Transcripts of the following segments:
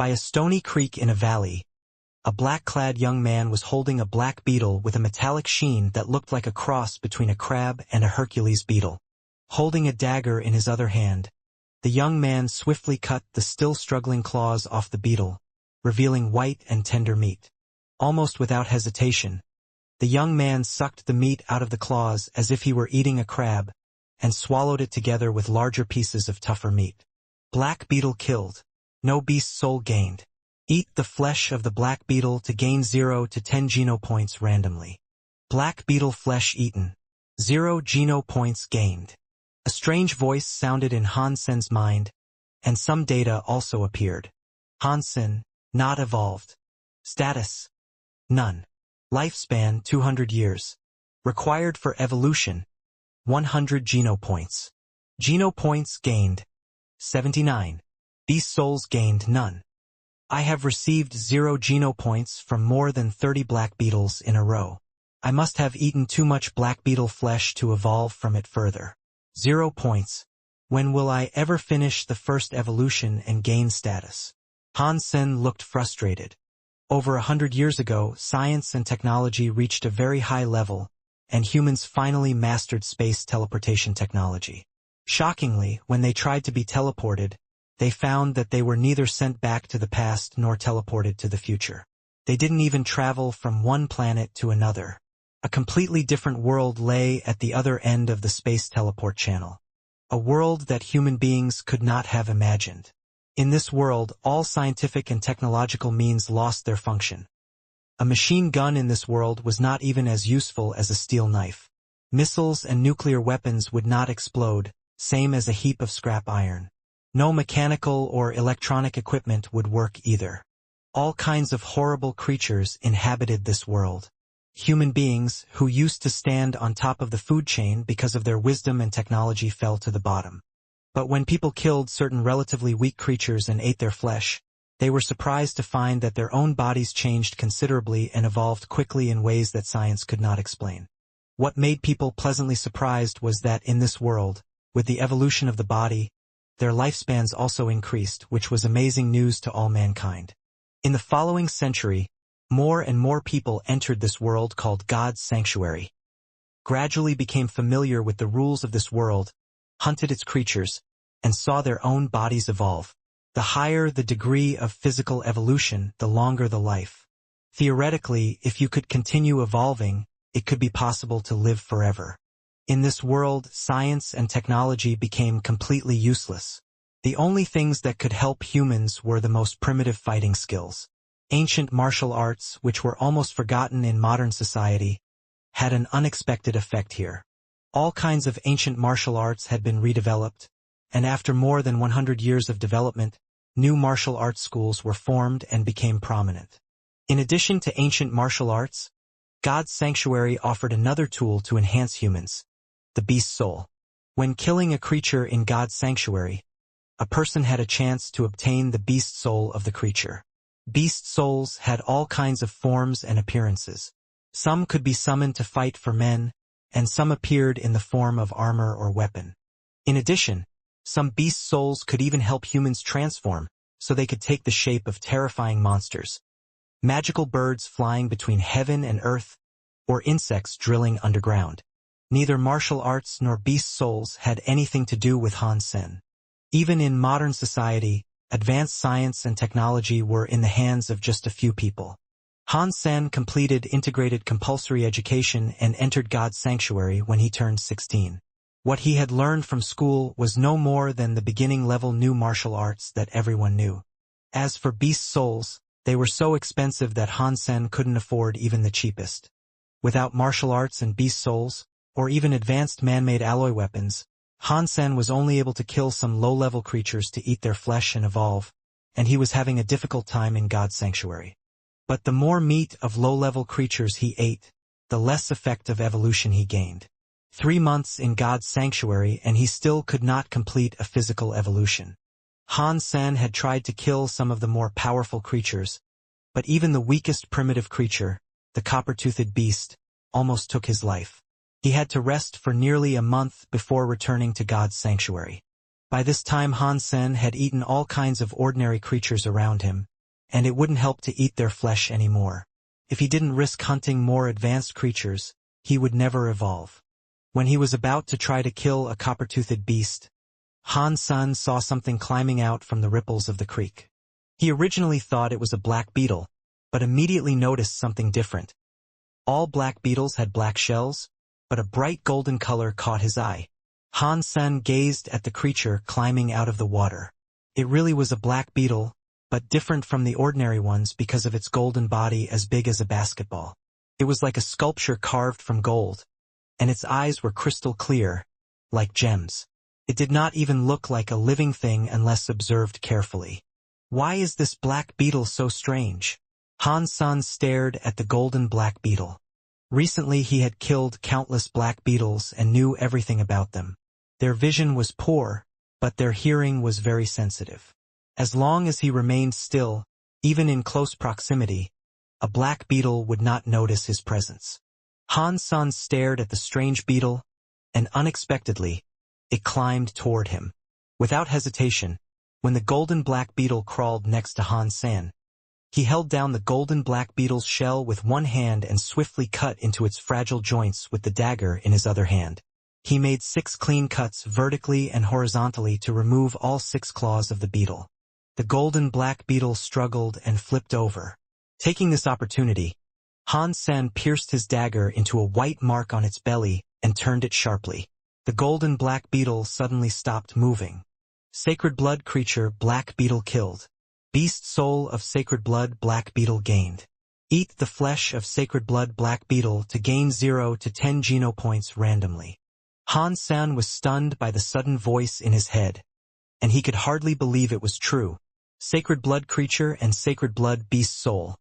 By a stony creek in a valley, a black-clad young man was holding a black beetle with a metallic sheen that looked like a cross between a crab and a Hercules beetle. Holding a dagger in his other hand, the young man swiftly cut the still struggling claws off the beetle, revealing white and tender meat. Almost without hesitation, the young man sucked the meat out of the claws as if he were eating a crab, and swallowed it together with larger pieces of tougher meat. Black beetle killed. No beast soul gained. Eat the flesh of the black beetle to gain 0 to 10 geno points randomly. Black beetle flesh eaten. 0 geno points gained. A strange voice sounded in Han Sen's mind, and some data also appeared. Han Sen, not evolved. Status: none. Lifespan 200 years. Required for evolution: 100 geno points. Geno points gained: 79. Beast souls gained: none. I have received 0 geno points from more than 30 black beetles in a row. I must have eaten too much black beetle flesh to evolve from it further. 0 points. When will I ever finish the first evolution and gain status? Han Sen looked frustrated. Over 100 years ago, science and technology reached a very high level, and humans finally mastered space teleportation technology. Shockingly, when they tried to be teleported, they found that they were neither sent back to the past nor teleported to the future. They didn't even travel from one planet to another. A completely different world lay at the other end of the space teleport channel. A world that human beings could not have imagined. In this world, all scientific and technological means lost their function. A machine gun in this world was not even as useful as a steel knife. Missiles and nuclear weapons would not explode, same as a heap of scrap iron. No mechanical or electronic equipment would work either. All kinds of horrible creatures inhabited this world. Human beings, who used to stand on top of the food chain because of their wisdom and technology, fell to the bottom. But when people killed certain relatively weak creatures and ate their flesh, they were surprised to find that their own bodies changed considerably and evolved quickly in ways that science could not explain. What made people pleasantly surprised was that in this world, with the evolution of the body, their lifespans also increased, which was amazing news to all mankind. In the following century, more and more people entered this world called God's sanctuary, gradually became familiar with the rules of this world, hunted its creatures, and saw their own bodies evolve. The higher the degree of physical evolution, the longer the life. Theoretically, if you could continue evolving, it could be possible to live forever. In this world, science and technology became completely useless. The only things that could help humans were the most primitive fighting skills. Ancient martial arts, which were almost forgotten in modern society, had an unexpected effect here. All kinds of ancient martial arts had been redeveloped, and after more than 100 years of development, new martial arts schools were formed and became prominent. In addition to ancient martial arts, God's sanctuary offered another tool to enhance humans: the beast soul. When killing a creature in God's sanctuary, a person had a chance to obtain the beast soul of the creature. Beast souls had all kinds of forms and appearances. Some could be summoned to fight for men, and some appeared in the form of armor or weapon. In addition, some beast souls could even help humans transform, so they could take the shape of terrifying monsters. Magical birds flying between heaven and earth, or insects drilling underground. Neither martial arts nor beast souls had anything to do with Han Sen. Even in modern society, advanced science and technology were in the hands of just a few people. Han Sen completed integrated compulsory education and entered God's sanctuary when he turned 16. What he had learned from school was no more than the beginning-level new martial arts that everyone knew. As for beast souls, they were so expensive that Han Sen couldn't afford even the cheapest. Without martial arts and beast souls, or even advanced man-made alloy weapons, Han Sen was only able to kill some low-level creatures to eat their flesh and evolve, and he was having a difficult time in God's sanctuary. But the more meat of low-level creatures he ate, the less effect of evolution he gained. 3 months in God's sanctuary and he still could not complete a physical evolution. Han Sen had tried to kill some of the more powerful creatures, but even the weakest primitive creature, the copper-toothed beast, almost took his life. He had to rest for nearly a month before returning to God's sanctuary. By this time Han Sen had eaten all kinds of ordinary creatures around him, and it wouldn't help to eat their flesh anymore. If he didn't risk hunting more advanced creatures, he would never evolve. When he was about to try to kill a copper-toothed beast, Han Sen saw something climbing out from the ripples of the creek. He originally thought it was a black beetle, but immediately noticed something different. All black beetles had black shells, but a bright golden color caught his eye. Han Sen gazed at the creature climbing out of the water. It really was a black beetle, but different from the ordinary ones because of its golden body as big as a basketball. It was like a sculpture carved from gold, and its eyes were crystal clear, like gems. It did not even look like a living thing unless observed carefully. Why is this black beetle so strange? Han Sen stared at the golden black beetle. Recently he had killed countless black beetles and knew everything about them. Their vision was poor, but their hearing was very sensitive. As long as he remained still, even in close proximity, a black beetle would not notice his presence. Han Sen stared at the strange beetle, and unexpectedly, it climbed toward him. Without hesitation, when the golden black beetle crawled next to Han Sen, he held down the golden black beetle's shell with one hand and swiftly cut into its fragile joints with the dagger in his other hand. He made 6 clean cuts vertically and horizontally to remove all 6 claws of the beetle. The golden black beetle struggled and flipped over. Taking this opportunity, Han Sen pierced his dagger into a white mark on its belly and turned it sharply. The golden black beetle suddenly stopped moving. Sacred blood creature black beetle killed. Beast soul of sacred blood black beetle gained. Eat the flesh of sacred blood black beetle to gain 0 to 10 genopoints randomly. Han Sen was stunned by the sudden voice in his head, and he could hardly believe it was true. Sacred blood creature and sacred blood beast soul.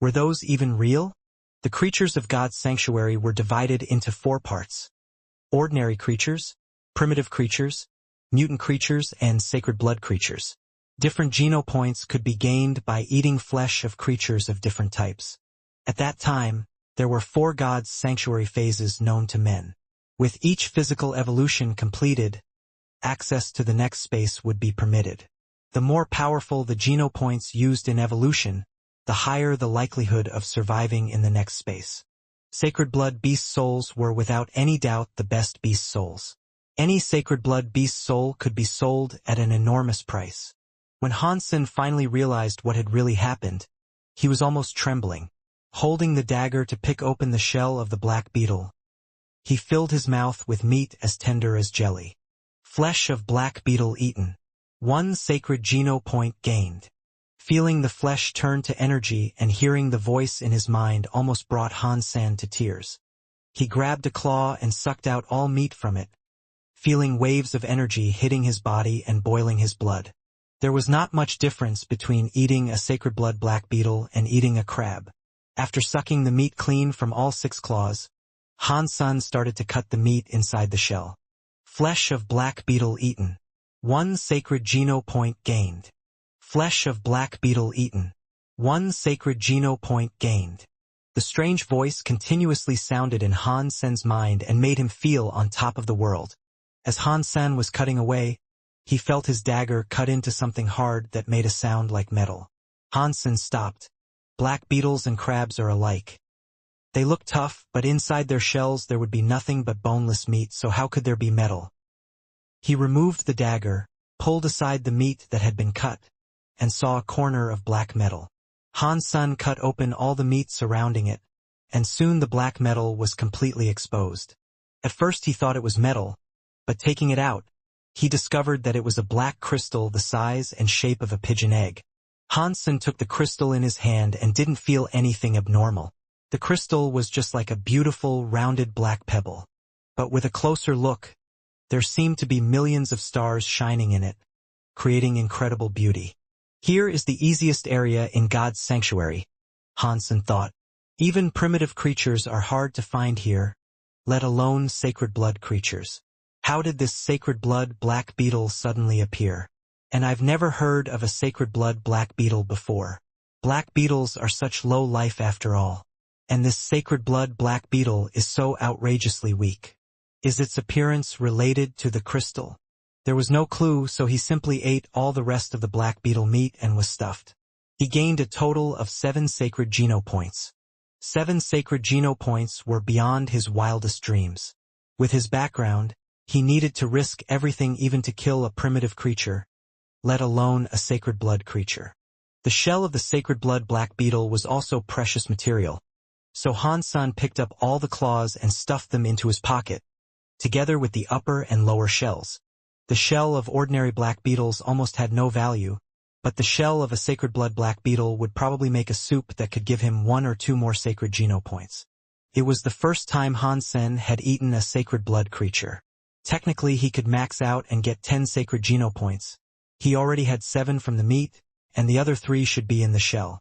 Were those even real? The creatures of God's sanctuary were divided into 4 parts. Ordinary creatures, primitive creatures, mutant creatures, and sacred blood creatures. Different genopoints could be gained by eating flesh of creatures of different types. At that time, there were 4 God's sanctuary phases known to men. With each physical evolution completed, access to the next space would be permitted. The more powerful the genopoints used in evolution, the higher the likelihood of surviving in the next space. Sacred blood beast souls were without any doubt the best beast souls. Any sacred blood beast soul could be sold at an enormous price. When Han Sen finally realized what had really happened, he was almost trembling. Holding the dagger to pick open the shell of the black beetle, he filled his mouth with meat as tender as jelly. Flesh of black beetle eaten. 1 sacred genopoint gained. Feeling the flesh turn to energy and hearing the voice in his mind almost brought Han Sen to tears. He grabbed a claw and sucked out all meat from it, feeling waves of energy hitting his body and boiling his blood. There was not much difference between eating a sacred blood black beetle and eating a crab. After sucking the meat clean from all 6 claws, Han Sen started to cut the meat inside the shell. Flesh of black beetle eaten. 1 sacred genopoint gained. Flesh of black beetle eaten. 1 sacred genopoint gained. The strange voice continuously sounded in Han Sen's mind and made him feel on top of the world. As Han Sen was cutting away, he felt his dagger cut into something hard that made a sound like metal. Han Sen stopped. Black beetles and crabs are alike. They look tough, but inside their shells there would be nothing but boneless meat, so how could there be metal? He removed the dagger, pulled aside the meat that had been cut, and saw a corner of black metal. Han Sen cut open all the meat surrounding it, and soon the black metal was completely exposed. At first he thought it was metal, but taking it out, he discovered that it was a black crystal the size and shape of a pigeon egg. Han Sen took the crystal in his hand and didn't feel anything abnormal. The crystal was just like a beautiful, rounded black pebble. But with a closer look, there seemed to be millions of stars shining in it, creating incredible beauty. Here is the easiest area in God's sanctuary, Han Sen thought. Even primitive creatures are hard to find here, let alone sacred blood creatures. How did this sacred blood black beetle suddenly appear? And I've never heard of a sacred blood black beetle before. Black beetles are such low life after all. And this sacred blood black beetle is so outrageously weak. Is its appearance related to the crystal? There was no clue, so he simply ate all the rest of the black beetle meat and was stuffed. He gained a total of 7 sacred geno points. 7 sacred geno points were beyond his wildest dreams. With his background, he needed to risk everything even to kill a primitive creature, let alone a sacred blood creature. The shell of the sacred blood black beetle was also precious material, so Han Sen picked up all the claws and stuffed them into his pocket, together with the upper and lower shells. The shell of ordinary black beetles almost had no value, but the shell of a sacred blood black beetle would probably make a soup that could give him 1 or 2 more sacred geno points. It was the first time Han Sen had eaten a sacred blood creature. Technically he could max out and get 10 sacred geno points. He already had 7 from the meat, and the other 3 should be in the shell.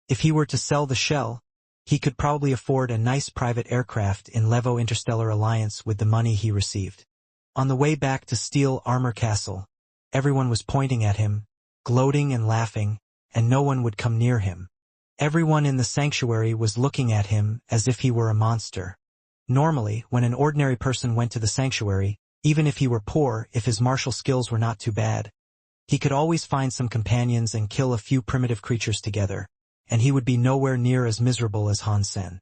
If he were to sell the shell, he could probably afford a nice private aircraft in Levo Interstellar Alliance with the money he received. On the way back to Steel Armor Castle, everyone was pointing at him, gloating and laughing, and no one would come near him. Everyone in the sanctuary was looking at him as if he were a monster. Normally, when an ordinary person went to the sanctuary, even if he were poor, if his martial skills were not too bad, he could always find some companions and kill a few primitive creatures together, and he would be nowhere near as miserable as Han Sen.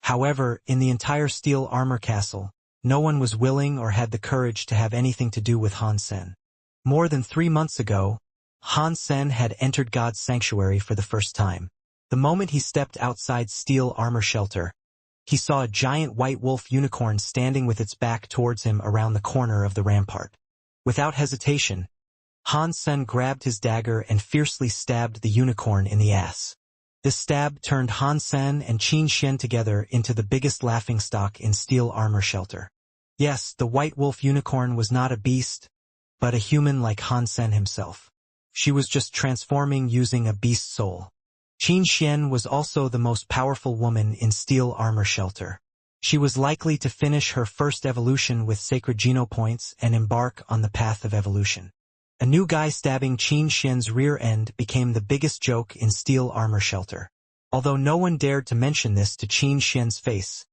However, in the entire Steel Armor Castle, no one was willing or had the courage to have anything to do with Han Sen. More than 3 months ago, Han Sen had entered God's sanctuary for the first time. The moment he stepped outside Steel Armor Shelter, he saw a giant white wolf unicorn standing with its back towards him around the corner of the rampart. Without hesitation, Han Sen grabbed his dagger and fiercely stabbed the unicorn in the ass. This stab turned Han Sen and Qin Xian together into the biggest laughingstock in Steel Armor Shelter. Yes, the white wolf unicorn was not a beast, but a human like Han Sen himself. She was just transforming using a beast soul. Qin Xian was also the most powerful woman in Steel Armor Shelter. She was likely to finish her first evolution with sacred geno points and embark on the path of evolution. A new guy stabbing Qin Xian's rear end became the biggest joke in Steel Armor Shelter. Although no one dared to mention this to Qin Xian's face,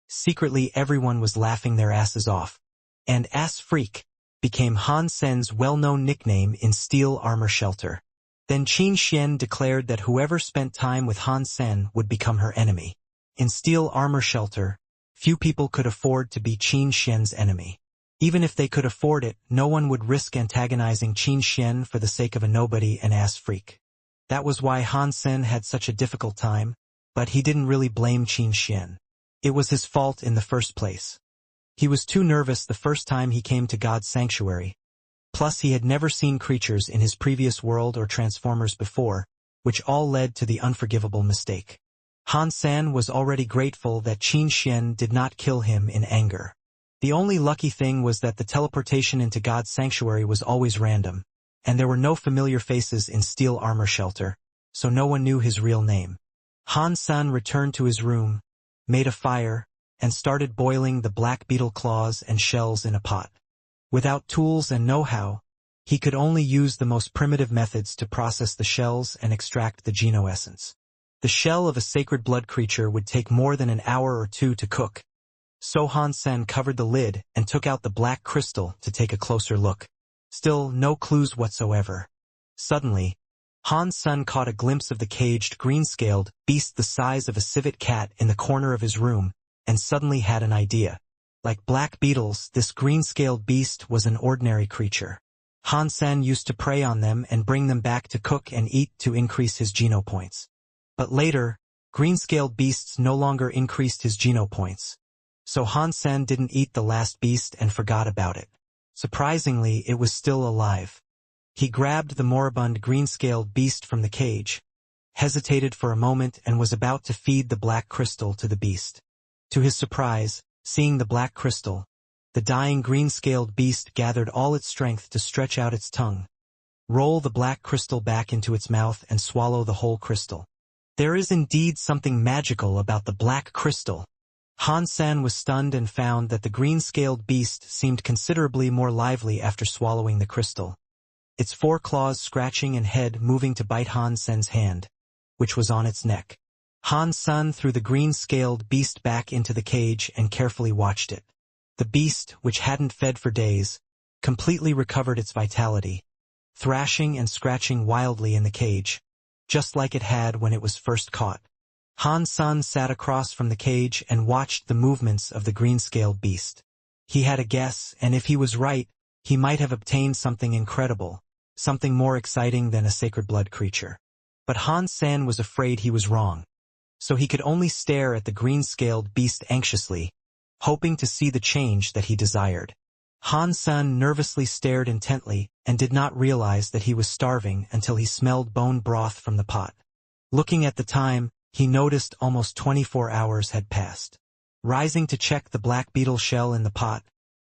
secretly everyone was laughing their asses off. And Ass Freak became Han Sen's well-known nickname in Steel Armor Shelter. Then Qin Xian declared that whoever spent time with Han Sen would become her enemy. In Steel Armor Shelter, few people could afford to be Qin Xian's enemy. Even if they could afford it, no one would risk antagonizing Qin Xian for the sake of a nobody and ass freak. That was why Han Sen had such a difficult time, but he didn't really blame Qin Xian. It was his fault in the first place. He was too nervous the first time he came to God's sanctuary. Plus he had never seen creatures in his previous world or transformers before, which all led to the unforgivable mistake. Han Sen was already grateful that Qin Xian did not kill him in anger. The only lucky thing was that the teleportation into God's sanctuary was always random, and there were no familiar faces in Steel Armor Shelter, so no one knew his real name. Han Sen returned to his room, made a fire, and started boiling the black beetle claws and shells in a pot. Without tools and know-how, he could only use the most primitive methods to process the shells and extract the geno essence. The shell of a sacred blood creature would take more than an hour or 2 to cook. So Han Sen covered the lid and took out the black crystal to take a closer look. Still, no clues whatsoever. Suddenly, Han Sen caught a glimpse of the caged, green-scaled beast the size of a civet cat in the corner of his room, and suddenly had an idea. Like black beetles, this green-scaled beast was an ordinary creature. Han Sen used to prey on them and bring them back to cook and eat to increase his geno points. But later, green-scaled beasts no longer increased his geno points. So Han Sen didn't eat the last beast and forgot about it. Surprisingly, it was still alive. He grabbed the moribund green-scaled beast from the cage, hesitated for a moment and was about to feed the black crystal to the beast. To his surprise, seeing the black crystal, the dying green-scaled beast gathered all its strength to stretch out its tongue, roll the black crystal back into its mouth and swallow the whole crystal. There is indeed something magical about the black crystal. Han Sen was stunned and found that the green-scaled beast seemed considerably more lively after swallowing the crystal, its 4 claws scratching and head moving to bite Han Sen's hand, which was on its neck. Han Sen threw the green-scaled beast back into the cage and carefully watched it. The beast, which hadn't fed for days, completely recovered its vitality, thrashing and scratching wildly in the cage, just like it had when it was first caught. Han Sen sat across from the cage and watched the movements of the green-scaled beast. He had a guess, and if he was right, he might have obtained something incredible, something more exciting than a sacred blood creature. But Han Sen was afraid he was wrong, so he could only stare at the green-scaled beast anxiously, hoping to see the change that he desired. Han Sen nervously stared intently and did not realize that he was starving until he smelled bone broth from the pot. Looking at the time, he noticed almost 24 hours had passed. Rising to check the black beetle shell in the pot,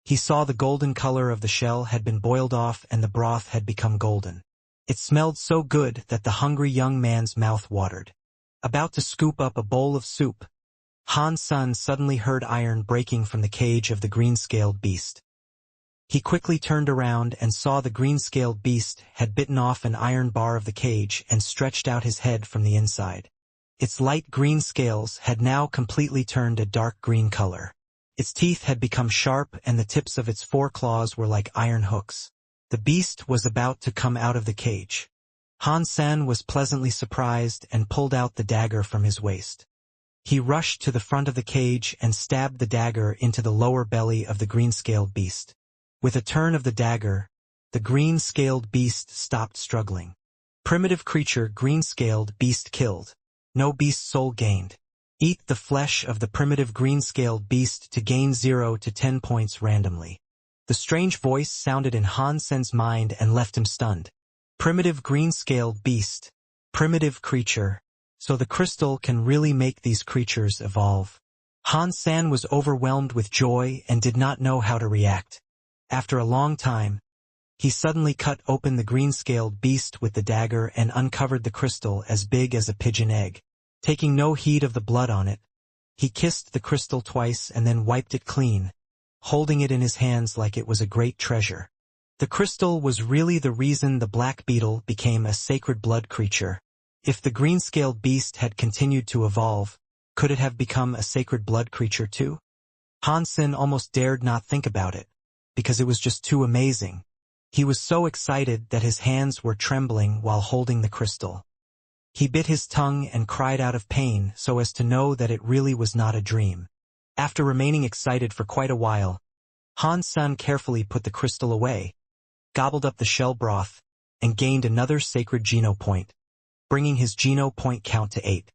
he saw the golden color of the shell had been boiled off and the broth had become golden. It smelled so good that the hungry young man's mouth watered. About to scoop up a bowl of soup, Han Sen suddenly heard iron breaking from the cage of the green-scaled beast. He quickly turned around and saw the green-scaled beast had bitten off an iron bar of the cage and stretched out his head from the inside. Its light green scales had now completely turned a dark green color. Its teeth had become sharp and the tips of its foreclaws were like iron hooks. The beast was about to come out of the cage. Han Sen was pleasantly surprised and pulled out the dagger from his waist. He rushed to the front of the cage and stabbed the dagger into the lower belly of the green-scaled beast. With a turn of the dagger, the green-scaled beast stopped struggling. Primitive creature green-scaled beast killed. No beast soul gained. Eat the flesh of the primitive green-scaled beast to gain 0 to 10 points randomly. The strange voice sounded in Han Sen's mind and left him stunned. Primitive green-scaled beast. Primitive creature. So the crystal can really make these creatures evolve. Han Sen was overwhelmed with joy and did not know how to react. After a long time, he suddenly cut open the green-scaled beast with the dagger and uncovered the crystal as big as a pigeon egg. Taking no heed of the blood on it, he kissed the crystal twice and then wiped it clean, holding it in his hands like it was a great treasure. The crystal was really the reason the black beetle became a sacred blood creature. If the green-scaled beast had continued to evolve, could it have become a sacred blood creature too? Han Sen almost dared not think about it, because it was just too amazing. He was so excited that his hands were trembling while holding the crystal. He bit his tongue and cried out of pain so as to know that it really was not a dream. After remaining excited for quite a while, Han Sen carefully put the crystal away, gobbled up the shell broth, and gained another sacred geno point, bringing his geno point count to 8.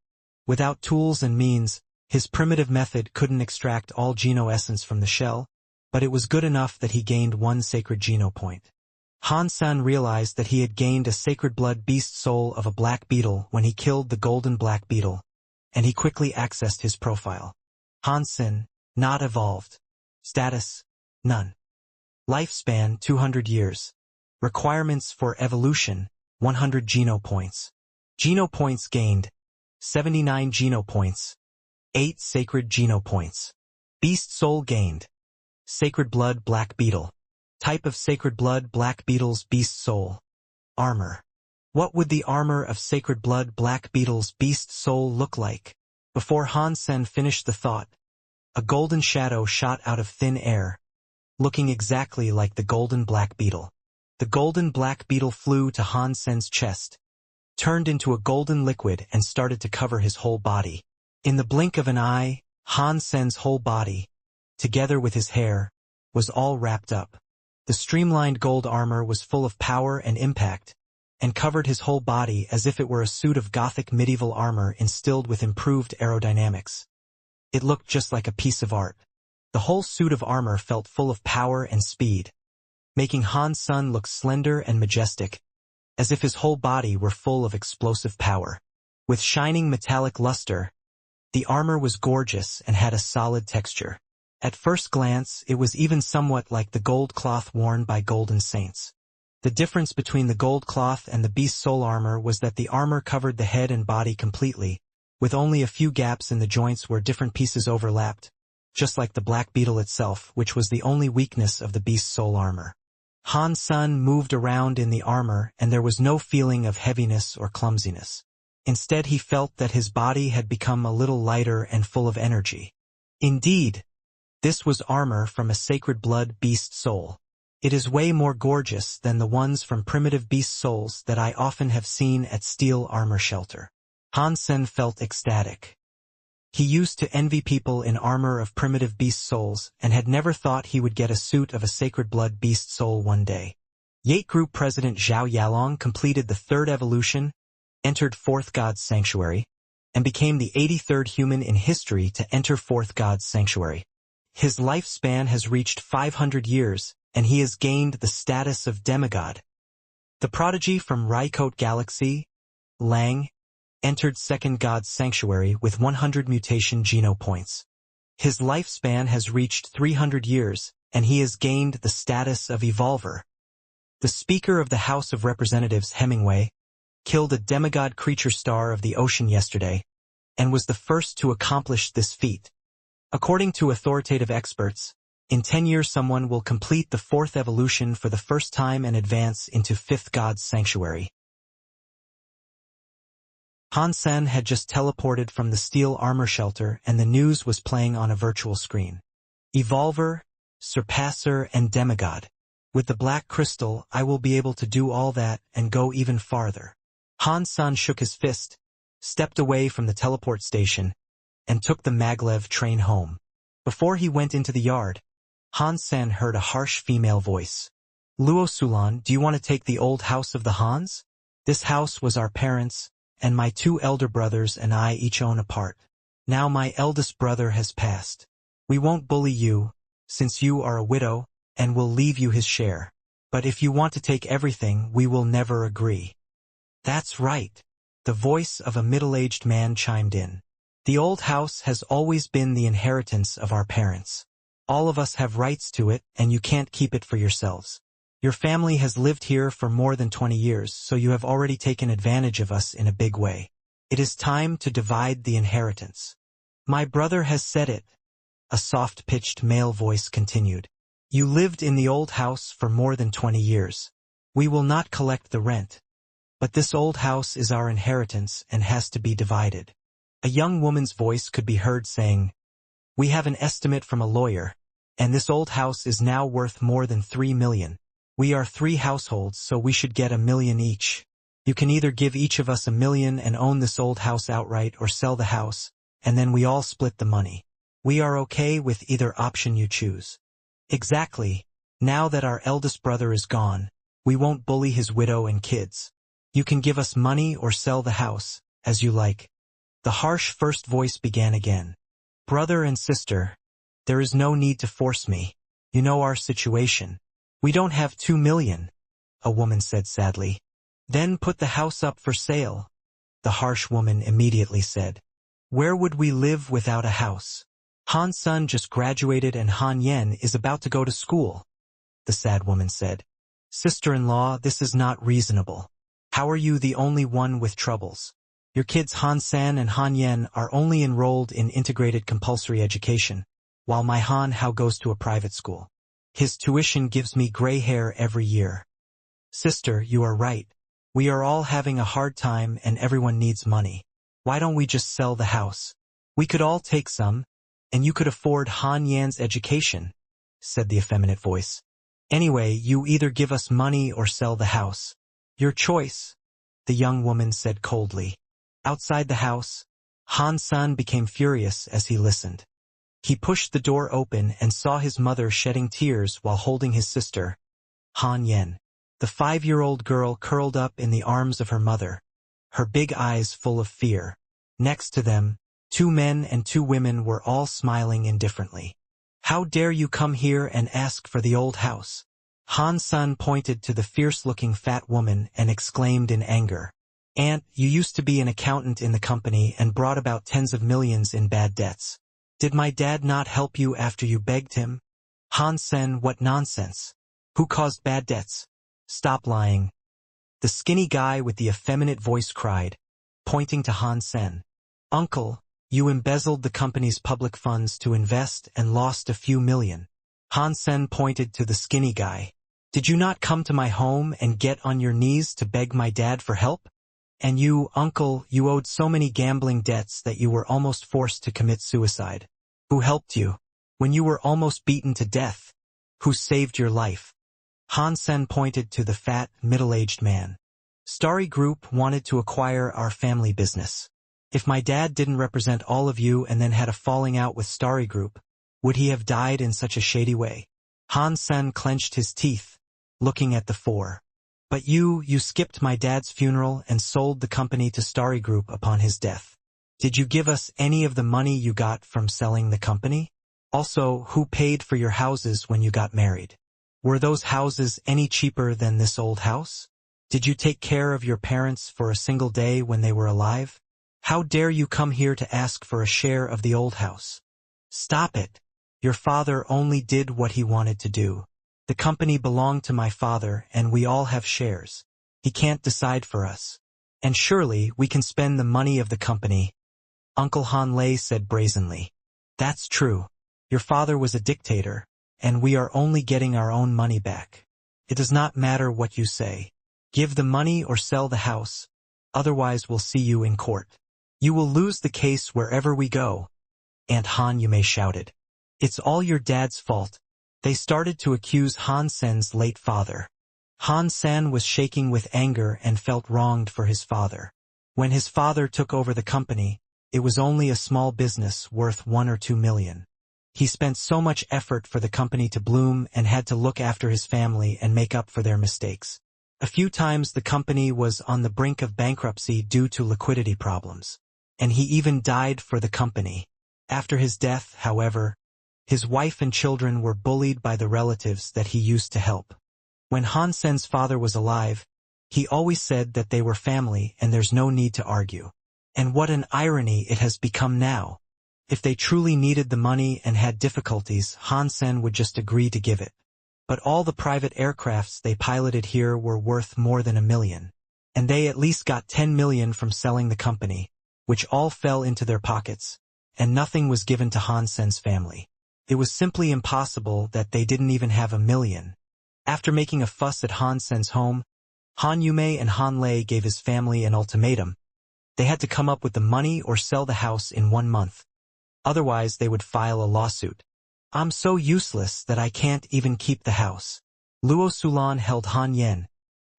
Without tools and means, his primitive method couldn't extract all geno essence from the shell, but it was good enough that he gained 1 sacred geno point. Han Sen realized that he had gained a sacred blood beast soul of a black beetle when he killed the golden black beetle, and he quickly accessed his profile. Han Sen, not evolved. Status, none. Lifespan, 200 years. Requirements for evolution, 100 geno points. Geno points gained, 79 geno points. 8 sacred geno points. Beast soul gained. Sacred blood black beetle. Type of sacred blood black beetle's beast soul. Armor. What would the armor of sacred blood black beetle's beast soul look like? Before Han Sen finished the thought, a golden shadow shot out of thin air, looking exactly like the golden black beetle. The golden black beetle flew to Han Sen's chest, turned into a golden liquid and started to cover his whole body. In the blink of an eye, Han Sen's whole body, together with his hair, was all wrapped up. The streamlined gold armor was full of power and impact, and covered his whole body as if it were a suit of Gothic medieval armor instilled with improved aerodynamics. It looked just like a piece of art. The whole suit of armor felt full of power and speed, making Han Sen look slender and majestic, as if his whole body were full of explosive power. With shining metallic luster, the armor was gorgeous and had a solid texture. At first glance, it was even somewhat like the gold cloth worn by golden saints. The difference between the gold cloth and the beast soul armor was that the armor covered the head and body completely, with only a few gaps in the joints where different pieces overlapped, just like the black beetle itself, which was the only weakness of the beast soul armor. Han Sen moved around in the armor and there was no feeling of heaviness or clumsiness. Instead, he felt that his body had become a little lighter and full of energy. Indeed, this was armor from a sacred blood beast soul. It is way more gorgeous than the ones from primitive beast souls that I often have seen at steel armor shelter. Han Sen felt ecstatic. He used to envy people in armor of primitive beast souls and had never thought he would get a suit of a sacred blood beast soul one day. Yate Group President Zhao Yalong completed the third evolution, entered Fourth God's Sanctuary, and became the 83rd human in history to enter Fourth God's Sanctuary. His lifespan has reached 500 years, and he has gained the status of demigod. The prodigy from Raikot Galaxy, Lang, entered Second God's Sanctuary with 100 mutation geno points. His lifespan has reached 300 years, and he has gained the status of evolver. The Speaker of the House of Representatives, Hemingway, killed a demigod creature star of the ocean yesterday, and was the first to accomplish this feat. According to authoritative experts, in 10 years someone will complete the fourth evolution for the first time and advance into Fifth God's Sanctuary. Han Sen had just teleported from the steel armor shelter and the news was playing on a virtual screen. Evolver, Surpasser, and Demigod. With the black crystal, I will be able to do all that and go even farther. Han Sen shook his fist, stepped away from the teleport station, and took the maglev train home. Before he went into the yard, Han Sen heard a harsh female voice. Luo Sulan, do you want to take the old house of the Hans? This house was our parents', and my two elder brothers and I each own a part. Now my eldest brother has passed. We won't bully you, since you are a widow, and will leave you his share. But if you want to take everything, we will never agree. That's right. The voice of a middle-aged man chimed in. The old house has always been the inheritance of our parents. All of us have rights to it, and you can't keep it for yourselves. Your family has lived here for more than 20 years, so you have already taken advantage of us in a big way. It is time to divide the inheritance. My brother has said it, a soft-pitched male voice continued. You lived in the old house for more than 20 years. We will not collect the rent. But this old house is our inheritance and has to be divided. A young woman's voice could be heard saying, We have an estimate from a lawyer, and this old house is now worth more than 3 million. We are 3 households, so we should get 1 million each. You can either give each of us 1 million and own this old house outright or sell the house, and then we all split the money. We are okay with either option you choose. Exactly. Now that our eldest brother is gone, we won't bully his widow and kids. You can give us money or sell the house, as you like. The harsh first voice began again. Brother and sister, there is no need to force me. You know our situation. We don't have 2 million, a woman said sadly. Then put the house up for sale, the harsh woman immediately said. Where would we live without a house? Han's son just graduated and Han Yen is about to go to school, the sad woman said. Sister-in-law, this is not reasonable. How are you the only one with troubles? Your kids Han San and Han Yen are only enrolled in integrated compulsory education, while my Han Hao goes to a private school. His tuition gives me gray hair every year. Sister, you are right. We are all having a hard time and everyone needs money. Why don't we just sell the house? We could all take some, and you could afford Han Yan's education, said the effeminate voice. Anyway, you either give us money or sell the house. Your choice, the young woman said coldly. Outside the house, Han San became furious as he listened. He pushed the door open and saw his mother shedding tears while holding his sister, Han Yen. The 5-year-old girl curled up in the arms of her mother, her big eyes full of fear. Next to them, 2 men and 2 women were all smiling indifferently. How dare you come here and ask for the old house? Han San pointed to the fierce-looking fat woman and exclaimed in anger. Aunt, you used to be an accountant in the company and brought about tens of millions in bad debts. Did my dad not help you after you begged him? Han Sen, what nonsense. Who caused bad debts? Stop lying. The skinny guy with the effeminate voice cried, pointing to Han Sen. Uncle, you embezzled the company's public funds to invest and lost a few million. Han Sen pointed to the skinny guy. Did you not come to my home and get on your knees to beg my dad for help? And you, uncle, you owed so many gambling debts that you were almost forced to commit suicide. Who helped you? When you were almost beaten to death? Who saved your life? Han Sen pointed to the fat, middle-aged man. Starry Group wanted to acquire our family business. If my dad didn't represent all of you and then had a falling out with Starry Group, would he have died in such a shady way? Han Sen clenched his teeth, looking at the four. But you skipped my dad's funeral and sold the company to Starry Group upon his death. Did you give us any of the money you got from selling the company? Also, who paid for your houses when you got married? Were those houses any cheaper than this old house? Did you take care of your parents for a single day when they were alive? How dare you come here to ask for a share of the old house? Stop it. Your father only did what he wanted to do. The company belonged to my father and we all have shares. He can't decide for us. And surely we can spend the money of the company. Uncle Han Lei said brazenly. That's true. Your father was a dictator, and we are only getting our own money back. It does not matter what you say. Give the money or sell the house, otherwise we'll see you in court. You will lose the case wherever we go. Aunt Han Yume shouted. It's all your dad's fault. They started to accuse Han Sen's late father. Han Sen was shaking with anger and felt wronged for his father. When his father took over the company, it was only a small business worth 1 or 2 million. He spent so much effort for the company to bloom and had to look after his family and make up for their mistakes. A few times the company was on the brink of bankruptcy due to liquidity problems. And he even died for the company. After his death, however, his wife and children were bullied by the relatives that he used to help. When Han Sen's father was alive, he always said that they were family and there's no need to argue. And what an irony it has become now. If they truly needed the money and had difficulties, Han Sen would just agree to give it. But all the private aircrafts they piloted here were worth more than 1 million. And they at least got 10 million from selling the company, which all fell into their pockets, and nothing was given to Han Sen's family. It was simply impossible that they didn't even have 1 million. After making a fuss at Han Sen's home, Han Yume and Han Lei gave his family an ultimatum. They had to come up with the money or sell the house in 1 month. Otherwise, they would file a lawsuit. I'm so useless that I can't even keep the house. Luo Sulan held Han Yen,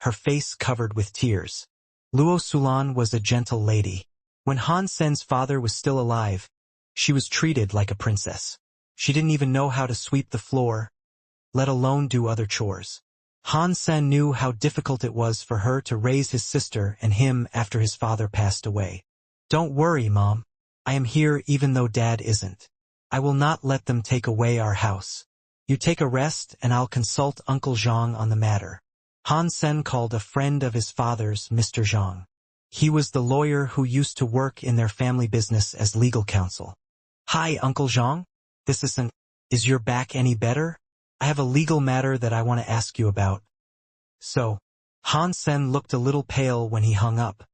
her face covered with tears. Luo Sulan was a gentle lady. When Han Sen's father was still alive, she was treated like a princess. She didn't even know how to sweep the floor, let alone do other chores. Han Sen knew how difficult it was for her to raise his sister and him after his father passed away. Don't worry, Mom. I am here even though Dad isn't. I will not let them take away our house. You take a rest and I'll consult Uncle Zhang on the matter. Han Sen called a friend of his father's, Mr. Zhang. He was the lawyer who used to work in their family business as legal counsel. Hi, Uncle Zhang. Is your back any better? I have a legal matter that I want to ask you about. So, Han Sen looked a little pale when he hung up.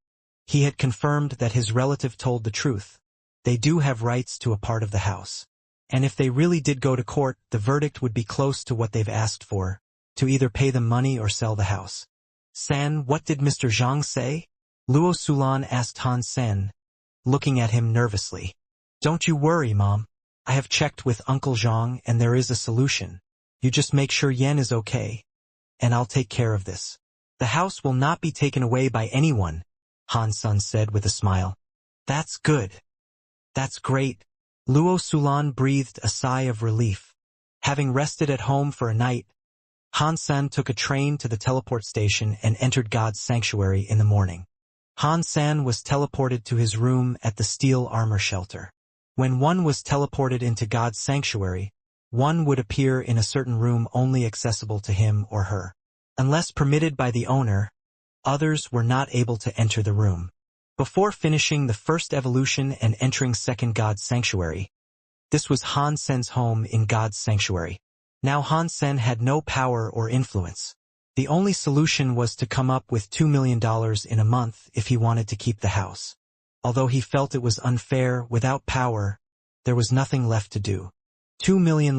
He had confirmed that his relative told the truth. They do have rights to a part of the house. And if they really did go to court, the verdict would be close to what they've asked for, to either pay them money or sell the house. San, what did Mr. Zhang say? Luo Sulan asked Han Sen, looking at him nervously. Don't you worry, Mom. I have checked with Uncle Zhang and there is a solution. You just make sure Yen is okay, and I'll take care of this. The house will not be taken away by anyone, Han Sen said with a smile. That's good. That's great. Luo Sulan breathed a sigh of relief. Having rested at home for a night, Han Sen took a train to the teleport station and entered God's sanctuary in the morning. Han Sen was teleported to his room at the steel armor shelter. When one was teleported into God's sanctuary, one would appear in a certain room only accessible to him or her. Unless permitted by the owner, others were not able to enter the room. Before finishing the first evolution and entering second God's sanctuary, this was Han Sen's home in God's sanctuary. Now Han Sen had no power or influence. The only solution was to come up with $2 million in a month if he wanted to keep the house. Although he felt it was unfair, without power, there was nothing left to do. $2 million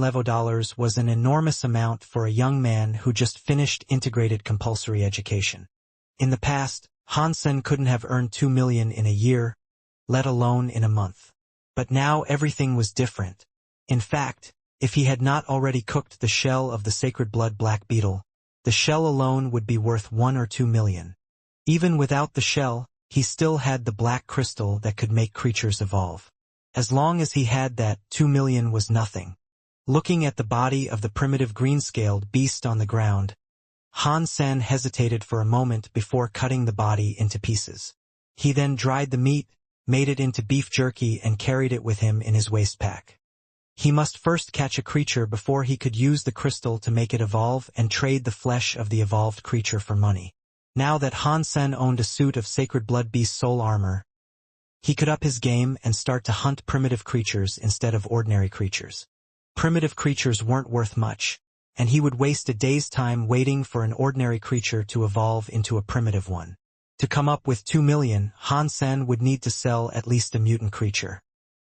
was an enormous amount for a young man who just finished integrated compulsory education. In the past, Han Sen couldn't have earned $2 million in a year, let alone in a month. But now everything was different. In fact, if he had not already cooked the shell of the sacred blood black beetle, The shell alone would be worth 1 or 2 million. Even without the shell, he still had the black crystal that could make creatures evolve. As long as he had that, 2 million was nothing. Looking at the body of the primitive green-scaled beast on the ground, Han Sen hesitated for a moment before cutting the body into pieces. He then dried the meat, made it into beef jerky and carried it with him in his waistpack. He must first catch a creature before he could use the crystal to make it evolve and trade the flesh of the evolved creature for money. Now that Han Sen owned a suit of Sacred Blood Beast soul armor, he could up his game and start to hunt primitive creatures instead of ordinary creatures. Primitive creatures weren't worth much, and he would waste a day's time waiting for an ordinary creature to evolve into a primitive one. To come up with 2 million, Han Sen would need to sell at least a mutant creature.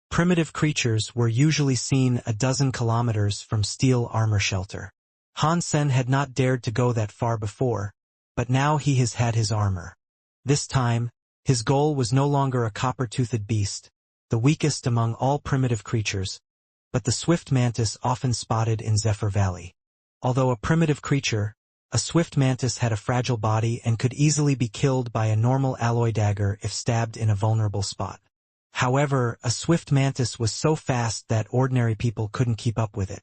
Primitive creatures were usually seen a dozen kilometers from steel armor shelter. Han Sen had not dared to go that far before, but now he has had his armor. This time, his goal was no longer a copper-toothed beast, the weakest among all primitive creatures, but the swift mantis often spotted in Zephyr Valley. Although a primitive creature, a swift mantis had a fragile body and could easily be killed by a normal alloy dagger if stabbed in a vulnerable spot. However, a swift mantis was so fast that ordinary people couldn't keep up with it,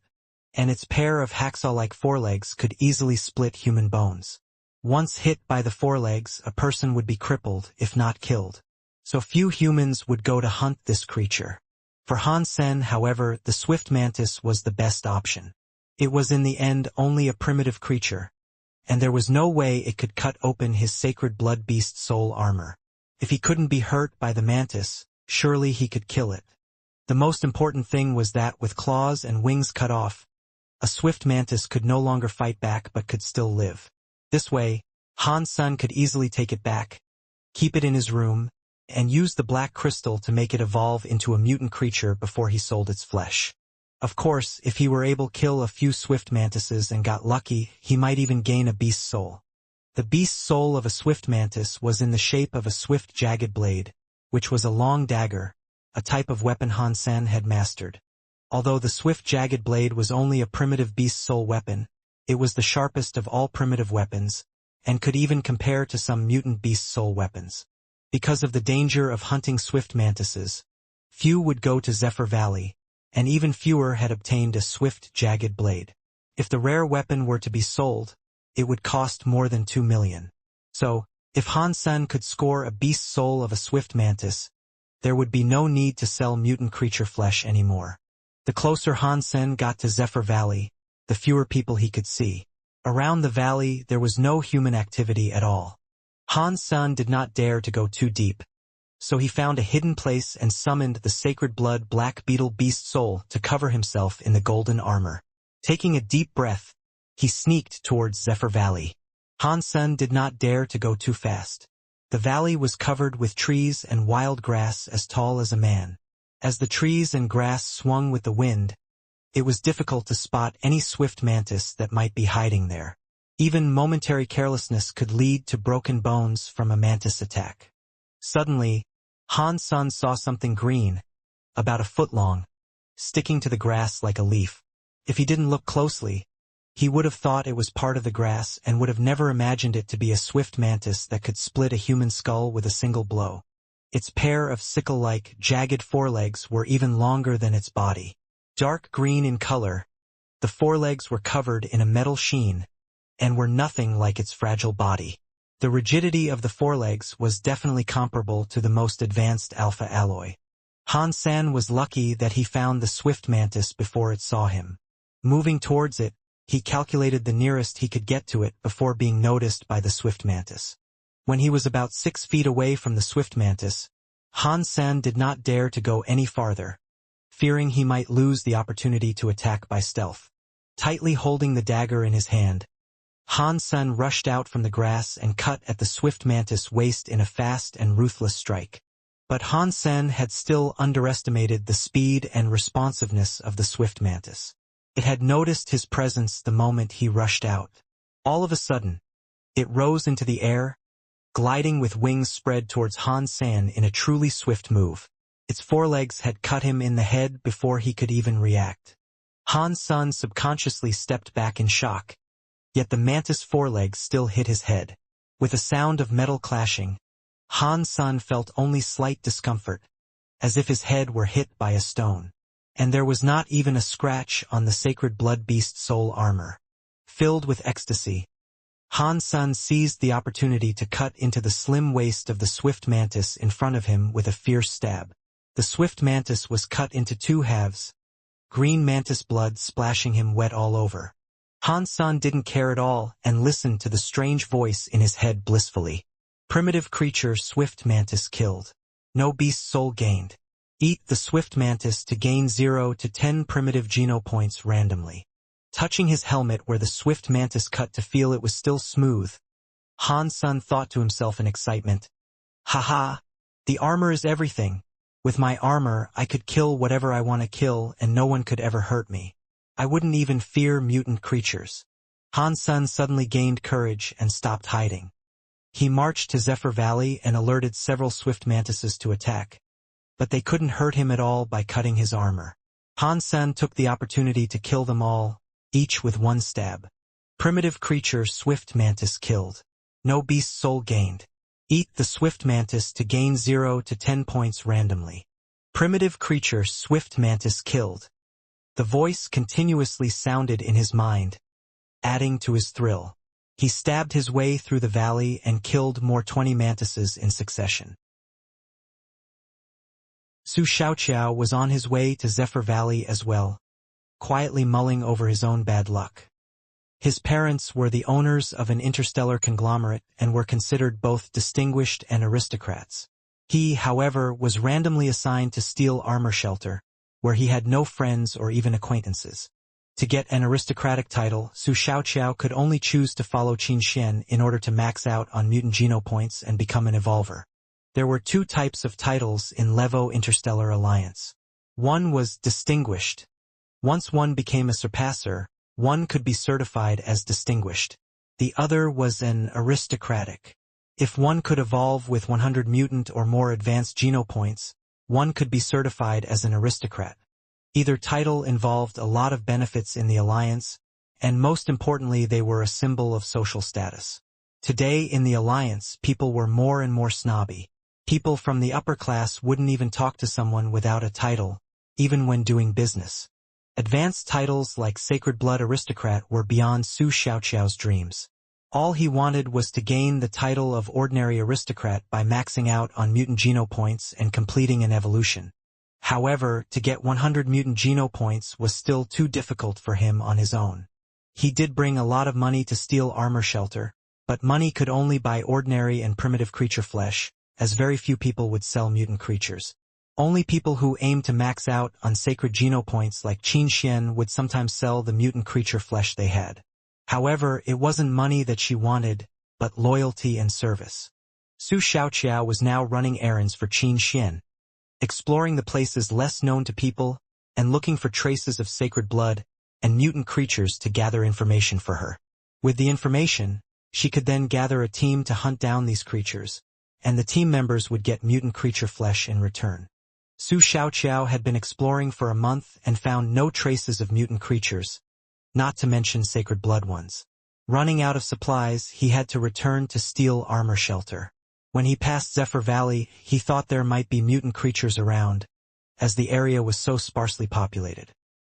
and its pair of hacksaw-like forelegs could easily split human bones. Once hit by the forelegs, a person would be crippled, if not killed. So few humans would go to hunt this creature. For Han Sen, however, the swift mantis was the best option. It was in the end only a primitive creature, and there was no way it could cut open his Sacred Blood Beast soul armor. If he couldn't be hurt by the mantis, surely he could kill it. The most important thing was that with claws and wings cut off, a swift mantis could no longer fight back but could still live. This way, Han Sen could easily take it back, keep it in his room, and use the black crystal to make it evolve into a mutant creature before he sold its flesh. Of course, if he were able to kill a few swift mantises and got lucky, he might even gain a beast soul. The beast soul of a swift mantis was in the shape of a swift jagged blade, which was a long dagger, a type of weapon Han Sen had mastered. Although the swift jagged blade was only a primitive beast soul weapon, it was the sharpest of all primitive weapons, and could even compare to some mutant beast soul weapons. Because of the danger of hunting swift mantises, few would go to Zephyr Valley, and even fewer had obtained a swift jagged blade. If the rare weapon were to be sold, it would cost more than 2 million. So, if Han Sen could score a beast soul of a swift mantis, there would be no need to sell mutant creature flesh anymore. The closer Han Sen got to Zephyr Valley, the fewer people he could see. Around the valley there was no human activity at all. Han Sen did not dare to go too deep, so he found a hidden place and summoned the Sacred Blood Black Beetle Beast Soul to cover himself in the golden armor. Taking a deep breath, he sneaked towards Zephyr Valley. Han Sen did not dare to go too fast. The valley was covered with trees and wild grass as tall as a man. As the trees and grass swung with the wind, it was difficult to spot any swift mantis that might be hiding there. Even momentary carelessness could lead to broken bones from a mantis attack. Suddenly, Han Sen saw something green, about a foot long, sticking to the grass like a leaf. If he didn't look closely, he would have thought it was part of the grass and would have never imagined it to be a swift mantis that could split a human skull with a single blow. Its pair of sickle-like, jagged forelegs were even longer than its body. Dark green in color, the forelegs were covered in a metal sheen, and were nothing like its fragile body. The rigidity of the forelegs was definitely comparable to the most advanced alpha alloy. Han Sen was lucky that he found the swift mantis before it saw him. Moving towards it, he calculated the nearest he could get to it before being noticed by the swift mantis. When he was about 6 feet away from the swift mantis, Han Sen did not dare to go any farther, fearing he might lose the opportunity to attack by stealth. Tightly holding the dagger in his hand, Han Sen rushed out from the grass and cut at the swift mantis' waist in a fast and ruthless strike. But Han Sen had still underestimated the speed and responsiveness of the swift mantis. It had noticed his presence the moment he rushed out. All of a sudden, it rose into the air, gliding with wings spread towards Han Sen in a truly swift move. Its forelegs had cut him in the head before he could even react. Han Sen subconsciously stepped back in shock, yet the mantis forelegs still hit his head. With a sound of metal clashing, Han Sun felt only slight discomfort, as if his head were hit by a stone. And there was not even a scratch on the sacred blood beast soul armor. Filled with ecstasy, Han Sun seized the opportunity to cut into the slim waist of the swift mantis in front of him with a fierce stab. The swift mantis was cut into two halves, green mantis blood splashing him wet all over. Han Sun didn't care at all and listened to the strange voice in his head blissfully. Primitive creature swift mantis killed. No beast soul gained. Eat the swift mantis to gain 0 to 10 primitive geno points randomly. Touching his helmet where the swift mantis cut to feel it was still smooth, Han Sun thought to himself in excitement, "Haha, the armor is everything. With my armor, I could kill whatever I want to kill and no one could ever hurt me. I wouldn't even fear mutant creatures." Han Sun suddenly gained courage and stopped hiding. He marched to Zephyr Valley and alerted several swift mantises to attack, but they couldn't hurt him at all by cutting his armor. Han Sun took the opportunity to kill them all, each with one stab. Primitive creature swift mantis killed. No beast soul gained. Eat the swift mantis to gain 0 to 10 points randomly. Primitive creature swift mantis killed. The voice continuously sounded in his mind, adding to his thrill. He stabbed his way through the valley and killed more 20 mantises in succession. Su Xiaoqiao was on his way to Zephyr Valley as well, quietly mulling over his own bad luck. His parents were the owners of an interstellar conglomerate and were considered both distinguished and aristocrats. He, however, was randomly assigned to Steel Armor Shelter, where he had no friends or even acquaintances. To get an aristocratic title, Su Xiaoqiao could only choose to follow Qin Xian in order to max out on mutant geno points and become an evolver. There were two types of titles in Levo Interstellar Alliance. One was distinguished. Once one became a surpasser, one could be certified as distinguished. The other was an aristocratic. If one could evolve with 100 mutant or more advanced geno points, one could be certified as an aristocrat. Either title involved a lot of benefits in the Alliance, and most importantly they were a symbol of social status. Today in the Alliance, people were more and more snobby. People from the upper class wouldn't even talk to someone without a title, even when doing business. Advanced titles like Sacred Blood Aristocrat were beyond Su Xiaoqiao's dreams. All he wanted was to gain the title of Ordinary Aristocrat by maxing out on mutant geno points and completing an evolution. However, to get 100 mutant geno points was still too difficult for him on his own. He did bring a lot of money to Steel Armor Shelter, but money could only buy ordinary and primitive creature flesh, as very few people would sell mutant creatures. Only people who aimed to max out on sacred geno points like Qin Xian would sometimes sell the mutant creature flesh they had. However, it wasn't money that she wanted, but loyalty and service. Su Xiaoqiao was now running errands for Qin Xian, exploring the places less known to people, and looking for traces of sacred blood and mutant creatures to gather information for her. With the information, she could then gather a team to hunt down these creatures, and the team members would get mutant creature flesh in return. Su Xiaoqiao had been exploring for a month and found no traces of mutant creatures, not to mention sacred blood ones. Running out of supplies, he had to return to Steel Armor Shelter. When he passed Zephyr Valley, he thought there might be mutant creatures around, as the area was so sparsely populated.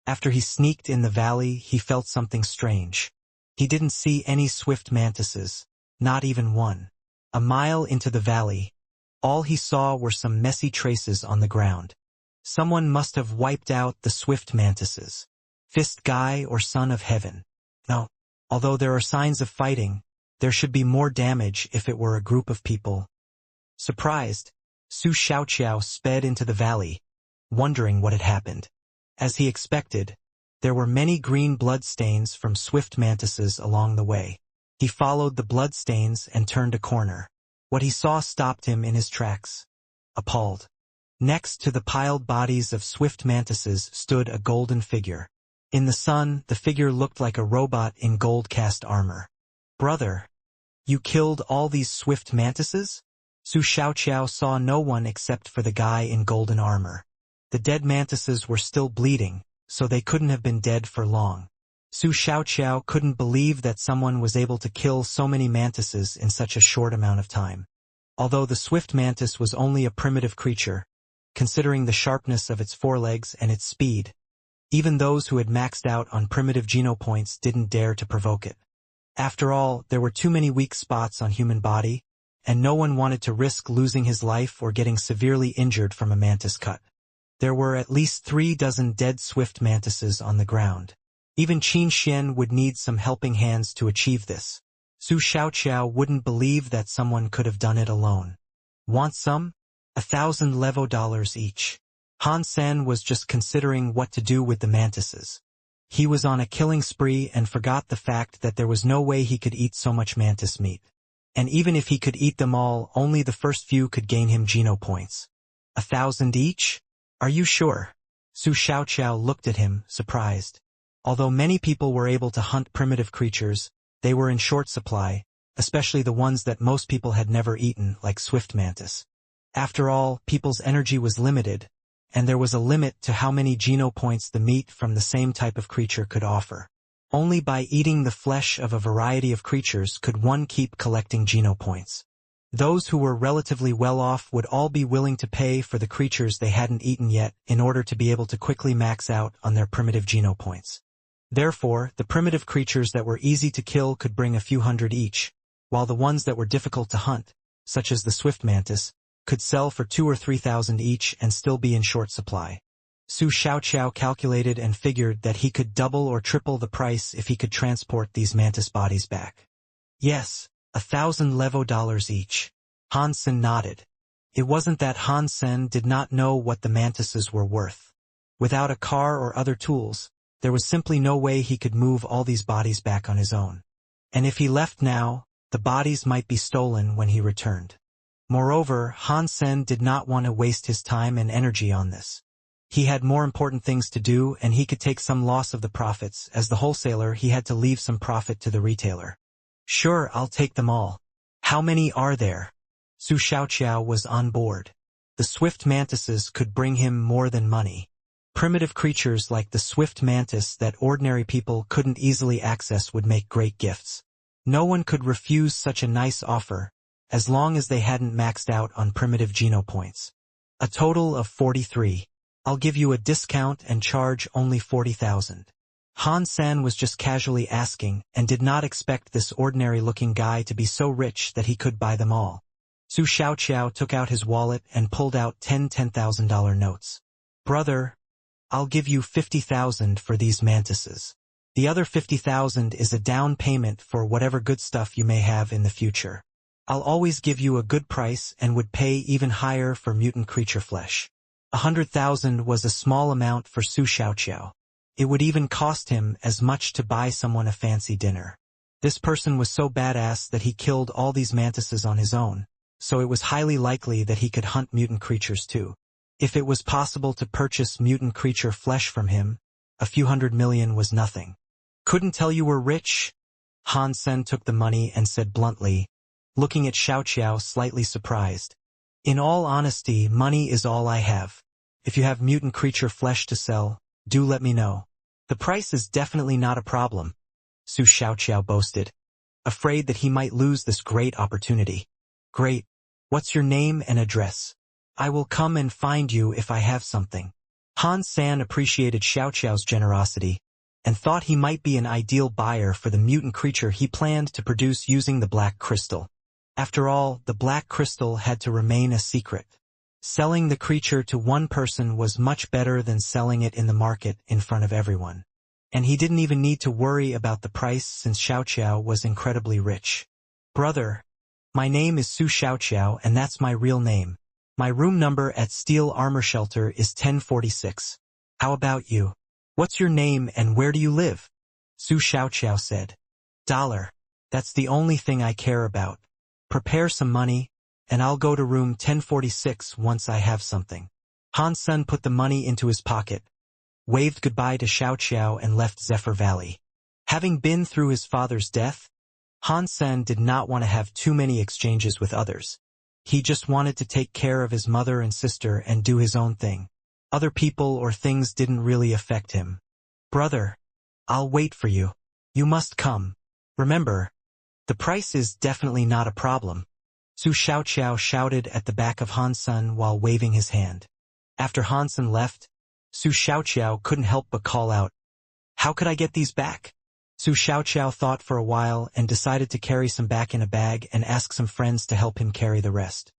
After he sneaked in the valley, he felt something strange. He didn't see any swift mantises, not even one. A mile into the valley, all he saw were some messy traces on the ground. Someone must have wiped out the swift mantises. Fist Guy or Son of Heaven. No, although there are signs of fighting, there should be more damage if it were a group of people. Surprised, Su Xiaoqiao sped into the valley, wondering what had happened. As he expected, there were many green blood stains from swift mantises along the way. He followed the blood stains and turned a corner. What he saw stopped him in his tracks, appalled. Next to the piled bodies of swift mantises stood a golden figure. In the sun, the figure looked like a robot in gold-cast armor. "Brother, you killed all these swift mantises?" Su Xiaoqiao saw no one except for the guy in golden armor. The dead mantises were still bleeding, so they couldn't have been dead for long. Su Xiaoqiao couldn't believe that someone was able to kill so many mantises in such a short amount of time. Although the swift mantis was only a primitive creature, considering the sharpness of its forelegs and its speed, even those who had maxed out on primitive genopoints didn't dare to provoke it. After all, there were too many weak spots on human body, and no one wanted to risk losing his life or getting severely injured from a mantis cut. There were at least 36 dead swift mantises on the ground. Even Qin Xian would need some helping hands to achieve this. Su Xiaoqiao wouldn't believe that someone could have done it alone. Want some? 1,000 levo dollars each. Han Sen was just considering what to do with the mantises. He was on a killing spree and forgot the fact that there was no way he could eat so much mantis meat. And even if he could eat them all, only the first few could gain him geno points. 1,000 each? Are you sure? Su Xiaoqiao looked at him, surprised. Although many people were able to hunt primitive creatures, they were in short supply, especially the ones that most people had never eaten, like swift mantis. After all, people's energy was limited, and there was a limit to how many geno points the meat from the same type of creature could offer. Only by eating the flesh of a variety of creatures could one keep collecting geno points. Those who were relatively well off would all be willing to pay for the creatures they hadn't eaten yet in order to be able to quickly max out on their primitive geno points. Therefore, the primitive creatures that were easy to kill could bring a few hundred each, while the ones that were difficult to hunt, such as the swift mantis, could sell for 2,000 or 3,000 each and still be in short supply. Su Xiaoqiao calculated and figured that he could double or triple the price if he could transport these mantis bodies back. Yes, 1,000 levo dollars each. Han Sen nodded. It wasn't that Han Sen did not know what the mantises were worth. Without a car or other tools, there was simply no way he could move all these bodies back on his own. And if he left now, the bodies might be stolen when he returned. Moreover, Han Sen did not want to waste his time and energy on this. He had more important things to do, and he could take some loss of the profits. As the wholesaler, he had to leave some profit to the retailer. Sure, I'll take them all. How many are there? Su Xiaoqiao was on board. The swift mantises could bring him more than money. Primitive creatures like the swift mantis that ordinary people couldn't easily access would make great gifts. No one could refuse such a nice offer, as long as they hadn't maxed out on primitive geno points. A total of 43. I'll give you a discount and charge only 40,000. Han Sen was just casually asking and did not expect this ordinary-looking guy to be so rich that he could buy them all. Su Xiaoqiao took out his wallet and pulled out 10 $10,000 notes. Brother, I'll give you 50,000 for these mantises. The other 50,000 is a down payment for whatever good stuff you may have in the future. I'll always give you a good price and would pay even higher for mutant creature flesh. 100,000 was a small amount for Su Xiaoqiao. It would even cost him as much to buy someone a fancy dinner. This person was so badass that he killed all these mantises on his own, so it was highly likely that he could hunt mutant creatures too. If it was possible to purchase mutant creature flesh from him, a few hundred million was nothing. Couldn't tell you were rich? Han Sen took the money and said bluntly, looking at Xiaoqiao slightly surprised. In all honesty, money is all I have. If you have mutant creature flesh to sell, do let me know. The price is definitely not a problem, Su Xiaoqiao boasted, afraid that he might lose this great opportunity. Great. What's your name and address? I will come and find you if I have something. Han Sen appreciated Xiaoqiao's generosity and thought he might be an ideal buyer for the mutant creature he planned to produce using the black crystal. After all, the black crystal had to remain a secret. Selling the creature to one person was much better than selling it in the market in front of everyone. And he didn't even need to worry about the price since Xiaoqiao was incredibly rich. Brother, my name is Su Xiaoqiao and that's my real name. My room number at Steel Armor Shelter is 1046. How about you? What's your name and where do you live? Su Xiaoqiao said. $. That's the only thing I care about. Prepare some money, and I'll go to room 1046 once I have something. Han Sen put the money into his pocket, waved goodbye to Xiaoqiao and left Zephyr Valley. Having been through his father's death, Han Sen did not want to have too many exchanges with others. He just wanted to take care of his mother and sister and do his own thing. Other people or things didn't really affect him. Brother, I'll wait for you. You must come. Remember, the price is definitely not a problem. Su Xiaoqiao shouted at the back of Han Sen while waving his hand. After Han Sen left, Su Xiaoqiao couldn't help but call out, "How could I get these back?" Su Xiaoqiao thought for a while and decided to carry some back in a bag and ask some friends to help him carry the rest.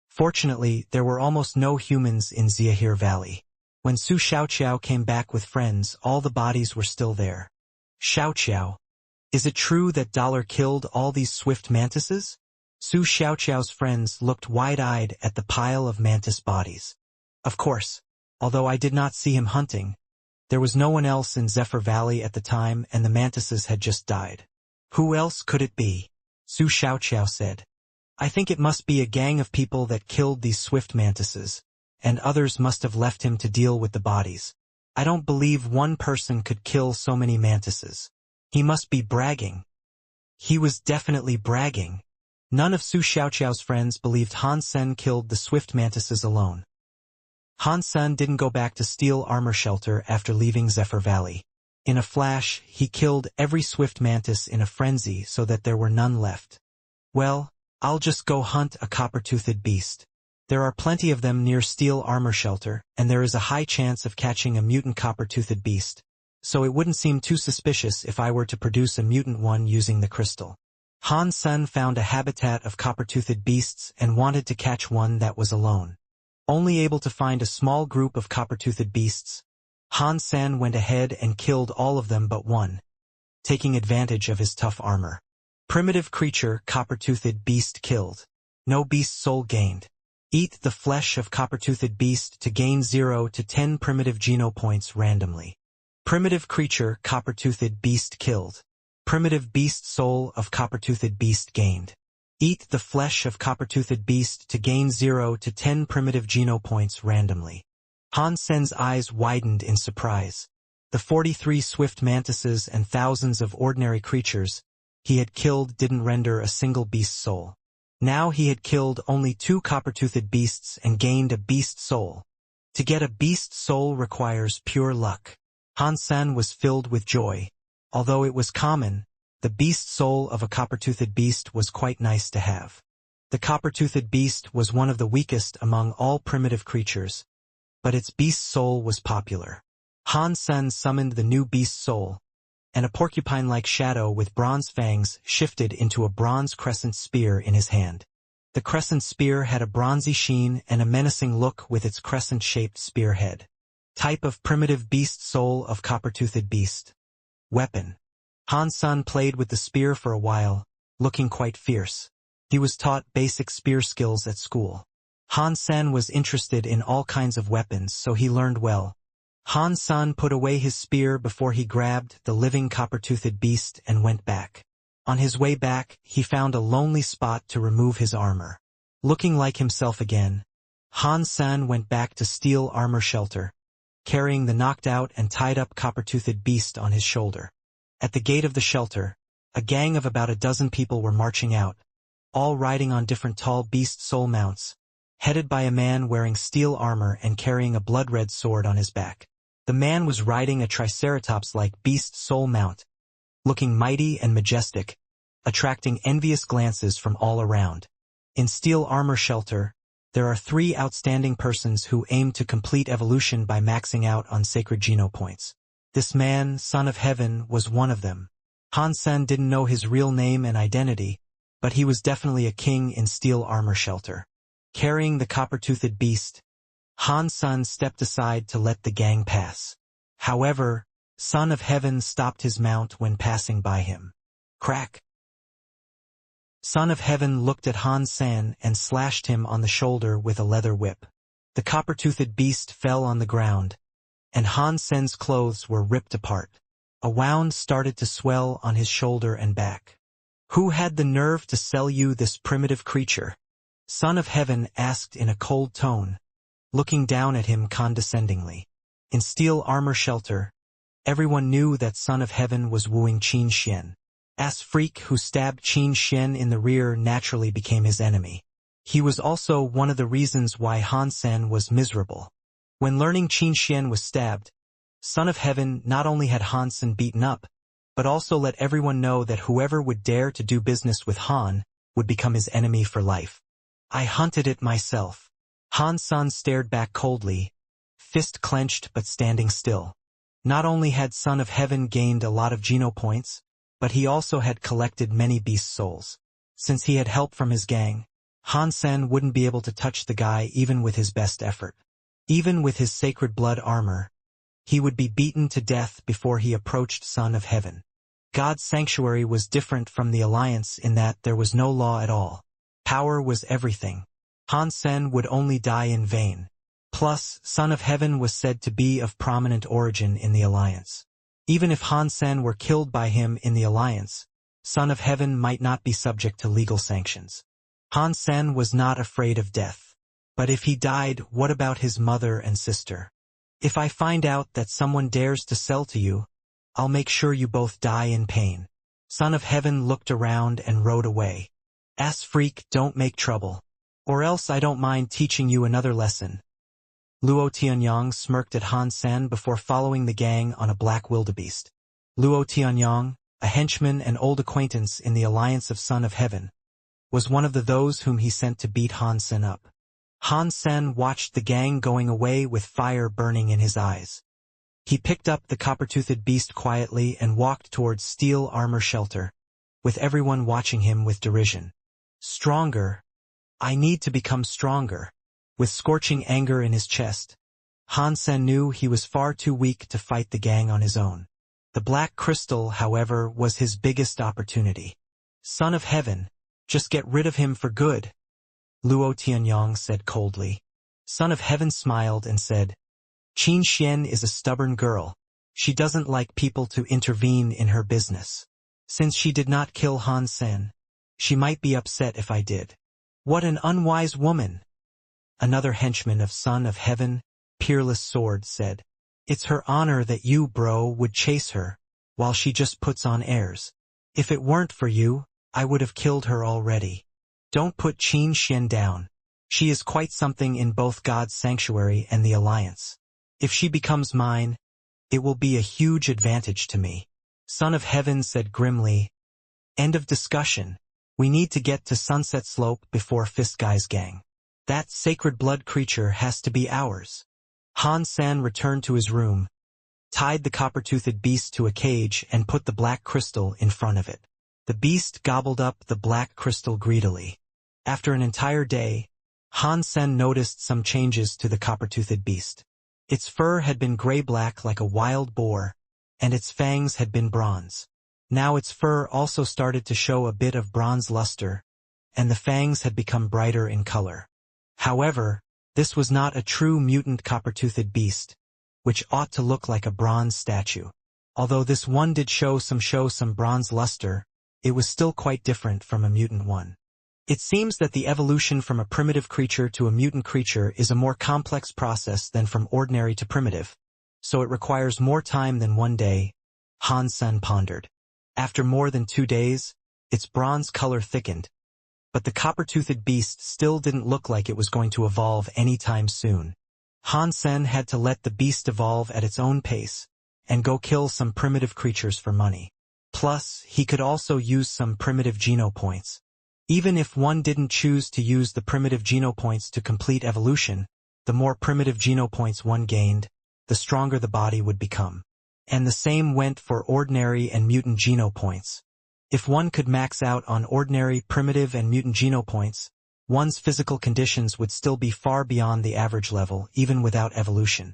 Fortunately, there were almost no humans in Xiahir Valley. When Su Xiaoqiao came back with friends, all the bodies were still there. "Xiaoqiao, is it true that Dollar killed all these swift mantises?" Su Xiaoqiao's friends looked wide-eyed at the pile of mantis bodies. "Of course, although I did not see him hunting. There was no one else in Zephyr Valley at the time and the mantises had just died." "Who else could it be?" Su Xiaoqiao said. "I think it must be a gang of people that killed these swift mantises, and others must have left him to deal with the bodies. I don't believe one person could kill so many mantises. He must be bragging." He was definitely bragging. None of Su Xiaoqiao's friends believed Han Sen killed the swift mantises alone. Han Sen didn't go back to Steel Armor Shelter after leaving Zephyr Valley. In a flash, he killed every swift mantis in a frenzy so that there were none left. "Well, I'll just go hunt a copper-toothed beast. There are plenty of them near Steel Armor Shelter, and there is a high chance of catching a mutant copper-toothed beast, so it wouldn't seem too suspicious if I were to produce a mutant one using the crystal." Han Sen found a habitat of copper-toothed beasts and wanted to catch one that was alone. Only able to find a small group of copper-toothed beasts, Han Sen went ahead and killed all of them but one, taking advantage of his tough armor. Primitive creature copper-toothed beast killed. No beast soul gained. Eat the flesh of copper-toothed beast to gain 0 to 10 primitive geno points randomly. Primitive creature copper-toothed beast killed. Primitive beast soul of copper-toothed beast gained. Eat the flesh of copper-toothed beast to gain 0 to 10 primitive geno points randomly. Han Sen's eyes widened in surprise. The 43 swift mantises and thousands of ordinary creatures he had killed didn't render a single beast soul. Now he had killed only 2 copper-toothed beasts and gained a beast soul. To get a beast soul requires pure luck. Han Sen was filled with joy. Although it was common, the beast soul of a copper-toothed beast was quite nice to have. The copper-toothed beast was one of the weakest among all primitive creatures, but its beast soul was popular. Han Sen summoned the new beast soul, and a porcupine-like shadow with bronze fangs shifted into a bronze crescent spear in his hand. The crescent spear had a bronzy sheen and a menacing look with its crescent-shaped spearhead. Type of primitive beast soul of copper-toothed beast. Weapon. Han Sen played with the spear for a while, looking quite fierce. He was taught basic spear skills at school. Han Sen was interested in all kinds of weapons, so he learned well. Han Sen put away his spear before he grabbed the living copper-toothed beast and went back. On his way back, he found a lonely spot to remove his armor. Looking like himself again, Han Sen went back to Steel Armor Shelter, carrying the knocked-out and tied-up copper-toothed beast on his shoulder. At the gate of the shelter, a gang of about a dozen people were marching out, all riding on different tall beast soul mounts, headed by a man wearing steel armor and carrying a blood-red sword on his back. The man was riding a triceratops-like beast soul mount, looking mighty and majestic, attracting envious glances from all around. In Steel Armor Shelter, there are 3 outstanding persons who aim to complete evolution by maxing out on sacred geno points. This man, Son of Heaven, was one of them. Han Sen didn't know his real name and identity, but he was definitely a king in Steel Armor Shelter. Carrying the copper-toothed beast, Han Sen stepped aside to let the gang pass. However, Son of Heaven stopped his mount when passing by him. Crack! Son of Heaven looked at Han Sen and slashed him on the shoulder with a leather whip. The copper-toothed beast fell on the ground, and Han Sen's clothes were ripped apart. A wound started to swell on his shoulder and back. "Who had the nerve to sell you this primitive creature?" Son of Heaven asked in a cold tone, looking down at him condescendingly. In Steel Armor Shelter, everyone knew that Son of Heaven was wooing Qin Xian. Ass freak who stabbed Qin Xian in the rear naturally became his enemy. He was also one of the reasons why Han Sen was miserable. When learning Qin Xian was stabbed, Son of Heaven not only had Han Sen beaten up, but also let everyone know that whoever would dare to do business with Han would become his enemy for life. I hunted it myself. Han Sen stared back coldly, fist clenched but standing still. Not only had Son of Heaven gained a lot of Geno points, but he also had collected many beast souls. Since he had help from his gang, Han Sen wouldn't be able to touch the guy even with his best effort. Even with his sacred blood armor, he would be beaten to death before he approached Son of Heaven. God's sanctuary was different from the Alliance in that there was no law at all. Power was everything. Han Sen would only die in vain. Plus, Son of Heaven was said to be of prominent origin in the Alliance. Even if Han Sen were killed by him in the Alliance, Son of Heaven might not be subject to legal sanctions. Han Sen was not afraid of death. But if he died, what about his mother and sister? If I find out that someone dares to sell to you, I'll make sure you both die in pain. Son of Heaven looked around and rode away. Ass freak, don't make trouble. Or else I don't mind teaching you another lesson. Luo Tianyang smirked at Han Sen before following the gang on a black wildebeest. Luo Tianyang, a henchman and old acquaintance in the alliance of Son of Heaven, was one of those whom he sent to beat Han Sen up. Han Sen watched the gang going away with fire burning in his eyes. He picked up the copper-toothed beast quietly and walked towards steel armor shelter, with everyone watching him with derision. Stronger. I need to become stronger. With scorching anger in his chest, Han Sen knew he was far too weak to fight the gang on his own. The black crystal, however, was his biggest opportunity. Son of Heaven, just get rid of him for good, Luo Tianyang said coldly. Son of Heaven smiled and said, Qin Xian is a stubborn girl. She doesn't like people to intervene in her business. Since she did not kill Han Sen, she might be upset if I did. What an unwise woman! Another henchman of Son of Heaven, Peerless Sword, said. It's her honor that you, bro, would chase her, while she just puts on airs. If it weren't for you, I would have killed her already. Don't put Qin Xian down. She is quite something in both God's sanctuary and the Alliance. If she becomes mine, it will be a huge advantage to me. Son of Heaven said grimly. End of discussion. We need to get to Sunset Slope before Fist Guy's gang. That sacred blood creature has to be ours. Han Sen returned to his room, tied the copper-toothed beast to a cage and put the black crystal in front of it. The beast gobbled up the black crystal greedily. After an entire day, Han Sen noticed some changes to the copper-toothed beast. Its fur had been gray-black like a wild boar, and its fangs had been bronze. Now its fur also started to show a bit of bronze luster, and the fangs had become brighter in color. However, this was not a true mutant copper-toothed beast, which ought to look like a bronze statue. Although this one did show some bronze luster, it was still quite different from a mutant one. It seems that the evolution from a primitive creature to a mutant creature is a more complex process than from ordinary to primitive, so it requires more time than one day, Han Sen pondered. After more than 2 days, its bronze color thickened, but the copper-toothed beast still didn't look like it was going to evolve anytime soon. Han Sen had to let the beast evolve at its own pace, and go kill some primitive creatures for money. Plus, he could also use some primitive Geno points. Even if one didn't choose to use the primitive Geno points to complete evolution, the more primitive Geno points one gained, the stronger the body would become. And the same went for ordinary and mutant Geno points. If one could max out on ordinary, primitive, and mutant Geno points, one's physical conditions would still be far beyond the average level, even without evolution.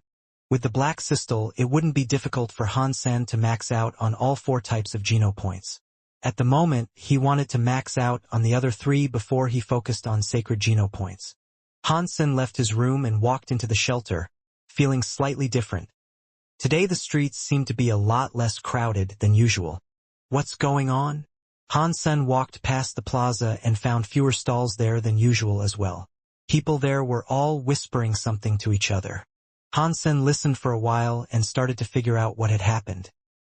With the black crystal, it wouldn't be difficult for Han Sen to max out on all 4 types of Geno points. At the moment, he wanted to max out on the other 3 before he focused on sacred Geno points. Han Sen left his room and walked into the shelter, feeling slightly different. Today the streets seemed to be a lot less crowded than usual. What's going on? Han Sen walked past the plaza and found fewer stalls there than usual as well. People there were all whispering something to each other. Han Sen listened for a while and started to figure out what had happened.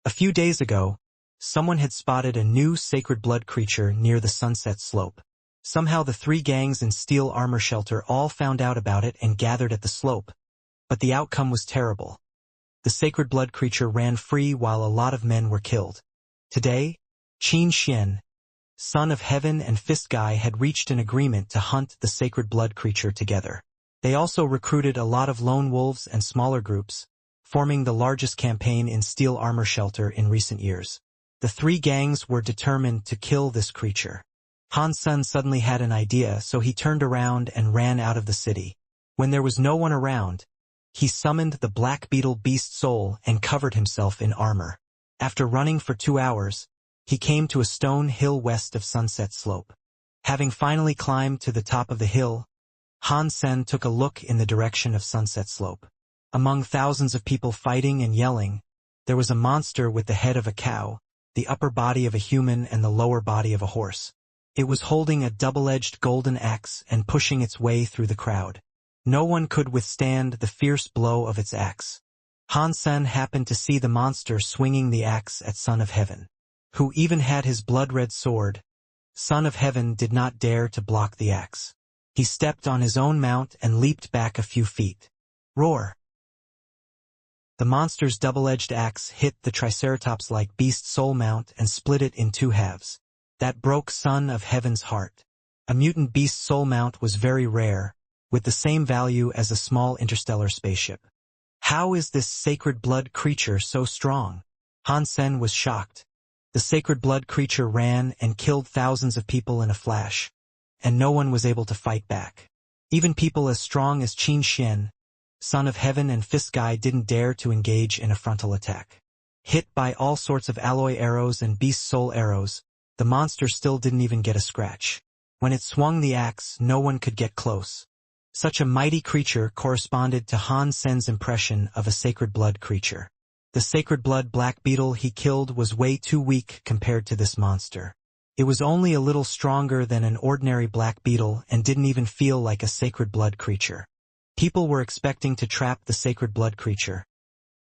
A few days ago, someone had spotted a new sacred blood creature near the Sunset Slope. Somehow the 3 gangs in steel armor shelter all found out about it and gathered at the slope. But the outcome was terrible. The sacred blood creature ran free while a lot of men were killed. Today, Qin Xian, son of heaven and fist guy, had reached an agreement to hunt the sacred blood creature together. They also recruited a lot of lone wolves and smaller groups, forming the largest campaign in steel armor shelter in recent years. The three gangs were determined to kill this creature. Han Sen suddenly had an idea, so he turned around and ran out of the city. When there was no one around, he summoned the black beetle beast soul and covered himself in armor. After running for 2 hours, he came to a stone hill west of Sunset Slope. Having finally climbed to the top of the hill, Han Sen took a look in the direction of Sunset Slope. Among thousands of people fighting and yelling, there was a monster with the head of a cow, the upper body of a human and the lower body of a horse. It was holding a double-edged golden axe and pushing its way through the crowd. No one could withstand the fierce blow of its axe. Han Sen happened to see the monster swinging the axe at Son of Heaven, who even had his blood-red sword. Son of Heaven did not dare to block the axe. He stepped on his own mount and leaped back a few feet. Roar! The monster's double-edged axe hit the triceratops-like beast soul mount and split it in 2 halves. That broke Son of Heaven's heart. A mutant beast soul mount was very rare, with the same value as a small interstellar spaceship. How is this sacred blood creature so strong? Han Sen was shocked. The sacred blood creature ran and killed thousands of people in a flash, and no one was able to fight back. Even people as strong as Qin Xian, Son of Heaven and Fist Guy, didn't dare to engage in a frontal attack. Hit by all sorts of alloy arrows and beast soul arrows, the monster still didn't even get a scratch. When it swung the axe, no one could get close. Such a mighty creature corresponded to Han Sen's impression of a sacred blood creature. The sacred blood black beetle he killed was way too weak compared to this monster. It was only a little stronger than an ordinary black beetle and didn't even feel like a sacred blood creature. People were expecting to trap the sacred blood creature.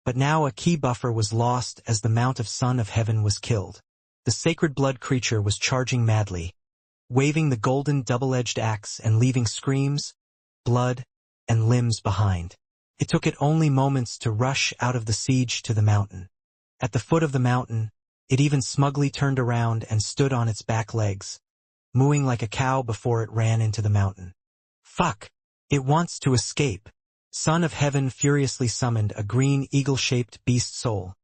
But now a key buffer was lost as the mount of Son of Heaven was killed. The sacred blood creature was charging madly, waving the golden double-edged axe and leaving screams, blood, and limbs behind. It took it only moments to rush out of the siege to the mountain. At the foot of the mountain, it even smugly turned around and stood on its back legs, mooing like a cow before it ran into the mountain. Fuck! It wants to escape. Son of Heaven furiously summoned a green eagle-shaped beast soul,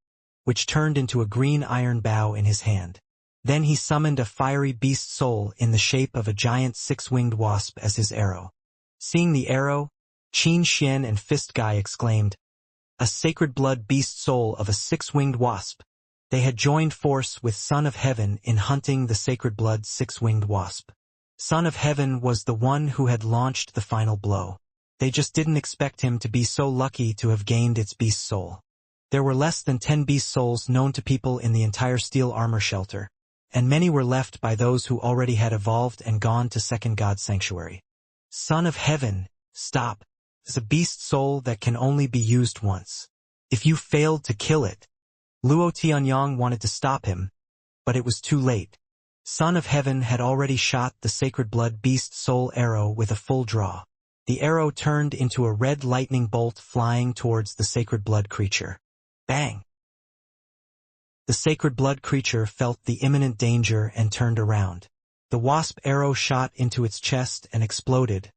which turned into a green iron bow in his hand. Then he summoned a fiery beast soul in the shape of a giant 6-winged wasp as his arrow. Seeing the arrow, Qin Xian and Fist Guy exclaimed, "A sacred blood beast soul of a 6-winged wasp." They had joined force with Son of Heaven in hunting the sacred blood 6-winged wasp. Son of Heaven was the one who had launched the final blow. They just didn't expect him to be so lucky to have gained its beast soul. There were less than 10 beast souls known to people in the entire steel armor shelter, and many were left by those who already had evolved and gone to Second God Sanctuary. Son of Heaven, stop. It's a beast soul that can only be used once. If you failed to kill it. Luo Tianyang wanted to stop him, but it was too late. Son of Heaven had already shot the sacred blood beast soul arrow with a full draw. The arrow turned into a red lightning bolt flying towards the sacred blood creature. Bang! The sacred blood creature felt the imminent danger and turned around. The wasp arrow shot into its chest and exploded,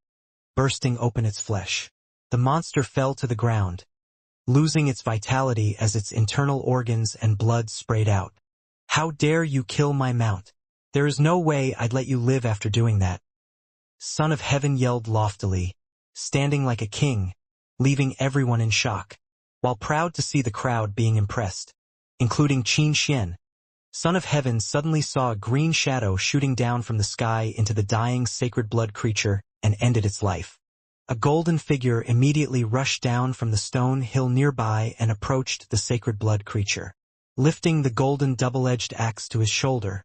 bursting open its flesh. The monster fell to the ground, losing its vitality as its internal organs and blood sprayed out. How dare you kill my mount? There is no way I'd let you live after doing that. Son of Heaven yelled loftily, standing like a king, leaving everyone in shock, while proud to see the crowd being impressed, including Qin Xian. Son of Heaven suddenly saw a green shadow shooting down from the sky into the dying sacred blood creature and ended its life. A golden figure immediately rushed down from the stone hill nearby and approached the sacred blood creature. Lifting the golden double-edged axe to his shoulder,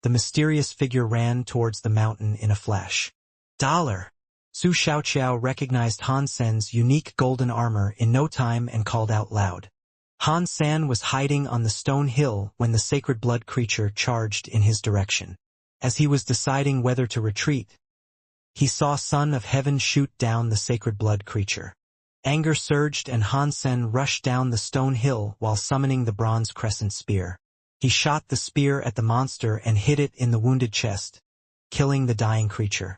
the mysterious figure ran towards the mountain in a flash. Dollar! Su Xiaoqiao recognized Han Sen's unique golden armor in no time and called out loud. Han Sen was hiding on the stone hill when the sacred blood creature charged in his direction. As he was deciding whether to retreat, he saw Son of Heaven shoot down the sacred blood creature. Anger surged and Han Sen rushed down the stone hill while summoning the bronze crescent spear. He shot the spear at the monster and hit it in the wounded chest, killing the dying creature.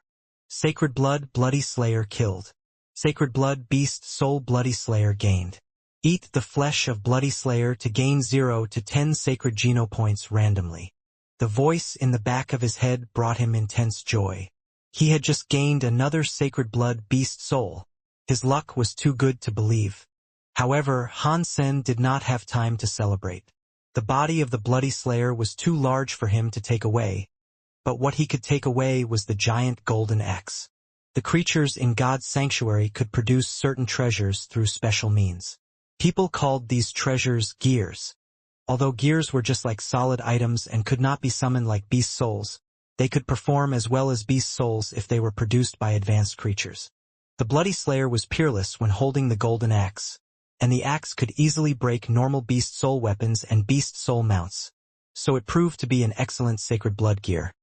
Sacred Blood, Bloody Slayer killed. Sacred Blood, Beast Soul, Bloody Slayer gained. Eat the flesh of Bloody Slayer to gain 0 to 10 sacred geno points randomly. The voice in the back of his head brought him intense joy. He had just gained another Sacred Blood Beast Soul. His luck was too good to believe. However, Han Sen did not have time to celebrate. The body of the Bloody Slayer was too large for him to take away, but what he could take away was the giant golden axe. The creatures in God's sanctuary could produce certain treasures through special means. People called these treasures gears. Although gears were just like solid items and could not be summoned like beast souls, they could perform as well as beast souls if they were produced by advanced creatures. The Bloody Slayer was peerless when holding the golden axe, and the axe could easily break normal beast soul weapons and beast soul mounts, so it proved to be an excellent Sacred Blood gear.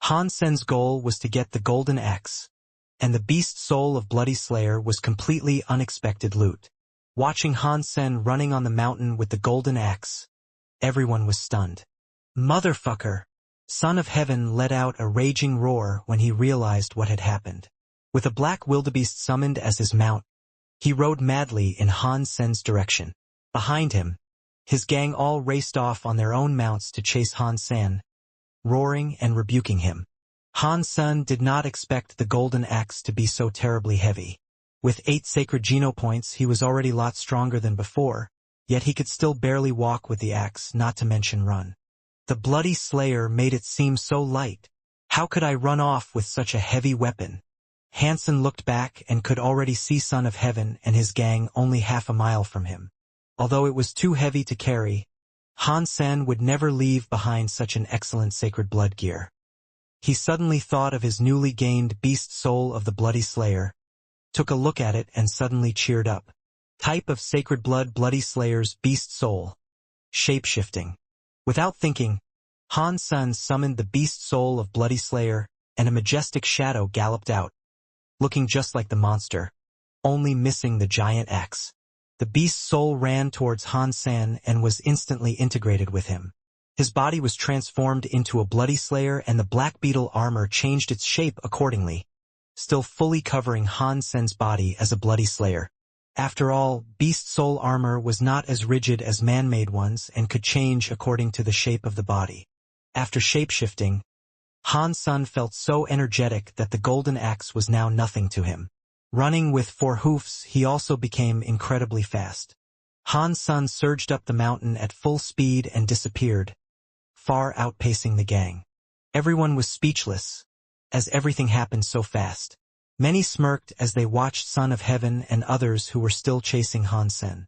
Han Sen's goal was to get the golden axe, and the beast soul of Bloody Slayer was completely unexpected loot. Watching Han Sen running on the mountain with the golden axe, everyone was stunned. Motherfucker! Son of Heaven let out a raging roar when he realized what had happened. With a black wildebeest summoned as his mount, he rode madly in Han Sen's direction. Behind him, his gang all raced off on their own mounts to chase Han Sen, roaring and rebuking him. Han Sen did not expect the golden axe to be so terribly heavy. With 8 sacred geno points, he was already a lot stronger than before, yet he could still barely walk with the axe, not to mention run. The Bloody Slayer made it seem so light. How could I run off with such a heavy weapon? Hansen looked back and could already see Son of Heaven and his gang only half a mile from him. Although it was too heavy to carry, Han Sen would never leave behind such an excellent Sacred Blood gear. He suddenly thought of his newly gained beast soul of the Bloody Slayer, took a look at it and suddenly cheered up. Type of Sacred Blood Bloody Slayer's beast soul. Shape-shifting. Without thinking, Han Sen summoned the beast soul of Bloody Slayer, and a majestic shadow galloped out, looking just like the monster, only missing the giant axe. The beast's soul ran towards Han Sen and was instantly integrated with him. His body was transformed into a Bloody Slayer and the black beetle armor changed its shape accordingly, still fully covering Han Sen's body as a Bloody Slayer. After all, beast soul armor was not as rigid as man-made ones and could change according to the shape of the body. After shape-shifting, Han Sen felt so energetic that the golden axe was now nothing to him. Running with 4 hoofs, he also became incredibly fast. Han Sen surged up the mountain at full speed and disappeared, far outpacing the gang. Everyone was speechless, as everything happened so fast. Many smirked as they watched Son of Heaven and others who were still chasing Han Sen.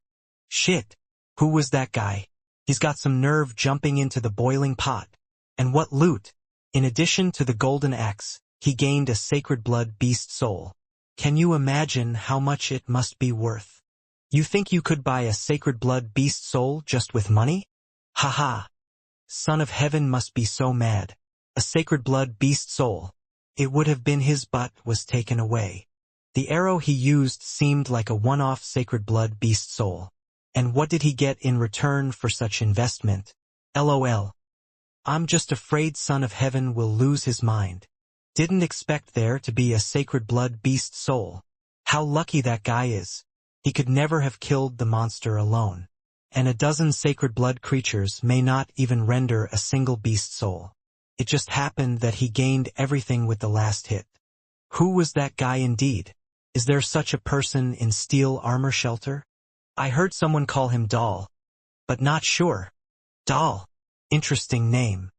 Shit! Who was that guy? He's got some nerve jumping into the boiling pot. And what loot! In addition to the golden axe, he gained a Sacred Blood beast soul. Can you imagine how much it must be worth? You think you could buy a Sacred Blood beast soul just with money? Haha! Son of Heaven must be so mad. A Sacred Blood beast soul. It would have been his butt was taken away. The arrow he used seemed like a one-off Sacred Blood beast soul. And what did he get in return for such investment? LOL. I'm just afraid Son of Heaven will lose his mind. Didn't expect there to be a Sacred Blood beast soul. How lucky that guy is. He could never have killed the monster alone. And a dozen Sacred Blood creatures may not even render a single beast soul. It just happened that he gained everything with the last hit. Who was that guy indeed? Is there such a person in Steel Armor Shelter? I heard someone call him Doll, but not sure. Doll. Interesting name.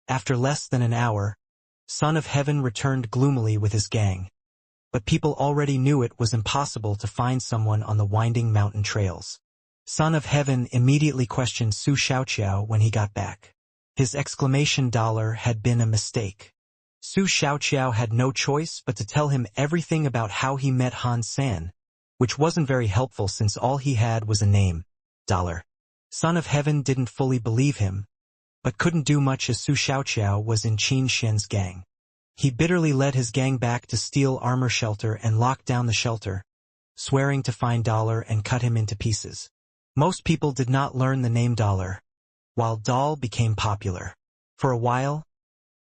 After less than an hour, Son of Heaven returned gloomily with his gang. But people already knew it was impossible to find someone on the winding mountain trails. Son of Heaven immediately questioned Su Xiaoqiao when he got back. His exclamation dollar had been a mistake. Su Xiaoqiao had no choice but to tell him everything about how he met Han Sen, which wasn't very helpful since all he had was a name, Dollar. Son of Heaven didn't fully believe him, but couldn't do much as Su Xiaoqiao was in Qin Shen's gang. He bitterly led his gang back to Steel Armor Shelter and locked down the shelter, swearing to find Dollar and cut him into pieces. Most people did not learn the name Dollar, while Dal became popular. For a while,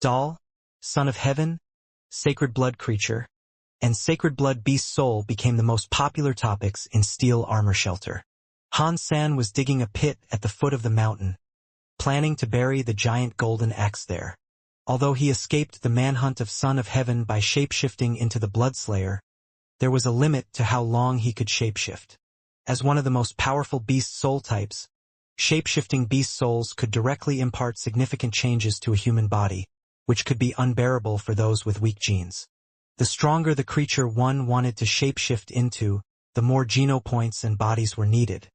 Dal, son of heaven, sacred blood creature, and sacred blood beast soul became the most popular topics in steel armor shelter. Han San was digging a pit at the foot of the mountain, planning to bury the giant golden axe there. Although he escaped the manhunt of Son of Heaven by shapeshifting into the Bloodslayer, there was a limit to how long he could shapeshift. As one of the most powerful beast soul types, shapeshifting beast souls could directly impart significant changes to a human body, which could be unbearable for those with weak genes. The stronger the creature one wanted to shapeshift into, the more genopoints and bodies were needed.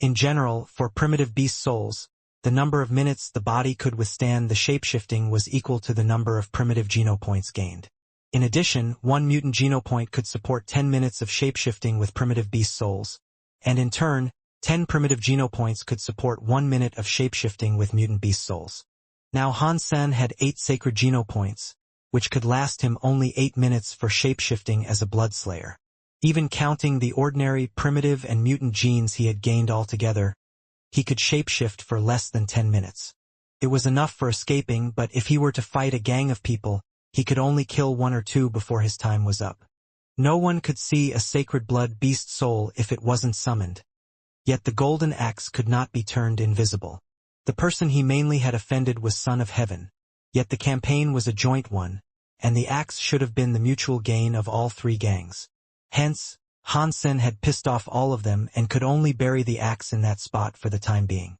In general, for primitive beast souls, the number of minutes the body could withstand the shapeshifting was equal to the number of primitive genopoints gained. In addition, one mutant genopoint could support 10 minutes of shapeshifting with primitive beast souls, and in turn, 10 primitive genopoints could support 1 minute of shapeshifting with mutant beast souls. Now Han Sen had 8 sacred genopoints, which could last him only 8 minutes for shapeshifting as a Bloodslayer. Even counting the ordinary, primitive, and mutant genes he had gained altogether, he could shapeshift for less than 10 minutes. It was enough for escaping, but if he were to fight a gang of people, he could only kill 1 or 2 before his time was up. No one could see a sacred blood beast soul if it wasn't summoned. Yet the golden axe could not be turned invisible. The person he mainly had offended was Son of Heaven. Yet the campaign was a joint one, and the axe should have been the mutual gain of all 3 gangs. Hence, Han Sen had pissed off all of them and could only bury the axe in that spot for the time being.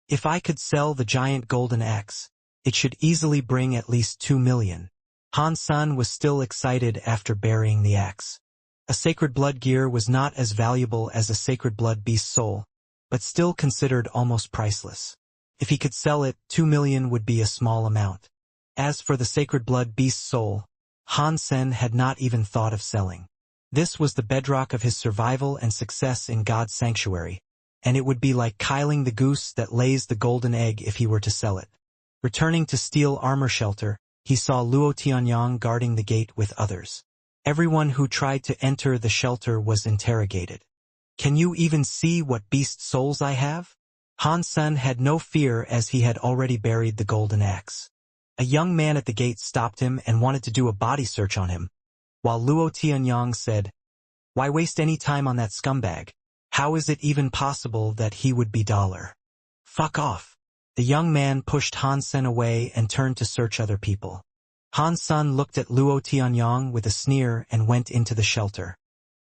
If I could sell the giant golden axe, it should easily bring at least 2 million. Han San was still excited after burying the axe. A sacred blood gear was not as valuable as a sacred blood beast soul, but still considered almost priceless. If he could sell it, 2 million would be a small amount. As for the sacred blood beast soul, Han Sen had not even thought of selling. This was the bedrock of his survival and success in God's sanctuary, and it would be like killing the goose that lays the golden egg if he were to sell it. Returning to steel armor shelter, he saw Luo Tianyang guarding the gate with others. Everyone who tried to enter the shelter was interrogated. Can you even see what beast souls I have? Han Sen had no fear as he had already buried the golden axe. A young man at the gate stopped him and wanted to do a body search on him, while Luo Tianyang said, "Why waste any time on that scumbag? How is it even possible that he would be Dollar? Fuck off." The young man pushed Han Sen away and turned to search other people. Han Sen looked at Luo Tianyang with a sneer and went into the shelter.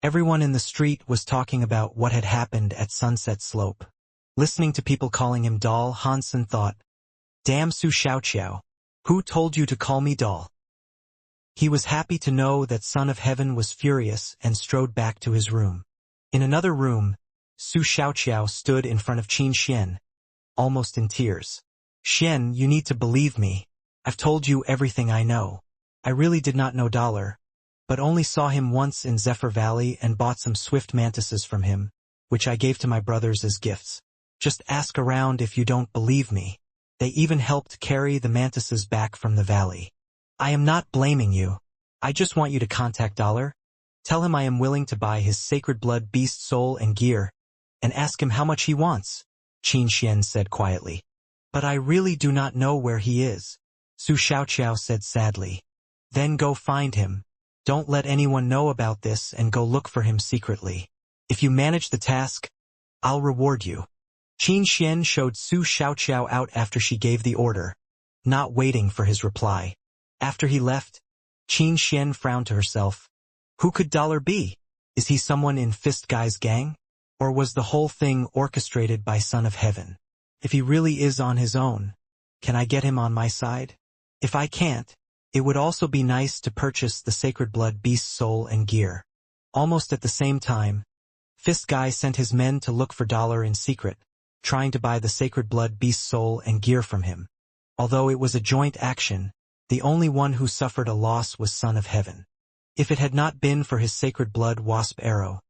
Everyone in the street was talking about what had happened at Sunset Slope. Listening to people calling him Doll, Han Sen thought, "Damn Su Xiaoqiao, who told you to call me Doll?" He was happy to know that Son of Heaven was furious and strode back to his room. In another room, Su Xiaoqiao stood in front of Qin Xian, almost in tears. "Xian, you need to believe me. I've told you everything I know. I really did not know Dollar, but only saw him once in Zephyr Valley and bought some swift mantises from him, which I gave to my brothers as gifts. Just ask around if you don't believe me. They even helped carry the mantises back from the valley. I am not blaming you. I just want you to contact Dollar. Tell him I am willing to buy his sacred blood beast soul and gear, and ask him how much he wants," Qin Xian said quietly. "But I really do not know where he is," Su Xiaoqiao said sadly. "Then go find him. Don't let anyone know about this and go look for him secretly. If you manage the task, I'll reward you." Qin Xian showed Su Xiaoqiao out after she gave the order, not waiting for his reply. After he left, Qin Xian frowned to herself. Who could Dollar be? Is he someone in Fist Guy's gang? Or was the whole thing orchestrated by Son of Heaven? If he really is on his own, can I get him on my side? If I can't, it would also be nice to purchase the sacred blood beast soul and gear. Almost at the same time, Fist Guy sent his men to look for Dollar in secret, trying to buy the sacred blood beast soul and gear from him. Although it was a joint action, the only one who suffered a loss was Son of Heaven. If it had not been for his sacred blood wasp arrow,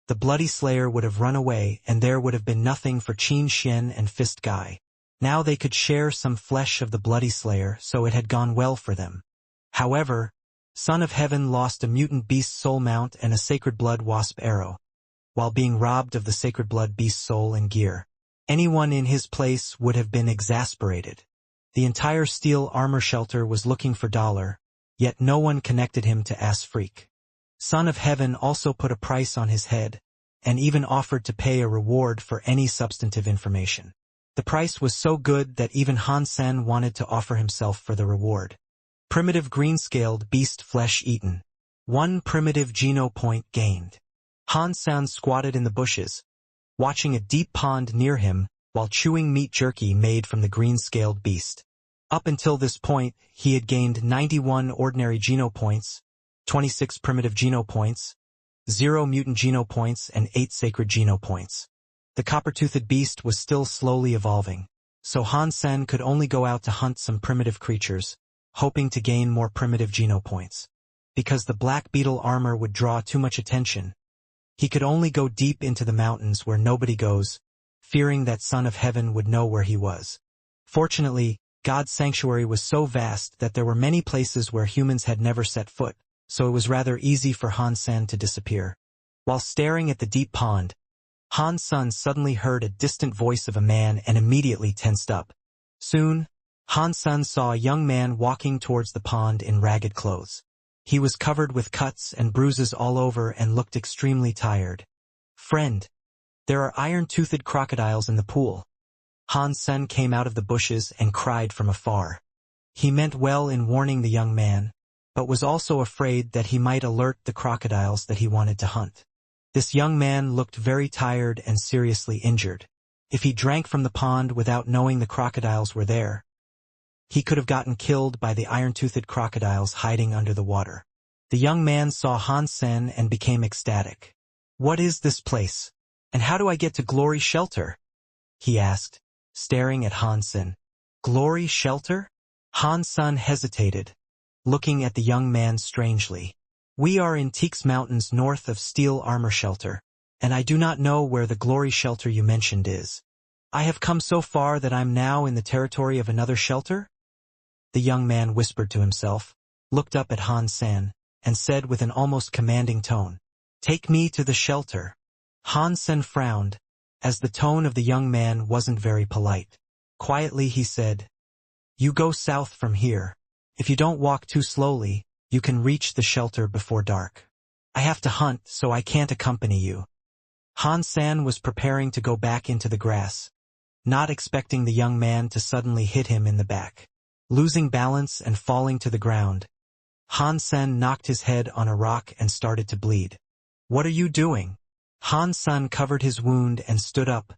the bloody slayer would have run away and there would have been nothing for Qin Xian and Fist Guy. Now they could share some flesh of the bloody slayer, so it had gone well for them. However, Son of Heaven lost a mutant beast soul mount and a sacred blood wasp arrow. while being robbed of the sacred blood beast's soul and gear. Anyone in his place would have been exasperated. The entire steel armor shelter was looking for dollar, yet no one connected him to Ass Freak. Son of Heaven also put a price on his head, and even offered to pay a reward for any substantive information. The price was so good that even Han Sen wanted to offer himself for the reward. Primitive green-scaled beast flesh eaten. 1 primitive geno point gained. Han Sen squatted in the bushes, watching a deep pond near him while chewing meat jerky made from the green-scaled beast. Up until this point, he had gained 91 ordinary geno points, 26 primitive geno points, 0 mutant geno points, and 8 sacred geno points. The copper-toothed beast was still slowly evolving, so Han Sen could only go out to hunt some primitive creatures, hoping to gain more primitive geno points. Because the black beetle armor would draw too much attention, he could only go deep into the mountains where nobody goes, fearing that Son of Heaven would know where he was. Fortunately, God's sanctuary was so vast that there were many places where humans had never set foot, so it was rather easy for Han Sen to disappear. While staring at the deep pond, Han Sen suddenly heard a distant voice of a man and immediately tensed up. Soon, Han Sen saw a young man walking towards the pond in ragged clothes. He was covered with cuts and bruises all over and looked extremely tired. "Friend, there are iron-toothed crocodiles in the pool." Han Sen came out of the bushes and cried from afar. He meant well in warning the young man, but was also afraid that he might alert the crocodiles that he wanted to hunt. This young man looked very tired and seriously injured. If he drank from the pond without knowing the crocodiles were there, he could have gotten killed by the iron-toothed crocodiles hiding under the water. The young man saw Han Sen and became ecstatic. "What is this place? And how do I get to Glory Shelter?" he asked, staring at Han Sen. "Glory Shelter?" Han Sen hesitated, looking at the young man strangely. "We are in Teaks Mountains north of Steel Armor Shelter, and I do not know where the Glory Shelter you mentioned is. I have come so far that I'm now in the territory of another shelter?" The young man whispered to himself, looked up at Han Sen, and said with an almost commanding tone, "Take me to the shelter." Han Sen frowned, as the tone of the young man wasn't very polite. Quietly he said, "You go south from here. If you don't walk too slowly, you can reach the shelter before dark. I have to hunt, so I can't accompany you." Han Sen was preparing to go back into the grass, not expecting the young man to suddenly hit him in the back. Losing balance and falling to the ground, Han Sen knocked his head on a rock and started to bleed. "What are you doing?" Han Sen covered his wound and stood up,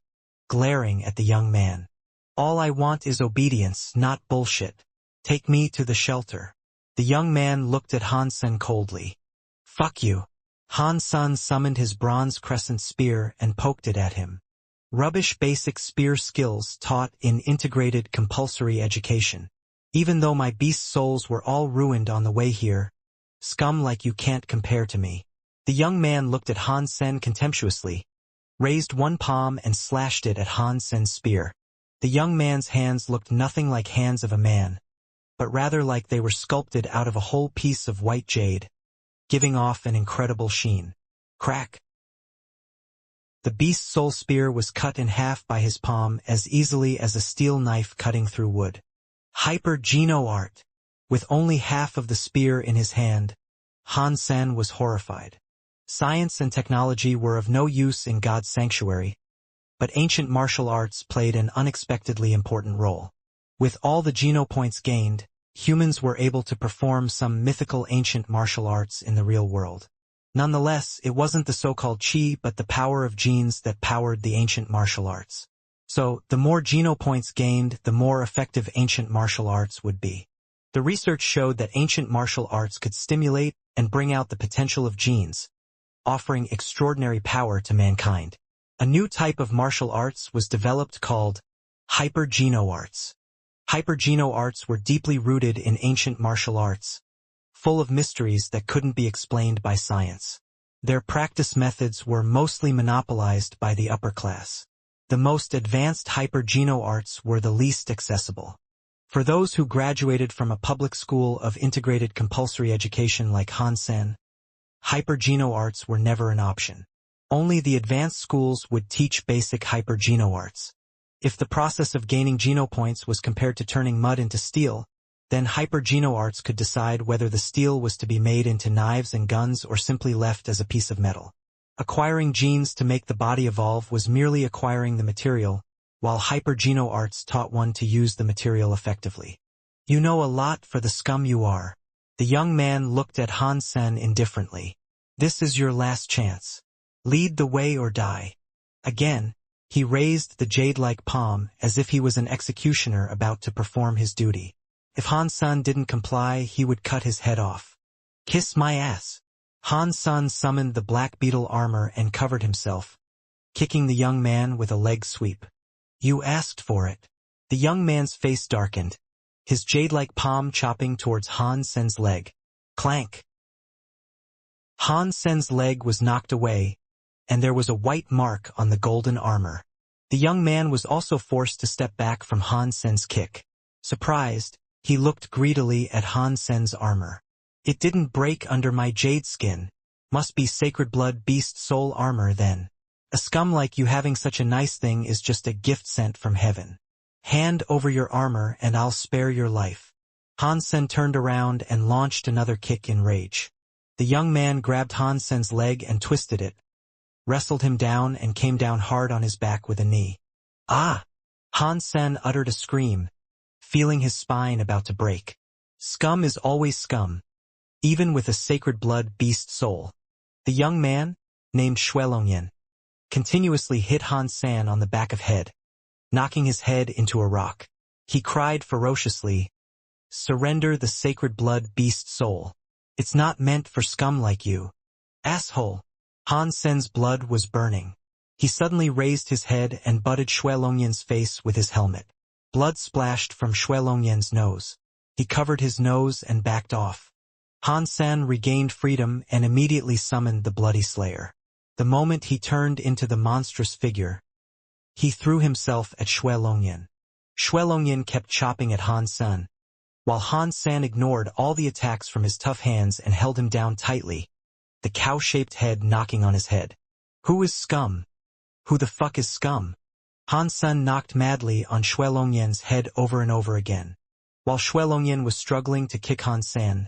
glaring at the young man. "All I want is obedience, not bullshit. Take me to the shelter." The young man looked at Han Sen coldly. "Fuck you." Han Sen summoned his bronze crescent spear and poked it at him. Rubbish basic spear skills taught in integrated compulsory education. Even though my beast souls were all ruined on the way here, scum like you can't compare to me. The young man looked at Han Sen contemptuously, raised one palm and slashed it at Han Sen's spear. The young man's hands looked nothing like hands of a man, but rather like they were sculpted out of a whole piece of white jade, giving off an incredible sheen. Crack! The beast's soul spear was cut in half by his palm as easily as a steel knife cutting through wood. Hyper-Geno art! With only half of the spear in his hand, Han Sen was horrified. Science and technology were of no use in God's sanctuary, but ancient martial arts played an unexpectedly important role. With all the Geno points gained, humans were able to perform some mythical ancient martial arts in the real world. Nonetheless, it wasn't the so-called chi but the power of genes that powered the ancient martial arts. So, the more Geno points gained, the more effective ancient martial arts would be. The research showed that ancient martial arts could stimulate and bring out the potential of genes, offering extraordinary power to mankind. A new type of martial arts was developed called Hyper-Geno arts. Hyper-Geno arts were deeply rooted in ancient martial arts, full of mysteries that couldn't be explained by science. Their practice methods were mostly monopolized by the upper class. The most advanced Hyper-Geno arts were the least accessible. For those who graduated from a public school of integrated compulsory education like Han Sen, Hyper-Geno arts were never an option. Only the advanced schools would teach basic hyper-genoarts. If the process of gaining genopoints was compared to turning mud into steel, then hyper-genoarts could decide whether the steel was to be made into knives and guns or simply left as a piece of metal. Acquiring genes to make the body evolve was merely acquiring the material, while hyper-genoarts taught one to use the material effectively. You know a lot for the scum you are. The young man looked at Han Sen indifferently. This is your last chance. Lead the way or die. Again, he raised the jade-like palm as if he was an executioner about to perform his duty. If Han Sen didn't comply, he would cut his head off. Kiss my ass. Han Sen summoned the black beetle armor and covered himself, kicking the young man with a leg sweep. You asked for it. The young man's face darkened, his jade-like palm chopping towards Han Sen's leg. Clank. Han Sen's leg was knocked away, and there was a white mark on the golden armor. The young man was also forced to step back from Han Sen's kick. Surprised, he looked greedily at Han Sen's armor. It didn't break under my jade skin. Must be sacred blood beast soul armor then. A scum like you having such a nice thing is just a gift sent from heaven. Hand over your armor and I'll spare your life. Han Sen turned around and launched another kick in rage. The young man grabbed Han Sen's leg and twisted it, wrestled him down and came down hard on his back with a knee. Ah! Han Sen uttered a scream, feeling his spine about to break. Scum is always scum, even with a sacred blood beast soul. The young man, named Xuelongyan, continuously hit Han Sen on the back of head, knocking his head into a rock. He cried ferociously, "Surrender the sacred blood beast soul. It's not meant for scum like you. Asshole." Han Sen's blood was burning. He suddenly raised his head and butted Xuelongyan's face with his helmet. Blood splashed from Xuelongyan's nose. He covered his nose and backed off. Han Sen regained freedom and immediately summoned the Bloody Slayer. The moment he turned into the monstrous figure, he threw himself at Xuelongyan. Xuelongyan kept chopping at Han Sen, while Han Sen ignored all the attacks from his tough hands and held him down tightly, the cow-shaped head knocking on his head. Who is scum? Who the fuck is scum? Han Sen knocked madly on Xuelongyan's head over and over again. While Xuelongyan was struggling to kick Han Sen,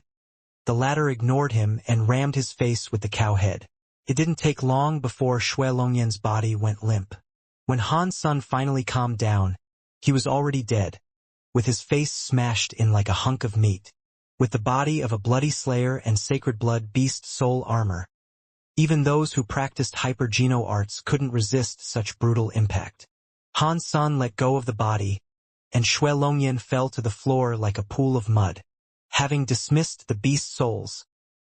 the latter ignored him and rammed his face with the cow head. It didn't take long before Xuelongyan's body went limp. When Han Sen finally calmed down, he was already dead, with his face smashed in like a hunk of meat, with the body of a bloody slayer and sacred blood beast soul armor. Even those who practiced hyper-geno arts couldn't resist such brutal impact. Han Sen let go of the body, and Xuelongyan fell to the floor like a pool of mud. Having dismissed the beast souls,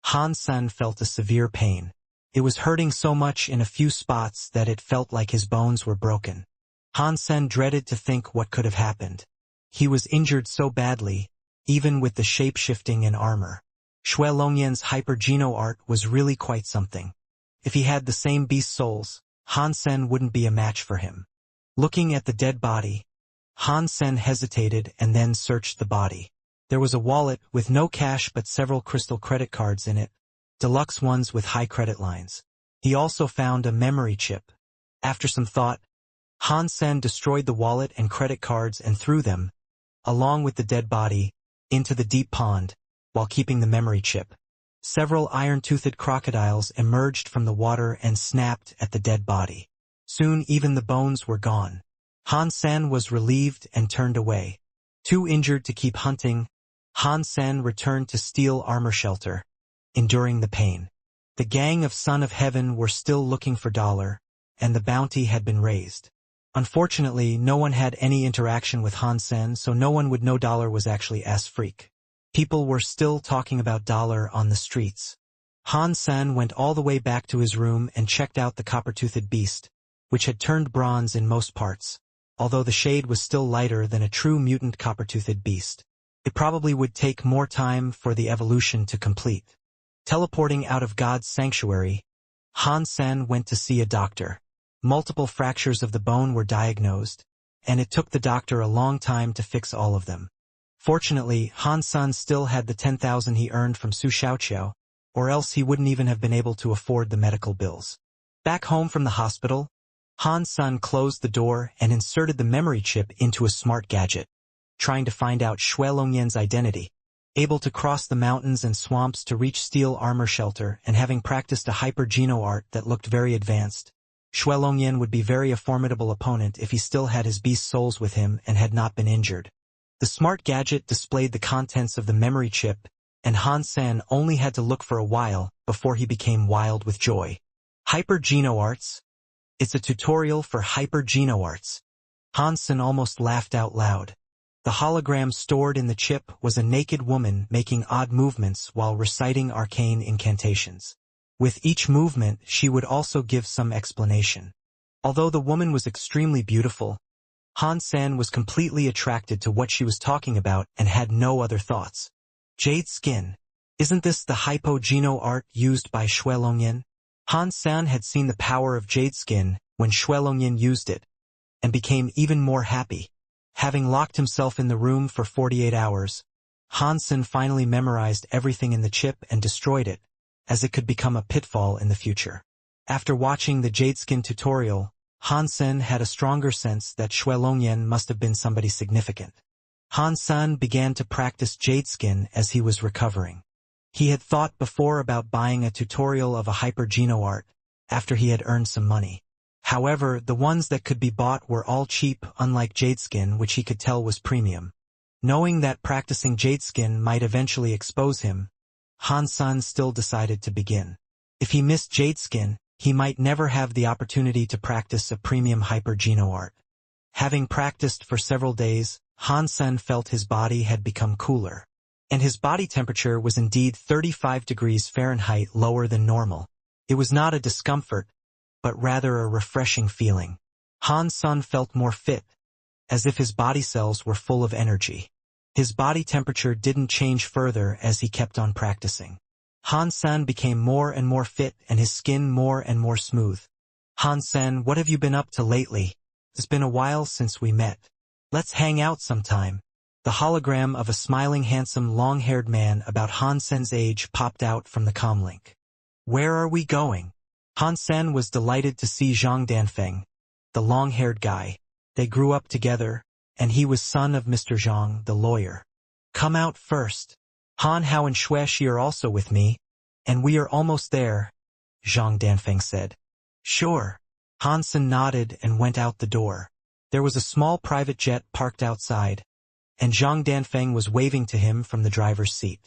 Han Sen felt a severe pain. It was hurting so much in a few spots that it felt like his bones were broken. Han Sen dreaded to think what could have happened. He was injured so badly, even with the shape-shifting and armor. Xuelongyan's hyper-geno art was really quite something. If he had the same beast souls, Han Sen wouldn't be a match for him. Looking at the dead body, Han Sen hesitated and then searched the body. There was a wallet with no cash but several crystal credit cards in it, deluxe ones with high credit lines. He also found a memory chip. After some thought, Han Sen destroyed the wallet and credit cards and threw them, along with the dead body, into the deep pond, while keeping the memory chip. Several iron-toothed crocodiles emerged from the water and snapped at the dead body. Soon even the bones were gone. Han Sen was relieved and turned away. Too injured to keep hunting, Han Sen returned to Steel Armor Shelter, enduring the pain. The gang of Son of Heaven were still looking for Dollar, and the bounty had been raised. Unfortunately, no one had any interaction with Han Sen, so no one would know Dollar was actually ass-freak. People were still talking about Dollar on the streets. Han Sen went all the way back to his room and checked out the copper-toothed beast, which had turned bronze in most parts, although the shade was still lighter than a true mutant copper-toothed beast. It probably would take more time for the evolution to complete. Teleporting out of God's sanctuary, Han Sen went to see a doctor. Multiple fractures of the bone were diagnosed, and it took the doctor a long time to fix all of them. Fortunately, Han Sen still had the 10,000 he earned from Su Xiaoqiao, or else he wouldn't even have been able to afford the medical bills. Back home from the hospital, Han's son closed the door and inserted the memory chip into a smart gadget, trying to find out Shui Longyan's identity. Able to cross the mountains and swamps to reach steel armor shelter and having practiced a hyper-geno art that looked very advanced, Shui Longyan would be very a formidable opponent if he still had his beast souls with him and had not been injured. The smart gadget displayed the contents of the memory chip, and Han Sen only had to look for a while before he became wild with joy. Hyper-geno arts? It's a tutorial for hyper-geno arts. Han Sen almost laughed out loud. The hologram stored in the chip was a naked woman making odd movements while reciting arcane incantations. With each movement, she would also give some explanation. Although the woman was extremely beautiful, Han Sen was completely attracted to what she was talking about and had no other thoughts. Jade skin. Isn't this the hypo-geno art used by Shui Longyan? Han Sen had seen the power of jade skin when Shui Longyan used it, and became even more happy. Having locked himself in the room for 48 hours, Han Sen finally memorized everything in the chip and destroyed it, as it could become a pitfall in the future. After watching the jade skin tutorial, Han Sen had a stronger sense that Shui Longyan must have been somebody significant. Han Sen began to practice jade skin as he was recovering. He had thought before about buying a tutorial of a hyper-geno art, after he had earned some money. However, the ones that could be bought were all cheap, unlike Jadeskin, which he could tell was premium. Knowing that practicing Jadeskin might eventually expose him, Han Sen still decided to begin. If he missed Jadeskin, he might never have the opportunity to practice a premium hyper-geno art. Having practiced for several days, Han Sen felt his body had become cooler. And his body temperature was indeed 35 degrees Fahrenheit lower than normal. It was not a discomfort, but rather a refreshing feeling. Han Sen felt more fit, as if his body cells were full of energy. His body temperature didn't change further as he kept on practicing. Han Sen became more and more fit and his skin more and more smooth. Han Sen, what have you been up to lately? It's been a while since we met. Let's hang out sometime. The hologram of a smiling, handsome, long-haired man about Han Sen's age popped out from the comlink. Where are we going? Han Sen was delighted to see Zhang Danfeng, the long-haired guy. They grew up together, and he was son of Mr. Zhang, the lawyer. Come out first. Han Hao and Xue Shi are also with me, and we are almost there, Zhang Danfeng said. Sure. Han Sen nodded and went out the door. There was a small private jet parked outside, and Zhang Danfeng was waving to him from the driver's seat.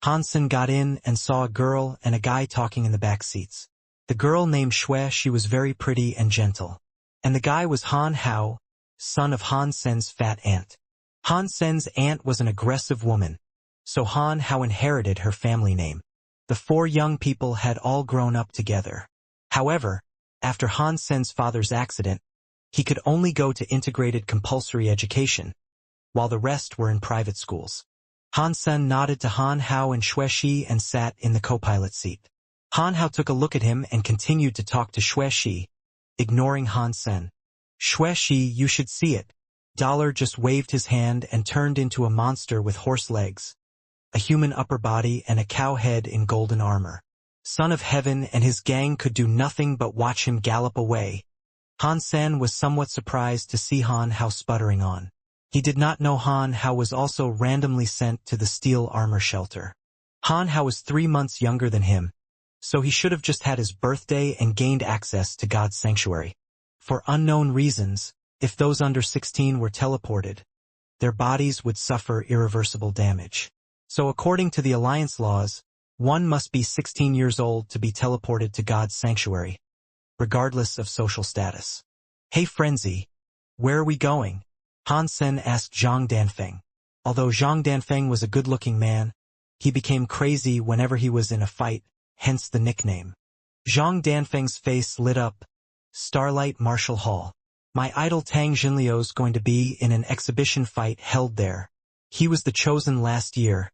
Han Sen got in and saw a girl and a guy talking in the back seats. The girl named Xue, she was very pretty and gentle. And the guy was Han Hao, son of Han Sen's fat aunt. Han Sen's aunt was an aggressive woman, so Han Hao inherited her family name. The four young people had all grown up together. However, after Han Sen's father's accident, he could only go to integrated compulsory education, while the rest were in private schools. Han Sen nodded to Han Hao and Xue Shi and sat in the co-pilot seat. Han Hao took a look at him and continued to talk to Xue Shi, ignoring Han Sen. Xue Shi, you should see it. Dollar just waved his hand and turned into a monster with horse legs, a human upper body and a cow head in golden armor. Son of Heaven and his gang could do nothing but watch him gallop away. Han Sen was somewhat surprised to see Han Hao sputtering on. He did not know Han Hao was also randomly sent to the steel armor shelter. Han Hao was 3 months younger than him, so he should have just had his birthday and gained access to God's sanctuary. For unknown reasons, if those under 16 were teleported, their bodies would suffer irreversible damage. So according to the Alliance laws, one must be 16 years old to be teleported to God's sanctuary, regardless of social status. Hey Frenzy, where are we going? Han Sen asked Zhang Danfeng. Although Zhang Danfeng was a good-looking man, he became crazy whenever he was in a fight, hence the nickname. Zhang Danfeng's face lit up. Starlight Martial Hall. My idol Tang Jinliu's going to be in an exhibition fight held there. He was the chosen last year,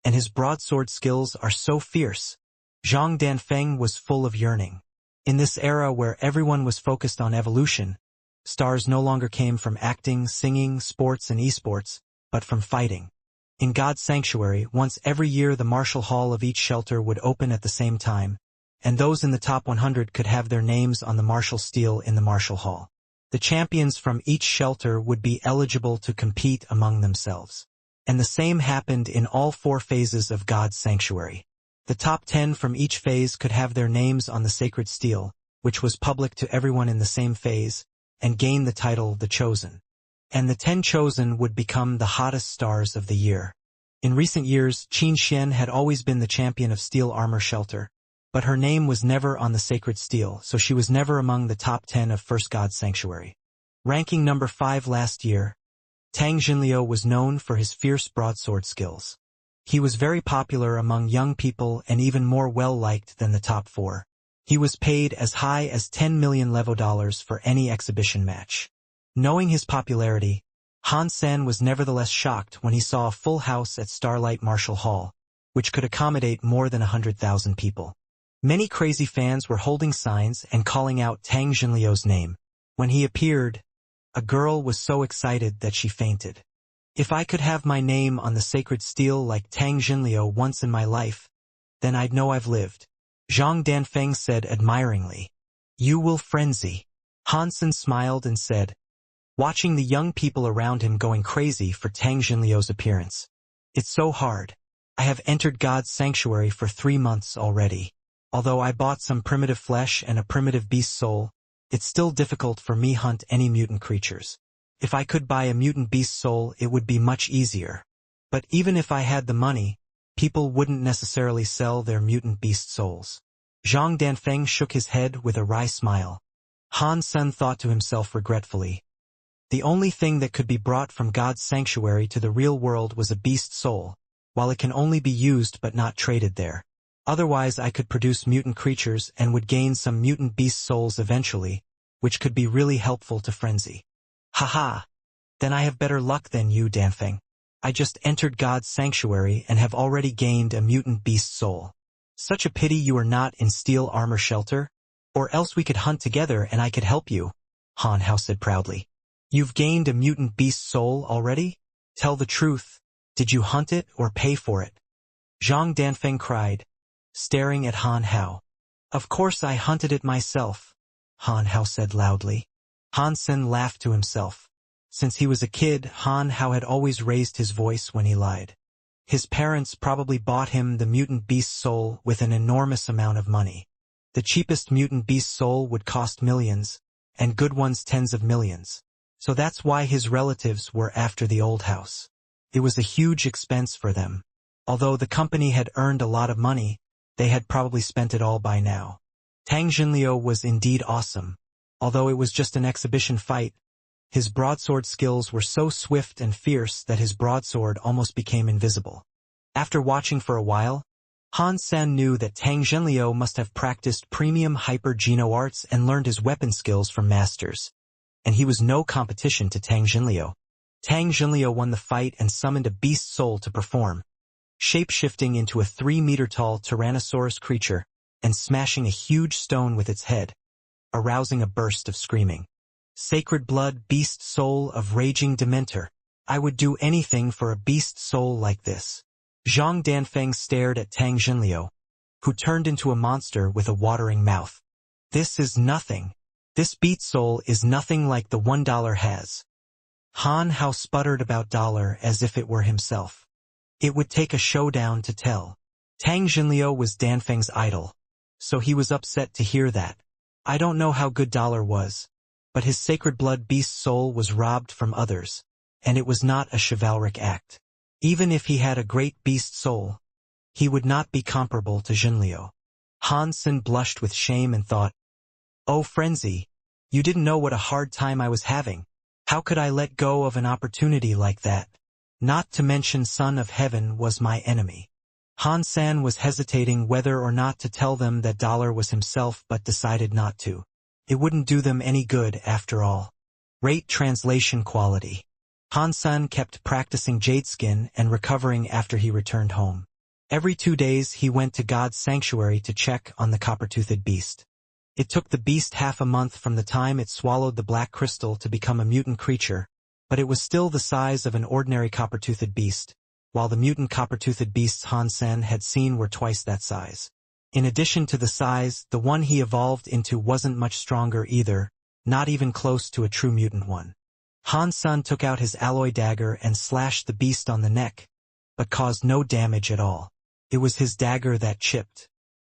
and his broadsword skills are so fierce. Zhang Danfeng was full of yearning. In this era where everyone was focused on evolution, stars no longer came from acting, singing, sports, and esports, but from fighting. In God's sanctuary, once every year the martial hall of each shelter would open at the same time, and those in the top 100 could have their names on the martial stele in the martial hall. The champions from each shelter would be eligible to compete among themselves. And the same happened in all 4 phases of God's sanctuary. The top 10 from each phase could have their names on the sacred stele, which was public to everyone in the same phase, and gain the title The Chosen. And the 10 chosen would become the hottest stars of the year. In recent years, Qin Xian had always been the champion of steel armor shelter, but her name was never on the sacred stele, so she was never among the top 10 of First God's Sanctuary. Ranking number 5 last year, Tang Jinliu was known for his fierce broadsword skills. He was very popular among young people and even more well-liked than the top 4. He was paid as high as 10 million levo dollars for any exhibition match. Knowing his popularity, Han Sen was nevertheless shocked when he saw a full house at Starlight Martial Hall, which could accommodate more than 100,000 people. Many crazy fans were holding signs and calling out Tang Jinliu's name. When he appeared, a girl was so excited that she fainted. If I could have my name on the sacred stele like Tang Jinliu once in my life, then I'd know I've lived. Zhang Danfeng said admiringly. You will frenzy. Han Sen smiled and said, watching the young people around him going crazy for Tang Jinliu's appearance. It's so hard. I have entered God's sanctuary for 3 months already. Although I bought some primitive flesh and a primitive beast soul, it's still difficult for me hunt any mutant creatures. If I could buy a mutant beast soul, it would be much easier. But even if I had the money, people wouldn't necessarily sell their mutant beast souls. Zhang Danfeng shook his head with a wry smile. Han Sen thought to himself regretfully. The only thing that could be brought from God's sanctuary to the real world was a beast soul, while it can only be used but not traded there. Otherwise I could produce mutant creatures and would gain some mutant beast souls eventually, which could be really helpful to Frenzy. Haha! Then I have better luck than you, Danfeng. I just entered God's sanctuary and have already gained a mutant beast soul. Such a pity you are not in steel armor shelter, or else we could hunt together and I could help you, Han Hao said proudly. You've gained a mutant beast soul already? Tell the truth. Did you hunt it or pay for it? Zhang Danfeng cried, staring at Han Hao. Of course I hunted it myself, Han Hao said loudly. Han Sen laughed to himself. Since he was a kid, Han Hao had always raised his voice when he lied. His parents probably bought him the mutant beast soul with an enormous amount of money. The cheapest mutant beast soul would cost millions, and good ones tens of millions. So that's why his relatives were after the old house. It was a huge expense for them. Although the company had earned a lot of money, they had probably spent it all by now. Tang Jinliu was indeed awesome. Although it was just an exhibition fight, his broadsword skills were so swift and fierce that his broadsword almost became invisible. After watching for a while, Han Sen knew that Tang Jinliu must have practiced premium hyper-geno arts and learned his weapon skills from masters. And he was no competition to Tang Jinliu. Tang Jinliu won the fight and summoned a beast soul to perform, shape-shifting into a 3-meter-tall Tyrannosaurus creature and smashing a huge stone with its head, arousing a burst of screaming. Sacred blood beast soul of raging Dementor. I would do anything for a beast soul like this. Zhang Danfeng stared at Tang Jinliu, who turned into a monster with a watering mouth. This is nothing. This beast soul is nothing like the $1 has. Han Hao sputtered about dollar as if it were himself. It would take a showdown to tell. Tang Jinliu was Danfeng's idol, so he was upset to hear that. I don't know how good dollar was, but his sacred blood beast soul was robbed from others, and it was not a chivalric act. Even if he had a great beast soul, he would not be comparable to Jinliu. Han Sen blushed with shame and thought, oh Frenzy, you didn't know what a hard time I was having. How could I let go of an opportunity like that? Not to mention Son of Heaven was my enemy. Han Sen was hesitating whether or not to tell them that dollar was himself but decided not to. It wouldn't do them any good after all. Rate translation quality. Han Sen kept practicing Jadeskin and recovering after he returned home. Every 2 days he went to God's sanctuary to check on the copper-toothed beast. It took the beast half a month from the time it swallowed the black crystal to become a mutant creature, but it was still the size of an ordinary copper-toothed beast, while the mutant copper-toothed beasts Han Sen had seen were twice that size. In addition to the size, the one he evolved into wasn't much stronger either, not even close to a true mutant one. Han Sen took out his alloy dagger and slashed the beast on the neck, but caused no damage at all. It was his dagger that chipped.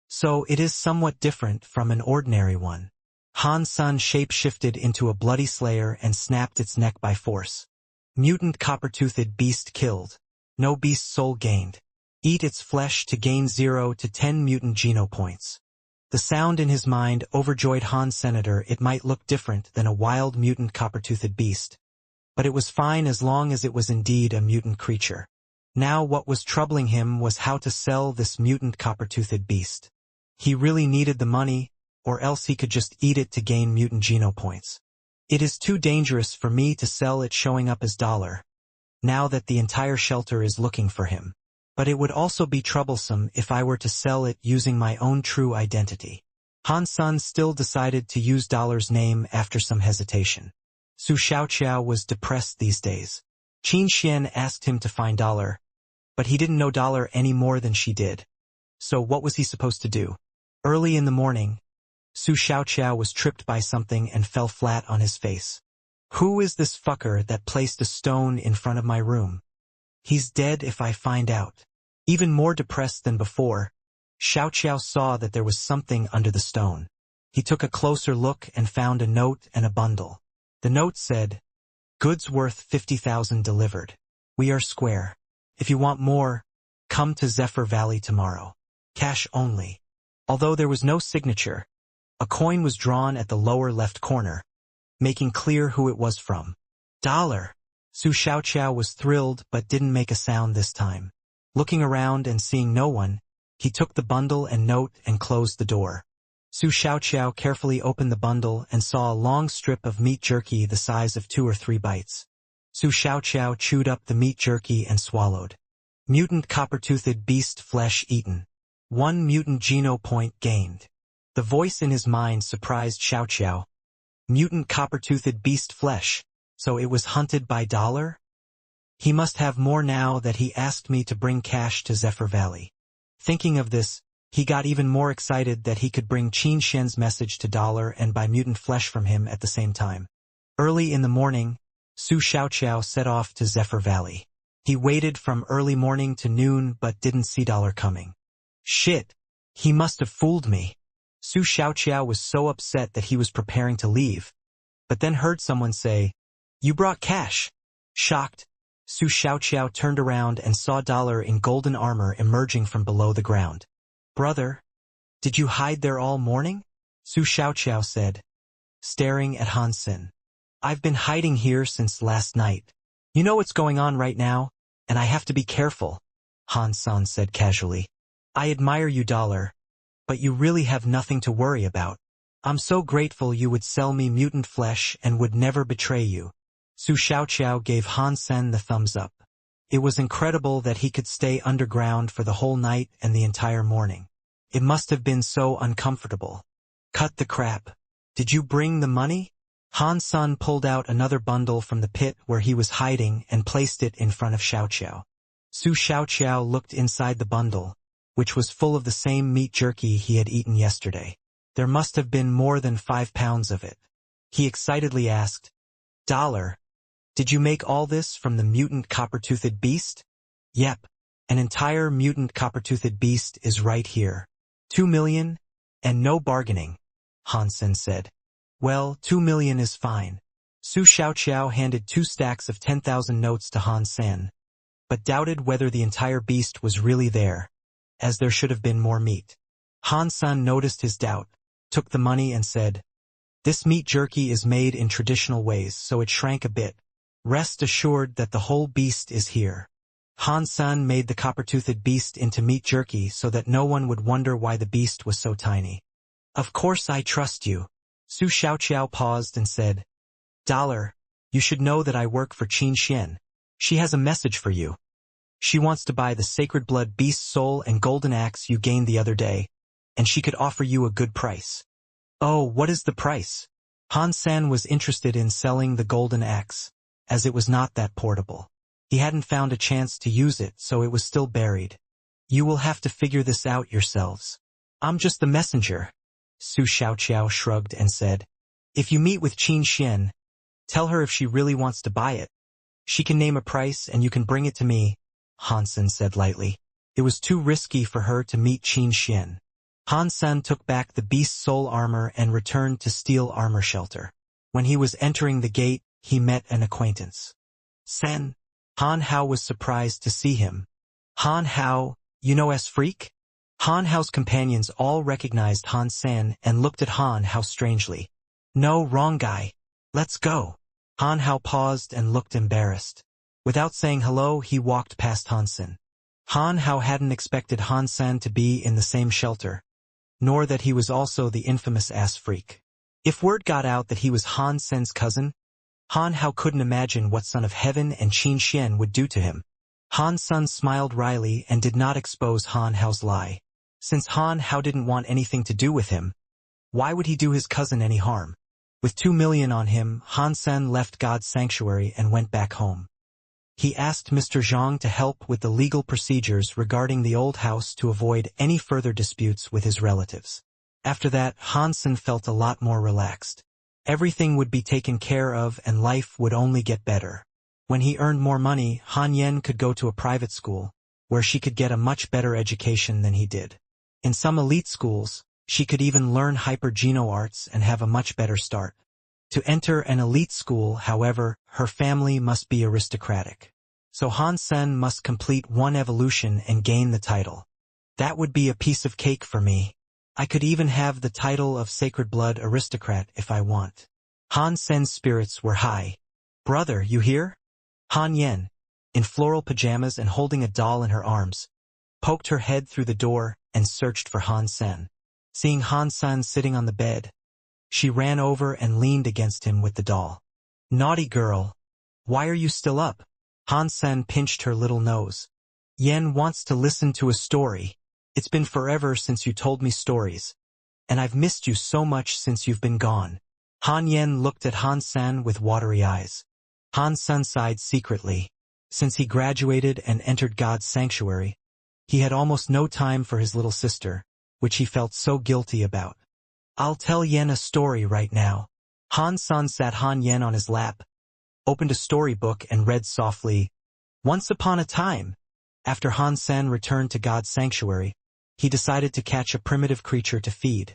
So it is somewhat different from an ordinary one. Han Sen shape-shifted into a bloody slayer and snapped its neck by force. Mutant copper-toothed beast killed. No beast soul gained. Eat its flesh to gain 0 to 10 mutant geno points. The sound in his mind overjoyed Han Senator. It might look different than a wild mutant copper-toothed beast, but it was fine as long as it was indeed a mutant creature. Now what was troubling him was how to sell this mutant copper-toothed beast. He really needed the money, or else he could just eat it to gain mutant geno points. It is too dangerous for me to sell it showing up as dollar, now that the entire shelter is looking for him. But it would also be troublesome if I were to sell it using my own true identity. Han Sen still decided to use Dollar's name after some hesitation. Su Xiaoqiao was depressed these days. Qin Xian asked him to find Dollar, but he didn't know Dollar any more than she did. So what was he supposed to do? Early in the morning, Su Xiaoqiao was tripped by something and fell flat on his face. Who is this fucker that placed a stone in front of my room? He's dead if I find out. Even more depressed than before, Xiaoqiao saw that there was something under the stone. He took a closer look and found a note and a bundle. The note said, "Goods worth 50,000 delivered. We are square. If you want more, come to Zephyr Valley tomorrow. Cash only." Although there was no signature, a coin was drawn at the lower left corner, making clear who it was from. Dollar! Su Xiaoqiao was thrilled but didn't make a sound this time. Looking around and seeing no one, he took the bundle and note and closed the door. Su Xiaoqiao carefully opened the bundle and saw a long strip of meat jerky the size of 2 or 3 bites. Su Xiaoqiao chewed up the meat jerky and swallowed. Mutant copper-toothed beast flesh eaten. 1 mutant geno point gained. The voice in his mind surprised Xiaoqiao. Mutant copper-toothed beast flesh, so it was hunted by Dollar? He must have more now that he asked me to bring cash to Zephyr Valley. Thinking of this, he got even more excited that he could bring Qin Xian's message to Dollar and buy mutant flesh from him at the same time. Early in the morning, Su Xiaoqiao set off to Zephyr Valley. He waited from early morning to noon but didn't see Dollar coming. Shit! He must have fooled me. Su Xiaoqiao was so upset that he was preparing to leave, but then heard someone say, "You brought cash." Shocked, Su Xiaoqiao turned around and saw Dollar in golden armor emerging from below the ground. "Brother, did you hide there all morning?" Su Xiaoqiao said, staring at Han Sen. "I've been hiding here since last night. You know what's going on right now, and I have to be careful," Han Sen said casually. "I admire you, Dollar, but you really have nothing to worry about. I'm so grateful you would sell me mutant flesh and would never betray you." Su Xiaoqiao gave Han Sen the thumbs up. It was incredible that he could stay underground for the whole night and the entire morning. It must have been so uncomfortable. Cut the crap. Did you bring the money? Han Sen pulled out another bundle from the pit where he was hiding and placed it in front of Xiaoqiao. Su Xiaoqiao looked inside the bundle, which was full of the same meat jerky he had eaten yesterday. There must have been more than 5 pounds of it. He excitedly asked, "Dollar, did you make all this from the mutant copper-toothed beast?" "Yep, an entire mutant copper-toothed beast is right here. 2 million, and no bargaining," Han Sen said. "Well, 2 million is fine." Su Xiaoqiao handed 2 stacks of 10,000 notes to Han Sen, but doubted whether the entire beast was really there, as there should have been more meat. Han Sen noticed his doubt, took the money and said, "This meat jerky is made in traditional ways, so it shrank a bit. Rest assured that the whole beast is here." Han Sen made the copper-toothed beast into meat jerky so that no one would wonder why the beast was so tiny. "Of course I trust you." Su Xiaoqiao paused and said, "Dollar, you should know that I work for Qin Xian. She has a message for you. She wants to buy the sacred blood beast soul and golden axe you gained the other day, and she could offer you a good price." "Oh, what is the price?" Han Sen was interested in selling the golden axe, as it was not that portable. He hadn't found a chance to use it, so it was still buried. "You will have to figure this out yourselves. I'm just the messenger. Su Xiaoqiao shrugged and said, if you meet with Qin Xian, tell her if she really wants to buy it. She can name a price and you can bring it to me, Han Sen said lightly. It was too risky for her to meet Qin Xian. Han Sen took back the beast's soul armor and returned to steel armor shelter. When he was entering the gate, he met an acquaintance. Sen. Han Hao was surprised to see him. Han Hao, you know S Freak? Han Hao's companions all recognized Han Sen and looked at Han Hao strangely. No, wrong guy. Let's go. Han Hao paused and looked embarrassed. Without saying hello, he walked past Han Sen. Han Hao hadn't expected Han Sen to be in the same shelter, nor that he was also the infamous ass freak. If word got out that he was Han Sen's cousin, Han Hao couldn't imagine what Son of Heaven and Qin Xian would do to him. Han Sen smiled wryly and did not expose Han Hao's lie. Since Han Hao didn't want anything to do with him, why would he do his cousin any harm? With 2 million on him, Han Sen left God's sanctuary and went back home. He asked Mr. Zhang to help with the legal procedures regarding the old house to avoid any further disputes with his relatives. After that, Han Sen felt a lot more relaxed. Everything would be taken care of and life would only get better. When he earned more money, Han Yen could go to a private school, where she could get a much better education than he did. In some elite schools, she could even learn hyper-geno arts and have a much better start. To enter an elite school, however, her family must be aristocratic. So Han Sen must complete one evolution and gain the title. That would be a piece of cake for me. I could even have the title of Sacred Blood Aristocrat if I want. Han Sen's spirits were high. Brother, you here? Han Yen, in floral pajamas and holding a doll in her arms, poked her head through the door and searched for Han Sen. Seeing Han Sen sitting on the bed, she ran over and leaned against him with the doll. Naughty girl. Why are you still up? Han Sen pinched her little nose. Yen wants to listen to a story. It's been forever since you told me stories. And I've missed you so much since you've been gone. Han Yen looked at Han Sen with watery eyes. Han Sen sighed secretly. Since he graduated and entered God's sanctuary, he had almost no time for his little sister, which he felt so guilty about. I'll tell Yen a story right now. Han Sen sat Han Yen on his lap, opened a storybook and read softly, Once upon a time. After Han Sen returned to God's sanctuary, he decided to catch a primitive creature to feed,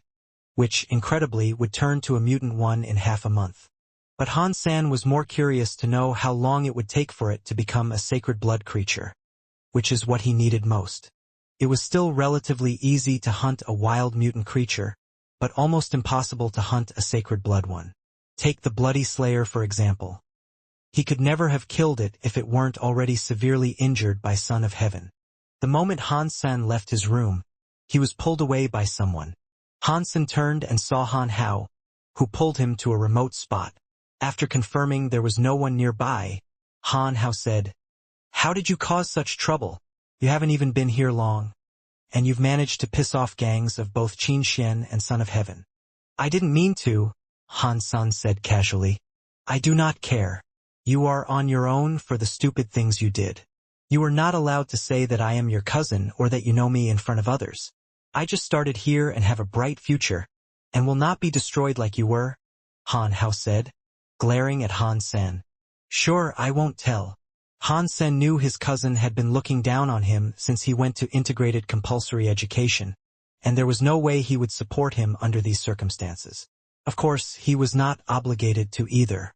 which, incredibly, would turn to a mutant one in half a month. But Han Sen was more curious to know how long it would take for it to become a sacred blood creature, which is what he needed most. It was still relatively easy to hunt a wild mutant creature, but almost impossible to hunt a sacred blood one. Take the Bloody Slayer for example. He could never have killed it if it weren't already severely injured by Son of Heaven. The moment Han Sen left his room, he was pulled away by someone. Han Sen turned and saw Han Hao, who pulled him to a remote spot. After confirming there was no one nearby, Han Hao said, How did you cause such trouble? You haven't even been here long. And you've managed to piss off gangs of both Qin Xian and Son of Heaven. I didn't mean to, Han Sen said casually. I do not care. You are on your own for the stupid things you did. You are not allowed to say that I am your cousin or that you know me in front of others. I just started here and have a bright future, and will not be destroyed like you were, Han Hao said, glaring at Han Sen. Sure, I won't tell. Han Sen knew his cousin had been looking down on him since he went to integrated compulsory education, and there was no way he would support him under these circumstances. Of course, he was not obligated to either.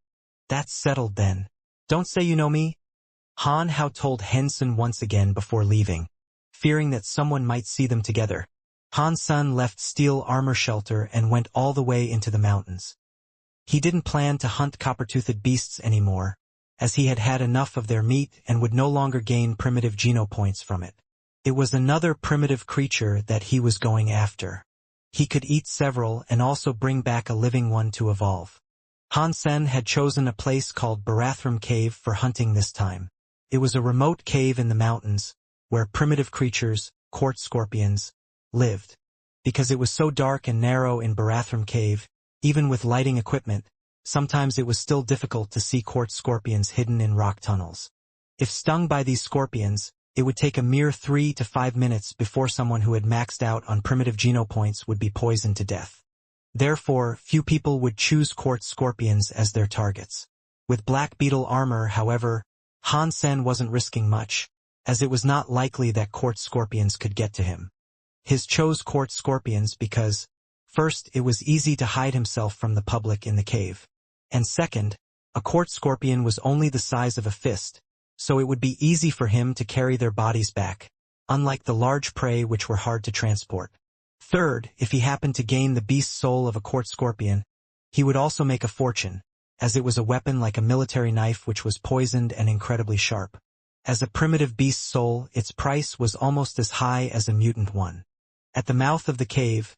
That's settled then. Don't say you know me. Han Hao told Henson once again before leaving, fearing that someone might see them together. Han Sen left steel armor shelter and went all the way into the mountains. He didn't plan to hunt copper-toothed beasts anymore, as he had had enough of their meat and would no longer gain primitive geno points from it. It was another primitive creature that he was going after. He could eat several and also bring back a living one to evolve. Han Sen had chosen a place called Barathrum Cave for hunting this time. It was a remote cave in the mountains, where primitive creatures, quartz scorpions, lived. Because it was so dark and narrow in Barathrum Cave, even with lighting equipment, sometimes it was still difficult to see quartz scorpions hidden in rock tunnels. If stung by these scorpions, It would take a mere 3 to 5 minutes before someone who had maxed out on primitive genopoints would be poisoned to death. Therefore, few people would choose quartz scorpions as their targets. With black beetle armor, however, Han Sen wasn't risking much, as it was not likely that quartz scorpions could get to him. His chose quartz scorpions because, first, it was easy to hide himself from the public in the cave, and second, a quartz scorpion was only the size of a fist, so it would be easy for him to carry their bodies back, unlike the large prey which were hard to transport. Third, if he happened to gain the beast soul of a quartz scorpion, he would also make a fortune, as it was a weapon like a military knife which was poisoned and incredibly sharp. As a primitive beast soul, its price was almost as high as a mutant one. At the mouth of the cave,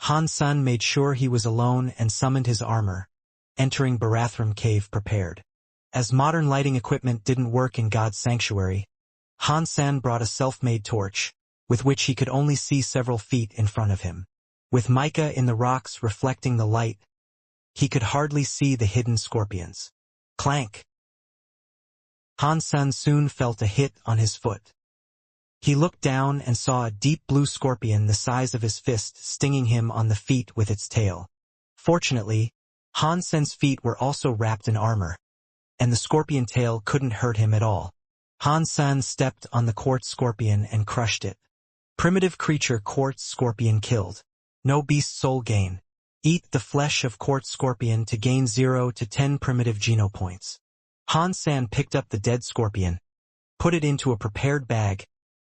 Han Sen made sure he was alone and summoned his armor, entering Barathrum Cave prepared. As modern lighting equipment didn't work in God's sanctuary, Han Sen brought a self-made torch, with which he could only see several feet in front of him. With mica in the rocks reflecting the light, he could hardly see the hidden scorpions. Clank! Han Sen soon felt a hit on his foot. He looked down and saw a deep blue scorpion the size of his fist stinging him on the feet with its tail. Fortunately, Han Sen's feet were also wrapped in armor, and the scorpion tail couldn't hurt him at all. Han Sen stepped on the quartz scorpion and crushed it. Primitive creature quartz scorpion killed. No beast soul gain. Eat the flesh of quartz scorpion to gain 0 to 10 primitive genopoints. Han Sen picked up the dead scorpion, put it into a prepared bag,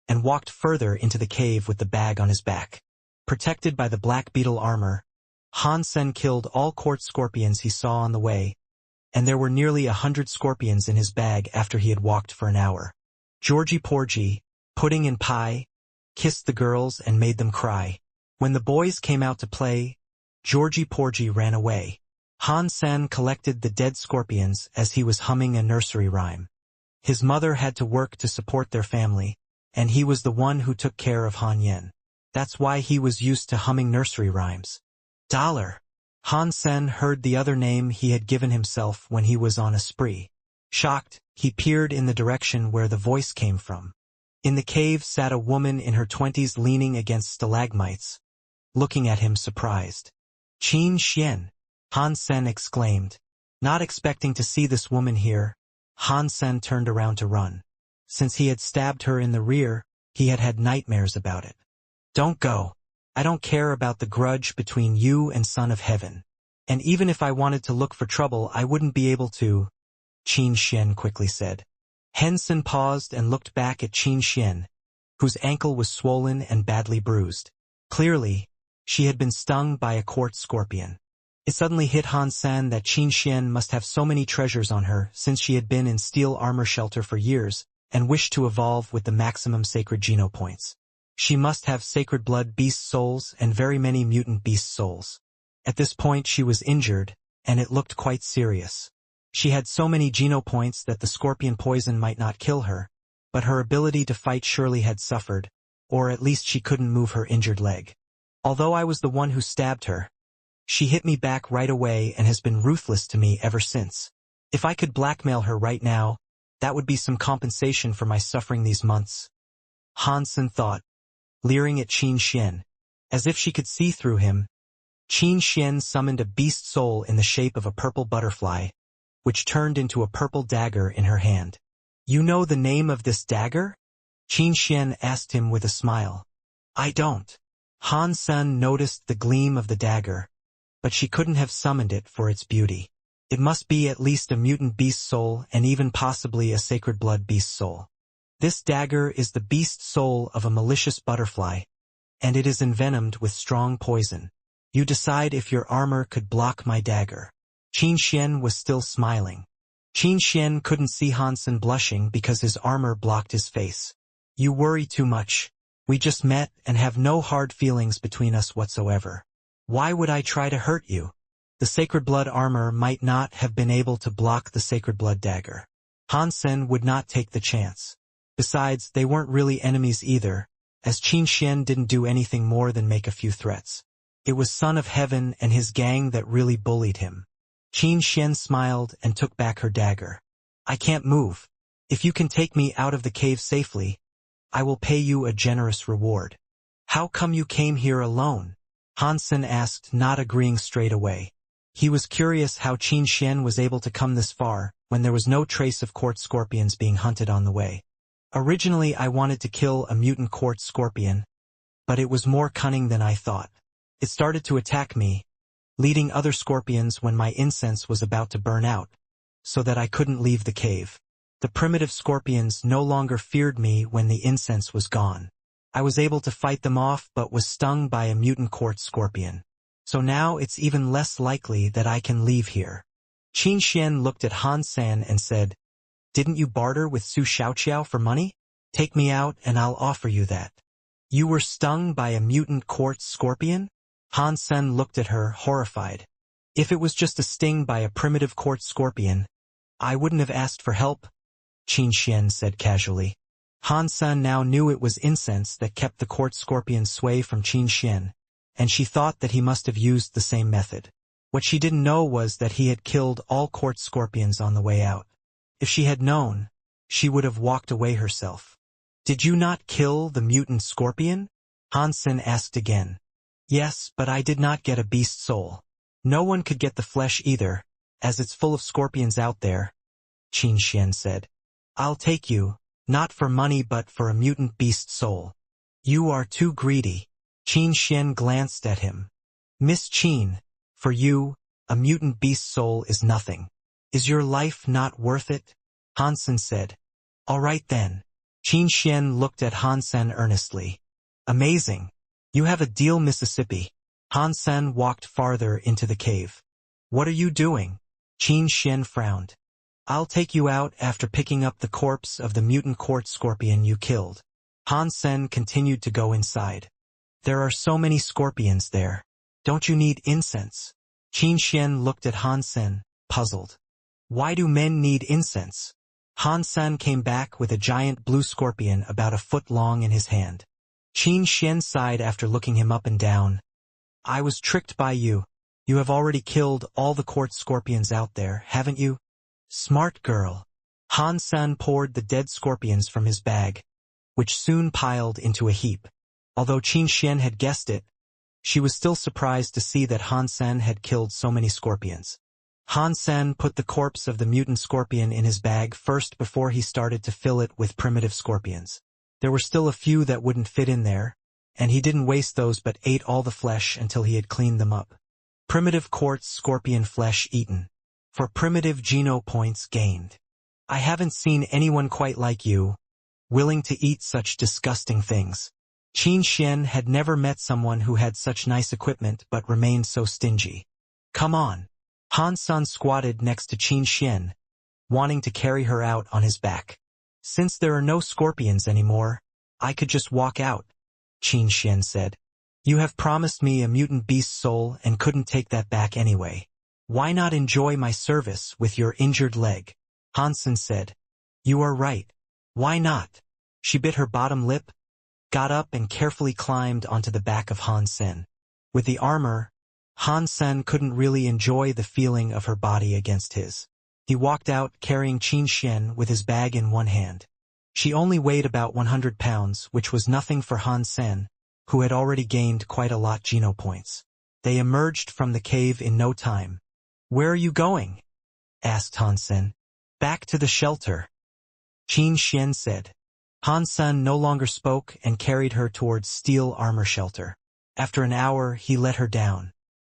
and walked further into the cave with the bag on his back. Protected by the black beetle armor, Han Sen killed all quartz scorpions he saw on the way, and there were nearly 100 scorpions in his bag after he had walked for an hour. Georgie Porgy, pudding and pie, kissed the girls and made them cry. When the boys came out to play, Georgie Porgy ran away. Han Sen collected the dead scorpions as he was humming a nursery rhyme. His mother had to work to support their family, and he was the one who took care of Han Yen. That's why he was used to humming nursery rhymes. Dollar. Han Sen heard the other name he had given himself when he was on a spree. Shocked, he peered in the direction where the voice came from. In the cave sat a woman in her 20s leaning against stalagmites, looking at him surprised. Qin Xian, Han Sen exclaimed. Not expecting to see this woman here, Han Sen turned around to run. Since he had stabbed her in the rear, he had had nightmares about it. Don't go. I don't care about the grudge between you and Son of Heaven. And even if I wanted to look for trouble, I wouldn't be able to, Qin Xian quickly said. Henson paused and looked back at Qin Xian, whose ankle was swollen and badly bruised. Clearly, she had been stung by a quartz scorpion. It suddenly hit Han Sen that Qin Xian must have so many treasures on her since she had been in steel armor shelter for years and wished to evolve with the maximum sacred genopoints. She must have sacred blood beast souls and very many mutant beast souls. At this point she was injured, and it looked quite serious. She had so many genopoints that the scorpion poison might not kill her, but her ability to fight surely had suffered, or at least she couldn't move her injured leg. Although I was the one who stabbed her, she hit me back right away and has been ruthless to me ever since. If I could blackmail her right now, that would be some compensation for my suffering these months. Han Sen thought, leering at Qin Xian. As if she could see through him, Qin Xian summoned a beast soul in the shape of a purple butterfly, which turned into a purple dagger in her hand. You know the name of this dagger? Qin Xian asked him with a smile. I don't. Han Sen noticed the gleam of the dagger, but she couldn't have summoned it for its beauty. It must be at least a mutant beast soul and even possibly a sacred blood beast soul. This dagger is the beast soul of a malicious butterfly, and it is envenomed with strong poison. You decide if your armor could block my dagger. Qin Xian was still smiling. Qin Xian couldn't see Han Sen blushing because his armor blocked his face. You worry too much. We just met and have no hard feelings between us whatsoever. Why would I try to hurt you? The sacred blood armor might not have been able to block the sacred blood dagger. Han Sen would not take the chance. Besides, they weren't really enemies either, as Qin Xian didn't do anything more than make a few threats. It was Son of Heaven and his gang that really bullied him. Qin Xian smiled and took back her dagger. I can't move. If you can take me out of the cave safely, I will pay you a generous reward. How come you came here alone? Hansen asked, not agreeing straight away. He was curious how Qin Xian was able to come this far, when there was no trace of court scorpions being hunted on the way. Originally I wanted to kill a mutant court scorpion, but it was more cunning than I thought. It started to attack me, leading other scorpions when my incense was about to burn out, so that I couldn't leave the cave. The primitive scorpions no longer feared me when the incense was gone. I was able to fight them off but was stung by a mutant court scorpion. So now it's even less likely that I can leave here. Qin Xian looked at Han San and said, "Didn't you barter with Su Xiaoqiao for money? Take me out and I'll offer you that." "You were stung by a mutant court scorpion?" Han Sen looked at her, horrified. "If it was just a sting by a primitive court scorpion, I wouldn't have asked for help," Qin Xian said casually. Han Sen now knew it was incense that kept the court scorpion's sway from Qin Xian, and she thought that he must have used the same method. What she didn't know was that he had killed all court scorpions on the way out. If she had known, she would have walked away herself. "Did you not kill the mutant scorpion?" Han Sen asked again. "Yes, but I did not get a beast soul. No one could get the flesh either, as it's full of scorpions out there," Qin Xian said. "I'll take you, not for money but for a mutant beast soul." "You are too greedy." Qin Xian glanced at him. "Miss Qin, for you, a mutant beast soul is nothing. Is your life not worth it?" Hansen said. "All right then." Qin Xian looked at Hansen earnestly. "Amazing. You have a deal, Mississippi." Hansen walked farther into the cave. "What are you doing?" Qin Xian frowned. "I'll take you out after picking up the corpse of the mutant court scorpion you killed." Hansen continued to go inside. "There are so many scorpions there. Don't you need incense?" Qin Xian looked at Hansen, puzzled. "Why do men need incense?" Hansen came back with a giant blue scorpion about a foot long in his hand. Qin Xian sighed after looking him up and down. "I was tricked by you. You have already killed all the court scorpions out there, haven't you?" "Smart girl." Hansen poured the dead scorpions from his bag, which soon piled into a heap. Although Qin Xian had guessed it, she was still surprised to see that Hansen had killed so many scorpions. Hansen put the corpse of the mutant scorpion in his bag first before he started to fill it with primitive scorpions. There were still a few that wouldn't fit in there, and he didn't waste those but ate all the flesh until he had cleaned them up. Primitive quartz scorpion flesh eaten. For primitive geno points gained. "I haven't seen anyone quite like you, willing to eat such disgusting things." Qin Xian had never met someone who had such nice equipment but remained so stingy. "Come on." Han San squatted next to Qin Xian, wanting to carry her out on his back. "Since there are no scorpions anymore, I could just walk out," Qin Xian said. "You have promised me a mutant beast soul and couldn't take that back anyway. Why not enjoy my service with your injured leg?" Hansen said. "You are right. Why not?" She bit her bottom lip, got up and carefully climbed onto the back of Hansen. With the armor, Hansen couldn't really enjoy the feeling of her body against his. He walked out carrying Qin Xian with his bag in one hand. She only weighed about 100 pounds, which was nothing for Hansen, who had already gained quite a lot geno points. They emerged from the cave in no time. "Where are you going?" asked Hansen. "Back to the shelter," Qin Xian said. Hansen no longer spoke and carried her towards steel armor shelter. After an hour, he let her down.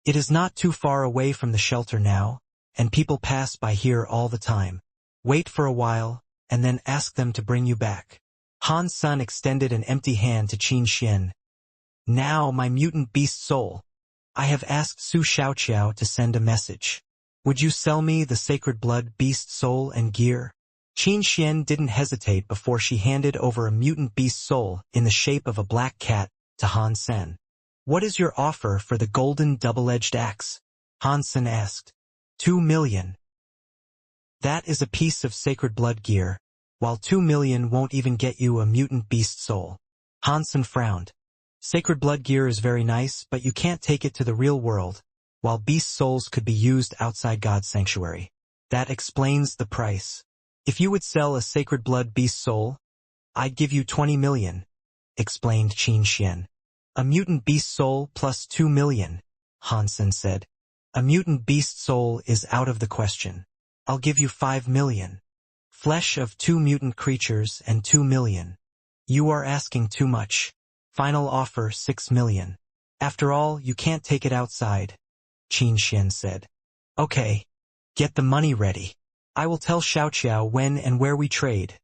"It is not too far away from the shelter now, and people pass by here all the time. Wait for a while, and then ask them to bring you back." Hansen extended an empty hand to Qin Xian. "Now, my mutant beast soul. I have asked Su Xiaoqiao to send a message. Would you sell me the sacred blood beast soul and gear?" Qin Xian didn't hesitate before she handed over a mutant beast soul in the shape of a black cat to Hansen. "What is your offer for the golden double-edged axe?" Hansen asked. 2 million. "That is a piece of sacred blood gear, while 2 million won't even get you a mutant beast soul." Hansen frowned. "Sacred blood gear is very nice, but you can't take it to the real world, while beast souls could be used outside God's sanctuary. That explains the price. If you would sell a sacred blood beast soul, I'd give you 20 million, explained Qin Xian. A mutant beast soul plus 2 million, Han Sen said. A mutant beast soul is out of the question. I'll give you 5 million. Flesh of 2 mutant creatures and 2 million. You are asking too much. Final offer 6 million. After all, you can't take it outside, Qin Xian said. Okay. Get the money ready. I will tell Xiao when and where we trade,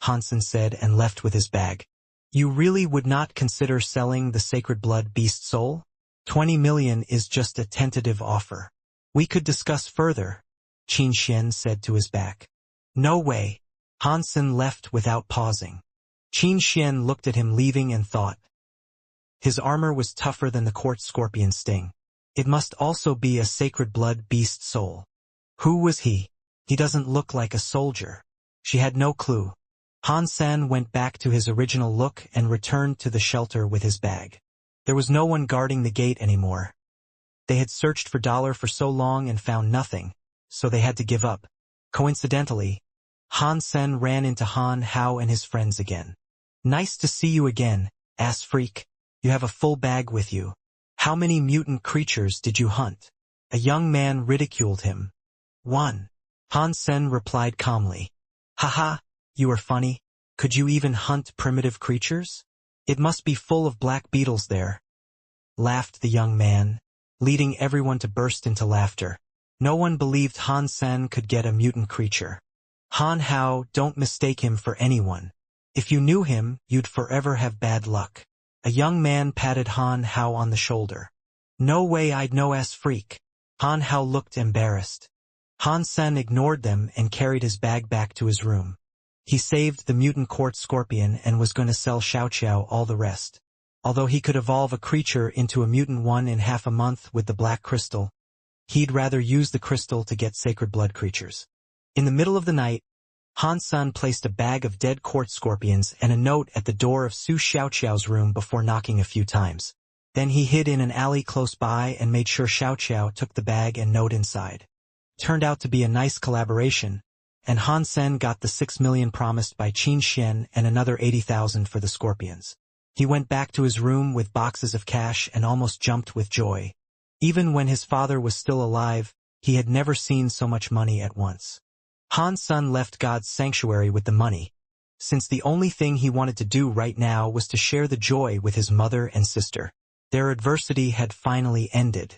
Han Sen said and left with his bag. You really would not consider selling the sacred blood beast soul? 20 million is just a tentative offer. We could discuss further, Qin Xian said to his back. No way. Han Sen left without pausing. Qin Xian looked at him leaving and thought. His armor was tougher than the quartz scorpion sting. It must also be a sacred blood beast soul. Who was he? He doesn't look like a soldier. She had no clue. Han Sen went back to his original look and returned to the shelter with his bag. There was no one guarding the gate anymore. They had searched for dollar for so long and found nothing, so they had to give up. Coincidentally, Han Sen ran into Han Hao and his friends again. Nice to see you again, ass freak. You have a full bag with you. How many mutant creatures did you hunt? A young man ridiculed him. 1. Han Sen replied calmly. Haha, you are funny. Could you even hunt primitive creatures? It must be full of black beetles there. Laughed the young man, leading everyone to burst into laughter. No one believed Han Sen could get a mutant creature. Han Hao, don't mistake him for anyone. If you knew him, you'd forever have bad luck. A young man patted Han Hao on the shoulder. No way I'd know, ass freak. Han Hao looked embarrassed. Han Sen ignored them and carried his bag back to his room. He saved the mutant quartz scorpion and was going to sell Xiao all the rest. Although he could evolve a creature into a mutant one in half a month with the black crystal, he'd rather use the crystal to get sacred blood creatures. In the middle of the night, Han Sen placed a bag of dead quartz scorpions and a note at the door of Su Xiao's room before knocking a few times. Then he hid in an alley close by and made sure Xiao took the bag and note inside. Turned out to be a nice collaboration, and Han Sen got the 6 million promised by Qin Xian and another 80,000 for the scorpions. He went back to his room with boxes of cash and almost jumped with joy. Even when his father was still alive, he had never seen so much money at once. Han Sen left God's sanctuary with the money, since the only thing he wanted to do right now was to share the joy with his mother and sister. Their adversity had finally ended.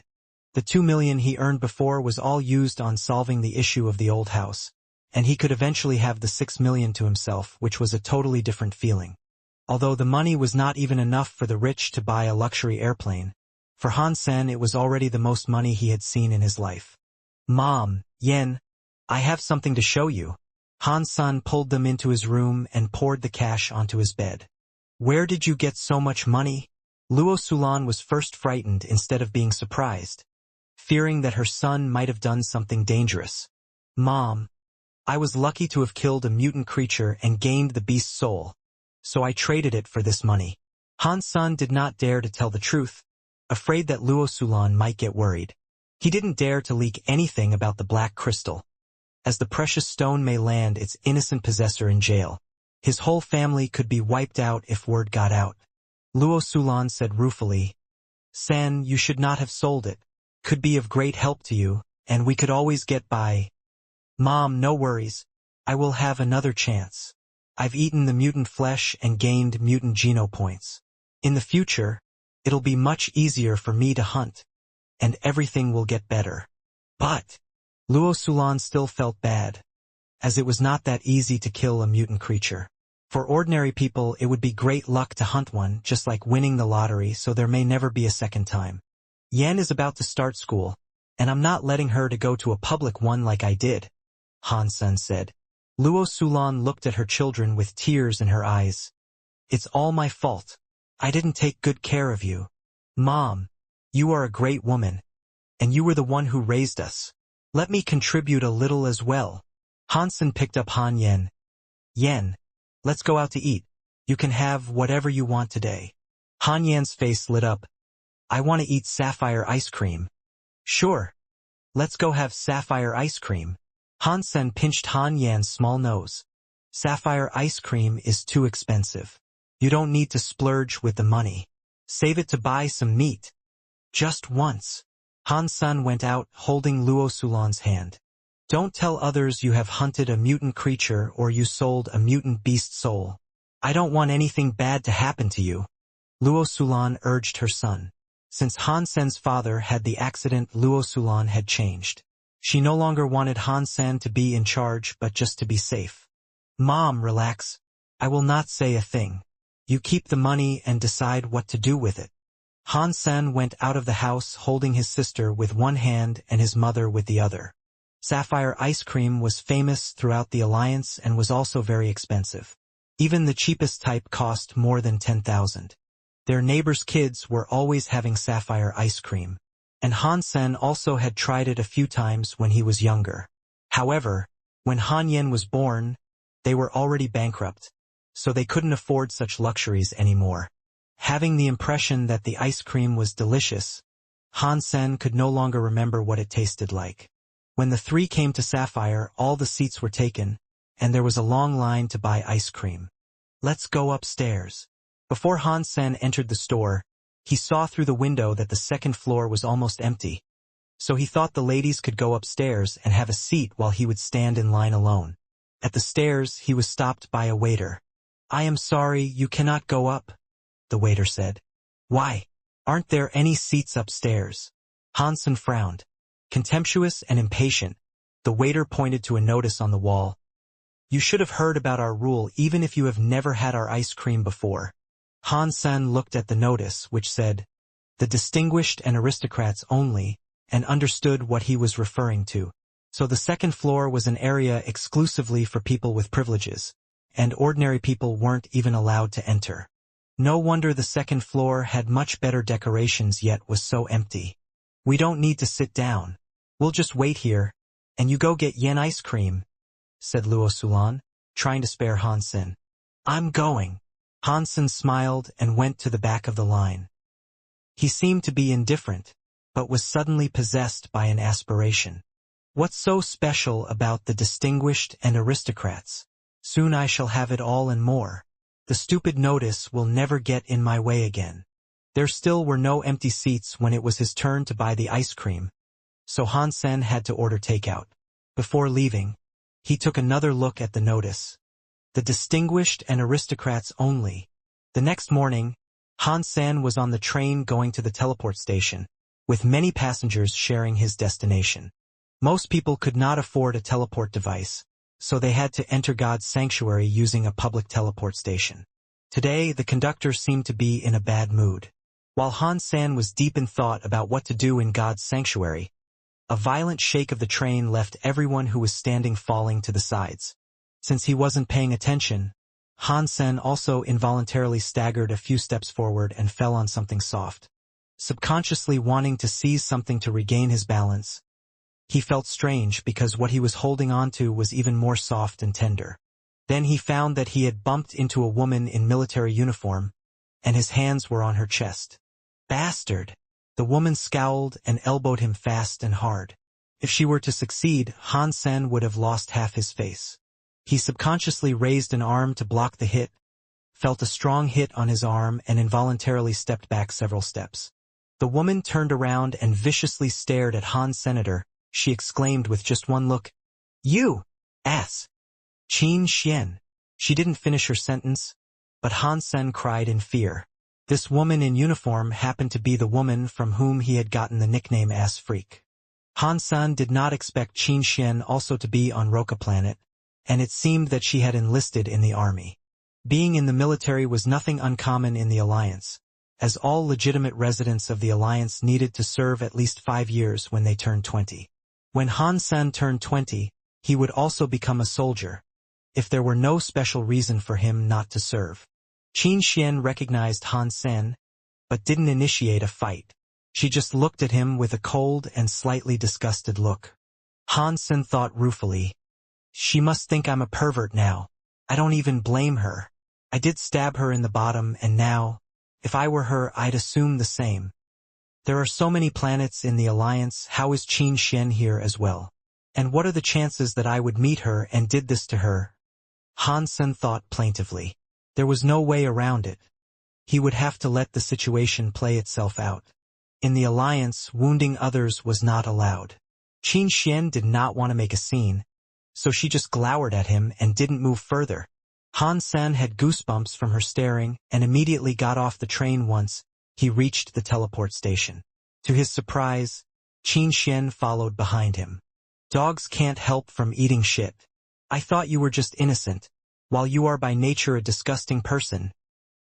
The 2 million he earned before was all used on solving the issue of the old house, and he could eventually have the 6 million to himself, which was a totally different feeling. Although the money was not even enough for the rich to buy a luxury airplane, for Han Sen it was already the most money he had seen in his life. Mom, Yen, I have something to show you. Han Sen pulled them into his room and poured the cash onto his bed. Where did you get so much money? Luo Sulan was first frightened instead of being surprised, fearing that her son might have done something dangerous. Mom, I was lucky to have killed a mutant creature and gained the beast's soul, so I traded it for this money. Han Sen did not dare to tell the truth, afraid that Luo Sulan might get worried. He didn't dare to leak anything about the black crystal, as the precious stone may land its innocent possessor in jail. His whole family could be wiped out if word got out. Luo Sulan said ruefully, Sen, you should not have sold it. Could be of great help to you, and we could always get by. Mom, no worries. I will have another chance. I've eaten the mutant flesh and gained mutant geno points. In the future, it'll be much easier for me to hunt, and everything will get better. But Luo Sulan still felt bad, as it was not that easy to kill a mutant creature. For ordinary people, it would be great luck to hunt one, just like winning the lottery, so there may never be a second time. Yan is about to start school, and I'm not letting her to go to a public one like I did, Han Sen said. Luo Sulan looked at her children with tears in her eyes. It's all my fault. I didn't take good care of you. Mom, you are a great woman, and you were the one who raised us. Let me contribute a little as well. Han Sen picked up Han Yen. Yen, let's go out to eat. You can have whatever you want today. Han Yan's face lit up. I want to eat sapphire ice cream. Sure. Let's go have sapphire ice cream. Han Sen pinched Han Yan's small nose. Sapphire ice cream is too expensive. You don't need to splurge with the money. Save it to buy some meat. Just once. Han Sen went out holding Luo Sulan's hand. Don't tell others you have hunted a mutant creature or you sold a mutant beast soul. I don't want anything bad to happen to you. Luo Sulan urged her son. Since Han Sen's father had the accident, Luo Sulan had changed. She no longer wanted Han Sen to be in charge but just to be safe. Mom, relax. I will not say a thing. You keep the money and decide what to do with it. Han Sen went out of the house holding his sister with one hand and his mother with the other. Sapphire ice cream was famous throughout the alliance and was also very expensive. Even the cheapest type cost more than 10,000. Their neighbors' kids were always having sapphire ice cream, and Han Sen also had tried it a few times when he was younger. However, when Han Yen was born, they were already bankrupt, so they couldn't afford such luxuries anymore. Having the impression that the ice cream was delicious, Han Sen could no longer remember what it tasted like. When the three came to Sapphire, all the seats were taken, and there was a long line to buy ice cream. Let's go upstairs. Before Han Sen entered the store, he saw through the window that the second floor was almost empty, so he thought the ladies could go upstairs and have a seat while he would stand in line alone. At the stairs, he was stopped by a waiter. I am sorry, you cannot go up, the waiter said. Why? Aren't there any seats upstairs? Han Sen frowned. Contemptuous and impatient, the waiter pointed to a notice on the wall. You should have heard about our rule even if you have never had our ice cream before. Han Sen looked at the notice, which said, the distinguished and aristocrats only, and understood what he was referring to. So the second floor was an area exclusively for people with privileges, and ordinary people weren't even allowed to enter. No wonder the second floor had much better decorations yet was so empty. We don't need to sit down. We'll just wait here, and you go get yen ice cream, said Luo Sulan, trying to spare Han Sen. I'm going. Han Sen smiled and went to the back of the line. He seemed to be indifferent, but was suddenly possessed by an aspiration. What's so special about the distinguished and aristocrats? Soon I shall have it all and more. The stupid notice will never get in my way again. There still were no empty seats when it was his turn to buy the ice cream, so Han Sen had to order takeout. Before leaving, he took another look at the notice. The distinguished and aristocrats only. The next morning, Han Sen was on the train going to the teleport station, with many passengers sharing his destination. Most people could not afford a teleport device, so they had to enter God's sanctuary using a public teleport station. Today, the conductor seemed to be in a bad mood. While Han Sen was deep in thought about what to do in God's sanctuary, a violent shake of the train left everyone who was standing falling to the sides. Since he wasn't paying attention, Han Sen also involuntarily staggered a few steps forward and fell on something soft. Subconsciously wanting to seize something to regain his balance, he felt strange because what he was holding onto was even more soft and tender. Then he found that he had bumped into a woman in military uniform, and his hands were on her chest. Bastard! The woman scowled and elbowed him fast and hard. If she were to succeed, Han Sen would have lost half his face. He subconsciously raised an arm to block the hit, felt a strong hit on his arm and involuntarily stepped back several steps. The woman turned around and viciously stared at Han Senator. She exclaimed with just one look, "You! Ass! Qin Xian!" She didn't finish her sentence, but Han Sen cried in fear. This woman in uniform happened to be the woman from whom he had gotten the nickname Ass Freak. Han Sen did not expect Qin Xian also to be on Roca Planet, and it seemed that she had enlisted in the army. Being in the military was nothing uncommon in the Alliance, as all legitimate residents of the Alliance needed to serve at least 5 years when they turned 20. When Han Sen turned 20, he would also become a soldier, if there were no special reason for him not to serve. Qin Xian recognized Han Sen, but didn't initiate a fight. She just looked at him with a cold and slightly disgusted look. Han Sen thought ruefully, she must think I'm a pervert now. I don't even blame her. I did stab her in the bottom and now, if I were her I'd assume the same. There are so many planets in the Alliance, how is Qin Xian here as well? And what are the chances that I would meet her and did this to her? Hansen thought plaintively. There was no way around it. He would have to let the situation play itself out. In the alliance, wounding others was not allowed. Qin Xian did not want to make a scene, so she just glowered at him and didn't move further. Han Sen had goosebumps from her staring and immediately got off the train once he reached the teleport station. To his surprise, Qin Xian followed behind him. Dogs can't help from eating shit. I thought you were just innocent, while you are by nature a disgusting person,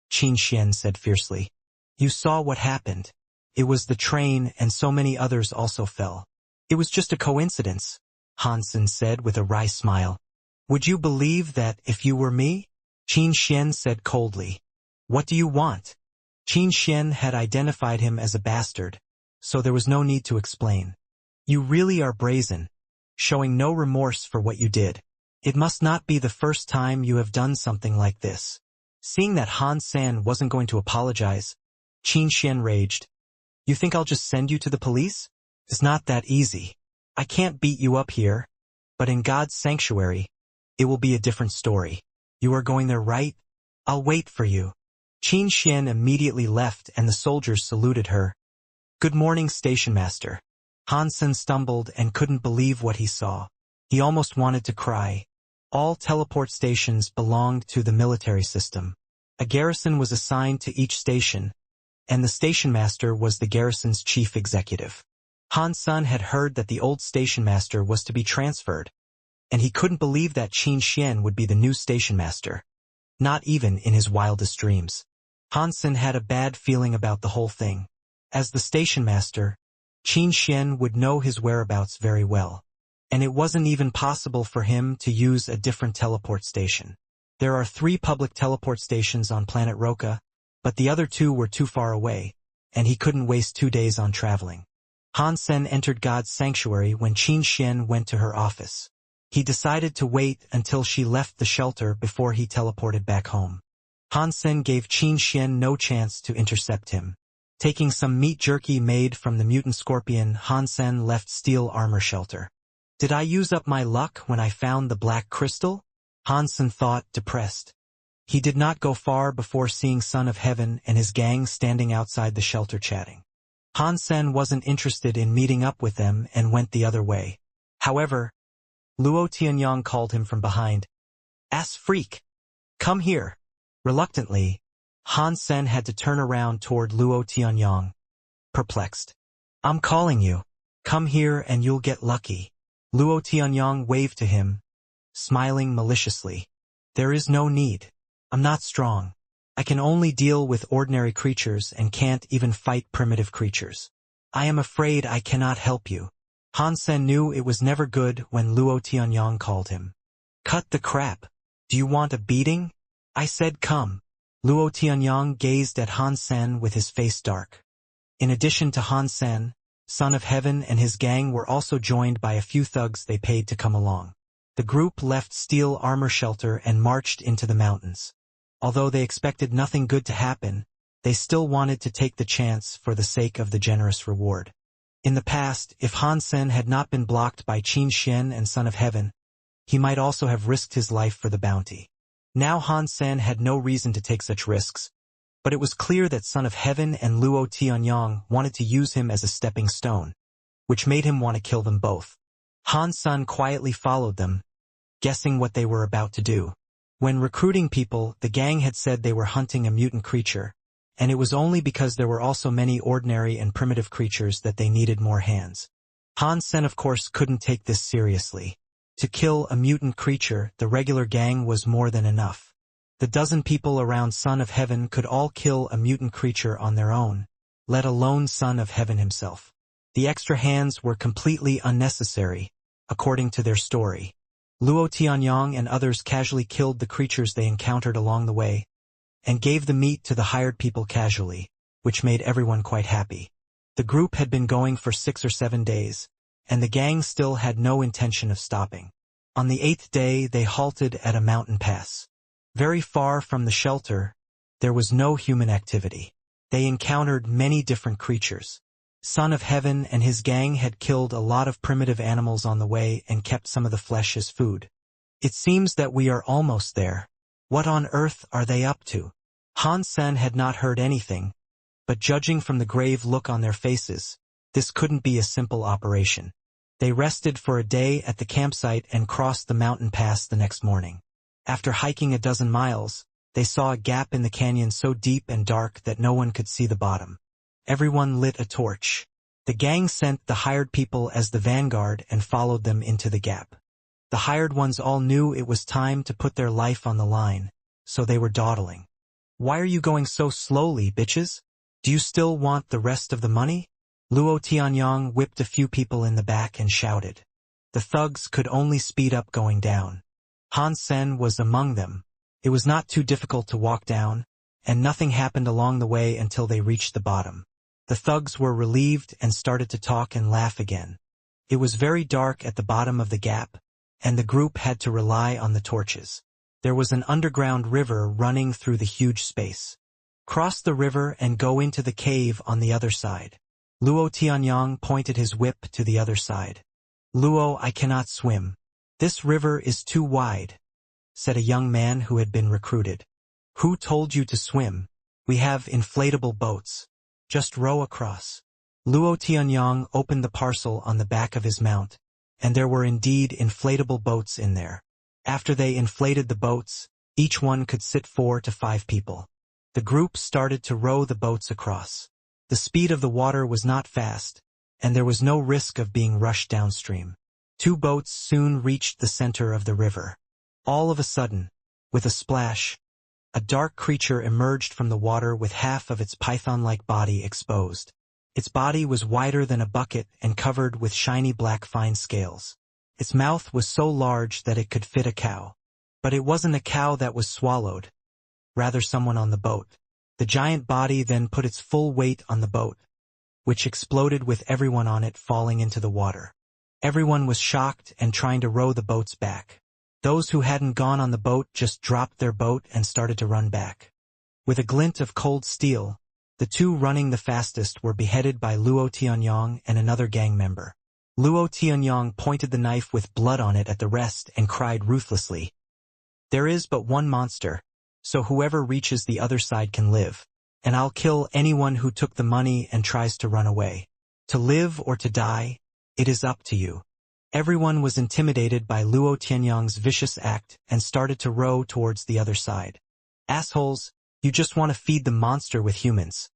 Qin Xian said fiercely. You saw what happened. It was the train and so many others also fell. It was just a coincidence, Hansen said with a wry smile. Would you believe that if you were me? Qin Xian said coldly. What do you want? Qin Xian had identified him as a bastard, so there was no need to explain. You really are brazen, showing no remorse for what you did. It must not be the first time you have done something like this. Seeing that Han San wasn't going to apologize, Qin Xian raged. You think I'll just send you to the police? It's not that easy. I can't beat you up here, but in God's sanctuary, it will be a different story. You are going there, right? I'll wait for you. Qin Xian immediately left and the soldiers saluted her. Good morning, station master. Hansen stumbled and couldn't believe what he saw. He almost wanted to cry. All teleport stations belonged to the military system. A garrison was assigned to each station, and the station master was the garrison's chief executive. Han Sun had heard that the old station master was to be transferred, and he couldn't believe that Qin Xian would be the new station master. Not even in his wildest dreams. Hansen had a bad feeling about the whole thing. As the station master, Qin Xian would know his whereabouts very well. And it wasn't even possible for him to use a different teleport station. There are 3 public teleport stations on planet Roka, but the other 2 were too far away, and he couldn't waste 2 days on traveling. Hansen entered God's sanctuary when Qin Xian went to her office. He decided to wait until she left the shelter before he teleported back home. Hansen gave Qin Xian no chance to intercept him. Taking some meat jerky made from the mutant scorpion, Hansen left steel armor shelter. Did I use up my luck when I found the black crystal? Hansen thought, depressed. He did not go far before seeing Son of Heaven and his gang standing outside the shelter chatting. Hansen wasn't interested in meeting up with them and went the other way. However, Luo Tianyang called him from behind. Ass freak! Come here! Reluctantly, Hansen had to turn around toward Luo Tianyang. Perplexed. I'm calling you. Come here and you'll get lucky. Luo Tianyang waved to him, smiling maliciously. There is no need. I'm not strong. I can only deal with ordinary creatures and can't even fight primitive creatures. I am afraid I cannot help you. Hansen knew it was never good when Luo Tianyang called him. Cut the crap. Do you want a beating? I said come. Luo Tianyang gazed at Hansen with his face dark. In addition to Hansen, Son of Heaven and his gang were also joined by a few thugs they paid to come along. The group left steel armor shelter and marched into the mountains. Although they expected nothing good to happen, they still wanted to take the chance for the sake of the generous reward. In the past, if Hansen had not been blocked by Qin Xian and Son of Heaven, he might also have risked his life for the bounty. Now Hansen had no reason to take such risks, but it was clear that Son of Heaven and Luo Tianyang wanted to use him as a stepping stone, which made him want to kill them both. Hansen quietly followed them, guessing what they were about to do. When recruiting people, the gang had said they were hunting a mutant creature, and it was only because there were also many ordinary and primitive creatures that they needed more hands. Hansen of course couldn't take this seriously. To kill a mutant creature, the regular gang was more than enough. The dozen people around Son of Heaven could all kill a mutant creature on their own, let alone Son of Heaven himself. The extra hands were completely unnecessary, according to their story. Luo Tianyang and others casually killed the creatures they encountered along the way, and gave the meat to the hired people casually, which made everyone quite happy. The group had been going for 6 or 7 days, and the gang still had no intention of stopping. On the 8th day they halted at a mountain pass. Very far from the shelter, there was no human activity. They encountered many different creatures. Son of Heaven and his gang had killed a lot of primitive animals on the way and kept some of the flesh as food. It seems that we are almost there. What on earth are they up to? Han Sen had not heard anything, but judging from the grave look on their faces, this couldn't be a simple operation. They rested for a day at the campsite and crossed the mountain pass the next morning. After hiking a dozen miles, they saw a gap in the canyon so deep and dark that no one could see the bottom. Everyone lit a torch. The gang sent the hired people as the vanguard and followed them into the gap. The hired ones all knew it was time to put their life on the line, so they were dawdling. "Why are you going so slowly, bitches? Do you still want the rest of the money?" Luo Tianyong whipped a few people in the back and shouted. The thugs could only speed up going down. Han Sen was among them. It was not too difficult to walk down, and nothing happened along the way until they reached the bottom. The thugs were relieved and started to talk and laugh again. It was very dark at the bottom of the gap, and the group had to rely on the torches. There was an underground river running through the huge space. "Cross the river and go into the cave on the other side." Luo Tianyong pointed his whip to the other side. "Luo, I cannot swim. This river is too wide," said a young man who had been recruited. "Who told you to swim? We have inflatable boats. Just row across." Luo Tianyong opened the parcel on the back of his mount, and there were indeed inflatable boats in there. After they inflated the boats, each one could sit 4 to 5 people. The group started to row the boats across. The speed of the water was not fast, and there was no risk of being rushed downstream. 2 boats soon reached the center of the river. All of a sudden, with a splash, a dark creature emerged from the water with half of its python-like body exposed. Its body was wider than a bucket and covered with shiny black fine scales. Its mouth was so large that it could fit a cow. But it wasn't a cow that was swallowed, rather someone on the boat. The giant body then put its full weight on the boat, which exploded with everyone on it falling into the water. Everyone was shocked and trying to row the boats back. Those who hadn't gone on the boat just dropped their boat and started to run back. With a glint of cold steel, the 2 running the fastest were beheaded by Luo Tianyong and another gang member. Luo Tianyong pointed the knife with blood on it at the rest and cried ruthlessly, "There is but one monster, so whoever reaches the other side can live, and I'll kill anyone who took the money and tries to run away. To live or to die, it is up to you." Everyone was intimidated by Luo Tianyong's vicious act and started to row towards the other side. "Assholes, you just want to feed the monster with humans."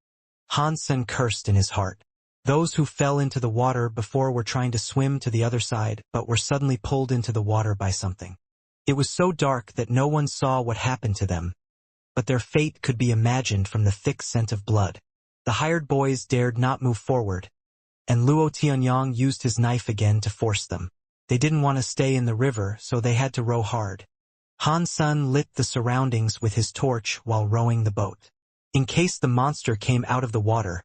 Han Sen cursed in his heart. Those who fell into the water before were trying to swim to the other side but were suddenly pulled into the water by something. It was so dark that no one saw what happened to them, but their fate could be imagined from the thick scent of blood. The hired boys dared not move forward, and Luo Tianyong used his knife again to force them. They didn't want to stay in the river, so they had to row hard. Han Sen lit the surroundings with his torch while rowing the boat. In case the monster came out of the water,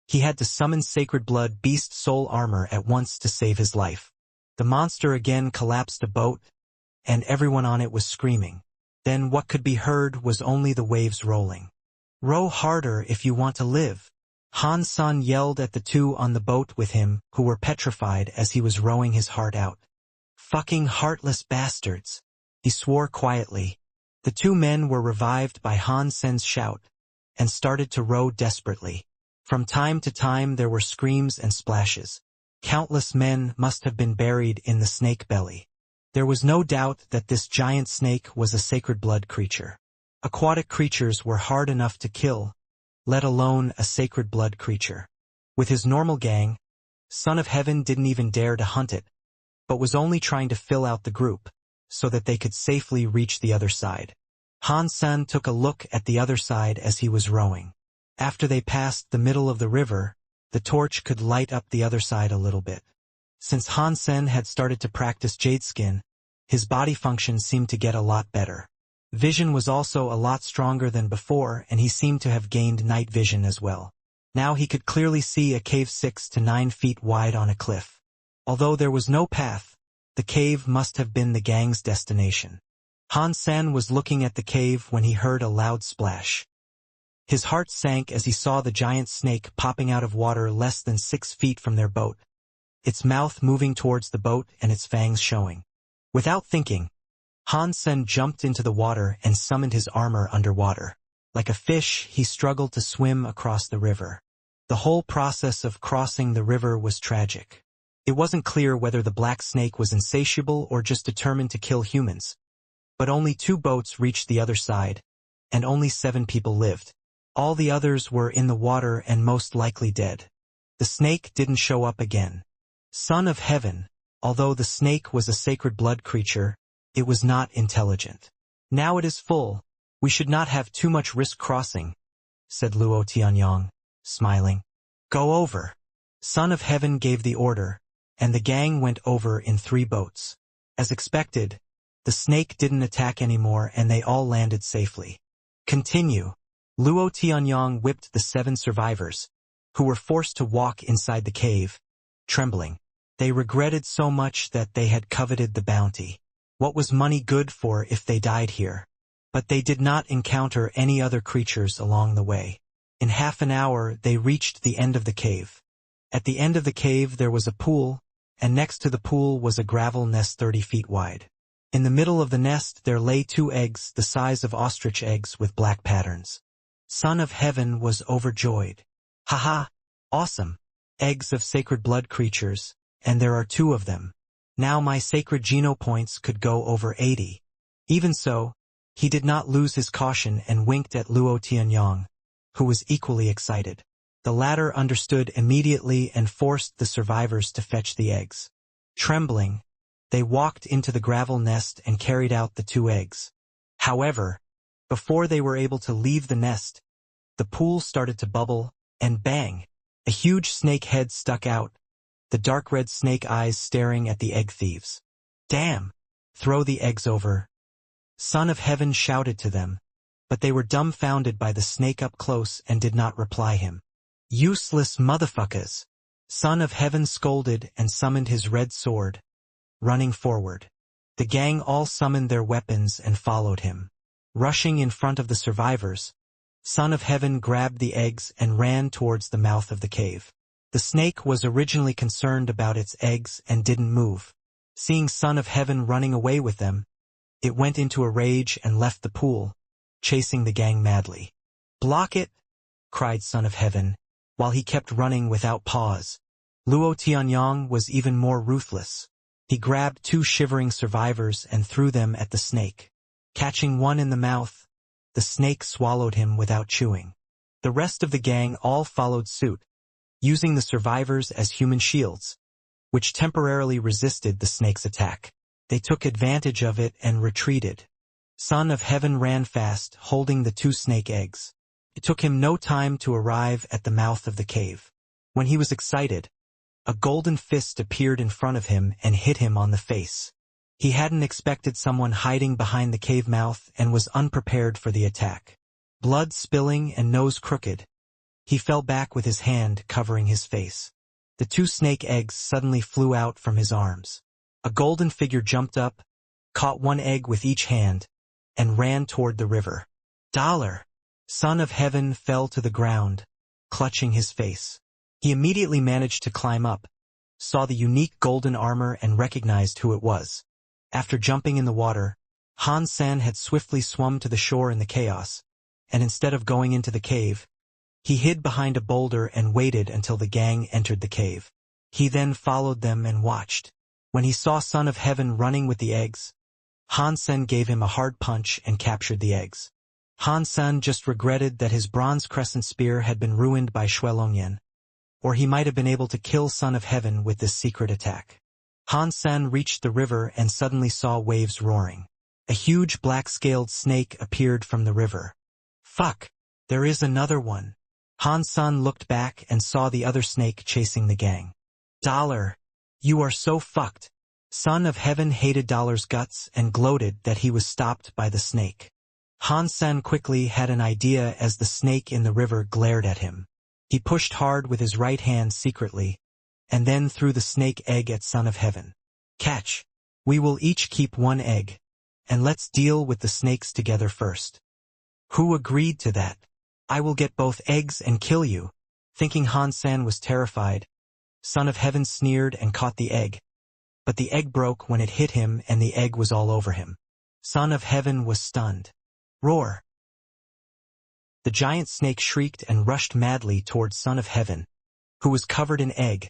he had to summon Sacred Blood Beast Soul Armor at once to save his life. The monster again collapsed the boat, and everyone on it was screaming. Then what could be heard was only the waves rolling. "Row harder if you want to live." Han Sen yelled at the 2 on the boat with him, who were petrified as he was rowing his heart out. "Fucking heartless bastards," he swore quietly. The 2 men were revived by Han Sen's shout, and started to row desperately. From time to time there were screams and splashes. Countless men must have been buried in the snake belly. There was no doubt that this giant snake was a sacred blood creature. Aquatic creatures were hard enough to kill, let alone a sacred blood creature. With his normal gang, Son of Heaven didn't even dare to hunt it, but was only trying to fill out the group, so that they could safely reach the other side. Han Sen took a look at the other side as he was rowing. After they passed the middle of the river, the torch could light up the other side a little bit. Since Han Sen had started to practice jade skin, his body function seemed to get a lot better. Vision was also a lot stronger than before, and he seemed to have gained night vision as well. Now he could clearly see a cave 6 to 9 feet wide on a cliff. Although there was no path, the cave must have been the gang's destination. Han Sen was looking at the cave when he heard a loud splash. His heart sank as he saw the giant snake popping out of water less than 6 feet from their boat, its mouth moving towards the boat and its fangs showing. Without thinking, Han-sen jumped into the water and summoned his armor underwater. Like a fish, he struggled to swim across the river. The whole process of crossing the river was tragic. It wasn't clear whether the black snake was insatiable or just determined to kill humans. But only 2 boats reached the other side, and only 7 people lived. All the others were in the water and most likely dead. The snake didn't show up again. Son of Heaven, although the snake was a sacred blood creature, it was not intelligent. Now it is full. We should not have too much risk crossing, said Luo Tianyong, smiling. Go over. Son of Heaven gave the order, and the gang went over in 3 boats. As expected, the snake didn't attack anymore and they all landed safely. Continue. Luo Tianyong whipped the 7 survivors, who were forced to walk inside the cave, trembling. They regretted so much that they had coveted the bounty. What was money good for if they died here? But they did not encounter any other creatures along the way. In half an hour they reached the end of the cave. At the end of the cave there was a pool, and next to the pool was a gravel nest 30 feet wide. In the middle of the nest there lay 2 eggs the size of ostrich eggs with black patterns. Son of Heaven was overjoyed. Haha! Awesome! Eggs of sacred blood creatures, and there are 2 of them. Now my sacred geno points could go over 80. Even so, he did not lose his caution and winked at Luo Tianyong, who was equally excited. The latter understood immediately and forced the survivors to fetch the eggs. Trembling, they walked into the gravel nest and carried out the 2 eggs. However, before they were able to leave the nest, the pool started to bubble, and bang! A huge snake head stuck out, the dark red snake eyes staring at the egg thieves. Damn! Throw the eggs over. Son of Heaven shouted to them, but they were dumbfounded by the snake up close and did not reply him. Useless motherfuckers! Son of Heaven scolded and summoned his red sword, running forward. The gang all summoned their weapons and followed him. Rushing in front of the survivors, Son of Heaven grabbed the eggs and ran towards the mouth of the cave. The snake was originally concerned about its eggs and didn't move. Seeing Son of Heaven running away with them, it went into a rage and left the pool, chasing the gang madly. Block it! Cried Son of Heaven, while he kept running without pause. Luo Tianyong was even more ruthless. He grabbed 2 shivering survivors and threw them at the snake. Catching one in the mouth, the snake swallowed him without chewing. The rest of the gang all followed suit, using the survivors as human shields, which temporarily resisted the snake's attack. They took advantage of it and retreated. Son of Heaven ran fast, holding the 2 snake eggs. It took him no time to arrive at the mouth of the cave. When he was excited, a golden fist appeared in front of him and hit him on the face. He hadn't expected someone hiding behind the cave mouth and was unprepared for the attack. Blood spilling and nose crooked, he fell back with his hand covering his face. The 2 snake eggs suddenly flew out from his arms. A golden figure jumped up, caught 1 egg with each hand, and ran toward the river. Dollar! Son of Heaven fell to the ground, clutching his face. He immediately managed to climb up, saw the unique golden armor and recognized who it was. After jumping in the water, Han-san had swiftly swum to the shore in the chaos, and instead of going into the cave, he hid behind a boulder and waited until the gang entered the cave. He then followed them and watched. When he saw Son of Heaven running with the eggs, Han-sen gave him a hard punch and captured the eggs. Han-sen just regretted that his bronze crescent spear had been ruined by Shuelongyan, or he might have been able to kill Son of Heaven with this secret attack. Han-sen reached the river and suddenly saw waves roaring. A huge black-scaled snake appeared from the river. Fuck! There is another one. Han-sen looked back and saw the other snake chasing the gang. Dollar! You are so fucked. Son of Heaven hated Dollar's guts and gloated that he was stopped by the snake. Han-sen quickly had an idea as the snake in the river glared at him. He pushed hard with his right hand secretly, and then threw the snake egg at Son of Heaven. Catch! We will each keep 1 egg, and let's deal with the snakes together first. Who agreed to that? I will get both eggs and kill you. Thinking Han-sen was terrified, Son of Heaven sneered and caught the egg. But the egg broke when it hit him and the egg was all over him. Son of Heaven was stunned. Roar! The giant snake shrieked and rushed madly towards Son of Heaven, who was covered in egg,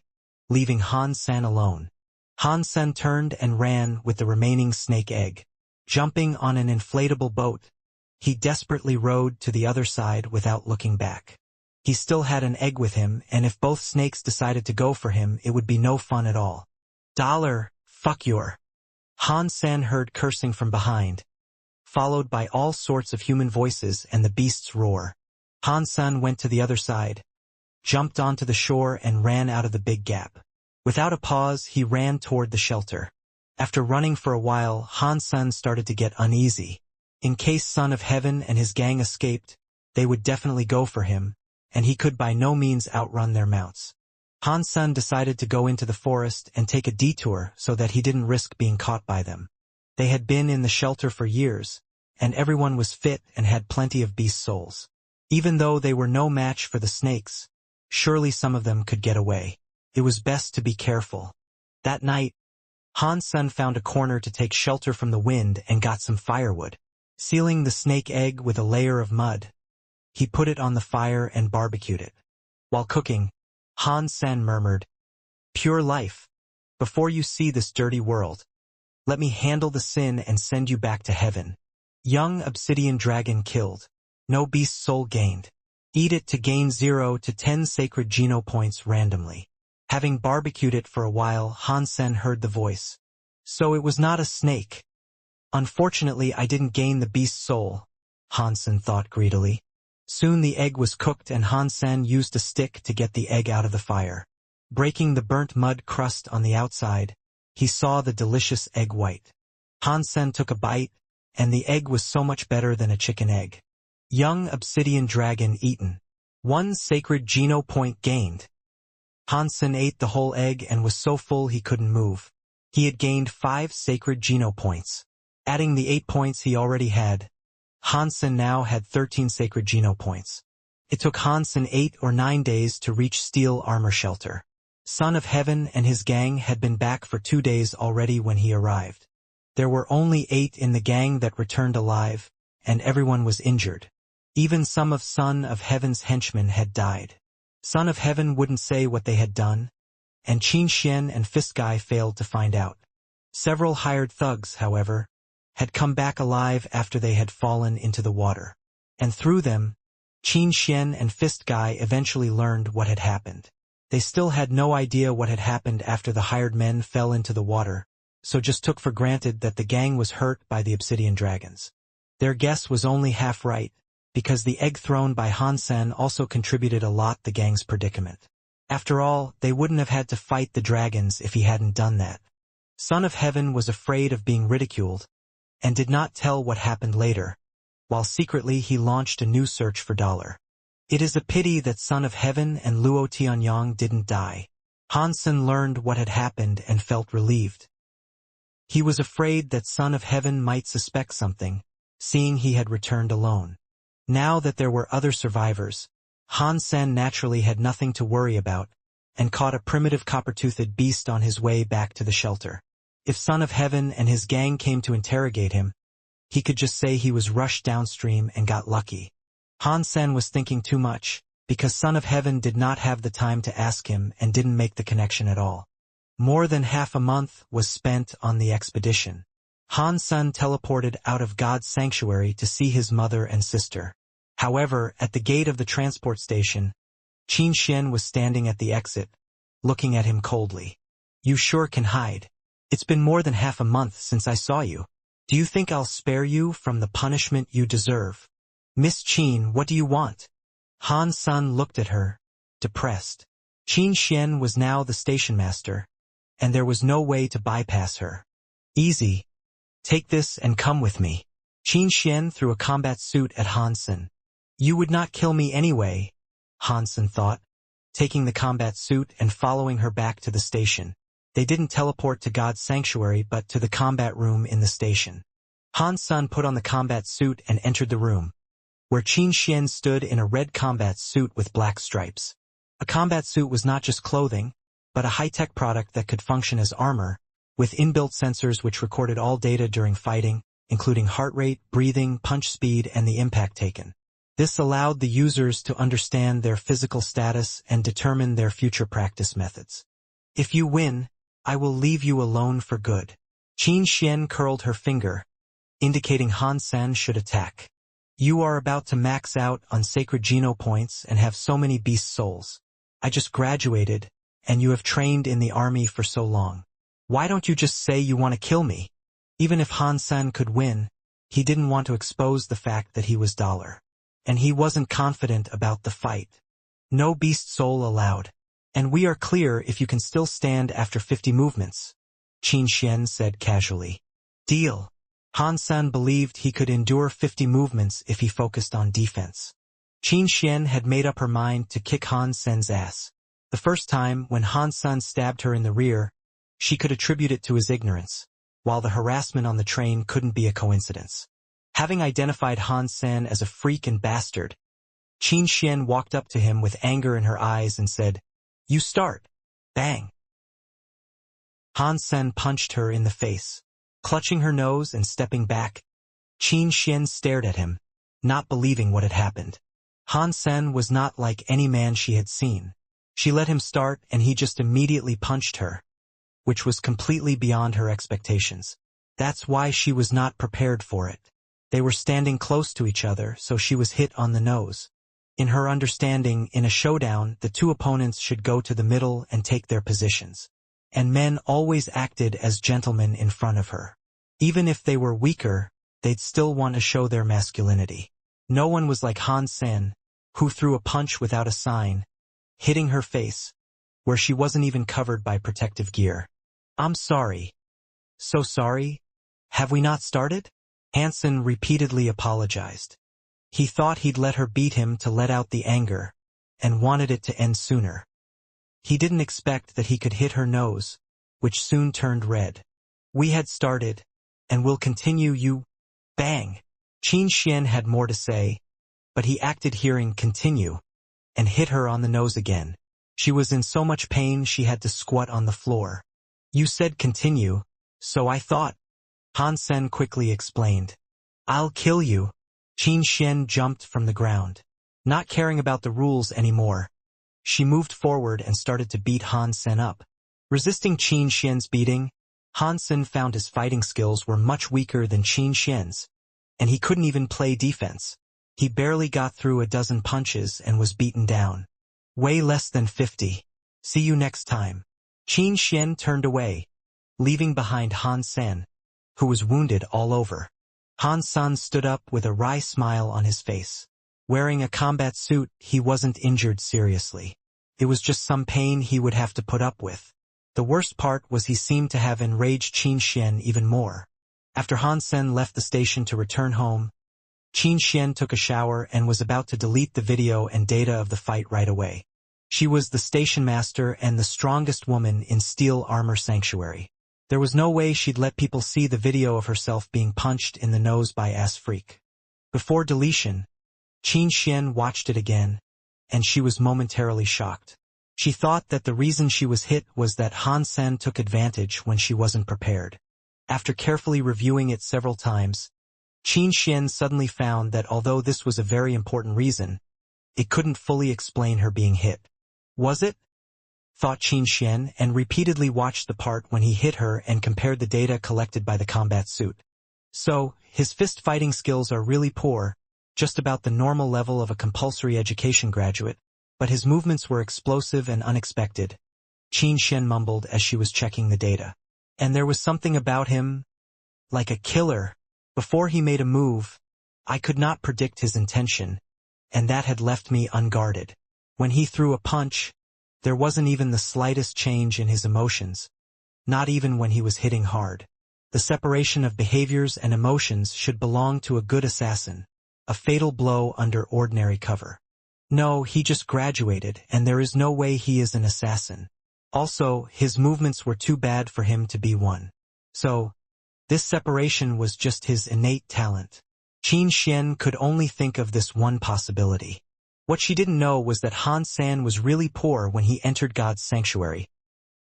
leaving Han-san alone. Han-san turned and ran with the remaining snake egg. Jumping on an inflatable boat, he desperately rowed to the other side without looking back. He still had an egg with him, and if both snakes decided to go for him, it would be no fun at all. Fuck your. Han-san heard cursing from behind, followed by all sorts of human voices and the beast's roar. Han-san went to the other side, jumped onto the shore and ran out of the big gap. Without a pause, he ran toward the shelter. After running for a while, Han-san started to get uneasy. In case Son of Heaven and his gang escaped, they would definitely go for him, and he could by no means outrun their mounts. Han-san decided to go into the forest and take a detour so that he didn't risk being caught by them. They had been in the shelter for years, and everyone was fit and had plenty of beast souls. Even though they were no match for the snakes, surely some of them could get away. It was best to be careful. That night, Han-san found a corner to take shelter from the wind and got some firewood. Sealing the snake egg with a layer of mud, he put it on the fire and barbecued it. While cooking, Han-san murmured, "Pure life, before you see this dirty world, let me handle the sin and send you back to heaven. Young obsidian dragon killed. No beast soul gained. Eat it to gain 0 to 10 sacred geno points randomly." Having barbecued it for a while, Han-san heard the voice. "So it was not a snake. Unfortunately, I didn't gain the beast soul," Han-san thought greedily. Soon the egg was cooked and Han-san used a stick to get the egg out of the fire. Breaking the burnt mud crust on the outside, he saw the delicious egg white. Han-san took a bite, and the egg was so much better than a chicken egg. Young obsidian dragon eaten. 1 sacred geno point gained. Han-san ate the whole egg and was so full he couldn't move. He had gained 5 sacred geno points. Adding the 8 points he already had, Han-san now had 13 sacred geno points. It took Han-san 8 or 9 days to reach Steel Armor Shelter. Son of Heaven and his gang had been back for 2 days already when he arrived. There were only 8 in the gang that returned alive, and everyone was injured. Even some of Son of Heaven's henchmen had died. Son of Heaven wouldn't say what they had done, and Qin Xian and Fist Guy failed to find out. Several hired thugs, however, had come back alive after they had fallen into the water. And through them, Qin Xian and Fist Guy eventually learned what had happened. They still had no idea what had happened after the hired men fell into the water, so just took for granted that the gang was hurt by the obsidian dragons. Their guess was only half right, because the egg thrown by Han-san also contributed a lot to the gang's predicament. After all, they wouldn't have had to fight the dragons if he hadn't done that. Son of Heaven was afraid of being ridiculed, and did not tell what happened later, while secretly he launched a new search for Dollar. It is a pity that Son of Heaven and Luo Tianyang didn't die. Han-san learned what had happened and felt relieved. He was afraid that Son of Heaven might suspect something, seeing he had returned alone. Now that there were other survivors, Han-san naturally had nothing to worry about, and caught a primitive copper-toothed beast on his way back to the shelter. If Son of Heaven and his gang came to interrogate him, he could just say he was rushed downstream and got lucky. Han-san was thinking too much, because Son of Heaven did not have the time to ask him and didn't make the connection at all. More than half a month was spent on the expedition. Han-san teleported out of God's sanctuary to see his mother and sister. However, at the gate of the transport station, Qin Xian was standing at the exit, looking at him coldly. "You sure can hide. It's been more than half a month since I saw you. Do you think I'll spare you from the punishment you deserve? Miss Qin, what do you want?" Han-san looked at her, depressed. Qin Xian was now the station master, and there was no way to bypass her. "Easy. Take this and come with me." Qin Xian threw a combat suit at Han-san. "You would not kill me anyway," Han-san thought, taking the combat suit and following her back to the station. They didn't teleport to God's sanctuary but to the combat room in the station. Han-san put on the combat suit and entered the room, where Qin Xian stood in a red combat suit with black stripes. A combat suit was not just clothing, but a high-tech product that could function as armor, with inbuilt sensors which recorded all data during fighting. including heart rate, breathing, punch speed, and the impact taken. This allowed the users to understand their physical status and determine their future practice methods. If you win, I will leave you alone for good. Qin Xian curled her finger, indicating Han Sen should attack. You are about to max out on sacred Geno points and have so many beast souls. I just graduated, and you have trained in the army for so long. Why don't you just say you want to kill me? Even if Han Sen could win, he didn't want to expose the fact that he was dollar. And he wasn't confident about the fight. No beast soul allowed. And we are clear if you can still stand after 50 movements, Qin Xian said casually. Deal. Han Sen believed he could endure 50 movements if he focused on defense. Qin Xian had made up her mind to kick Han Sen's ass. The first time, when Han Sen stabbed her in the rear, she could attribute it to his ignorance, while the harassment on the train couldn't be a coincidence. Having identified Han Sen as a freak and bastard, Qin Xian walked up to him with anger in her eyes and said, You start. Bang. Han Sen punched her in the face. Clutching her nose and stepping back, Qin Xian stared at him, not believing what had happened. Han Sen was not like any man she had seen. She let him start and he just immediately punched her, which was completely beyond her expectations. That's why she was not prepared for it. They were standing close to each other, so she was hit on the nose. In her understanding, in a showdown, the two opponents should go to the middle and take their positions. And men always acted as gentlemen in front of her. Even if they were weaker, they'd still want to show their masculinity. No one was like Han Sen, who threw a punch without a sign, hitting her face, where she wasn't even covered by protective gear. I'm sorry. So sorry? Have we not started? Hansen repeatedly apologized. He thought he'd let her beat him to let out the anger, and wanted it to end sooner. He didn't expect that he could hit her nose, which soon turned red. We had started, and will continue you. Bang! Qin Xian had more to say, but he acted hearing continue, and hit her on the nose again. She was in so much pain she had to squat on the floor. You said continue, so I thought. Han Sen quickly explained. I'll kill you. Qin Xian jumped from the ground. Not caring about the rules anymore, she moved forward and started to beat Han Sen up. Resisting Qin Xian's beating, Han Sen found his fighting skills were much weaker than Qin Xian's, and he couldn't even play defense. He barely got through a dozen punches and was beaten down. Way less than 50. See you next time. Qin Xian turned away, leaving behind Han Sen, who was wounded all over. Han Sen stood up with a wry smile on his face. Wearing a combat suit, he wasn't injured seriously. It was just some pain he would have to put up with. The worst part was he seemed to have enraged Qin Xian even more. After Han Sen left the station to return home, Qin Xian took a shower and was about to delete the video and data of the fight right away. She was the station master and the strongest woman in Steel Armor Sanctuary. There was no way she'd let people see the video of herself being punched in the nose by ass freak. Before deletion, Qin Xian watched it again, and she was momentarily shocked. She thought that the reason she was hit was that Han Sen took advantage when she wasn't prepared. After carefully reviewing it several times, Qin Xian suddenly found that although this was a very important reason, it couldn't fully explain her being hit. Was it? Thought Qin Xian, and repeatedly watched the part when he hit her and compared the data collected by the combat suit. So, his fist fighting skills are really poor, just about the normal level of a compulsory education graduate, but his movements were explosive and unexpected, Qin Xian mumbled as she was checking the data. And there was something about him, like a killer. Before he made a move, I could not predict his intention, and that had left me unguarded. When he threw a punch, there wasn't even the slightest change in his emotions, not even when he was hitting hard. The separation of behaviors and emotions should belong to a good assassin, a fatal blow under ordinary cover. No, he just graduated, and there is no way he is an assassin. Also, his movements were too bad for him to be one. So, this separation was just his innate talent. Qin Xian could only think of this one possibility. What she didn't know was that Han Sen was really poor when he entered God's sanctuary.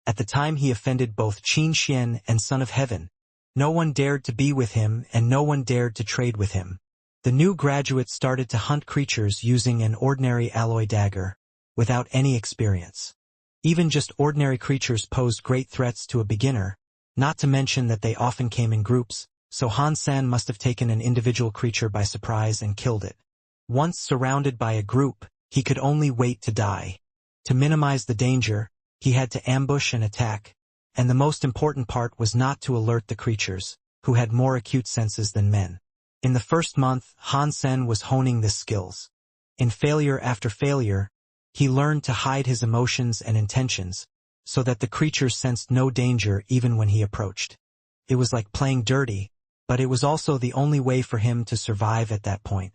At the time he offended both Qin Xian and Son of Heaven, No one dared to be with him and no one dared to trade with him. The new graduate started to hunt creatures using an ordinary alloy dagger, without any experience. Even just ordinary creatures posed great threats to a beginner, not to mention that they often came in groups, so Han Sen must have taken an individual creature by surprise and killed it. Once surrounded by a group, he could only wait to die. To minimize the danger, he had to ambush and attack, and the most important part was not to alert the creatures, who had more acute senses than men. In the first month, Han Sen was honing this skills. In failure after failure, he learned to hide his emotions and intentions, so that the creatures sensed no danger even when he approached. It was like playing dirty, but it was also the only way for him to survive at that point.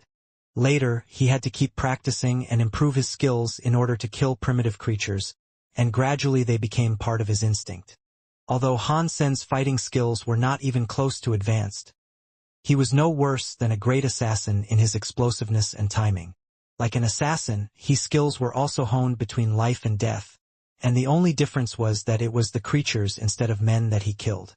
Later, he had to keep practicing and improve his skills in order to kill primitive creatures, and gradually they became part of his instinct. Although Han Sen's fighting skills were not even close to advanced, he was no worse than a great assassin in his explosiveness and timing. Like an assassin, his skills were also honed between life and death, and the only difference was that it was the creatures instead of men that he killed.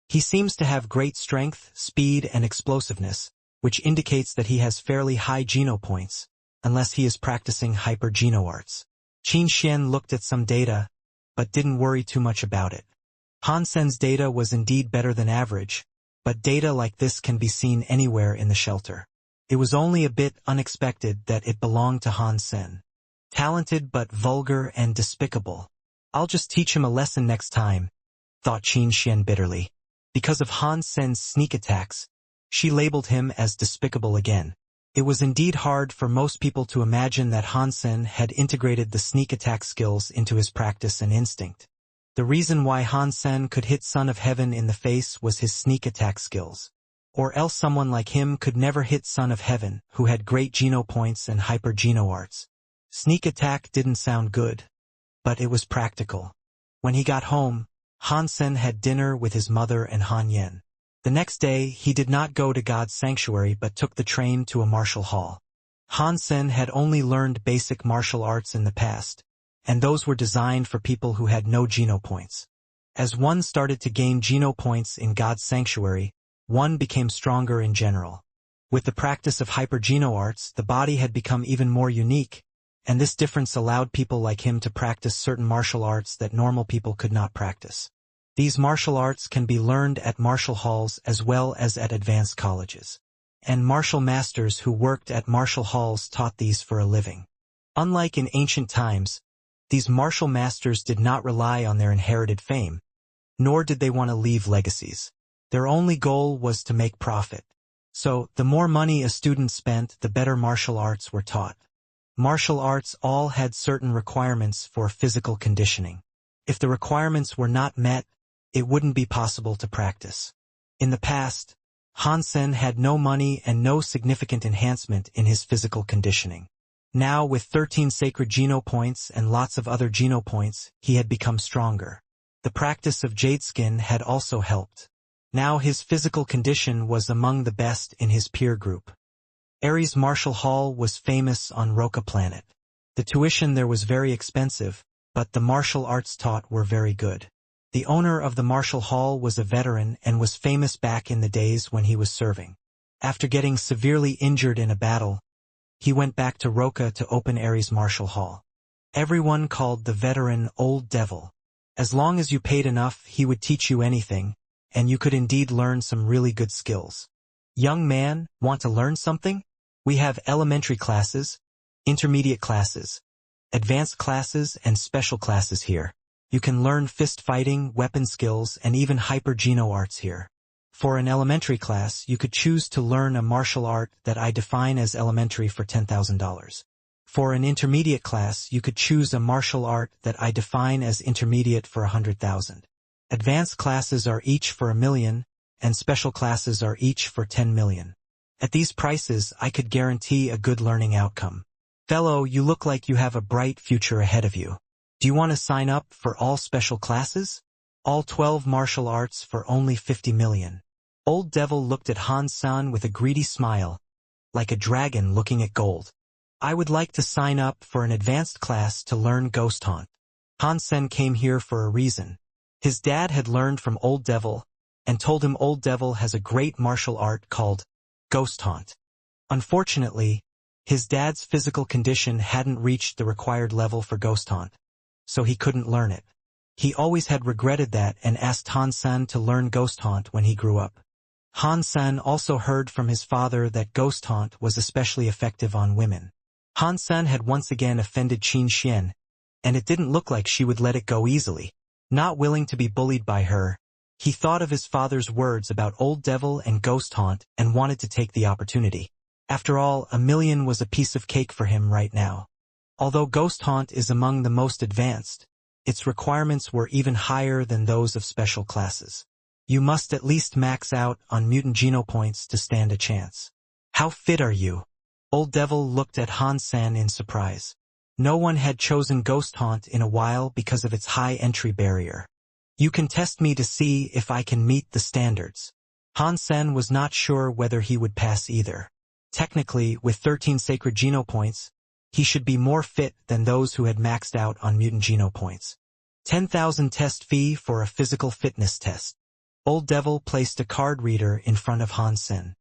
He seems to have great strength, speed, and explosiveness, which indicates that he has fairly high geno points, unless he is practicing hyper-geno arts. Qin Xian looked at some data, but didn't worry too much about it. Han Sen's data was indeed better than average, but data like this can be seen anywhere in the shelter. It was only a bit unexpected that it belonged to Han Sen. Talented but vulgar and despicable. I'll just teach him a lesson next time, thought Qin Xian bitterly. Because of Han Sen's sneak attacks, she labeled him as despicable again. It was indeed hard for most people to imagine that Han Sen had integrated the sneak attack skills into his practice and instinct. The reason why Han Sen could hit Son of Heaven in the face was his sneak attack skills. Or else someone like him could never hit Son of Heaven, who had great geno points and hyper-geno arts. Sneak attack didn't sound good, but it was practical. When he got home, Han Sen had dinner with his mother and Han Yen. The next day, he did not go to God's sanctuary but took the train to a martial hall. Han Sen had only learned basic martial arts in the past, and those were designed for people who had no geno points. As one started to gain geno points in God's sanctuary, one became stronger in general. With the practice of hyper-geno arts, the body had become even more unique, and this difference allowed people like him to practice certain martial arts that normal people could not practice. These martial arts can be learned at martial halls as well as at advanced colleges. And martial masters who worked at martial halls taught these for a living. Unlike in ancient times, these martial masters did not rely on their inherited fame, nor did they want to leave legacies. Their only goal was to make profit. So, the more money a student spent, the better martial arts were taught. Martial arts all had certain requirements for physical conditioning. If the requirements were not met, it wouldn't be possible to practice. In the past, Han Sen had no money and no significant enhancement in his physical conditioning. Now, with 13 sacred geno points and lots of other geno points, he had become stronger. The practice of jade skin had also helped. Now his physical condition was among the best in his peer group. Ares Martial Hall was famous on Roca Planet. The tuition there was very expensive, but the martial arts taught were very good. The owner of the martial hall was a veteran and was famous back in the days when he was serving. After getting severely injured in a battle, he went back to Roca to open Ares Martial Hall. Everyone called the veteran Old Devil. As long as you paid enough, he would teach you anything, and you could indeed learn some really good skills. Young man, want to learn something? We have elementary classes, intermediate classes, advanced classes, and special classes here. You can learn fist fighting, weapon skills, and even hyper-geno arts here. For an elementary class, you could choose to learn a martial art that I define as elementary for $10,000. For an intermediate class, you could choose a martial art that I define as intermediate for $100,000. Advanced classes are each for $1 million, and special classes are each for $10 million. At these prices, I could guarantee a good learning outcome. Fellow, you look like you have a bright future ahead of you. Do you want to sign up for all special classes? All 12 martial arts for only $50 million. Old Devil looked at Han Sen with a greedy smile, like a dragon looking at gold. I would like to sign up for an advanced class to learn Ghost Haunt. Han Sen came here for a reason. His dad had learned from Old Devil, and told him Old Devil has a great martial art called Ghost Haunt. Unfortunately, his dad's physical condition hadn't reached the required level for Ghost Haunt, so he couldn't learn it. He always had regretted that and asked Han Sen to learn Ghost Haunt when he grew up. Han Sen also heard from his father that Ghost Haunt was especially effective on women. Han Sen had once again offended Qin Xian, and it didn't look like she would let it go easily. Not willing to be bullied by her, he thought of his father's words about Old Devil and Ghost Haunt and wanted to take the opportunity. After all, 1,000,000 was a piece of cake for him right now. Although Ghost Haunt is among the most advanced, its requirements were even higher than those of special classes. You must at least max out on mutant genopoints to stand a chance. How fit are you? Old Devil looked at Han Sen in surprise. No one had chosen Ghost Haunt in a while because of its high entry barrier. You can test me to see if I can meet the standards. Han Sen was not sure whether he would pass either. Technically, with 13 sacred genopoints, he should be more fit than those who had maxed out on mutant genopoints. 10,000 test fee for a physical fitness test. Old Devil placed a card reader in front of Han Sen.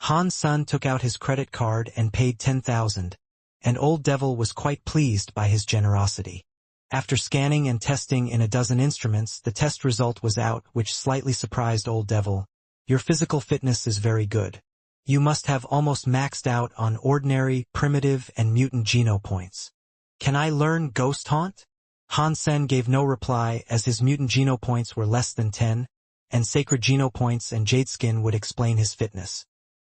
Han Sen took out his credit card and paid 10,000, and Old Devil was quite pleased by his generosity. After scanning and testing in a dozen instruments, the test result was out, which slightly surprised Old Devil. Your physical fitness is very good. You must have almost maxed out on ordinary, primitive, and mutant genopoints. Can I learn Ghost Haunt? Han Sen gave no reply as his mutant genopoints were less than 10, and sacred genopoints and Jadeskin would explain his fitness.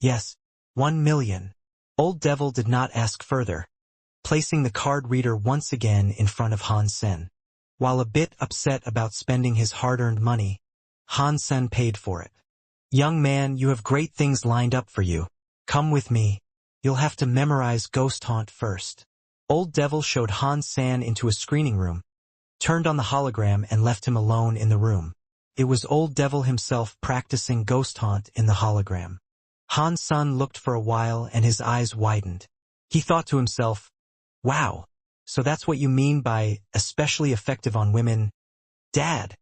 Yes, 1,000,000. Old Devil did not ask further, placing the card reader once again in front of Han Sen. While a bit upset about spending his hard-earned money, Han Sen paid for it. Young man, you have great things lined up for you. Come with me. You'll have to memorize Ghost Haunt first. Old Devil showed Han Sen into a screening room, turned on the hologram and left him alone in the room. It was Old Devil himself practicing Ghost Haunt in the hologram. Han Sen looked for a while and his eyes widened. He thought to himself, wow, so that's what you mean by especially effective on women? Dad,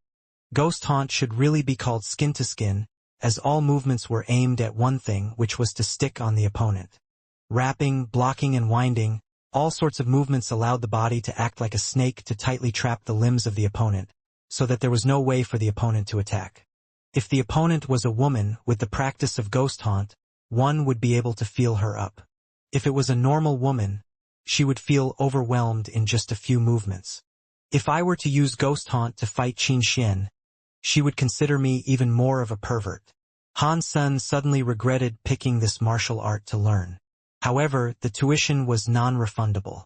Ghost Haunt should really be called skin to skin, as all movements were aimed at one thing, which was to stick on the opponent. Wrapping, blocking and winding, all sorts of movements allowed the body to act like a snake to tightly trap the limbs of the opponent, so that there was no way for the opponent to attack. If the opponent was a woman, with the practice of Ghost Haunt, one would be able to feel her up. If it was a normal woman, she would feel overwhelmed in just a few movements. If I were to use Ghost Haunt to fight Qin Xian, she would consider me even more of a pervert. Han Sen suddenly regretted picking this martial art to learn. However, the tuition was non-refundable.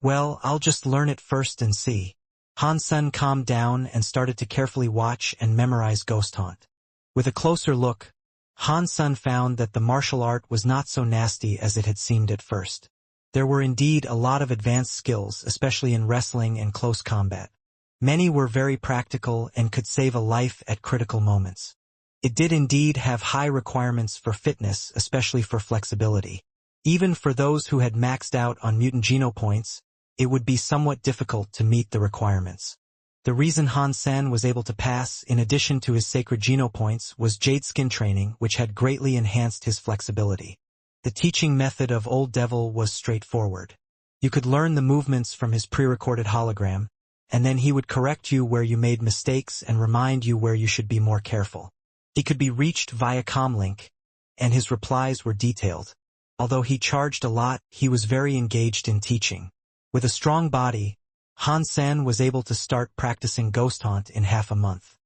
Well, I'll just learn it first and see. Han Sen calmed down and started to carefully watch and memorize Ghost Haunt. With a closer look, Han Sen found that the martial art was not so nasty as it had seemed at first. There were indeed a lot of advanced skills, especially in wrestling and close combat. Many were very practical and could save a life at critical moments. It did indeed have high requirements for fitness, especially for flexibility. Even for those who had maxed out on mutant genopoints, it would be somewhat difficult to meet the requirements. The reason Han Sen was able to pass, in addition to his sacred genopoints, was Jadeskin training, which had greatly enhanced his flexibility. The teaching method of Old Devil was straightforward. You could learn the movements from his pre-recorded hologram, and then he would correct you where you made mistakes and remind you where you should be more careful. He could be reached via comlink, and his replies were detailed. Although he charged a lot, he was very engaged in teaching. With a strong body, Han Sen was able to start practicing Ghost Haunt in half a month.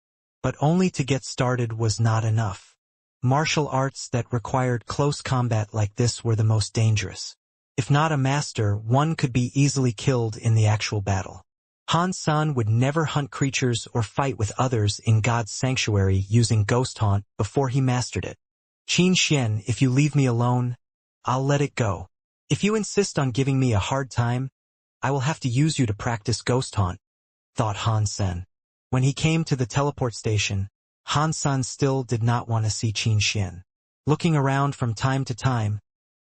But only to get started was not enough. Martial arts that required close combat like this were the most dangerous. If not a master, one could be easily killed in the actual battle. Han Sen would never hunt creatures or fight with others in God's sanctuary using Ghost Haunt before he mastered it. Qin Xian, if you leave me alone, I'll let it go. If you insist on giving me a hard time, I will have to use you to practice Ghost Haunt, thought Han Sen. When he came to the teleport station, Han Sen still did not want to see Qin Xian. Looking around from time to time,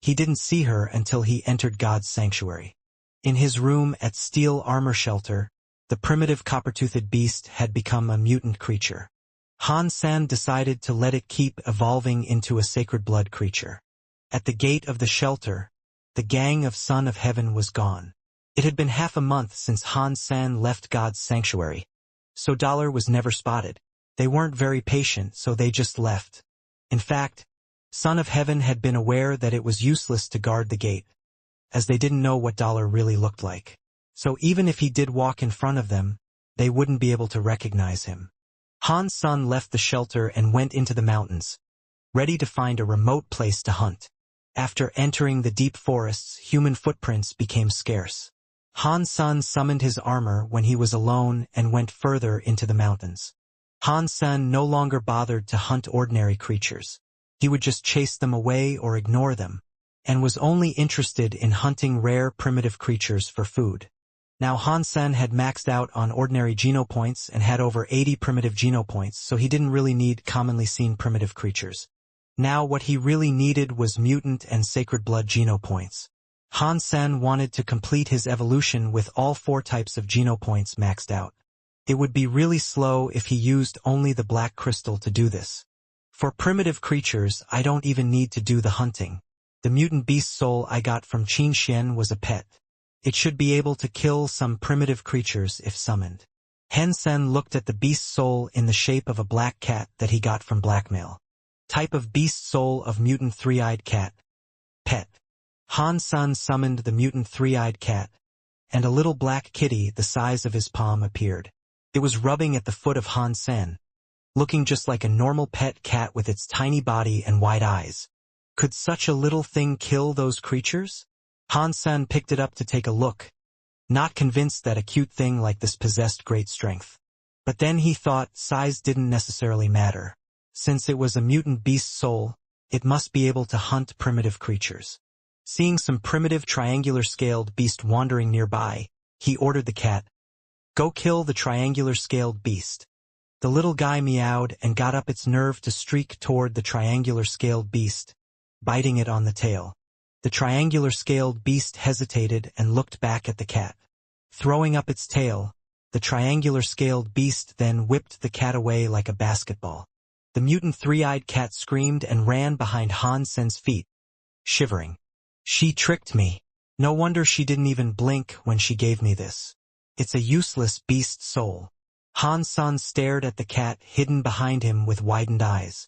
he didn't see her until he entered God's sanctuary. In his room at Steel Armor Shelter, the primitive copper-toothed beast had become a mutant creature. Han-san decided to let it keep evolving into a sacred blood creature. At the gate of the shelter, the gang of Son of Heaven was gone. It had been half a month since Han-san left God's sanctuary, so Dollar was never spotted. They weren't very patient, so they just left. In fact, Son of Heaven had been aware that it was useless to guard the gate, as they didn't know what Dollar really looked like. So even if he did walk in front of them, they wouldn't be able to recognize him. Han-san left the shelter and went into the mountains, ready to find a remote place to hunt. After entering the deep forests, human footprints became scarce. Han-san summoned his armor when he was alone and went further into the mountains. Han-san no longer bothered to hunt ordinary creatures. He would just chase them away or ignore them, and was only interested in hunting rare primitive creatures for food. Now Han-san had maxed out on ordinary genopoints and had over 80 primitive genopoints, so he didn't really need commonly seen primitive creatures. Now what he really needed was mutant and sacred blood genopoints. Han-san wanted to complete his evolution with all 4 types of genopoints maxed out. It would be really slow if he used only the black crystal to do this. For primitive creatures, I don't even need to do the hunting. The mutant beast soul I got from Qin Xian was a pet. It should be able to kill some primitive creatures if summoned. Han-san looked at the beast soul in the shape of a black cat that he got from blackmail. Type of beast soul of mutant three-eyed cat. Pet. Han-san summoned the mutant three-eyed cat, and a little black kitty the size of his palm appeared. It was rubbing at the foot of Han-san, looking just like a normal pet cat with its tiny body and wide eyes. Could such a little thing kill those creatures? Han-san picked it up to take a look, not convinced that a cute thing like this possessed great strength. But then he thought size didn't necessarily matter. Since it was a mutant beast soul, it must be able to hunt primitive creatures. Seeing some primitive triangular-scaled beast wandering nearby, he ordered the cat, "Go kill the triangular-scaled beast." The little guy meowed and got up its nerve to streak toward the triangular-scaled beast, biting it on the tail. The triangular-scaled beast hesitated and looked back at the cat. Throwing up its tail, the triangular-scaled beast then whipped the cat away like a basketball. The mutant three-eyed cat screamed and ran behind Han-sen's feet, shivering. "She tricked me. No wonder she didn't even blink when she gave me this. It's a useless beast soul." Han-san stared at the cat hidden behind him with widened eyes.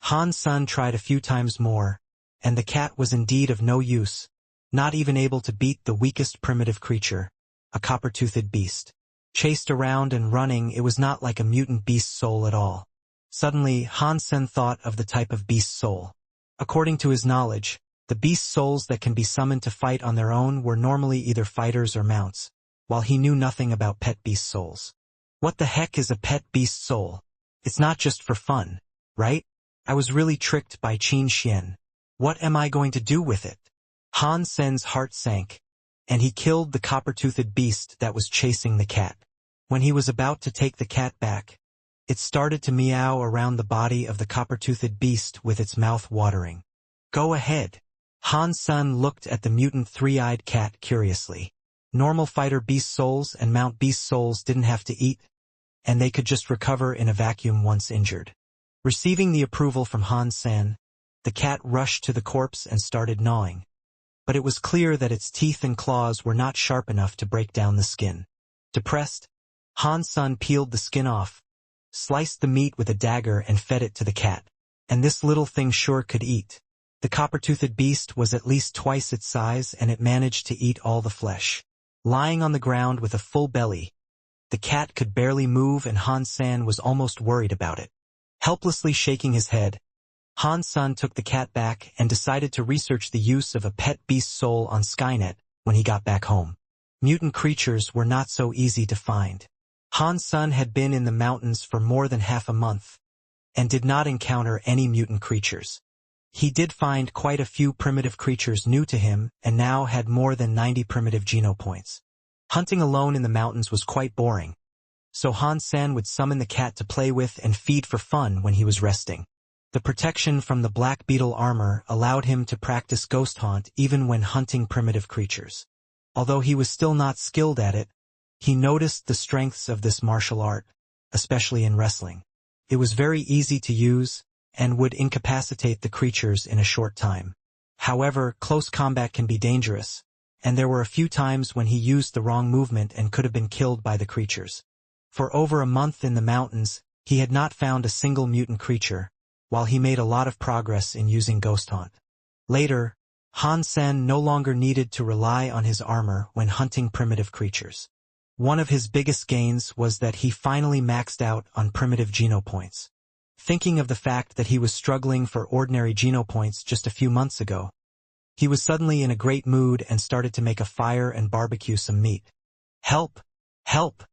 Han-san tried a few times more, and the cat was indeed of no use, not even able to beat the weakest primitive creature, a copper-toothed beast. Chased around and running, it was not like a mutant beast soul at all. Suddenly, Han-sen thought of the type of beast soul. According to his knowledge, the beast souls that can be summoned to fight on their own were normally either fighters or mounts, while he knew nothing about pet beast souls. What the heck is a pet beast soul? It's not just for fun, right? I was really tricked by Qin Xian. What am I going to do with it? Han-sen's heart sank, and he killed the copper-toothed beast that was chasing the cat. When he was about to take the cat back, it started to meow around the body of the copper-toothed beast with its mouth watering. "Go ahead." Han-sen looked at the mutant three-eyed cat curiously. Normal fighter beast souls and mount beast souls didn't have to eat, and they could just recover in a vacuum once injured. Receiving the approval from Han-sen, the cat rushed to the corpse and started gnawing. But it was clear that its teeth and claws were not sharp enough to break down the skin. Depressed, Han-sen peeled the skin off, sliced the meat with a dagger and fed it to the cat. And this little thing sure could eat. The copper-toothed beast was at least twice its size, and it managed to eat all the flesh. Lying on the ground with a full belly, the cat could barely move, and Han-sen was almost worried about it. Helplessly shaking his head, Han-sen took the cat back and decided to research the use of a pet beast soul on Skynet when he got back home. Mutant creatures were not so easy to find. Han-sen had been in the mountains for more than half a month, and did not encounter any mutant creatures. He did find quite a few primitive creatures new to him, and now had more than 90 primitive genopoints. Hunting alone in the mountains was quite boring, so Han-sen would summon the cat to play with and feed for fun when he was resting. The protection from the black beetle armor allowed him to practice ghost haunt even when hunting primitive creatures. Although he was still not skilled at it, he noticed the strengths of this martial art, especially in wrestling. It was very easy to use, and would incapacitate the creatures in a short time. However, close combat can be dangerous, and there were a few times when he used the wrong movement and could have been killed by the creatures. For over a month in the mountains, he had not found a single mutant creature, while he made a lot of progress in using Ghost Hunt. Later, Han Sen no longer needed to rely on his armor when hunting primitive creatures. One of his biggest gains was that he finally maxed out on primitive genopoints. Thinking of the fact that he was struggling for ordinary genopoints just a few months ago, he was suddenly in a great mood and started to make a fire and barbecue some meat. Help! Help!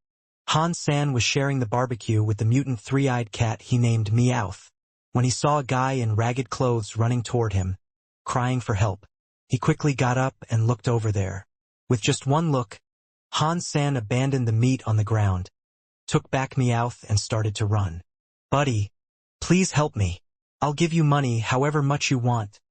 Han San was sharing the barbecue with the mutant three-eyed cat he named Meowth, when he saw a guy in ragged clothes running toward him, crying for help. He quickly got up and looked over there. With just one look, Han San abandoned the meat on the ground, took back Meowth and started to run. "Buddy, please help me. I'll give you money however much you want,"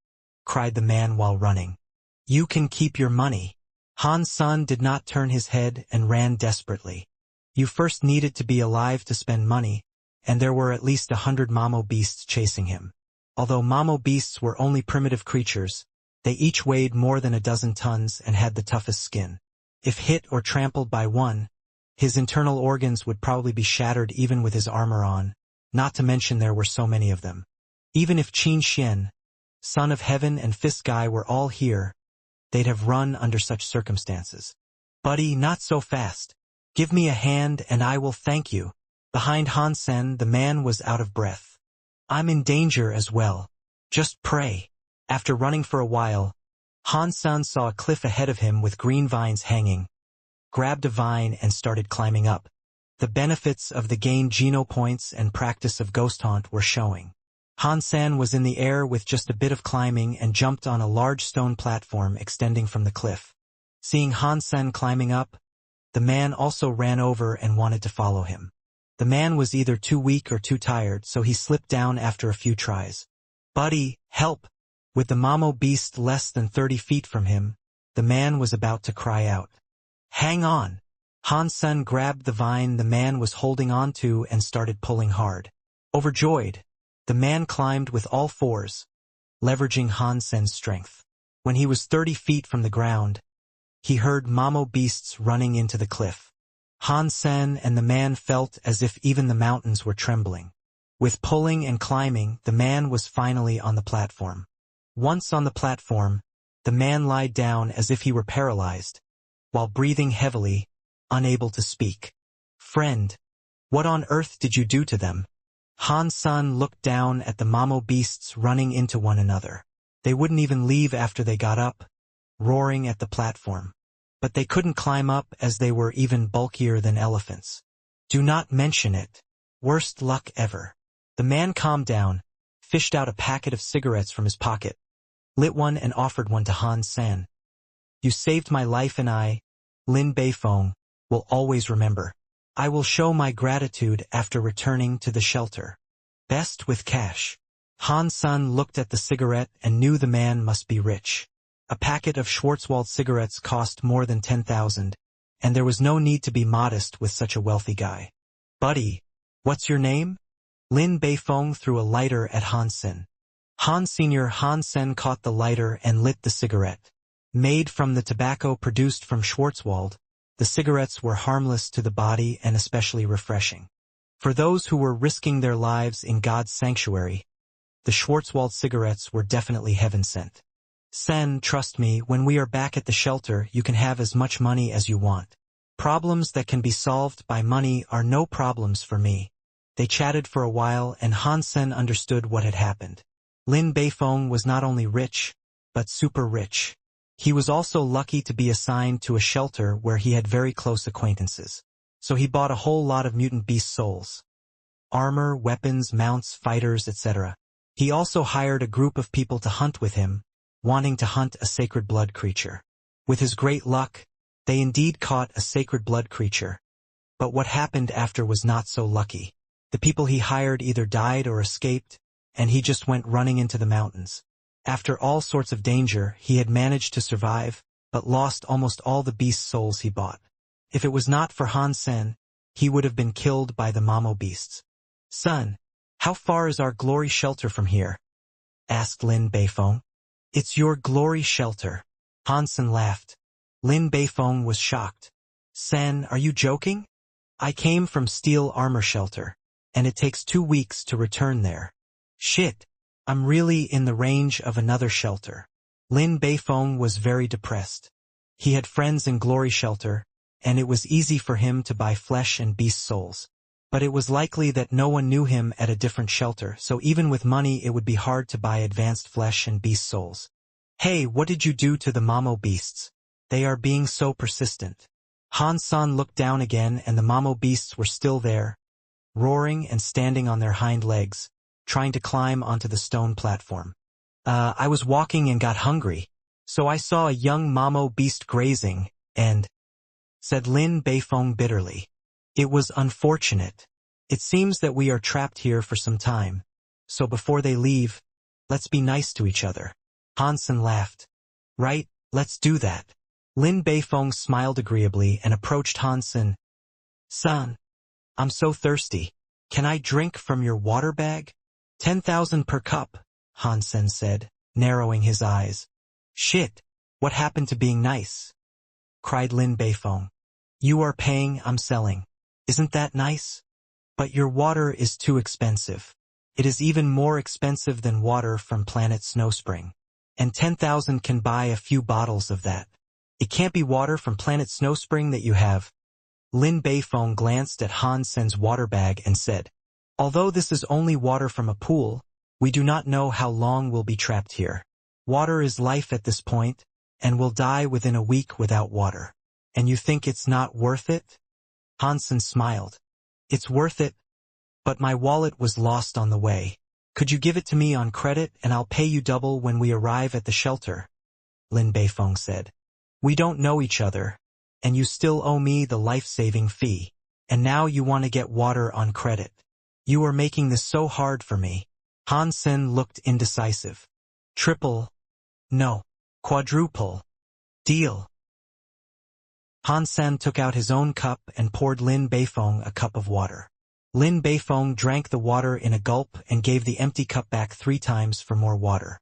cried the man while running. "You can keep your money." Han San did not turn his head and ran desperately. You first needed to be alive to spend money, and there were at least 100 Mamo beasts chasing him. Although Mamo beasts were only primitive creatures, they each weighed more than a dozen tons and had the toughest skin. If hit or trampled by one, his internal organs would probably be shattered even with his armor on, not to mention there were so many of them. Even if Qin Xian, Son of Heaven and Fist Guy were all here, they'd have run under such circumstances. "Buddy, not so fast. Give me a hand and I will thank you." Behind Han Sen, the man was out of breath. "I'm in danger as well. Just pray." After running for a while, Han Sen saw a cliff ahead of him with green vines hanging, grabbed a vine and started climbing up. The benefits of the gained geno points and practice of Ghost Hunt were showing. Han Sen was in the air with just a bit of climbing and jumped on a large stone platform extending from the cliff. Seeing Han Sen climbing up, the man also ran over and wanted to follow him. The man was either too weak or too tired, so he slipped down after a few tries. "Buddy, help!" With the Mamo beast less than 30 feet from him, the man was about to cry out. "Hang on!" Han Sen grabbed the vine the man was holding on to and started pulling hard. Overjoyed, the man climbed with all fours, leveraging Han Sen's strength. When he was 30 feet from the ground, he heard Mamo beasts running into the cliff. Han Sen and the man felt as if even the mountains were trembling. With pulling and climbing, the man was finally on the platform. Once on the platform, the man lied down as if he were paralyzed, while breathing heavily, unable to speak. "Friend, what on earth did you do to them?" Han Sen looked down at the Mamo beasts running into one another. They wouldn't even leave after they got up, roaring at the platform. But they couldn't climb up as they were even bulkier than elephants. "Do not mention it. Worst luck ever." The man calmed down, fished out a packet of cigarettes from his pocket, lit one and offered one to Han Sen. "You saved my life and I, Lin Beifong, will always remember. I will show my gratitude after returning to the shelter. Best with cash." Han Sen looked at the cigarette and knew the man must be rich. A packet of Schwarzwald cigarettes cost more than 10,000, and there was no need to be modest with such a wealthy guy. "Buddy, what's your name?" Lin Beifong threw a lighter at Han Sen. Han Sen caught the lighter and lit the cigarette. Made from the tobacco produced from Schwarzwald, the cigarettes were harmless to the body and especially refreshing. For those who were risking their lives in God's sanctuary, the Schwarzwald cigarettes were definitely heaven-sent. "Sen, trust me, when we are back at the shelter you can have as much money as you want. Problems that can be solved by money are no problems for me." They chatted for a while and Han Sen understood what had happened. Lin Beifong was not only rich, but super rich. He was also lucky to be assigned to a shelter where he had very close acquaintances. So he bought a whole lot of mutant beast souls. Armor, weapons, mounts, fighters, etc. He also hired a group of people to hunt with him, wanting to hunt a sacred blood creature. With his great luck, they indeed caught a sacred blood creature. But what happened after was not so lucky. The people he hired either died or escaped, and he just went running into the mountains. After all sorts of danger, he had managed to survive, but lost almost all the beast souls he bought. If it was not for Han Sen, he would have been killed by the Mamo beasts. "Son, How far is our glory shelter from here? Asked Lin Beifeng. It's your glory shelter. Hansen laughed. Lin Beifeng was shocked. Sen, are you joking? I came from steel armor shelter, and it takes 2 weeks to return there. Shit, I'm really in the range of another shelter. Lin Beifeng was very depressed. He had friends in glory shelter, and it was easy for him to buy flesh and beast souls. But it was likely that no one knew him at a different shelter, so even with money it would be hard to buy advanced flesh and beast souls. Hey, what did you do to the Mamo beasts? They are being so persistent. Han-san looked down again and the Mamo beasts were still there, roaring and standing on their hind legs, trying to climb onto the stone platform. I was walking and got hungry, so I saw a young Mamo beast grazing, and... said Lin Beifeng bitterly. It was unfortunate. It seems that we are trapped here for some time, so before they leave, let's be nice to each other. Hansen laughed. Right, let's do that. Lin Beifeng smiled agreeably and approached Hansen. Son, I'm so thirsty. Can I drink from your water bag? 10,000 per cup, Hansen said, narrowing his eyes. Shit, what happened to being nice? Cried Lin Beifeng. You are paying, I'm selling. Isn't that nice? But your water is too expensive. It is even more expensive than water from planet Snowspring. And 10,000 can buy a few bottles of that. It can't be water from planet Snowspring that you have. Lin Beifeng glanced at Hansen's water bag and said, although this is only water from a pool, we do not know how long we'll be trapped here. Water is life at this point, and we'll die within a week without water. And you think it's not worth it? Hansen smiled. It's worth it, but my wallet was lost on the way. Could you give it to me on credit and I'll pay you double when we arrive at the shelter? Lin Beifeng said. We don't know each other, and you still owe me the life-saving fee. And now you want to get water on credit. You are making this so hard for me. Hansen looked indecisive. Triple. No. Quadruple. Deal. Hansen took out his own cup and poured Lin Beifeng a cup of water. Lin Beifeng drank the water in a gulp and gave the empty cup back 3 times for more water.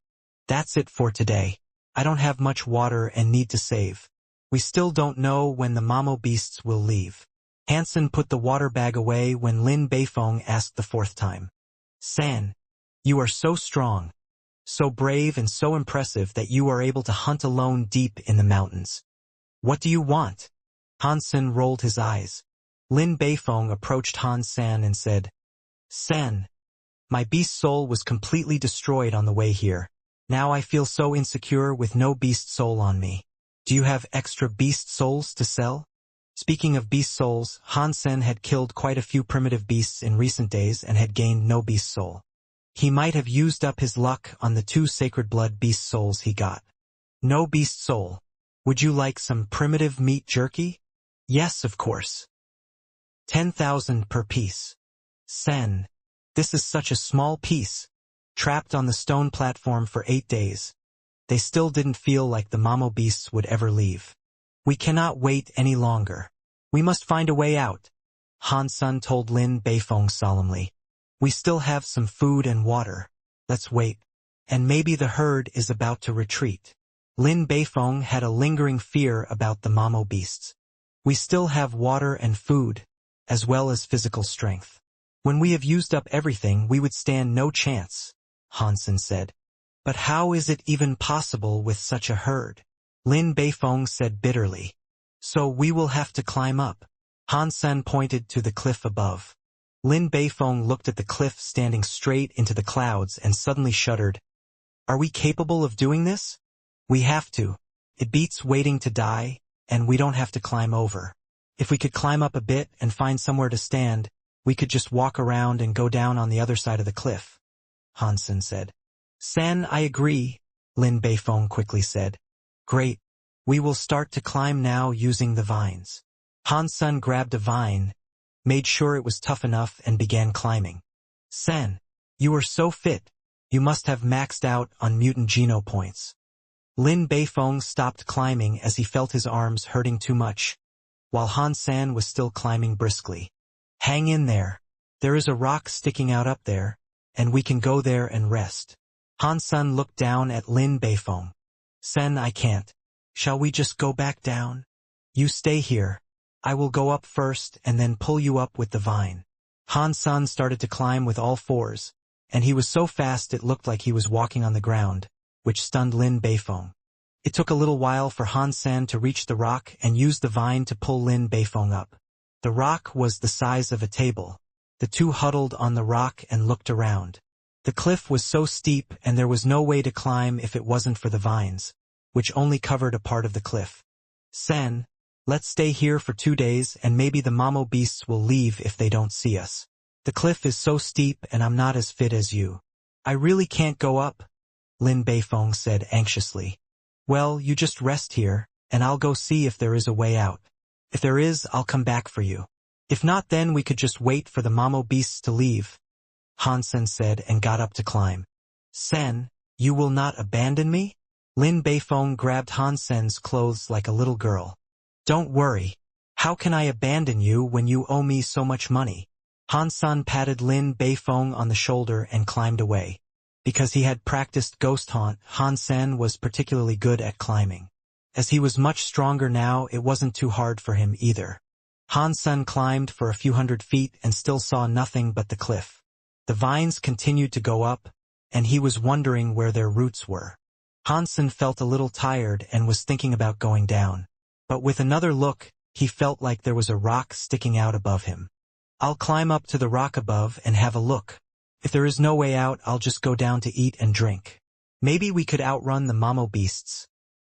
That's it for today. I don't have much water and need to save. We still don't know when the Mamo beasts will leave. Hansen put the water bag away when Lin Beifeng asked the 4th time. San, you are so strong, so brave and so impressive that you are able to hunt alone deep in the mountains. What do you want? Hansen rolled his eyes. Lin Beifeng approached Hansen and said, San, my beast soul was completely destroyed on the way here. Now I feel so insecure with no beast soul on me. Do you have extra beast souls to sell? Speaking of beast souls, Hansen had killed quite a few primitive beasts in recent days and had gained no beast soul. He might have used up his luck on the 2 sacred blood beast souls he got. No beast soul. Would you like some primitive meat jerky? Yes, of course. 10,000 per piece. Sen, this is such a small piece. Trapped on the stone platform for 8 days. They still didn't feel like the Mamo beasts would ever leave. We cannot wait any longer. We must find a way out. Hansen told Lin Beifeng solemnly. We still have some food and water. Let's wait. And maybe the herd is about to retreat. Lin Beifeng had a lingering fear about the Mamo beasts. We still have water and food, as well as physical strength. When we have used up everything, we would stand no chance, Hansen said. But how is it even possible with such a herd? Lin Beifeng said bitterly. So we will have to climb up. Hansen pointed to the cliff above. Lin Beifeng looked at the cliff standing straight into the clouds and suddenly shuddered. Are we capable of doing this? We have to. It beats waiting to die, and we don't have to climb over. If we could climb up a bit and find somewhere to stand, we could just walk around and go down on the other side of the cliff, Hansen said. San, I agree, Lin Beifeng quickly said. Great. We will start to climb now using the vines. Hansen grabbed a vine, made sure it was tough enough and began climbing. San, you are so fit. You must have maxed out on mutant geno points. Lin Beifeng stopped climbing as he felt his arms hurting too much, while Hansen was still climbing briskly. Hang in there. There is a rock sticking out up there, and we can go there and rest. Han Sen looked down at Lin Beifeng. Sen, I can't. Shall we just go back down? You stay here. I will go up first and then pull you up with the vine. Han Sen started to climb with all fours, and he was so fast it looked like he was walking on the ground, which stunned Lin Beifeng. It took a little while for Han Sen to reach the rock and use the vine to pull Lin Beifeng up. The rock was the size of a table. The two huddled on the rock and looked around. The cliff was so steep and there was no way to climb if it wasn't for the vines, which only covered a part of the cliff. Sen, let's stay here for 2 days and maybe the Mamo beasts will leave if they don't see us. The cliff is so steep and I'm not as fit as you. I really can't go up, Lin Beifeng said anxiously. Well, you just rest here, and I'll go see if there is a way out. If there is, I'll come back for you. If not, then we could just wait for the Mamo beasts to leave, Han Sen said and got up to climb. Sen, you will not abandon me? Lin Beifeng grabbed Han Sen's clothes like a little girl. Don't worry. How can I abandon you when you owe me so much money? Han Sen patted Lin Beifeng on the shoulder and climbed away. Because he had practiced ghost haunt, Han Sen was particularly good at climbing. As he was much stronger now, it wasn't too hard for him either. Han Sen climbed for a few hundred feet and still saw nothing but the cliff. The vines continued to go up, and he was wondering where their roots were. Han Sen felt a little tired and was thinking about going down. But with another look, he felt like there was a rock sticking out above him. I'll climb up to the rock above and have a look. If there is no way out, I'll just go down to eat and drink. Maybe we could outrun the Mamo beasts.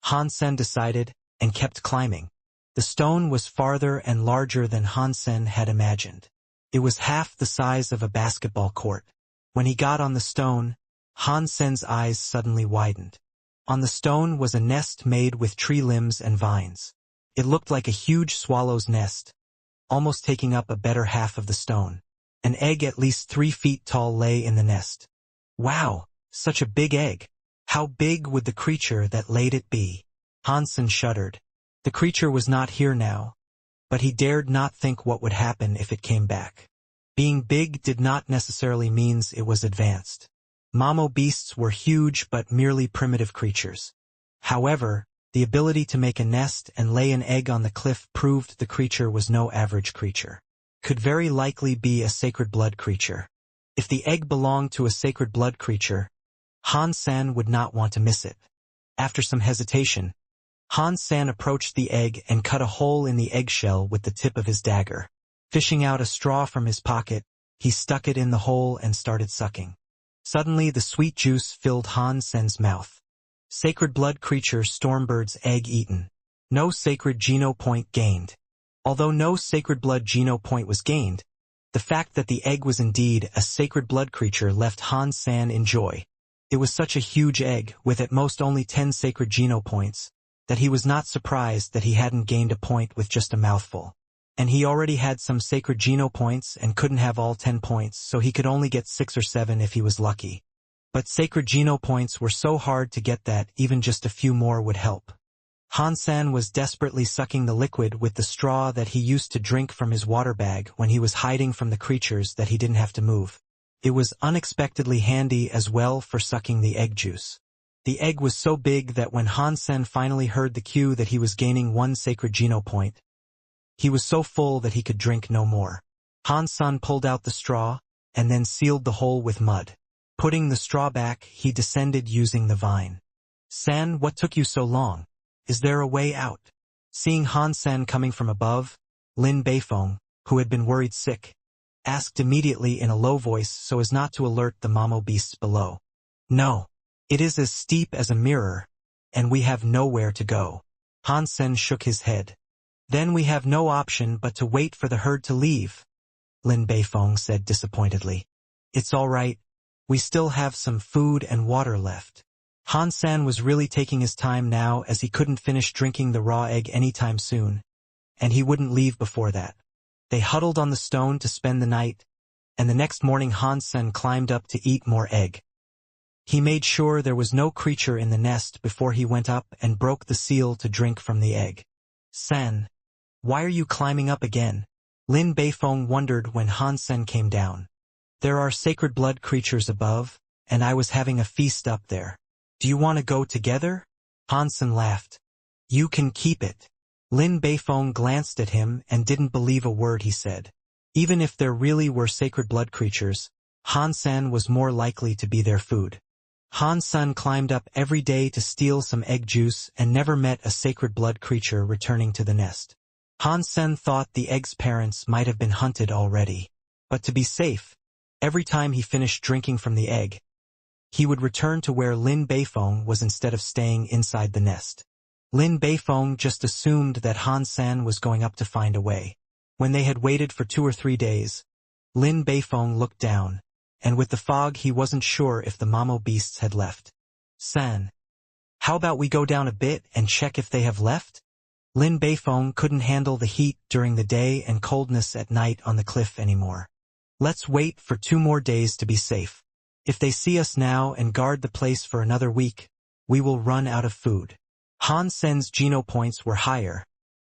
Han Sen decided, and kept climbing. The stone was farther and larger than Han Sen had imagined. It was half the size of a basketball court. When he got on the stone, Han Sen's eyes suddenly widened. On the stone was a nest made with tree limbs and vines. It looked like a huge swallow's nest, almost taking up a better half of the stone. An egg at least 3 feet tall lay in the nest. Wow, such a big egg. How big would the creature that laid it be? Han Sen shuddered. The creature was not here now, but he dared not think what would happen if it came back. Being big did not necessarily mean it was advanced. Mamo beasts were huge but merely primitive creatures. However, the ability to make a nest and lay an egg on the cliff proved the creature was no average creature. Could very likely be a sacred blood creature. If the egg belonged to a sacred blood creature, Han Sen would not want to miss it. After some hesitation, Han Sen approached the egg and cut a hole in the eggshell with the tip of his dagger. Fishing out a straw from his pocket, he stuck it in the hole and started sucking. Suddenly the sweet juice filled Han Sen's mouth. Sacred blood creature Stormbird's egg eaten. No sacred geno point gained. Although no sacred blood geno point was gained, the fact that the egg was indeed a sacred blood creature left Han Sen in joy. It was such a huge egg, with at most only 10 sacred geno points, that he was not surprised that he hadn't gained a point with just a mouthful. And he already had some sacred geno points and couldn't have all 10 points, so he could only get 6 or 7 if he was lucky. But sacred geno points were so hard to get that even just a few more would help. Han Sen was desperately sucking the liquid with the straw that he used to drink from his water bag when he was hiding from the creatures that he didn't have to move. It was unexpectedly handy as well for sucking the egg juice. The egg was so big that when Han Sen finally heard the cue that he was gaining 1 sacred geno point, he was so full that he could drink no more. Han Sen pulled out the straw, and then sealed the hole with mud. Putting the straw back, he descended using the vine. Sen, what took you so long? Is there a way out? Seeing Han Sen coming from above, Lin Beifeng, who had been worried sick, asked immediately in a low voice so as not to alert the Mamo beasts below. No. It is as steep as a mirror, and we have nowhere to go. Han Sen shook his head. Then we have no option but to wait for the herd to leave, Lin Beifeng said disappointedly. It's all right. We still have some food and water left. Han Sen was really taking his time now as he couldn't finish drinking the raw egg anytime soon, and he wouldn't leave before that. They huddled on the stone to spend the night, and the next morning Han Sen climbed up to eat more egg. He made sure there was no creature in the nest before he went up and broke the seal to drink from the egg. Sen, why are you climbing up again? Lin Beifeng wondered when Han Sen came down. There are sacred blood creatures above, and I was having a feast up there. Do you want to go together? Hansen laughed. You can keep it. Lin Beifong glanced at him and didn't believe a word he said. Even if there really were sacred blood creatures, Hansen was more likely to be their food. Hansen climbed up every day to steal some egg juice and never met a sacred blood creature returning to the nest. Hansen thought the egg's parents might have been hunted already. But to be safe, every time he finished drinking from the egg, he would return to where Lin Beifong was instead of staying inside the nest. Lin Beifong just assumed that Hansen was going up to find a way. When they had waited for 2 or 3 days, Lin Beifong looked down, and with the fog he wasn't sure if the Mamo beasts had left. San, how about we go down a bit and check if they have left? Lin Beifong couldn't handle the heat during the day and coldness at night on the cliff anymore. Let's wait for 2 more days to be safe. If they see us now and guard the place for another week, we will run out of food. Hansen's genopoints were higher,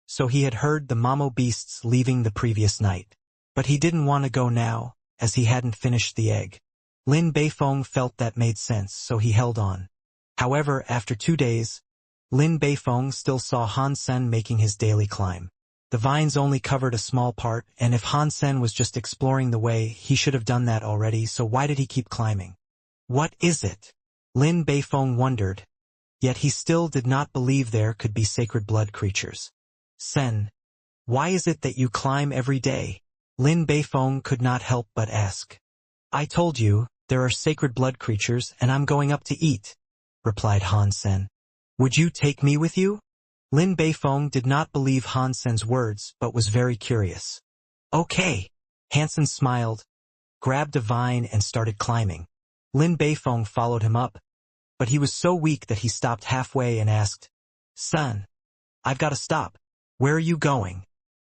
so he had heard the Mamo beasts leaving the previous night. But he didn't want to go now, as he hadn't finished the egg. Lin Beifong felt that made sense, so he held on. However, after 2 days, Lin Beifong still saw Hansen making his daily climb. The vines only covered a small part, and if Hansen was just exploring the way, he should have done that already, so why did he keep climbing? What is it? Lin Beifong wondered. Yet he still did not believe there could be sacred blood creatures. Sen, why is it that you climb every day? Lin Beifong could not help but ask. I told you, there are sacred blood creatures and I'm going up to eat, replied Hansen. Would you take me with you? Lin Beifong did not believe Hansen's words but was very curious. Okay. Hansen smiled, grabbed a vine and started climbing. Lin Beifong followed him up, but he was so weak that he stopped halfway and asked, Son, I've got to stop. Where are you going?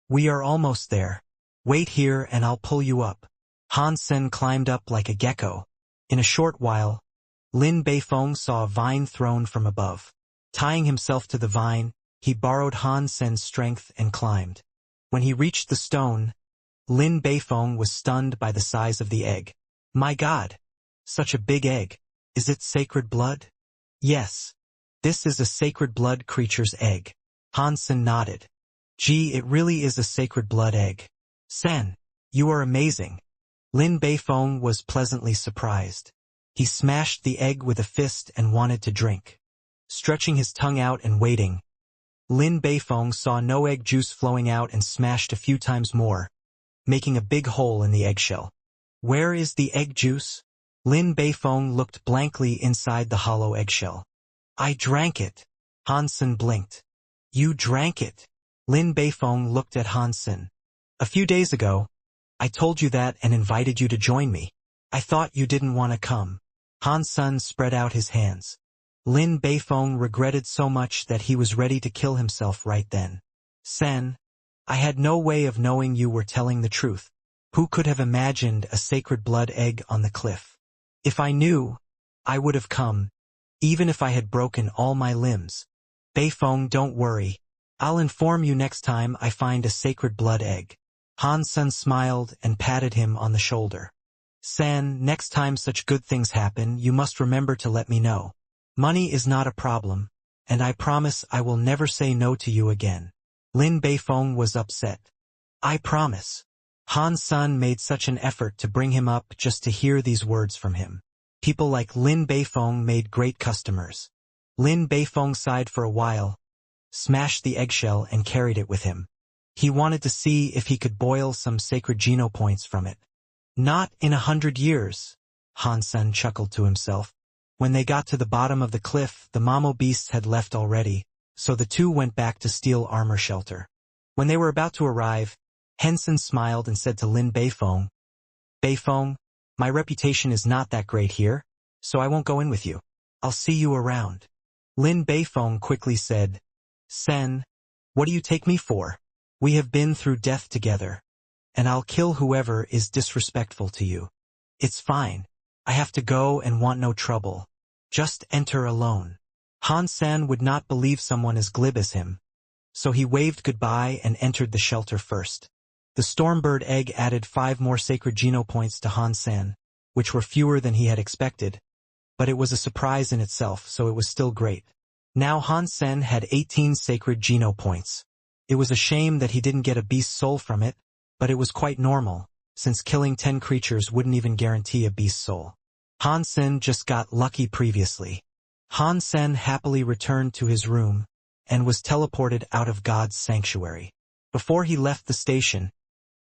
We are almost there. Wait here and I'll pull you up. Hansen climbed up like a gecko. In a short while, Lin Beifong saw a vine thrown from above. Tying himself to the vine, he borrowed Hansen's strength and climbed. When he reached the stone, Lin Beifong was stunned by the size of the egg. My God! Such a big egg. Is it sacred blood? Yes. This is a sacred blood creature's egg. Hansen nodded. Gee, it really is a sacred blood egg. Sen, you are amazing. Lin Beifong was pleasantly surprised. He smashed the egg with a fist and wanted to drink. Stretching his tongue out and waiting, Lin Beifong saw no egg juice flowing out and smashed a few times more, making a big hole in the eggshell. Where is the egg juice? Lin Beifong looked blankly inside the hollow eggshell. I drank it. Hansen blinked. You drank it? Lin Beifong looked at Hansen. A few days ago, I told you that and invited you to join me. I thought you didn't want to come. Hansen spread out his hands. Lin Beifong regretted so much that he was ready to kill himself right then. Sen, I had no way of knowing you were telling the truth. Who could have imagined a sacred blood egg on the cliff? If I knew, I would have come, even if I had broken all my limbs. Beifong, don't worry. I'll inform you next time I find a sacred blood egg. Hansen smiled and patted him on the shoulder. Sen, next time such good things happen, you must remember to let me know. Money is not a problem, and I promise I will never say no to you again. Lin Beifong was upset. I promise. Hansen made such an effort to bring him up just to hear these words from him. People like Lin Beifong made great customers. Lin Beifong sighed for a while, smashed the eggshell and carried it with him. He wanted to see if he could boil some sacred genopoints from it. Not in 100 years, Hansen chuckled to himself. When they got to the bottom of the cliff, the Mamo beasts had left already, so the two went back to steal armor shelter. When they were about to arrive, Hansen smiled and said to Lin Beifong, Beifong, my reputation is not that great here, so I won't go in with you. I'll see you around. Lin Beifong quickly said, Sen, what do you take me for? We have been through death together, and I'll kill whoever is disrespectful to you. It's fine. I have to go and want no trouble. Just enter alone. Hansen would not believe someone as glib as him, so he waved goodbye and entered the shelter first. The Stormbird egg added 5 more sacred Geno points to Han Sen, which were fewer than he had expected, but it was a surprise in itself, so it was still great. Now Han Sen had 18 sacred Geno points. It was a shame that he didn't get a beast soul from it, but it was quite normal, since killing 10 creatures wouldn't even guarantee a beast soul. Han Sen just got lucky previously. Han Sen happily returned to his room, and was teleported out of God's sanctuary. Before he left the station,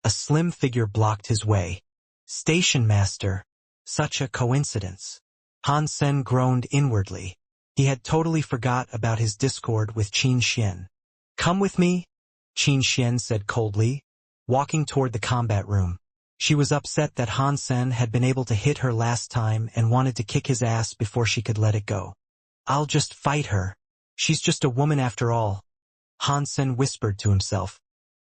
a slim figure blocked his way. Station Master. Such a coincidence. Han Sen groaned inwardly. He had totally forgot about his discord with Qin Xian. Come with me, Qin Xian said coldly, walking toward the combat room. She was upset that Han Sen had been able to hit her last time and wanted to kick his ass before she could let it go. I'll just fight her. She's just a woman after all, Han Sen whispered to himself.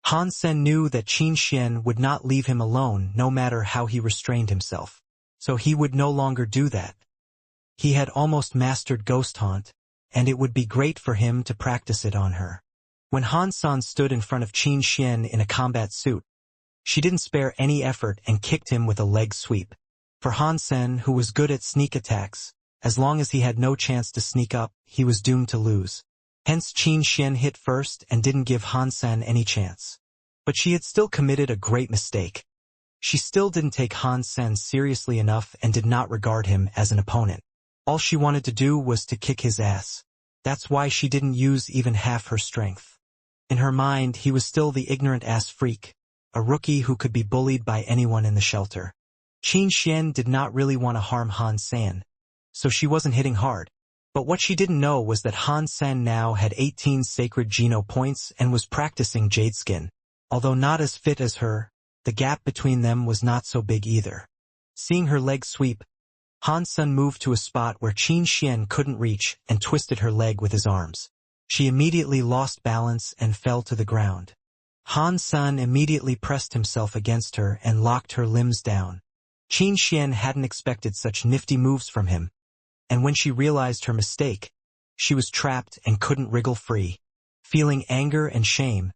Han Sen knew that Qin Xian would not leave him alone no matter how he restrained himself. So he would no longer do that. He had almost mastered Ghost Haunt, and it would be great for him to practice it on her. When Han Sen stood in front of Qin Xian in a combat suit, she didn't spare any effort and kicked him with a leg sweep. For Han Sen, who was good at sneak attacks, as long as he had no chance to sneak up, he was doomed to lose. Hence Qin Xian hit first and didn't give Han Sen any chance. But she had still committed a great mistake. She still didn't take Han Sen seriously enough and did not regard him as an opponent. All she wanted to do was to kick his ass. That's why she didn't use even half her strength. In her mind, he was still the ignorant ass freak, a rookie who could be bullied by anyone in the shelter. Qin Xian did not really want to harm Han Sen, so she wasn't hitting hard. But what she didn't know was that Han Sen now had 18 sacred Geno points and was practicing Jade Skin. Although not as fit as her, the gap between them was not so big either. Seeing her leg sweep, Han Sen moved to a spot where Qin Xian couldn't reach and twisted her leg with his arms. She immediately lost balance and fell to the ground. Han Sen immediately pressed himself against her and locked her limbs down. Qin Xian hadn't expected such nifty moves from him, and when she realized her mistake, she was trapped and couldn't wriggle free. Feeling anger and shame,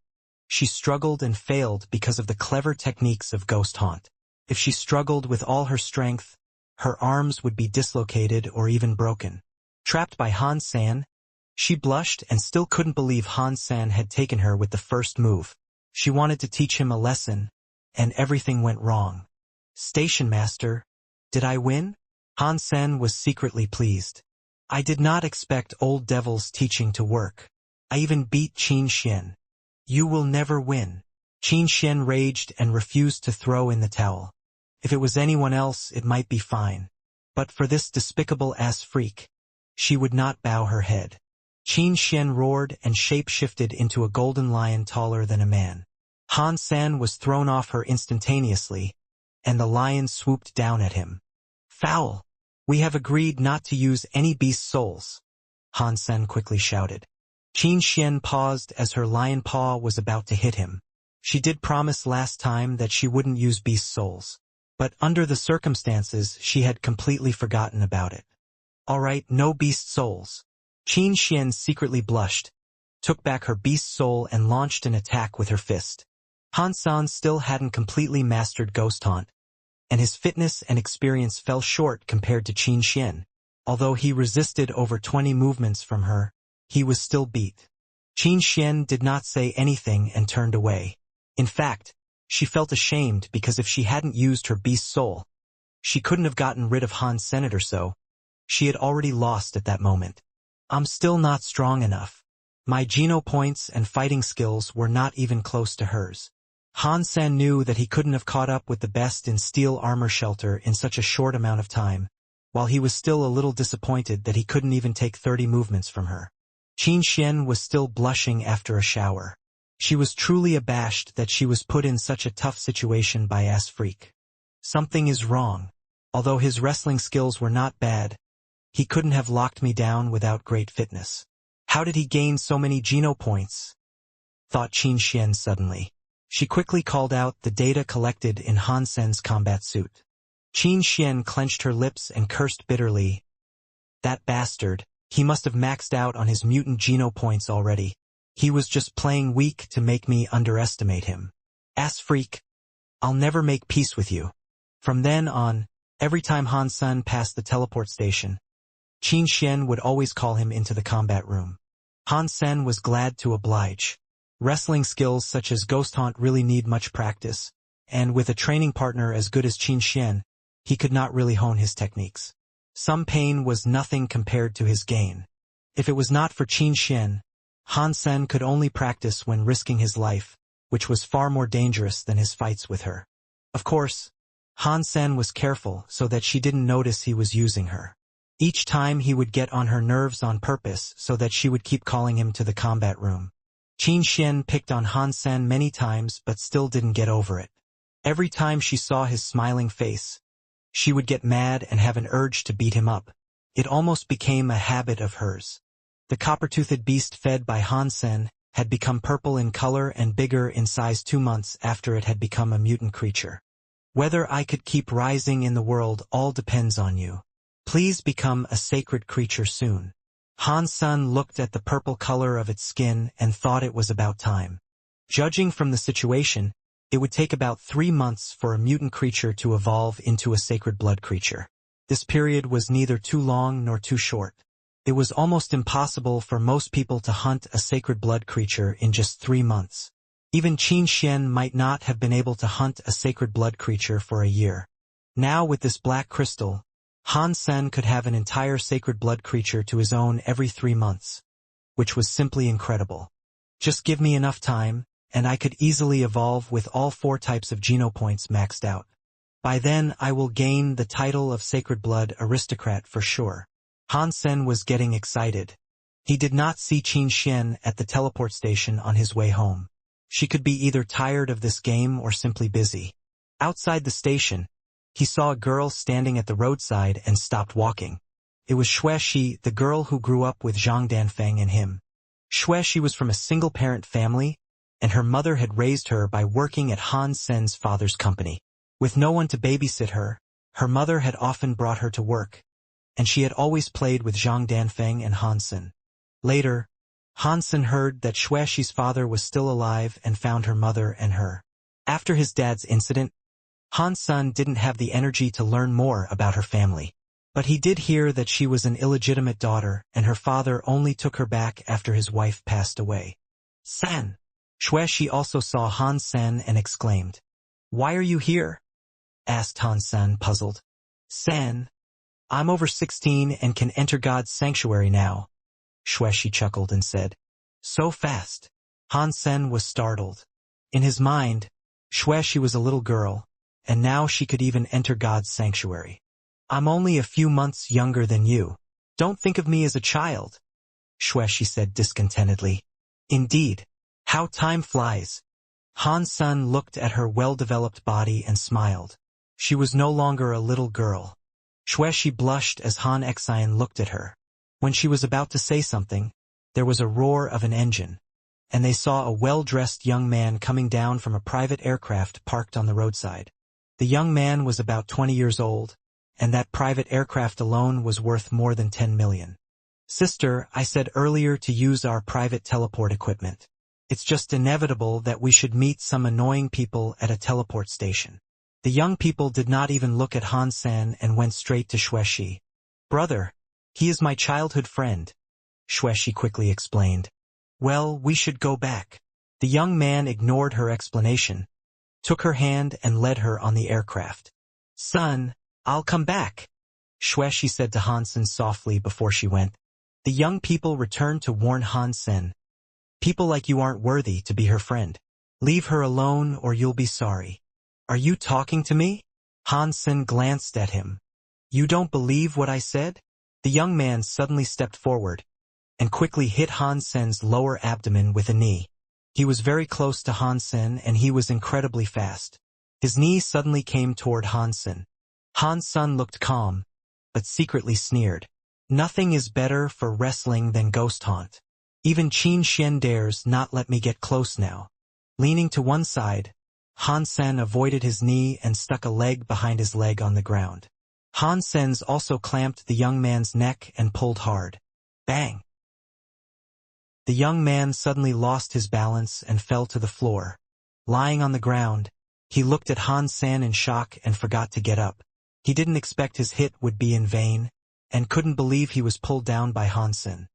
she struggled and failed because of the clever techniques of Ghost Haunt. If she struggled with all her strength, her arms would be dislocated or even broken. Trapped by Han Sen, she blushed and still couldn't believe Han Sen had taken her with the first move. She wanted to teach him a lesson, and everything went wrong. Station Master, did I win? Han Sen was secretly pleased. I did not expect Old Devil's teaching to work. I even beat Qin Xian. You will never win. Qin Xian raged and refused to throw in the towel. If it was anyone else, it might be fine. But for this despicable-ass freak, she would not bow her head. Qin Xian roared and shape-shifted into a golden lion taller than a man. Han Sen was thrown off her instantaneously, and the lion swooped down at him. Foul! We have agreed not to use any beast souls, Han Sen quickly shouted. Qin Xian paused as her lion paw was about to hit him. She did promise last time that she wouldn't use beast souls, but under the circumstances she had completely forgotten about it. Alright, no beast souls. Qin Xian secretly blushed, took back her beast soul and launched an attack with her fist. Han Sen still hadn't completely mastered Ghost Haunt, and his fitness and experience fell short compared to Qin Xian. Although he resisted over 20 movements from her, he was still beat. Qin Xian did not say anything and turned away. In fact, she felt ashamed because if she hadn't used her beast soul, she couldn't have gotten rid of Han Sen or so. She had already lost at that moment. I'm still not strong enough. My Geno points and fighting skills were not even close to hers. Han Sen knew that he couldn't have caught up with the best in steel armor shelter in such a short amount of time, while he was still a little disappointed that he couldn't even take 30 movements from her. Qin Xian was still blushing after a shower. She was truly abashed that she was put in such a tough situation by ass freak. Something is wrong. Although his wrestling skills were not bad, he couldn't have locked me down without great fitness. How did he gain so many Geno points? Thought Qin Xian suddenly. She quickly called out the data collected in Han Sen's combat suit. Qin Xian clenched her lips and cursed bitterly. That bastard, he must have maxed out on his mutant Geno points already. He was just playing weak to make me underestimate him. Ass freak, I'll never make peace with you. From then on, every time Han Sen passed the teleport station, Qin Xian would always call him into the combat room. Han Sen was glad to oblige. Wrestling skills such as Ghost Haunt really need much practice, and with a training partner as good as Qin Xian, he could not really hone his techniques. Some pain was nothing compared to his gain. If it was not for Qin Xian, Han Sen could only practice when risking his life, which was far more dangerous than his fights with her. Of course, Han Sen was careful so that she didn't notice he was using her. Each time he would get on her nerves on purpose so that she would keep calling him to the combat room. Qin Xian picked on Han Sen many times but still didn't get over it. Every time she saw his smiling face, she would get mad and have an urge to beat him up. It almost became a habit of hers. The copper-toothed beast fed by Han Sen had become purple in color and bigger in size 2 months after it had become a mutant creature. Whether I could keep rising in the world all depends on you. Please become a sacred creature soon. Han Sen looked at the purple color of its skin and thought it was about time. Judging from the situation, it would take about 3 months for a mutant creature to evolve into a sacred blood creature. This period was neither too long nor too short. It was almost impossible for most people to hunt a sacred blood creature in just 3 months. Even Qin Xian might not have been able to hunt a sacred blood creature for a year. Now with this black crystal, Han Sen could have an entire sacred blood creature to his own every 3 months, which was simply incredible. Just give me enough time, and I could easily evolve with all 4 types of genopoints maxed out. By then I will gain the title of Sacred Blood Aristocrat for sure. Han Sen was getting excited. He did not see Qin Xian at the teleport station on his way home. She could be either tired of this game or simply busy. Outside the station, he saw a girl standing at the roadside and stopped walking. It was Xuexi, the girl who grew up with Zhang Danfeng and him. Xuexi was from a single-parent family, and her mother had raised her by working at Han Sen's father's company. With no one to babysit her, her mother had often brought her to work, and she had always played with Zhang Danfeng and Han Sen. Later, Han Sen heard that Xuexi's father was still alive and found her mother and her. After his dad's incident, Han Sen didn't have the energy to learn more about her family. But he did hear that she was an illegitimate daughter and her father only took her back after his wife passed away. Sen! Xuexi also saw Han Sen and exclaimed, "Why are you here?" asked Han Sen, puzzled. "Sen, I'm over 16 and can enter God's sanctuary now," Xuexi chuckled and said. "So fast." Han Sen was startled. In his mind, Xuexi was a little girl, and now she could even enter God's sanctuary. "I'm only a few months younger than you. Don't think of me as a child," Xuexi said discontentedly. "Indeed, how time flies." Han Sen looked at her well-developed body and smiled. She was no longer a little girl. Xuexi blushed as Han Xian looked at her. When she was about to say something, there was a roar of an engine, and they saw a well-dressed young man coming down from a private aircraft parked on the roadside. The young man was about 20 years old, and that private aircraft alone was worth more than 10 million. "Sister, I said earlier to use our private teleport equipment. It's just inevitable that we should meet some annoying people at a teleport station." The young people did not even look at Han Sen and went straight to Xuexi. "Brother, he is my childhood friend," Xuexi quickly explained. "Well, we should go back." The young man ignored her explanation, took her hand and led her on the aircraft. "Son, I'll come back," Xuexi said to Han Sen softly before she went. The young people returned to warn Han Sen. "People like you aren't worthy to be her friend. Leave her alone or you'll be sorry." "Are you talking to me?" Han Sen glanced at him. "You don't believe what I said?" The young man suddenly stepped forward and quickly hit Han Sen's lower abdomen with a knee. He was very close to Han Sen and he was incredibly fast. His knee suddenly came toward Han Sen. Han Sen looked calm, but secretly sneered. "Nothing is better for wrestling than ghost haunt. Even Qin Xian dares not let me get close now." Leaning to one side, Han Sen avoided his knee and stuck a leg behind his leg on the ground. Han Sen's also clamped the young man's neck and pulled hard. Bang! The young man suddenly lost his balance and fell to the floor. Lying on the ground, he looked at Han-san in shock and forgot to get up. He didn't expect his hit would be in vain, and couldn't believe he was pulled down by Han-sen.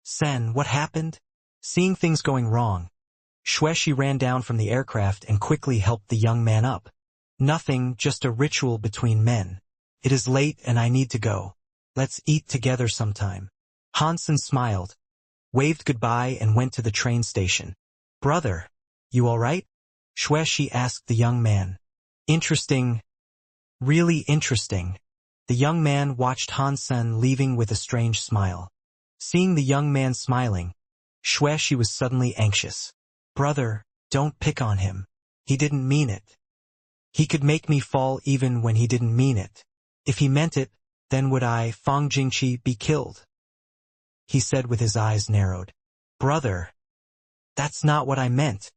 "Sen, what happened?" Seeing things going wrong, Shueshi ran down from the aircraft and quickly helped the young man up. "Nothing, just a ritual between men. It is late and I need to go. Let's eat together sometime." Han-sen smiled, waved goodbye and went to the train station. "Brother, you all right?" Shueshi asked the young man. "Interesting. Really interesting." The young man watched Han-sen leaving with a strange smile. Seeing the young man smiling, Shueshi was suddenly anxious. "Brother, don't pick on him. He didn't mean it. He could make me fall even when he didn't mean it. If he meant it, then would I, Fang Jingqi, be killed?" he said with his eyes narrowed. "Brother, that's not what I meant."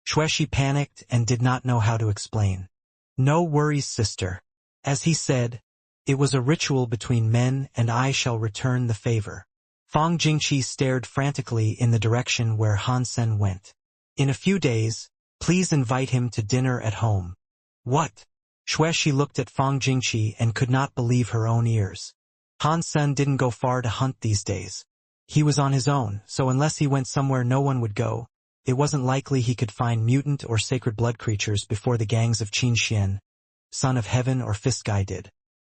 Shueshi panicked and did not know how to explain. "No worries, sister. As he said, it was a ritual between men and I shall return the favor." Fang Jingqi stared frantically in the direction where Han-sen went. "In a few days, please invite him to dinner at home." "What?" Shueshi looked at Fang Jingqi and could not believe her own ears. Han-sen didn't go far to hunt these days. He was on his own, so unless he went somewhere no one would go, it wasn't likely he could find mutant or sacred blood creatures before the gangs of Qin Xian, Son of Heaven or Fist Guy did.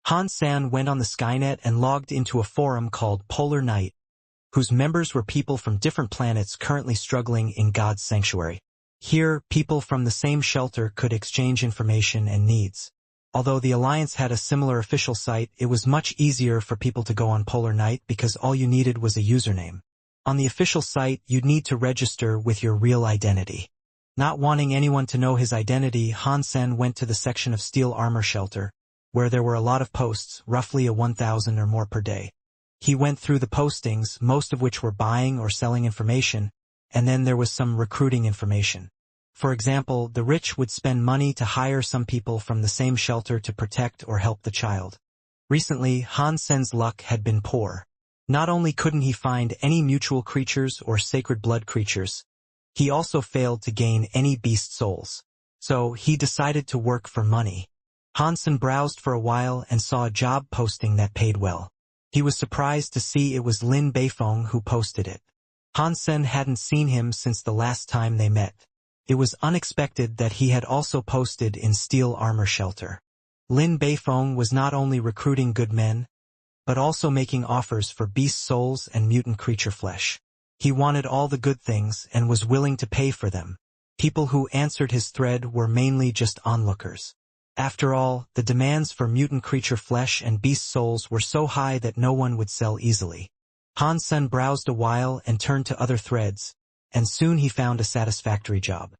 Han-san went on the Skynet and logged into a forum called Polar Night, whose members were people from different planets currently struggling in God's sanctuary. Here, people from the same shelter could exchange information and needs. Although the Alliance had a similar official site, it was much easier for people to go on Polar Night because all you needed was a username. On the official site, you'd need to register with your real identity. Not wanting anyone to know his identity, Han-sen went to the section of steel armor shelter, where there were a lot of posts, roughly 1,000 or more per day. He went through the postings, most of which were buying or selling information, and then there was some recruiting information. For example, the rich would spend money to hire some people from the same shelter to protect or help the child. Recently, Han-sen's luck had been poor. Not only couldn't he find any mutual creatures or sacred blood creatures, he also failed to gain any beast souls. So he decided to work for money. Han-sen browsed for a while and saw a job posting that paid well. He was surprised to see it was Lin Beifeng who posted it. Han-sen hadn't seen him since the last time they met. It was unexpected that he had also posted in steel armor shelter. Lin Beifeng was not only recruiting good men, but also making offers for beast souls and mutant creature flesh. He wanted all the good things and was willing to pay for them. People who answered his thread were mainly just onlookers. After all, the demands for mutant creature flesh and beast souls were so high that no one would sell easily. Han-sen browsed a while and turned to other threads, and soon he found a satisfactory job.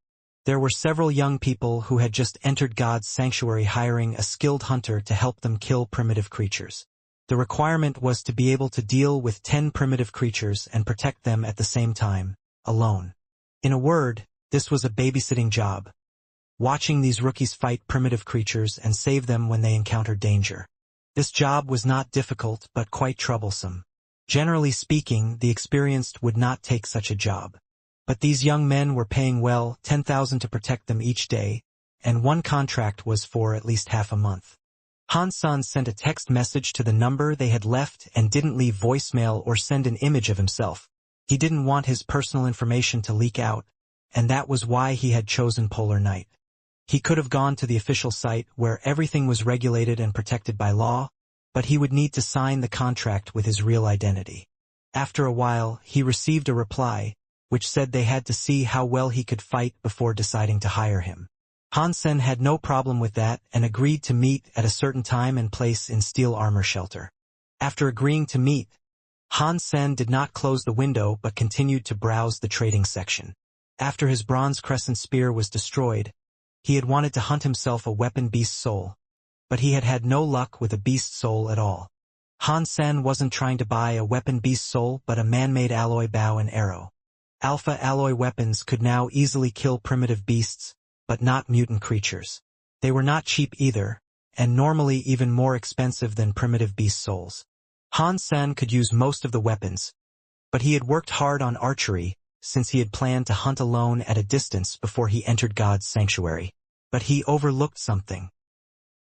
There were several young people who had just entered God's sanctuary hiring a skilled hunter to help them kill primitive creatures. The requirement was to be able to deal with 10 primitive creatures and protect them at the same time, alone. In a word, this was a babysitting job, watching these rookies fight primitive creatures and save them when they encountered danger. This job was not difficult but quite troublesome. Generally speaking, the experienced would not take such a job. But these young men were paying well, 10,000 to protect them each day, and one contract was for at least half a month. Han-san sent a text message to the number they had left and didn't leave voicemail or send an image of himself. He didn't want his personal information to leak out, and that was why he had chosen Polar Night. He could have gone to the official site where everything was regulated and protected by law, but he would need to sign the contract with his real identity. After a while, he received a reply, which said they had to see how well he could fight before deciding to hire him. Han-sen had no problem with that and agreed to meet at a certain time and place in steel armor shelter. After agreeing to meet, Han-sen did not close the window but continued to browse the trading section. After his bronze crescent spear was destroyed, he had wanted to hunt himself a weapon beast soul, but he had had no luck with a beast soul at all. Han-sen wasn't trying to buy a weapon beast soul but a man-made alloy bow and arrow. Alpha alloy weapons could now easily kill primitive beasts, but not mutant creatures. They were not cheap either, and normally even more expensive than primitive beast souls. Han-sen could use most of the weapons, but he had worked hard on archery, since he had planned to hunt alone at a distance before he entered God's sanctuary. But he overlooked something.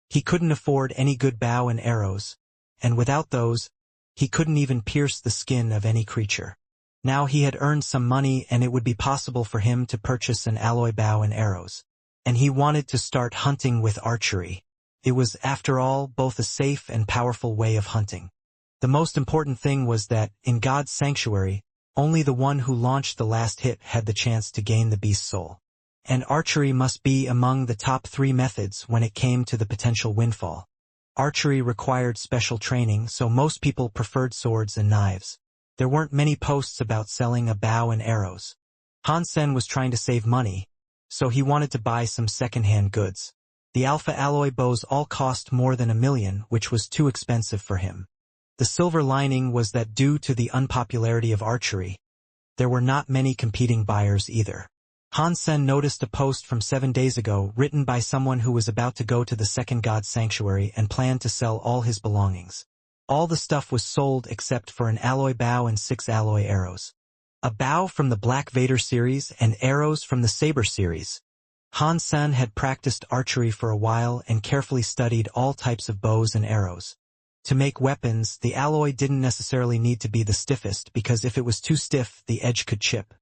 He couldn't afford any good bow and arrows, and without those, he couldn't even pierce the skin of any creature. Now he had earned some money and it would be possible for him to purchase an alloy bow and arrows. And he wanted to start hunting with archery. It was, after all, both a safe and powerful way of hunting. The most important thing was that, in God's sanctuary, only the one who launched the last hit had the chance to gain the beast's soul. And archery must be among the top 3 methods when it came to the potential windfall. Archery required special training, so most people preferred swords and knives. There weren't many posts about selling a bow and arrows. Han Sen was trying to save money, so he wanted to buy some second-hand goods. The alpha alloy bows all cost more than $1 million, which was too expensive for him. The silver lining was that due to the unpopularity of archery, there were not many competing buyers either. Han Sen noticed a post from 7 days ago written by someone who was about to go to the second god sanctuary and planned to sell all his belongings. All the stuff was sold except for an alloy bow and 6 alloy arrows. A bow from the Black Vader series and arrows from the Saber series. Han Sen had practiced archery for a while and carefully studied all types of bows and arrows. To make weapons, the alloy didn't necessarily need to be the stiffest because if it was too stiff, the edge could chip.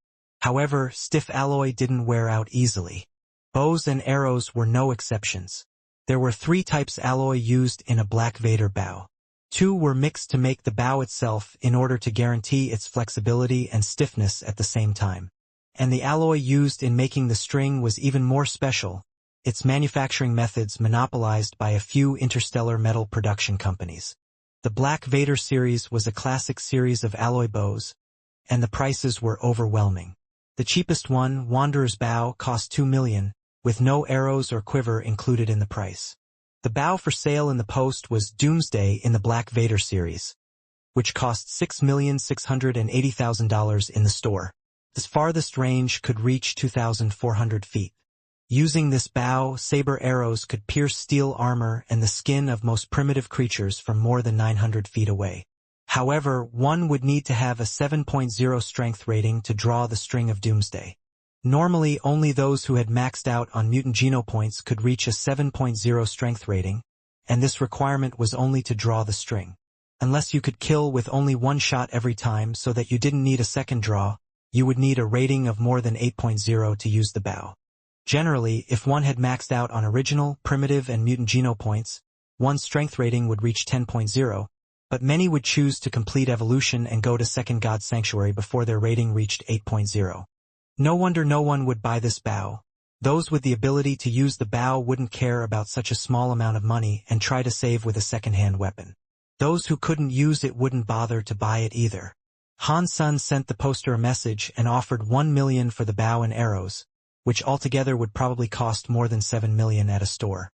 However, stiff alloy didn't wear out easily. Bows and arrows were no exceptions. There were 3 types alloy used in a Black Vader bow. 2 were mixed to make the bow itself in order to guarantee its flexibility and stiffness at the same time. And the alloy used in making the string was even more special, its manufacturing methods monopolized by a few interstellar metal production companies. The Black Vader series was a classic series of alloy bows, and the prices were overwhelming. The cheapest one, Wanderer's Bow, cost $2 million, with no arrows or quiver included in the price. The bow for sale in the post was Doomsday in the Black Vader series, which cost $6,680,000 in the store. Its farthest range could reach 2,400 feet. Using this bow, saber arrows could pierce steel armor and the skin of most primitive creatures from more than 900 feet away. However, one would need to have a 7.0 strength rating to draw the string of Doomsday. Normally, only those who had maxed out on mutant genopoints could reach a 7.0 strength rating, and this requirement was only to draw the string. Unless you could kill with only 1 shot every time so that you didn't need a second draw, you would need a rating of more than 8.0 to use the bow. Generally, if one had maxed out on original, primitive, and mutant genopoints, one's strength rating would reach 10.0, but many would choose to complete evolution and go to second god sanctuary before their rating reached 8.0. No wonder no one would buy this bow. Those with the ability to use the bow wouldn't care about such a small amount of money and try to save with a second-hand weapon. Those who couldn't use it wouldn't bother to buy it either. Han Sen sent the poster a message and offered $1 million for the bow and arrows, which altogether would probably cost more than $7 million at a store.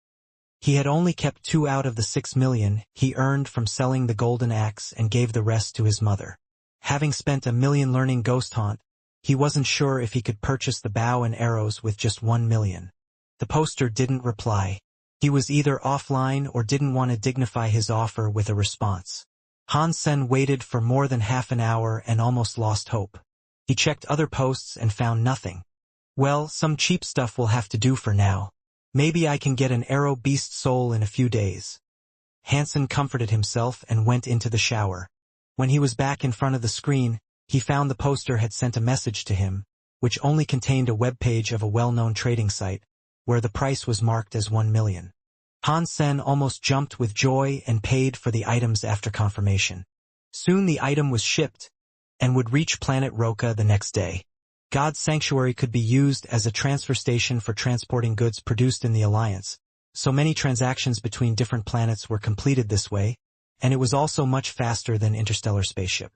He had only kept 2 out of the $6 million he earned from selling the golden axe and gave the rest to his mother. Having spent $1 million learning Ghost Haunt, he wasn't sure if he could purchase the bow and arrows with just $1 million. The poster didn't reply. He was either offline or didn't want to dignify his offer with a response. Han Sen waited for more than half an hour and almost lost hope. He checked other posts and found nothing. Well, some cheap stuff will have to do for now. Maybe I can get an arrow beast soul in a few days. Hansen comforted himself and went into the shower. When he was back in front of the screen, he found the poster had sent a message to him, which only contained a web page of a well-known trading site, where the price was marked as $1 million. Han Sen almost jumped with joy and paid for the items after confirmation. Soon the item was shipped, and would reach planet Roka the next day. God's Sanctuary could be used as a transfer station for transporting goods produced in the Alliance, so many transactions between different planets were completed this way, and it was also much faster than interstellar spaceship.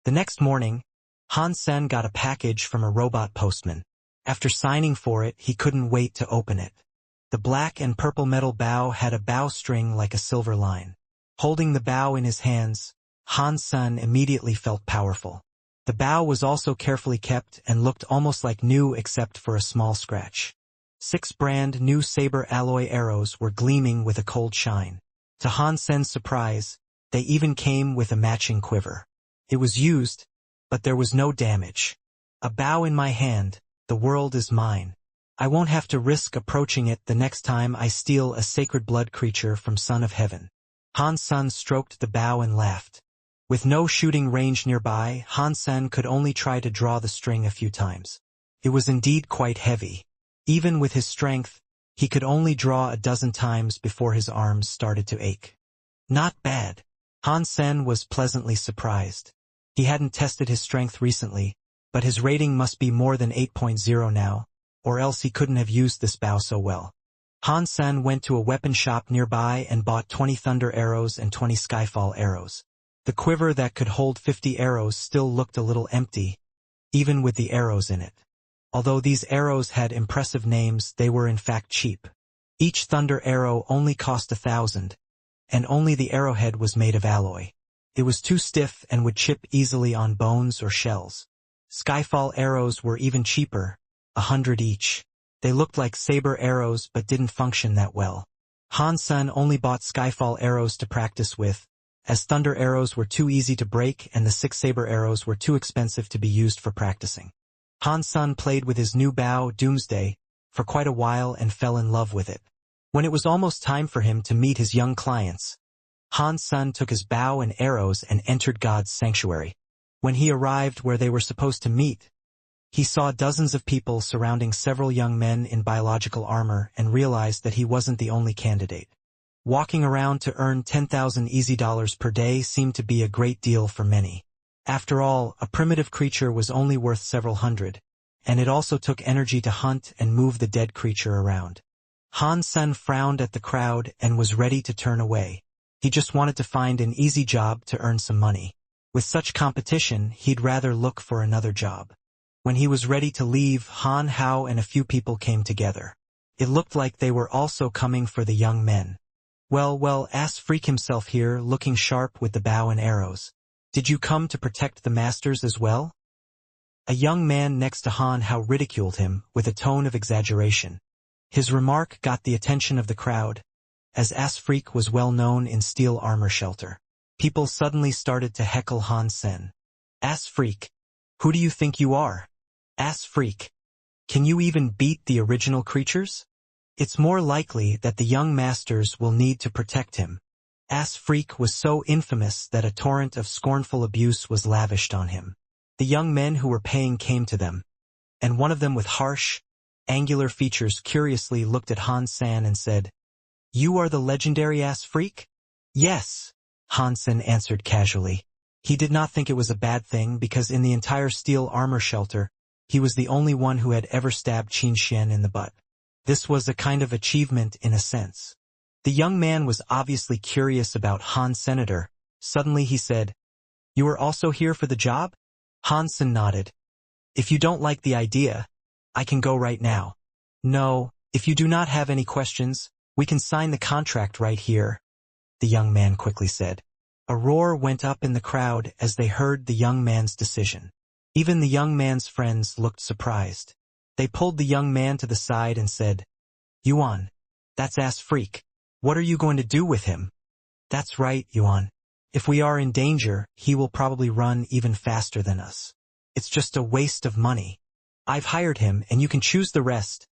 The next morning, Han Sen got a package from a robot postman. After signing for it, he couldn't wait to open it. The black and purple metal bow had a bow string like a silver line. Holding the bow in his hands, Han Sen immediately felt powerful. The bow was also carefully kept and looked almost like new except for a small scratch. 6 brand new saber alloy arrows were gleaming with a cold shine. To Han Sen's surprise, they even came with a matching quiver. It was used, but there was no damage. A bow in my hand, the world is mine. I won't have to risk approaching it the next time I steal a sacred blood creature from Son of Heaven. Han Sen stroked the bow and laughed. With no shooting range nearby, Han Sen could only try to draw the string a few times. It was indeed quite heavy. Even with his strength, he could only draw a dozen times before his arms started to ache. Not bad. Han Sen was pleasantly surprised. He hadn't tested his strength recently, but his rating must be more than 8.0 now, or else he couldn't have used this bow so well. Han Sen went to a weapon shop nearby and bought 20 thunder arrows and 20 skyfall arrows. The quiver that could hold 50 arrows still looked a little empty, even with the arrows in it. Although these arrows had impressive names, they were in fact cheap. Each thunder arrow only cost 1,000, and only the arrowhead was made of alloy. It was too stiff and would chip easily on bones or shells. Skyfall arrows were even cheaper, 100 each. They looked like saber arrows but didn't function that well. Han Sen only bought Skyfall arrows to practice with, as thunder arrows were too easy to break and the 6 saber arrows were too expensive to be used for practicing. Han Sen played with his new bow, Doomsday, for quite a while and fell in love with it. When it was almost time for him to meet his young clients, Han Sen took his bow and arrows and entered God's sanctuary. When he arrived where they were supposed to meet, he saw dozens of people surrounding several young men in biological armor and realized that he wasn't the only candidate. Walking around to earn 10,000 easy dollars per day seemed to be a great deal for many. After all, a primitive creature was only worth several hundred, and it also took energy to hunt and move the dead creature around. Han Sen frowned at the crowd and was ready to turn away. He just wanted to find an easy job to earn some money. With such competition, he'd rather look for another job. When he was ready to leave, Han Hao and a few people came together. It looked like they were also coming for the young men. Well, ass Freak himself here, looking sharp with the bow and arrows. Did you come to protect the masters as well? A young man next to Han Hao ridiculed him, with a tone of exaggeration. His remark got the attention of the crowd, as Ass Freak was well known in steel armor shelter. People suddenly started to heckle Han Sen. Ass Freak, who do you think you are? Ass Freak, can you even beat the original creatures? It's more likely that the young masters will need to protect him. Ass Freak was so infamous that a torrent of scornful abuse was lavished on him. The young men who were paying came to them, and one of them with harsh, angular features curiously looked at Han Sen and said, "You are the legendary Ass Freak?" "Yes," Han Sen answered casually. He did not think it was a bad thing because in the entire steel armor shelter, he was the only one who had ever stabbed Qin Xian in the butt. This was a kind of achievement in a sense. The young man was obviously curious about Han Senator. Suddenly he said, "You are also here for the job?" Han Sen nodded. "If you don't like the idea, I can go right now." "No, if you do not have any questions, we can sign the contract right here," the young man quickly said. A roar went up in the crowd as they heard the young man's decision. Even the young man's friends looked surprised. They pulled the young man to the side and said, "Yuan, that's Ass Freak. What are you going to do with him?" "That's right, Yuan. If we are in danger, he will probably run even faster than us. It's just a waste of money. I've hired him and you can choose the rest."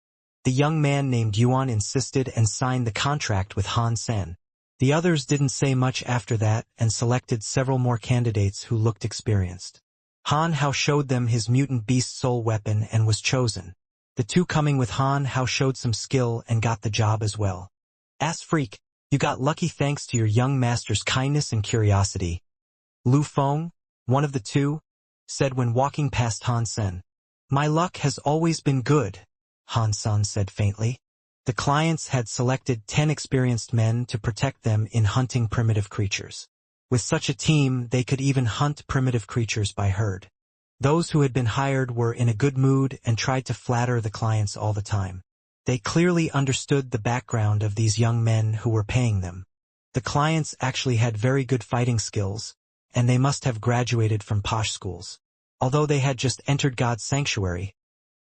The young man named Yuan insisted and signed the contract with Han Sen. The others didn't say much after that and selected several more candidates who looked experienced. Han Hao showed them his mutant beast soul weapon and was chosen. The two coming with Han Hao showed some skill and got the job as well. "Ass Freak, you got lucky thanks to your young master's kindness and curiosity," Lu Feng, one of the two, said when walking past Han Sen. "My luck has always been good," Han Sen said faintly. The clients had selected 10 experienced men to protect them in hunting primitive creatures. With such a team, they could even hunt primitive creatures by herd. Those who had been hired were in a good mood and tried to flatter the clients all the time. They clearly understood the background of these young men who were paying them. The clients actually had very good fighting skills, and they must have graduated from posh schools. Although they had just entered God's sanctuary,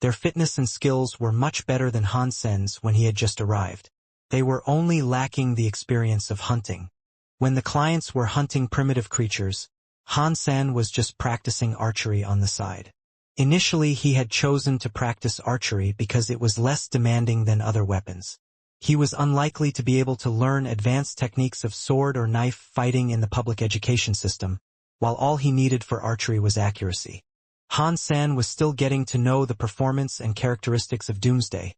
their fitness and skills were much better than Han Sen's when he had just arrived. They were only lacking the experience of hunting. When the clients were hunting primitive creatures, Han Sen was just practicing archery on the side. Initially he had chosen to practice archery because it was less demanding than other weapons. He was unlikely to be able to learn advanced techniques of sword or knife fighting in the public education system, while all he needed for archery was accuracy. Han-san was still getting to know the performance and characteristics of Doomsday,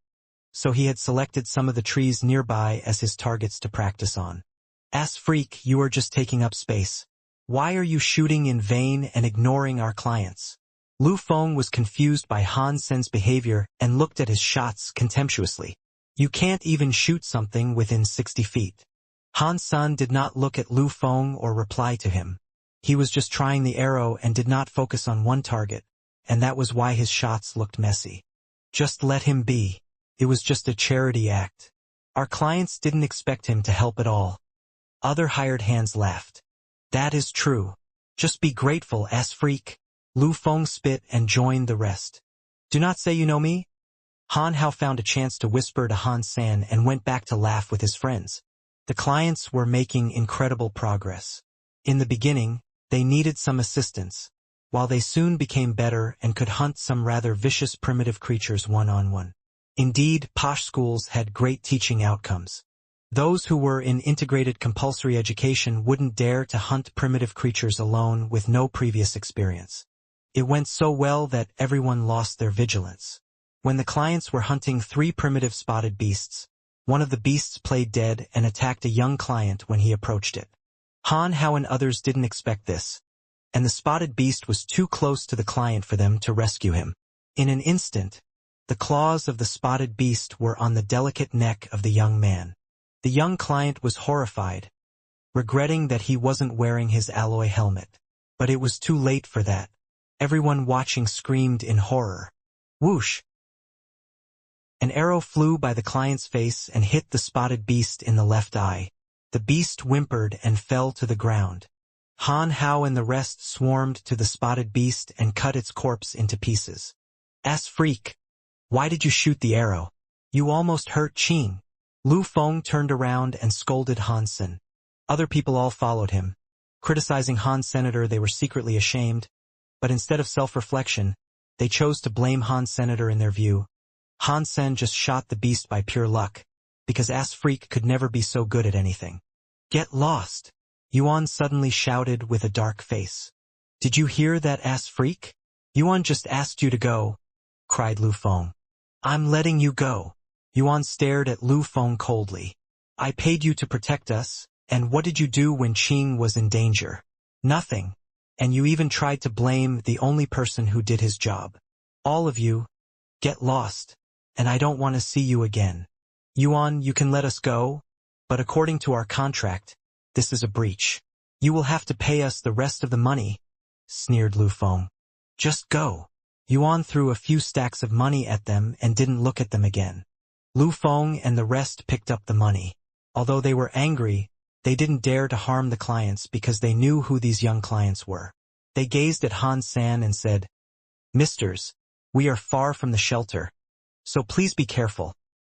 so he had selected some of the trees nearby as his targets to practice on. "Ass freak, you are just taking up space. Why are you shooting in vain and ignoring our clients?" Lu Feng was confused by Han-sen's behavior and looked at his shots contemptuously. "You can't even shoot something within 60 feet. Han-san did not look at Lu Feng or reply to him. He was just trying the arrow and did not focus on one target, and that was why his shots looked messy. Just let him be. It was just a charity act. Our clients didn't expect him to help at all." Other hired hands laughed. "That is true. Just be grateful, ass freak." Lu Feng spit and joined the rest. "Do not say you know me?" Han Hao found a chance to whisper to Han San and went back to laugh with his friends. The clients were making incredible progress. In the beginning, they needed some assistance, while they soon became better and could hunt some rather vicious primitive creatures one-on-one. Indeed, posh schools had great teaching outcomes. Those who were in integrated compulsory education wouldn't dare to hunt primitive creatures alone with no previous experience. It went so well that everyone lost their vigilance. When the clients were hunting 3 primitive spotted beasts, one of the beasts played dead and attacked a young client when he approached it. Han Hao and others didn't expect this, and the spotted beast was too close to the client for them to rescue him. In an instant, the claws of the spotted beast were on the delicate neck of the young man. The young client was horrified, regretting that he wasn't wearing his alloy helmet. But it was too late for that. Everyone watching screamed in horror. Whoosh! An arrow flew by the client's face and hit the spotted beast in the left eye. The beast whimpered and fell to the ground. Han Hao and the rest swarmed to the spotted beast and cut its corpse into pieces. "Ass freak! Why did you shoot the arrow? You almost hurt Qing." Lu Feng turned around and scolded Han Sen. Other people all followed him. Criticizing Han's senator, they were secretly ashamed, but instead of self-reflection, they chose to blame Han's senator in their view. Han Sen just shot the beast by pure luck, because Ass Freak could never be so good at anything. "Get lost!" Yuan suddenly shouted with a dark face. "Did you hear that, Ass Freak? Yuan just asked you to go," cried Lu Feng. "I'm letting you go." Yuan stared at Lu Feng coldly. "I paid you to protect us, and what did you do when Qing was in danger? Nothing. And you even tried to blame the only person who did his job. All of you, get lost, and I don't want to see you again. Yuan, you can let us go, but according to our contract, this is a breach. You will have to pay us the rest of the money," sneered Lu Feng. "Just go." Yuan threw a few stacks of money at them and didn't look at them again. Lu Feng and the rest picked up the money. Although they were angry, they didn't dare to harm the clients because they knew who these young clients were. They gazed at Han San and said, "Misters, we are far from the shelter, so please be careful,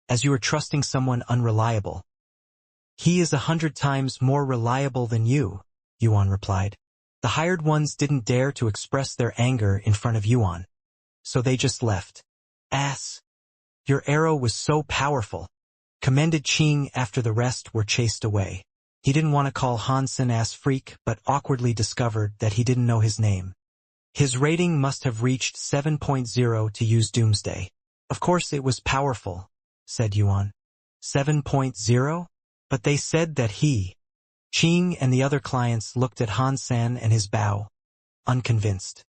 as you are trusting someone unreliable." "He is 100 times more reliable than you," Yuan replied. The hired ones didn't dare to express their anger in front of Yuan, so they just left. "Ass! Your arrow was so powerful," commended Qing after the rest were chased away. He didn't want to call Hansen Ass Freak, but awkwardly discovered that he didn't know his name. His rating must have reached 7.0 to use Doomsday. "Of course it was powerful," said Yuan. 7.0? But they said that he. Qing and the other clients looked at Han San and his bow, unconvinced.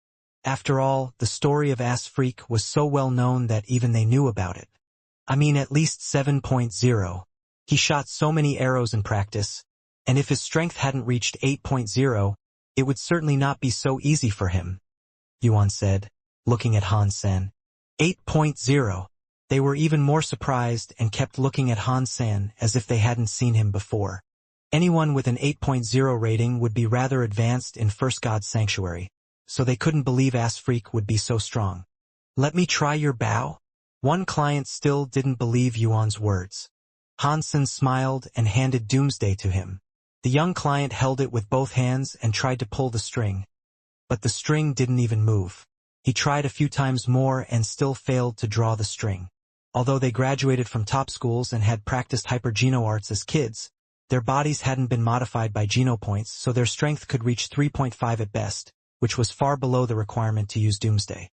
After all, the story of Ass Freak was so well known that even they knew about it. I mean, at least 7.0. He shot so many arrows in practice, and if his strength hadn't reached 8.0, it would certainly not be so easy for him, Yuan said, looking at Han Sen. 8.0. They were even more surprised and kept looking at Han San as if they hadn't seen him before. Anyone with an 8.0 rating would be rather advanced in First God's Sanctuary, so they couldn't believe Ass Freak would be so strong. "Let me try your bow?" One client still didn't believe Yuan's words. Hansen smiled and handed Doomsday to him. The young client held it with both hands and tried to pull the string, but the string didn't even move. He tried a few times more and still failed to draw the string. Although they graduated from top schools and had practiced hyper-geno-arts as kids, their bodies hadn't been modified by genopoints, so their strength could reach 3.5 at best, which was far below the requirement to use Doomsday.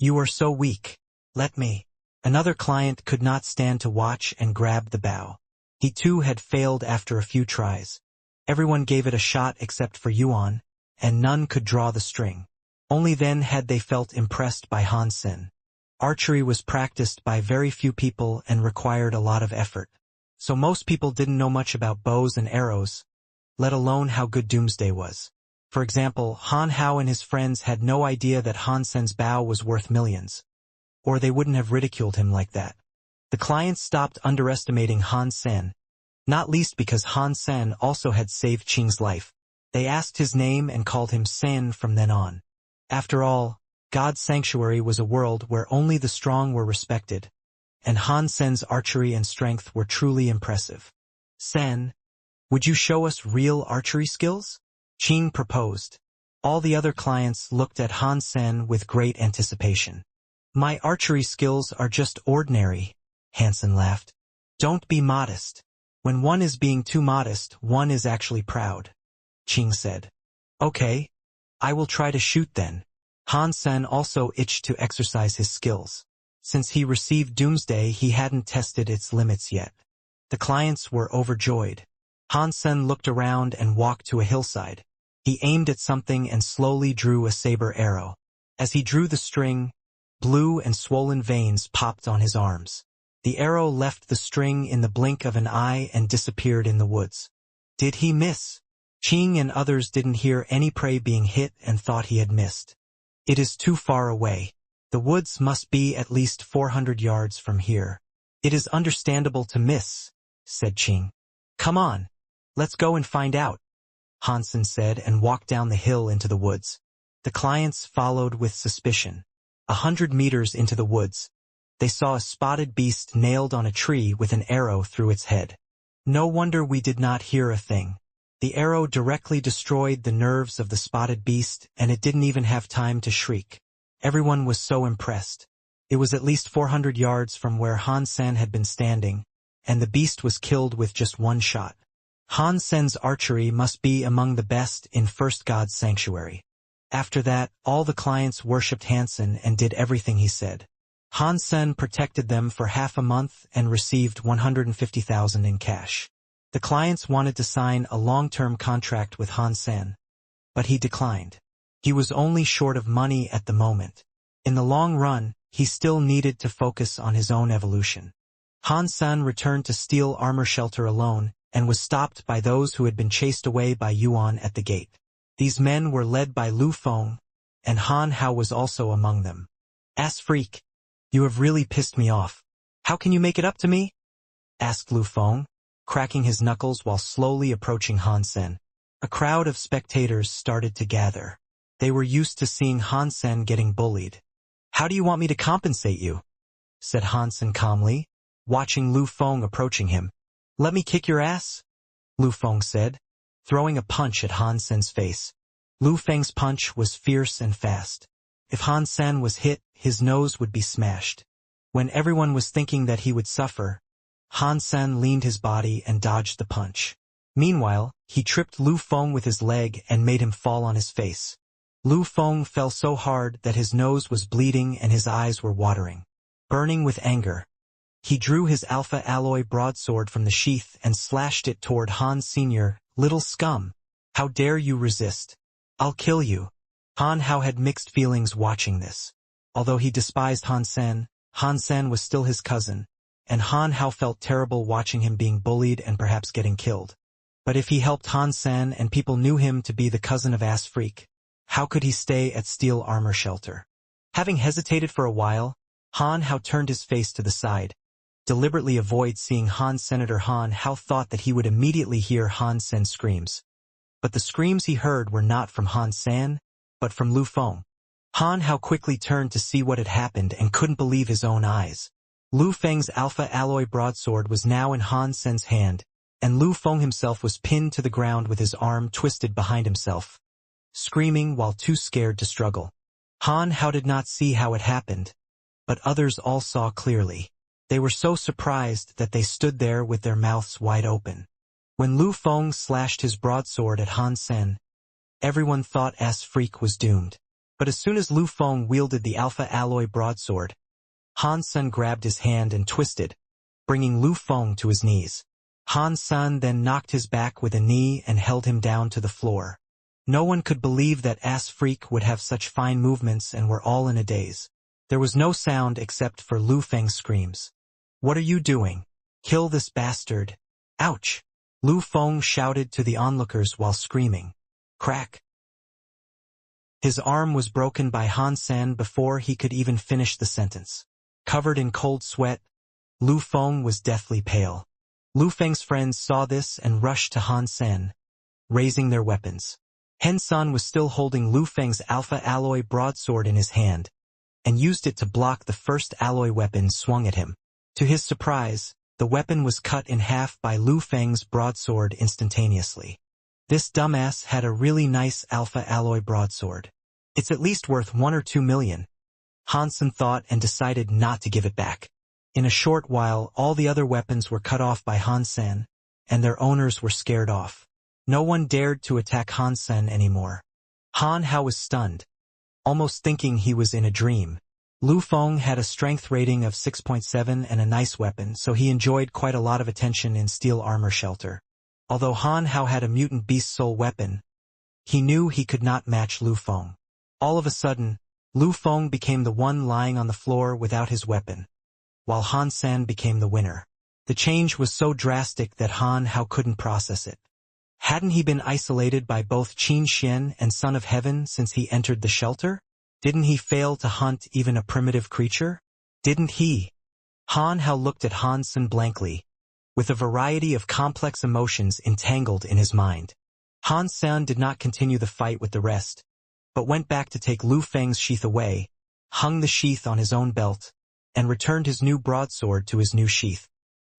"You are so weak. Let me." Another client could not stand to watch and grabbed the bow. He too had failed after a few tries. Everyone gave it a shot except for Yuan, and none could draw the string. Only then had they felt impressed by Han Sen. Archery was practiced by very few people and required a lot of effort. So most people didn't know much about bows and arrows, let alone how good Doomsday was. For example, Han Hao and his friends had no idea that Han Sen's bow was worth millions, or they wouldn't have ridiculed him like that. The clients stopped underestimating Han Sen, not least because Han Sen also had saved Qing's life. They asked his name and called him Sen from then on. After all, God's sanctuary was a world where only the strong were respected, and Han Sen's archery and strength were truly impressive. "Sen, would you show us real archery skills?" Qing proposed. All the other clients looked at Han Sen with great anticipation. "My archery skills are just ordinary," Hansen laughed. "Don't be modest. When one is being too modest, one is actually proud," Qing said. "Okay, I will try to shoot then." Han Sen also itched to exercise his skills. Since he received Doomsday, he hadn't tested its limits yet. The clients were overjoyed. Han Sen looked around and walked to a hillside. He aimed at something and slowly drew a saber arrow. As he drew the string, blue and swollen veins popped on his arms. The arrow left the string in the blink of an eye and disappeared in the woods. Did he miss? Qing and others didn't hear any prey being hit and thought he had missed. "It is too far away. The woods must be at least 400 yards from here." "It is understandable to miss," said Qing. "Come on, let's go and find out," Hansen said and walked down the hill into the woods. The clients followed with suspicion. 100 meters into the woods, they saw a spotted beast nailed on a tree with an arrow through its head. No wonder we did not hear a thing. The arrow directly destroyed the nerves of the spotted beast, and it didn't even have time to shriek. Everyone was so impressed. It was at least 400 yards from where Han Sen had been standing, and the beast was killed with just one shot. Han Sen's archery must be among the best in First God's Sanctuary. After that, all the clients worshipped Hansen and did everything he said. Han Sen protected them for half a month and received 150,000 in cash. The clients wanted to sign a long-term contract with Han Sen, but he declined. He was only short of money at the moment. In the long run, he still needed to focus on his own evolution. Han Sen returned to Steel Armor Shelter alone and was stopped by those who had been chased away by Yuan at the gate. These men were led by Lu Feng, and Han Hao was also among them. "Ass freak, you have really pissed me off. How can you make it up to me?" asked Lu Feng, cracking his knuckles while slowly approaching Han Sen. A crowd of spectators started to gather. They were used to seeing Han Sen getting bullied. "How do you want me to compensate you?" said Han Sen calmly, watching Lu Feng approaching him. "Let me kick your ass?" Lu Feng said, throwing a punch at Han Sen's face. Lu Feng's punch was fierce and fast. If Han Sen was hit, his nose would be smashed. When everyone was thinking that he would suffer, Han Sen leaned his body and dodged the punch. Meanwhile, he tripped Lu Feng with his leg and made him fall on his face. Lu Feng fell so hard that his nose was bleeding and his eyes were watering. Burning with anger, he drew his alpha alloy broadsword from the sheath and slashed it toward Han Sr. "Little scum! How dare you resist? I'll kill you." Han Hao had mixed feelings watching this. Although he despised Han Sen was still his cousin, and Han Hao felt terrible watching him being bullied and perhaps getting killed. But if he helped Han Sen and people knew him to be the cousin of Ass Freak, how could he stay at Steel Armor Shelter? Having hesitated for a while, Han Hao turned his face to the side, deliberately avoid seeing Han. Senator Han Hao thought that he would immediately hear Han Sen's screams. But the screams he heard were not from Han Sen, but from Lu Feng. Han Hao quickly turned to see what had happened and couldn't believe his own eyes. Lu Feng's alpha alloy broadsword was now in Han Sen's hand, and Lu Feng himself was pinned to the ground with his arm twisted behind himself, screaming while too scared to struggle. Han Hao did not see how it happened, but others all saw clearly. They were so surprised that they stood there with their mouths wide open. When Lu Feng slashed his broadsword at Han Sen, everyone thought Ass Freak was doomed. But as soon as Lu Feng wielded the alpha alloy broadsword, Han Sen grabbed his hand and twisted, bringing Lu Feng to his knees. Han Sen then knocked his back with a knee and held him down to the floor. No one could believe that Ass Freak would have such fine movements and were all in a daze. There was no sound except for Lu Feng's screams. "What are you doing? Kill this bastard!" "Ouch!" Lu Feng shouted to the onlookers while screaming. Crack! His arm was broken by Han Sen before he could even finish the sentence. Covered in cold sweat, Lu Feng was deathly pale. Lu Feng's friends saw this and rushed to Han Sen, raising their weapons. Hen Sun was still holding Lu Feng's alpha alloy broadsword in his hand, and used it to block the first alloy weapon swung at him. To his surprise, the weapon was cut in half by Lu Feng's broadsword instantaneously. This dumbass had a really nice alpha alloy broadsword. It's at least worth 1 or 2 million. Han Sen thought and decided not to give it back. In a short while, all the other weapons were cut off by Han Sen, and their owners were scared off. No one dared to attack Han Sen anymore. Han Hao was stunned, almost thinking he was in a dream. Lu Feng had a strength rating of 6.7 and a nice weapon, so he enjoyed quite a lot of attention in Steel Armor Shelter. Although Han Hao had a mutant beast soul weapon, he knew he could not match Lu Feng. All of a sudden, Lu Feng became the one lying on the floor without his weapon, while Han Sen became the winner. The change was so drastic that Han Hao couldn't process it. Hadn't he been isolated by both Qin Xian and Son of Heaven since he entered the shelter? Didn't he fail to hunt even a primitive creature? Didn't he? Han Hao looked at Han Sen blankly, with a variety of complex emotions entangled in his mind. Han Sen did not continue the fight with the rest, but went back to take Lu Feng's sheath away, hung the sheath on his own belt, and returned his new broadsword to his new sheath.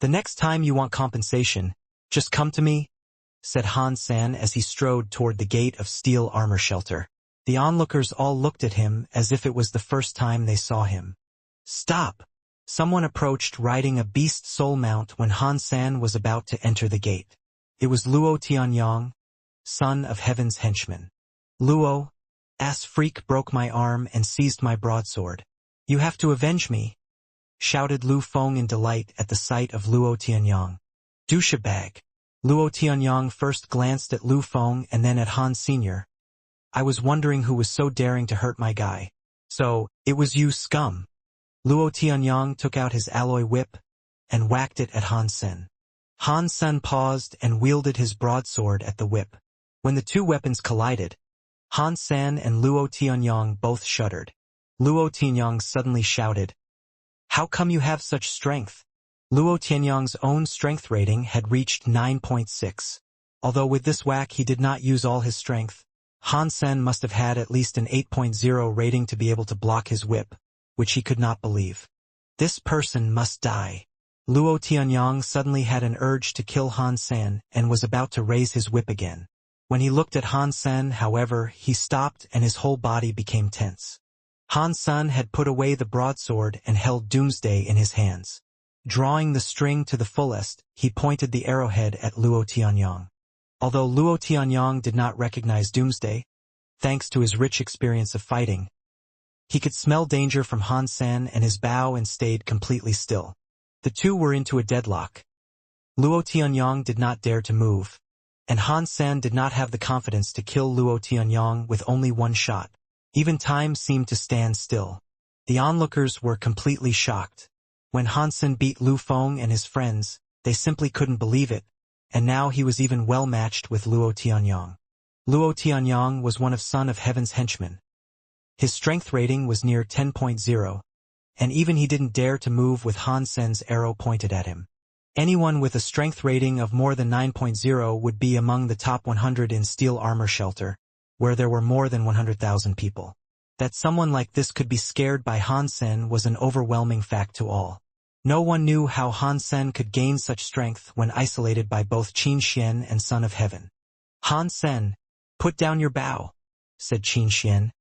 "The next time you want compensation, just come to me," said Han Sen as he strode toward the gate of Steel Armor Shelter. The onlookers all looked at him as if it was the first time they saw him. "Stop!" Someone approached riding a beast soul mount when Han Sen was about to enter the gate. It was Luo Tianyang, son of Heaven's henchman. "Luo, Ass Freak broke my arm and seized my broadsword. You have to avenge me," shouted Lu Feng in delight at the sight of Luo Tianyang. "Douchebag." Luo Tianyang first glanced at Lu Feng and then at Han Sr. "I was wondering who was so daring to hurt my guy. So, it was you, scum." Luo Tianyang took out his alloy whip and whacked it at Han Sen. Han Sen paused and wielded his broadsword at the whip. When the two weapons collided, Han Sen and Luo Tianyang both shuddered. Luo Tianyang suddenly shouted, "How come you have such strength?" Luo Tianyang's own strength rating had reached 9.6. Although with this whack he did not use all his strength, Han Sen must have had at least an 8.0 rating to be able to block his whip, which he could not believe. This person must die. Luo Tianyang suddenly had an urge to kill Han Sen and was about to raise his whip again. When he looked at Han Sen, however, he stopped and his whole body became tense. Han Sen had put away the broadsword and held Doomsday in his hands. Drawing the string to the fullest, he pointed the arrowhead at Luo Tianyang. Although Luo Tianyang did not recognize Doomsday, thanks to his rich experience of fighting, he could smell danger from Han Sen and his bow and stayed completely still. The two were into a deadlock. Luo Tianyang did not dare to move, and Han Sen did not have the confidence to kill Luo Tianyang with only one shot. Even time seemed to stand still. The onlookers were completely shocked. When Han Sen beat Lu Feng and his friends, they simply couldn't believe it, and now he was even well matched with Luo Tianyang. Luo Tianyang was one of Son of Heaven's henchmen. His strength rating was near 10.0, and even he didn't dare to move with Han Sen's arrow pointed at him. Anyone with a strength rating of more than 9.0 would be among the top 100 in Steel Armor Shelter, where there were more than 100,000 people. That someone like this could be scared by Han Sen was an overwhelming fact to all. No one knew how Han Sen could gain such strength when isolated by both Qin Xian and Son of Heaven. "Han Sen, put down your bow," said Qin Xian.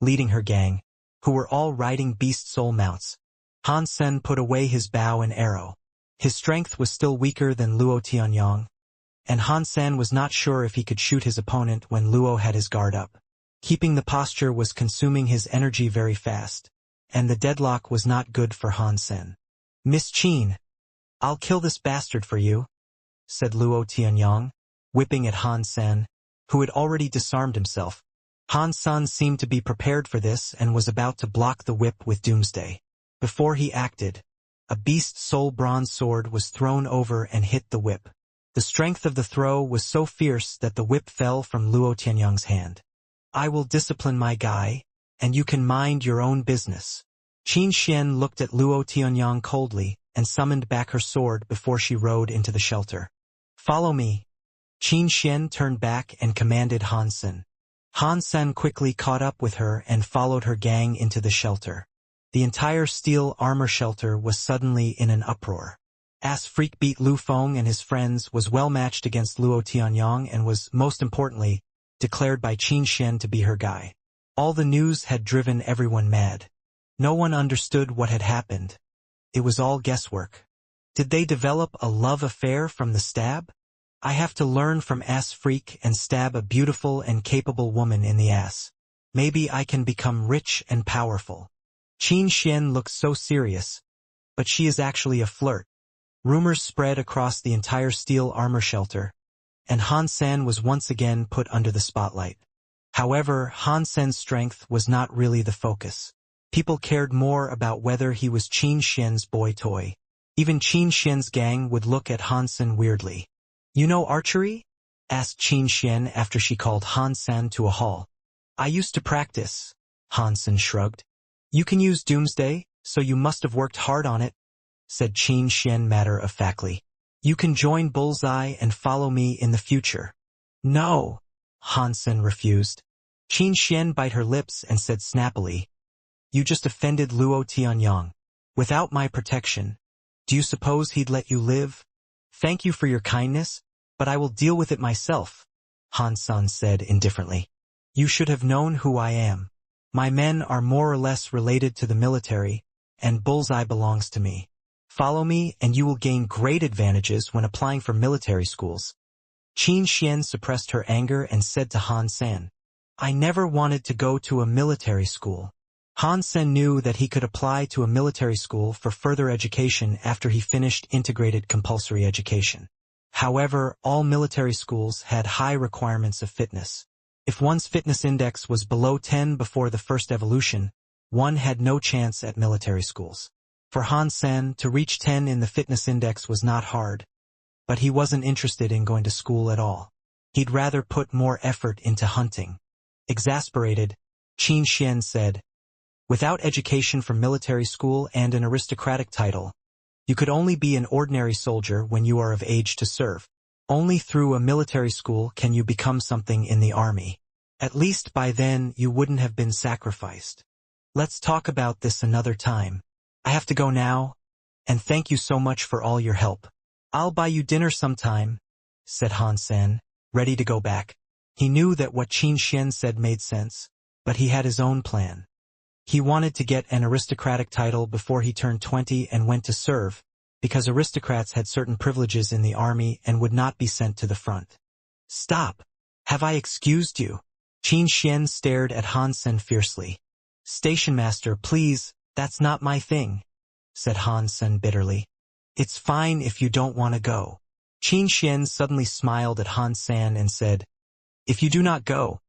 leading her gang, who were all riding beast soul mounts. Han Sen put away his bow and arrow. His strength was still weaker than Luo Tianyong, and Han Sen was not sure if he could shoot his opponent when Luo had his guard up. Keeping the posture was consuming his energy very fast, and the deadlock was not good for Han Sen. "Miss Qin, I'll kill this bastard for you," said Luo Tianyong, whipping at Han Sen, who had already disarmed himself. Han Sen seemed to be prepared for this and was about to block the whip with Doomsday. Before he acted, a beast soul bronze sword was thrown over and hit the whip. The strength of the throw was so fierce that the whip fell from Luo Tianyong's hand. "I will discipline my guy, and you can mind your own business." Qin Xian looked at Luo Tianyong coldly and summoned back her sword before she rode into the shelter. "Follow me." Qin Xian turned back and commanded Han Sen. Han Sen quickly caught up with her and followed her gang into the shelter. The entire steel armor shelter was suddenly in an uproar. As Freak beat Lu Feng and his friends, was well matched against Luo Tianyong and was, most importantly, declared by Qin Xian to be her guy. All the news had driven everyone mad. No one understood what had happened. It was all guesswork. Did they develop a love affair from the stab? I have to learn from Ass Freak and stab a beautiful and capable woman in the ass. Maybe I can become rich and powerful. Qin Xian looks so serious, but she is actually a flirt. Rumors spread across the entire steel armor shelter, and Han Sen was once again put under the spotlight. However, Han Sen's strength was not really the focus. People cared more about whether he was Qin Xian's boy toy. Even Qin Xian's gang would look at Han Sen weirdly. "You know archery?" asked Qin Xian after she called Han Sen to a halt. "I used to practice," Han Sen shrugged. "You can use Doomsday, so you must have worked hard on it," said Qin Xian matter-of-factly. "You can join Bullseye and follow me in the future." "No," Han Sen refused. Qin Xian bit her lips and said snappily, "You just offended Luo Tianyong. Without my protection, do you suppose he'd let you live?" "Thank you for your kindness, but I will deal with it myself," Han Sen said indifferently. "You should have known who I am. My men are more or less related to the military, and Bullseye belongs to me. Follow me and you will gain great advantages when applying for military schools." Qin Xian suppressed her anger and said to Han Sen, "I never wanted to go to a military school." Han Sen knew that he could apply to a military school for further education after he finished integrated compulsory education. However, all military schools had high requirements of fitness. If one's fitness index was below 10 before the first evolution, one had no chance at military schools. For Han Sen, to reach 10 in the fitness index was not hard, but he wasn't interested in going to school at all. He'd rather put more effort into hunting. Exasperated, Qin Xian said, "Without education from military school and an aristocratic title, you could only be an ordinary soldier when you are of age to serve. Only through a military school can you become something in the army. At least by then you wouldn't have been sacrificed. Let's talk about this another time. I have to go now, and thank you so much for all your help." "I'll buy you dinner sometime," said Han Sen, ready to go back. He knew that what Qin Xian said made sense, but he had his own plan. He wanted to get an aristocratic title before he turned 20 and went to serve, because aristocrats had certain privileges in the army and would not be sent to the front. "Stop! Have I excused you?" Qin Xian stared at Han Sen fiercely. "Station master, please, that's not my thing," said Han Sen bitterly. "It's fine if you don't want to go." Qin Xian suddenly smiled at Han Sen and said, "If you do not go,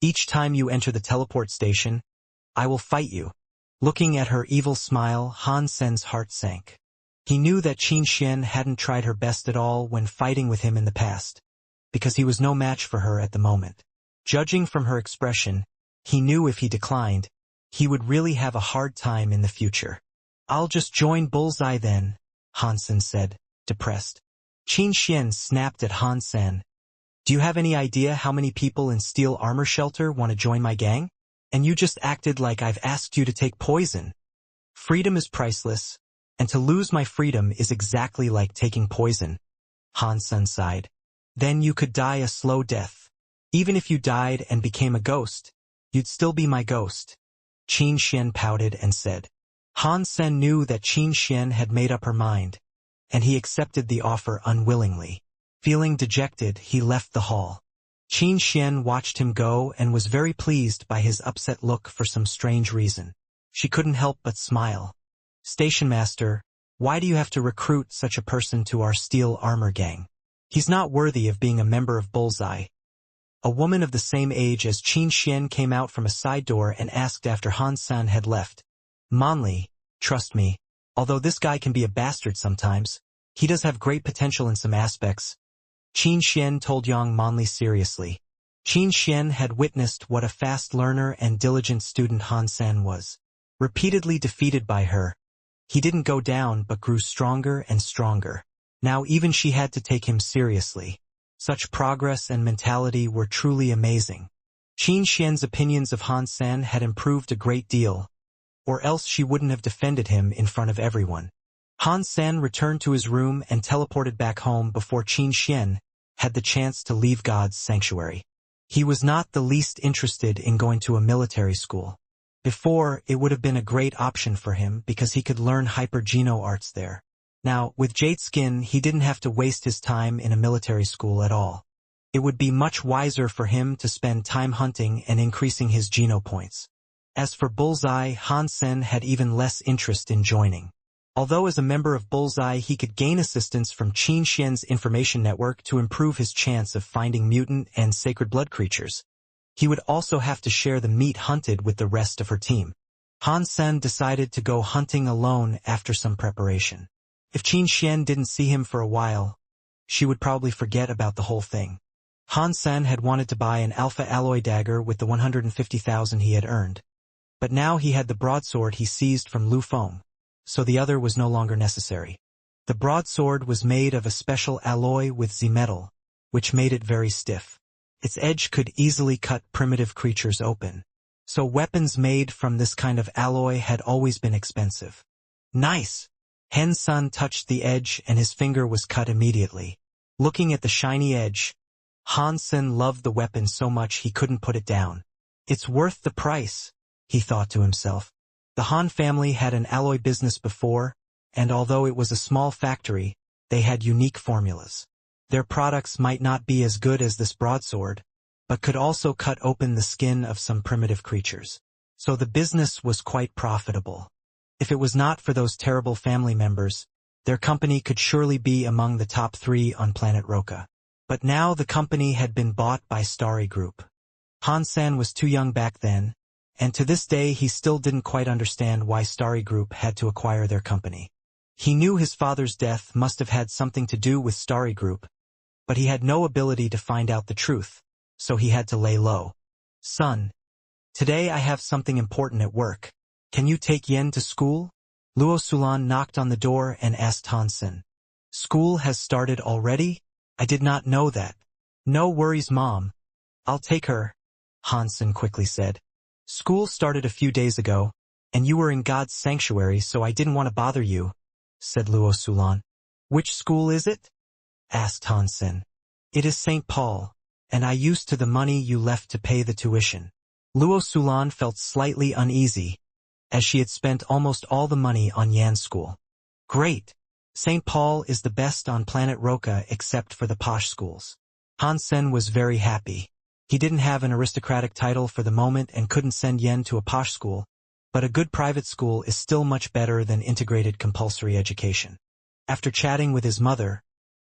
each time you enter the teleport station, I will fight you." Looking at her evil smile, Han Sen's heart sank. He knew that Qin Xian hadn't tried her best at all when fighting with him in the past, because he was no match for her at the moment. Judging from her expression, he knew if he declined, he would really have a hard time in the future. "I'll just join Bullseye then," Han Sen said, depressed. Qin Xian snapped at Han Sen. "Do you have any idea how many people in Steel Armor Shelter want to join my gang? And you just acted like I've asked you to take poison. Freedom is priceless, and to lose my freedom is exactly like taking poison." Han Sen sighed. "Then you could die a slow death. Even if you died and became a ghost, you'd still be my ghost. Qin Xian pouted and said. Han Sen knew that Qin Xian had made up her mind, and he accepted the offer unwillingly. Feeling dejected, he left the hall. Qin Xian watched him go and was very pleased by his upset look for some strange reason. She couldn't help but smile. Station master, why do you have to recruit such a person to our steel armor gang? He's not worthy of being a member of Bullseye. A woman of the same age as Qin Xian came out from a side door and asked after Han Sen had left. Monley, trust me, although this guy can be a bastard sometimes, he does have great potential in some aspects. Qin Xian told young Monley seriously. Qin Xian had witnessed what a fast learner and diligent student Han Sen was. Repeatedly defeated by her, he didn't go down but grew stronger and stronger. Now even she had to take him seriously. Such progress and mentality were truly amazing. Qin Xian's opinions of Han Sen had improved a great deal, or else she wouldn't have defended him in front of everyone. Han Sen returned to his room and teleported back home before Qin Xian had the chance to leave God's sanctuary. He was not the least interested in going to a military school. Before, it would have been a great option for him because he could learn hyper-geno arts there. Now, with Jade Skin, he didn't have to waste his time in a military school at all. It would be much wiser for him to spend time hunting and increasing his geno points. As for Bullseye, Han Sen had even less interest in joining. Although as a member of Bullseye he could gain assistance from Qin Xian's information network to improve his chance of finding mutant and sacred blood creatures, he would also have to share the meat hunted with the rest of her team. Han Sen decided to go hunting alone after some preparation. If Qin Xian didn't see him for a while, she would probably forget about the whole thing. Han Sen had wanted to buy an alpha alloy dagger with the 150,000 he had earned, but now he had the broadsword he seized from Lu Feng, so the other was no longer necessary. The broadsword was made of a special alloy with Z-metal, which made it very stiff. Its edge could easily cut primitive creatures open, so weapons made from this kind of alloy had always been expensive. Nice! Hen Sun touched the edge and his finger was cut immediately. Looking at the shiny edge, Han Sen loved the weapon so much he couldn't put it down. It's worth the price, he thought to himself. The Han family had an alloy business before, and although it was a small factory, they had unique formulas. Their products might not be as good as this broadsword, but could also cut open the skin of some primitive creatures. So the business was quite profitable. If it was not for those terrible family members, their company could surely be among the top 3 on planet Roka. But now the company had been bought by Starry Group. Han Sen was too young back then, and to this day he still didn't quite understand why Starry Group had to acquire their company. He knew his father's death must have had something to do with Starry Group, but he had no ability to find out the truth, so he had to lay low. Son, today I have something important at work. Can you take Yen to school? Luo Sulan knocked on the door and asked Han Sen. School has started already? I did not know that. No worries, Mom. I'll take her, Han Sen quickly said. School started a few days ago, and you were in God's sanctuary, so I didn't want to bother you, said Luo Sulan. Which school is it? Asked Han Sen. It is St. Paul, and I used to the money you left to pay the tuition. Luo Sulan felt slightly uneasy, as she had spent almost all the money on Yan's school. Great! St. Paul is the best on planet Roka except for the posh schools. Han Sen was very happy. He didn't have an aristocratic title for the moment and couldn't send Yen to a posh school, but a good private school is still much better than integrated compulsory education. After chatting with his mother,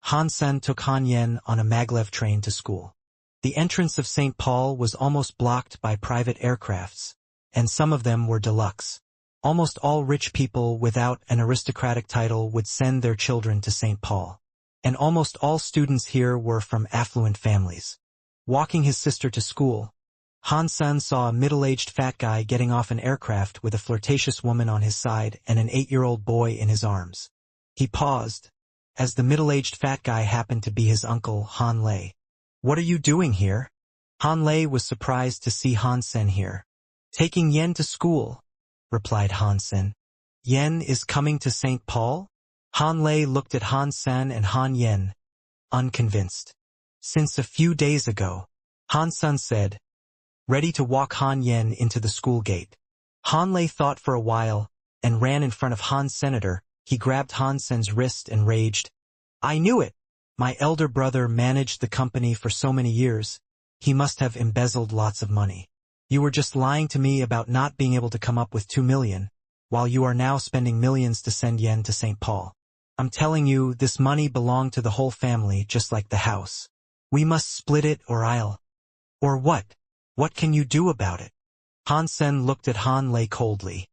Han Sen took Han Yen on a maglev train to school. The entrance of St. Paul was almost blocked by private aircrafts, and some of them were deluxe. Almost all rich people without an aristocratic title would send their children to St. Paul, and almost all students here were from affluent families. Walking his sister to school, Han Sen saw a middle-aged fat guy getting off an aircraft with a flirtatious woman on his side and an 8-year-old boy in his arms. He paused, as the middle-aged fat guy happened to be his uncle, Han Lei. What are you doing here? Han Lei was surprised to see Han Sen here. Taking Yen to school, replied Han Sen. Yen is coming to St. Paul? Han Lei looked at Han Sen and Han Yen, unconvinced. Since a few days ago, Han Sen said, ready to walk Han Yen into the school gate. Han Lei thought for a while, and ran in front of Han's senator. He grabbed Han Sen's wrist and raged. I knew it! My elder brother managed the company for so many years. He must have embezzled lots of money. You were just lying to me about not being able to come up with 2 million, while you are now spending millions to send yen to St. Paul. I'm telling you, this money belonged to the whole family, just like the house. We must split it or I'll... Or what? What can you do about it? Han Sen looked at Han Lei coldly.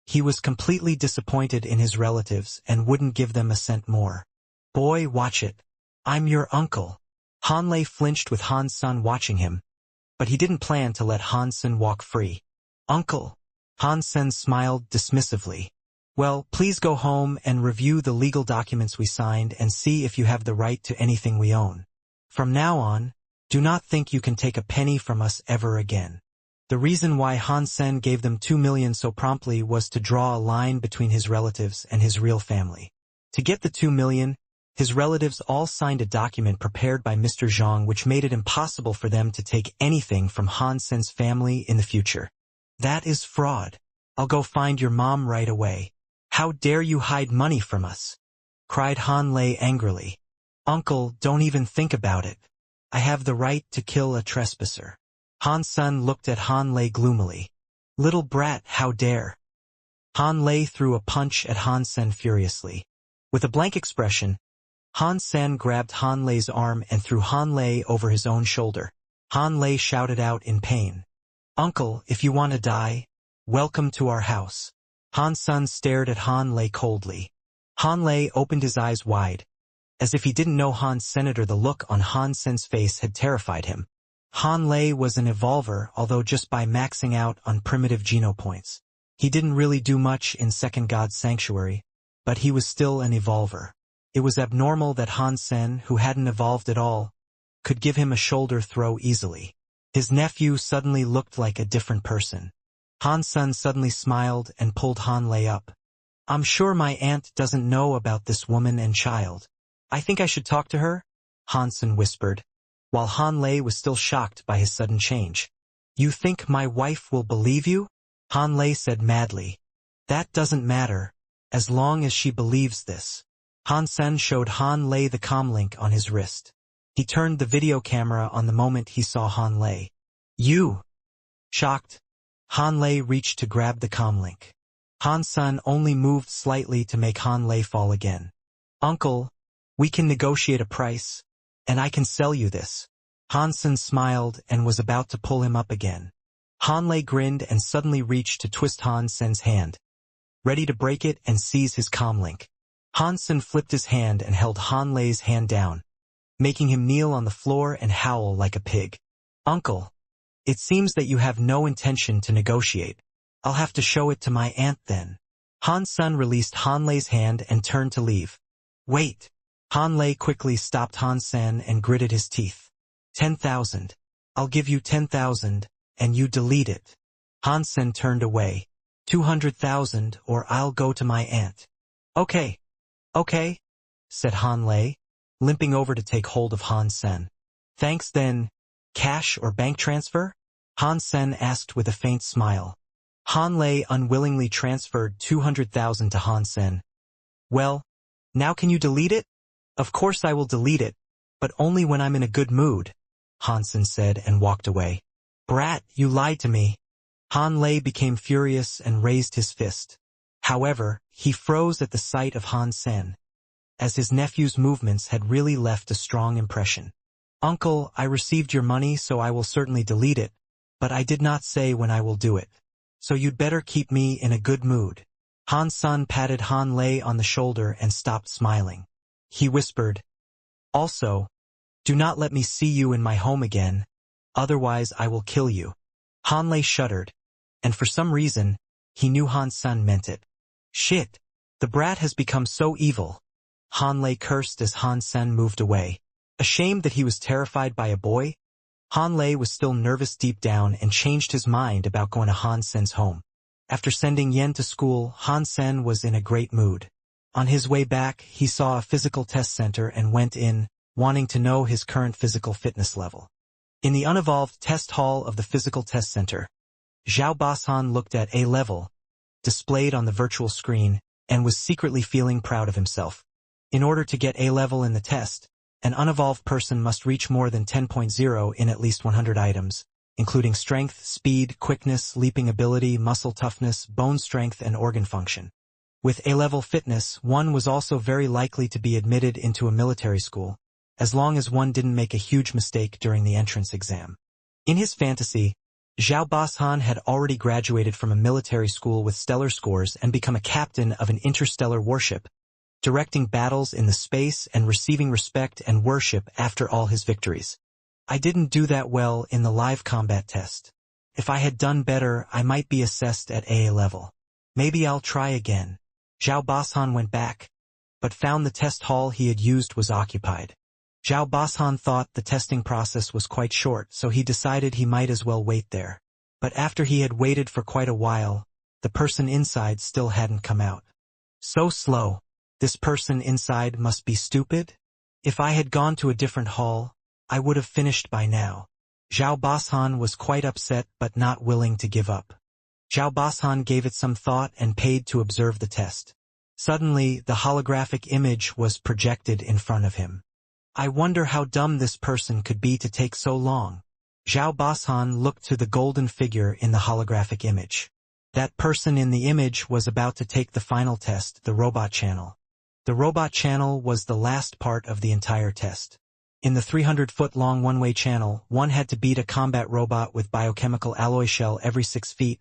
He was completely disappointed in his relatives and wouldn't give them a cent more. Boy, watch it. I'm your uncle. Han Lei flinched with Han's son watching him, but he didn't plan to let Han Sen walk free. Uncle. Han Sen smiled dismissively. Well, please go home and review the legal documents we signed and see if you have the right to anything we own. From now on, do not think you can take a penny from us ever again. The reason why Han Sen gave them 2 million so promptly was to draw a line between his relatives and his real family. To get the 2 million, his relatives all signed a document prepared by Mr. Zhang which made it impossible for them to take anything from Han Sen's family in the future. That is fraud. I'll go find your mom right away. How dare you hide money from us? Cried Han Lei angrily. Uncle, don't even think about it. I have the right to kill a trespasser. Han Sen looked at Han Lei gloomily. Little brat, how dare. Han Lei threw a punch at Han Sen furiously. With a blank expression, Han Sen grabbed Han Lei's arm and threw Han Lei over his own shoulder. Han Lei shouted out in pain. Uncle, if you want to die, welcome to our house. Han Sen stared at Han Lei coldly. Han Lei opened his eyes wide. As if he didn't know Han's senator, the look on Han Sen's face had terrified him. Han Lei was an evolver, although just by maxing out on primitive genopoints. He didn't really do much in Second God's Sanctuary, but he was still an evolver. It was abnormal that Han Sen, who hadn't evolved at all, could give him a shoulder throw easily. His nephew suddenly looked like a different person. Han Sen suddenly smiled and pulled Han Lei up. I'm sure my aunt doesn't know about this woman and child. I think I should talk to her, Han Sen whispered, while Han Lei was still shocked by his sudden change. You think my wife will believe you? Han Lei said madly. That doesn't matter, as long as she believes this. Han Sen showed Han Lei the comlink on his wrist. He turned the video camera on the moment he saw Han Lei. You! Shocked, Han Lei reached to grab the comlink. Han Sen only moved slightly to make Han Lei fall again. Uncle, we can negotiate a price, and I can sell you this. Han Sen smiled and was about to pull him up again. Han Lei grinned and suddenly reached to twist Han Sen's hand, ready to break it and seize his comlink. Han Sen flipped his hand and held Han Lei's hand down, making him kneel on the floor and howl like a pig. Uncle, it seems that you have no intention to negotiate. I'll have to show it to my aunt then. Han Sen released Han Lei's hand and turned to leave. Wait. Han Lei quickly stopped Han Sen and gritted his teeth. 10,000. I'll give you 10,000, and you delete it. Han Sen turned away. 200,000 or I'll go to my aunt. Okay. Okay, said Han Lei, limping over to take hold of Han Sen. Thanks then. Cash or bank transfer? Han Sen asked with a faint smile. Han Lei unwillingly transferred 200,000 to Han Sen. Well, now can you delete it? Of course I will delete it, but only when I'm in a good mood, Han Sen said and walked away. Brat, you lied to me. Han Lei became furious and raised his fist. However, he froze at the sight of Han Sen, as his nephew's movements had really left a strong impression. Uncle, I received your money, so I will certainly delete it, but I did not say when I will do it. So you'd better keep me in a good mood. Han Sen patted Han Lei on the shoulder and stopped smiling. He whispered, Also, do not let me see you in my home again, otherwise I will kill you. Han Lei shuddered, and for some reason, he knew Han Sen meant it. Shit, the brat has become so evil. Han Lei cursed as Han Sen moved away. Ashamed that he was terrified by a boy, Han Lei was still nervous deep down and changed his mind about going to Han Sen's home. After sending Yen to school, Han Sen was in a great mood. On his way back, he saw a physical test center and went in, wanting to know his current physical fitness level. In the unevolved test hall of the physical test center, Zhao Bashan looked at A level, displayed on the virtual screen, and was secretly feeling proud of himself. In order to get A level in the test, an unevolved person must reach more than 10.0 in at least 100 items, including strength, speed, quickness, leaping ability, muscle toughness, bone strength, and organ function. With A-level fitness, one was also very likely to be admitted into a military school, as long as one didn't make a huge mistake during the entrance exam. In his fantasy, Zhao Bashan had already graduated from a military school with stellar scores and become a captain of an interstellar warship, directing battles in the space and receiving respect and worship after all his victories. I didn't do that well in the live combat test. If I had done better, I might be assessed at AA level. Maybe I'll try again. Zhao Bashan went back, but found the test hall he had used was occupied. Zhao Bashan thought the testing process was quite short, so he decided he might as well wait there. But after he had waited for quite a while, the person inside still hadn't come out. So slow. This person inside must be stupid? If I had gone to a different hall, I would have finished by now. Zhao Bashan was quite upset but not willing to give up. Zhao Bashan gave it some thought and paid to observe the test. Suddenly, the holographic image was projected in front of him. I wonder how dumb this person could be to take so long. Zhao Bashan looked to the golden figure in the holographic image. That person in the image was about to take the final test, the robot channel. The robot channel was the last part of the entire test. In the 300-foot-long one-way channel, one had to beat a combat robot with biochemical alloy shell every 6 feet,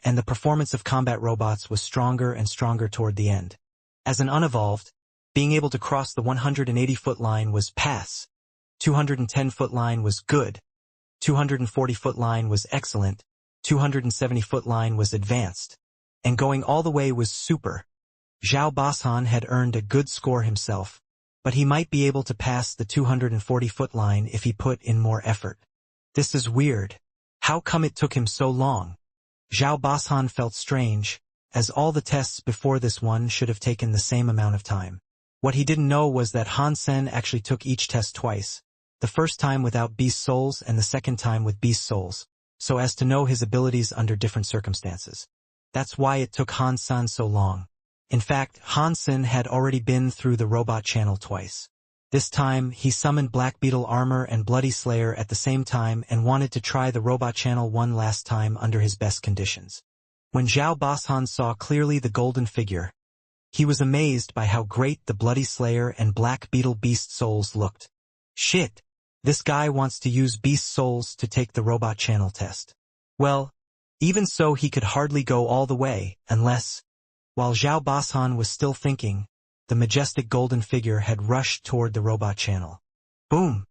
and the performance of combat robots was stronger and stronger toward the end. As an unevolved, being able to cross the 180-foot line was pass, 210-foot line was good, 240-foot line was excellent, 270-foot line was advanced, and going all the way was super. Zhao Bashan had earned a good score himself, but he might be able to pass the 240-foot line if he put in more effort. This is weird. How come it took him so long? Zhao Bashan felt strange, as all the tests before this one should have taken the same amount of time. What he didn't know was that Han Sen actually took each test twice, the first time without beast souls and the second time with beast souls, so as to know his abilities under different circumstances. That's why it took Han Sen so long. In fact, Han Sen had already been through the robot channel twice. This time, he summoned Black Beetle armor and Bloody Slayer at the same time and wanted to try the robot channel one last time under his best conditions. When Zhao Bashan saw clearly the golden figure, he was amazed by how great the Bloody Slayer and Black Beetle beast souls looked. Shit! This guy wants to use beast souls to take the robot channel test. Well, even so he could hardly go all the way, unless... While Zhao Bashan was still thinking, the majestic golden figure had rushed toward the robot channel. Boom!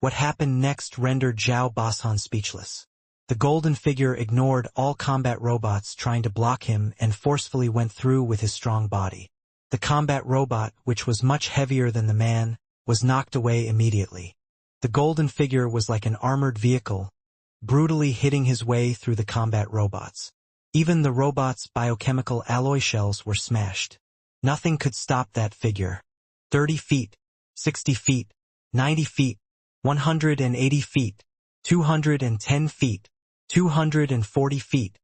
What happened next rendered Zhao Bashan speechless. The golden figure ignored all combat robots trying to block him and forcefully went through with his strong body. The combat robot, which was much heavier than the man, was knocked away immediately. The golden figure was like an armored vehicle, brutally hitting his way through the combat robots. Even the robot's biochemical alloy shells were smashed. Nothing could stop that figure. 30 feet, 60 feet, 90 feet, 180 feet, 210 feet, 240 feet.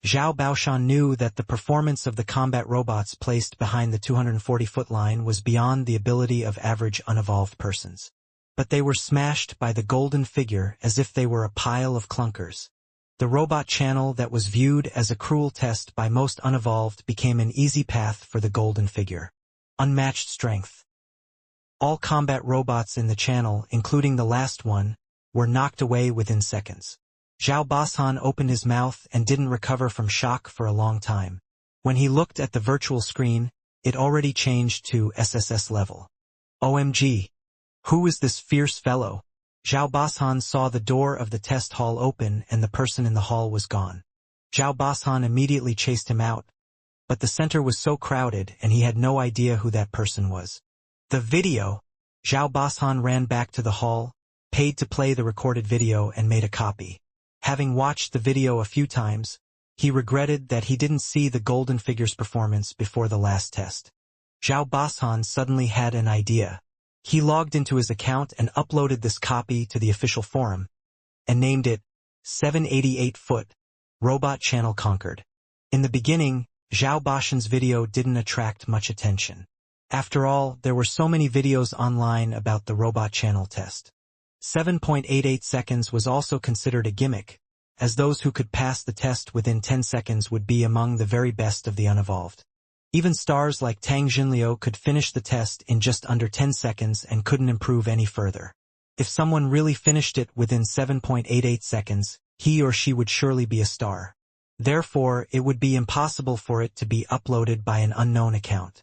Zhao Bashan knew that the performance of the combat robots placed behind the 240-foot line was beyond the ability of average unevolved persons. But they were smashed by the golden figure as if they were a pile of clunkers. The robot channel that was viewed as a cruel test by most unevolved became an easy path for the golden figure. Unmatched strength. All combat robots in the channel, including the last one, were knocked away within seconds. Zhao Bashan opened his mouth and didn't recover from shock for a long time. When he looked at the virtual screen, it already changed to SSS level. OMG! Who is this fierce fellow? Zhao Bashan saw the door of the test hall open and the person in the hall was gone. Zhao Bashan immediately chased him out, but the center was so crowded and he had no idea who that person was. The video! Zhao Bashan ran back to the hall, paid to play the recorded video and made a copy. Having watched the video a few times, he regretted that he didn't see the golden figure's performance before the last test. Zhao Bashan suddenly had an idea. He logged into his account and uploaded this copy to the official forum, and named it 788-foot, robot channel conquered. In the beginning, Zhao Bashan's video didn't attract much attention. After all, there were so many videos online about the robot channel test. 7.88 seconds was also considered a gimmick, as those who could pass the test within 10 seconds would be among the very best of the unevolved. Even stars like Tang Jinliu could finish the test in just under 10 seconds and couldn't improve any further. If someone really finished it within 7.88 seconds, he or she would surely be a star. Therefore, it would be impossible for it to be uploaded by an unknown account.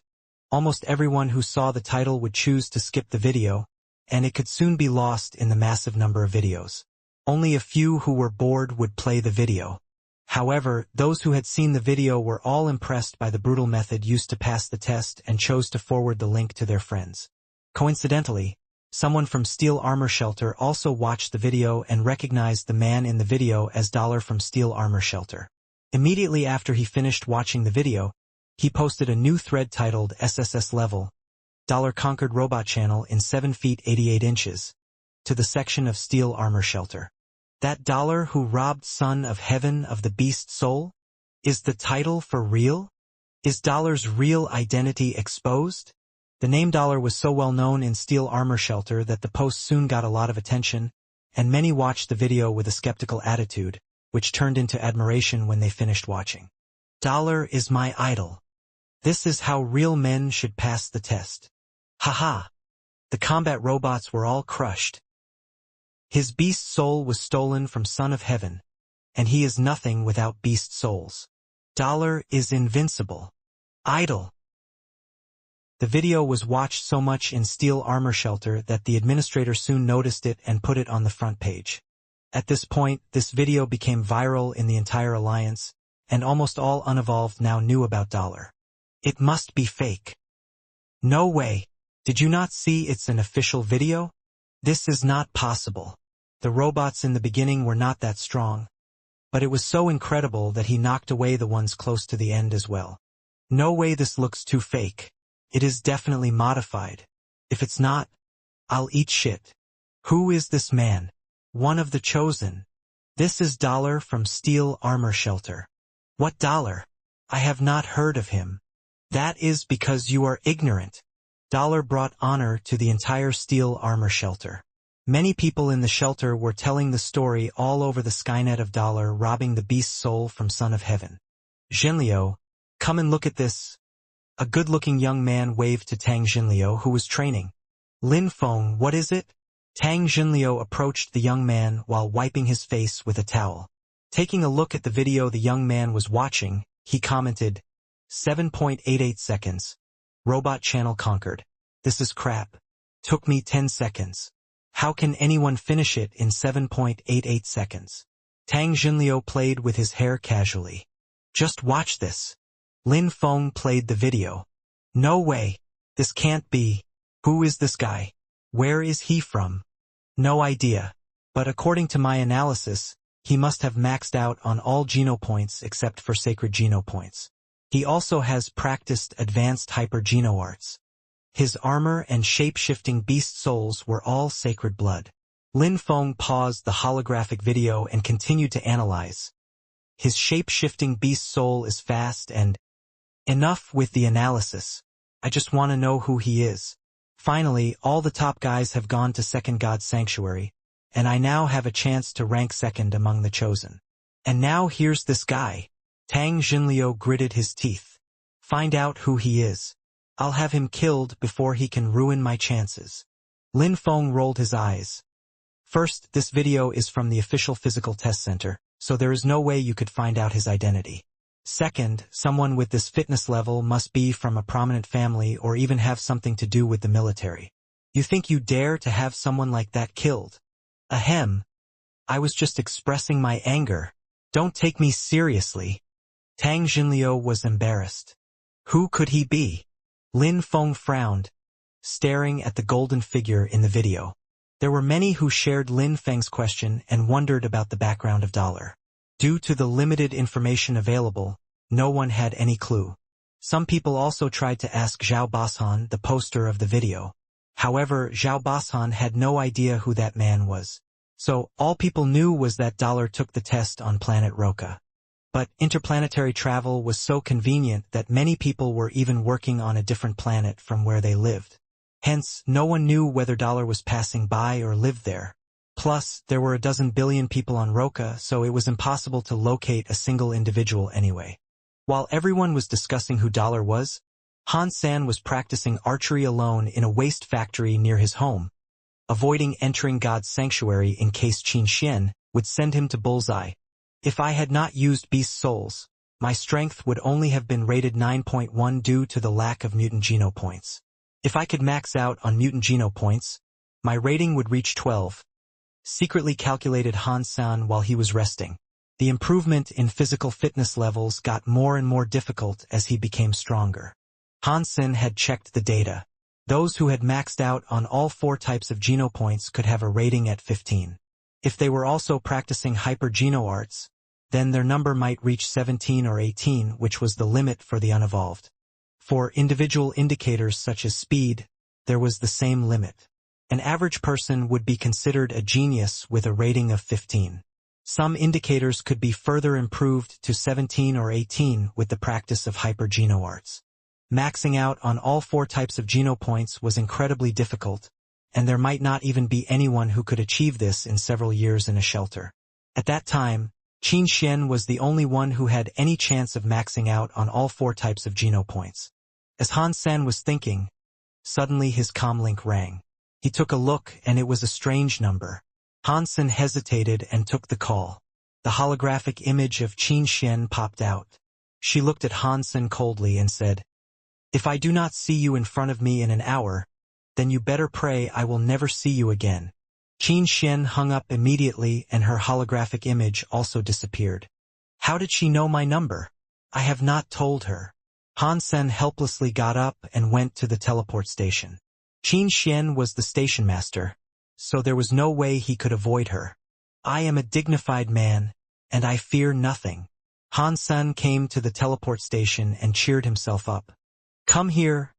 Almost everyone who saw the title would choose to skip the video, and it could soon be lost in the massive number of videos. Only a few who were bored would play the video. However, those who had seen the video were all impressed by the brutal method used to pass the test and chose to forward the link to their friends. Coincidentally, someone from Steel Armor Shelter also watched the video and recognized the man in the video as Dollar from Steel Armor Shelter. Immediately after he finished watching the video, he posted a new thread titled SSS Level, Dollar Conquered Robot Channel in 7 feet 88 inches, to the section of Steel Armor Shelter. That Dollar who robbed Son of Heaven of the Beast Soul? Is the title for real? Is Dollar's real identity exposed? The name Dollar was so well known in Steel Armor Shelter that the post soon got a lot of attention, and many watched the video with a skeptical attitude, which turned into admiration when they finished watching. Dollar is my idol. This is how real men should pass the test. Haha. The combat robots were all crushed. His beast soul was stolen from Son of Heaven, and he is nothing without beast souls. Dollar is invincible. Idol. The video was watched so much in Steel Armor Shelter that the administrator soon noticed it and put it on the front page. At this point, this video became viral in the entire alliance, and almost all unevolved now knew about Dollar. It must be fake. No way. Did you not see it's an official video? This is not possible. The robots in the beginning were not that strong, but it was so incredible that he knocked away the ones close to the end as well. No way, this looks too fake. It is definitely modified. If it's not, I'll eat shit. Who is this man? One of the chosen. This is Dollar from Steel Armor Shelter. What Dollar? I have not heard of him. That is because you are ignorant. Dollar brought honor to the entire Steel Armor Shelter. Many people in the shelter were telling the story all over the Skynet of Dollar robbing the beast soul from Son of Heaven. Jinliu, come and look at this. A good-looking young man waved to Tang Jinliu, who was training. Lin Feng, what is it? Tang Jinliu approached the young man while wiping his face with a towel. Taking a look at the video the young man was watching, he commented, 7.88 seconds. Robot channel conquered. This is crap. Took me 10 seconds. How can anyone finish it in 7.88 seconds? Tang Jinliu played with his hair casually. Just watch this. Lin Feng played the video. No way. This can't be. Who is this guy? Where is he from? No idea. But according to my analysis, he must have maxed out on all Geno points except for sacred Geno points. He also has practiced advanced hyper Geno arts. His armor and shape-shifting beast souls were all sacred blood. Lin Feng paused the holographic video and continued to analyze. His shape-shifting beast soul is fast and... Enough with the analysis. I just want to know who he is. Finally, all the top guys have gone to Second God's Sanctuary, and I now have a chance to rank second among the chosen. And now here's this guy. Tang Jinliu gritted his teeth. Find out who he is. I'll have him killed before he can ruin my chances. Lin Feng rolled his eyes. First, this video is from the official physical test center, so there is no way you could find out his identity. Second, someone with this fitness level must be from a prominent family or even have something to do with the military. You think you dare to have someone like that killed? Ahem. I was just expressing my anger. Don't take me seriously. Tang Jinliu was embarrassed. Who could he be? Lin Feng frowned, staring at the golden figure in the video. There were many who shared Lin Feng's question and wondered about the background of Dollar. Due to the limited information available, no one had any clue. Some people also tried to ask Zhao Bashan, the poster of the video. However, Zhao Bashan had no idea who that man was. So, all people knew was that Dollar took the test on planet Roca. But interplanetary travel was so convenient that many people were even working on a different planet from where they lived. Hence, no one knew whether Dollar was passing by or lived there. Plus, there were a dozen billion people on Roca, so it was impossible to locate a single individual anyway. While everyone was discussing who Dollar was, Han-san was practicing archery alone in a waste factory near his home, avoiding entering God's sanctuary in case Qin Xian would send him to bullseye. If I had not used beast souls, my strength would only have been rated 9.1 due to the lack of mutant geno points. If I could max out on mutant geno points, my rating would reach 12. Secretly calculated Han-san while he was resting. The improvement in physical fitness levels got more and more difficult as he became stronger. Han-san had checked the data. Those who had maxed out on all 4 types of geno points could have a rating at 15. If they were also practicing hyper-geno arts, then their number might reach 17 or 18, which was the limit for the unevolved. For individual indicators such as speed, there was the same limit. An average person would be considered a genius with a rating of 15. Some indicators could be further improved to 17 or 18 with the practice of hyper-geno arts. Maxing out on all 4 types of geno points was incredibly difficult, and there might not even be anyone who could achieve this in several years in a shelter. At that time, Qin Xian was the only one who had any chance of maxing out on all 4 types of geno points. As Han-san was thinking, suddenly his comlink rang. He took a look and it was a strange number. Han-san hesitated and took the call. The holographic image of Qin Xian popped out. She looked at Han-san coldly and said, "If I do not see you in front of me in an hour, then you better pray I will never see you again." Qin Xian hung up immediately and her holographic image also disappeared. How did she know my number? I have not told her. Han-san helplessly got up and went to the teleport station. Qin Xian was the station master, so there was no way he could avoid her. I am a dignified man, and I fear nothing. Han-san came to the teleport station and cheered himself up. "Come here."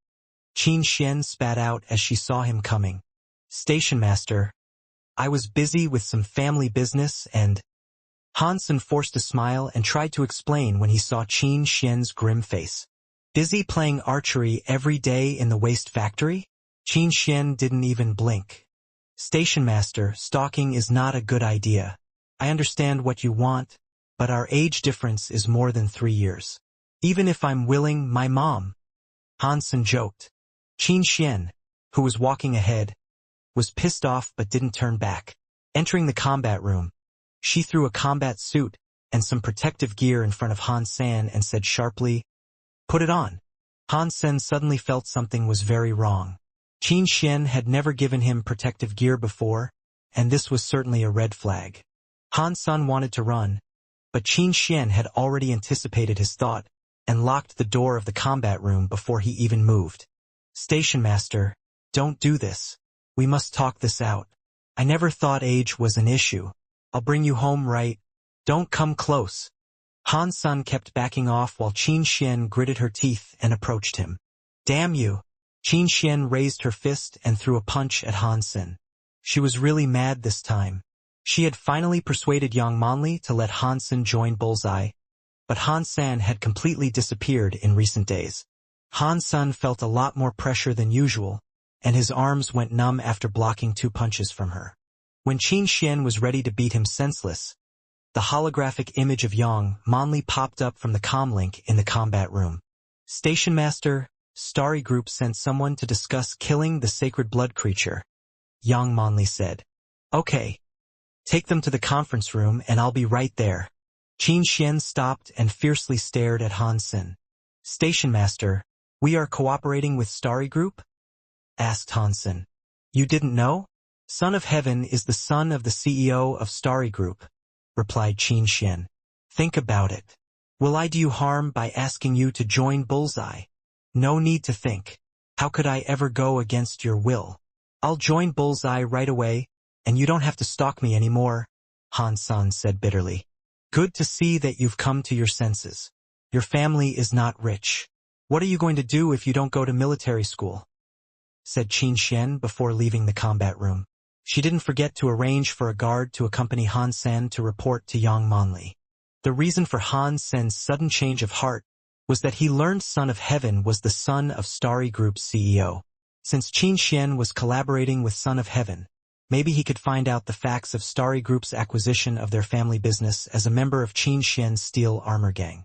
Qin Xian spat out as she saw him coming. "Station master, I was busy with some family business and—" Han-san forced a smile and tried to explain when he saw Qin Xian's grim face. "Busy playing archery every day in the waste factory?" Qin Xian didn't even blink. "Station master, stalking is not a good idea. I understand what you want, but our age difference is more than 3 years. Even if I'm willing, my mom—" Han-san joked. Qin Xian, who was walking ahead, was pissed off but didn't turn back. Entering the combat room, she threw a combat suit and some protective gear in front of Han-san and said sharply, "Put it on." Han-san suddenly felt something was very wrong. Qin Xian had never given him protective gear before, and this was certainly a red flag. Han-san wanted to run, but Qin Xian had already anticipated his thought and locked the door of the combat room before he even moved. "Station master, don't do this. We must talk this out. I never thought age was an issue. I'll bring you home right. Don't come close." Han-san kept backing off while Qin Xian gritted her teeth and approached him. "Damn you." Qin Xian raised her fist and threw a punch at Han-san. She was really mad this time. She had finally persuaded Yang Monli to let Han-san join Bullseye, but Han-san had completely disappeared in recent days. Han-san felt a lot more pressure than usual, and his arms went numb after blocking 2 punches from her. When Qin Xian was ready to beat him senseless, the holographic image of Yang Monli popped up from the comlink in the combat room. "Station master, Starry Group sent someone to discuss killing the sacred blood creature," Yang Monli said. "Okay. Take them to the conference room and I'll be right there." Qin Xian stopped and fiercely stared at Han-san. "Station master, we are cooperating with Starry Group?" asked Han-san. "You didn't know? Son of Heaven is the son of the CEO of Starry Group," replied Qin Xian. "Think about it. Will I do you harm by asking you to join Bullseye? No need to think. How could I ever go against your will? I'll join Bullseye right away, and you don't have to stalk me anymore," Han-san said bitterly. "Good to see that you've come to your senses. Your family is not rich. What are you going to do if you don't go to military school?" said Qin Xian before leaving the combat room. She didn't forget to arrange for a guard to accompany Han Sen to report to Yang Manli. The reason for Han Sen's sudden change of heart was that he learned Son of Heaven was the son of Starry Group's CEO. Since Qin Xian was collaborating with Son of Heaven, maybe he could find out the facts of Starry Group's acquisition of their family business as a member of Qin Xian's steel armor gang.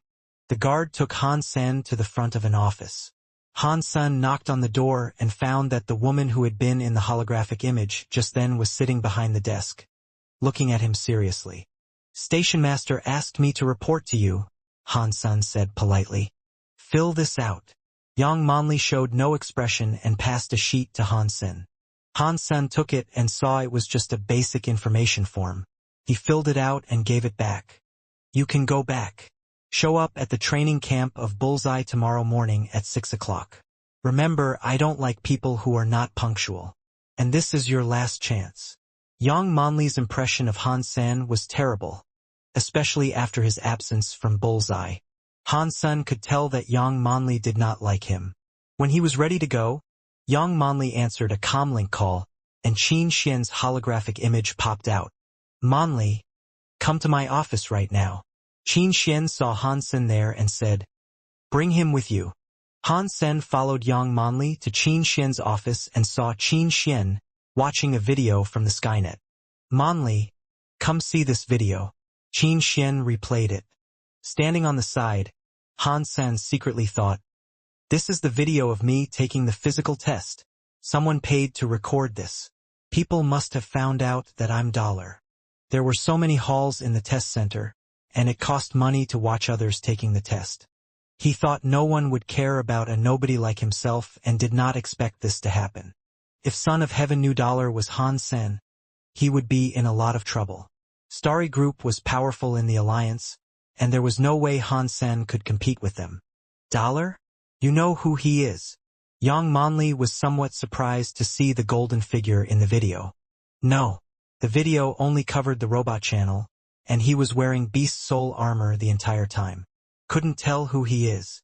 The guard took Han Sen to the front of an office. Han Sen knocked on the door and found that the woman who had been in the holographic image just then was sitting behind the desk, looking at him seriously. Station Master asked me to report to you, Han Sen said politely. Fill this out. Yang Manli showed no expression and passed a sheet to Han Sen. Han Sen took it and saw it was just a basic information form. He filled it out and gave it back. You can go back. Show up at the training camp of Bullseye tomorrow morning at 6 o'clock. Remember, I don't like people who are not punctual. And this is your last chance. Yang Manli's impression of Han Sen was terrible, especially after his absence from Bullseye. Han Sen could tell that Yang Manli did not like him. When he was ready to go, Yang Manli answered a comlink call, and Qin Xian's holographic image popped out. Manli, come to my office right now. Qin Xian saw Han Sen there and said, bring him with you. Han Sen followed Yang Manli to Qin Xian's office and saw Qin Xian watching a video from the Skynet. Manli, come see this video. Qin Xian replayed it. Standing on the side, Han Sen secretly thought, this is the video of me taking the physical test. Someone paid to record this. People must have found out that I'm dollar. There were so many halls in the test center, and it cost money to watch others taking the test. He thought no one would care about a nobody like himself and did not expect this to happen. If Son of Heaven knew dollar was Han Sen, he would be in a lot of trouble. Starry Group was powerful in the alliance, and there was no way Han Sen could compete with them. Dollar? You know who he is. Yang Manli was somewhat surprised to see the golden figure in the video. No, the video only covered the robot channel, and he was wearing Beast Soul armor the entire time. Couldn't tell who he is.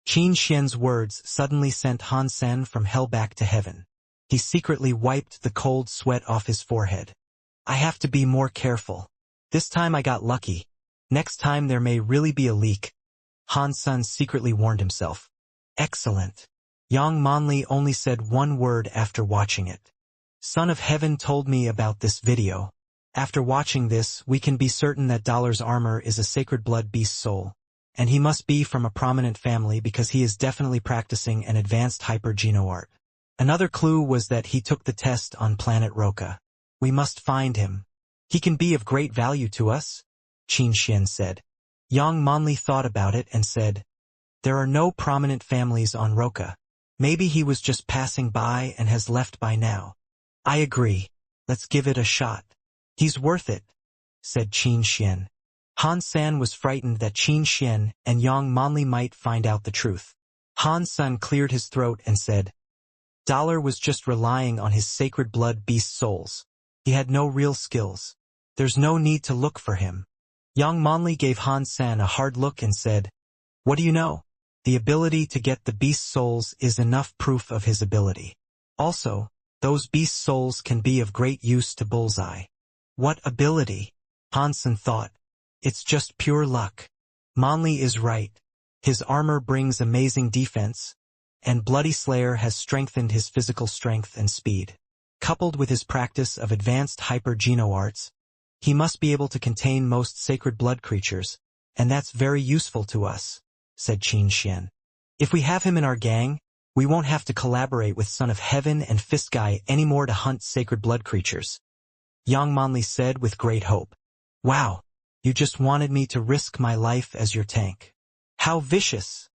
Qin Xian's words suddenly sent Han Sen from hell back to heaven. He secretly wiped the cold sweat off his forehead. I have to be more careful. This time I got lucky. Next time there may really be a leak. Han Sen secretly warned himself. Excellent. Yang Manli only said one word after watching it. Son of Heaven told me about this video. After watching this, we can be certain that Dollar's armor is a sacred blood beast soul. And he must be from a prominent family because he is definitely practicing an advanced hyper-geno art. Another clue was that he took the test on planet Roka. We must find him. He can be of great value to us, Qin Xian said. Yang Manli thought about it and said, there are no prominent families on Roka. Maybe he was just passing by and has left by now. I agree. Let's give it a shot. He's worth it, said Qin Xian. Han Sen was frightened that Qin Xian and Yang Manli might find out the truth. Han Sen cleared his throat and said, Dollar was just relying on his sacred blood beast souls. He had no real skills. There's no need to look for him. Yang Manli gave Han Sen a hard look and said, what do you know? The ability to get the beast souls is enough proof of his ability. Also, those beast souls can be of great use to Bullseye. What ability? Han Sen thought. It's just pure luck. Manli is right. His armor brings amazing defense, and Bloody Slayer has strengthened his physical strength and speed. Coupled with his practice of advanced hyper-geno arts, he must be able to contain most sacred blood creatures, and that's very useful to us, said Qin Xian. If we have him in our gang, we won't have to collaborate with Son of Heaven and Fist Guy anymore to hunt sacred blood creatures. Yang Manli said with great hope. Wow, you just wanted me to risk my life as your tank. How vicious,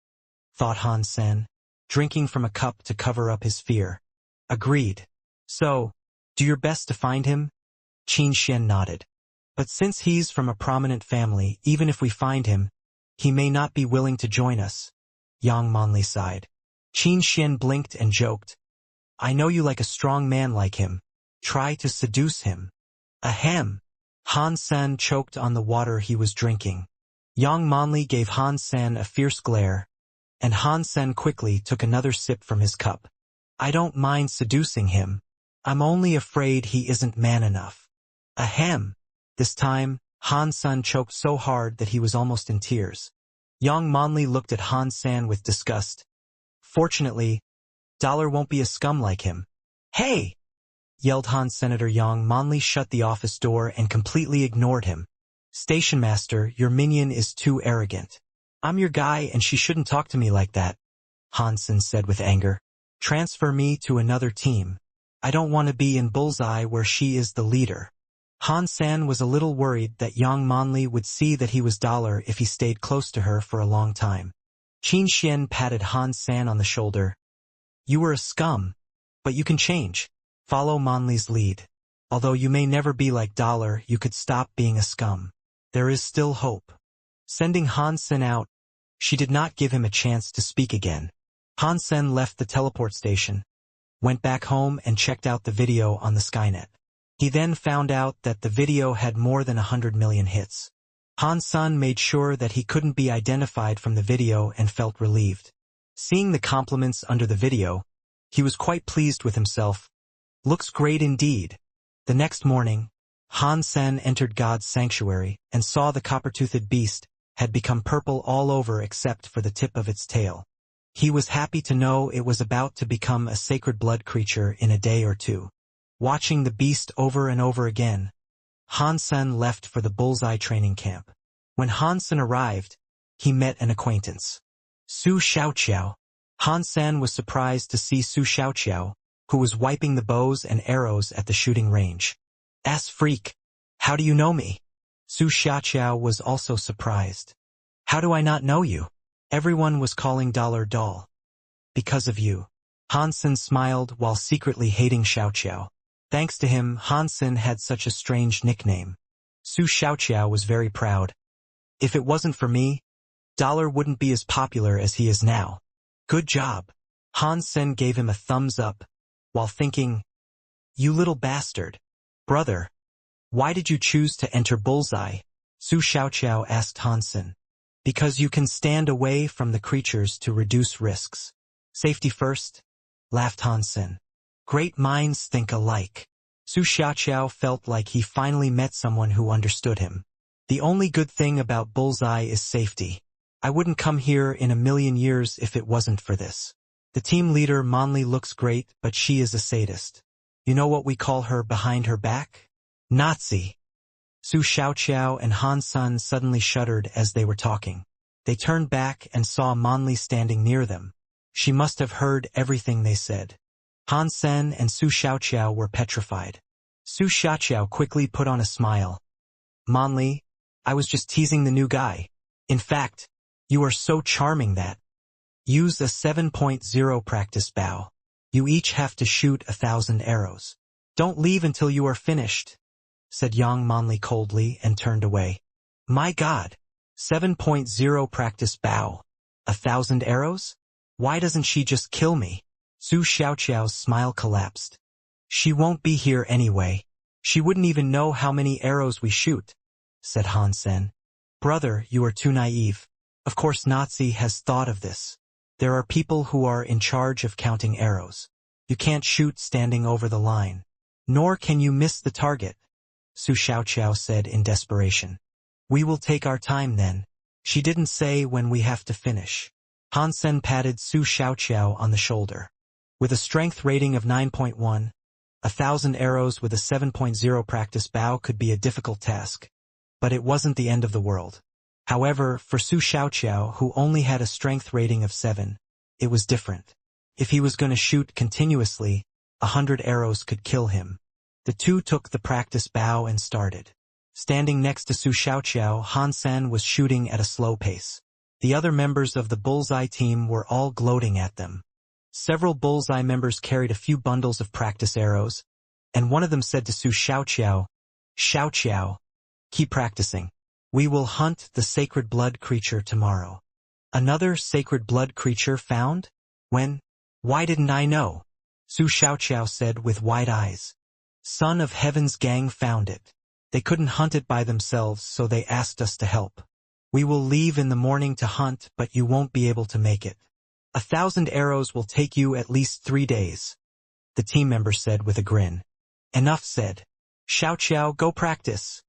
thought Han Sen, drinking from a cup to cover up his fear. Agreed. So, do your best to find him? Qin Xian nodded. But since he's from a prominent family, even if we find him, he may not be willing to join us. Yang Manli sighed. Qin Xian blinked and joked. I know you like a strong man like him. Try to seduce him. Ahem. Han Sen choked on the water he was drinking. Yang Manli gave Han Sen a fierce glare, and Han Sen quickly took another sip from his cup. I don't mind seducing him, I'm only afraid he isn't man enough. Ahem. This time, Han-san choked so hard that he was almost in tears. Yang Monli looked at Han-san with disgust. Fortunately, Dollar won't be a scum like him. Hey! Yelled Han. Senator Yang Monli shut the office door and completely ignored him. Station master, your minion is too arrogant. I'm your guy and she shouldn't talk to me like that, Hansen said with anger. Transfer me to another team. I don't want to be in Bullseye where she is the leader. Han-san was a little worried that Yang Monli would see that he was Dollar if he stayed close to her for a long time. Qin Xian patted Han-san on the shoulder. You were a scum, but you can change. Follow Monli's lead. Although you may never be like Dollar, you could stop being a scum. There is still hope. Sending Han-sen out, she did not give him a chance to speak again. Han-sen left the teleport station, went back home and checked out the video on the Skynet. He then found out that the video had more than 100 million hits. Han-san made sure that he couldn't be identified from the video and felt relieved. Seeing the compliments under the video, he was quite pleased with himself. Looks great indeed. The next morning, Han-sen entered God's sanctuary and saw the copper-toothed beast had become purple all over except for the tip of its tail. He was happy to know it was about to become a sacred blood creature in a day or two. Watching the beast over and over again, Han-sen left for the Bullseye training camp. When Han-sen arrived, he met an acquaintance. Su Xiaoqiao. Han-sen was surprised to see Su Xiaoqiao, who was wiping the bows and arrows at the shooting range. Ass freak, how do you know me? Su Xiaoqiao was also surprised. How do I not know you? Everyone was calling Dollar Doll. Because of you. Han-sen smiled while secretly hating Xiaoqiao. Thanks to him, Han-sen had such a strange nickname. Su Xiaoqiao was very proud. If it wasn't for me, Dollar wouldn't be as popular as he is now. Good job. Han-sen gave him a thumbs up, while thinking, you little bastard. Brother, why did you choose to enter Bullseye? Su Xiaoqiao asked Han-sen. Because you can stand away from the creatures to reduce risks. Safety first, laughed Han-sen. Great minds think alike. Su Xiaoqiao felt like he finally met someone who understood him. The only good thing about Bullseye is safety. I wouldn't come here in a million years if it wasn't for this. The team leader Monli looks great, but she is a sadist. You know what we call her behind her back? Nazi. Su Xiaoqiao and Han-san suddenly shuddered as they were talking. They turned back and saw Monli standing near them. She must have heard everything they said. Han-sen and Su Xiaoqiao were petrified. Su Xiaoqiao quickly put on a smile. Monli, I was just teasing the new guy. In fact, you are so charming that. Use a 7.0 practice bow. You each have to shoot 1,000 arrows. Don't leave until you are finished, said Yang Monli coldly and turned away. My God, 7.0 practice bow. 1,000 arrows? Why doesn't she just kill me? Su Xiaoqiao's smile collapsed. She won't be here anyway. She wouldn't even know how many arrows we shoot, said Han-sen. Brother, you are too naive. Of course Nazi has thought of this. There are people who are in charge of counting arrows. You can't shoot standing over the line. Nor can you miss the target, Su Xiaoqiao said in desperation. We will take our time then. She didn't say when we have to finish. Han-sen patted Su Xiaoqiao on the shoulder. With a strength rating of 9.1, 1,000 arrows with a 7.0 practice bow could be a difficult task. But it wasn't the end of the world. However, for Su Xiaoqiao, who only had a strength rating of 7, it was different. If he was going to shoot continuously, 100 arrows could kill him. The two took the practice bow and started. Standing next to Su Xiaoqiao, Han-sen was shooting at a slow pace. The other members of the Bullseye team were all gloating at them. Several Bullseye members carried a few bundles of practice arrows, and one of them said to Su Xiaoqiao, Xiaoqiao, keep practicing. We will hunt the sacred blood creature tomorrow. Another sacred blood creature found? When? Why didn't I know? Su Xiaoqiao said with wide eyes. Son of Heaven's gang found it. They couldn't hunt it by themselves, so they asked us to help. We will leave in the morning to hunt, but you won't be able to make it. 1,000 arrows will take you at least 3 days. the team member said with a grin. Enough said. Xiao Xiao, go practice,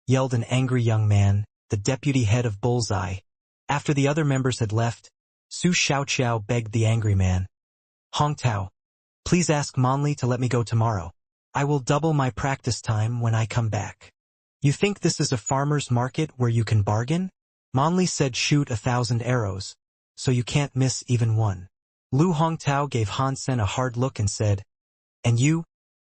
yelled an angry young man, the deputy head of Bullseye. After the other members had left, Su Xiaoqiao begged the angry man. Hong Tao, please ask Monli to let me go tomorrow. I will double my practice time when I come back. You think this is a farmer's market where you can bargain? Monli said shoot 1,000 arrows, so you can't miss even one. Lu Hongtao gave Han Sen a hard look and said, and you?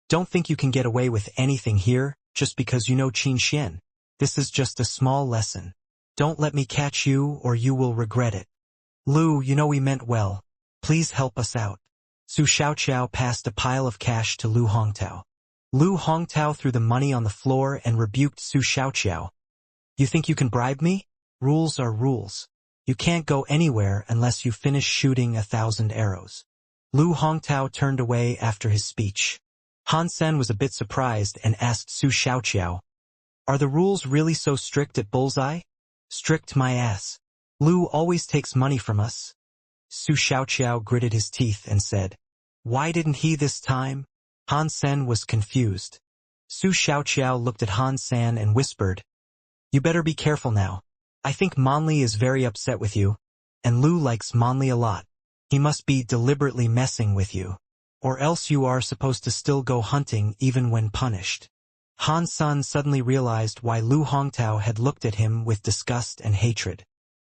Don't think you can get away with anything here, just because you know Qin Xian. This is just a small lesson. Don't let me catch you or you will regret it. Lu, you know we meant well. Please help us out. Su Xiaoqiao passed a pile of cash to Lu Hongtao. Lu Hongtao threw the money on the floor and rebuked Su Xiaoqiao. You think you can bribe me? Rules are rules. You can't go anywhere unless you finish shooting 1,000 arrows. Lu Hongtao turned away after his speech. Han Sen was a bit surprised and asked Su Xiaoqiao, are the rules really so strict at Bullseye? Strict my ass. Lu always takes money from us. Su Xiaoqiao gritted his teeth and said, why didn't he this time? Han Sen was confused. Su Xiaoqiao looked at Han Sen and whispered, you better be careful now. I think Monli is very upset with you, and Lu likes Monli a lot. He must be deliberately messing with you. Or else you are supposed to still go hunting even when punished. Han Sen suddenly realized why Lu Hongtao had looked at him with disgust and hatred.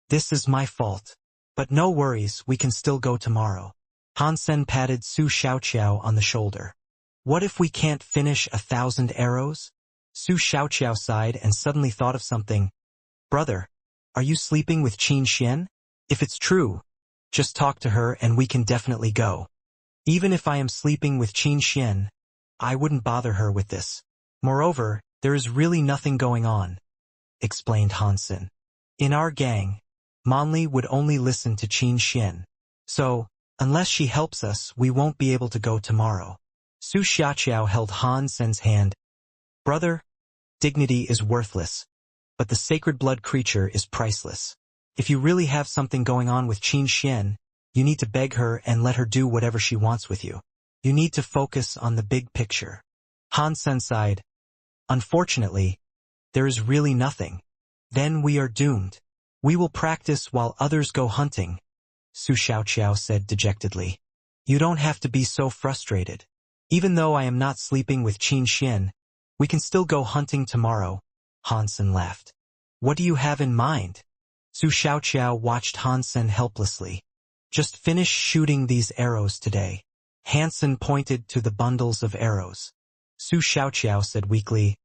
This is my fault. But no worries, we can still go tomorrow. Han Sen patted Su Xiaoqiao on the shoulder. What if we can't finish 1,000 arrows? Su Xiaoqiao sighed and suddenly thought of something. Brother, are you sleeping with Qin Xian? If it's true, just talk to her and we can definitely go. Even if I am sleeping with Qin Xian, I wouldn't bother her with this. Moreover, there is really nothing going on, explained Han Sen. In our gang, Monli would only listen to Qin Xian. So, unless she helps us, we won't be able to go tomorrow. Su Xiaoqiao held Han Sen's hand. Brother, dignity is worthless, but the sacred blood creature is priceless. If you really have something going on with Qin Xian, you need to beg her and let her do whatever she wants with you. You need to focus on the big picture. Han Sen sighed. Unfortunately, there is really nothing. Then we are doomed. We will practice while others go hunting, Su Xiaoqiao said dejectedly. You don't have to be so frustrated. Even though I am not sleeping with Qin Xian, we can still go hunting tomorrow, Han Sen laughed. What do you have in mind? Su Xiaoqiao watched Han Sen helplessly. Just finish shooting these arrows today. Han Sen pointed to the bundles of arrows. Su Xiaoqiao said weakly,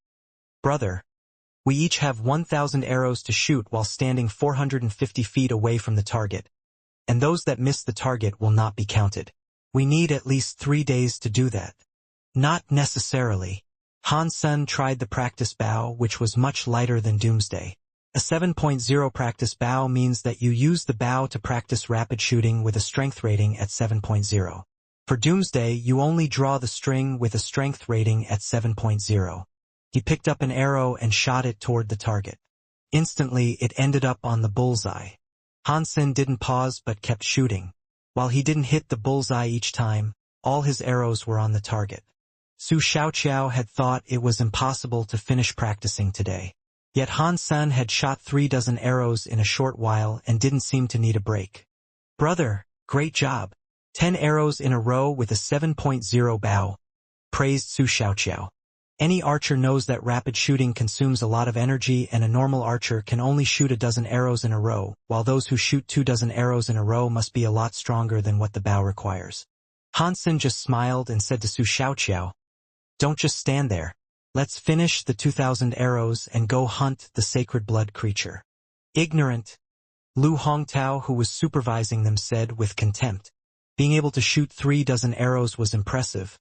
brother, we each have 1,000 arrows to shoot while standing 450 feet away from the target. And those that miss the target will not be counted. We need at least 3 days to do that. Not necessarily. Han Sen tried the practice bow, which was much lighter than Doomsday. A 7.0 practice bow means that you use the bow to practice rapid shooting with a strength rating at 7.0. For Doomsday, you only draw the string with a strength rating at 7.0. He picked up an arrow and shot it toward the target. Instantly, it ended up on the bullseye. Han Sen didn't pause but kept shooting. While he didn't hit the bullseye each time, all his arrows were on the target. Su Xiaoqiao had thought it was impossible to finish practicing today. Yet Han Sen had shot 36 arrows in a short while and didn't seem to need a break. Brother, great job. 10 arrows in a row with a 7.0 bow, praised Su Xiaoqiao. Any archer knows that rapid shooting consumes a lot of energy and a normal archer can only shoot 12 arrows in a row, while those who shoot 24 arrows in a row must be a lot stronger than what the bow requires. Han Sen just smiled and said to Su Xiaoqiao, don't just stand there. Let's finish the 2,000 arrows and go hunt the sacred blood creature. Ignorant, Lu Hongtao, who was supervising them, said with contempt. Being able to shoot 36 arrows was impressive,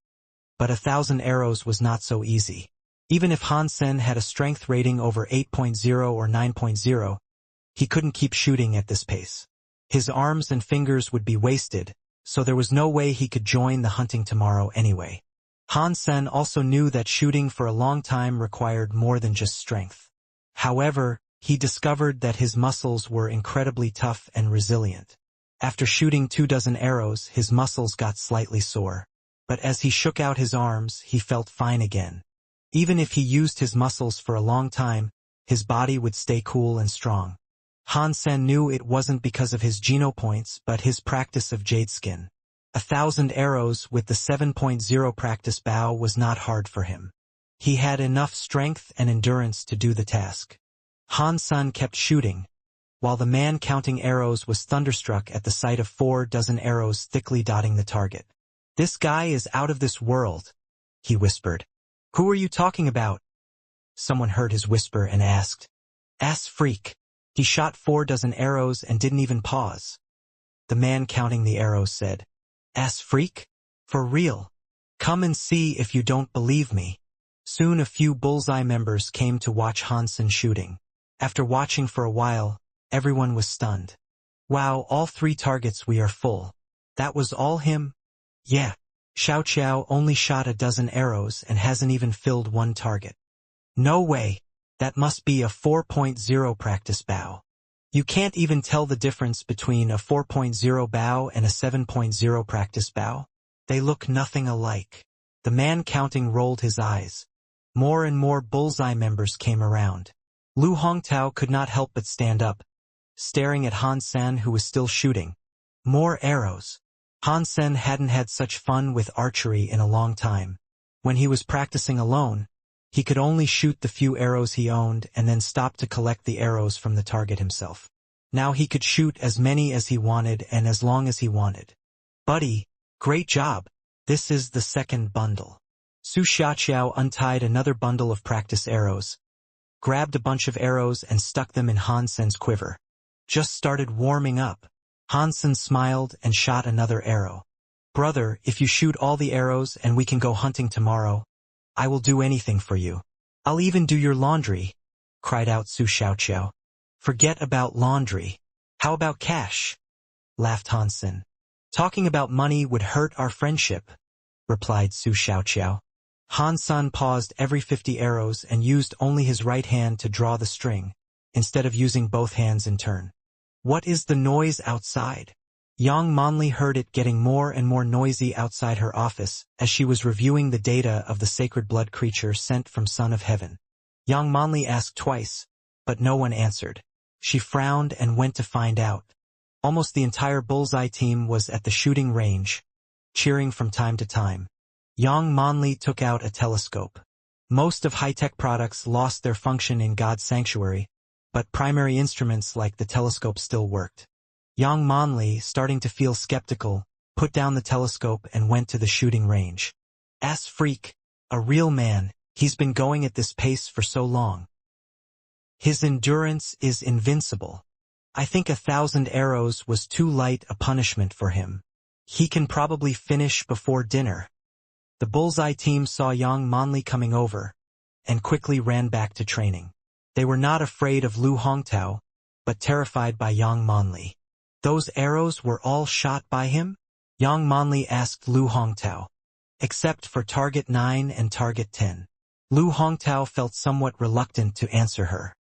but 1,000 arrows was not so easy. Even if Han Sen had a strength rating over 8.0 or 9.0, he couldn't keep shooting at this pace. His arms and fingers would be wasted, so there was no way he could join the hunting tomorrow anyway. Han Sen also knew that shooting for a long time required more than just strength. However, he discovered that his muscles were incredibly tough and resilient. After shooting 24 arrows, his muscles got slightly sore. but as he shook out his arms, he felt fine again. Even if he used his muscles for a long time, his body would stay cool and strong. Han Sen knew it wasn't because of his genopoints but his practice of jade skin. 1,000 arrows with the 7.0 practice bow was not hard for him. He had enough strength and endurance to do the task. Han Sen kept shooting, while the man counting arrows was thunderstruck at the sight of 4 dozen arrows thickly dotting the target. "This guy is out of this world," he whispered. "Who are you talking about?" Someone heard his whisper and asked. "Ass freak. He shot 4 dozen arrows and didn't even pause." The man counting the arrows said, "Ass freak? For real? Come and see if you don't believe me." Soon a few Bullseye members came to watch Hansen shooting. After watching for a while, everyone was stunned. "Wow, all 3 targets we are full. That was all him?" "Yeah. Xiao Qiao only shot a dozen arrows and hasn't even filled 1 target." "No way. That must be a 4.0 practice bow. You can't even tell the difference between a 4.0 bow and a 7.0 practice bow. They look nothing alike." The man counting rolled his eyes. More and more Bullseye members came around. Lu Hongtao could not help but stand up, staring at Han Sen who was still shooting. More arrows. Han Sen hadn't had such fun with archery in a long time. When he was practicing alone, he could only shoot the few arrows he owned and then stop to collect the arrows from the target himself. Now he could shoot as many as he wanted and as long as he wanted. "Buddy, great job. This is the 2nd bundle." Su Xiaoqiao untied another bundle of practice arrows, grabbed a bunch of arrows and stuck them in Han Sen's quiver. "Just started warming up." Han Sen smiled and shot another arrow. "Brother, if you shoot all the arrows and we can go hunting tomorrow, I will do anything for you. I'll even do your laundry," cried out Su Xiaoqiao. "Forget about laundry. How about cash?" laughed Han Sen. "Talking about money would hurt our friendship," replied Su Xiaoqiao. Han Sen paused every 50 arrows and used only his right hand to draw the string, instead of using both hands in turn. "What is the noise outside?" Yang Monli heard it getting more and more noisy outside her office as she was reviewing the data of the sacred blood creature sent from Son of Heaven. Yang Monli asked twice, but no one answered. She frowned and went to find out. Almost the entire Bullseye team was at the shooting range, cheering from time to time. Yang Monli took out a telescope. Most of high-tech products lost their function in God's sanctuary, but primary instruments like the telescope still worked. Yang Monli, starting to feel skeptical, put down the telescope and went to the shooting range. "Ass freak, a real man, he's been going at this pace for so long. His endurance is invincible. I think 1,000 arrows was too light a punishment for him. He can probably finish before dinner." The Bullseye team saw Yang Monli coming over, and quickly ran back to training. They were not afraid of Lu Hongtao, but terrified by Yang Monli. "Those arrows were all shot by him?" Yang Monli asked Lu Hongtao. "Except for target 9 and target 10. Lu Hongtao felt somewhat reluctant to answer her.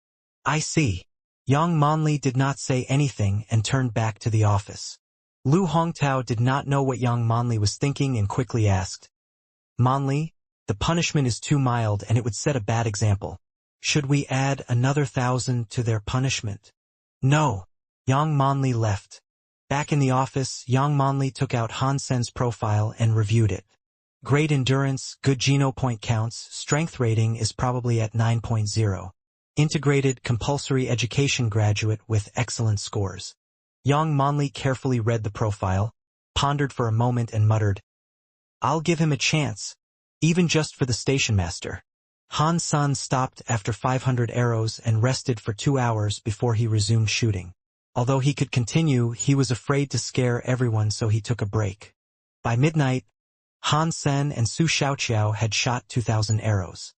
"I see." Yang Monli did not say anything and turned back to the office. Lu Hongtao did not know what Yang Monli was thinking and quickly asked, "Monli, the punishment is too mild and it would set a bad example. Should we add another 1,000 to their punishment?" "No." Yang Monli left. Back in the office, Yang Monli took out Han Sen's profile and reviewed it. Great endurance, good genopoint counts, strength rating is probably at 9.0. Integrated compulsory education graduate with excellent scores. Yang Monli carefully read the profile, pondered for a moment and muttered, "I'll give him a chance, even just for the station master." Han Sen stopped after 500 arrows and rested for 2 hours before he resumed shooting. Although he could continue, he was afraid to scare everyone, so he took a break. By midnight, Han Sen and Su Xiaoqiao had shot 2,000 arrows.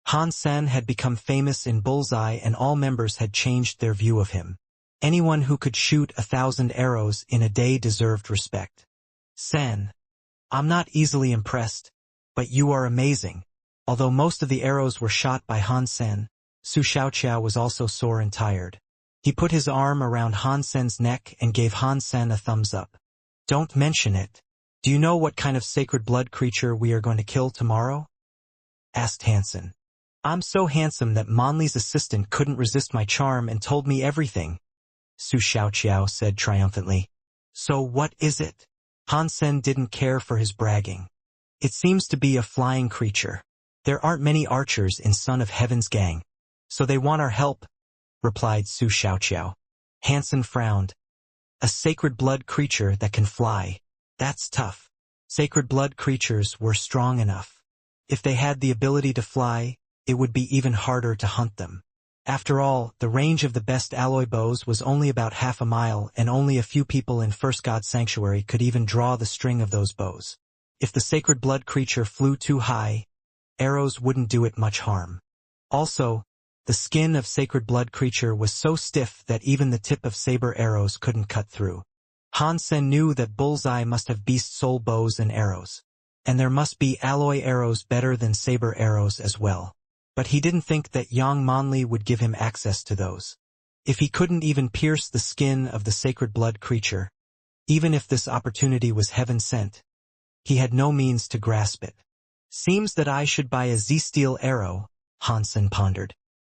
Han Sen had become famous in Bullseye and all members had changed their view of him. Anyone who could shoot 1,000 arrows in a day deserved respect. "Sen, I'm not easily impressed, but you are amazing." Although most of the arrows were shot by Han Sen, Su Xiaoqiao was also sore and tired. He put his arm around Han Sen's neck and gave Han Sen a thumbs up. "Don't mention it. Do you know what kind of sacred blood creature we are going to kill tomorrow? Asked Hansen. I'm so handsome that Monli's assistant couldn't resist my charm and told me everything, Su Xiaoqiao said triumphantly. So what is it? Hansen didn't care for his bragging. It seems to be a flying creature. There aren't many archers in Son of Heaven's gang, so they want our help, replied Su Xiaoqiao. Hansen frowned. A sacred blood creature that can fly. That's tough. Sacred blood creatures were strong enough. If they had the ability to fly, it would be even harder to hunt them. After all, the range of the best alloy bows was only about half a mile, and only a few people in First God Sanctuary could even draw the string of those bows. If the sacred blood creature flew too high, arrows wouldn't do it much harm. Also, the skin of sacred blood creature was so stiff that even the tip of saber arrows couldn't cut through. Hansen knew that Bullseye must have beast soul bows and arrows. And there must be alloy arrows better than saber arrows as well. But he didn't think that Yang Monli would give him access to those. If he couldn't even pierce the skin of the sacred blood creature, even if this opportunity was heaven-sent, he had no means to grasp it. Seems that I should buy a Z-steel arrow, Hansen pondered.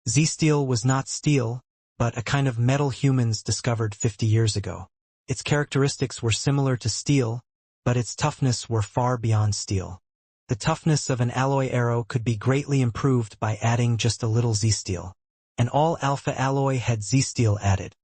Z-steel was not steel, but a kind of metal humans discovered 50 years ago. Its characteristics were similar to steel, but its toughness were far beyond steel. The toughness of an alloy arrow could be greatly improved by adding just a little Z-steel. And all alpha alloy had Z-steel added.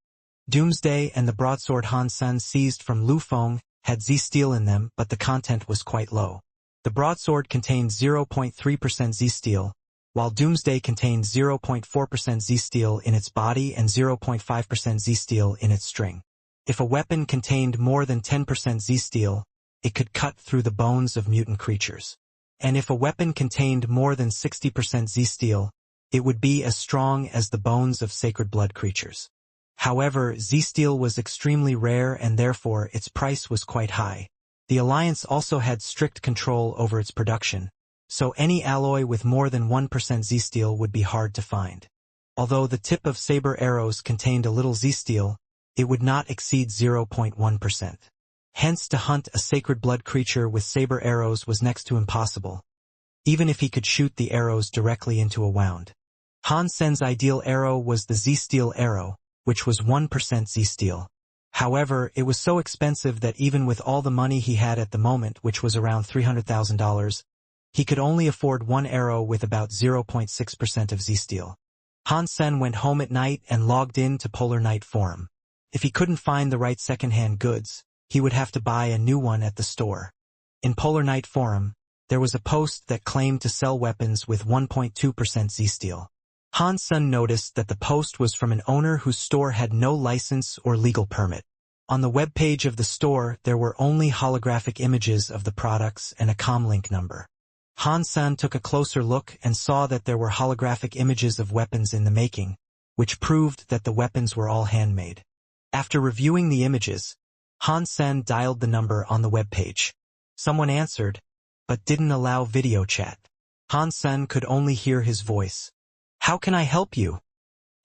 Doomsday and the broadsword Hansen seized from Lu Feng had Z-steel in them, but the content was quite low. The broadsword contained 0.3% Z-steel, while Doomsday contained 0.4% Z-steel in its body and 0.5% Z-steel in its string. If a weapon contained more than 10% Z-steel, it could cut through the bones of mutant creatures. And if a weapon contained more than 60% Z-steel, it would be as strong as the bones of sacred blood creatures. However, Z-steel was extremely rare and therefore its price was quite high. The Alliance also had strict control over its production, so any alloy with more than 1% Z-steel would be hard to find. Although the tip of saber arrows contained a little Z-steel, it would not exceed 0.1%. Hence, to hunt a sacred blood creature with saber arrows was next to impossible, even if he could shoot the arrows directly into a wound. Hansen's ideal arrow was the Z-steel arrow, which was 1% Z-steel. However, it was so expensive that even with all the money he had at the moment, which was around $300,000, he could only afford one arrow with about 0.6% of Z-steel. Hansen went home at night and logged in to Polar Night Forum. If he couldn't find the right second-hand goods, he would have to buy a new one at the store. In Polar Night Forum, there was a post that claimed to sell weapons with 1.2% Z-steel. Hansen noticed that the post was from an owner whose store had no license or legal permit. On the web page of the store, there were only holographic images of the products and a comlink number. Hansen took a closer look and saw that there were holographic images of weapons in the making, which proved that the weapons were all handmade. After reviewing the images, Hansen dialed the number on the web page. Someone answered, but didn't allow video chat. Hansen could only hear his voice. "How can I help you?"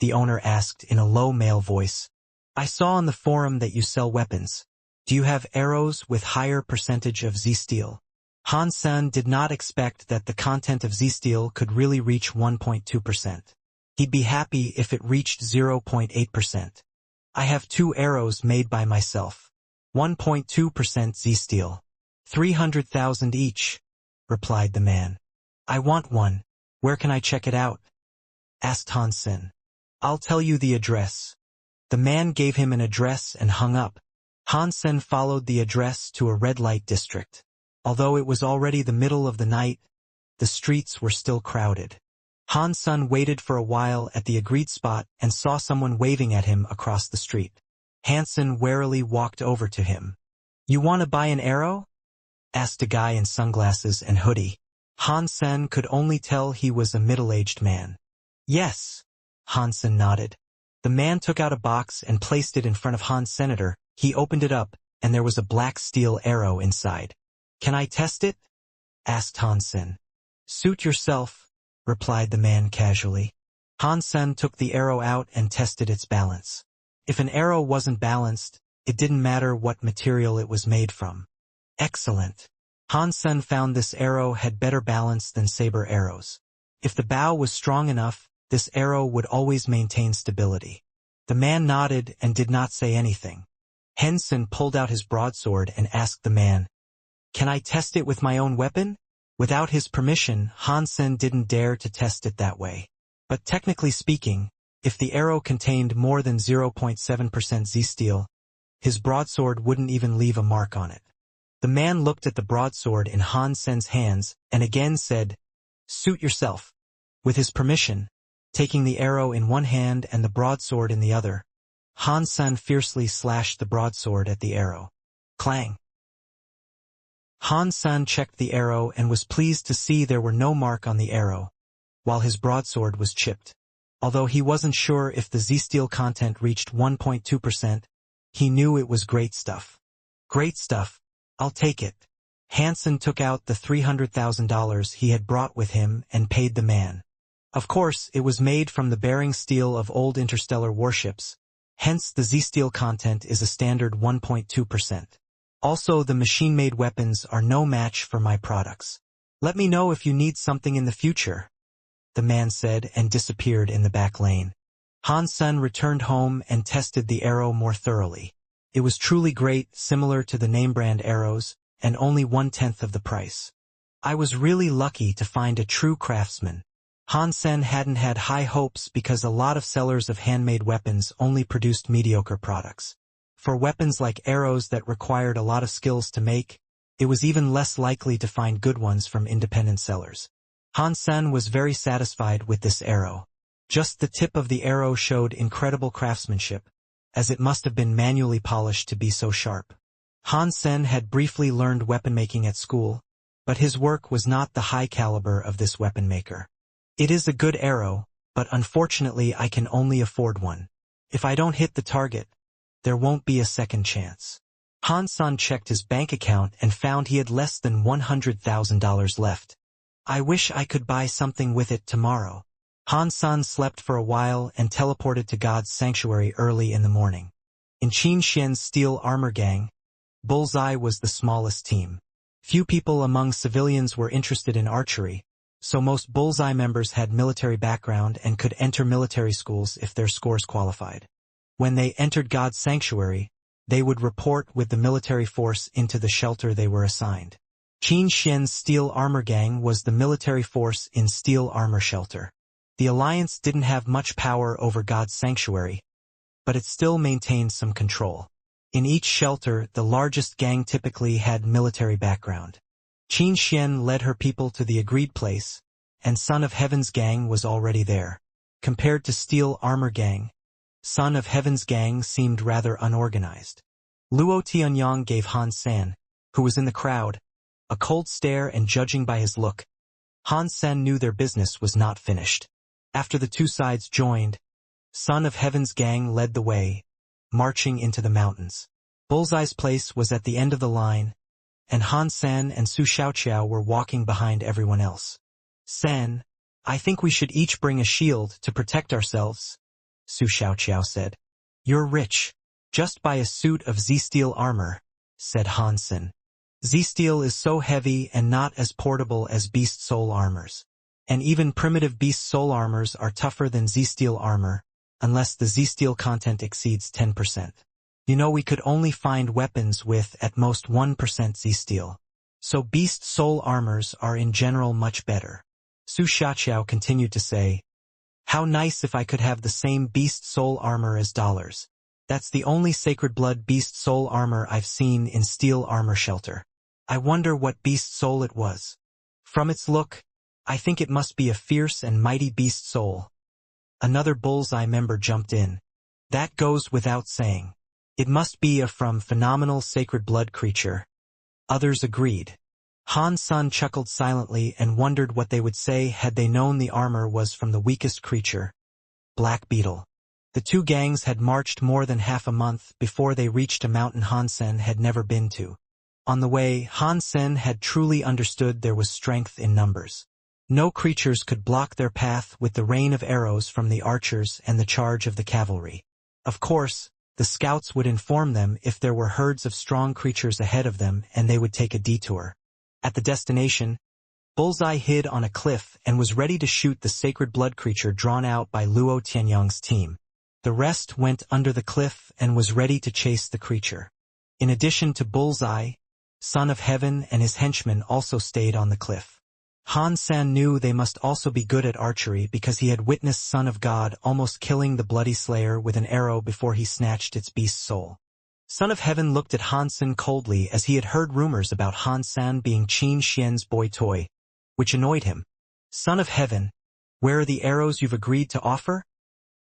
the owner asked in a low male voice. "I saw on the forum that you sell weapons. Do you have arrows with higher percentage of Z-steel?" Hansen did not expect that the content of Z-steel could really reach 1.2%. He'd be happy if it reached 0.8%. "I have 2 arrows made by myself. 1.2% Z-steel. 300,000 each," replied the man. "I want one. Where can I check it out?" asked Hansen. "I'll tell you the address." The man gave him an address and hung up. Hansen followed the address to a red light district. Although it was already the middle of the night, the streets were still crowded. Hansen waited for a while at the agreed spot and saw someone waving at him across the street. Hansen warily walked over to him. "You want to buy an arrow?" asked a guy in sunglasses and hoodie. Hansen could only tell he was a middle-aged man. "Yes," Hansen nodded. The man took out a box and placed it in front of Hans Senator. He opened it up, and there was a black steel arrow inside. "Can I test it?" asked Hansen. "Suit yourself," replied the man casually. Hansen took the arrow out and tested its balance. If an arrow wasn't balanced, it didn't matter what material it was made from. Excellent. Han Sen found this arrow had better balance than saber arrows. If the bow was strong enough, this arrow would always maintain stability. The man nodded and did not say anything. Han Sen pulled out his broadsword and asked the man, "Can I test it with my own weapon?" Without his permission, Han Sen didn't dare to test it that way. But technically speaking, if the arrow contained more than 0.7% Z-steel, his broadsword wouldn't even leave a mark on it. The man looked at the broadsword in Han Sen's hands and again said, "Suit yourself." With his permission, taking the arrow in one hand and the broadsword in the other, Han Sen fiercely slashed the broadsword at the arrow. Clang! Han Sen checked the arrow and was pleased to see there were no mark on the arrow, while his broadsword was chipped. Although he wasn't sure if the Z-steel content reached 1.2%, he knew it was great stuff. Great stuff. I'll take it. Hansen took out the $300,000 he had brought with him and paid the man. Of course, it was made from the bearing steel of old interstellar warships, hence the Z-steel content is a standard 1.2%. Also, the machine-made weapons are no match for my products. Let me know if you need something in the future, the man said and disappeared in the back lane. Han Sen returned home and tested the arrow more thoroughly. It was truly great, similar to the name-brand arrows, and only 1/10 of the price. I was really lucky to find a true craftsman. Han Sen hadn't had high hopes because a lot of sellers of handmade weapons only produced mediocre products. For weapons like arrows that required a lot of skills to make, it was even less likely to find good ones from independent sellers. Han Sen was very satisfied with this arrow. Just the tip of the arrow showed incredible craftsmanship, as it must have been manually polished to be so sharp. Han Sen had briefly learned weapon making at school, but his work was not the high caliber of this weapon maker. It is a good arrow, but unfortunately I can only afford one. If I don't hit the target, there won't be a second chance. Han Sen checked his bank account and found he had less than $100,000 left. I wish I could buy something with it tomorrow. Han Sen slept for a while and teleported to God's sanctuary early in the morning. In Qin Xian's steel armor gang, Bullseye was the smallest team. Few people among civilians were interested in archery, so most Bullseye members had military background and could enter military schools if their scores qualified. When they entered God's sanctuary, they would report with the military force into the shelter they were assigned. Qin Xian's steel armor gang was the military force in steel armor shelter. The alliance didn't have much power over God's sanctuary, but it still maintained some control. In each shelter, the largest gang typically had military background. Qin Xian led her people to the agreed place, and Son of Heaven's gang was already there. Compared to Steel Armor Gang, Son of Heaven's gang seemed rather unorganized. Luo Tianyang gave Han Sen, who was in the crowd, a cold stare, and judging by his look, Han Sen knew their business was not finished. After the two sides joined, Son of Heaven's gang led the way, marching into the mountains. Bullseye's place was at the end of the line, and Han Sen and Su Xiaoqiao were walking behind everyone else. Sen, I think we should each bring a shield to protect ourselves, Su Xiaoqiao said. You're rich. Just buy a suit of Z-steel armor, said Han Sen. Z-steel is so heavy and not as portable as beast soul armors. And even primitive beast soul armors are tougher than Z-steel armor, unless the Z-steel content exceeds 10%. You know, we could only find weapons with at most 1% Z-steel. So beast soul armors are in general much better. Su Xiaoqiao continued to say, how nice if I could have the same beast soul armor as dollars. That's the only sacred blood beast soul armor I've seen in steel armor shelter. I wonder what beast soul it was. From its look, I think it must be a fierce and mighty beast soul. Another Bullseye member jumped in. That goes without saying. It must be a from phenomenal sacred blood creature. Others agreed. Han Sen chuckled silently and wondered what they would say had they known the armor was from the weakest creature, Black Beetle. The two gangs had marched more than half a month before they reached a mountain Han Sen had never been to. On the way, Han Sen had truly understood there was strength in numbers. No creatures could block their path with the rain of arrows from the archers and the charge of the cavalry. Of course, The scouts would inform them if there were herds of strong creatures ahead of them and they would take a detour. At the destination, Bullseye hid on a cliff and was ready to shoot the sacred blood creature drawn out by Luo Tianyang's team. The rest went under the cliff and was ready to chase the creature. In addition to Bullseye, Son of Heaven and his henchmen also stayed on the cliff. Han San knew they must also be good at archery because he had witnessed Son of God almost killing the bloody slayer with an arrow before he snatched its beast's soul. Son of Heaven looked at Han San coldly as he had heard rumors about Han San being Qin Xian's boy toy, which annoyed him. Son of Heaven, where are the arrows you've agreed to offer?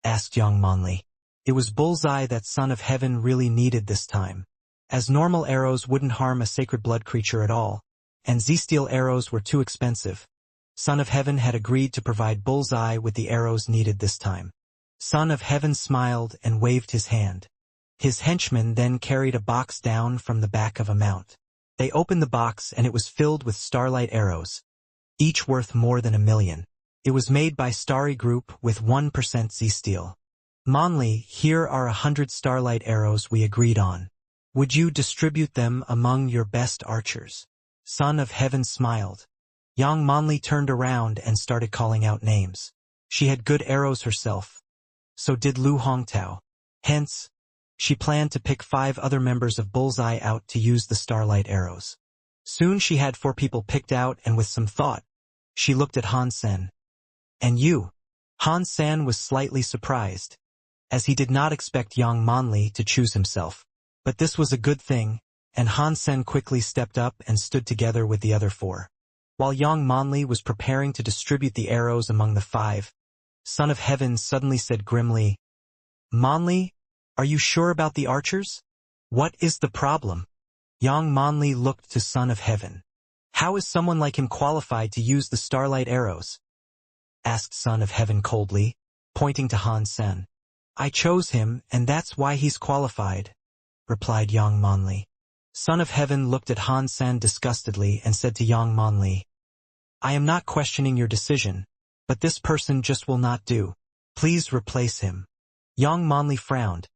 Asked Yang Monli. It was Bullseye that Son of Heaven really needed this time, as normal arrows wouldn't harm a sacred blood creature at all, and Z-steel arrows were too expensive. Son of Heaven had agreed to provide Bullseye with the arrows needed this time. Son of Heaven smiled and waved his hand. His henchmen then carried a box down from the back of a mount. They opened the box and it was filled with starlight arrows, each worth more than 1 million. It was made by Starry Group with 1% Z-steel. Monli, here are 100 starlight arrows we agreed on. Would you distribute them among your best archers? Son of Heaven smiled. Yang Monli turned around and started calling out names. She had good arrows herself. So did Lu Hongtao. Hence, she planned to pick 5 other members of Bullseye out to use the starlight arrows. Soon she had 4 people picked out and with some thought, she looked at Han Sen. And you? Han San was slightly surprised, as he did not expect Yang Monli to choose himself. But this was a good thing, and Han Sen quickly stepped up and stood together with the other 4. While Yang Monli was preparing to distribute the arrows among the 5, Son of Heaven suddenly said grimly, Monli, are you sure about the archers? What is the problem? Yang Monli looked to Son of Heaven. How is someone like him qualified to use the starlight arrows? Asked Son of Heaven coldly, pointing to Han Sen. I chose him, and that's why he's qualified, replied Yang Monli. Son of Heaven looked at Han Sen disgustedly and said to Yang Monli, I am not questioning your decision, but this person just will not do. Please replace him. Yang Monli frowned,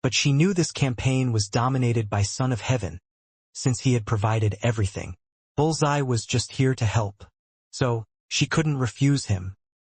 but she knew this campaign was dominated by Son of Heaven, since he had provided everything. Bullseye was just here to help, so she couldn't refuse him.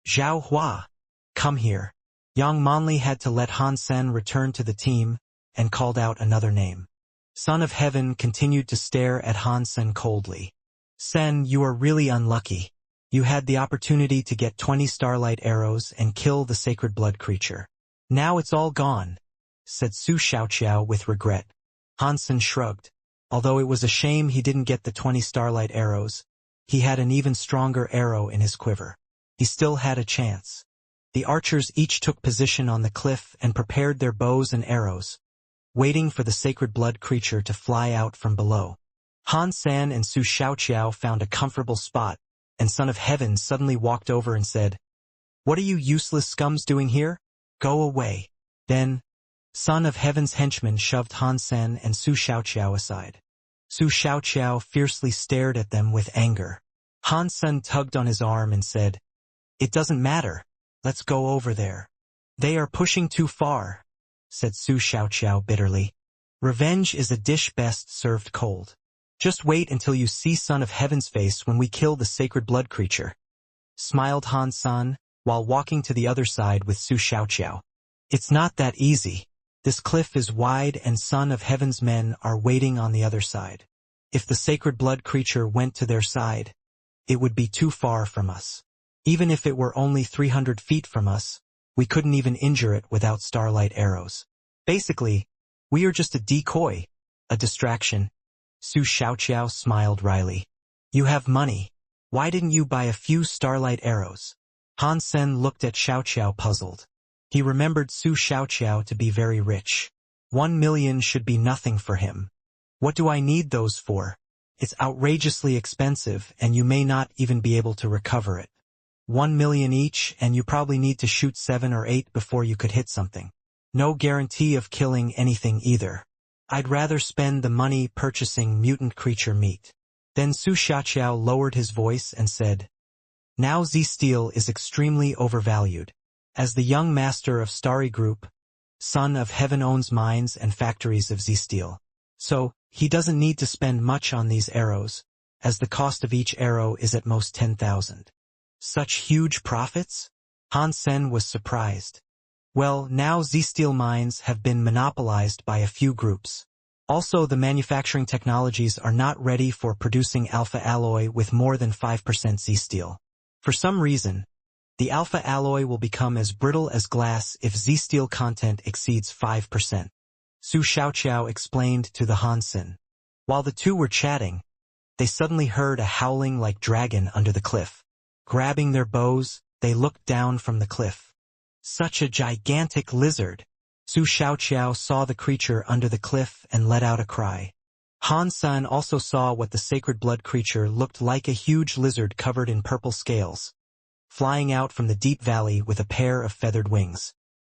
Zhao Hua, come here. Yang Monli had to let Han Sen return to the team and called out another name. Son of Heaven continued to stare at Han Sen coldly. Sen, you are really unlucky. You had the opportunity to get 20 starlight arrows and kill the sacred blood creature. Now it's all gone, said Su Xiaoqiao with regret. Han Sen shrugged. Although it was a shame he didn't get the 20 starlight arrows, he had an even stronger arrow in his quiver. He still had a chance. The archers each took position on the cliff and prepared their bows and arrows, waiting for the sacred blood creature to fly out from below. Han San and Su Xiaoqiao found a comfortable spot, and Son of Heaven suddenly walked over and said, What are you useless scums doing here? Go away. Then, Son of Heaven's henchmen shoved Han San and Su Xiaoqiao aside. Su Xiaoqiao fiercely stared at them with anger. Han San tugged on his arm and said, It doesn't matter. Let's go over there. They are pushing too far, said Su Xiaoqiao bitterly. Revenge is a dish best served cold. Just wait until you see Son of Heaven's face when we kill the sacred blood creature, smiled Han San, while walking to the other side with Su Xiaoqiao. It's not that easy. This cliff is wide and Son of Heaven's men are waiting on the other side. If the sacred blood creature went to their side, it would be too far from us. Even if it were only 300 feet from us, we couldn't even injure it without starlight arrows. Basically, we are just a decoy, a distraction. Su Xiaoqiao smiled wryly. You have money. Why didn't you buy a few starlight arrows? Han Sen looked at Xiaoqiao puzzled. He remembered Su Xiaoqiao to be very rich. 1 million should be nothing for him. What do I need those for? It's outrageously expensive and you may not even be able to recover it. 1 million each and you probably need to shoot 7 or 8 before you could hit something. No guarantee of killing anything either. I'd rather spend the money purchasing mutant creature meat. Then Su Xiaoqiao lowered his voice and said, Now Z-Steel is extremely overvalued. As the young master of Starry Group, Son of Heaven owns mines and factories of Z-steel. So, he doesn't need to spend much on these arrows, as the cost of each arrow is at most 10,000. Such huge profits? Han Sen was surprised. Well, now Z-steel mines have been monopolized by a few groups. Also, the manufacturing technologies are not ready for producing alpha alloy with more than 5% Z-steel. For some reason, the alpha alloy will become as brittle as glass if Z-steel content exceeds 5%. Su Xiaoqiao explained to the Han Sen. While the two were chatting, they suddenly heard a howling like dragon under the cliff. Grabbing their bows, they looked down from the cliff. Such a gigantic lizard! Su Xiaoqiao saw the creature under the cliff and let out a cry. Han Sen also saw what the sacred blood creature looked like, a huge lizard covered in purple scales, flying out from the deep valley with a pair of feathered wings.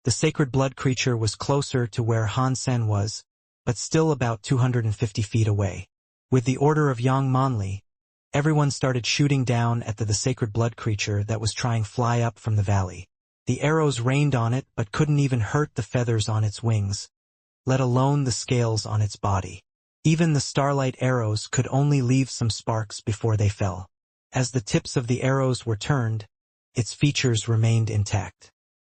The sacred blood creature was closer to where Han Sen was, but still about 250 feet away. With the order of Yang Monli, everyone started shooting down at the sacred blood creature that was trying to fly up from the valley. The arrows rained on it but couldn't even hurt the feathers on its wings, let alone the scales on its body. Even the starlight arrows could only leave some sparks before they fell. As the tips of the arrows were turned, its features remained intact.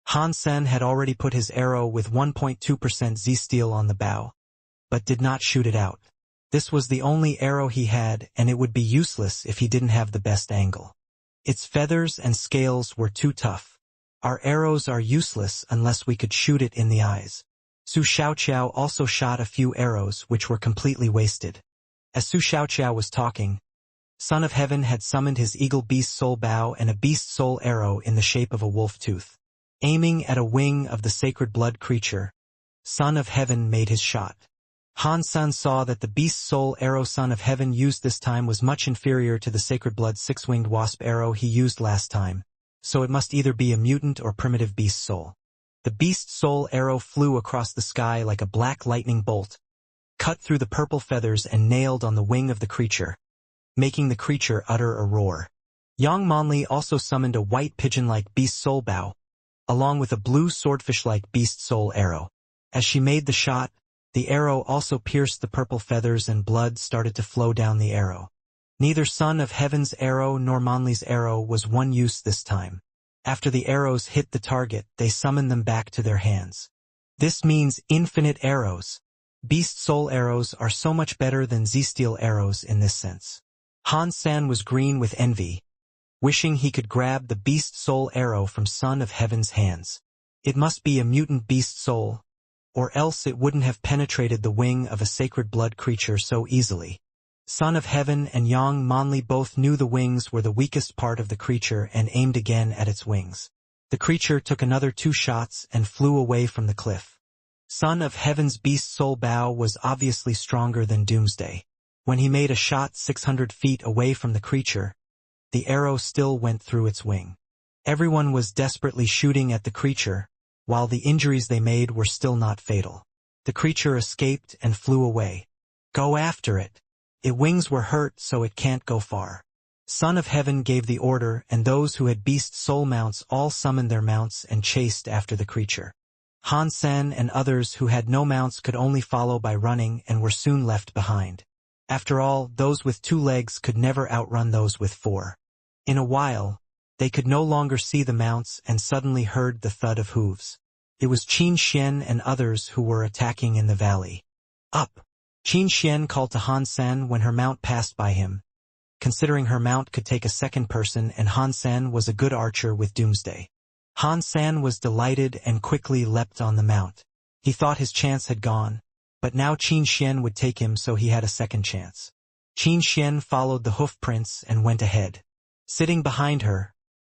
Han Sen had already put his arrow with 1.2% Z-steel on the bow, but did not shoot it out. This was the only arrow he had, and it would be useless if he didn't have the best angle. Its feathers and scales were too tough. Our arrows are useless unless we could shoot it in the eyes. Su Xiaoqiao also shot a few arrows which were completely wasted. As Su Xiaoqiao was talking, Son of Heaven had summoned his eagle beast soul bow and a beast soul arrow in the shape of a wolf tooth. Aiming at a wing of the sacred blood creature, Son of Heaven made his shot. Han Sen saw that the beast soul arrow Son of Heaven used this time was much inferior to the sacred blood six-winged wasp arrow he used last time, so it must either be a mutant or primitive beast soul. The beast soul arrow flew across the sky like a black lightning bolt, cut through the purple feathers and nailed on the wing of the creature, making the creature utter a roar. Yang Monli also summoned a white pigeon-like beast soul bow, along with a blue swordfish-like beast soul arrow. As she made the shot, the arrow also pierced the purple feathers and blood started to flow down the arrow. Neither Son of Heaven's arrow nor Monli's arrow was one use this time. After the arrows hit the target, they summoned them back to their hands. This means infinite arrows. Beast soul arrows are so much better than Z-steel arrows in this sense. Han Sen was green with envy, wishing he could grab the beast soul arrow from Son of Heaven's hands. It must be a mutant beast soul, or else it wouldn't have penetrated the wing of a sacred blood creature so easily. Son of Heaven and Yang Monli both knew the wings were the weakest part of the creature and aimed again at its wings. The creature took another 2 shots and flew away from the cliff. Son of Heaven's beast soul bow was obviously stronger than Doomsday. When he made a shot 600 feet away from the creature, the arrow still went through its wing. Everyone was desperately shooting at the creature, while the injuries they made were still not fatal. The creature escaped and flew away. Go after it. Its wings were hurt so it can't go far. Son of Heaven gave the order and those who had beast soul mounts all summoned their mounts and chased after the creature. Han Sen and others who had no mounts could only follow by running and were soon left behind. After all, those with 2 legs could never outrun those with 4. In a while, they could no longer see the mounts and suddenly heard the thud of hooves. It was Qin Xian and others who were attacking in the valley. Up! Qin Xian called to Han Sen when her mount passed by him, considering her mount could take a second person and Han Sen was a good archer with Doomsday. Han Sen was delighted and quickly leapt on the mount. He thought his chance had gone, but now Qin Xian would take him so he had a second chance. Qin Xian followed the hoof prints and went ahead. Sitting behind her,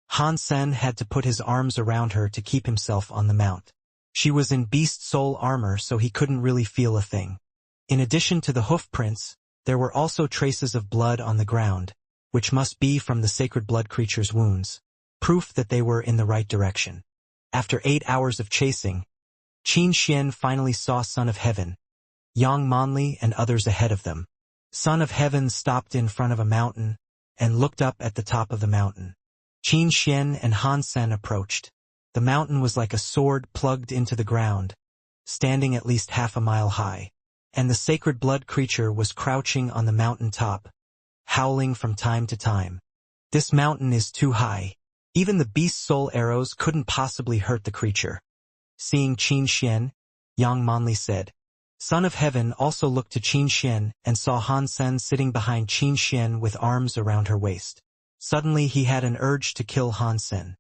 Han Sen had to put his arms around her to keep himself on the mount. She was in beast soul armor so he couldn't really feel a thing. In addition to the hoof prints, there were also traces of blood on the ground, which must be from the sacred blood creature's wounds, proof that they were in the right direction. After 8 hours of chasing, Qin Xian finally saw Son of Heaven, Yang Monli and others ahead of them. Son of Heaven stopped in front of a mountain and looked up at the top of the mountain. Qin Xian and Han Sen approached. The mountain was like a sword plugged into the ground, standing at least half a mile high. And the sacred blood creature was crouching on the mountain top, howling from time to time. This mountain is too high. Even the beast's soul arrows couldn't possibly hurt the creature. Seeing Qin Xian, Yang Manli said. Son of Heaven also looked to Qin Xian and saw Han Sen sitting behind Qin Xian with arms around her waist. Suddenly he had an urge to kill Han Sen.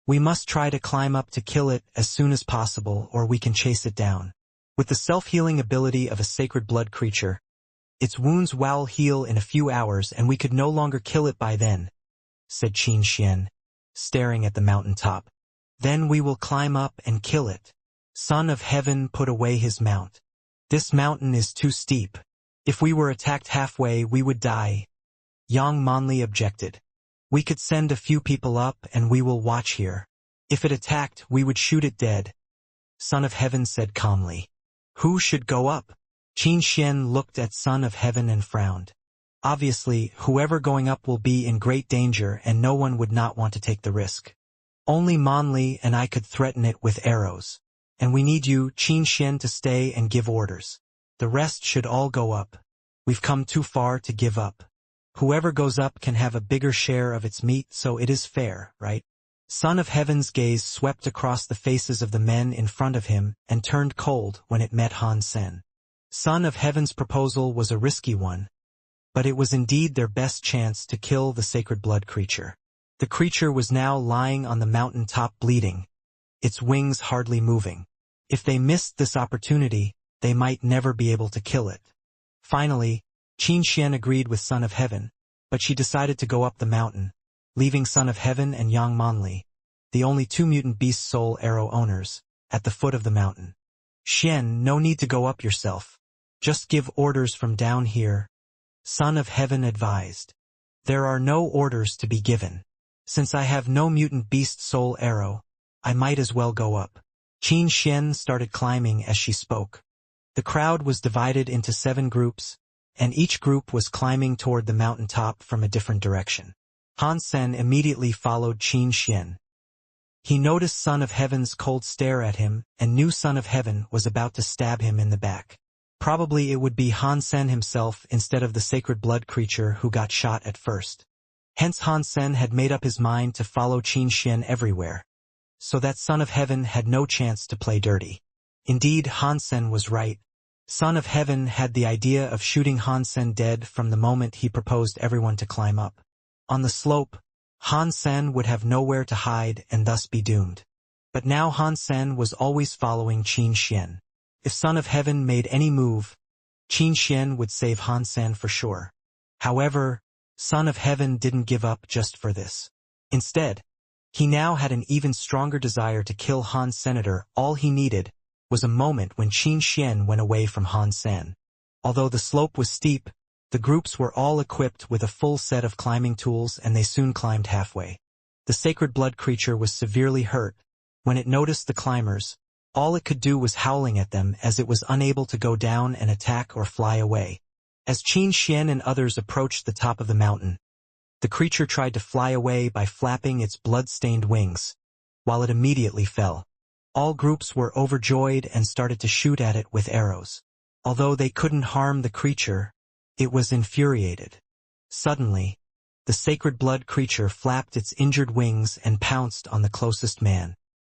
We must try to climb up to kill it as soon as possible, or we can chase it down. With the self-healing ability of a sacred blood creature, its wounds will heal in a few hours and we could no longer kill it by then, said Qin Xian, staring at the mountain top. Then we will climb up and kill it. Son of Heaven put away his mount. This mountain is too steep. If we were attacked halfway, we would die. Yang Manli objected. We could send a few people up and we will watch here. If it attacked, we would shoot it dead. Son of Heaven said calmly. Who should go up? Qin Xian looked at Son of Heaven and frowned. Obviously, whoever going up will be in great danger and no one would not want to take the risk. Only Manli and I could threaten it with arrows. And we need you, Qin Xian, to stay and give orders. The rest should all go up. We've come too far to give up. Whoever goes up can have a bigger share of its meat, so it is fair, right? Son of Heaven's gaze swept across the faces of the men in front of him and turned cold when it met Han Sen. Son of Heaven's proposal was a risky one, but it was indeed their best chance to kill the sacred blood creature. The creature was now lying on the mountain top bleeding, its wings hardly moving. If they missed this opportunity, they might never be able to kill it. Finally, Qin Xian agreed with Son of Heaven, but she decided to go up the mountain, leaving Son of Heaven and Yang Manli, the only two mutant beast soul arrow owners, at the foot of the mountain. Xian, no need to go up yourself. Just give orders from down here, Son of Heaven advised. There are no orders to be given. Since I have no mutant beast soul arrow, I might as well go up. Qin Xian started climbing as she spoke. The crowd was divided into 7 groups, and each group was climbing toward the mountain top from a different direction. Han Sen immediately followed Qin Xian. He noticed Son of Heaven's cold stare at him and knew Son of Heaven was about to stab him in the back. Probably it would be Han Sen himself instead of the sacred blood creature who got shot at first. Hence Han Sen had made up his mind to follow Qin Xian everywhere, so that Son of Heaven had no chance to play dirty. Indeed, Han Sen was right. Son of Heaven had the idea of shooting Han Sen dead from the moment he proposed everyone to climb up. On the slope, Han Sen would have nowhere to hide and thus be doomed. But now Han Sen was always following Qin Xian. If Son of Heaven made any move, Qin Xian would save Han Sen for sure. However, Son of Heaven didn't give up just for this. Instead, he now had an even stronger desire to kill Han Senator. All he needed was a moment when Qin Xian went away from Han Sen. Although the slope was steep, the groups were all equipped with a full set of climbing tools and they soon climbed halfway. The sacred blood creature was severely hurt. When it noticed the climbers, all it could do was howling at them as it was unable to go down and attack or fly away. As Qin Xian and others approached the top of the mountain, the creature tried to fly away by flapping its blood-stained wings, while it immediately fell. All groups were overjoyed and started to shoot at it with arrows. Although they couldn't harm the creature, it was infuriated. Suddenly, the sacred blood creature flapped its injured wings and pounced on the closest man.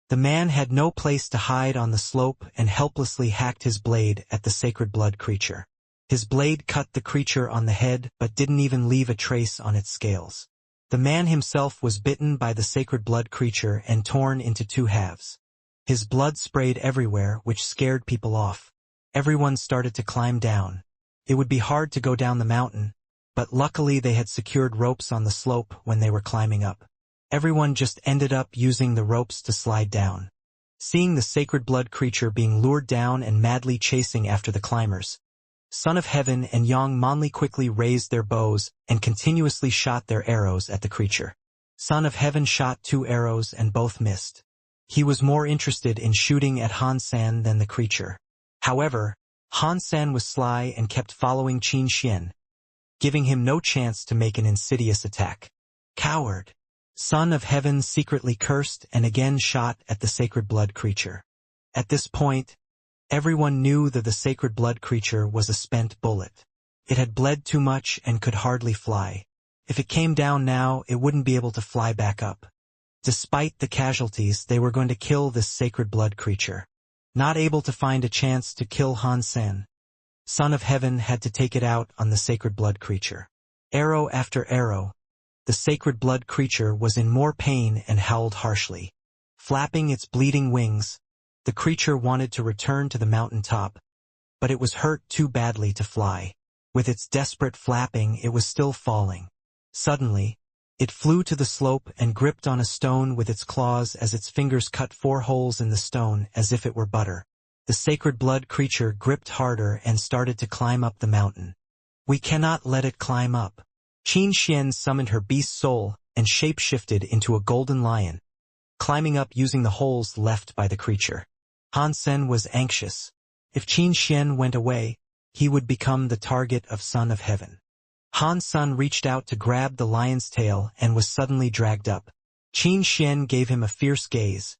The man had no place to hide on the slope and helplessly hacked his blade at the sacred blood creature. His blade cut the creature on the head but didn't even leave a trace on its scales. The man himself was bitten by the sacred blood creature and torn into 2 halves. His blood sprayed everywhere, which scared people off. Everyone started to climb down. It would be hard to go down the mountain, but luckily they had secured ropes on the slope when they were climbing up. Everyone just ended up using the ropes to slide down. Seeing the sacred blood creature being lured down and madly chasing after the climbers, Son of Heaven and Yang Manli quickly raised their bows and continuously shot their arrows at the creature. Son of Heaven shot 2 arrows and both missed. He was more interested in shooting at Han Sen than the creature. However, Han Sen was sly and kept following Qin Xian, giving him no chance to make an insidious attack. Coward! Son of Heaven secretly cursed and again shot at the sacred blood creature. At this point, Everyone knew that the sacred blood creature was a spent bullet. It had bled too much and could hardly fly. If it came down now, it wouldn't be able to fly back up. Despite the casualties, they were going to kill this sacred blood creature. Not able to find a chance to kill Han Sen, Son of Heaven had to take it out on the sacred blood creature. Arrow after arrow, the sacred blood creature was in more pain and howled harshly. Flapping its bleeding wings, the creature wanted to return to the mountain top, but it was hurt too badly to fly. With its desperate flapping, it was still falling. Suddenly, it flew to the slope and gripped on a stone with its claws as its fingers cut 4 holes in the stone as if it were butter. The sacred blood creature gripped harder and started to climb up the mountain. We cannot let it climb up. Qin Xian summoned her beast soul and shape-shifted into a golden lion, climbing up using the holes left by the creature. Han Sen was anxious. If Qin Xian went away, he would become the target of Son of Heaven. Han Sen reached out to grab the lion's tail and was suddenly dragged up. Qin Xian gave him a fierce gaze,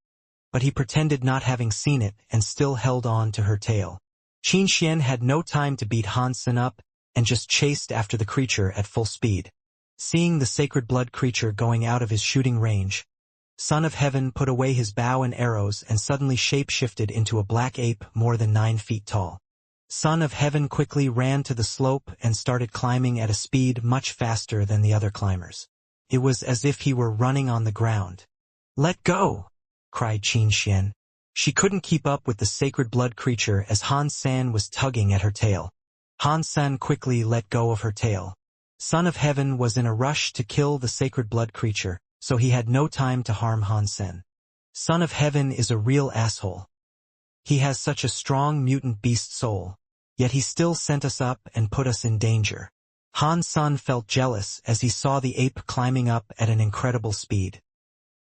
but he pretended not having seen it and still held on to her tail. Qin Xian had no time to beat Han Sen up and just chased after the creature at full speed. Seeing the sacred blood creature going out of his shooting range, Son of Heaven put away his bow and arrows and suddenly shape-shifted into a black ape more than 9 feet tall. Son of Heaven quickly ran to the slope and started climbing at a speed much faster than the other climbers. It was as if he were running on the ground. "Let go!" cried Qin Xian. She couldn't keep up with the sacred blood creature as Han San was tugging at her tail. Han San quickly let go of her tail. Son of Heaven was in a rush to kill the sacred blood creature, so he had no time to harm Han Sen. Son of Heaven is a real asshole. He has such a strong mutant beast soul, yet he still sent us up and put us in danger. Han Sen felt jealous as he saw the ape climbing up at an incredible speed.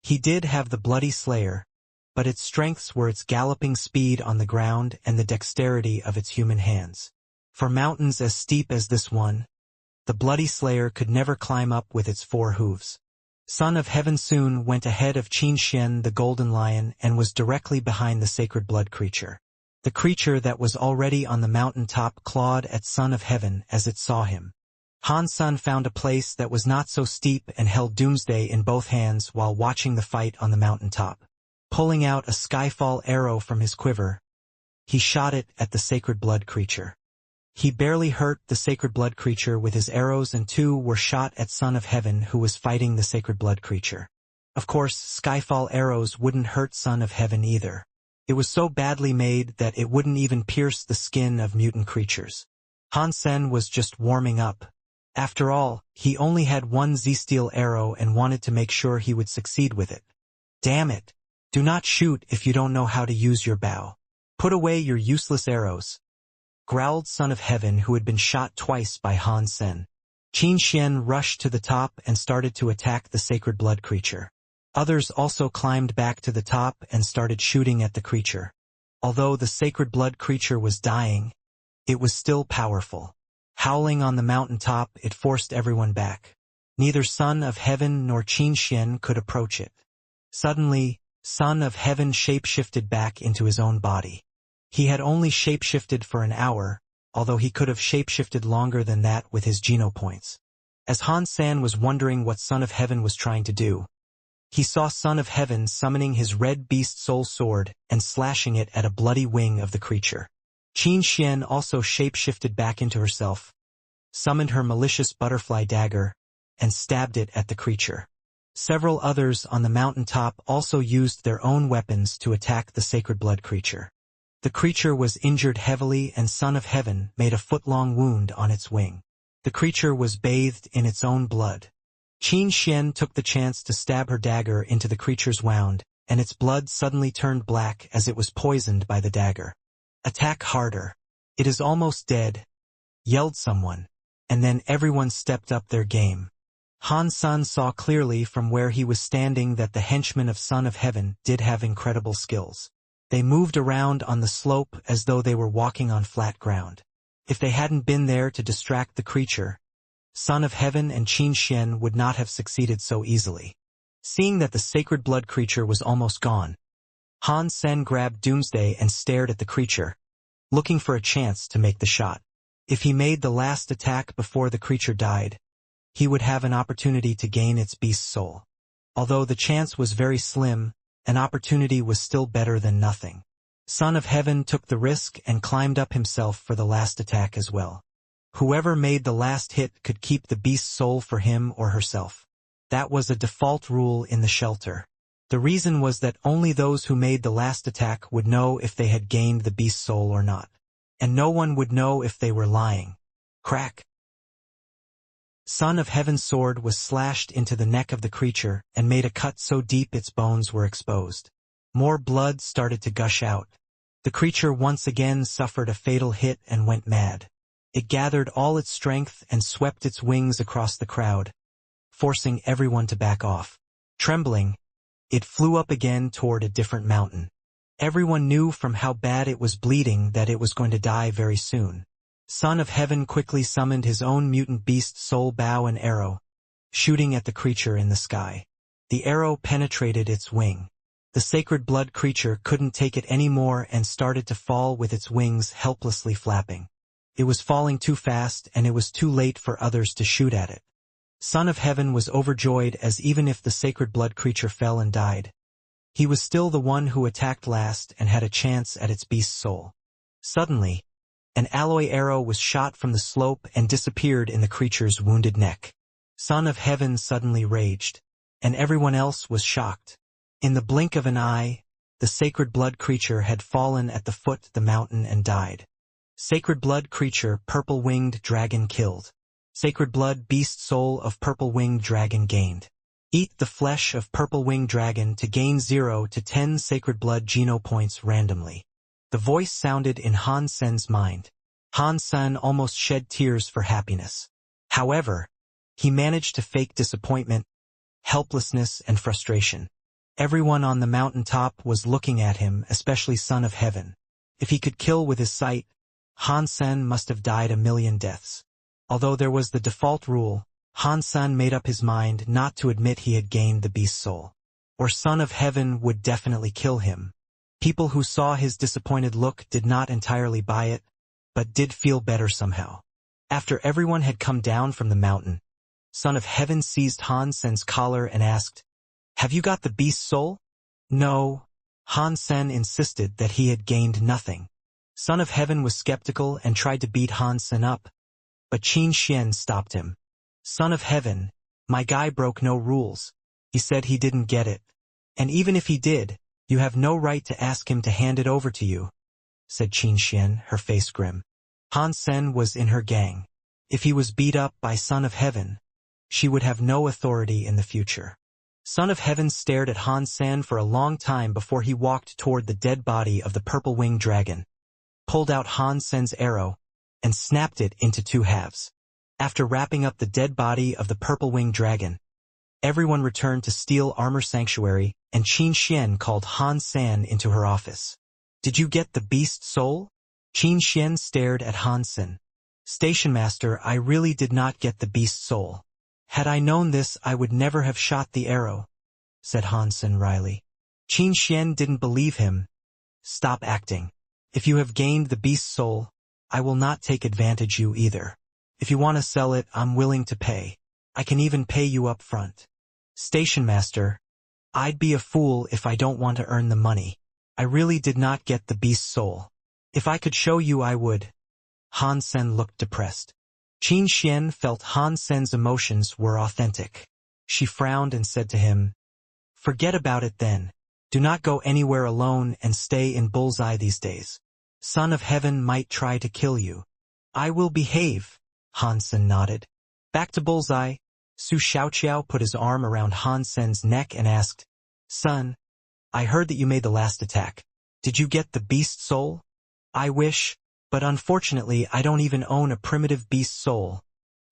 He did have the bloody slayer, but its strengths were its galloping speed on the ground and the dexterity of its human hands. For mountains as steep as this one, the bloody slayer could never climb up with its 4 hooves. Son of Heaven soon went ahead of Qin Xian the golden lion and was directly behind the sacred blood creature. The creature that was already on the mountain top clawed at Son of Heaven as it saw him. Han Sen found a place that was not so steep and held Doomsday in both hands while watching the fight on the mountain top. Pulling out a skyfall arrow from his quiver, he shot it at the sacred blood creature. He barely hurt the sacred blood creature with his arrows and 2 were shot at Son of Heaven who was fighting the sacred blood creature. Of course, skyfall arrows wouldn't hurt Son of Heaven either. It was so badly made that it wouldn't even pierce the skin of mutant creatures. Han Sen was just warming up. After all, he only had 1 Z-steel arrow and wanted to make sure he would succeed with it. Damn it! Do not shoot if you don't know how to use your bow. Put away your useless arrows, growled Son of Heaven who had been shot twice by Han Sen. Qin Xian rushed to the top and started to attack the sacred blood creature. Others also climbed back to the top and started shooting at the creature. Although the sacred blood creature was dying, it was still powerful. Howling on the mountain top, it forced everyone back. Neither Son of Heaven nor Qin Xian could approach it. Suddenly, Son of Heaven shape-shifted back into his own body. He had only shape-shifted for an hour, although he could have shape-shifted longer than that with his genopoints. As Han San was wondering what Son of Heaven was trying to do, he saw Son of Heaven summoning his red beast soul sword and slashing it at a bloody wing of the creature. Qin Xian also shape-shifted back into herself, summoned her malicious butterfly dagger, and stabbed it at the creature. Several others on the mountain top also used their own weapons to attack the sacred blood creature. The creature was injured heavily and Son of Heaven made a foot-long wound on its wing. The creature was bathed in its own blood. Qin Xian took the chance to stab her dagger into the creature's wound, and its blood suddenly turned black as it was poisoned by the dagger. "Attack harder. It is almost dead," yelled someone, and then everyone stepped up their game. Han Sen saw clearly from where he was standing that the henchmen of Son of Heaven did have incredible skills. They moved around on the slope as though they were walking on flat ground. If they hadn't been there to distract the creature, Son of Heaven and Qin Xian would not have succeeded so easily. Seeing that the sacred blood creature was almost gone, Han Sen grabbed Doomsday and stared at the creature, looking for a chance to make the shot. If he made the last attack before the creature died, he would have an opportunity to gain its beast's soul. Although the chance was very slim, an opportunity was still better than nothing. Son of Heaven took the risk and climbed up himself for the last attack as well. Whoever made the last hit could keep the beast's soul for him or herself. That was a default rule in the shelter. The reason was that only those who made the last attack would know if they had gained the beast's soul or not. And no one would know if they were lying. Crack. Son of Heaven's sword was slashed into the neck of the creature and made a cut so deep its bones were exposed. More blood started to gush out. The creature once again suffered a fatal hit and went mad. It gathered all its strength and swept its wings across the crowd, forcing everyone to back off. Trembling, it flew up again toward a different mountain. Everyone knew from how bad it was bleeding that it was going to die very soon. Son of Heaven quickly summoned his own mutant beast soul bow and arrow, shooting at the creature in the sky. The arrow penetrated its wing. The sacred blood creature couldn't take it anymore and started to fall with its wings helplessly flapping. It was falling too fast and it was too late for others to shoot at it. Son of Heaven was overjoyed, as even if the sacred blood creature fell and died, he was still the one who attacked last and had a chance at its beast's soul. Suddenly, an alloy arrow was shot from the slope and disappeared in the creature's wounded neck. Son of Heaven suddenly raged, and everyone else was shocked. In the blink of an eye, the sacred blood creature had fallen at the foot of the mountain and died. Sacred blood creature, purple-winged dragon killed. Sacred blood beast soul of purple-winged dragon gained. Eat the flesh of purple-winged dragon to gain 0 to 10 sacred blood geno points randomly. The voice sounded in Han Sen's mind. Han Sen almost shed tears for happiness. However, he managed to fake disappointment, helplessness, and frustration. Everyone on the mountaintop was looking at him, especially Son of Heaven. If he could kill with his sight, Han Sen must have died a million deaths. Although there was the default rule, Han Sen made up his mind not to admit he had gained the beast's soul, or Son of Heaven would definitely kill him. People who saw his disappointed look did not entirely buy it, but did feel better somehow. After everyone had come down from the mountain, Son of Heaven seized Han Sen's collar and asked, "Have you got the beast's soul?" No. Han Sen insisted that he had gained nothing. Son of Heaven was skeptical and tried to beat Han Sen up, but Qin Xian stopped him. "Son of Heaven, my guy broke no rules. He said he didn't get it. And even if he did, you have no right to ask him to hand it over to you," said Qin Xian, her face grim. Han Sen was in her gang. If he was beat up by Son of Heaven, she would have no authority in the future. Son of Heaven stared at Han Sen for a long time before he walked toward the dead body of the purple-winged dragon, pulled out Han Sen's arrow, and snapped it into 2 halves. After wrapping up the dead body of the purple-winged dragon, everyone returned to Steel Armor Sanctuary, and Qin Xian called Han Sen into her office. "Did you get the beast's soul?" Qin Xian stared at Han Sen. "Station Master, I really did not get the beast's soul. Had I known this, I would never have shot the arrow," said Han Sen wryly. Qin Xian didn't believe him. "Stop acting. If you have gained the beast's soul, I will not take advantage you either. If you want to sell it, I'm willing to pay. I can even pay you up front." "Station Master, I'd be a fool if I don't want to earn the money. I really did not get the beast's soul. If I could show you, I would." Han Sen looked depressed. Qin Xian felt Han Sen's emotions were authentic. She frowned and said to him, "Forget about it then. Do not go anywhere alone and stay in Bullseye these days. Son of Heaven might try to kill you." "I will behave," Han Sen nodded. Back to Bullseye, Su Xiaoqiao put his arm around Han Sen's neck and asked, "Son, I heard that you made the last attack. Did you get the beast soul?" "I wish, but unfortunately I don't even own a primitive beast soul,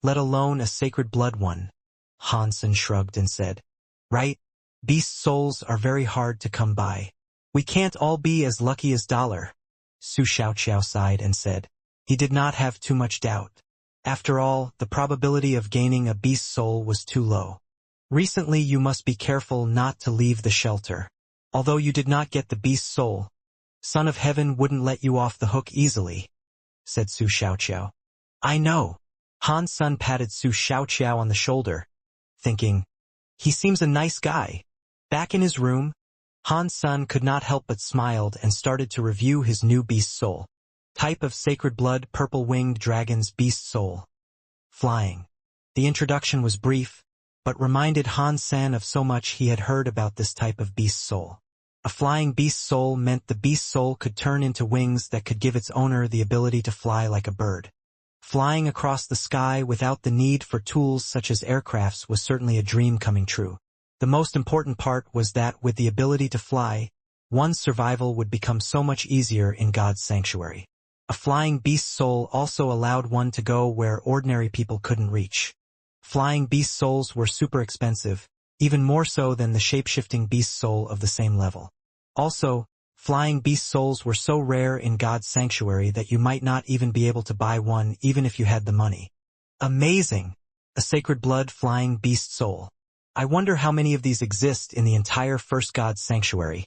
let alone a sacred blood one." Han Sen shrugged and said, "Right, beast souls are very hard to come by. We can't all be as lucky as Dollar." Su Xiaoqiao sighed and said, he did not have too much doubt. After all, the probability of gaining a beast soul was too low. "Recently you must be careful not to leave the shelter. Although you did not get the beast soul, Son of Heaven wouldn't let you off the hook easily, said Su Xiaoqiao. I know. Han Sen patted Su Xiaoqiao on the shoulder, thinking, he seems a nice guy. Back in his room, Han Sen could not help but smiled and started to review his new beast soul. Type of sacred blood, purple-winged dragon's beast soul. Flying. The introduction was brief, but reminded Han Sen of so much he had heard about this type of beast soul. A flying beast soul meant the beast soul could turn into wings that could give its owner the ability to fly like a bird. Flying across the sky without the need for tools such as aircrafts was certainly a dream coming true. The most important part was that with the ability to fly, one's survival would become so much easier in God's sanctuary. A flying beast soul also allowed one to go where ordinary people couldn't reach. Flying beast souls were super expensive, even more so than the shape-shifting beast soul of the same level. Also, flying beast souls were so rare in God's sanctuary that you might not even be able to buy one even if you had the money. Amazing! A sacred blood flying beast soul. I wonder how many of these exist in the entire first God's sanctuary.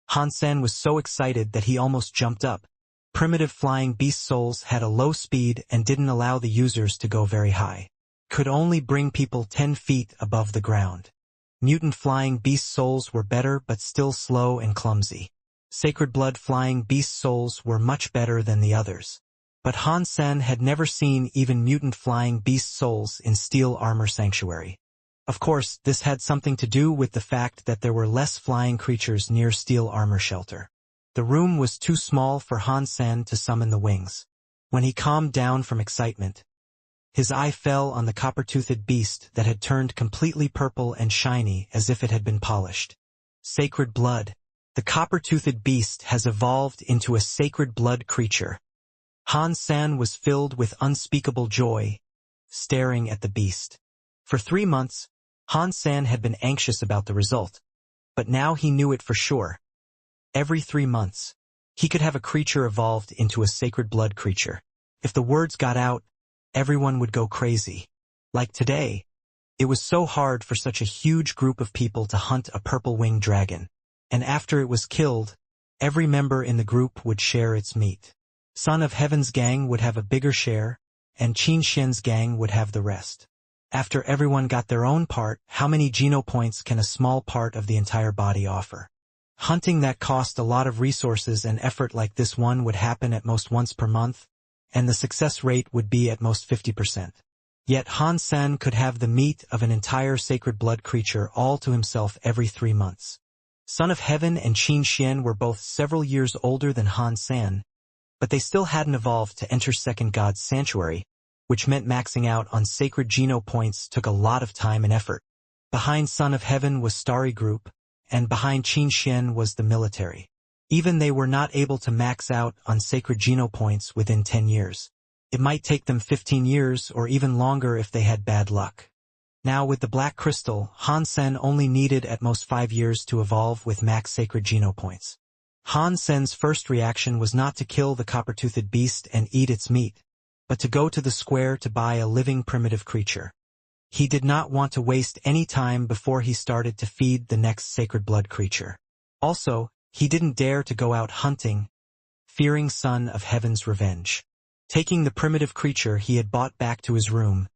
Han Sen was so excited that he almost jumped up. Primitive flying beast souls had a low speed and didn't allow the users to go very high. Could only bring people 10 feet above the ground. Mutant flying beast souls were better but still slow and clumsy. Sacred blood flying beast souls were much better than the others. But Han Sen had never seen even mutant flying beast souls in Steel Armor Sanctuary. Of course, this had something to do with the fact that there were less flying creatures near Steel Armor Shelter. The room was too small for Han Sen to summon the wings. When he calmed down from excitement, his eye fell on the copper-toothed beast that had turned completely purple and shiny as if it had been polished. Sacred blood. The copper-toothed beast has evolved into a sacred blood creature. Han Sen was filled with unspeakable joy, staring at the beast. For 3 months, Han Sen had been anxious about the result, but now he knew it for sure. Every 3 months, he could have a creature evolved into a sacred blood creature. If the words got out, everyone would go crazy. Like today, it was so hard for such a huge group of people to hunt a purple-winged dragon. And after it was killed, every member in the group would share its meat. Son of Heaven's gang would have a bigger share, and Qin Xian's gang would have the rest. After everyone got their own part, how many geno points can a small part of the entire body offer? Hunting that cost a lot of resources and effort like this one would happen at most once per month, and the success rate would be at most 50%. Yet Han Sen could have the meat of an entire sacred blood creature all to himself every 3 months. Son of Heaven and Qin Xian were both several years older than Han Sen, but they still hadn't evolved to enter Second God's Sanctuary, which meant maxing out on sacred geno points took a lot of time and effort. Behind Son of Heaven was Starry Group, and behind Qin Xian was the military. Even they were not able to max out on sacred geno points within 10 years. It might take them 15 years or even longer if they had bad luck. Now with the Black Crystal, Han Sen only needed at most 5 years to evolve with max sacred geno points. Han Sen's first reaction was not to kill the copper-toothed beast and eat its meat, but to go to the square to buy a living primitive creature. He did not want to waste any time before he started to feed the next sacred blood creature. Also, he didn't dare to go out hunting, fearing Son of Heaven's revenge. Taking the primitive creature he had bought back to his room,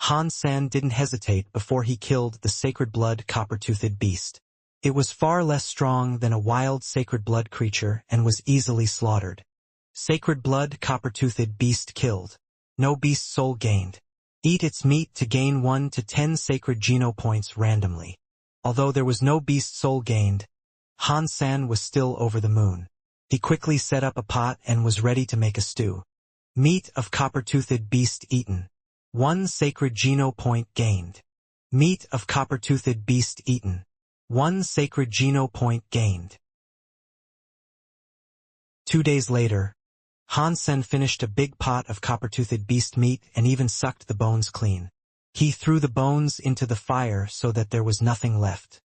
Han Sen didn't hesitate before he killed the sacred blood copper-toothed beast. It was far less strong than a wild sacred blood creature and was easily slaughtered. Sacred blood copper-toothed beast killed. No beast soul gained. Eat its meat to gain 1 to 10 sacred geno points randomly. Although there was no beast soul gained, Han Sen was still over the moon. He quickly set up a pot and was ready to make a stew. Meat of copper-toothed beast eaten. 1 sacred geno point gained. Meat of copper-toothed beast eaten. 1 sacred geno point gained. 2 days later, Han Sen finished a big pot of copper-toothed beast meat and even sucked the bones clean. He threw the bones into the fire so that there was nothing left.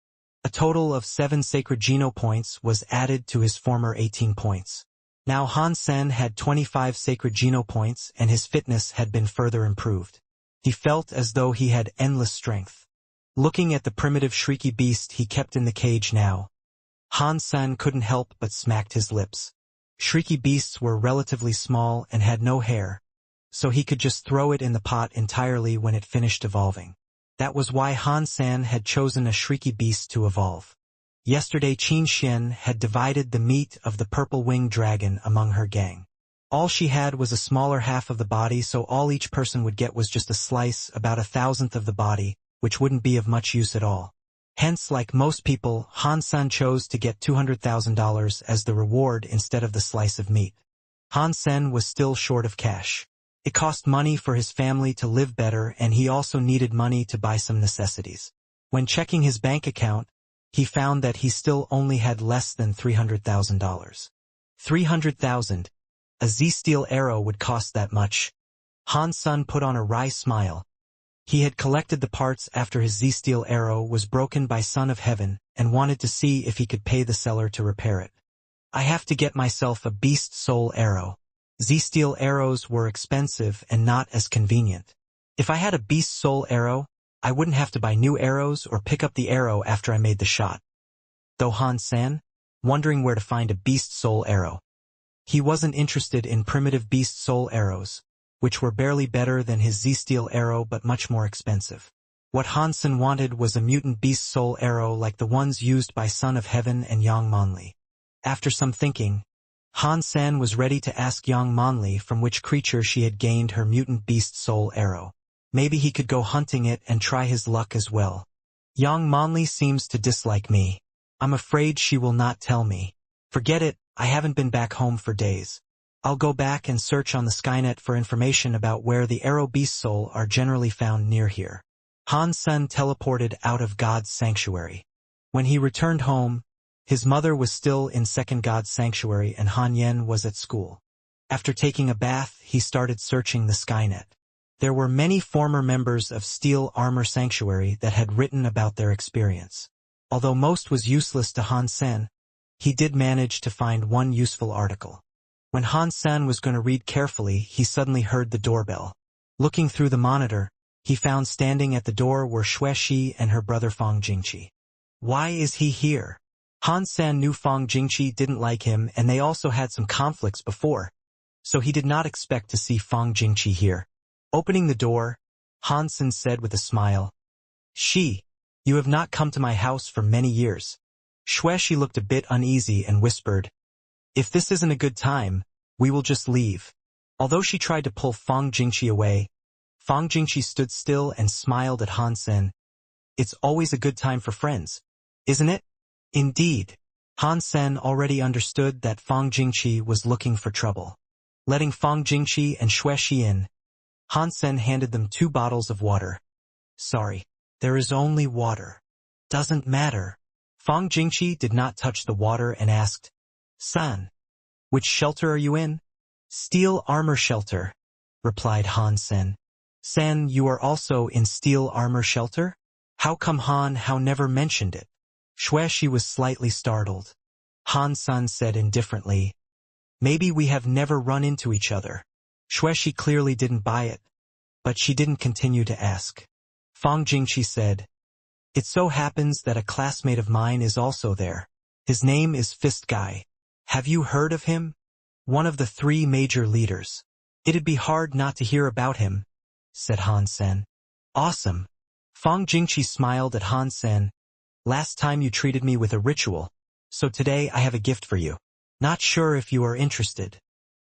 A total of 7 sacred geno points was added to his former 18 points. Now Han Sen had 25 sacred geno points and his fitness had been further improved. He felt as though he had endless strength. Looking at the primitive shrieky beast he kept in the cage now, Han Sen couldn't help but smacked his lips. Shrieky beasts were relatively small and had no hair, so he could just throw it in the pot entirely when it finished evolving. That was why Han San had chosen a shrieky beast to evolve. Yesterday Qin Xian had divided the meat of the purple-winged dragon among her gang. All she had was a smaller half of the body, so all each person would get was just a slice, about 1/1000th of the body, which wouldn't be of much use at all. Hence, like most people, Han San chose to get $200,000 as the reward instead of the slice of meat. Han Sen was still short of cash. It cost money for his family to live better, and he also needed money to buy some necessities. When checking his bank account, he found that he still only had less than $300,000. 300,000. A Z-steel arrow would cost that much. Han Sen put on a wry smile. He had collected the parts after his Z-steel arrow was broken by Son of Heaven and wanted to see if he could pay the seller to repair it. I have to get myself a beast soul arrow. Z-steel arrows were expensive and not as convenient. If I had a beast soul arrow, I wouldn't have to buy new arrows or pick up the arrow after I made the shot. Though Han San, wondering where to find a beast soul arrow. He wasn't interested in primitive beast soul arrows, which were barely better than his Z-steel arrow but much more expensive. What Han San wanted was a mutant beast soul arrow like the ones used by Son of Heaven and Yang Monli. After some thinking, Han San was ready to ask Yang Monli from which creature she had gained her mutant beast soul arrow. Maybe he could go hunting it and try his luck as well. Yang Monli seems to dislike me. I'm afraid she will not tell me. Forget it, I haven't been back home for days. I'll go back and search on the Skynet for information about where the arrow beast soul are generally found near here. Han Sen teleported out of God's sanctuary. When he returned home, his mother was still in Second God's sanctuary and Han Yen was at school. After taking a bath, he started searching the Skynet. There were many former members of Steel Armor Sanctuary that had written about their experience. Although most was useless to Han Sen, he did manage to find one useful article. When Han Sen was going to read carefully, he suddenly heard the doorbell. Looking through the monitor, he found standing at the door were Xue Shi and her brother Fang Jingqi. Why is he here? Han Sen knew Fang Jingqi didn't like him and they also had some conflicts before, so he did not expect to see Fang Jingqi here. Opening the door, Han Sen said with a smile, "Shi, you have not come to my house for many years." Xue Shi looked a bit uneasy and whispered, "If this isn't a good time, we will just leave." Although she tried to pull Fang Jingqi away, Fang Jingqi stood still and smiled at Han Sen. "It's always a good time for friends, isn't it?" Indeed. Han Sen already understood that Fang Jingqi was looking for trouble. Letting Fang Jingqi and Xue Shi in, Han Sen handed them 2 bottles of water. "Sorry, there is only water." "Doesn't matter." Fang Jingqi did not touch the water and asked, "San, which shelter are you in?" "Steel Armor Shelter," replied Han Sen. "Sen, you are also in Steel Armor Shelter? How come Han Hao never mentioned it?" Xue Shi was slightly startled. Han Sen said indifferently, "Maybe we have never run into each other." Xue Shi clearly didn't buy it, but she didn't continue to ask. Fang Jingqi said, "It so happens that a classmate of mine is also there. His name is Fist Guy. Have you heard of him? One of the 3 major leaders." "It'd be hard not to hear about him," said Han Sen. "Awesome." Fang Jingqi smiled at Han Sen. "Last time you treated me with a ritual, so today I have a gift for you. Not sure if you are interested."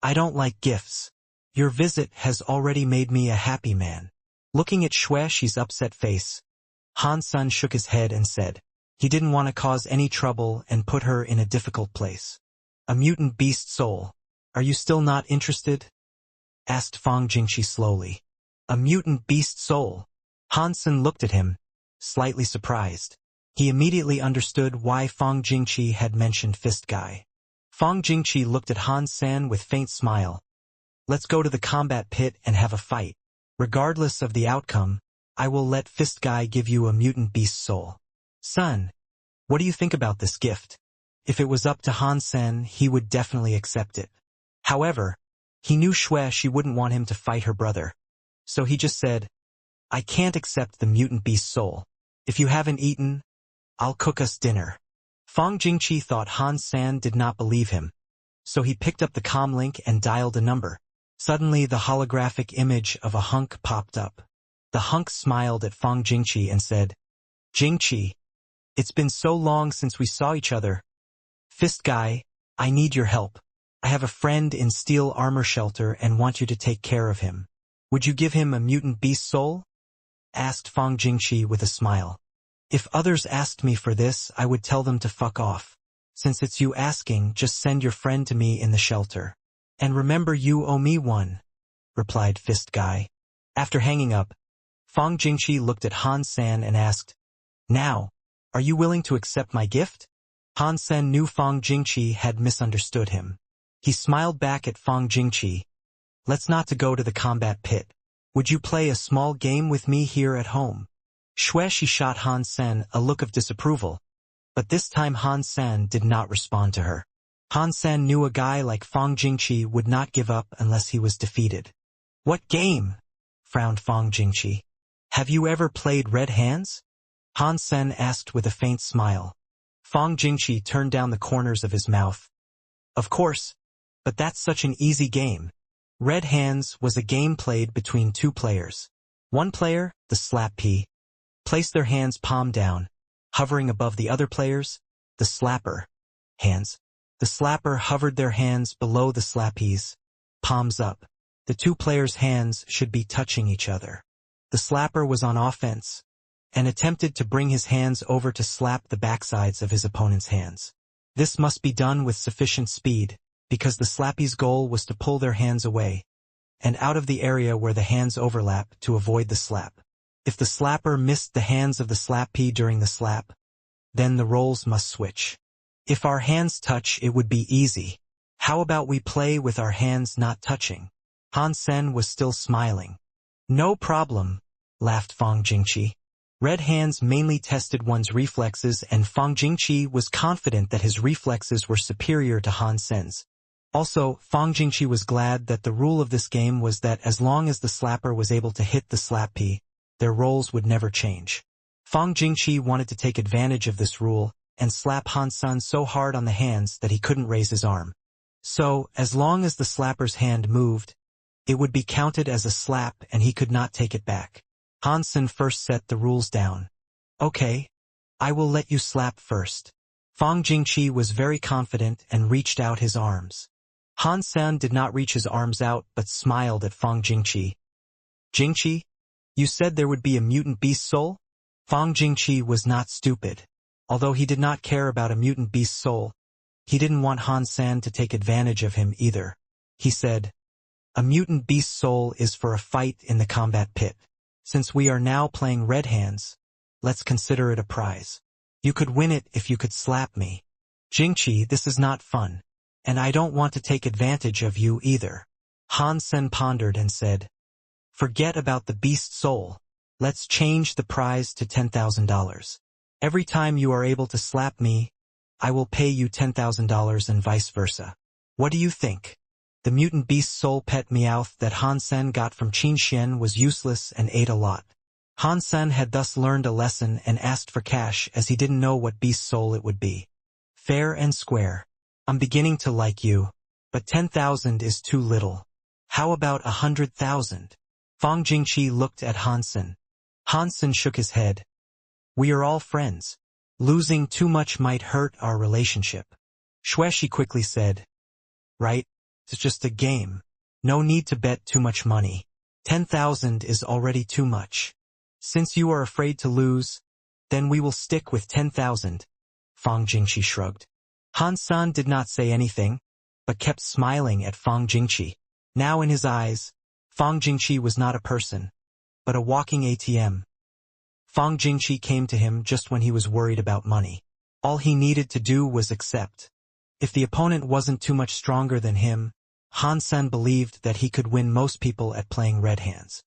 "I don't like gifts. Your visit has already made me a happy man." Looking at Xue Shi's upset face, Han Sen shook his head and said, he didn't want to cause any trouble and put her in a difficult place. "A mutant beast soul. Are you still not interested?" asked Fang Jingqi slowly. "A mutant beast soul?" Han Sen looked at him, slightly surprised. He immediately understood why Fang Jingqi had mentioned Fist Guy. Fang Jingqi looked at Han Sen with faint smile. "Let's go to the combat pit and have a fight. Regardless of the outcome, I will let Fist Guy give you a mutant beast soul." "Son, what do you think about this gift?" If it was up to Han Sen, he would definitely accept it. However, he knew Xue Shi wouldn't want him to fight her brother. So he just said, "I can't accept the mutant beast soul. If you haven't eaten, I'll cook us dinner." Fang Jingqi thought Han Sen did not believe him, so he picked up the comm link and dialed a number. Suddenly the holographic image of a hunk popped up. The hunk smiled at Fang Jingqi and said, "Jingqi, it's been so long since we saw each other. Fist guy, I need your help. I have a friend in steel armor shelter and want you to take care of him. Would you give him a mutant beast soul?" asked Fang Jingqi with a smile. "If others asked me for this, I would tell them to fuck off. Since it's you asking, just send your friend to me in the shelter. And remember you owe me one," replied Fist Guy. After hanging up, Fang Jingqi looked at Han San and asked, "Now, are you willing to accept my gift?" Han San knew Fang Jingqi had misunderstood him. He smiled back at Fang Jingqi. "Let's not to go to the combat pit. Would you play a small game with me here at home?" She shot Han Sen a look of disapproval, but this time Han San did not respond to her. Han San knew a guy like Fang Jingqi would not give up unless he was defeated. "What game?" frowned Fang Jingqi. "Have you ever played Red Hands?" Han Sen asked with a faint smile. Fang Jingqi turned down the corners of his mouth. "Of course, but that's such an easy game." Red Hands was a game played between two players. One player, the slap P, placed their hands palm down, hovering above the other players, the slapper, hands. The slapper hovered their hands below the slappies, palms up. The two players' hands should be touching each other. The slapper was on offense and attempted to bring his hands over to slap the backsides of his opponent's hands. This must be done with sufficient speed, because the slappy's goal was to pull their hands away and out of the area where the hands overlap to avoid the slap. If the slapper missed the hands of the slappy during the slap, then the roles must switch. If our hands touch, it would be easy. How about we play with our hands not touching? Han Sen was still smiling. "No problem," laughed Fang Jingqi. Red Hands mainly tested one's reflexes, and Fang Jingqi was confident that his reflexes were superior to Han Sen's. Also, Fang Jingqi was glad that the rule of this game was that as long as the slapper was able to hit the slappy, their roles would never change. Fang Jingqi wanted to take advantage of this rule and slap Han Sen so hard on the hands that he couldn't raise his arm. So, as long as the slapper's hand moved, it would be counted as a slap and he could not take it back. Han Sen first set the rules down. "Okay, I will let you slap first." Fang Jingqi was very confident and reached out his arms. Han Sen did not reach his arms out but smiled at Fang Jingqi. "Jingqi, you said there would be a mutant beast soul?" Fang Jingqi was not stupid. Although he did not care about a mutant beast soul, he didn't want Han Sen to take advantage of him either. He said, "A mutant beast soul is for a fight in the combat pit. Since we are now playing Red Hands, let's consider it a prize. You could win it if you could slap me." "Jingqi, this is not fun, and I don't want to take advantage of you either." Han Sen pondered and said, "Forget about the beast soul. Let's change the prize to $10,000. Every time you are able to slap me, I will pay you $10,000 and vice versa. What do you think?" The mutant beast soul pet Meowth that Han Sen got from Qin Xian was useless and ate a lot. Han Sen had thus learned a lesson and asked for cash as he didn't know what beast soul it would be. "Fair and square. I'm beginning to like you, but 10,000 is too little. How about 100,000? Fang Jingqi looked at Han Sen. Han Sen shook his head. "We are all friends. Losing too much might hurt our relationship." Shi quickly said, "Right, it's just a game. No need to bet too much money. 10,000 is already too much. Since you are afraid to lose, then we will stick with 10,000. Fang Jingqi shrugged. Han San did not say anything, but kept smiling at Fang Jingqi. Now in his eyes, Fang Jingqi was not a person, but a walking ATM. Fang Jingqi came to him just when he was worried about money. All he needed to do was accept. If the opponent wasn't too much stronger than him, Han Sen believed that he could win most people at playing Red Hands.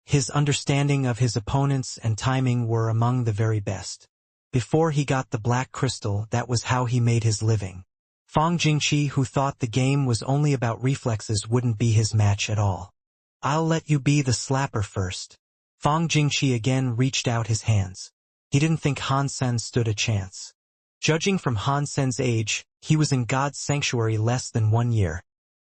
His understanding of his opponents and timing were among the very best. Before he got the black crystal, that was how he made his living. Fang Jingqi, who thought the game was only about reflexes, wouldn't be his match at all. "I'll let you be the slapper first." Fang Jingqi again reached out his hands. He didn't think Han Sen stood a chance. Judging from Han Sen's age, he was in God's sanctuary less than 1 year,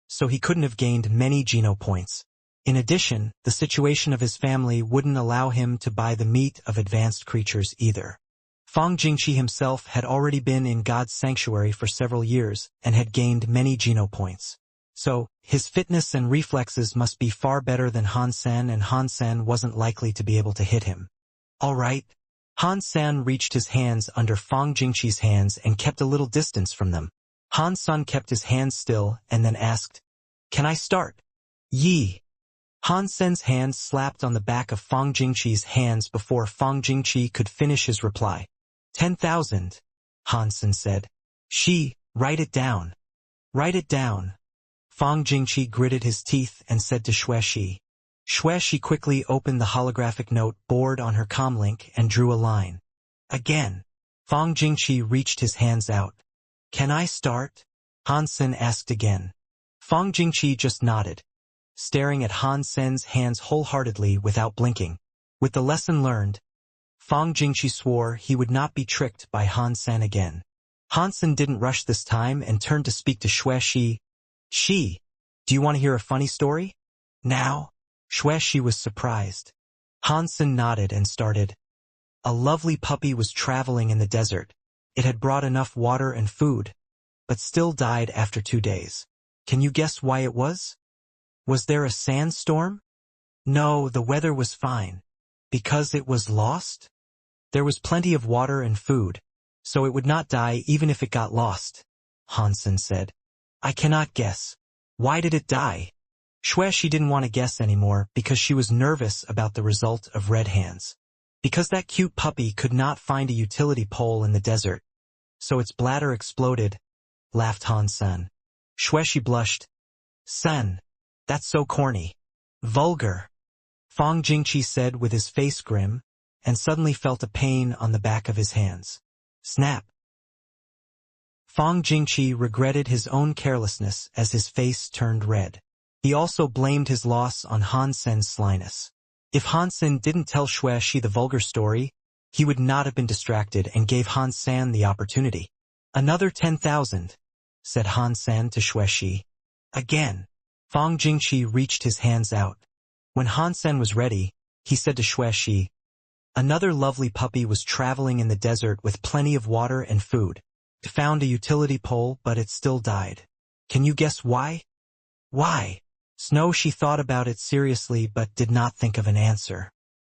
so he couldn't have gained many Geno points. In addition, the situation of his family wouldn't allow him to buy the meat of advanced creatures either. Fang Jingqi himself had already been in God's sanctuary for several years and had gained many Geno points. So, his fitness and reflexes must be far better than Han Sen, and Han Sen wasn't likely to be able to hit him. All right. Han Sen reached his hands under Fang Jingqi's hands and kept a little distance from them. Han Sen kept his hands still and then asked, "Can I start?" "Yi." Han Sen's hands slapped on the back of Fang Jingqi's hands before Fang Jingqi could finish his reply. 10,000, Han Sen said. Write it down. Write it down. Fang Jingqi gritted his teeth and said to Xuexi. Xuexi quickly opened the holographic note board on her comlink and drew a line. Again. Fang Jingqi reached his hands out. "Can I start?" Han Sen asked again. Fang Jingqi just nodded, staring at Han Sen's hands wholeheartedly without blinking. With the lesson learned, Fang Jingqi swore he would not be tricked by Han Sen again. Han Sen didn't rush this time and turned to speak to Xuexi. Do you want to hear a funny story? Now? Xuexi was surprised. Han Sen nodded and started. A lovely puppy was traveling in the desert. It had brought enough water and food, but still died after 2 days. Can you guess why it was? Was there a sandstorm? No, the weather was fine. Because it was lost? There was plenty of water and food, so it would not die even if it got lost, Han Sen said. I cannot guess. Why did it die? Xuexi didn't want to guess anymore because she was nervous about the result of Red Hands. Because that cute puppy could not find a utility pole in the desert, so its bladder exploded, laughed Han Sen. Xuexi blushed. Sen, that's so corny. Vulgar. Fang Jingqi said with his face grim, and suddenly felt a pain on the back of his hands. Snap. Fang Jingqi regretted his own carelessness as his face turned red. He also blamed his loss on Han Sen's slyness. If Han Sen didn't tell Xuexi the vulgar story, he would not have been distracted and gave Han Sen the opportunity. Another 10,000, said Han Sen to Xuexi. Again. Fang Jingqi reached his hands out. When Han Sen was ready, he said to Xuexi, another lovely puppy was traveling in the desert with plenty of water and food. It found a utility pole, but it still died. Can you guess why? Why? She thought about it seriously but did not think of an answer.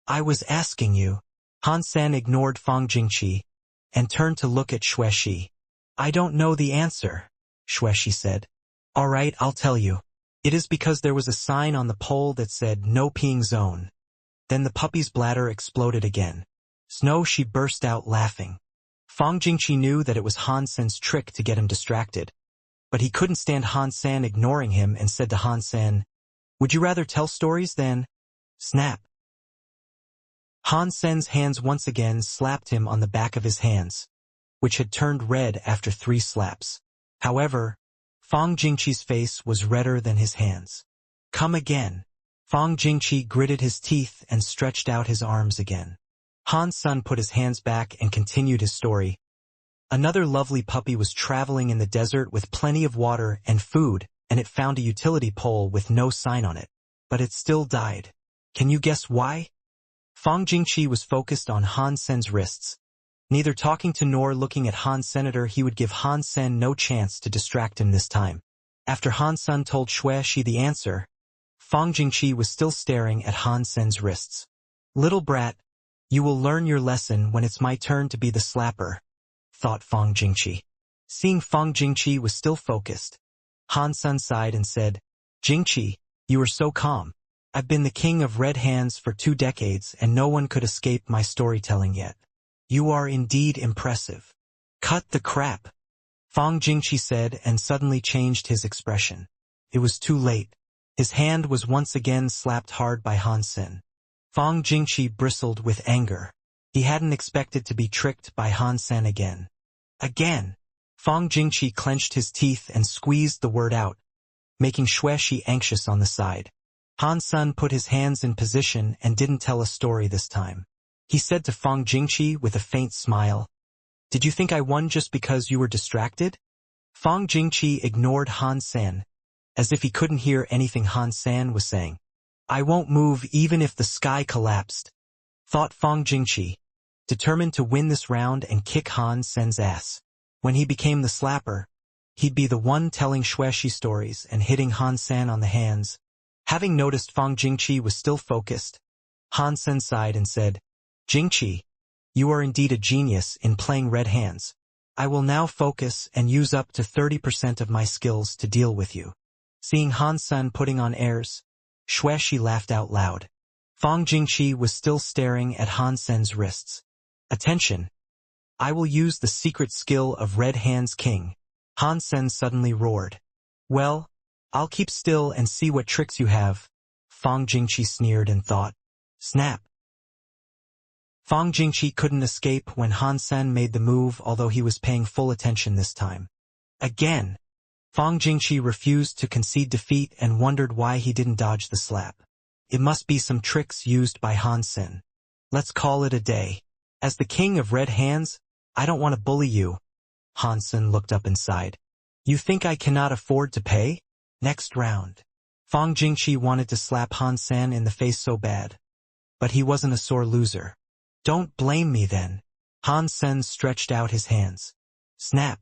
I was asking you. Han Sen ignored Fang Jingqi and turned to look at Xuexi. I don't know the answer, Xuexi said. All right, I'll tell you. It is because there was a sign on the pole that said no peeing zone. Then the puppy's bladder exploded again. She burst out laughing. Fang Jingqi knew that it was Han Sen's trick to get him distracted. But he couldn't stand Han Sen ignoring him and said to Han Sen, would you rather tell stories than? Snap. Han Sen's hands once again slapped him on the back of his hands, which had turned red after 3 slaps. However, Fang Jingqi's face was redder than his hands. Come again. Fang Jingqi gritted his teeth and stretched out his arms again. Han Sen put his hands back and continued his story. Another lovely puppy was traveling in the desert with plenty of water and food, and it found a utility pole with no sign on it. But it still died. Can you guess why? Fang Jingqi was focused on Han Sen's wrists. Neither talking to nor looking at Han Senator, he would give Han Sen no chance to distract him this time. After Han Sen told Xuexi the answer, Fang Jingqi was still staring at Han Sen's wrists. Little brat, you will learn your lesson when it's my turn to be the slapper, thought Fang Jingqi. Seeing Fang Jingqi was still focused, Han Sen sighed and said, Jingqi, you are so calm. I've been the king of red hands for 2 decades and no one could escape my storytelling yet. You are indeed impressive. Cut the crap, Fang Jingqi said and suddenly changed his expression. It was too late. His hand was once again slapped hard by Han Sen. Fang Jingqi bristled with anger. He hadn't expected to be tricked by Han Sen again. Again! Fang Jingqi clenched his teeth and squeezed the word out, making Xuexi anxious on the side. Han Sen put his hands in position and didn't tell a story this time. He said to Fang Jingqi with a faint smile, Did you think I won just because you were distracted? Fang Jingqi ignored Han Sen, as if he couldn't hear anything Han Sen was saying. I won't move even if the sky collapsed, thought Fang Jingqi, determined to win this round and kick Han Sen's ass. When he became the slapper, he'd be the one telling Xuexi stories and hitting Han Sen on the hands. Having noticed Fang Jingqi was still focused, Han Sen sighed and said, Jingqi, you are indeed a genius in playing red hands. I will now focus and use up to 30% of my skills to deal with you. Seeing Han Sen putting on airs, Xuexi laughed out loud. Fang Jingqi was still staring at Han Sen's wrists. Attention! I will use the secret skill of Red Hands King. Han Sen suddenly roared. Well, I'll keep still and see what tricks you have. Fang Jingqi sneered and thought. Snap! Fang Jingqi couldn't escape when Han Sen made the move, although he was paying full attention this time. Again! Fang Jingqi refused to concede defeat and wondered why he didn't dodge the slap. It must be some tricks used by Han Sen. Let's call it a day. As the king of red hands, I don't want to bully you. Han Sen looked up and sighed. You think I cannot afford to pay? Next round. Fang Jingqi wanted to slap Han Sen in the face so bad. But he wasn't a sore loser. Don't blame me then. Han Sen stretched out his hands. Snap.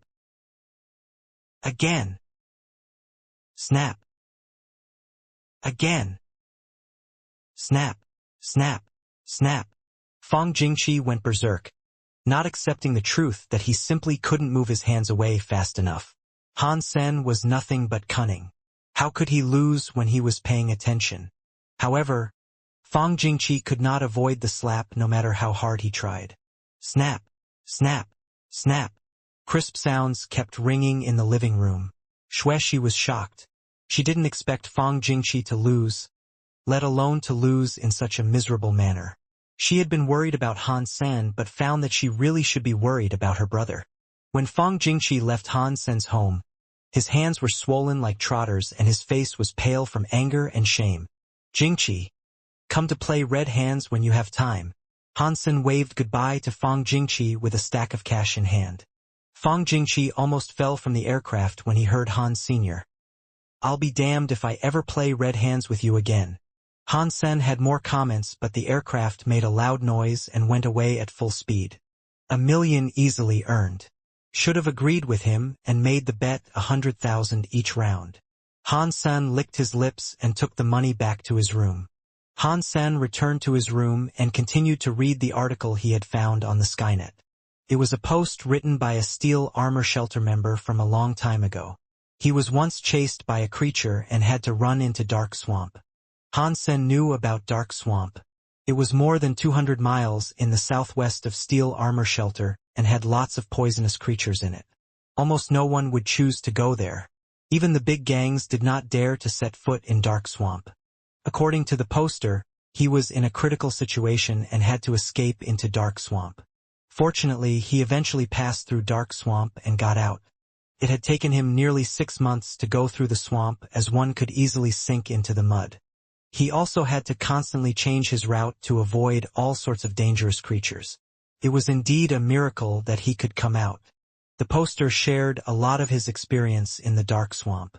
Again. Snap. Again. Snap. Snap. Snap. Fang Jingqi went berserk, not accepting the truth that he simply couldn't move his hands away fast enough. Han Sen was nothing but cunning. How could he lose when he was paying attention? However, Fang Jingqi could not avoid the slap no matter how hard he tried. Snap, snap, snap. Crisp sounds kept ringing in the living room. Xuexi was shocked. She didn't expect Fang Jingqi to lose, let alone to lose in such a miserable manner. She had been worried about Han Sen but found that she really should be worried about her brother. When Fang Jingqi left Han Sen's home, his hands were swollen like trotters and his face was pale from anger and shame. Jingqi, come to play red hands when you have time. Han Sen waved goodbye to Fang Jingqi with a stack of cash in hand. Fang Jingqi almost fell from the aircraft when he heard Han Sr. I'll be damned if I ever play red hands with you again. Han Sen had more comments, but the aircraft made a loud noise and went away at full speed. $1 million easily earned. Should have agreed with him and made the bet 100,000 each round. Han Sen licked his lips and took the money back to his room. Han Sen returned to his room and continued to read the article he had found on the Skynet. It was a post written by a Steel Armor Shelter member from a long time ago. He was once chased by a creature and had to run into Dark Swamp. Han Sen knew about Dark Swamp. It was more than 200 miles in the southwest of Steel Armor Shelter and had lots of poisonous creatures in it. Almost no one would choose to go there. Even the big gangs did not dare to set foot in Dark Swamp. According to the poster, he was in a critical situation and had to escape into Dark Swamp. Fortunately, he eventually passed through Dark Swamp and got out. It had taken him nearly 6 months to go through the swamp, as one could easily sink into the mud. He also had to constantly change his route to avoid all sorts of dangerous creatures. It was indeed a miracle that he could come out. The poster shared a lot of his experience in the Dark Swamp.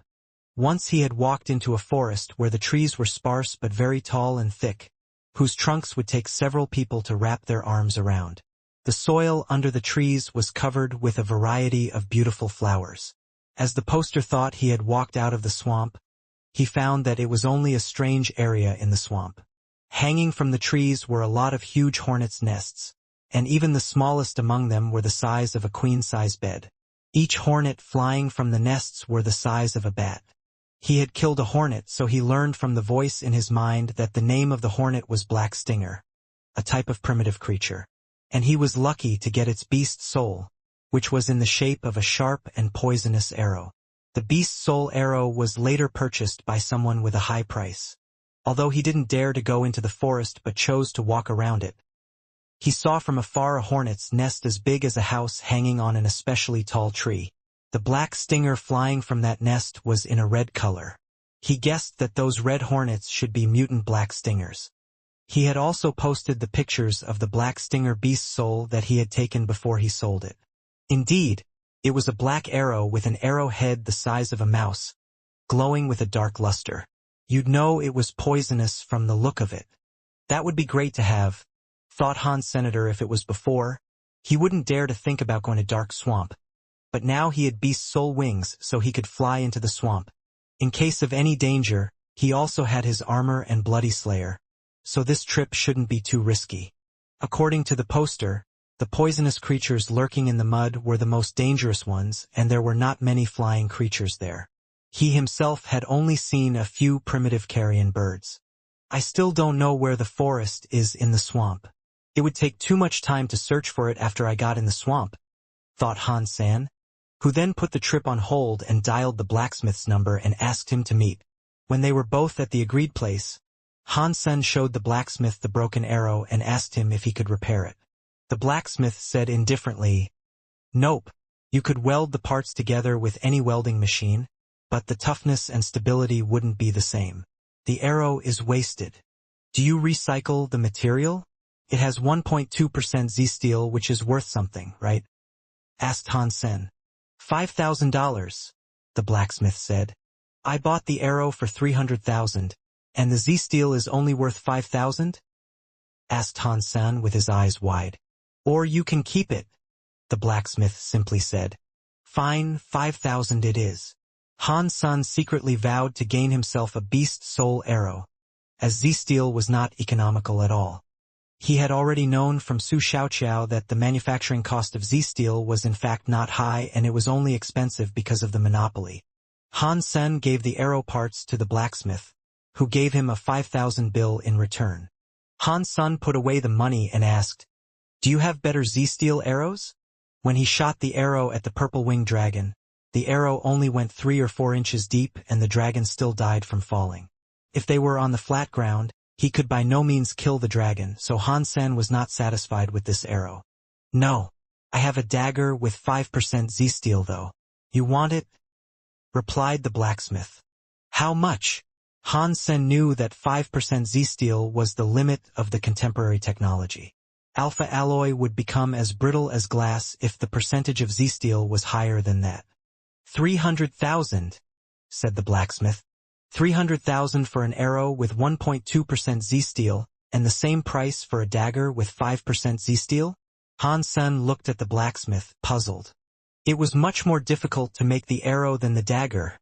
Once he had walked into a forest where the trees were sparse but very tall and thick, whose trunks would take several people to wrap their arms around. The soil under the trees was covered with a variety of beautiful flowers. As the poster thought he had walked out of the swamp, he found that it was only a strange area in the swamp. Hanging from the trees were a lot of huge hornets' nests, and even the smallest among them were the size of a queen-size bed. Each hornet flying from the nests were the size of a bat. He had killed a hornet, so he learned from the voice in his mind that the name of the hornet was Black Stinger, a type of primitive creature. And he was lucky to get its beast soul, which was in the shape of a sharp and poisonous arrow. The beast soul arrow was later purchased by someone with a high price. Although he didn't dare to go into the forest but chose to walk around it, he saw from afar a hornet's nest as big as a house hanging on an especially tall tree. The black stinger flying from that nest was in a red color. He guessed that those red hornets should be mutant black stingers. He had also posted the pictures of the black stinger beast soul that he had taken before he sold it. Indeed, it was a black arrow with an arrowhead the size of a mouse, glowing with a dark luster. You'd know it was poisonous from the look of it. That would be great to have, thought Han's senator if it was before. He wouldn't dare to think about going to dark swamp. But now he had beast soul wings so he could fly into the swamp. In case of any danger, he also had his armor and bloody slayer. So this trip shouldn't be too risky. According to the poster, the poisonous creatures lurking in the mud were the most dangerous ones, and there were not many flying creatures there. He himself had only seen a few primitive carrion birds. I still don't know where the forest is in the swamp. It would take too much time to search for it after I got in the swamp, thought Han San, who then put the trip on hold and dialed the blacksmith's number and asked him to meet. When they were both at the agreed place, Han San showed the blacksmith the broken arrow and asked him if he could repair it. The blacksmith said indifferently, "Nope, you could weld the parts together with any welding machine, but the toughness and stability wouldn't be the same. The arrow is wasted. Do you recycle the material? It has 1.2% Z-steel, which is worth something, right?" asked Han Sen. $5,000, the blacksmith said. "I bought the arrow for 300,000, and the Z-steel is only worth 5,000? asked Han Sen with his eyes wide. "Or you can keep it," the blacksmith simply said. "Fine, 5,000 it is." Han Sen secretly vowed to gain himself a beast soul arrow, as Z-steel was not economical at all. He had already known from Su Xiaoqiao that the manufacturing cost of Z-steel was in fact not high, and it was only expensive because of the monopoly. Han Sen gave the arrow parts to the blacksmith, who gave him a 5,000 bill in return. Han Sen put away the money and asked, "Do you have better Z-steel arrows?" When he shot the arrow at the purple-winged dragon, the arrow only went 3 or 4 inches deep and the dragon still died from falling. If they were on the flat ground, he could by no means kill the dragon, so Han Sen was not satisfied with this arrow. "No, I have a dagger with 5% Z-steel though. You want it?" replied the blacksmith. "How much?" Han Sen knew that 5% Z-steel was the limit of the contemporary technology. Alpha alloy would become as brittle as glass if the percentage of Z-steel was higher than that. 300,000, said the blacksmith. 300,000 for an arrow with 1.2% Z-steel, and the same price for a dagger with 5% Z-steel? Han Sen looked at the blacksmith, puzzled. "It was much more difficult to make the arrow than the dagger,"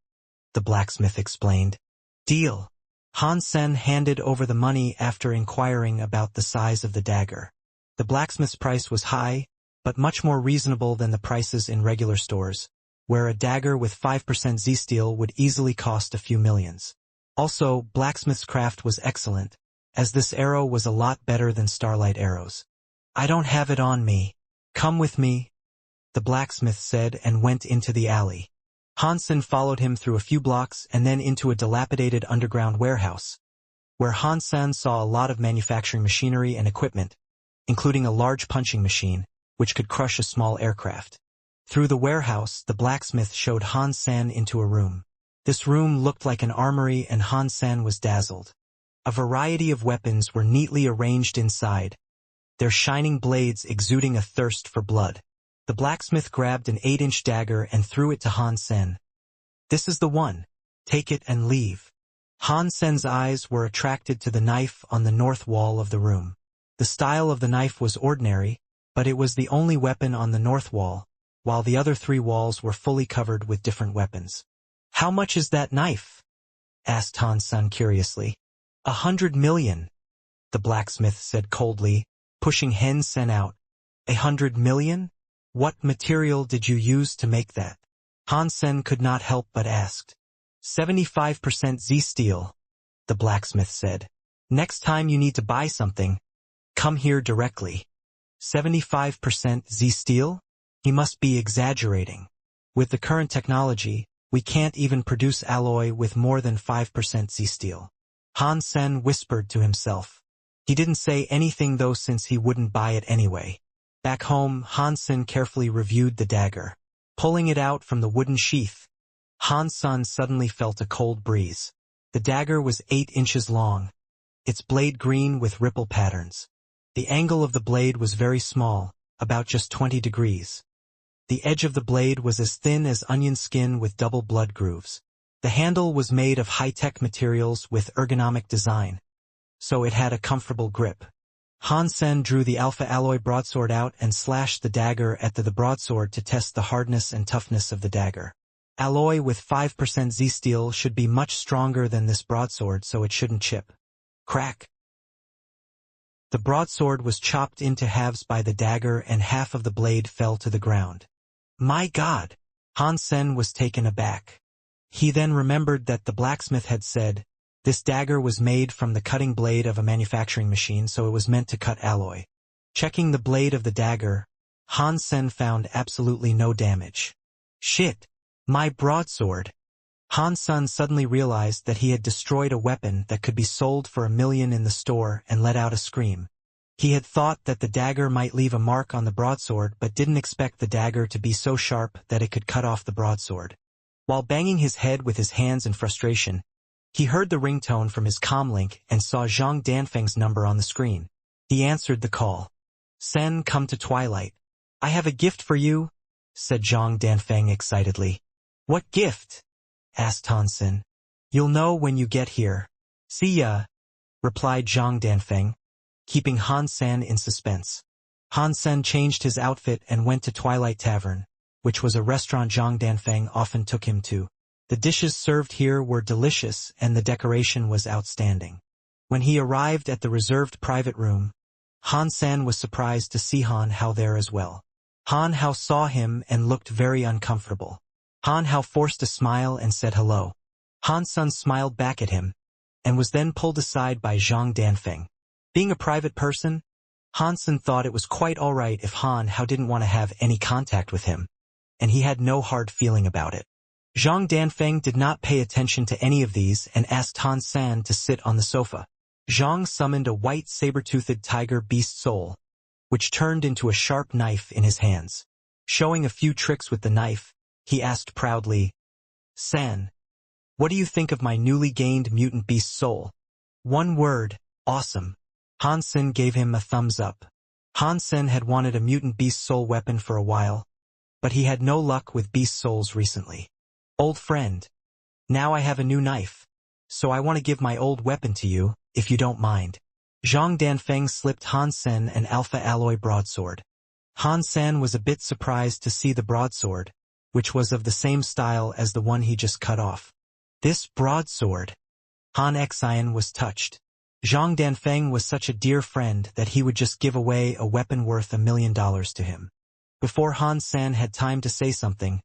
the blacksmith explained. "Deal." Han Sen handed over the money after inquiring about the size of the dagger. The blacksmith's price was high, but much more reasonable than the prices in regular stores, where a dagger with 5% Z-steel would easily cost a few millions. Also, blacksmith's craft was excellent, as this arrow was a lot better than starlight arrows. "I don't have it on me. Come with me," the blacksmith said and went into the alley. Han Sen followed him through a few blocks and then into a dilapidated underground warehouse, where Han Sen saw a lot of manufacturing machinery and equipment, including a large punching machine, which could crush a small aircraft. Through the warehouse, the blacksmith showed Han Sen into a room. This room looked like an armory and Han Sen was dazzled. A variety of weapons were neatly arranged inside, their shining blades exuding a thirst for blood. The blacksmith grabbed an 8-inch dagger and threw it to Han Sen. "This is the one. Take it and leave." Han Sen's eyes were attracted to the knife on the north wall of the room. The style of the knife was ordinary, but it was the only weapon on the north wall, while the other 3 walls were fully covered with different weapons. "How much is that knife?" asked Han Sen curiously. 100 million, the blacksmith said coldly, pushing Han Sen out. 100 million? What material did you use to make that? Han Sen could not help but ask. 75% Z-steel, the blacksmith said. "Next time you need to buy something, come here directly." 75% Z-steel? He must be exaggerating. With the current technology, we can't even produce alloy with more than 5% Z-steel. Han Sen whispered to himself. He didn't say anything though, since he wouldn't buy it anyway. Back home, Han Sen carefully reviewed the dagger. Pulling it out from the wooden sheath, Han Sen suddenly felt a cold breeze. The dagger was 8 inches long, its blade green with ripple patterns. The angle of the blade was very small, about just 20 degrees. The edge of the blade was as thin as onion skin with double blood grooves. The handle was made of high-tech materials with ergonomic design, so it had a comfortable grip. Han Sen drew the alpha alloy broadsword out and slashed the dagger at the broadsword to test the hardness and toughness of the dagger. Alloy with 5% Z-steel should be much stronger than this broadsword, so it shouldn't chip. Crack! The broadsword was chopped into halves by the dagger and half of the blade fell to the ground. My God! Han Sen was taken aback. He then remembered that the blacksmith had said, this dagger was made from the cutting blade of a manufacturing machine, so it was meant to cut alloy. Checking the blade of the dagger, Han Sen found absolutely no damage. Shit! My broadsword! Han Sen suddenly realized that he had destroyed a weapon that could be sold for $1 million in the store and let out a scream. He had thought that the dagger might leave a mark on the broadsword but didn't expect the dagger to be so sharp that it could cut off the broadsword. While banging his head with his hands in frustration, he heard the ringtone from his comlink and saw Zhang Danfeng's number on the screen. He answered the call. Sen, come to Twilight. I have a gift for you, said Zhang Danfeng excitedly. What gift? Asked Han Sen. You'll know when you get here. See ya, replied Zhang Danfeng, keeping Han Sen in suspense. Han Sen changed his outfit and went to Twilight Tavern, which was a restaurant Zhang Danfeng often took him to. The dishes served here were delicious and the decoration was outstanding. When he arrived at the reserved private room, Han Sen was surprised to see Han Hao there as well. Han Hao saw him and looked very uncomfortable. Han Hao forced a smile and said hello. Han Sen smiled back at him, and was then pulled aside by Zhang Danfeng. Being a private person, Han Sen thought it was quite alright if Han Hao didn't want to have any contact with him, and he had no hard feeling about it. Zhang Danfeng did not pay attention to any of these and asked Han Sen to sit on the sofa. Zhang summoned a white saber-toothed tiger beast soul, which turned into a sharp knife in his hands. Showing a few tricks with the knife, he asked proudly, Sen, what do you think of my newly gained mutant beast soul? One word, awesome. Han Sen gave him a thumbs up. Han Sen had wanted a mutant beast soul weapon for a while, but he had no luck with beast souls recently. Old friend, now I have a new knife, so I want to give my old weapon to you, if you don't mind. Zhang Danfeng slipped Han Sen an alpha alloy broadsword. Han Sen was a bit surprised to see the broadsword, which was of the same style as the one he just cut off. This broadsword? Han Xian was touched. Zhang Danfeng was such a dear friend that he would just give away a weapon worth $1 million to him. Before Han Sen had time to say something,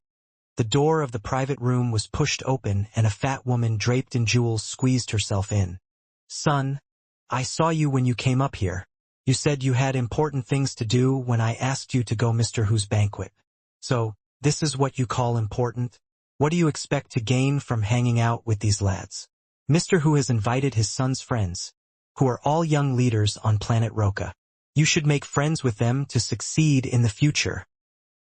the door of the private room was pushed open and a fat woman draped in jewels squeezed herself in. Son, I saw you when you came up here. You said you had important things to do when I asked you to go Mr. Who's banquet. So, this is what you call important? What do you expect to gain from hanging out with these lads? Mr. Who has invited his son's friends, who are all young leaders on planet Roka. You should make friends with them to succeed in the future.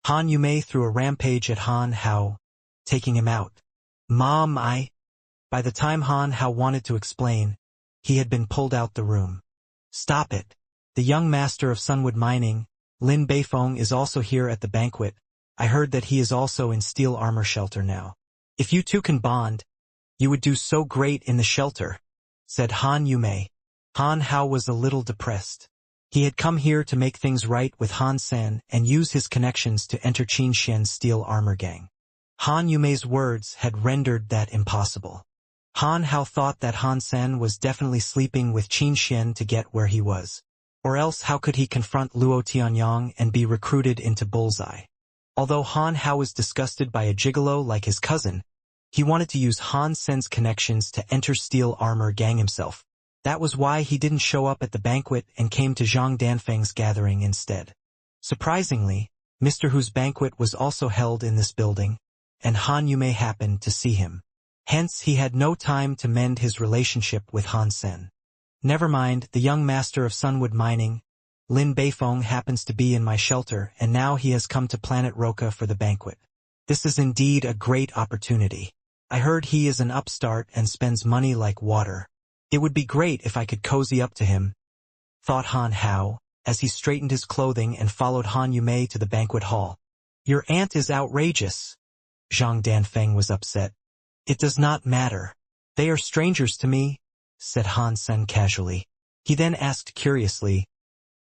Han Yumei threw a rampage at Han Hao, taking him out. Mom, By the time Han Hao wanted to explain, he had been pulled out the room. Stop it. The young master of Sunwood Mining, Lin Beifeng, is also here at the banquet. I heard that he is also in steel armor shelter now. If you two can bond, you would do so great in the shelter, said Han Yumei. Han Hao was a little depressed. He had come here to make things right with Han Sen and use his connections to enter Qin Xian's steel armor gang. Han Yumei's words had rendered that impossible. Han Hao thought that Han Sen was definitely sleeping with Qin Xian to get where he was. Or else how could he confront Luo Tianyang and be recruited into Bullseye? Although Han Hao was disgusted by a gigolo like his cousin, he wanted to use Han Sen's connections to enter steel armor gang himself. That was why he didn't show up at the banquet and came to Zhang Danfeng's gathering instead. Surprisingly, Mr. Who's banquet was also held in this building, and Han Yumei happened to see him. Hence he had no time to mend his relationship with Han Sen. Never mind, the young master of Sunwood Mining, Lin Beifeng, happens to be in my shelter, and now he has come to planet Roka for the banquet. This is indeed a great opportunity. I heard he is an upstart and spends money like water. It would be great if I could cozy up to him, thought Han Hao, as he straightened his clothing and followed Han Yumei to the banquet hall. Your aunt is outrageous. Zhang Danfeng was upset. It does not matter. They are strangers to me, said Han Sen casually. He then asked curiously,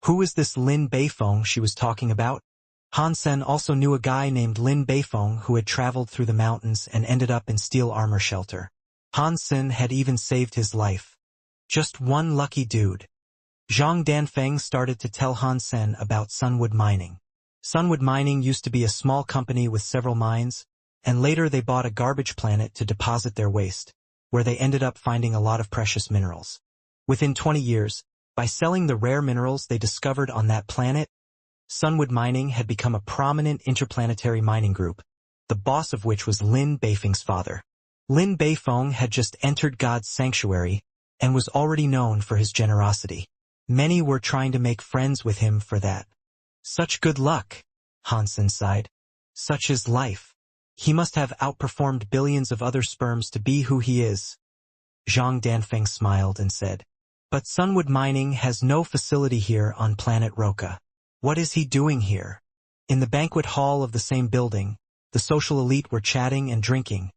who is this Lin Beifeng she was talking about? Han Sen also knew a guy named Lin Beifeng who had traveled through the mountains and ended up in steel armor shelter. Han Sen had even saved his life. Just one lucky dude. Zhang Danfeng started to tell Han Sen about Sunwood Mining. Sunwood Mining used to be a small company with several mines, and later they bought a garbage planet to deposit their waste, where they ended up finding a lot of precious minerals. Within 20 years, by selling the rare minerals they discovered on that planet, Sunwood Mining had become a prominent interplanetary mining group, the boss of which was Lin Beifeng's father. Lin Beifeng had just entered God's sanctuary and was already known for his generosity. Many were trying to make friends with him for that. Such good luck, Han Sen sighed. Such is life. He must have outperformed billions of other sperms to be who he is. Zhang Danfeng smiled and said, but Sunwood Mining has no facility here on planet Roka. What is he doing here? In the banquet hall of the same building, the social elite were chatting and drinking,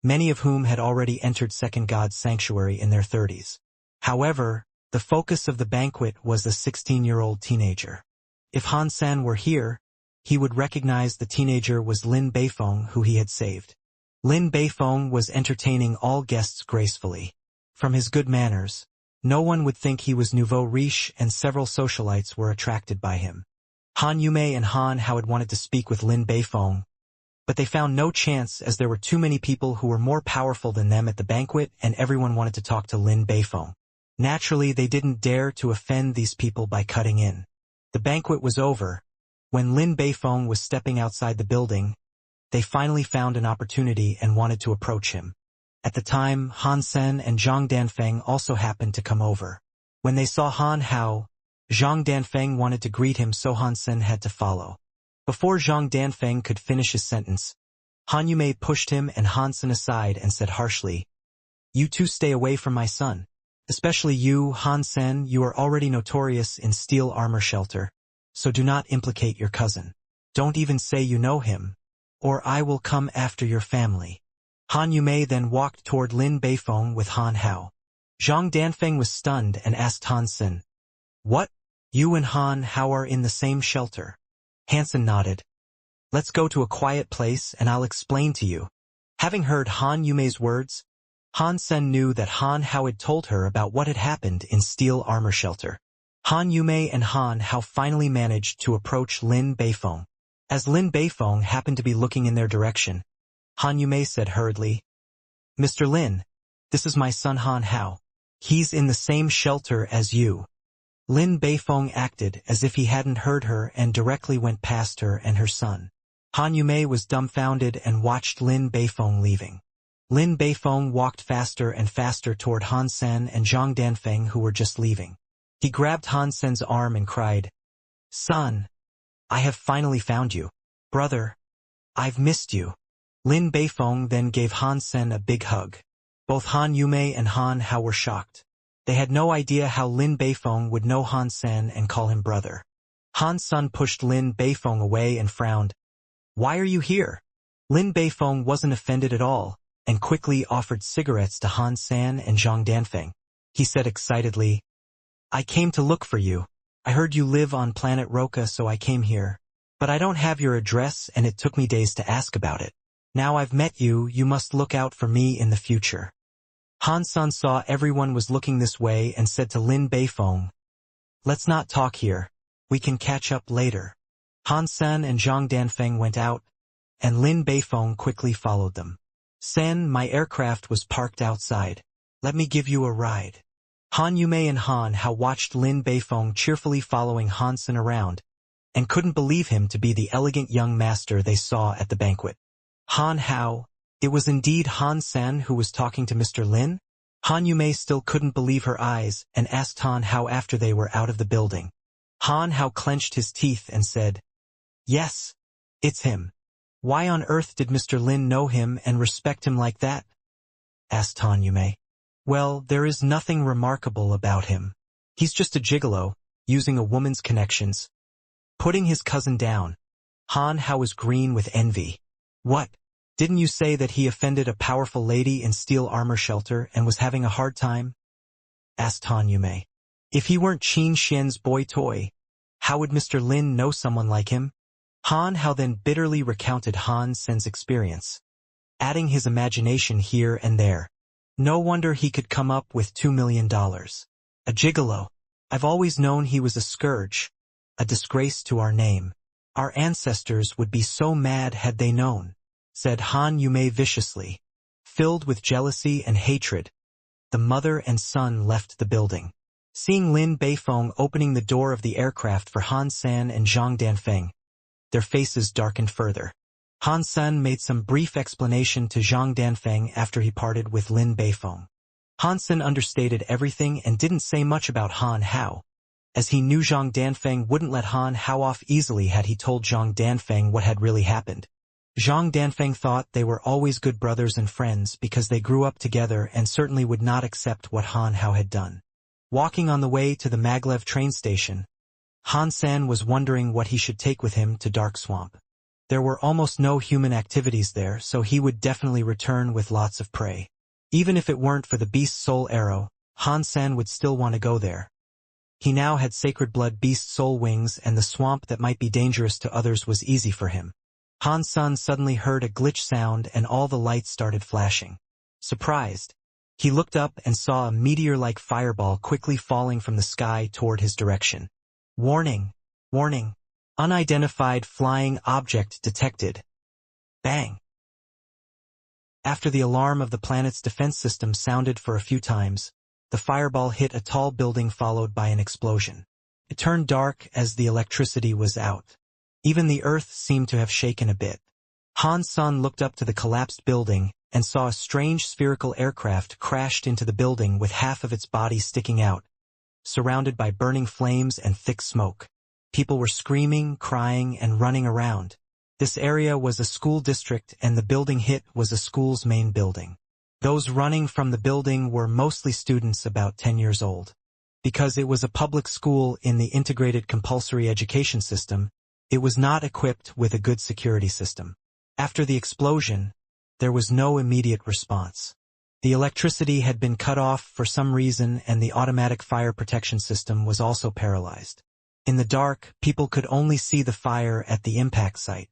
many of whom had already entered Second God's sanctuary in their 30s. However, the focus of the banquet was the 16-year-old teenager. If Han Sen were here, he would recognize the teenager was Lin Beifeng who he had saved. Lin Beifeng was entertaining all guests gracefully. From his good manners, no one would think he was nouveau riche, and several socialites were attracted by him. Han Yume and Han Hao had wanted to speak with Lin Beifeng, but they found no chance as there were too many people who were more powerful than them at the banquet and everyone wanted to talk to Lin Beifeng. Naturally, they didn't dare to offend these people by cutting in. The banquet was over. When Lin Beifeng was stepping outside the building, they finally found an opportunity and wanted to approach him. At the time, Han Sen and Zhang Danfeng also happened to come over. When they saw Han Hao, Zhang Danfeng wanted to greet him, so Han Sen had to follow. Before Zhang Danfeng could finish his sentence, Han Yume pushed him and Han Sen aside and said harshly, "You two stay away from my son. Especially you, Han Sen, you are already notorious in steel armor shelter, so do not implicate your cousin. Don't even say you know him, or I will come after your family." Han Yume then walked toward Lin Beifeng with Han Hao. Zhang Danfeng was stunned and asked Han Sen, "What? You and Han Hao are in the same shelter?" Hansen nodded. "Let's go to a quiet place and I'll explain to you." Having heard Han Yume's words, Han Sen knew that Han Hao had told her about what had happened in steel armor shelter. Han Yume and Han Hao finally managed to approach Lin Beifeng. As Lin Beifeng happened to be looking in their direction, Han Yume said hurriedly, "Mr. Lin, this is my son Han Hao. He's in the same shelter as you." Lin Beifeng acted as if he hadn't heard her and directly went past her and her son. Han Yume was dumbfounded and watched Lin Beifeng leaving. Lin Beifeng walked faster and faster toward Han Sen and Zhang Danfeng who were just leaving. He grabbed Han Sen's arm and cried, "Son, I have finally found you. Brother, I've missed you." Lin Beifeng then gave Han Sen a big hug. Both Han Yume and Han Hao were shocked. They had no idea how Lin Beifeng would know Han Sen and call him brother. Han Sen pushed Lin Beifeng away and frowned. "Why are you here?" Lin Beifeng wasn't offended at all, and quickly offered cigarettes to Han Sen and Zhang Danfeng. He said excitedly, "I came to look for you. I heard you live on planet Roka, so I came here. But I don't have your address and it took me days to ask about it. Now I've met you, you must look out for me in the future." Han Sen saw everyone was looking this way and said to Lin Beifeng, "Let's not talk here. We can catch up later." Han Sen and Zhang Danfeng went out, and Lin Beifeng quickly followed them. "Sen, my aircraft was parked outside. Let me give you a ride." Han Yume and Han Hao watched Lin Beifeng cheerfully following Han Sen around, and couldn't believe him to be the elegant young master they saw at the banquet. Han Hao, it was indeed Han Sen who was talking to Mr. Lin? Han Yume still couldn't believe her eyes and asked Han Hao after they were out of the building. Han Hao clenched his teeth and said, "Yes, it's him." "Why on earth did Mr. Lin know him and respect him like that?" asked Han Yume. "Well, there is nothing remarkable about him. He's just a gigolo, using a woman's connections. Putting his cousin down. Han Hao was green with envy. What? Didn't you say that he offended a powerful lady in steel armor shelter and was having a hard time? Asked Han Yume. If he weren't Qin Xian's boy toy, how would Mr. Lin know someone like him? Han Hao then bitterly recounted Han Sen's experience, adding his imagination here and there. No wonder he could come up with $2 million. A gigolo. I've always known he was a scourge, a disgrace to our name. Our ancestors would be so mad had they known, said Han Yume viciously. Filled with jealousy and hatred, the mother and son left the building. Seeing Lin Beifeng opening the door of the aircraft for Han San and Zhang Danfeng, their faces darkened further. Han San made some brief explanation to Zhang Danfeng after he parted with Lin Beifeng. Han San understated everything and didn't say much about Han Hao, as he knew Zhang Danfeng wouldn't let Han Hao off easily had he told Zhang Danfeng what had really happened. Zhang Danfeng thought they were always good brothers and friends because they grew up together and certainly would not accept what Han Hao had done. Walking on the way to the Maglev train station, Han San was wondering what he should take with him to Dark Swamp. There were almost no human activities there, so he would definitely return with lots of prey. Even if it weren't for the Beast Soul Arrow, Han San would still want to go there. He now had Sacred Blood Beast Soul Wings, and the swamp that might be dangerous to others was easy for him. Han San suddenly heard a glitch sound and all the lights started flashing. Surprised, he looked up and saw a meteor-like fireball quickly falling from the sky toward his direction. Warning! Warning! Unidentified flying object detected. Bang! After the alarm of the planet's defense system sounded for a few times, the fireball hit a tall building followed by an explosion. It turned dark as the electricity was out. Even the earth seemed to have shaken a bit. Han San looked up to the collapsed building and saw a strange spherical aircraft crashed into the building with half of its body sticking out, surrounded by burning flames and thick smoke. People were screaming, crying, and running around. This area was a school district and the building hit was a school's main building. Those running from the building were mostly students about 10 years old. Because it was a public school in the integrated compulsory education system, it was not equipped with a good security system. After the explosion, there was no immediate response. The electricity had been cut off for some reason and the automatic fire protection system was also paralyzed. In the dark, people could only see the fire at the impact site.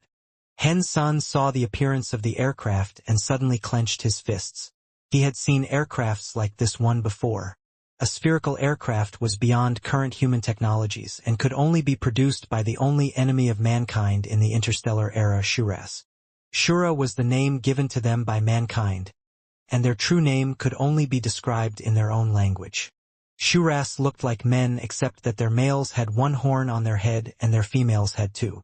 Hen San saw the appearance of the aircraft and suddenly clenched his fists. He had seen aircrafts like this one before. A spherical aircraft was beyond current human technologies and could only be produced by the only enemy of mankind in the interstellar era, Shuras. Shura was the name given to them by mankind, and their true name could only be described in their own language. Shuras looked like men except that their males had one horn on their head and their females had two.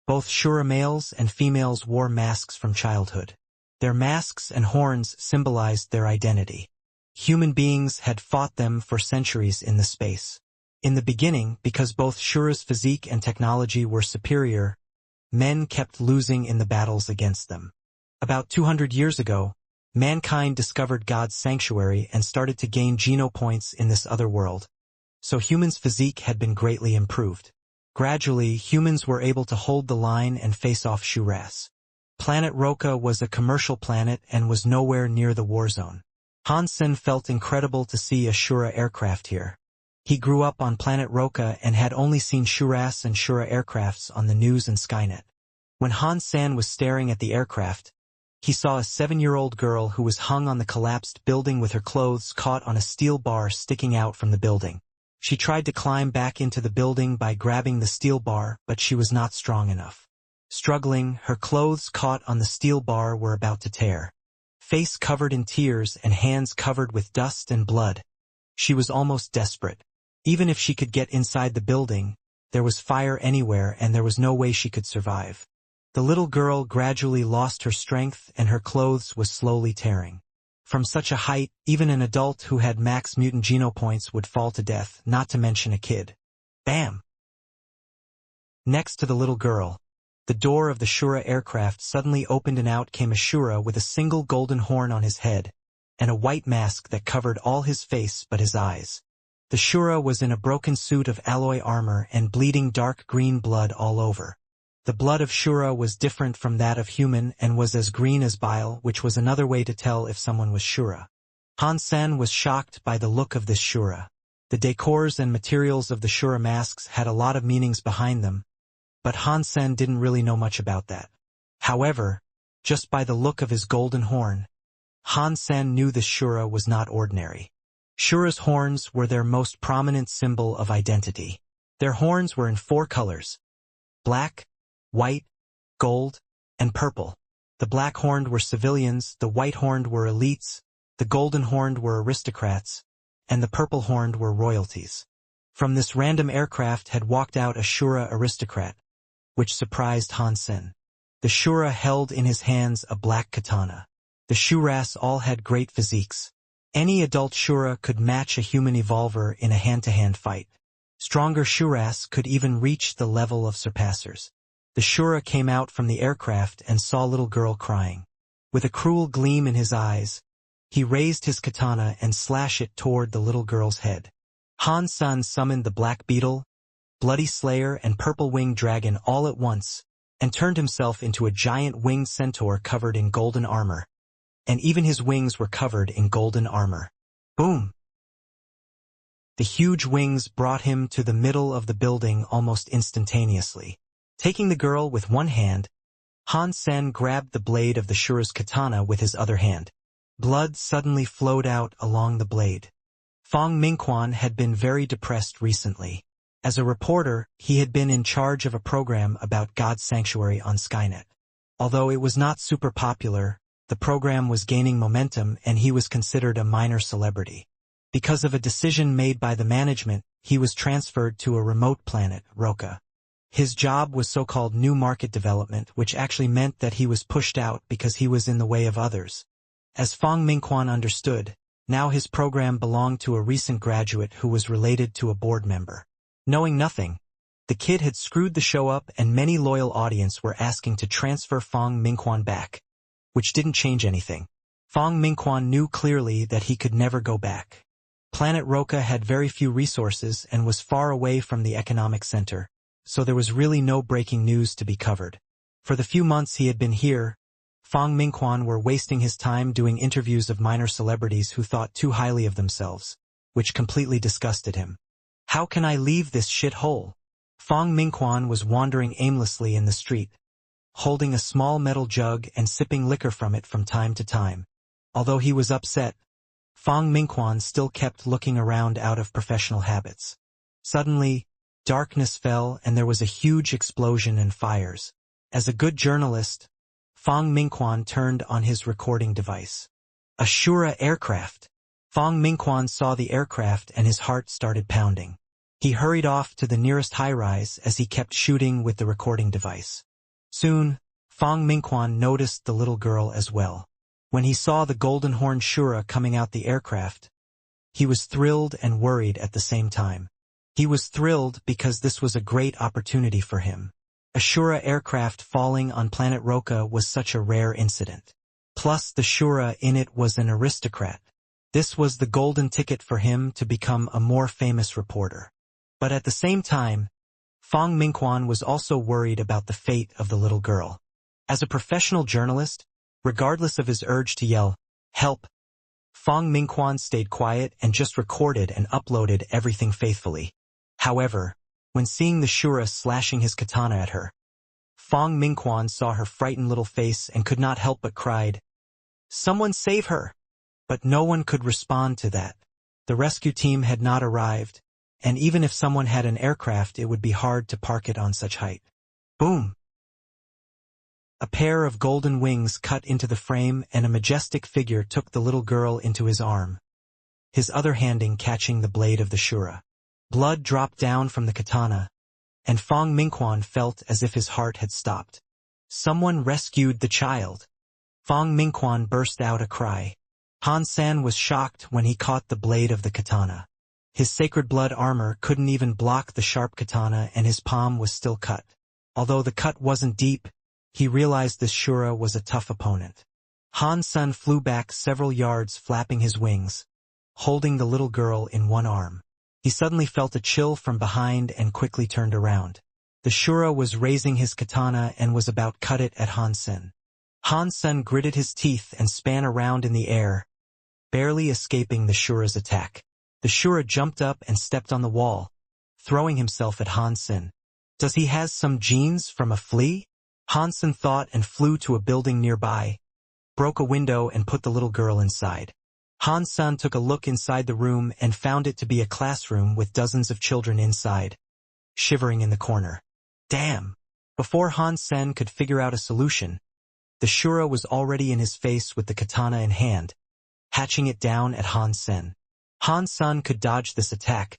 Both Shura males and females wore masks from childhood. Their masks and horns symbolized their identity. Human beings had fought them for centuries in the space. In the beginning, because both Shura's physique and technology were superior, men kept losing in the battles against them. About 200 years ago, mankind discovered God's sanctuary and started to gain genopoints in this other world. So humans' physique had been greatly improved. Gradually, humans were able to hold the line and face off Shuras. Planet Roka was a commercial planet and was nowhere near the war zone. Han Sen felt incredible to see a Shura aircraft here. He grew up on planet Roka and had only seen Shuras and Shura aircrafts on the news and Skynet. When Han San was staring at the aircraft, he saw a 7-year-old girl who was hung on the collapsed building with her clothes caught on a steel bar sticking out from the building. She tried to climb back into the building by grabbing the steel bar, but she was not strong enough. Struggling, her clothes caught on the steel bar were about to tear. Face covered in tears and hands covered with dust and blood. She was almost desperate. Even if she could get inside the building, there was fire anywhere and there was no way she could survive. The little girl gradually lost her strength and her clothes was slowly tearing. From such a height, even an adult who had max mutant genopoints would fall to death, not to mention a kid. Bam! Next to the little girl, the door of the Shura aircraft suddenly opened and out came a Shura with a single golden horn on his head, and a white mask that covered all his face but his eyes. The Shura was in a broken suit of alloy armor and bleeding dark green blood all over. The blood of Shura was different from that of human and was as green as bile, which was another way to tell if someone was Shura. Han Sen was shocked by the look of this Shura. The decors and materials of the Shura masks had a lot of meanings behind them, but Han Sen didn't really know much about that. However, just by the look of his golden horn, Han Sen knew the Shura was not ordinary. Shura's horns were their most prominent symbol of identity. Their horns were in 4 colors: black, white, gold, and purple. The black-horned were civilians, the white-horned were elites, the golden-horned were aristocrats, and the purple-horned were royalties. From this random aircraft had walked out a Shura aristocrat, which surprised Han Sen. The Shura held in his hands a black katana. The Shuras all had great physiques. Any adult Shura could match a human evolver in a hand-to-hand fight. Stronger Shuras could even reach the level of surpassers. The Shura came out from the aircraft and saw little girl crying. With a cruel gleam in his eyes, he raised his katana and slashed it toward the little girl's head. Han Sen summoned the Black Beetle, Bloody Slayer, and Purple Winged Dragon all at once, and turned himself into a giant winged centaur covered in golden armor. And even his wings were covered in golden armor. Boom! The huge wings brought him to the middle of the building almost instantaneously. Taking the girl with one hand, Han Sen grabbed the blade of the Shura's katana with his other hand. Blood suddenly flowed out along the blade. Fong Mingquan had been very depressed recently. As a reporter, he had been in charge of a program about God's sanctuary on Skynet. Although it was not super popular, the program was gaining momentum and he was considered a minor celebrity. Because of a decision made by the management, he was transferred to a remote planet, Roka. His job was so-called new market development, which actually meant that he was pushed out because he was in the way of others. As Fong Mingquan understood, now his program belonged to a recent graduate who was related to a board member. Knowing nothing, the kid had screwed the show up and many loyal audience were asking to transfer Fong Mingquan back, which didn't change anything. Fong Mingquan knew clearly that he could never go back. Planet Roka had very few resources and was far away from the economic center, so there was really no breaking news to be covered. For the few months he had been here, Fong Mingquan were wasting his time doing interviews of minor celebrities who thought too highly of themselves, which completely disgusted him. How can I leave this shithole? Fong Mingquan was wandering aimlessly in the street, holding a small metal jug and sipping liquor from it from time to time. Although he was upset, Fong Mingquan still kept looking around out of professional habits. Suddenly, darkness fell and there was a huge explosion and fires. As a good journalist, Fong Mingquan turned on his recording device. A Shura aircraft. Fong Mingquan saw the aircraft and his heart started pounding. He hurried off to the nearest high-rise as he kept shooting with the recording device. Soon, Fong Mingquan noticed the little girl as well. When he saw the golden horned Shura coming out the aircraft, he was thrilled and worried at the same time. He was thrilled because this was a great opportunity for him. A Shura aircraft falling on planet Roka was such a rare incident. Plus the Shura in it was an aristocrat. This was the golden ticket for him to become a more famous reporter. But at the same time, Fong Mingquan was also worried about the fate of the little girl. As a professional journalist, regardless of his urge to yell, "Help!" Fong Mingquan stayed quiet and just recorded and uploaded everything faithfully. However, when seeing the Shura slashing his katana at her, Fong Mingquan saw her frightened little face and could not help but cried, "Someone save her!" But no one could respond to that. The rescue team had not arrived, and even if someone had an aircraft it would be hard to park it on such height. Boom! A pair of golden wings cut into the frame and a majestic figure took the little girl into his arm, his other handing catching the blade of the Shura. Blood dropped down from the katana, and Fong Mingquan felt as if his heart had stopped. Someone rescued the child. Fong Mingquan burst out a cry. Han Sen was shocked when he caught the blade of the katana. His sacred blood armor couldn't even block the sharp katana and his palm was still cut. Although the cut wasn't deep, he realized this Shura was a tough opponent. Han Sen flew back several yards flapping his wings, holding the little girl in one arm. He suddenly felt a chill from behind and quickly turned around. The Shura was raising his katana and was about to cut it at Hansen. Hansen gritted his teeth and span around in the air, barely escaping the Shura's attack. The Shura jumped up and stepped on the wall, throwing himself at Hansen. Does he has some genes from a flea? Hansen thought and flew to a building nearby, broke a window and put the little girl inside. Hansen took a look inside the room and found it to be a classroom with dozens of children inside, shivering in the corner. Damn! Before Hansen could figure out a solution, the Shura was already in his face with the katana in hand, hatching it down at Hansen. Hansen could dodge this attack,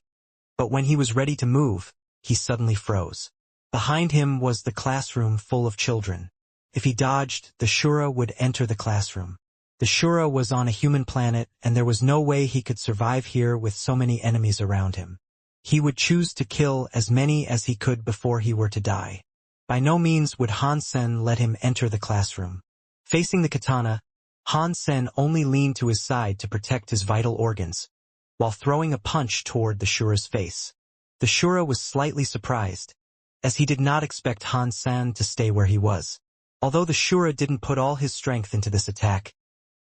but when he was ready to move, he suddenly froze. Behind him was the classroom full of children. If he dodged, the Shura would enter the classroom. The Shura was on a human planet, and there was no way he could survive here with so many enemies around him. He would choose to kill as many as he could before he were to die. By no means would Hansen let him enter the classroom. Facing the katana, Hansen only leaned to his side to protect his vital organs, while throwing a punch toward the Shura's face. The Shura was slightly surprised, as he did not expect Hansen to stay where he was. Although the Shura didn't put all his strength into this attack,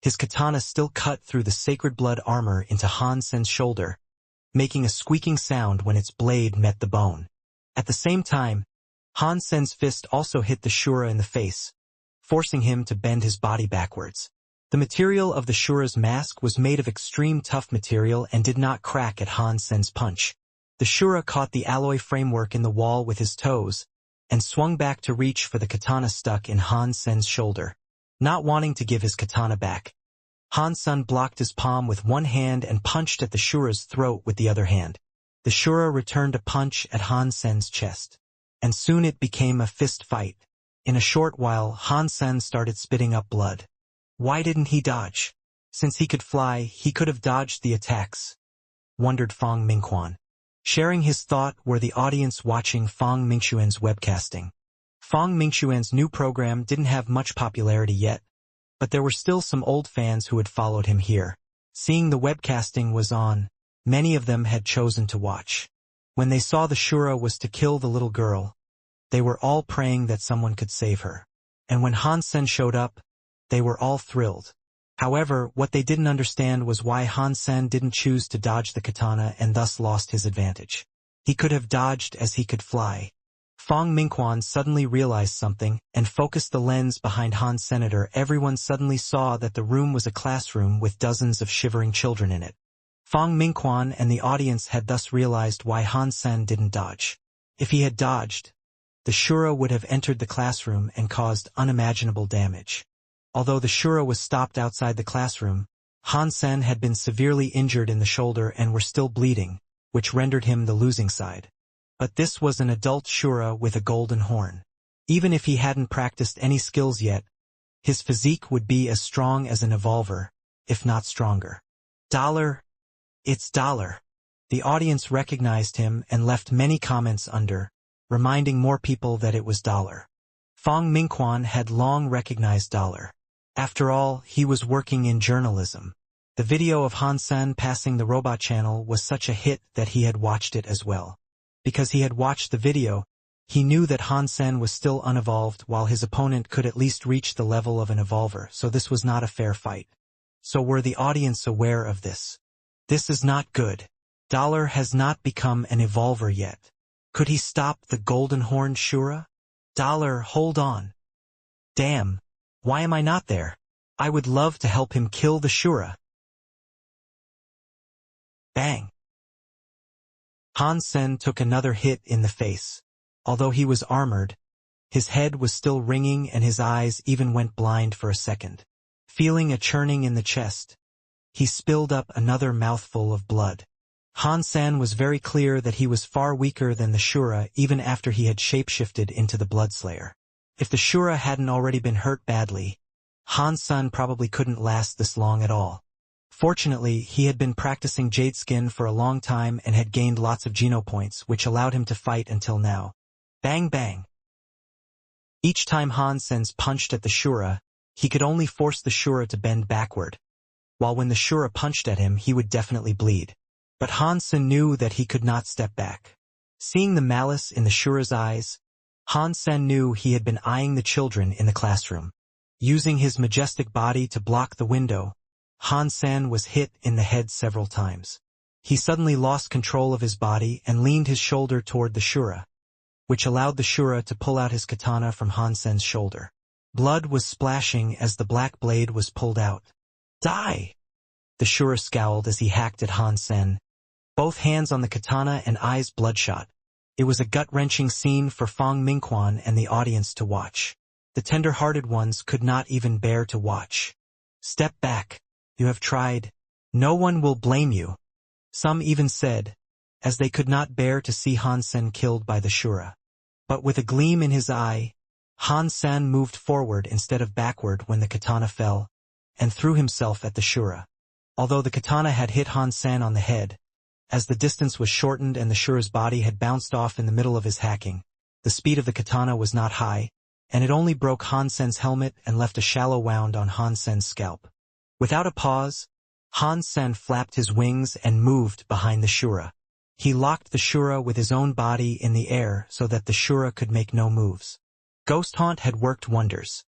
his katana still cut through the sacred blood armor into Hansen's shoulder, making a squeaking sound when its blade met the bone. At the same time, Hansen's fist also hit the Shura in the face, forcing him to bend his body backwards. The material of the Shura's mask was made of extreme tough material and did not crack at Hansen's punch. The Shura caught the alloy framework in the wall with his toes, and swung back to reach for the katana stuck in Hansen's shoulder. Not wanting to give his katana back, Hansen blocked his palm with one hand and punched at the Shura's throat with the other hand. The Shura returned a punch at Hansen's chest, and soon it became a fist fight. In a short while, Hansen started spitting up blood. Why didn't he dodge? Since he could fly, he could have dodged the attacks, wondered Fong Mingquan. Sharing his thought were the audience watching Fong Mingquan's webcasting. Fong Mingquan's new program didn't have much popularity yet, but there were still some old fans who had followed him here. Seeing the webcasting was on, many of them had chosen to watch. When they saw the Shura was to kill the little girl, they were all praying that someone could save her. And when Hansen showed up, they were all thrilled. However, what they didn't understand was why Hansen didn't choose to dodge the katana and thus lost his advantage. He could have dodged as he could fly. Fong Mingquan suddenly realized something and focused the lens behind Han Senator. Everyone suddenly saw that the room was a classroom with dozens of shivering children in it. Fong Mingquan and the audience had thus realized why Hansen didn't dodge. If he had dodged, the Shura would have entered the classroom and caused unimaginable damage. Although the Shura was stopped outside the classroom, Hansen had been severely injured in the shoulder and were still bleeding, which rendered him the losing side. But this was an adult Shura with a golden horn. Even if he hadn't practiced any skills yet, his physique would be as strong as an evolver, if not stronger. Dollar. It's Dollar. The audience recognized him and left many comments under, reminding more people that it was Dollar. Fong Mingquan had long recognized Dollar. After all, he was working in journalism. The video of Hansen passing the robot channel was such a hit that he had watched it as well. Because he had watched the video, he knew that Hansen was still unevolved while his opponent could at least reach the level of an evolver, so this was not a fair fight. So were the audience aware of this? This is not good. Dollar has not become an evolver yet. Could he stop the Golden Horn Shura? Dollar, hold on. Damn, why am I not there? I would love to help him kill the Shura. Bang. Hansen took another hit in the face. Although he was armored, his head was still ringing and his eyes even went blind for a second. Feeling a churning in the chest, he spilled up another mouthful of blood. Hansen was very clear that he was far weaker than the Shura even after he had shapeshifted into the Bloodslayer. If the Shura hadn't already been hurt badly, Hansen probably couldn't last this long at all. Fortunately, he had been practicing Jade Skin for a long time and had gained lots of Geno points, which allowed him to fight until now. Bang bang. Each time Hansen's punched at the Shura, he could only force the Shura to bend backward, while when the Shura punched at him he would definitely bleed. But Hansen knew that he could not step back. Seeing the malice in the Shura's eyes, Han Sen knew he had been eyeing the children in the classroom. Using his majestic body to block the window, Han Sen was hit in the head several times. He suddenly lost control of his body and leaned his shoulder toward the Shura, which allowed the Shura to pull out his katana from Han Sen's shoulder. Blood was splashing as the black blade was pulled out. Die! The Shura scowled as he hacked at Han Sen, both hands on the katana and eyes bloodshot. It was a gut-wrenching scene for Fong Mingquan and the audience to watch. The tender-hearted ones could not even bear to watch. Step back. You have tried. No one will blame you. Some even said, as they could not bear to see Han Sen killed by the Shura. But with a gleam in his eye, Han Sen moved forward instead of backward when the katana fell, and threw himself at the Shura. Although the katana had hit Han Sen on the head, as the distance was shortened and the Shura's body had bounced off in the middle of his hacking, the speed of the katana was not high, and it only broke Han Sen's helmet and left a shallow wound on Han Sen's scalp. Without a pause, Han Sen flapped his wings and moved behind the Shura. He locked the Shura with his own body in the air so that the Shura could make no moves. Ghost Haunt had worked wonders.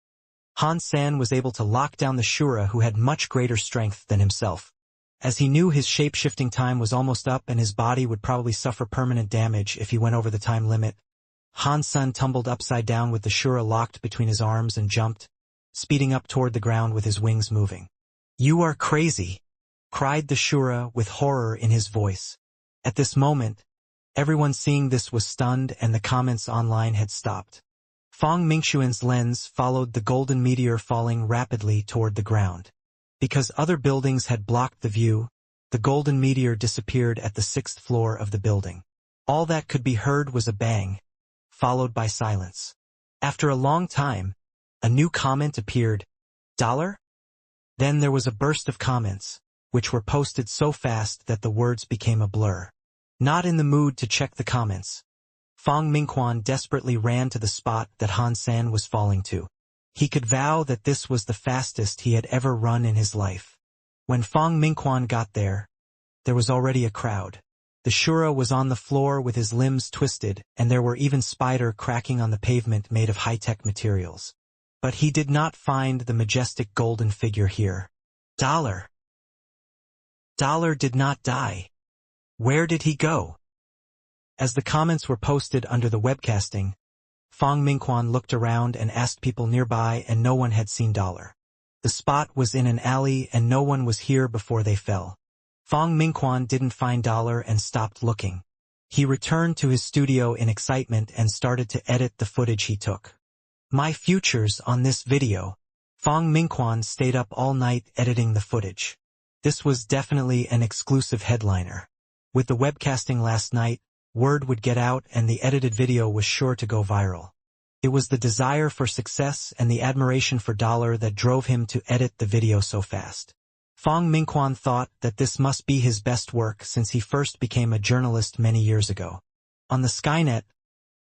Han Sen was able to lock down the Shura, who had much greater strength than himself. As he knew his shape-shifting time was almost up and his body would probably suffer permanent damage if he went over the time limit, Han Sen tumbled upside down with the Shura locked between his arms and jumped, speeding up toward the ground with his wings moving. "You are crazy!" cried the Shura with horror in his voice. At this moment, everyone seeing this was stunned and the comments online had stopped. Fong Mingxuan's lens followed the golden meteor falling rapidly toward the ground. Because other buildings had blocked the view, the golden meteor disappeared at the 6th floor of the building. All that could be heard was a bang, followed by silence. After a long time, a new comment appeared. $? Then there was a burst of comments, which were posted so fast that the words became a blur. Not in the mood to check the comments, Fong Mingquan desperately ran to the spot that Han Sen was falling to. He could vow that this was the fastest he had ever run in his life. When Fong Mingquan got there was already a crowd. The Shura was on the floor with his limbs twisted, and there were even spiders cracking on the pavement made of high-tech materials. But he did not find the majestic golden figure here. $. Did not die. Where did he go? As the comments were posted under the webcasting, Fong Mingquan looked around and asked people nearby, and no one had seen $. The spot was in an alley and no one was here before they fell. Fong Mingquan didn't find $. And stopped looking. He returned to his studio in excitement and started to edit the footage he took. My futures on this video. Fong Mingquan stayed up all night editing the footage. This was definitely an exclusive headliner. With the webcasting last night, word would get out and the edited video was sure to go viral. It was the desire for success and the admiration for $. That drove him to edit the video so fast. Fong Mingquan thought that this must be his best work since he first became a journalist many years ago. On the Skynet,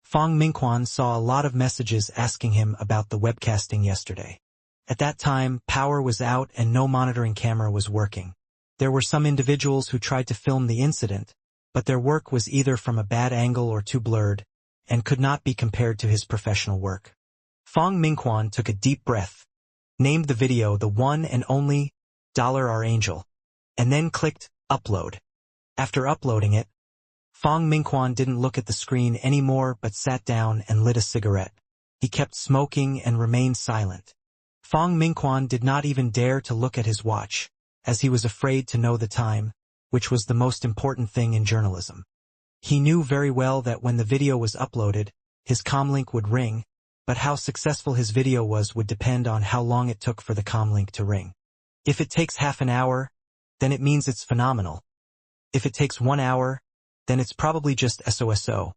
Fong Mingquan saw a lot of messages asking him about the webcasting yesterday. At that time, power was out and no monitoring camera was working. There were some individuals who tried to film the incident, but their work was either from a bad angle or too blurred, and could not be compared to his professional work. Fong Mingquan took a deep breath, named the video the one and only $Our Angel, and then clicked Upload. After uploading it, Fong Mingquan didn't look at the screen anymore but sat down and lit a cigarette. He kept smoking and remained silent. Fong Mingquan did not even dare to look at his watch, as he was afraid to know the time, which was the most important thing in journalism. He knew very well that when the video was uploaded, his comlink would ring, but how successful his video was would depend on how long it took for the comlink to ring. If it takes half an hour, then it means it's phenomenal. If it takes 1 hour, then it's probably just SOSO.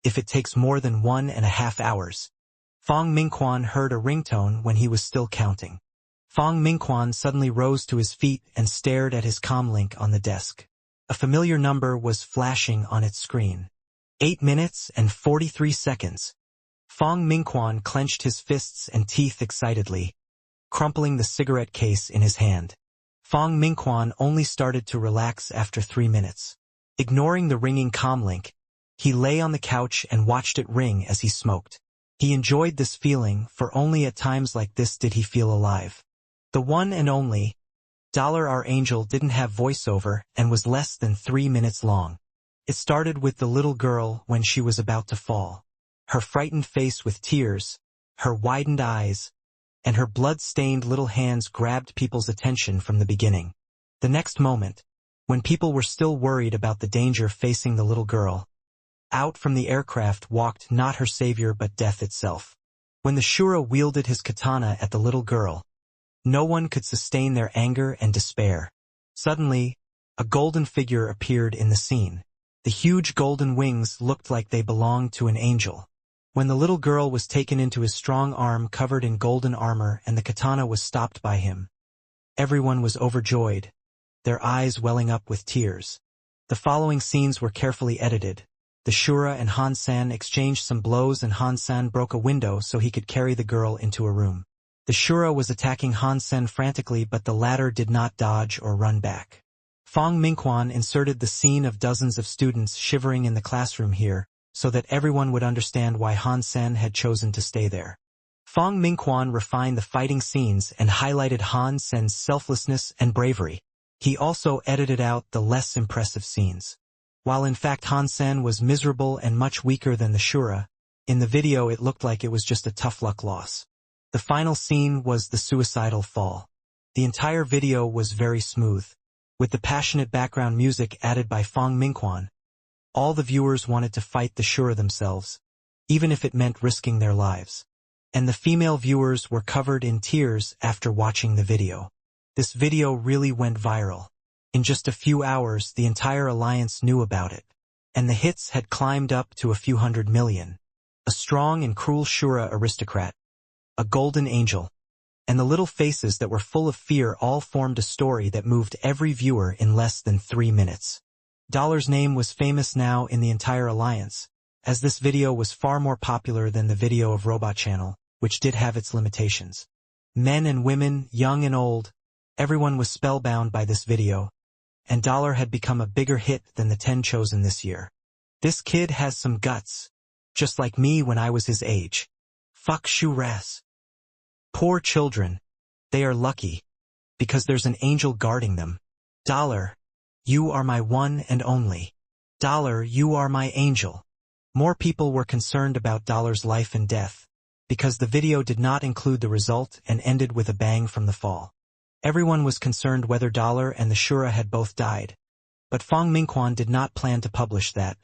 If it takes more than 1.5 hours. Fong Mingquan heard a ringtone when he was still counting. Fong Mingquan suddenly rose to his feet and stared at his comlink on the desk. A familiar number was flashing on its screen. 8 minutes and 43 seconds. Fong Mingquan clenched his fists and teeth excitedly, crumpling the cigarette case in his hand. Fong Mingquan only started to relax after 3 minutes. Ignoring the ringing comlink, he lay on the couch and watched it ring as he smoked. He enjoyed this feeling, for only at times like this did he feel alive. The one and only Our Angel didn't have voiceover and was less than 3 minutes long. It started with the little girl when she was about to fall. Her frightened face with tears, her widened eyes, and her blood-stained little hands grabbed people's attention from the beginning. The next moment, when people were still worried about the danger facing the little girl, out from the aircraft walked not her savior but death itself. When the Shura wielded his katana at the little girl, no one could sustain their anger and despair. Suddenly, a golden figure appeared in the scene. The huge golden wings looked like they belonged to an angel. When the little girl was taken into his strong arm covered in golden armor and the katana was stopped by him, everyone was overjoyed, their eyes welling up with tears. The following scenes were carefully edited. The Shura and Han-san exchanged some blows and Han-san broke a window so he could carry the girl into a room. The Shura was attacking Han-sen frantically but the latter did not dodge or run back. Fong Mingquan inserted the scene of dozens of students shivering in the classroom here, so that everyone would understand why Han-sen had chosen to stay there. Fong Mingquan refined the fighting scenes and highlighted Han-sen's selflessness and bravery. He also edited out the less impressive scenes. While in fact Han-sen was miserable and much weaker than the Shura, in the video it looked like it was just a tough luck loss. The final scene was the suicidal fall. The entire video was very smooth, with the passionate background music added by Fong Mingquan. All the viewers wanted to fight the Shura themselves, even if it meant risking their lives. And the female viewers were covered in tears after watching the video. This video really went viral. In just a few hours the entire alliance knew about it, and the hits had climbed up to a few 100 million. A strong and cruel Shura aristocrat, a golden angel, and the little faces that were full of fear all formed a story that moved every viewer in less than 3 minutes. Dollar's name was famous now in the entire alliance, as this video was far more popular than the video of Robot Channel, which did have its limitations. Men and women, young and old, everyone was spellbound by this video, and Dollar had become a bigger hit than the 10 chosen this year. This kid has some guts, just like me when I was his age. Fuck Shuras. Poor children. They are lucky, because there's an angel guarding them. Dollar, you are my one and only. Dollar, you are my angel. More people were concerned about Dollar's life and death, because the video did not include the result and ended with a bang from the fall. Everyone was concerned whether Dollar and the Shura had both died, but Fong Mingquan did not plan to publish that,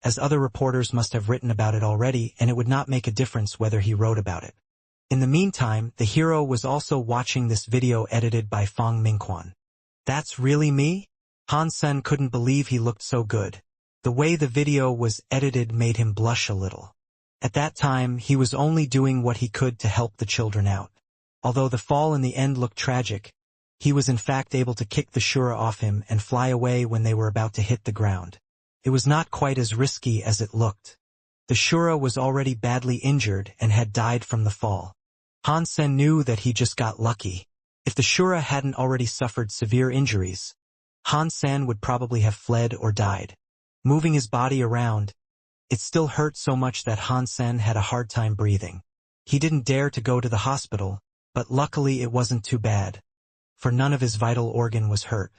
as other reporters must have written about it already and it would not make a difference whether he wrote about it. In the meantime, the hero was also watching this video edited by Fong Mingquan. That's really me? Han-sen couldn't believe he looked so good. The way the video was edited made him blush a little. At that time, he was only doing what he could to help the children out. Although the fall in the end looked tragic, he was in fact able to kick the Shura off him and fly away when they were about to hit the ground. It was not quite as risky as it looked. The Shura was already badly injured and had died from the fall. Han-sen knew that he just got lucky. If the Shura hadn't already suffered severe injuries, Han-sen would probably have fled or died. Moving his body around, it still hurt so much that Han-sen had a hard time breathing. He didn't dare to go to the hospital, but luckily it wasn't too bad, for none of his vital organ was hurt.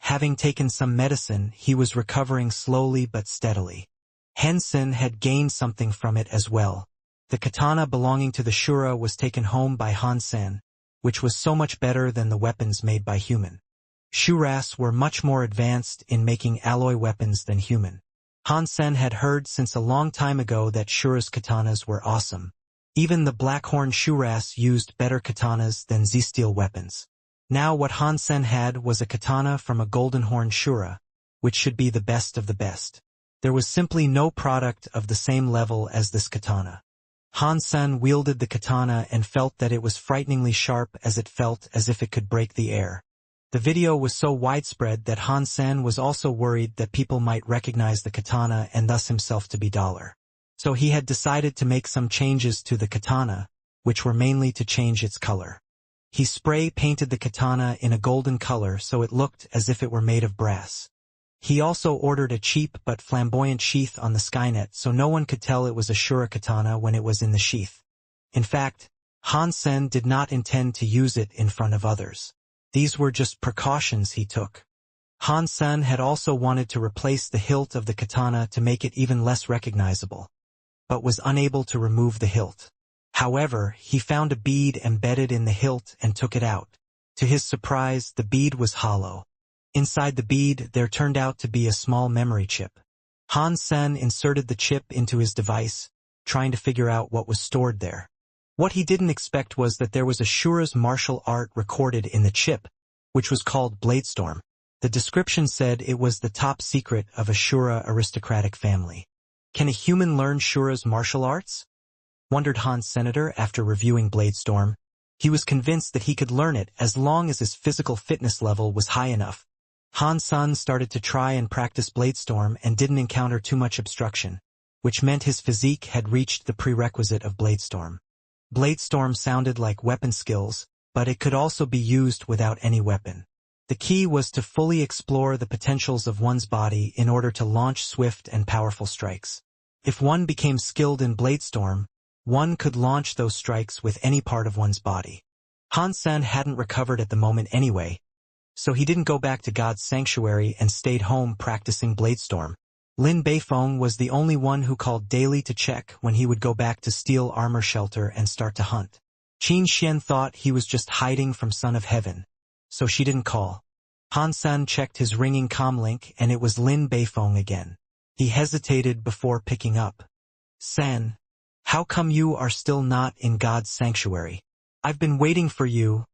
Having taken some medicine, he was recovering slowly but steadily. Han-sen had gained something from it as well. The katana belonging to the Shura was taken home by Han-sen, which was so much better than the weapons made by human. Shuras were much more advanced in making alloy weapons than human. Han-sen had heard since a long time ago that Shura's katanas were awesome. Even the Blackhorn Shuras used better katanas than Z-steel weapons. Now what Han-sen had was a katana from a Golden Horn Shura, which should be the best of the best. There was simply no product of the same level as this katana. Han-sen wielded the katana and felt that it was frighteningly sharp as it felt as if it could break the air. The video was so widespread that Han-sen was also worried that people might recognize the katana and thus himself to be Dollar. So he had decided to make some changes to the katana, which were mainly to change its color. He spray painted the katana in a golden color so it looked as if it were made of brass. He also ordered a cheap but flamboyant sheath on the Skynet so no one could tell it was a Shura katana when it was in the sheath. In fact, Han Sen did not intend to use it in front of others. These were just precautions he took. Han Sen had also wanted to replace the hilt of the katana to make it even less recognizable, but was unable to remove the hilt. However, he found a bead embedded in the hilt and took it out. To his surprise, the bead was hollow. Inside the bead, there turned out to be a small memory chip. Han Sen inserted the chip into his device, trying to figure out what was stored there. What he didn't expect was that there was a Shura's martial art recorded in the chip, which was called Bladestorm. The description said it was the top secret of a Shura aristocratic family. Can a human learn Shura's martial arts? Wondered Han's senator after reviewing Bladestorm. He was convinced that he could learn it as long as his physical fitness level was high enough. Han Sen started to try and practice Bladestorm and didn't encounter too much obstruction, which meant his physique had reached the prerequisite of Bladestorm. Bladestorm sounded like weapon skills, but it could also be used without any weapon. The key was to fully explore the potentials of one's body in order to launch swift and powerful strikes. If one became skilled in Bladestorm, one could launch those strikes with any part of one's body. Han Sen hadn't recovered at the moment anyway, so he didn't go back to God's sanctuary and stayed home practicing Bladestorm. Lin Beifeng was the only one who called daily to check when he would go back to Steel Armor Shelter and start to hunt. Qin Xian thought he was just hiding from Son of Heaven, so she didn't call. Han Sen checked his ringing comlink and it was Lin Beifeng again. He hesitated before picking up. Sen, how come you are still not in God's sanctuary? I've been waiting for you,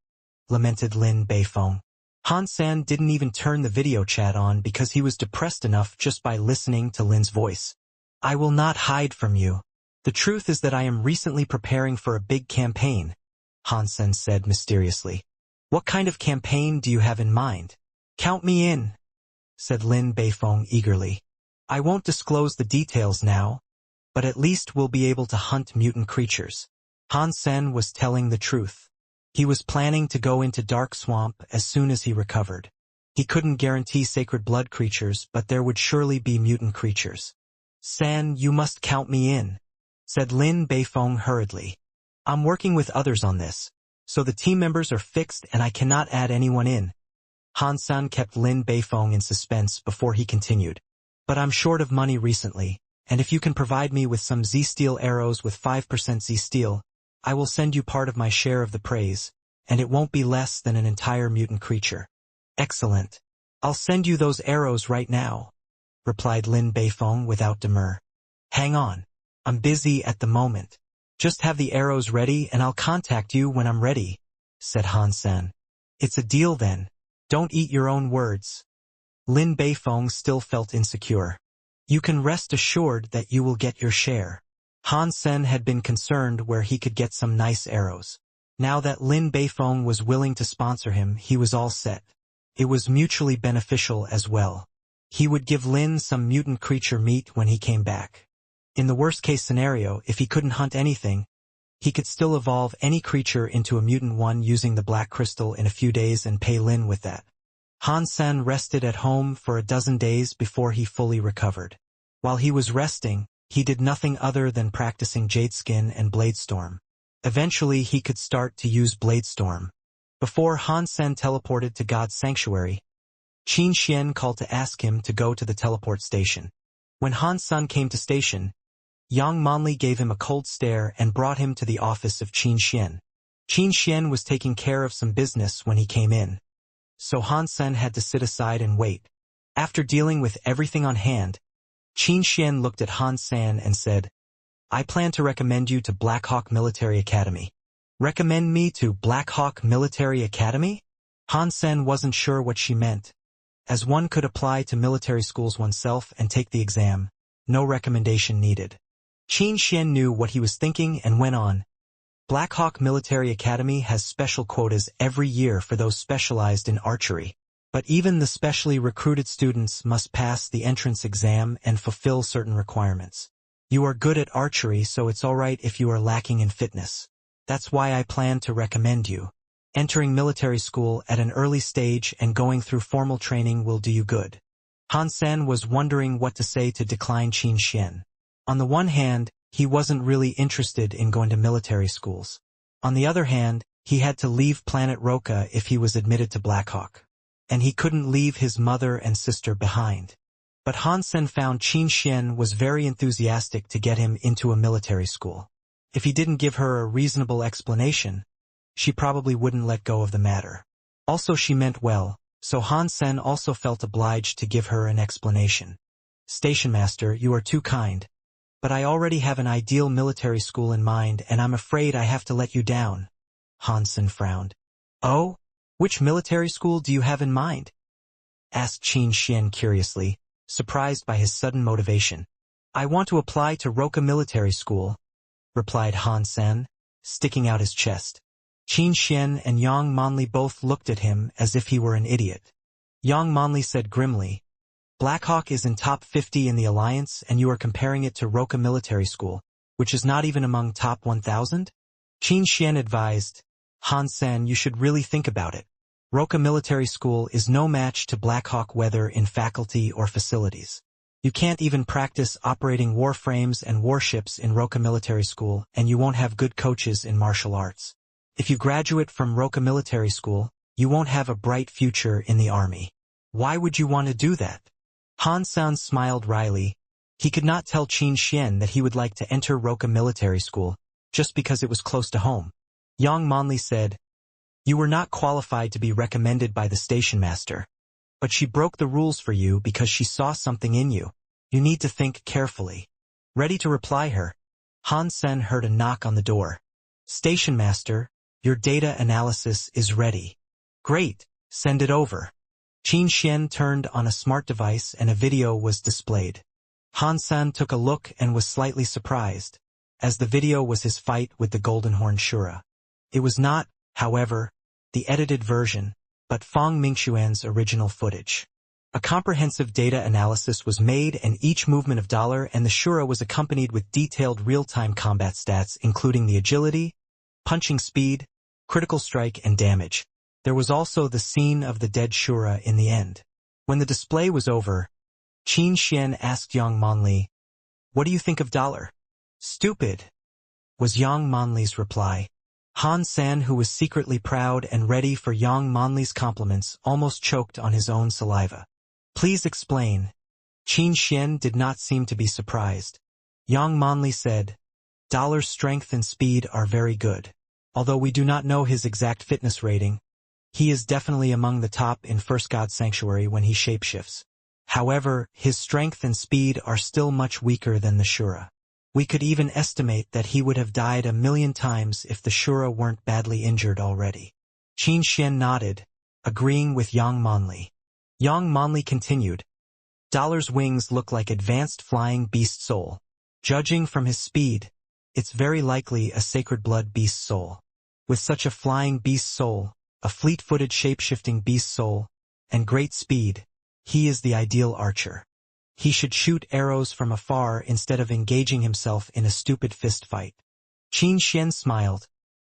lamented Lin Beifeng. Han Sen didn't even turn the video chat on because he was depressed enough just by listening to Lin's voice. I will not hide from you. The truth is that I am recently preparing for a big campaign, Han Sen said mysteriously. What kind of campaign do you have in mind? Count me in, said Lin Beifeng eagerly. I won't disclose the details now, but at least we'll be able to hunt mutant creatures. Han Sen was telling the truth. He was planning to go into Dark Swamp as soon as he recovered. He couldn't guarantee sacred blood creatures, but there would surely be mutant creatures. Sen, you must count me in, said Lin Beifeng hurriedly. I'm working with others on this, so the team members are fixed and I cannot add anyone in. Han Sen kept Lin Beifeng in suspense before he continued. But I'm short of money recently, and if you can provide me with some Z-Steel arrows with 5% Z-Steel, I will send you part of my share of the praise, and it won't be less than an entire mutant creature. Excellent. I'll send you those arrows right now, replied Lin Beifeng without demur. Hang on. I'm busy at the moment. Just have the arrows ready and I'll contact you when I'm ready, said Han Sen. It's a deal then. Don't eat your own words. Lin Beifeng still felt insecure. You can rest assured that you will get your share. Han Sen had been concerned where he could get some nice arrows. Now that Lin Beifeng was willing to sponsor him, he was all set. It was mutually beneficial as well. He would give Lin some mutant creature meat when he came back. In the worst-case scenario, if he couldn't hunt anything, he could still evolve any creature into a mutant one using the black crystal in a few days and pay Lin with that. Han Sen rested at home for a dozen days before he fully recovered. While he was resting, he did nothing other than practicing Jadeskin and Bladestorm. Eventually, he could start to use Bladestorm. Before Han Sen teleported to God's sanctuary, Qin Xian called to ask him to go to the teleport station. When Han Sen came to station, Yang Monli gave him a cold stare and brought him to the office of Qin Xian. Qin Xian was taking care of some business when he came in, so Han Sen had to sit aside and wait. After dealing with everything on hand, Qin Xian looked at Han Sen and said, I plan to recommend you to Black Hawk Military Academy. Recommend me to Black Hawk Military Academy? Han Sen wasn't sure what she meant. As one could apply to military schools oneself and take the exam, no recommendation needed. Qin Xian knew what he was thinking and went on. Black Hawk Military Academy has special quotas every year for those specialized in archery. But even the specially recruited students must pass the entrance exam and fulfill certain requirements. You are good at archery, so it's alright if you are lacking in fitness. That's why I plan to recommend you. Entering military school at an early stage and going through formal training will do you good. Han Sen was wondering what to say to decline Qin Xian. On the one hand, he wasn't really interested in going to military schools. On the other hand, he had to leave planet Roka if he was admitted to Blackhawk. And he couldn't leave his mother and sister behind. But Han Sen found Qin Xian was very enthusiastic to get him into a military school. If he didn't give her a reasonable explanation, she probably wouldn't let go of the matter. Also, she meant well, so Han Sen also felt obliged to give her an explanation. Station Master, you are too kind. But I already have an ideal military school in mind and I'm afraid I have to let you down. Han Sen frowned. Oh? Which military school do you have in mind? Asked Qin Xian curiously, surprised by his sudden motivation. I want to apply to Roka Military School, replied Han Sen, sticking out his chest. Qin Xian and Yang Manli both looked at him as if he were an idiot. Yang Manli said grimly, Blackhawk is in top 50 in the Alliance and you are comparing it to Roka Military School, which is not even among top 1,000? Qin Xian advised, Han Sen, you should really think about it. Roka Military School is no match to Blackhawk whether in faculty or facilities. You can't even practice operating warframes and warships in Roka Military School, and you won't have good coaches in martial arts. If you graduate from Roka Military School, you won't have a bright future in the army. Why would you want to do that? Han Sen smiled wryly. He could not tell Qin Xian that he would like to enter Roka Military School, just because it was close to home. Yang Manli said, You were not qualified to be recommended by the station master. But she broke the rules for you because she saw something in you. You need to think carefully. Ready to reply her. Han Sen heard a knock on the door. Station master, your data analysis is ready. Great, send it over. Qin Xian turned on a smart device and a video was displayed. Han Sen took a look and was slightly surprised, as the video was his fight with the Golden Horn Shura. It was not, however, the edited version, but Fang Mingxuan's original footage. A comprehensive data analysis was made and each movement of dollar and the Shura was accompanied with detailed real-time combat stats including the agility, punching speed, critical strike and damage. There was also the scene of the dead Shura in the end. When the display was over, Qin Xian asked Yang Manli, What do you think of dollar? Stupid, was Yang Manli's reply. Han Sen, who was secretly proud and ready for Yang Manli's compliments, almost choked on his own saliva. Please explain. Qin Xian did not seem to be surprised. Yang Manli said, Dollar's strength and speed are very good. Although we do not know his exact fitness rating, he is definitely among the top in First God Sanctuary when he shapeshifts. However, his strength and speed are still much weaker than the Shura. We could even estimate that he would have died 1,000,000 times if the Shura weren't badly injured already. Qin Xian nodded, agreeing with Yang Manli. Yang Manli continued, Dollar's wings look like advanced flying beast soul. Judging from his speed, it's very likely a sacred blood beast soul. With such a flying beast soul, a fleet-footed shape-shifting beast soul, and great speed, he is the ideal archer. He should shoot arrows from afar instead of engaging himself in a stupid fist fight. Qin Xian smiled.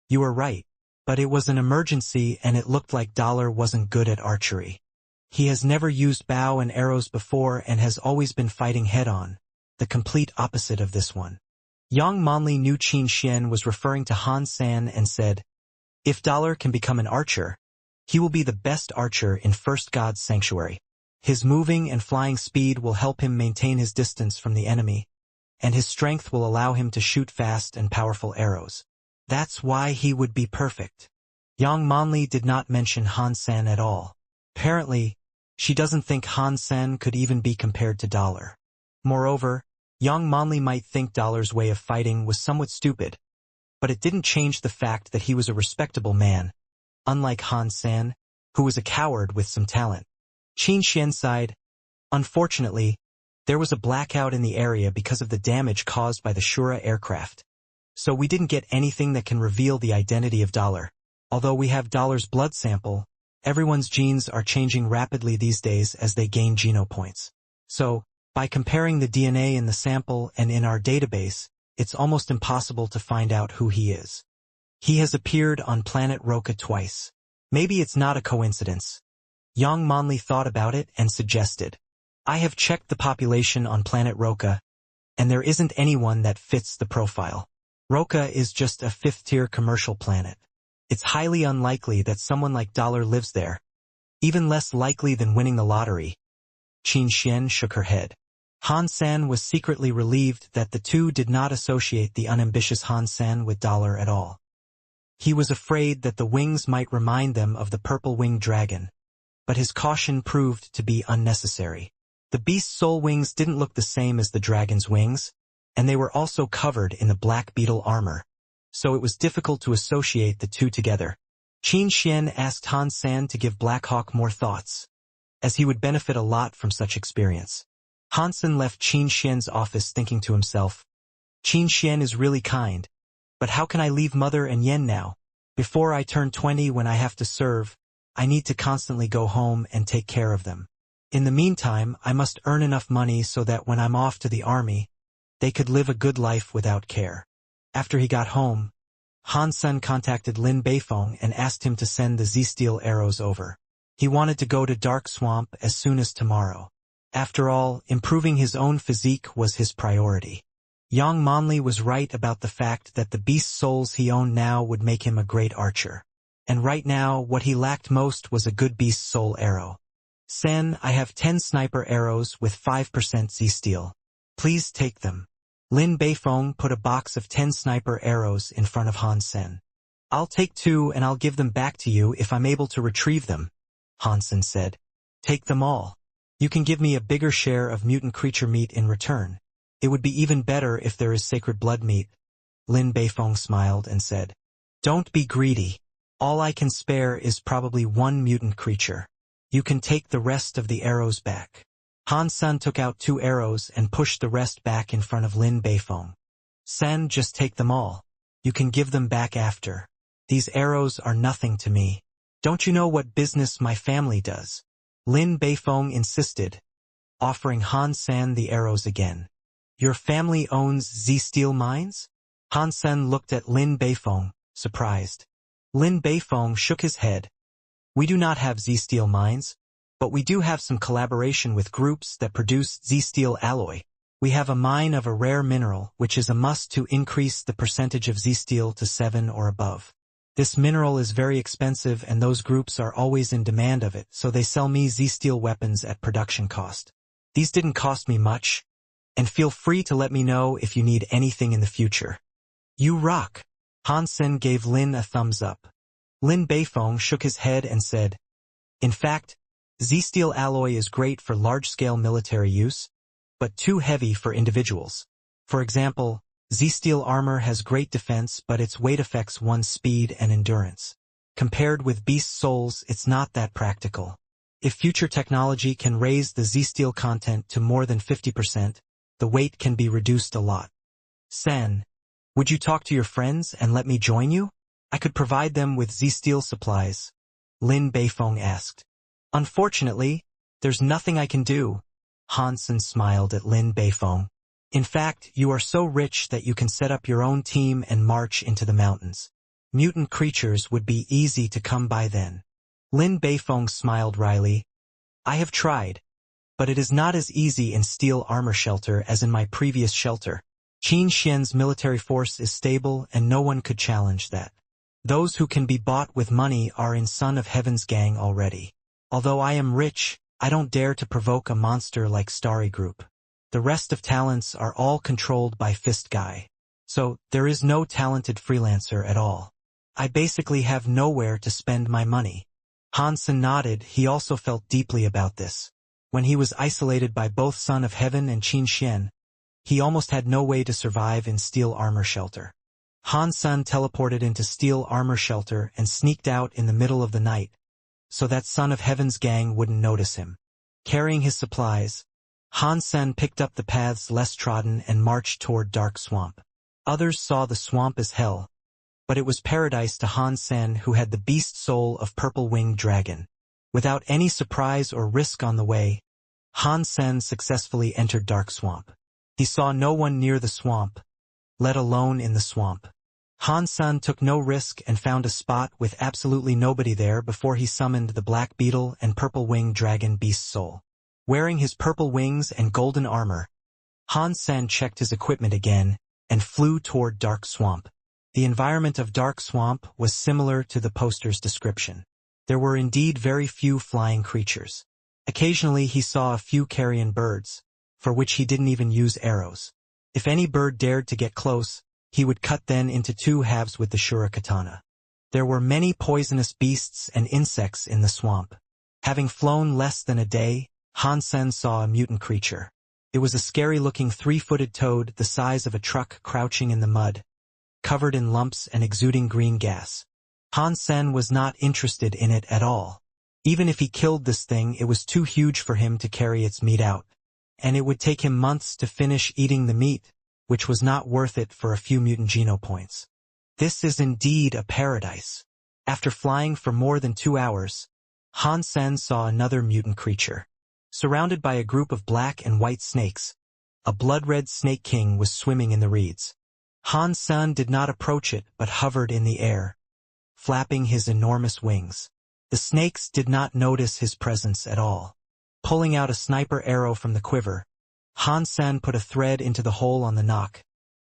You are right, but it was an emergency and it looked like Dollar wasn't good at archery. He has never used bow and arrows before and has always been fighting head-on, the complete opposite of this one. Yang Manli knew Qin Xian was referring to Han Sen and said, If Dollar can become an archer, he will be the best archer in First God's Sanctuary. His moving and flying speed will help him maintain his distance from the enemy, and his strength will allow him to shoot fast and powerful arrows. That's why he would be perfect. Yang Manli did not mention Han Sen at all. Apparently, she doesn't think Han Sen could even be compared to Dollar. Moreover, Yang Manli might think Dollar's way of fighting was somewhat stupid, but it didn't change the fact that he was a respectable man, unlike Han Sen, who was a coward with some talent. Qin Xian sighed. Unfortunately, there was a blackout in the area because of the damage caused by the Shura aircraft. So we didn't get anything that can reveal the identity of Dollar. Although we have Dollar's blood sample, everyone's genes are changing rapidly these days as they gain genopoints. So, by comparing the DNA in the sample and in our database, it's almost impossible to find out who he is. He has appeared on planet Roka twice. Maybe it's not a coincidence. Yang Manli thought about it and suggested, I have checked the population on planet Roka, and there isn't anyone that fits the profile. Roka is just a fifth-tier commercial planet. It's highly unlikely that someone like Dollar lives there, even less likely than winning the lottery. Qin Xian shook her head. Han San was secretly relieved that the two did not associate the unambitious Han San with Dollar at all. He was afraid that the wings might remind them of the purple-winged dragon, but his caution proved to be unnecessary. The beast's soul wings didn't look the same as the dragon's wings, and they were also covered in the black beetle armor, so it was difficult to associate the two together. Qin Xian asked Han San to give Black Hawk more thoughts, as he would benefit a lot from such experience. Han San left Qin Xian's office thinking to himself, Qin Xian is really kind, but how can I leave Mother and Yen now? Before I turn 20 when I have to serve, I need to constantly go home and take care of them. In the meantime, I must earn enough money so that when I'm off to the army, they could live a good life without care. After he got home, Han San contacted Lin Beifeng and asked him to send the Z-Steel arrows over. He wanted to go to Dark Swamp as soon as tomorrow. After all, improving his own physique was his priority. Yang Monli was right about the fact that the beast souls he owned now would make him a great archer. And right now, what he lacked most was a good beast soul arrow. Sen, I have 10 sniper arrows with 5% Z-Steel. Please take them. Lin Beifeng put a box of 10 sniper arrows in front of Han Sen. I'll take 2 and I'll give them back to you if I'm able to retrieve them, Han Sen said. Take them all. You can give me a bigger share of mutant creature meat in return. It would be even better if there is sacred blood meat. Lin Beifeng smiled and said, Don't be greedy. All I can spare is probably 1 mutant creature. You can take the rest of the arrows back. Han San took out 2 arrows and pushed the rest back in front of Lin Beifeng. Sen, just take them all. You can give them back after. These arrows are nothing to me. Don't you know what business my family does? Lin Beifeng insisted, offering Han San the arrows again. Your family owns Z-Steel mines? Han San looked at Lin Beifeng, surprised. Lin Beifeng shook his head. We do not have Z-Steel mines, but we do have some collaboration with groups that produce Z-Steel alloy. We have a mine of a rare mineral, which is a must to increase the percentage of Z-Steel to 7 or above. This mineral is very expensive and those groups are always in demand of it, so they sell me Z-Steel weapons at production cost. These didn't cost me much, and feel free to let me know if you need anything in the future. You rock. Han Sen gave Lin a thumbs up. Lin Beifeng shook his head and said, In fact, Z-Steel alloy is great for large-scale military use, but too heavy for individuals. For example, Z-Steel armor has great defense, but its weight affects one's speed and endurance. Compared with beast souls, it's not that practical. If future technology can raise the Z-Steel content to more than 50%, the weight can be reduced a lot. Sen, would you talk to your friends and let me join you? I could provide them with Z-Steel supplies. Lin Beifeng asked. Unfortunately, there's nothing I can do. Han Sen smiled at Lin Beifeng. In fact, you are so rich that you can set up your own team and march into the mountains. Mutant creatures would be easy to come by then. Lin Beifeng smiled wryly. I have tried, but it is not as easy in steel armor shelter as in my previous shelter. Qin Xian's military force is stable and no one could challenge that. Those who can be bought with money are in Son of Heaven's gang already. Although I am rich, I don't dare to provoke a monster like Starry Group. The rest of talents are all controlled by Fist Guy. So, there is no talented freelancer at all. I basically have nowhere to spend my money. Han Sen nodded. He also felt deeply about this. When he was isolated by both Son of Heaven and Qin Xian, he almost had no way to survive in steel armor shelter. Han Sen teleported into steel armor shelter and sneaked out in the middle of the night, so that Son of Heaven's gang wouldn't notice him. Carrying his supplies, Han Sen picked up the paths less trodden and marched toward Dark Swamp. Others saw the swamp as hell, but it was paradise to Han Sen, who had the beast soul of purple-winged dragon. Without any surprise or risk on the way, Han Sen successfully entered Dark Swamp. He saw no one near the swamp, let alone in the swamp. Han Sen took no risk and found a spot with absolutely nobody there before he summoned the black beetle and purple-winged dragon beast soul. Wearing his purple wings and golden armor, Han Sen checked his equipment again and flew toward Dark Swamp. The environment of Dark Swamp was similar to the poster's description. There were indeed very few flying creatures. Occasionally he saw a few carrion birds, for which he didn't even use arrows. If any bird dared to get close, he would cut them into two halves with the Shura katana. There were many poisonous beasts and insects in the swamp. Having flown less than a day, Han Sen saw a mutant creature. It was a scary-looking three-footed toad the size of a truck crouching in the mud, covered in lumps and exuding green gas. Han Sen was not interested in it at all. Even if he killed this thing, it was too huge for him to carry its meat out, and it would take him months to finish eating the meat, which was not worth it for a few mutant geno points. This is indeed a paradise. After flying for more than 2 hours, Han Sen saw another mutant creature. Surrounded by a group of black and white snakes, a blood-red snake king was swimming in the reeds. Han Sen did not approach it but hovered in the air, flapping his enormous wings. The snakes did not notice his presence at all. Pulling out a sniper arrow from the quiver, Han Sen put a thread into the hole on the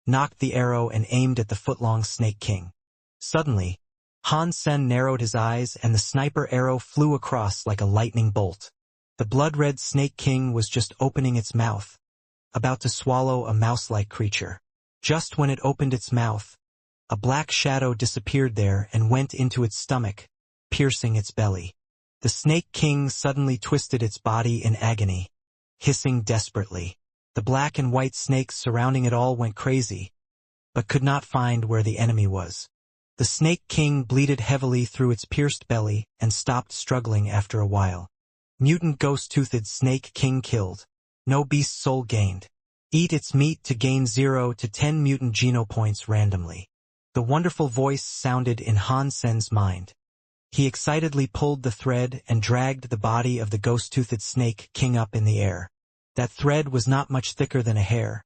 knocked the arrow and aimed at the foot-long snake king. Suddenly, Han Sen narrowed his eyes and the sniper arrow flew across like a lightning bolt. The blood-red snake king was just opening its mouth, about to swallow a mouse-like creature. Just when it opened its mouth, a black shadow disappeared there and went into its stomach, piercing its belly. The snake king suddenly twisted its body in agony, hissing desperately. The black and white snakes surrounding it all went crazy, but could not find where the enemy was. The snake king bleated heavily through its pierced belly and stopped struggling after a while. Mutant ghost-toothed snake king killed. No beast soul gained. Eat its meat to gain 0 to 10 mutant geno points randomly. The wonderful voice sounded in Han Sen's mind. He excitedly pulled the thread and dragged the body of the ghost-toothed snake king up in the air. That thread was not much thicker than a hair,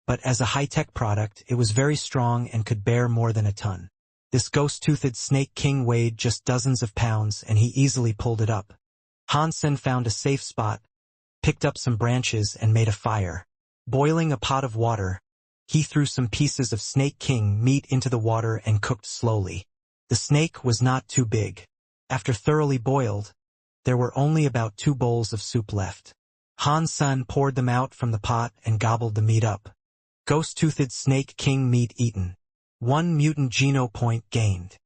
but as a high-tech product, it was very strong and could bear more than a ton. This ghost-toothed snake king weighed just dozens of pounds, and he easily pulled it up. Han Sen found a safe spot, picked up some branches and made a fire. Boiling a pot of water, he threw some pieces of snake king meat into the water and cooked slowly. The snake was not too big. After thoroughly boiled, there were only about 2 bowls of soup left. Han Sen poured them out from the pot and gobbled the meat up. Ghost-toothed snake king meat eaten. 1 mutant geno point gained.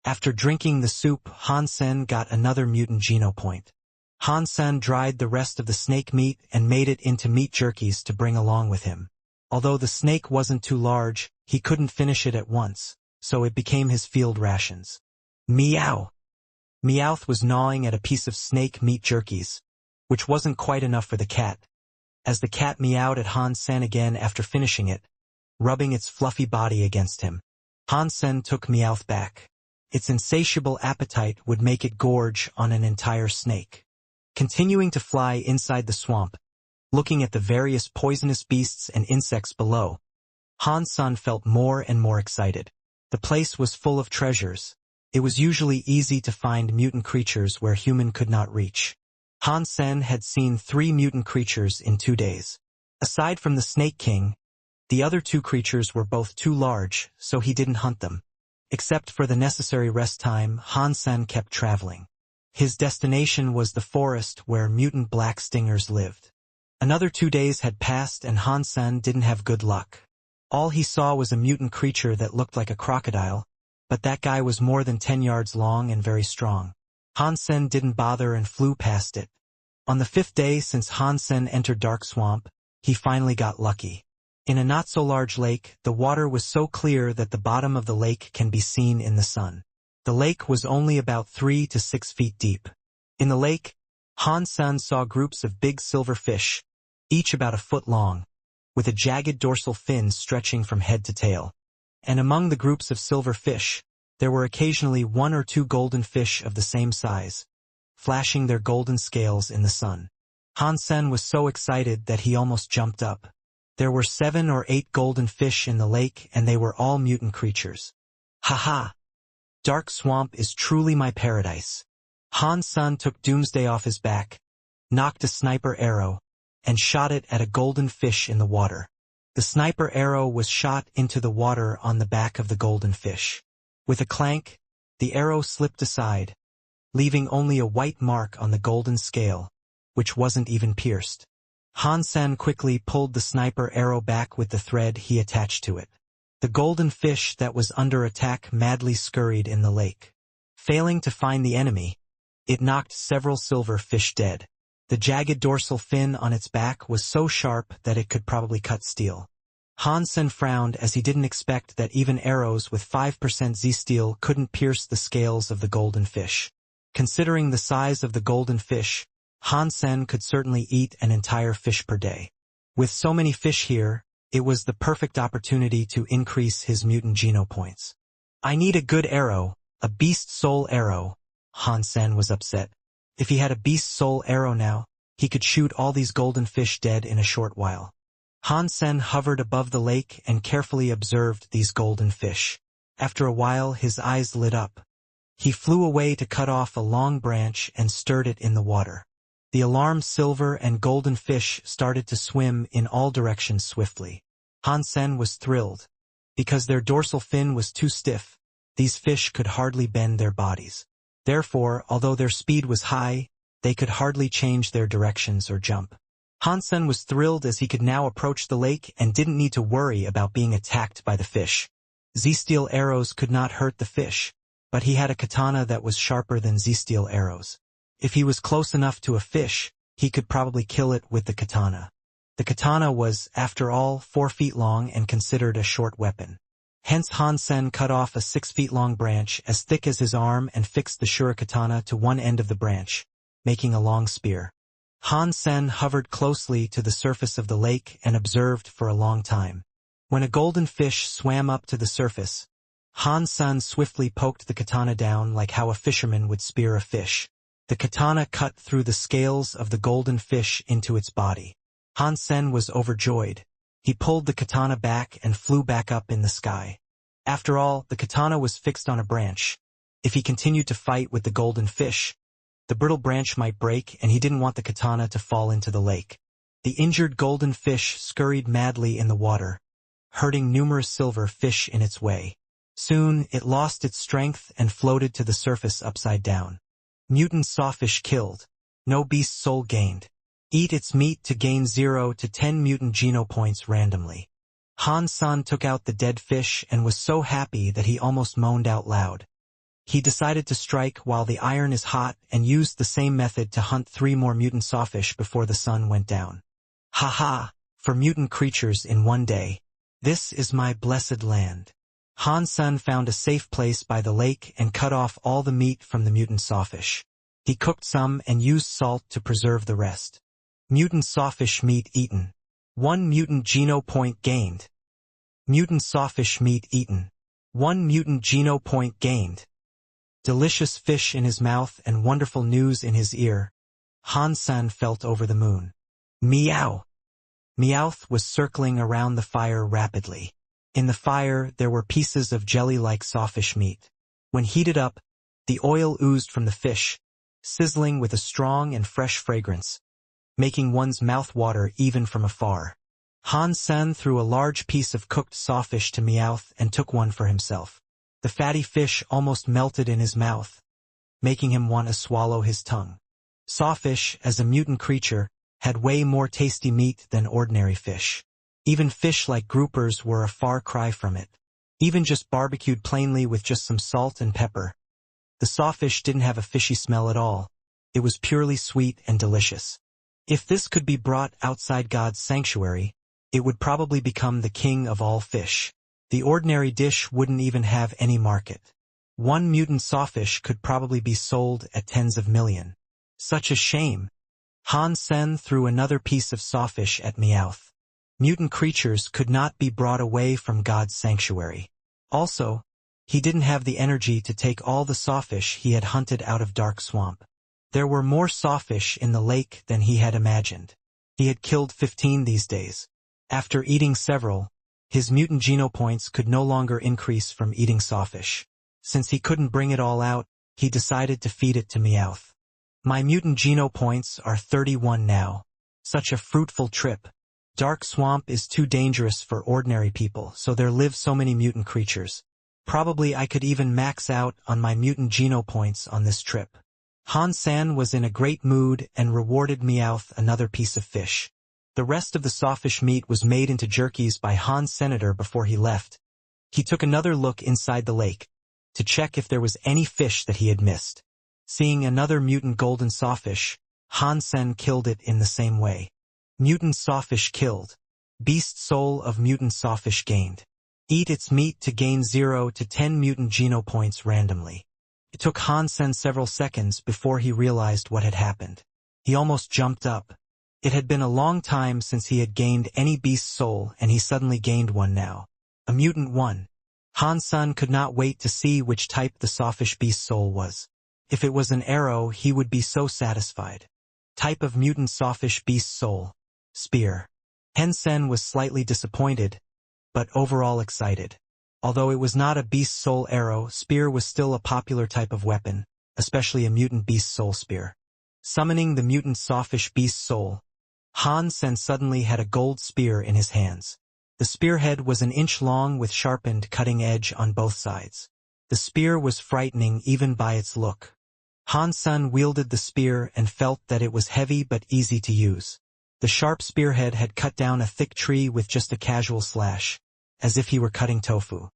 After drinking the soup, Han Sen got another mutant geno point. Han Sen dried the rest of the snake meat and made it into meat jerkies to bring along with him. Although the snake wasn't too large, he couldn't finish it at once, so it became his field rations. Meow! Meowth was gnawing at a piece of snake meat jerkies, which wasn't quite enough for the cat. As the cat meowed at Han Sen again after finishing it, rubbing its fluffy body against him, Han Sen took Meowth back. Its insatiable appetite would make it gorge on an entire snake. Continuing to fly inside the swamp, looking at the various poisonous beasts and insects below, Han Sen felt more and more excited. The place was full of treasures. It was usually easy to find mutant creatures where human could not reach. Han Sen had seen 3 mutant creatures in 2 days. Aside from the Snake King, the other 2 creatures were both too large, so he didn't hunt them. Except for the necessary rest time, Han Sen kept traveling. His destination was the forest where mutant black stingers lived. Another 2 days had passed and Han Sen didn't have good luck. All he saw was a mutant creature that looked like a crocodile, but that guy was more than 10 yards long and very strong. Han Sen didn't bother and flew past it. On the 5th day since Han Sen entered Dark Swamp, he finally got lucky. In a not-so-large lake, the water was so clear that the bottom of the lake can be seen in the sun. The lake was only about 3 to 6 feet deep. In the lake, Han Sen saw groups of big silver fish, each about a foot long, with a jagged dorsal fin stretching from head to tail. And among the groups of silver fish, there were occasionally 1 or 2 golden fish of the same size, flashing their golden scales in the sun. Han Sen was so excited that he almost jumped up. There were 7 or 8 golden fish in the lake and they were all mutant creatures. Ha! Dark Swamp is truly my paradise. Han Sen took Doomsday off his back, knocked a sniper arrow, and shot it at a golden fish in the water. The sniper arrow was shot into the water on the back of the golden fish. With a clank, the arrow slipped aside, leaving only a white mark on the golden scale, which wasn't even pierced. Han-san quickly pulled the sniper arrow back with the thread he attached to it. The golden fish that was under attack madly scurried in the lake. Failing to find the enemy, it knocked several silver fish dead. The jagged dorsal fin on its back was so sharp that it could probably cut steel. Han-sen frowned as he didn't expect that even arrows with 5% Z-steel couldn't pierce the scales of the golden fish. Considering the size of the golden fish, Han-sen could certainly eat an entire fish per day. With so many fish here, it was the perfect opportunity to increase his mutant geno points. I need a good arrow, a beast soul arrow. Han-sen was upset. If he had a beast soul arrow now, he could shoot all these golden fish dead in a short while. Han-sen hovered above the lake and carefully observed these golden fish. After a while his eyes lit up. He flew away to cut off a long branch and stirred it in the water. The alarmed silver and golden fish started to swim in all directions swiftly. Han-sen was thrilled. Because their dorsal fin was too stiff, these fish could hardly bend their bodies. Therefore, although their speed was high, they could hardly change their directions or jump. Han-sen was thrilled as he could now approach the lake and didn't need to worry about being attacked by the fish. Z-steel arrows could not hurt the fish, but he had a katana that was sharper than Z-steel arrows. If he was close enough to a fish, he could probably kill it with the katana. The katana was, after all, 4 feet long and considered a short weapon. Hence Han-sen cut off a 6 feet long branch as thick as his arm and fixed the shurikatana to one end of the branch, making a long spear. Han-sen hovered closely to the surface of the lake and observed for a long time. When a golden fish swam up to the surface, Han-sen swiftly poked the katana down like how a fisherman would spear a fish. The katana cut through the scales of the golden fish into its body. Han-sen was overjoyed. He pulled the katana back and flew back up in the sky. After all, the katana was fixed on a branch. If he continued to fight with the golden fish, the brittle branch might break and he didn't want the katana to fall into the lake. The injured golden fish scurried madly in the water, hurting numerous silver fish in its way. Soon, it lost its strength and floated to the surface upside down. Mutant sawfish killed. No beast soul gained. Eat its meat to gain 0 to 10 mutant geno points randomly. Han-san took out the dead fish and was so happy that he almost moaned out loud. He decided to strike while the iron is hot and used the same method to hunt 3 more mutant sawfish before the sun went down. Ha! For mutant creatures in one day. This is my blessed land. Han-san found a safe place by the lake and cut off all the meat from the mutant sawfish. He cooked some and used salt to preserve the rest. Mutant sawfish meat eaten. 1 mutant geno point gained. Mutant sawfish meat eaten. 1 mutant geno point gained. Delicious fish in his mouth and wonderful news in his ear. Han-san felt over the moon. Meow! Meowth was circling around the fire rapidly. In the fire, there were pieces of jelly-like sawfish meat. When heated up, the oil oozed from the fish, sizzling with a strong and fresh fragrance, making one's mouth water even from afar. Han-san threw a large piece of cooked sawfish to Meowth and took one for himself. The fatty fish almost melted in his mouth, making him want to swallow his tongue. Sawfish, as a mutant creature, had way more tasty meat than ordinary fish. Even fish like groupers were a far cry from it. Even just barbecued plainly with just some salt and pepper. The sawfish didn't have a fishy smell at all. It was purely sweet and delicious. If this could be brought outside God's sanctuary, it would probably become the king of all fish. The ordinary dish wouldn't even have any market. 1 mutant sawfish could probably be sold at tens of millions. Such a shame. Han-sen threw another piece of sawfish at Meowth. Mutant creatures could not be brought away from God's sanctuary. Also, he didn't have the energy to take all the sawfish he had hunted out of Dark Swamp. There were more sawfish in the lake than he had imagined. He had killed 15 these days. After eating several, his mutant geno points could no longer increase from eating sawfish. Since he couldn't bring it all out, he decided to feed it to Meowth. My mutant geno points are 31 now. Such a fruitful trip. Dark Swamp is too dangerous for ordinary people, so there live so many mutant creatures. Probably I could even max out on my mutant geno points on this trip. Han-san was in a great mood and rewarded Meowth another piece of fish. The rest of the sawfish meat was made into jerkies by Han's senator before he left. He took another look inside the lake to check if there was any fish that he had missed. Seeing another mutant golden sawfish, Han-sen killed it in the same way. Mutant sawfish killed. Beast soul of mutant sawfish gained. Eat its meat to gain 0 to 10 mutant geno points randomly. It took Han-sen several seconds before he realized what had happened. He almost jumped up. It had been a long time since he had gained any beast soul, and he suddenly gained one now. A mutant one. Han-san could not wait to see which type the sawfish beast soul was. If it was an arrow, he would be so satisfied. Type of mutant sawfish beast soul. Spear. Hen-sen was slightly disappointed, but overall excited. Although it was not a beast soul arrow, spear was still a popular type of weapon, especially a mutant beast soul spear. Summoning the mutant sawfish beast soul, Han-sen suddenly had a gold spear in his hands. The spearhead was an inch long with sharpened cutting edge on both sides. The spear was frightening even by its look. Han-sen wielded the spear and felt that it was heavy but easy to use. The sharp spearhead had cut down a thick tree with just a casual slash, as if he were cutting tofu.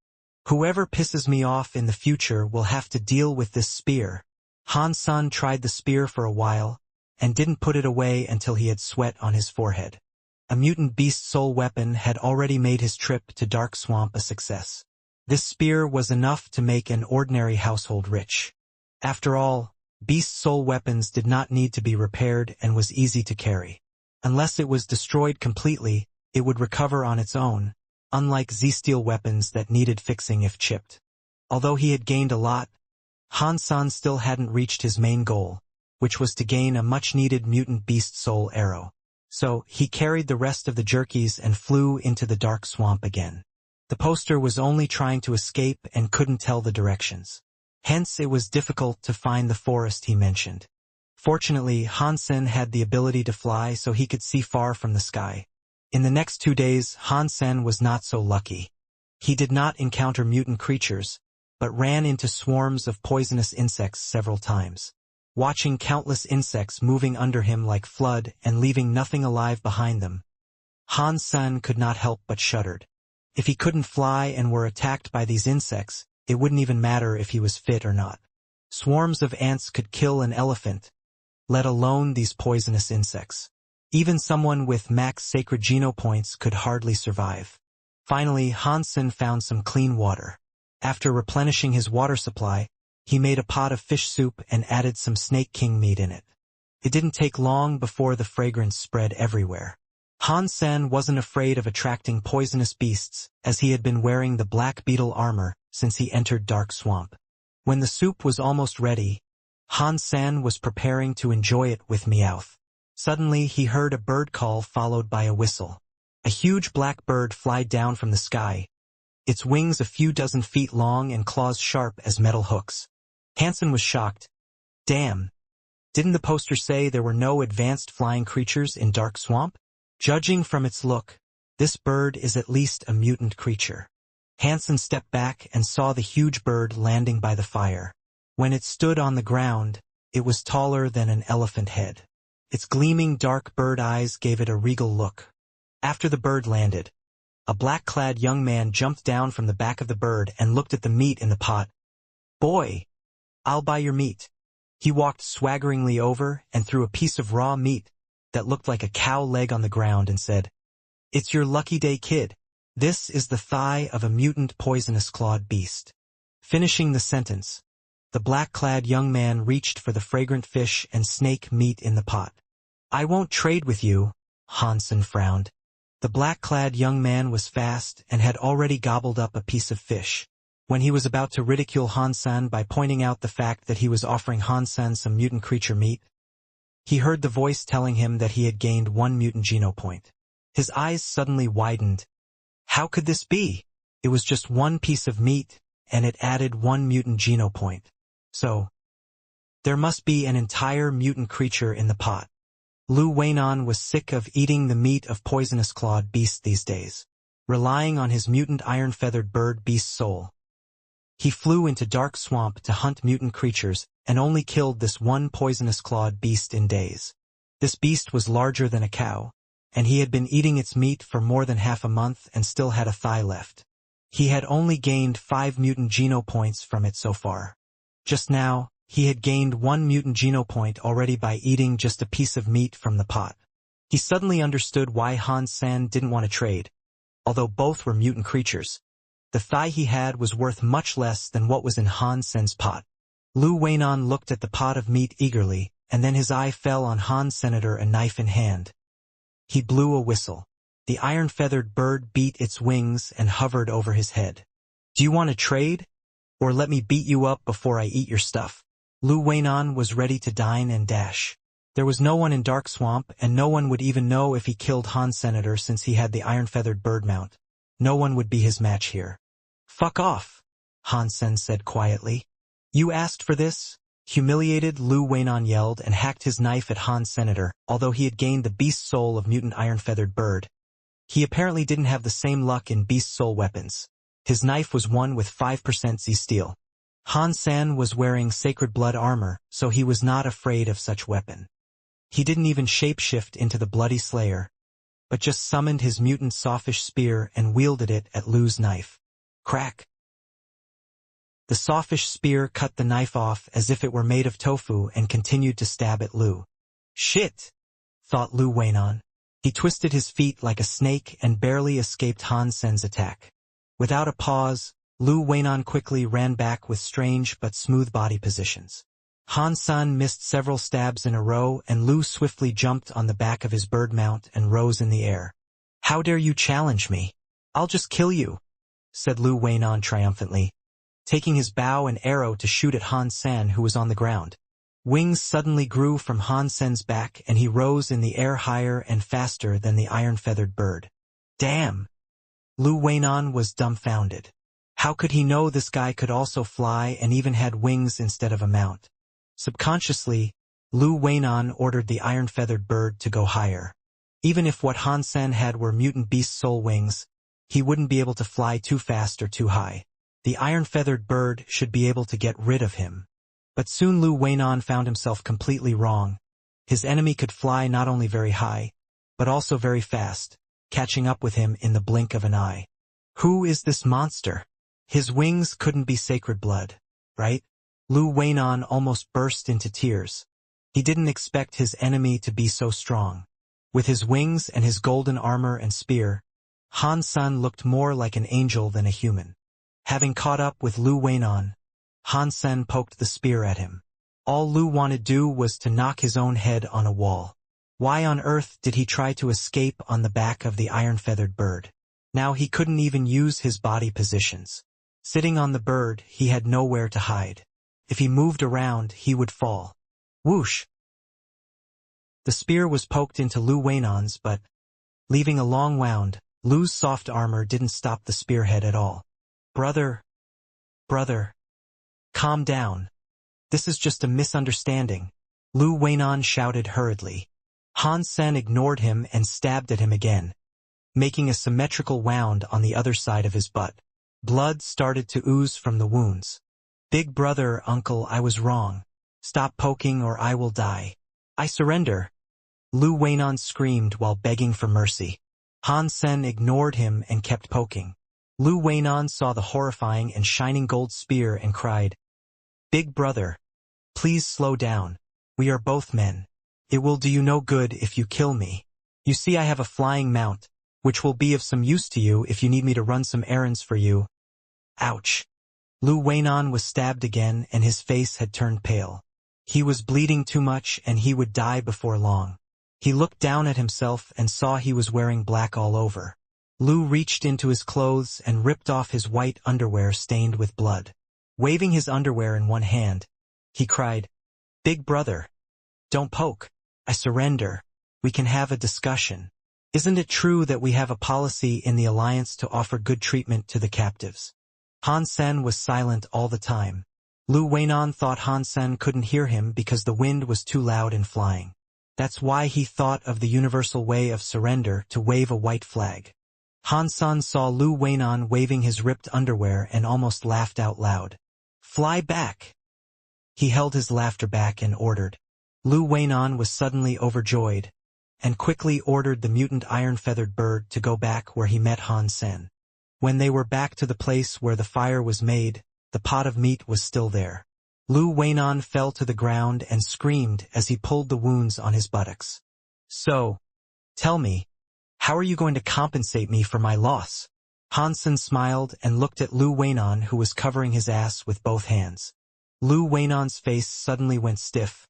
Whoever pisses me off in the future will have to deal with this spear. Han-sen tried the spear for a while, and didn't put it away until he had sweat on his forehead. A mutant beast soul weapon had already made his trip to Dark Swamp a success. This spear was enough to make an ordinary household rich. After all, beast soul weapons did not need to be repaired and was easy to carry. Unless it was destroyed completely, it would recover on its own, unlike Z-steel weapons that needed fixing if chipped. Although he had gained a lot, Han-san still hadn't reached his main goal, which was to gain a much-needed mutant beast soul arrow. So, he carried the rest of the jerkies and flew into the Dark Swamp again. The poster was only trying to escape and couldn't tell the directions. Hence it was difficult to find the forest he mentioned. Fortunately, Han-sen had the ability to fly so he could see far from the sky. In the next 2 days, Han-sen was not so lucky. He did not encounter mutant creatures, but ran into swarms of poisonous insects several times. Watching countless insects moving under him like flood and leaving nothing alive behind them, Han-sen could not help but shuddered. If he couldn't fly and were attacked by these insects, it wouldn't even matter if he was fit or not. Swarms of ants could kill an elephant, let alone these poisonous insects. Even someone with max sacred geno points could hardly survive. Finally, Han-sen found some clean water. After replenishing his water supply, he made a pot of fish soup and added some snake king meat in it. It didn't take long before the fragrance spread everywhere. Han-sen wasn't afraid of attracting poisonous beasts, as he had been wearing the black beetle armor since he entered Dark Swamp. When the soup was almost ready, Han-sen was preparing to enjoy it with Meowth. Suddenly he heard a bird call followed by a whistle. A huge black bird flied down from the sky, its wings a few dozen feet long and claws sharp as metal hooks. Hansen was shocked. Damn! Didn't the poster say there were no advanced flying creatures in Dark Swamp? Judging from its look, this bird is at least a mutant creature. Hansen stepped back and saw the huge bird landing by the fire. When it stood on the ground, it was taller than an elephant head. Its gleaming dark bird eyes gave it a regal look. After the bird landed, a black-clad young man jumped down from the back of the bird and looked at the meat in the pot. Boy, I'll buy your meat. He walked swaggeringly over and threw a piece of raw meat that looked like a cow leg on the ground and said, It's your lucky day, kid. This is the thigh of a mutant poisonous clawed beast. Finishing the sentence, the black-clad young man reached for the fragrant fish and snake meat in the pot. I won't trade with you, Hansen frowned. The black-clad young man was fast and had already gobbled up a piece of fish. When he was about to ridicule Hansen by pointing out the fact that he was offering Hansen some mutant creature meat, he heard the voice telling him that he had gained 1 mutant geno point. His eyes suddenly widened. How could this be? It was just 1 piece of meat, and it added 1 mutant geno point. So, There must be an entire mutant creature in the pot. Lu Weinan was sick of eating the meat of poisonous clawed beasts these days, relying on his mutant iron-feathered bird beast soul. He flew into dark swamp to hunt mutant creatures and only killed this one poisonous clawed beast in days. This beast was larger than a cow, and he had been eating its meat for more than half a month and still had a thigh left. He had only gained 5 mutant geno points from it so far. Just now, he had gained 1 mutant geno point already by eating just a piece of meat from the pot. He suddenly understood why Han Sen didn't want to trade. Although both were mutant creatures, the thigh he had was worth much less than what was in Han Sen's pot. Lu Weinan looked at the pot of meat eagerly, and then his eye fell on Han Senator, a knife in hand. He blew a whistle. The iron-feathered bird beat its wings and hovered over his head. "Do you want to trade? Or let me beat you up before I eat your stuff?" Lu Weinan was ready to dine and dash. There was no one in Dark Swamp, and no one would even know if he killed Han Senator since he had the iron-feathered bird mount. No one would be his match here. "Fuck off," Han Sen said quietly. "You asked for this?" Humiliated, Lu Weinan yelled and hacked his knife at Han Senator. Although he had gained the beast soul of mutant iron-feathered bird, he apparently didn't have the same luck in beast soul weapons. His knife was one with 5% Z steel. Han Sen was wearing sacred blood armor, so he was not afraid of such weapon. He didn't even shapeshift into the bloody slayer, but just summoned his mutant soffish spear and wielded it at Lu's knife. Crack! The soffish spear cut the knife off as if it were made of tofu and continued to stab at Lu. "Shit!" thought Lu Weinan. He twisted his feet like a snake and barely escaped Han Sen's attack. Without a pause, Lu Weinan quickly ran back with strange but smooth body positions. Han Sen missed several stabs in a row, and Lu swiftly jumped on the back of his bird mount and rose in the air. "How dare you challenge me? I'll just kill you," said Lu Weinan triumphantly, taking his bow and arrow to shoot at Han Sen, who was on the ground. Wings suddenly grew from Han Sen's back, and he rose in the air higher and faster than the iron-feathered bird. Damn! Lu Weinan was dumbfounded. How could he know this guy could also fly and even had wings instead of a mount? Subconsciously, Lu Weinan ordered the iron-feathered bird to go higher. Even if what Han Sen had were mutant beast soul wings, he wouldn't be able to fly too fast or too high. The iron-feathered bird should be able to get rid of him. But soon Lu Weinan found himself completely wrong. His enemy could fly not only very high, but also very fast, catching up with him in the blink of an eye. Who is this monster? His wings couldn't be sacred blood, right? Lu Weinan almost burst into tears. He didn't expect his enemy to be so strong. With his wings and his golden armor and spear, Han Sen looked more like an angel than a human. Having caught up with Lu Weinan, Han Sen poked the spear at him. All Lu wanted to do was to knock his own head on a wall. Why on earth did he try to escape on the back of the iron-feathered bird? Now he couldn't even use his body positions. Sitting on the bird, he had nowhere to hide. If he moved around, he would fall. Whoosh! The spear was poked into Lu Weinan's, but, leaving a long wound, Lu's soft armor didn't stop the spearhead at all. Brother, calm down. This is just a misunderstanding," Lu Weinan shouted hurriedly. Han Sen ignored him and stabbed at him again, making a symmetrical wound on the other side of his butt. Blood started to ooze from the wounds. "Big brother, uncle, I was wrong. Stop poking or I will die. I surrender," Lu Weinan screamed while begging for mercy. Han Sen ignored him and kept poking. Lu Weinan saw the horrifying and shining gold spear and cried, "Big brother, please slow down. We are both men. It will do you no good if you kill me. You see I have a flying mount, which will be of some use to you if you need me to run some errands for you." Ouch! Lu Weinan was stabbed again and his face had turned pale. He was bleeding too much and he would die before long. He looked down at himself and saw he was wearing black all over. Lu reached into his clothes and ripped off his white underwear stained with blood. Waving his underwear in one hand, he cried, "Big brother, don't poke. I surrender. We can have a discussion. Isn't it true that we have a policy in the Alliance to offer good treatment to the captives?" Han Sen was silent all the time. Lu Weinan thought Han Sen couldn't hear him because the wind was too loud in flying. That's why he thought of the universal way of surrender to wave a white flag. Han Sen saw Lu Weinan waving his ripped underwear and almost laughed out loud. "Fly back!" He held his laughter back and ordered. Lu Weinan was suddenly overjoyed, and quickly ordered the mutant iron-feathered bird to go back where he met Han Sen. When they were back to the place where the fire was made, the pot of meat was still there. Lu Weinan fell to the ground and screamed as he pulled the wounds on his buttocks. "So, tell me, how are you going to compensate me for my loss?" Han Sen smiled and looked at Lu Weinan, who was covering his ass with both hands. Lu Weinan's face suddenly went stiff.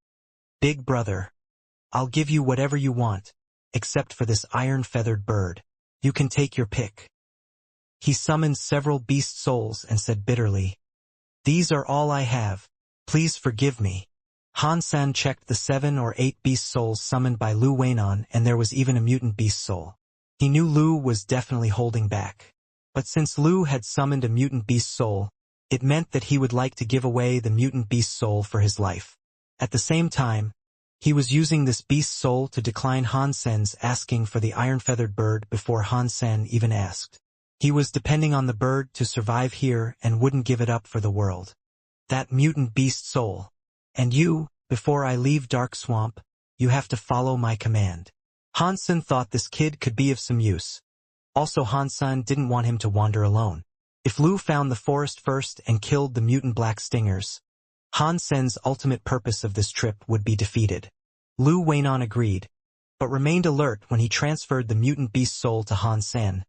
"Big brother, I'll give you whatever you want, except for this iron-feathered bird. You can take your pick." He summoned several beast souls and said bitterly, "These are all I have. Please forgive me." Han Sen checked the 7 or 8 beast souls summoned by Lu Weinan, and there was even a mutant beast soul. He knew Lu was definitely holding back. But since Lu had summoned a mutant beast soul, it meant that he would like to give away the mutant beast soul for his life. At the same time, he was using this beast soul to decline Han Sen's asking for the iron-feathered bird before Han Sen even asked. He was depending on the bird to survive here and wouldn't give it up for the world. That mutant beast soul. "And you, before I leave Dark Swamp, you have to follow my command." Han Sen thought this kid could be of some use. Also, Han Sen didn't want him to wander alone. If Lu found the forest first and killed the mutant black stingers, Han Sen's ultimate purpose of this trip would be defeated. Lu Weinan agreed, but remained alert when he transferred the mutant beast soul to Han Sen,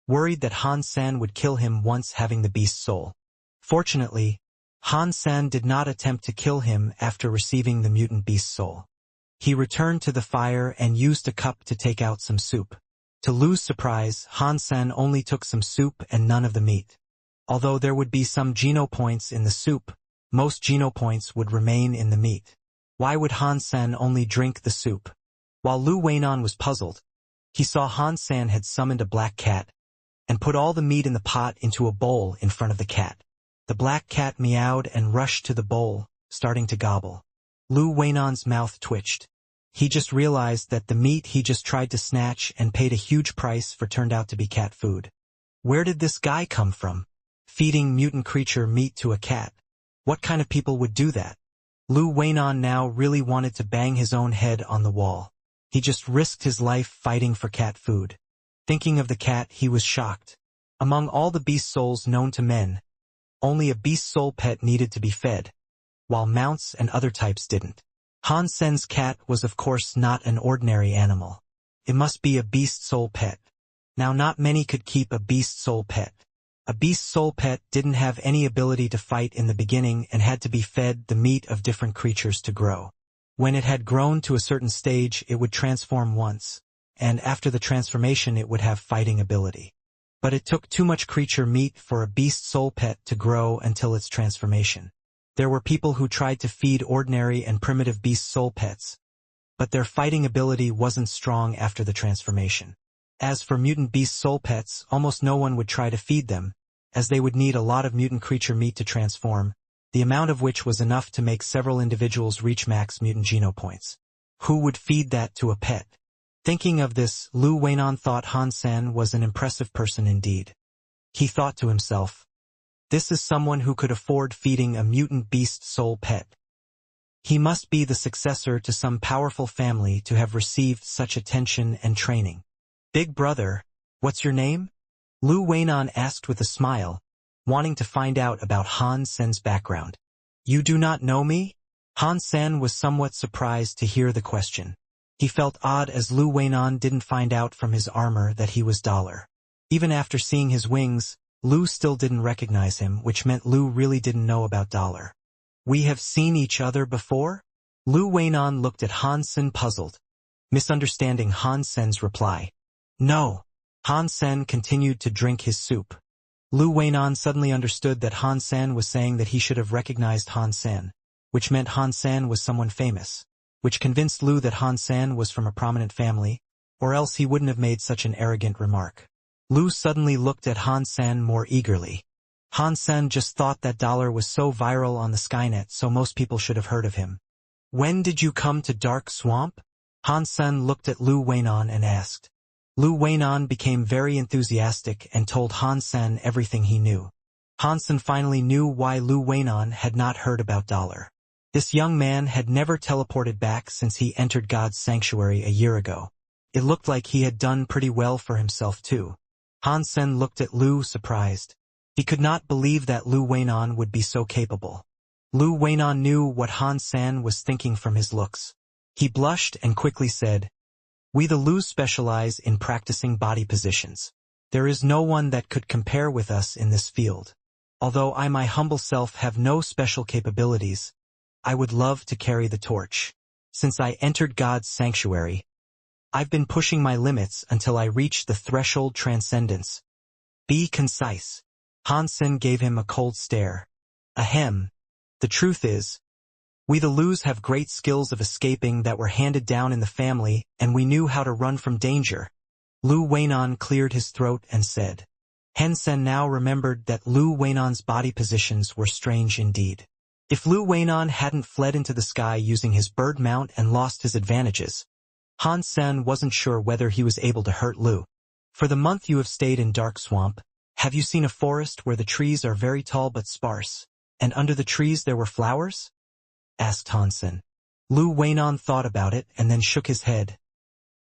worried that Han Sen would kill him once having the beast soul. Fortunately, Han Sen did not attempt to kill him after receiving the mutant beast soul. He returned to the fire and used a cup to take out some soup. To Lu's surprise, Han Sen only took some soup and none of the meat. Although there would be some geno points in the soup, most geno points would remain in the meat. Why would Han Sen only drink the soup? While Lu Weinan was puzzled, he saw Han Sen had summoned a black cat and put all the meat in the pot into a bowl in front of the cat. The black cat meowed and rushed to the bowl, starting to gobble. Lu Weinan's mouth twitched. He just realized that the meat he just tried to snatch and paid a huge price for turned out to be cat food. Where did this guy come from? Feeding mutant creature meat to a cat. What kind of people would do that? Lu Weinan now really wanted to bang his own head on the wall. He just risked his life fighting for cat food. Thinking of the cat, he was shocked. Among all the beast souls known to men, only a beast soul pet needed to be fed, while mounts and other types didn't. Han Sen's cat was of course not an ordinary animal. It must be a beast soul pet. Now not many could keep a beast soul pet. A beast soul pet didn't have any ability to fight in the beginning and had to be fed the meat of different creatures to grow. When it had grown to a certain stage, it would transform once, and after the transformation it would have fighting ability. But it took too much creature meat for a beast soul pet to grow until its transformation. There were people who tried to feed ordinary and primitive beast soul pets, but their fighting ability wasn't strong after the transformation. As for mutant beast soul pets, almost no one would try to feed them, as they would need a lot of mutant creature meat to transform, the amount of which was enough to make several individuals reach max mutant geno points. Who would feed that to a pet? Thinking of this, Lu Weinan thought Han Sen was an impressive person indeed. He thought to himself, this is someone who could afford feeding a mutant beast soul pet. He must be the successor to some powerful family to have received such attention and training. Big brother, what's your name? Lu Weinan asked with a smile, wanting to find out about Han Sen's background. You do not know me? Han Sen was somewhat surprised to hear the question. He felt odd as Lu Weinan didn't find out from his armor that he was Dollar. Even after seeing his wings, Lu still didn't recognize him, which meant Lu really didn't know about Dollar. We have seen each other before? Lu Weinan looked at Han Sen puzzled, misunderstanding Han Sen's reply. No. Han Sen continued to drink his soup. Lu Weinan suddenly understood that Han Sen was saying that he should have recognized Han Sen, which meant Han Sen was someone famous, which convinced Lu that Han Sen was from a prominent family, or else he wouldn't have made such an arrogant remark. Lu suddenly looked at Han Sen more eagerly. Han Sen just thought that dollar was so viral on the Skynet, so most people should have heard of him. When did you come to Dark Swamp? Han Sen looked at Lu Weinan and asked. Lu Weinan became very enthusiastic and told Han Sen everything he knew. Han Sen finally knew why Lu Weinan had not heard about dollar. This young man had never teleported back since he entered God's sanctuary a year ago. It looked like he had done pretty well for himself too. Han Sen looked at Lu surprised. He could not believe that Lu Weinan would be so capable. Lu Weinan knew what Han Sen was thinking from his looks. He blushed and quickly said, "We the Lus specialize in practicing body positions. There is no one that could compare with us in this field. Although I my humble self have no special capabilities, I would love to carry the torch. Since I entered God's sanctuary, I've been pushing my limits until I reached the threshold transcendence. Be concise." Han Sen gave him a cold stare. Ahem. The truth is, we the Lus have great skills of escaping that were handed down in the family, and we knew how to run from danger. Lu Weinan cleared his throat and said. Han Sen now remembered that Lu Weinan's body positions were strange indeed. If Lu Weinan hadn't fled into the sky using his bird mount and lost his advantages, Han Sen wasn't sure whether he was able to hurt Lu. For the month you have stayed in Dark Swamp, have you seen a forest where the trees are very tall but sparse, and under the trees there were flowers? Asked Han Sen. Lu Weinan thought about it and then shook his head.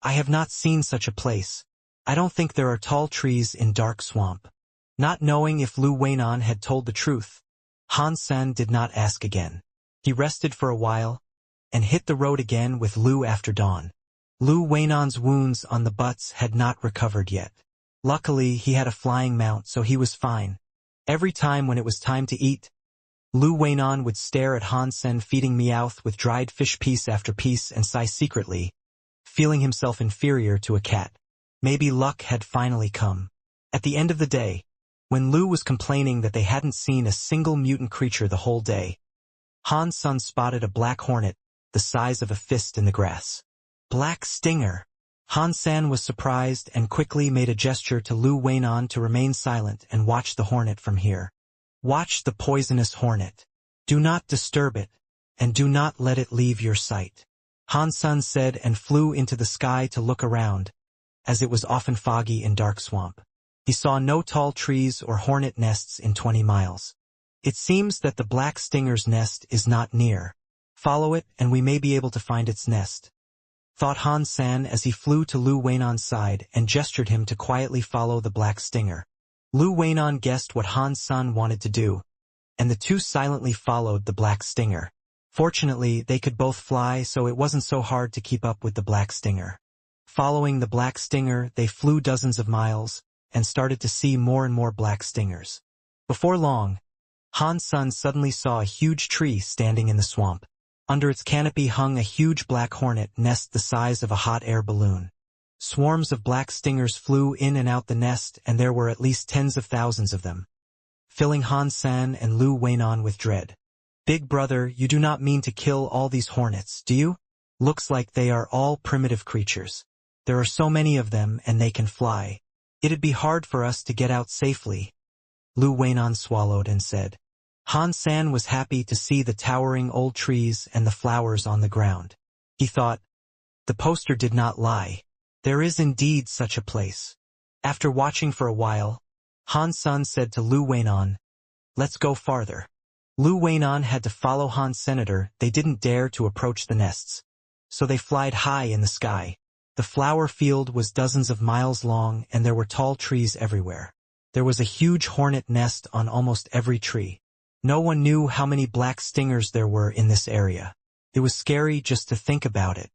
I have not seen such a place. I don't think there are tall trees in Dark Swamp. Not knowing if Lu Weinan had told the truth, Han Sen did not ask again. He rested for a while, and hit the road again with Lu after dawn. Lu Weinan's wounds on the butts had not recovered yet. Luckily, he had a flying mount, so he was fine. Every time when it was time to eat, Lu Weinan would stare at Han Sen feeding Meowth with dried fish piece after piece and sigh secretly, feeling himself inferior to a cat. Maybe luck had finally come. At the end of the day, when Lu was complaining that they hadn't seen a single mutant creature the whole day, Han Sen spotted a black hornet, the size of a fist in the grass. Black stinger. Han Sen was surprised and quickly made a gesture to Lu Weinan to remain silent and watch the hornet from here. Watch the poisonous hornet. Do not disturb it, and do not let it leave your sight. Han Sen said and flew into the sky to look around, as it was often foggy in Dark Swamp. He saw no tall trees or hornet nests in 20 miles. It seems that the black stinger's nest is not near. Follow it and we may be able to find its nest, thought Han Sen as he flew to Lu Weinan's side and gestured him to quietly follow the black stinger. Lu Weinan guessed what Han Sen wanted to do, and the two silently followed the black stinger. Fortunately, they could both fly, so it wasn't so hard to keep up with the black stinger. Following the black stinger, they flew dozens of miles, and started to see more and more black stingers. Before long, Han Sen suddenly saw a huge tree standing in the swamp. Under its canopy hung a huge black hornet nest the size of a hot air balloon. Swarms of black stingers flew in and out the nest, and there were at least tens of thousands of them, filling Han Sen and Lu Weinan with dread. Big brother, you do not mean to kill all these hornets, do you? Looks like they are all primitive creatures. There are so many of them and they can fly. It'd be hard for us to get out safely. Lu Weinan swallowed and said. Han Sen was happy to see the towering old trees and the flowers on the ground. He thought, the poster did not lie. There is indeed such a place. After watching for a while, Han Sen said to Lu Weinan, let's go farther. Lu Weinan had to follow Han Senator. They didn't dare to approach the nests, so they flied high in the sky. The flower field was dozens of miles long and there were tall trees everywhere. There was a huge hornet nest on almost every tree. No one knew how many black stingers there were in this area. It was scary just to think about it.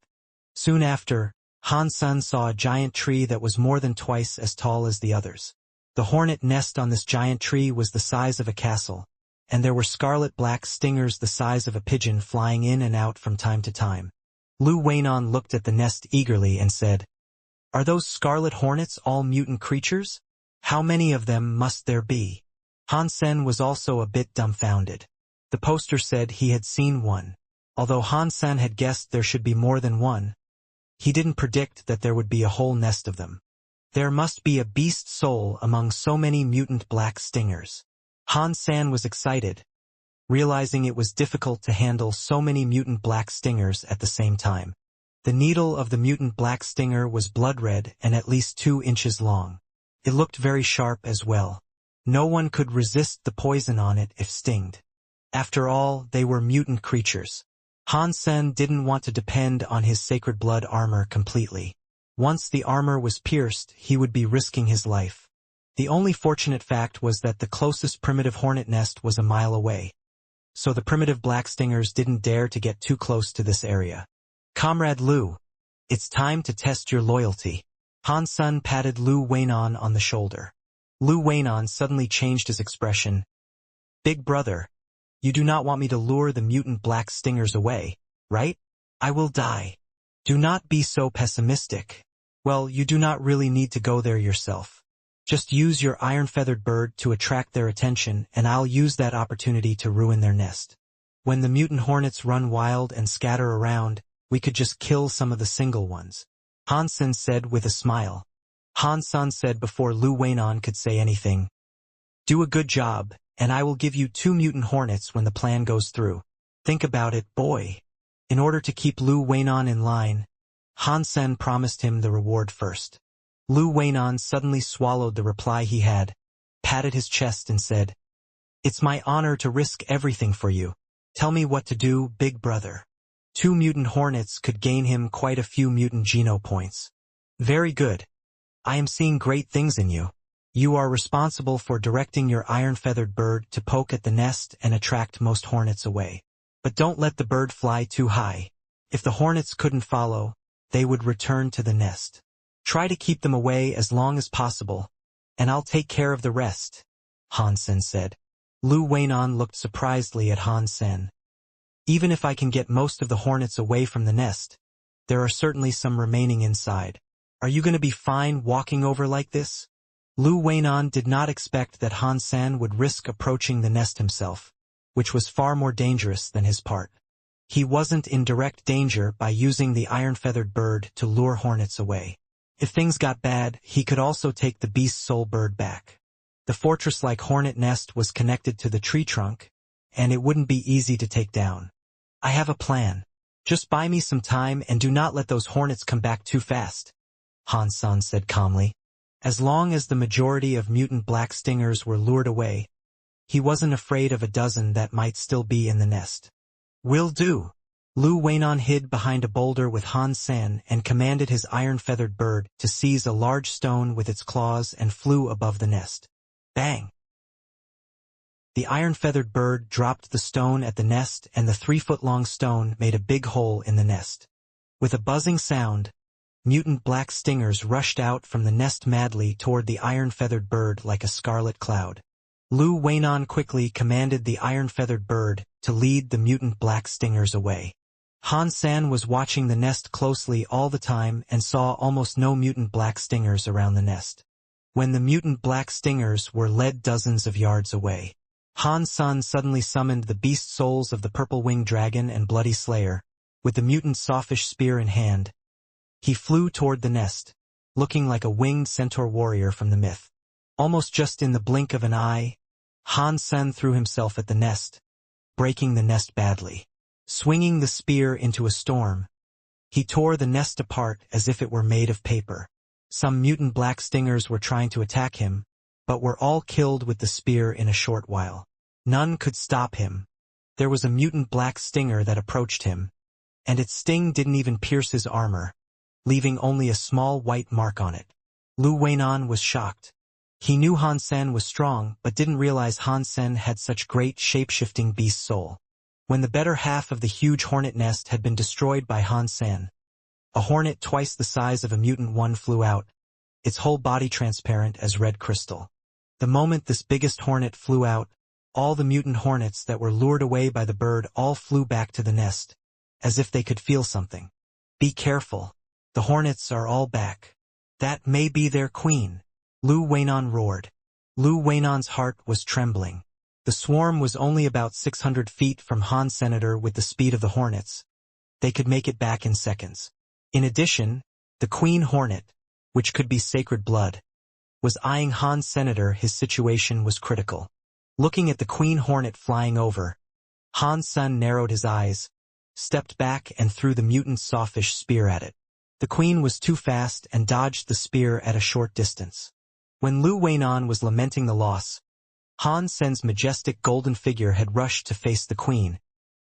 Soon after, Han Sen saw a giant tree that was more than twice as tall as the others. The hornet nest on this giant tree was the size of a castle, and there were scarlet black stingers the size of a pigeon flying in and out from time to time. Lu Weinan looked at the nest eagerly and said, are those scarlet hornets all mutant creatures? How many of them must there be? Han Sen was also a bit dumbfounded. The poster said he had seen one. Although Han Sen had guessed there should be more than one, he didn't predict that there would be a whole nest of them. There must be a beast soul among so many mutant black stingers. Han San was excited, realizing it was difficult to handle so many mutant black stingers at the same time. The needle of the mutant black stinger was blood-red and at least 2 inches long. It looked very sharp as well. No one could resist the poison on it if stinged. After all, they were mutant creatures. Han Sen didn't want to depend on his sacred blood armor completely. Once the armor was pierced, he would be risking his life. The only fortunate fact was that the closest primitive hornet nest was a mile away. So the primitive black stingers didn't dare to get too close to this area. Comrade Lu, it's time to test your loyalty. Han Sen patted Lu Weinan on the shoulder. Lu Weinan suddenly changed his expression. Big brother, you do not want me to lure the mutant black stingers away, right? I will die. Do not be so pessimistic. Well, you do not really need to go there yourself. Just use your iron-feathered bird to attract their attention, and I'll use that opportunity to ruin their nest. When the mutant hornets run wild and scatter around, we could just kill some of the single ones. Han Sen said with a smile. Han San said before Lu Weinan could say anything. Do a good job, and I will give you 2 mutant hornets when the plan goes through. Think about it, boy. In order to keep Lu Weinan in line, Han Sen promised him the reward first. Lu Weinan suddenly swallowed the reply he had, patted his chest and said, It's my honor to risk everything for you. Tell me what to do, big brother. 2 mutant hornets could gain him quite a few mutant geno points. Very good. I am seeing great things in you. You are responsible for directing your iron-feathered bird to poke at the nest and attract most hornets away. But don't let the bird fly too high. If the hornets couldn't follow, they would return to the nest. Try to keep them away as long as possible, and I'll take care of the rest, Han Sen said. Lu Weinan looked surprisedly at Han Sen. Even if I can get most of the hornets away from the nest, there are certainly some remaining inside. Are you going to be fine walking over like this? Lu Weinan did not expect that Han Sen would risk approaching the nest himself, which was far more dangerous than his part. He wasn't in direct danger by using the iron-feathered bird to lure hornets away. If things got bad, he could also take the beast's soul bird back. The fortress-like hornet nest was connected to the tree trunk, and it wouldn't be easy to take down. I have a plan. Just buy me some time and do not let those hornets come back too fast, Han Sen said calmly. As long as the majority of mutant black stingers were lured away, he wasn't afraid of a dozen that might still be in the nest. Will do. Lu Weinan hid behind a boulder with Han Sen and commanded his iron-feathered bird to seize a large stone with its claws and flew above the nest. Bang! The iron-feathered bird dropped the stone at the nest, and the 3-foot-long stone made a big hole in the nest. With a buzzing sound, mutant black stingers rushed out from the nest madly toward the iron-feathered bird like a scarlet cloud. Lu Weinan quickly commanded the iron-feathered bird to lead the mutant black stingers away. Han Sen was watching the nest closely all the time and saw almost no mutant black stingers around the nest. When the mutant black stingers were led dozens of yards away, Han Sen suddenly summoned the beast souls of the purple-winged dragon and bloody slayer. With the mutant sawfish spear in hand, he flew toward the nest, looking like a winged centaur warrior from the myth. Almost just in the blink of an eye, Han Sen threw himself at the nest, breaking the nest badly. Swinging the spear into a storm, he tore the nest apart as if it were made of paper. Some mutant black stingers were trying to attack him, but were all killed with the spear in a short while. None could stop him. There was a mutant black stinger that approached him, and its sting didn't even pierce his armor, leaving only a small white mark on it. Lu Weinan was shocked. He knew Han Sen was strong, but didn't realize Han Sen had such great shape-shifting beast soul. When the better half of the huge hornet nest had been destroyed by Han Sen, a hornet twice the size of a mutant one flew out, its whole body transparent as red crystal. The moment this biggest hornet flew out, all the mutant hornets that were lured away by the bird all flew back to the nest, as if they could feel something. Be careful. The hornets are all back. That may be their queen. Lu Weinan roared. Lu Weinan's heart was trembling. The swarm was only about 600 feet from Han Senator with the speed of the hornets. They could make it back in seconds. In addition, the queen hornet, which could be sacred blood, was eyeing Han Senator. His situation was critical. Looking at the queen hornet flying over, Han Sen narrowed his eyes, stepped back and threw the mutant sawfish spear at it. The queen was too fast and dodged the spear at a short distance. When Lu Weinan was lamenting the loss, Han Sen's majestic golden figure had rushed to face the queen,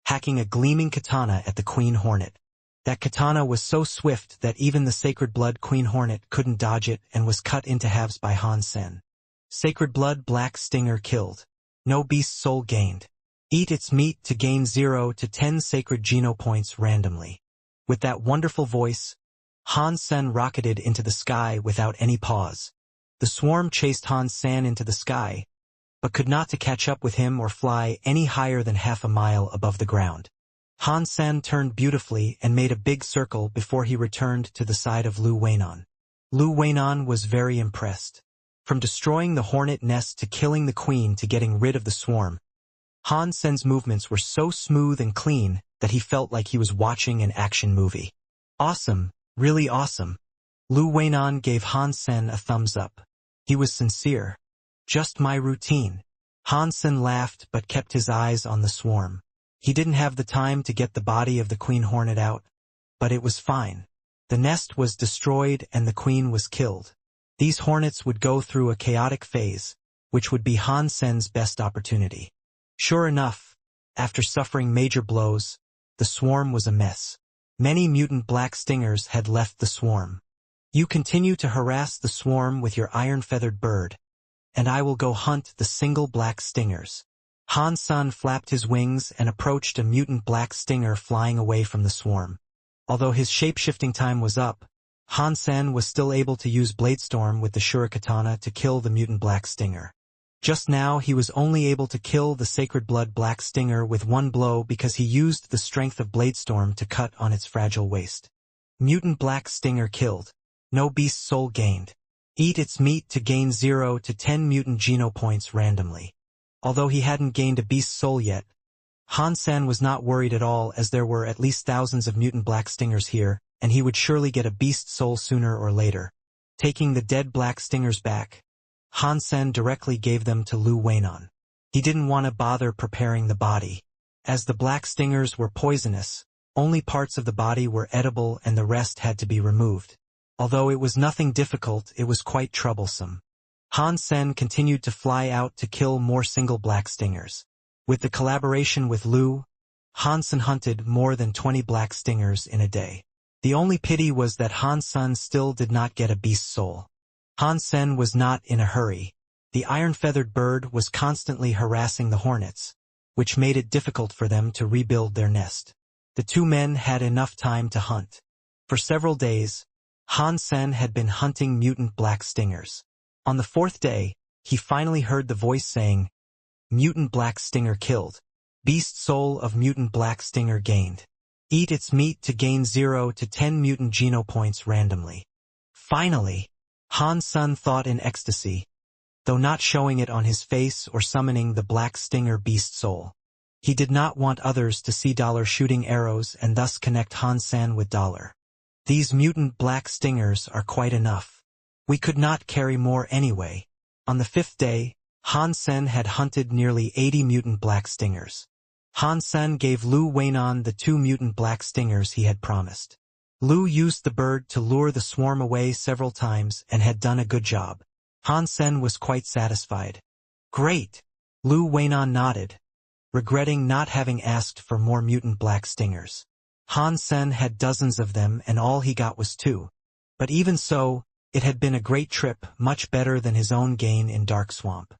hacking a gleaming katana at the queen hornet. That katana was so swift that even the Sacred Blood Queen Hornet couldn't dodge it and was cut into halves by Han Sen. Sacred Blood Black Stinger killed. No beast soul gained. Eat its meat to gain 0 to 10 sacred geno points randomly. With that wonderful voice, Han Sen rocketed into the sky without any pause. The swarm chased Han Sen into the sky, but could not to catch up with him or fly any higher than half a mile above the ground. Han Sen turned beautifully and made a big circle before he returned to the side of Lu Weinan. Lu Weinan was very impressed. From destroying the hornet nest to killing the queen to getting rid of the swarm, Han Sen's movements were so smooth and clean that he felt like he was watching an action movie. Awesome, really awesome. Lu Weinan gave Han Sen a thumbs up. He was sincere. Just my routine. Han Sen laughed but kept his eyes on the swarm. He didn't have the time to get the body of the queen hornet out, but it was fine. The nest was destroyed and the queen was killed. These hornets would go through a chaotic phase, which would be Han Sen's best opportunity. Sure enough, after suffering major blows, the swarm was a mess. Many mutant black stingers had left the swarm. You continue to harass the swarm with your iron-feathered bird, and I will go hunt the single black stingers. Han Sen flapped his wings and approached a mutant black stinger flying away from the swarm. Although his shape-shifting time was up, Han Sen was still able to use Bladestorm with the Shurikatana to kill the mutant black stinger. Just now he was only able to kill the Sacred Blood black stinger with one blow because he used the strength of Bladestorm to cut on its fragile waist. Mutant black stinger killed. No beast soul gained. Eat its meat to gain 0 to 10 mutant geno points randomly. Although he hadn't gained a beast soul yet, Han Sen was not worried at all as there were at least thousands of mutant black stingers here, and he would surely get a beast soul sooner or later. Taking the dead black stingers back, Han Sen directly gave them to Lu Weinan. He didn't want to bother preparing the body. As the black stingers were poisonous, only parts of the body were edible and the rest had to be removed. Although it was nothing difficult, it was quite troublesome. Han Sen continued to fly out to kill more single black stingers. With the collaboration with Lu, Han Sen hunted more than 20 black stingers in a day. The only pity was that Han Sen still did not get a beast soul. Han Sen was not in a hurry. The iron-feathered bird was constantly harassing the hornets, which made it difficult for them to rebuild their nest. The two men had enough time to hunt. For several days, Han Sen had been hunting mutant black stingers. On the fourth day, he finally heard the voice saying, "Mutant black stinger killed. Beast soul of mutant black stinger gained. Eat its meat to gain 0 to 10 mutant geno points randomly." Finally, Han Sen thought in ecstasy, though not showing it on his face or summoning the black stinger beast soul. He did not want others to see Dollar shooting arrows and thus connect Han Sen with Dollar. These mutant black stingers are quite enough. We could not carry more anyway. On the fifth day, Han Sen had hunted nearly 80 mutant black stingers. Han Sen gave Lu Weinan the 2 mutant black stingers he had promised. Lu used the bird to lure the swarm away several times and had done a good job. Han Sen was quite satisfied. Great! Lu Weinan nodded, regretting not having asked for more mutant black stingers. Han Sen had dozens of them and all he got was 2. But even so, it had been a great trip, much better than his own gain in Dark Swamp.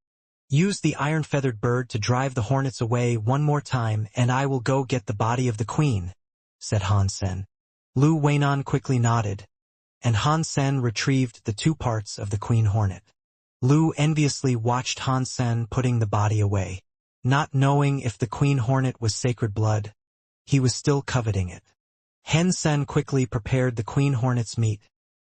Use the iron-feathered bird to drive the hornets away one more time and I will go get the body of the queen, said Han Sen. Lu Weinan quickly nodded, and Han Sen retrieved the 2 parts of the queen hornet. Lu enviously watched Han Sen putting the body away. Not knowing if the queen hornet was sacred blood, he was still coveting it. Han Sen quickly prepared the queen hornet's meat,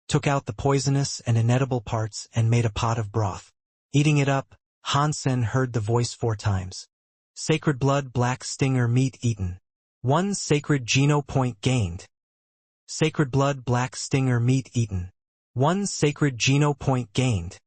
took out the poisonous and inedible parts and made a pot of broth. Eating it up, Han Sen heard the voice 4 times. Sacred blood black stinger meat eaten. 1 sacred geno point gained. Sacred blood black stinger meat eaten. 1 sacred geno point gained.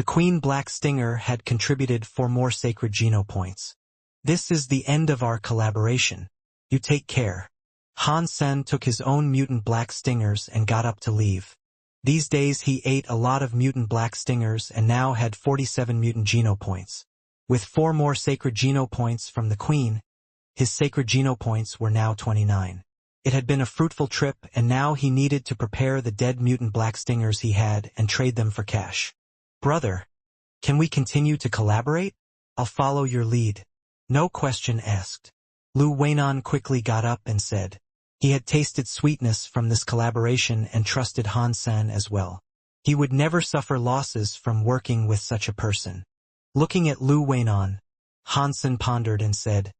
The Queen Black Stinger had contributed 4 more sacred Geno points. This is the end of our collaboration. You take care. Han Sen took his own mutant black stingers and got up to leave. These days he ate a lot of mutant black stingers and now had 47 mutant Geno points. With 4 more sacred Geno points from the Queen, his sacred Geno points were now 29. It had been a fruitful trip and now he needed to prepare the dead mutant black stingers he had and trade them for cash. Brother, can we continue to collaborate? I'll follow your lead. No question asked. Lu Weinan quickly got up and said. He had tasted sweetness from this collaboration and trusted Han Sen as well. He would never suffer losses from working with such a person. Looking at Lu Weinan, Han Sen pondered and said,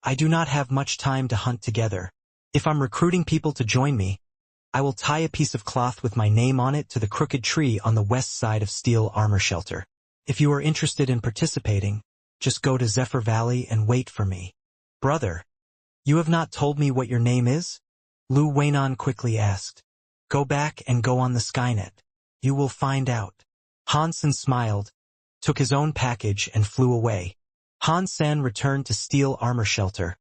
I do not have much time to hunt together. If I'm recruiting people to join me, I will tie a piece of cloth with my name on it to the crooked tree on the west side of Steel Armor Shelter. If you are interested in participating, just go to Zephyr Valley and wait for me. Brother, you have not told me what your name is? Lu Weinan quickly asked. Go back and go on the Skynet. You will find out. Han Sen smiled, took his own package and flew away. Han Sen returned to Steel Armor Shelter,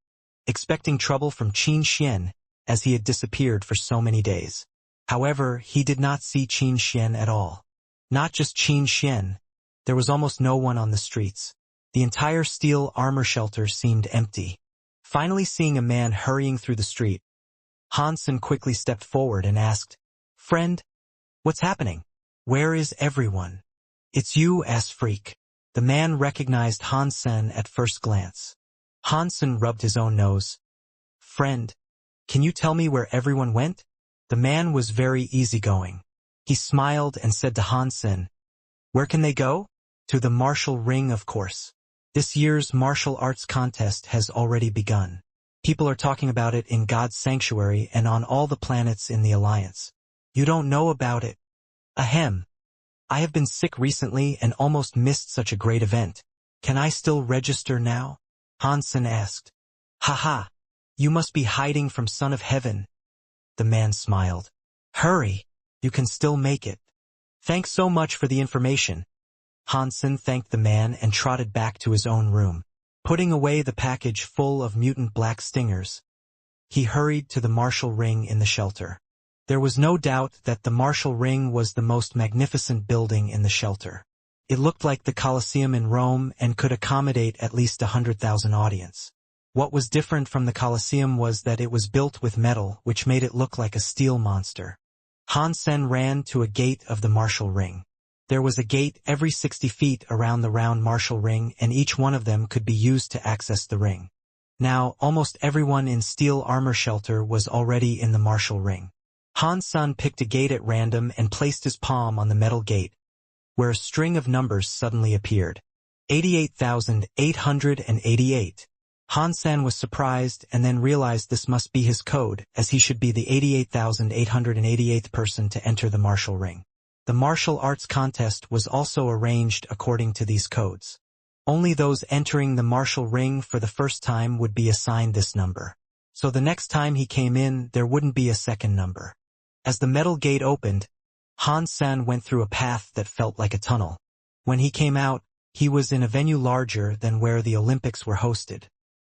expecting trouble from Qin Xian, as he had disappeared for so many days. However, he did not see Qin Xian at all. Not just Qin Xian, there was almost no one on the streets. The entire Steel Armor Shelter seemed empty. Finally seeing a man hurrying through the street, Han Sen quickly stepped forward and asked, Friend, what's happening? Where is everyone? It's you, ass freak. The man recognized Han Sen at first glance. Han Sen rubbed his own nose. Friend, can you tell me where everyone went? The man was very easygoing. He smiled and said to Han Sen, Where can they go? To the martial ring, of course. This year's martial arts contest has already begun. People are talking about it in God's sanctuary and on all the planets in the Alliance. You don't know about it. Ahem. I have been sick recently and almost missed such a great event. Can I still register now? Han Sen asked. Haha. You must be hiding from Son of Heaven. The man smiled. Hurry. You can still make it. Thanks so much for the information. Han Sen thanked the man and trotted back to his own room. Putting away the package full of mutant black stingers, he hurried to the martial ring in the shelter. There was no doubt that the martial ring was the most magnificent building in the shelter. It looked like the Colosseum in Rome and could accommodate at least 100,000 audience. What was different from the Colosseum was that it was built with metal, which made it look like a steel monster. Han Sen ran to a gate of the martial ring. There was a gate every 60 feet around the round martial ring and each one of them could be used to access the ring. Now, almost everyone in Steel Armor Shelter was already in the martial ring. Han Sen picked a gate at random and placed his palm on the metal gate, where a string of numbers suddenly appeared. 88,888. Han Sen was surprised and then realized this must be his code, as he should be the 88,888th person to enter the martial ring. The martial arts contest was also arranged according to these codes. Only those entering the martial ring for the first time would be assigned this number. So the next time he came in, there wouldn't be a second number. As the metal gate opened, Han Sen went through a path that felt like a tunnel. When he came out, he was in a venue larger than where the Olympics were hosted.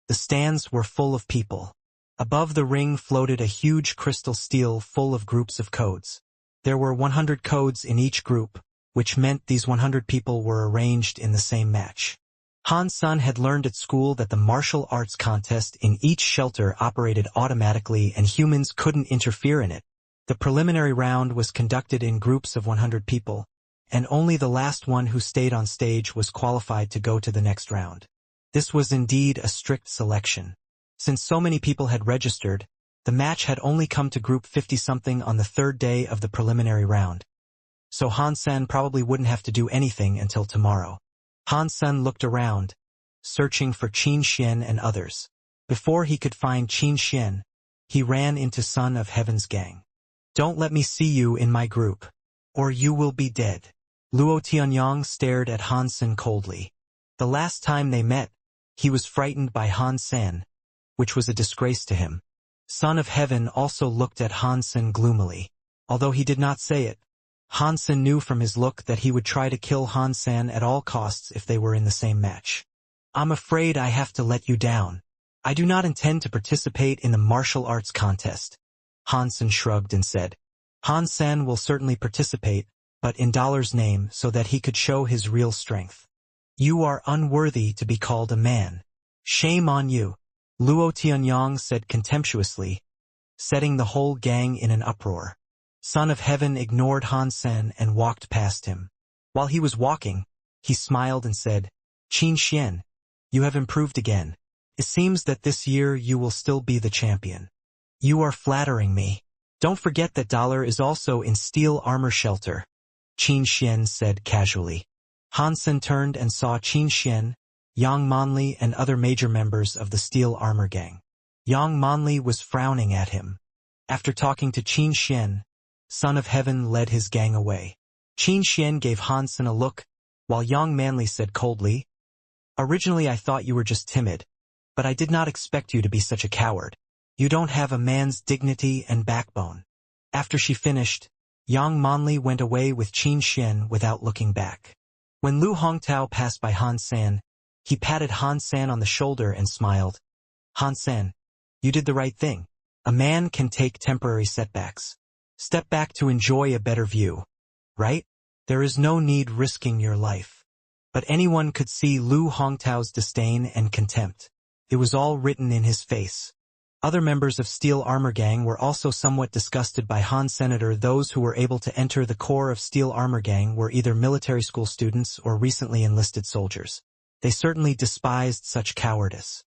The stands were full of people. Above the ring floated a huge crystal stele full of groups of codes. There were 100 codes in each group, which meant these 100 people were arranged in the same match. Han Sen had learned at school that the martial arts contest in each shelter operated automatically and humans couldn't interfere in it. The preliminary round was conducted in groups of 100 people, and only the last one who stayed on stage was qualified to go to the next round. This was indeed a strict selection. Since so many people had registered, the match had only come to group 50-something on the third day of the preliminary round. So Han Sen probably wouldn't have to do anything until tomorrow. Han Sen looked around, searching for Qin Xian and others. Before he could find Qin Xian, he ran into Son of Heaven's gang. Don't let me see you in my group, or you will be dead. Luo Tianyang stared at Han Sen coldly. The last time they met, he was frightened by Han Sen, which was a disgrace to him. Son of Heaven also looked at Han Sen gloomily. Although he did not say it, Han-sen knew from his look that he would try to kill Han-sen at all costs if they were in the same match. I'm afraid I have to let you down. I do not intend to participate in the martial arts contest. Han-sen shrugged and said. Han-sen will certainly participate, but in Dollar's name so that he could show his real strength. You are unworthy to be called a man. Shame on you, Luo Tianyang said contemptuously, setting the whole gang in an uproar. Son of Heaven ignored Han-sen and walked past him. While he was walking, he smiled and said, Qin Xian, you have improved again. It seems that this year you will still be the champion. You are flattering me. Don't forget that Dollar is also in steel armor shelter, Qin Xian said casually. Han-sen turned and saw Qin Xian, Yang Manli and other major members of the steel armor gang. Yang Manli was frowning at him. After talking to Qin Xian, Son of Heaven led his gang away. Qin Xian gave Han-sen a look, while Yang Manli said coldly, Originally I thought you were just timid, but I did not expect you to be such a coward. You don't have a man's dignity and backbone. After she finished, Yang Manli went away with Qin Xian without looking back. When Lu Hongtao passed by Han-sen, he patted Han-sen on the shoulder and smiled. Han-sen, you did the right thing. A man can take temporary setbacks. Step back to enjoy a better view. Right? There is no need risking your life. But anyone could see Lu Hongtao's disdain and contempt. It was all written in his face. Other members of Steel Armor Gang were also somewhat disgusted by Han Senator. Those who were able to enter the core of Steel Armor Gang were either military school students or recently enlisted soldiers. They certainly despised such cowardice.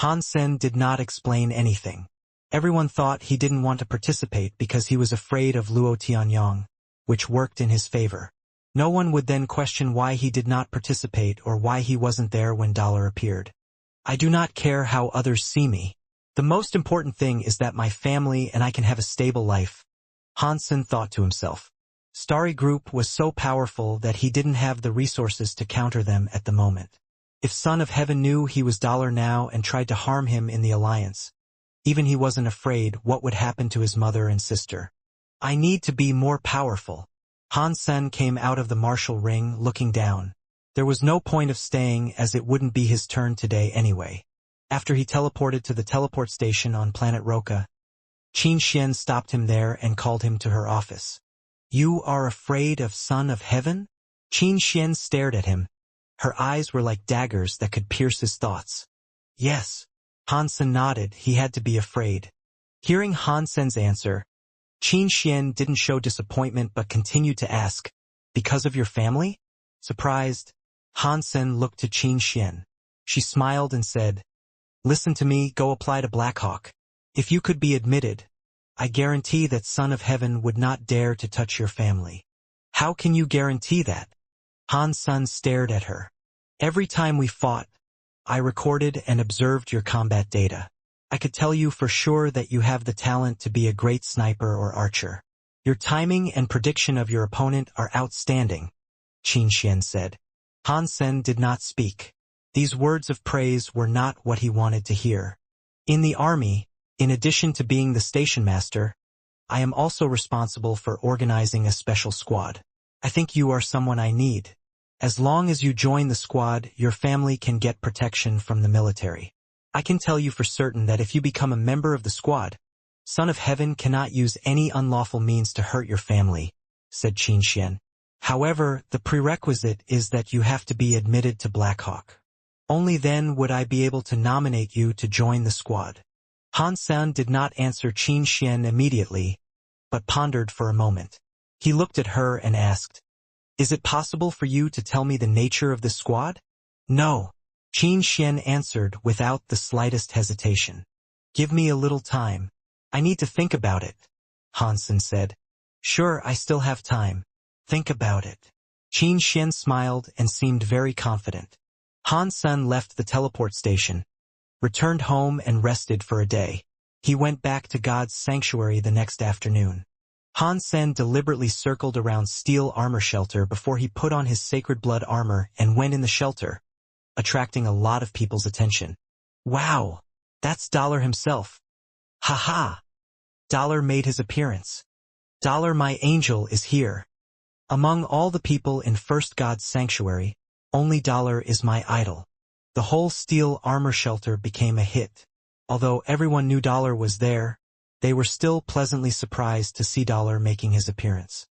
Han Sen did not explain anything. Everyone thought he didn't want to participate because he was afraid of Luo Tianyang, which worked in his favor. No one would then question why he did not participate or why he wasn't there when Dollar appeared. I do not care how others see me. The most important thing is that my family and I can have a stable life, Hansen thought to himself. Starry Group was so powerful that he didn't have the resources to counter them at the moment. If Son of Heaven knew he was Dollar now and tried to harm him in the alliance, even he wasn't afraid what would happen to his mother and sister. I need to be more powerful. Han Sen came out of the martial ring looking down. There was no point of staying as it wouldn't be his turn today anyway. After he teleported to the teleport station on planet Roka, Qin Xian stopped him there and called him to her office. You are afraid of Son of Heaven? Qin Xian stared at him. Her eyes were like daggers that could pierce his thoughts. Yes. Hansen nodded. He had to be afraid. Hearing Hansen's answer, Qin Xian didn't show disappointment but continued to ask, because of your family? Surprised, Hansen looked to Qin Xian. She smiled and said, Listen to me, go apply to Blackhawk. If you could be admitted, I guarantee that Son of Heaven would not dare to touch your family. How can you guarantee that? Han-sen stared at her. Every time we fought, I recorded and observed your combat data. I could tell you for sure that you have the talent to be a great sniper or archer. Your timing and prediction of your opponent are outstanding, Qin Xian said. Han-sen did not speak. These words of praise were not what he wanted to hear. In the army, in addition to being the station master, I am also responsible for organizing a special squad. I think you are someone I need. As long as you join the squad, your family can get protection from the military. I can tell you for certain that if you become a member of the squad, Son of Heaven cannot use any unlawful means to hurt your family, said Qin Xian. However, the prerequisite is that you have to be admitted to Blackhawk. Only then would I be able to nominate you to join the squad. Han Sen did not answer Qin Xian immediately, but pondered for a moment. He looked at her and asked, Is it possible for you to tell me the nature of the squad? No, Qin Xian answered without the slightest hesitation. Give me a little time. I need to think about it, Hansen said. Sure, I still have time. Think about it. Qin Xian smiled and seemed very confident. Hansen left the teleport station, returned home and rested for a day. He went back to God's sanctuary the next afternoon. Hansen deliberately circled around Steel Armor Shelter before he put on his Sacred Blood armor and went in the shelter, attracting a lot of people's attention. Wow, that's Dollar himself. Ha! Dollar made his appearance. Dollar, my angel, is here. Among all the people in First God's sanctuary, only Dollar is my idol. The whole steel armor shelter became a hit. Although everyone knew Dollar was there, they were still pleasantly surprised to see Dollar making his appearance.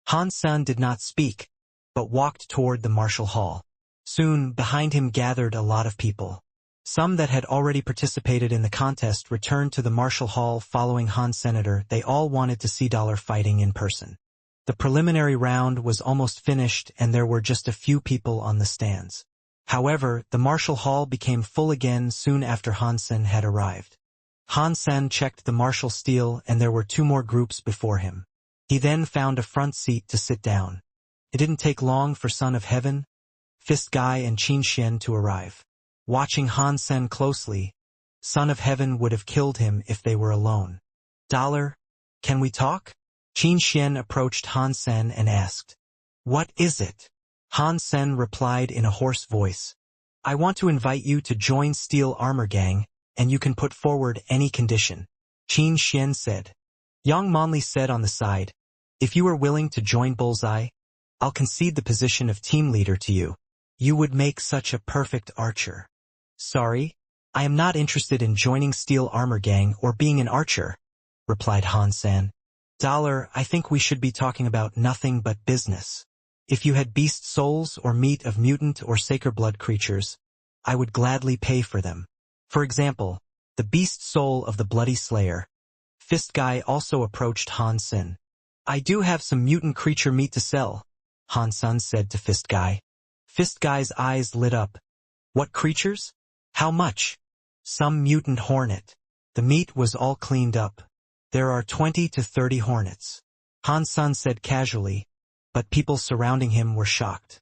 Han Sen did not speak, but walked toward the martial hall. Soon, behind him gathered a lot of people. Some that had already participated in the contest returned to the martial hall following Han Senator. They all wanted to see Dollar fighting in person. The preliminary round was almost finished and there were just a few people on the stands. However, the martial hall became full again soon after Han Sen had arrived. Han Sen checked the martial steel and there were 2 more groups before him. He then found a front seat to sit down. It didn't take long for Son of Heaven, Fist Guy and Qin Xian to arrive. Watching Han Sen closely, Son of Heaven would have killed him if they were alone. Dollar, can we talk? Qin Xian approached Han Sen and asked. What is it? Han Sen replied in a hoarse voice. I want to invite you to join Steel Armor Gang, and you can put forward any condition. Qin Xian said. Yang Monli said on the side. If you are willing to join Bullseye, I'll concede the position of team leader to you. You would make such a perfect archer. Sorry, I am not interested in joining Steel Armor Gang or being an archer, replied Han Sen. Dollar, I think we should be talking about nothing but business. If you had beast souls or meat of mutant or sacred blood creatures, I would gladly pay for them. For example, the beast soul of the Bloody Slayer. Fist Guy also approached Han Sen. I do have some mutant creature meat to sell, Han Sen said to Fist Guy. Fist Guy's eyes lit up. What creatures? How much? Some mutant hornet. The meat was all cleaned up. There are 20 to 30 hornets. Han Sen said casually, but people surrounding him were shocked.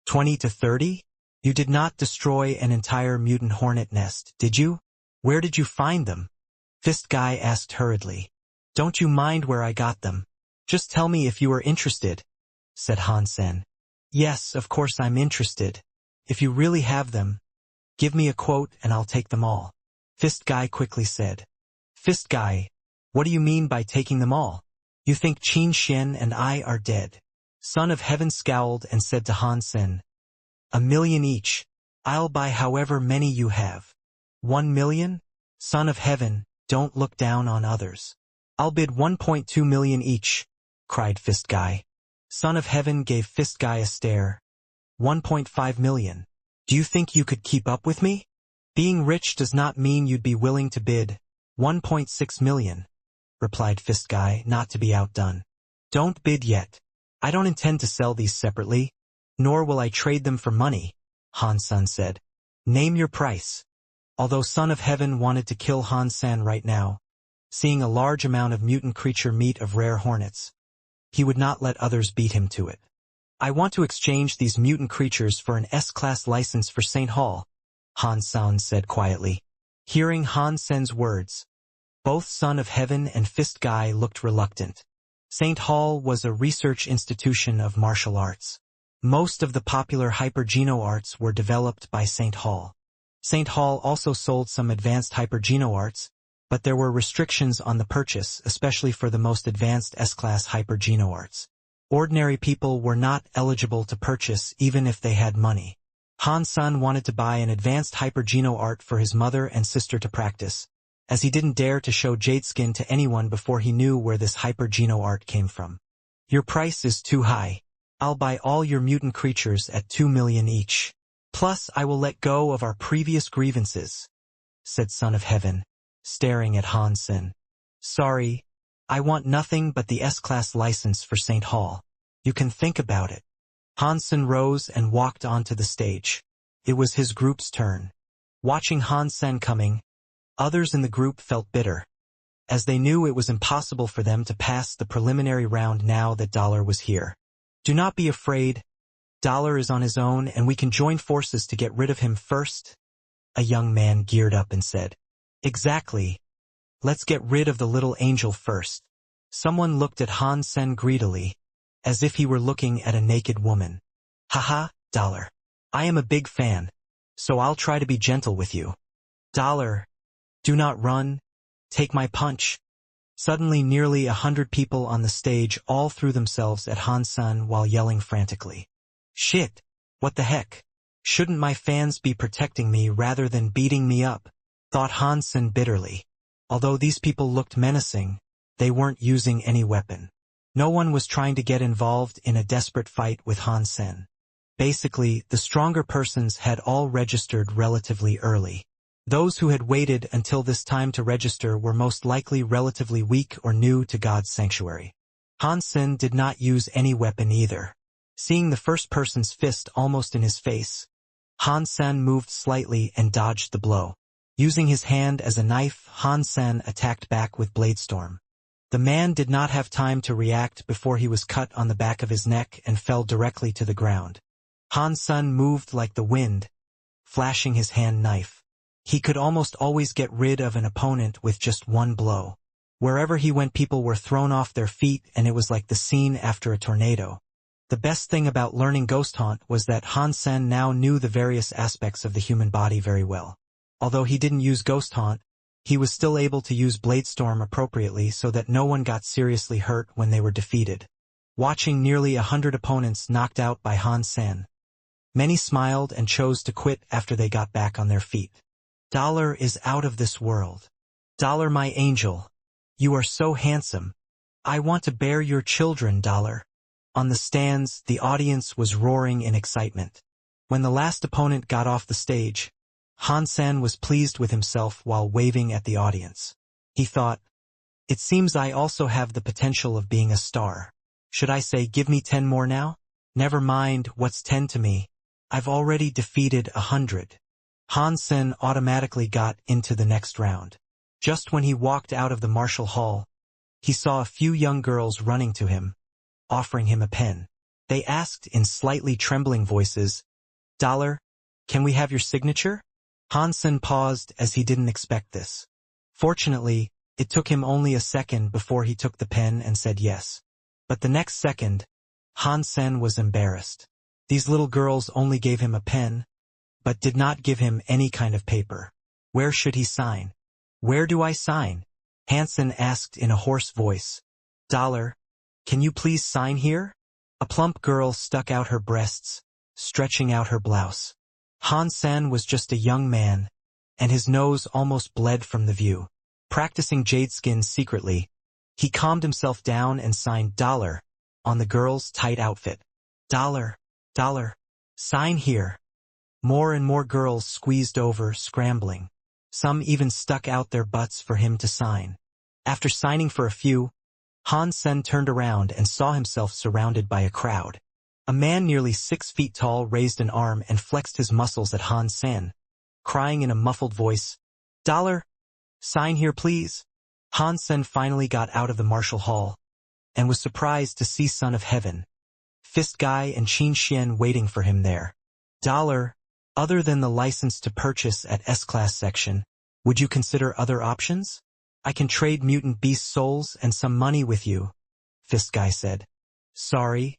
20 to 30? You did not destroy an entire mutant hornet nest, did you? Where did you find them? Fist Guy asked hurriedly. Don't you mind where I got them? Just tell me if you are interested, said Han Sen. Yes, of course I'm interested. If you really have them, give me a quote and I'll take them all. Fist Guy quickly said. Fist Guy, what do you mean by taking them all? You think Qin Xian and I are dead? Son of Heaven scowled and said to Han Sen. 1 million each. I'll buy however many you have. 1 million? Son of Heaven, don't look down on others. I'll bid 1.2 million each, cried Fist Guy. Son of Heaven gave Fist Guy a stare. 1.5 million. Do you think you could keep up with me? Being rich does not mean you'd be willing to bid 1.6 million, replied Fist Guy, not to be outdone. Don't bid yet. I don't intend to sell these separately, nor will I trade them for money, Han Sen said. Name your price. Although Son of Heaven wanted to kill Han Sen right now, seeing a large amount of mutant creature meat of rare hornets, he would not let others beat him to it. I want to exchange these mutant creatures for an S-class license for St. Hall, Han Sen said quietly. Hearing Han Sen's words, both Son of Heaven and Fist Guy looked reluctant. St. Hall was a research institution of martial arts. Most of the popular hypergeno arts were developed by St. Hall. St. Hall also sold some advanced hypergeno arts, but there were restrictions on the purchase, especially for the most advanced S-class hypergeno arts. Ordinary people were not eligible to purchase even if they had money. Han Sen wanted to buy an advanced hypergeno art for his mother and sister to practice, as he didn't dare to show Jadeskin to anyone before he knew where this hypergeno art came from. Your price is too high. I'll buy all your mutant creatures at 2 million each. Plus, I will let go of our previous grievances, said Son of Heaven, staring at Han Sen. Sorry, I want nothing but the S-class license for St. Hall. You can think about it. Han Sen rose and walked onto the stage. It was his group's turn. Watching Han Sen coming, others in the group felt bitter, as they knew it was impossible for them to pass the preliminary round now that Dollar was here. Do not be afraid. Dollar is on his own and we can join forces to get rid of him first. A young man geared up and said. Exactly. Let's get rid of the little angel first. Someone looked at Han Sen greedily, as if he were looking at a naked woman. Haha, Dollar. I am a big fan, so I'll try to be gentle with you. Dollar. Do not run. Take my punch. Suddenly nearly 100 people on the stage all threw themselves at Han Sen while yelling frantically. Shit! What the heck? Shouldn't my fans be protecting me rather than beating me up? Thought Han Sen bitterly. Although these people looked menacing, they weren't using any weapon. No one was trying to get involved in a desperate fight with Han Sen. Basically, the stronger persons had all registered relatively early. Those who had waited until this time to register were most likely relatively weak or new to God's sanctuary. Han Sen did not use any weapon either. Seeing the first person's fist almost in his face, Han Sen moved slightly and dodged the blow. Using his hand as a knife, Han Sen attacked back with Bladestorm. The man did not have time to react before he was cut on the back of his neck and fell directly to the ground. Han Sen moved like the wind, flashing his hand knife. He could almost always get rid of an opponent with just one blow. Wherever he went, people were thrown off their feet, and it was like the scene after a tornado. The best thing about learning Ghost Haunt was that Han Sen now knew the various aspects of the human body very well. Although he didn't use Ghost Haunt, he was still able to use Bladestorm appropriately so that no one got seriously hurt when they were defeated. Watching nearly 100 opponents knocked out by Han Sen, many smiled and chose to quit after they got back on their feet. Dollar is out of this world. Dollar, my angel. You are so handsome. I want to bear your children, Dollar. On the stands, the audience was roaring in excitement. When the last opponent got off the stage, Han Sen was pleased with himself while waving at the audience. He thought, it seems I also have the potential of being a star. Should I say give me 10 more now? Never mind, what's 10 to me? I've already defeated 100. Han Sen automatically got into the next round. Just when he walked out of the martial hall, he saw a few young girls running to him, offering him a pen. They asked in slightly trembling voices, Dollar, can we have your signature? Han Sen paused as he didn't expect this. Fortunately, it took him only a second before he took the pen and said yes. But the next second, Han Sen was embarrassed. These little girls only gave him a pen, but did not give him any kind of paper. Where should he sign? Where do I sign? Han Sen asked in a hoarse voice. Dollar, can you please sign here? A plump girl stuck out her breasts, stretching out her blouse. Han Sen was just a young man, and his nose almost bled from the view. Practicing jade skin secretly, he calmed himself down and signed Dollar on the girl's tight outfit. Dollar, Dollar, sign here. More and more girls squeezed over, scrambling. Some even stuck out their butts for him to sign. After signing for a few, Han Sen turned around and saw himself surrounded by a crowd. A man nearly 6 feet tall raised an arm and flexed his muscles at Han Sen, crying in a muffled voice, Dollar, sign here please. Han Sen finally got out of the martial hall, and was surprised to see Son of Heaven, Fist Guy and Qin Xian waiting for him there. Dollar, other than the license to purchase at S-Class section, would you consider other options? I can trade mutant beast souls and some money with you, Fist Guy said. Sorry,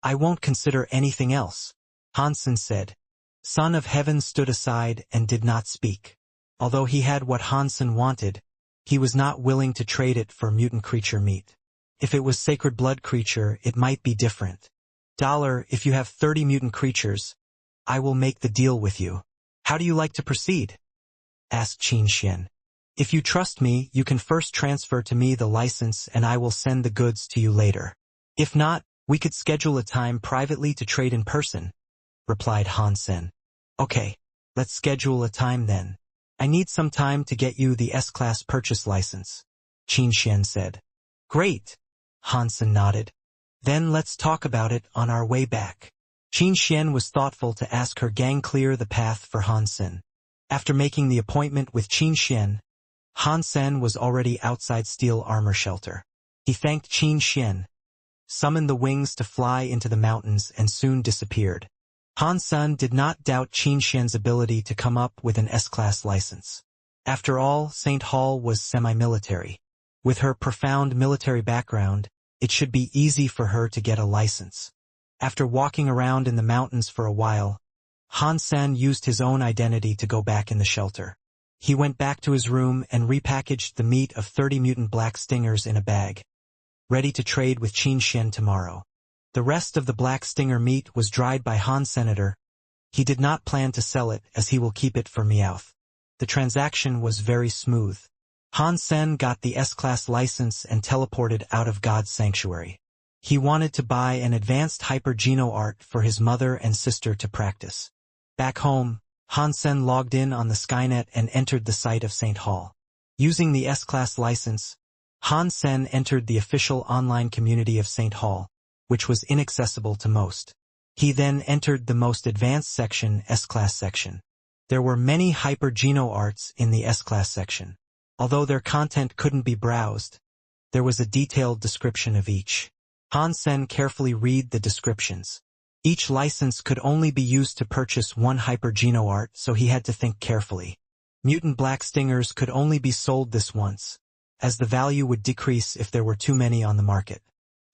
I won't consider anything else, Han Sen said. Son of Heaven stood aside and did not speak. Although he had what Han Sen wanted, he was not willing to trade it for mutant creature meat. If it was sacred blood creature, it might be different. Dollar, if you have 30 mutant creatures, I will make the deal with you. How do you like to proceed? Asked Qin Xian. If you trust me, you can first transfer to me the license and I will send the goods to you later. If not, we could schedule a time privately to trade in person, replied Han Sen. Okay, let's schedule a time then. I need some time to get you the S-Class purchase license, Qin Xian said. Great, Han Sen nodded. Then let's talk about it on our way back. Qin Xian was thoughtful to ask her gang clear the path for Han Sen. After making the appointment with Qin Xian, Han Sen was already outside steel armor shelter. He thanked Qin Xian, summoned the wings to fly into the mountains and soon disappeared. Han Sen did not doubt Qin Xian's ability to come up with an S-Class license. After all, St. Hall was semi-military. With her profound military background, it should be easy for her to get a license. After walking around in the mountains for a while, Han Sen used his own identity to go back in the shelter. He went back to his room and repackaged the meat of 30 mutant black stingers in a bag, ready to trade with Qin Xian tomorrow. The rest of the black stinger meat was dried by Han Senator. He did not plan to sell it, as he will keep it for Meowth. The transaction was very smooth. Han Sen got the S-Class license and teleported out of God's sanctuary. He wanted to buy an advanced hyper-geno art for his mother and sister to practice. Back home, Han Sen logged in on the Skynet and entered the site of St. Hall. Using the S-Class license, Han Sen entered the official online community of St. Hall, which was inaccessible to most. He then entered the most advanced section, S-Class section. There were many hyper-geno arts in the S-Class section. Although their content couldn't be browsed, there was a detailed description of each. Han Sen carefully read the descriptions. Each license could only be used to purchase one hyper-geno art, so he had to think carefully. Mutant black stingers could only be sold this once, as the value would decrease if there were too many on the market.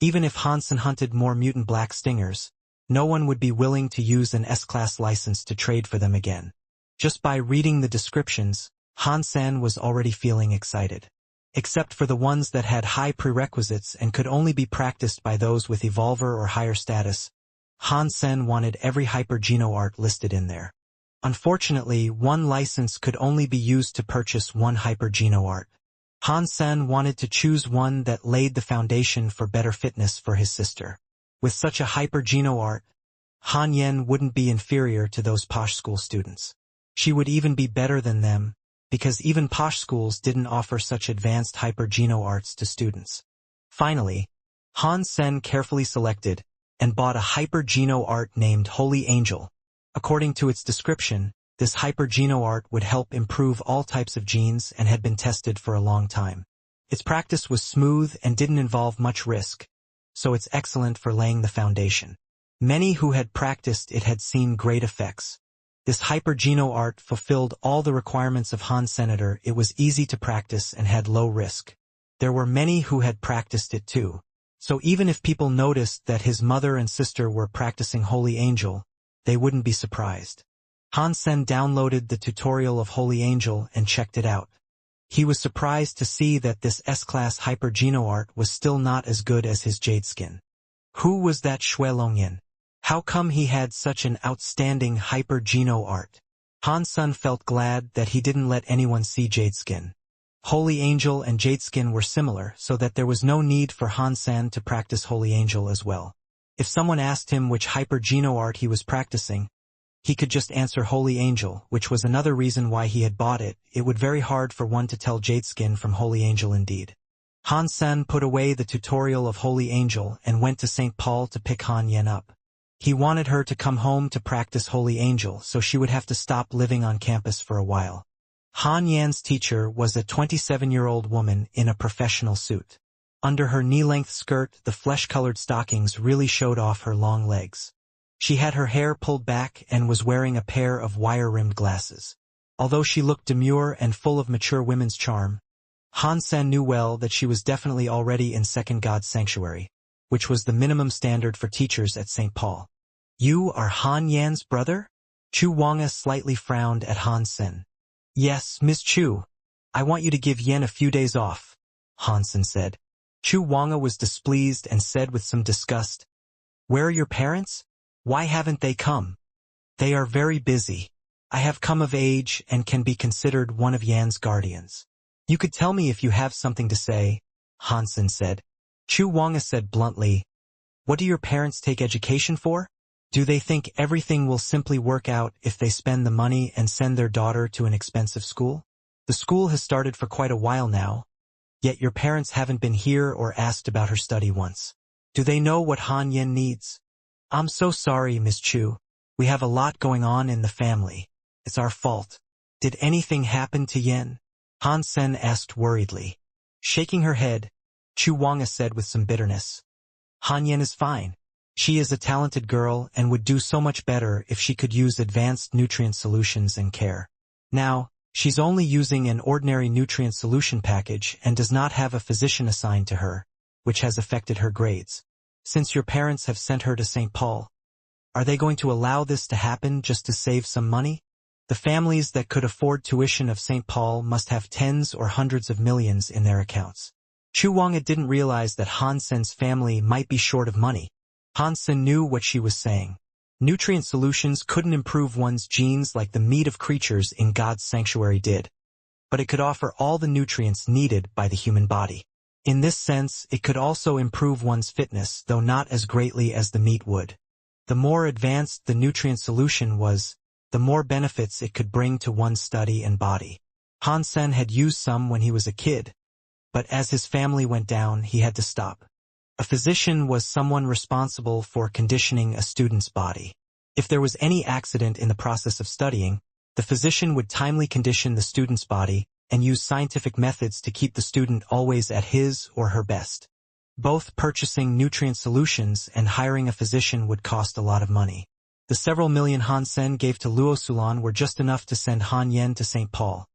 Even if Han Sen hunted more mutant black stingers, no one would be willing to use an S-Class license to trade for them again. Just by reading the descriptions, Han Sen was already feeling excited. Except for the ones that had high prerequisites and could only be practiced by those with Evolver or higher status, Han Sen wanted every hyper-geno art listed in there. Unfortunately, one license could only be used to purchase one hyper-geno art. Han Sen wanted to choose one that laid the foundation for better fitness for his sister. With such a hyper-geno art, Han Yen wouldn't be inferior to those posh school students. She would even be better than them, because even posh schools didn't offer such advanced hyper-geno arts to students. Finally, Han Sen carefully selected and bought a hyper-geno art named Holy Angel. According to its description, this hyper-geno art would help improve all types of genes and had been tested for a long time. Its practice was smooth and didn't involve much risk, so it's excellent for laying the foundation. Many who had practiced it had seen great effects. This hyper-geno art fulfilled all the requirements of Han Senator. It was easy to practice and had low risk. There were many who had practiced it too. So even if people noticed that his mother and sister were practicing Holy Angel, they wouldn't be surprised. Han Sen downloaded the tutorial of Holy Angel and checked it out. He was surprised to see that this S-Class hyper-geno art was still not as good as his Jade Skin. Who was that Shui Longyan? How come he had such an outstanding hyper-geno art? Han Sen felt glad that he didn't let anyone see Jade Skin. Holy Angel and Jade Skin were similar, so that there was no need for Han Sen to practice Holy Angel as well. If someone asked him which hyper-geno art he was practicing, he could just answer Holy Angel, which was another reason why he had bought it. It would be very hard for one to tell Jade Skin from Holy Angel indeed. Han Sen put away the tutorial of Holy Angel and went to St. Paul to pick Han Yen up. He wanted her to come home to practice Holy Angel, so she would have to stop living on campus for a while. Han Yan's teacher was a 27-year-old woman in a professional suit. Under her knee-length skirt, the flesh-colored stockings really showed off her long legs. She had her hair pulled back and was wearing a pair of wire-rimmed glasses. Although she looked demure and full of mature women's charm, Han Sen knew well that she was definitely already in Second God's Sanctuary, which was the minimum standard for teachers at St. Paul. "You are Han Yan's brother?" Chu Wanga slightly frowned at Han Sen. "Yes, Miss Chu. I want you to give Yen a few days off," Han Sen said. Chu Wanga was displeased and said with some disgust, "Where are your parents? Why haven't they come?" "They are very busy. I have come of age and can be considered one of Yan's guardians." "You could tell me if you have something to say," Han Sen said. Chu Wanga said bluntly, "What do your parents take education for? Do they think everything will simply work out if they spend the money and send their daughter to an expensive school? The school has started for quite a while now, yet your parents haven't been here or asked about her study once. Do they know what Han Yen needs?" "I'm so sorry, Miss Chu. We have a lot going on in the family. It's our fault. Did anything happen to Yen?" Han Sen asked worriedly. Shaking her head, Chu Wanga said with some bitterness, "Han Yen is fine. She is a talented girl and would do so much better if she could use advanced nutrient solutions and care. Now, she's only using an ordinary nutrient solution package and does not have a physician assigned to her, which has affected her grades. Since your parents have sent her to St. Paul, are they going to allow this to happen just to save some money?" The families that could afford tuition of St. Paul must have tens or hundreds of millions in their accounts. Chu Wanga didn't realize that Han Sen's family might be short of money. Han Sen knew what she was saying. Nutrient solutions couldn't improve one's genes like the meat of creatures in God's sanctuary did, but it could offer all the nutrients needed by the human body. In this sense, it could also improve one's fitness, though not as greatly as the meat would. The more advanced the nutrient solution was, the more benefits it could bring to one's study and body. Han Sen had used some when he was a kid, but as his family went down, he had to stop. A physician was someone responsible for conditioning a student's body. If there was any accident in the process of studying, the physician would timely condition the student's body and use scientific methods to keep the student always at his or her best. Both purchasing nutrient solutions and hiring a physician would cost a lot of money. The several million Han Sen gave to Luo Sulan were just enough to send Han Yen to St. Paul.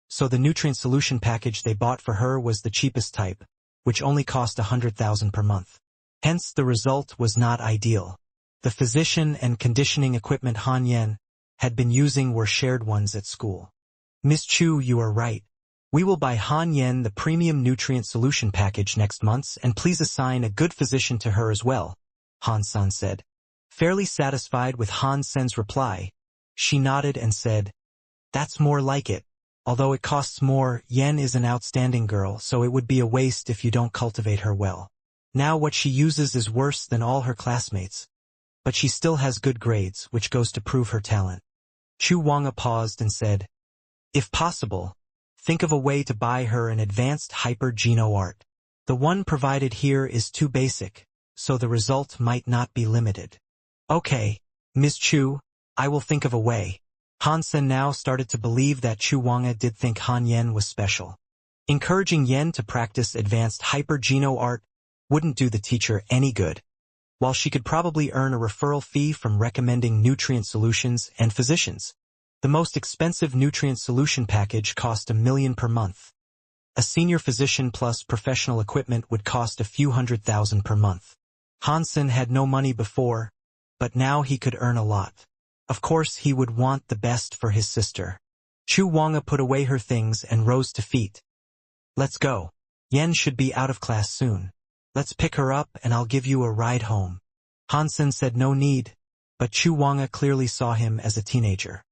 So the nutrient solution package they bought for her was the cheapest type, which only cost 100,000 per month. Hence the result was not ideal. The physician and conditioning equipment Han Yen had been using were shared ones at school. Miss Chu, you are right. We will buy Han Yen the premium nutrient solution package next month, and please assign a good physician to her as well, Han San said. Fairly satisfied with Han Sen's reply, she nodded and said, "That's more like it. Although it costs more, Yen is an outstanding girl, so it would be a waste if you don't cultivate her well. Now what she uses is worse than all her classmates. But she still has good grades, which goes to prove her talent." Chu Wanga paused and said, "If possible, think of a way to buy her an advanced hyper-geno art. The one provided here is too basic, so the result might not be limited." "Okay, Ms. Chu, I will think of a way." Han Sen now started to believe that Chu Wanga did think Han Yen was special. Encouraging Yen to practice advanced hyper-geno art wouldn't do the teacher any good. While she could probably earn a referral fee from recommending nutrient solutions and physicians, the most expensive nutrient solution package cost $1 million per month. A senior physician plus professional equipment would cost a few $100,000 per month. Han Sen had no money before, but now he could earn a lot. Of course he would want the best for his sister. Chu Wanga put away her things and rose to feet. "Let's go. Yen should be out of class soon. Let's pick her up and I'll give you a ride home." Han Sen said no need, but Chu Wanga clearly saw him as a teenager.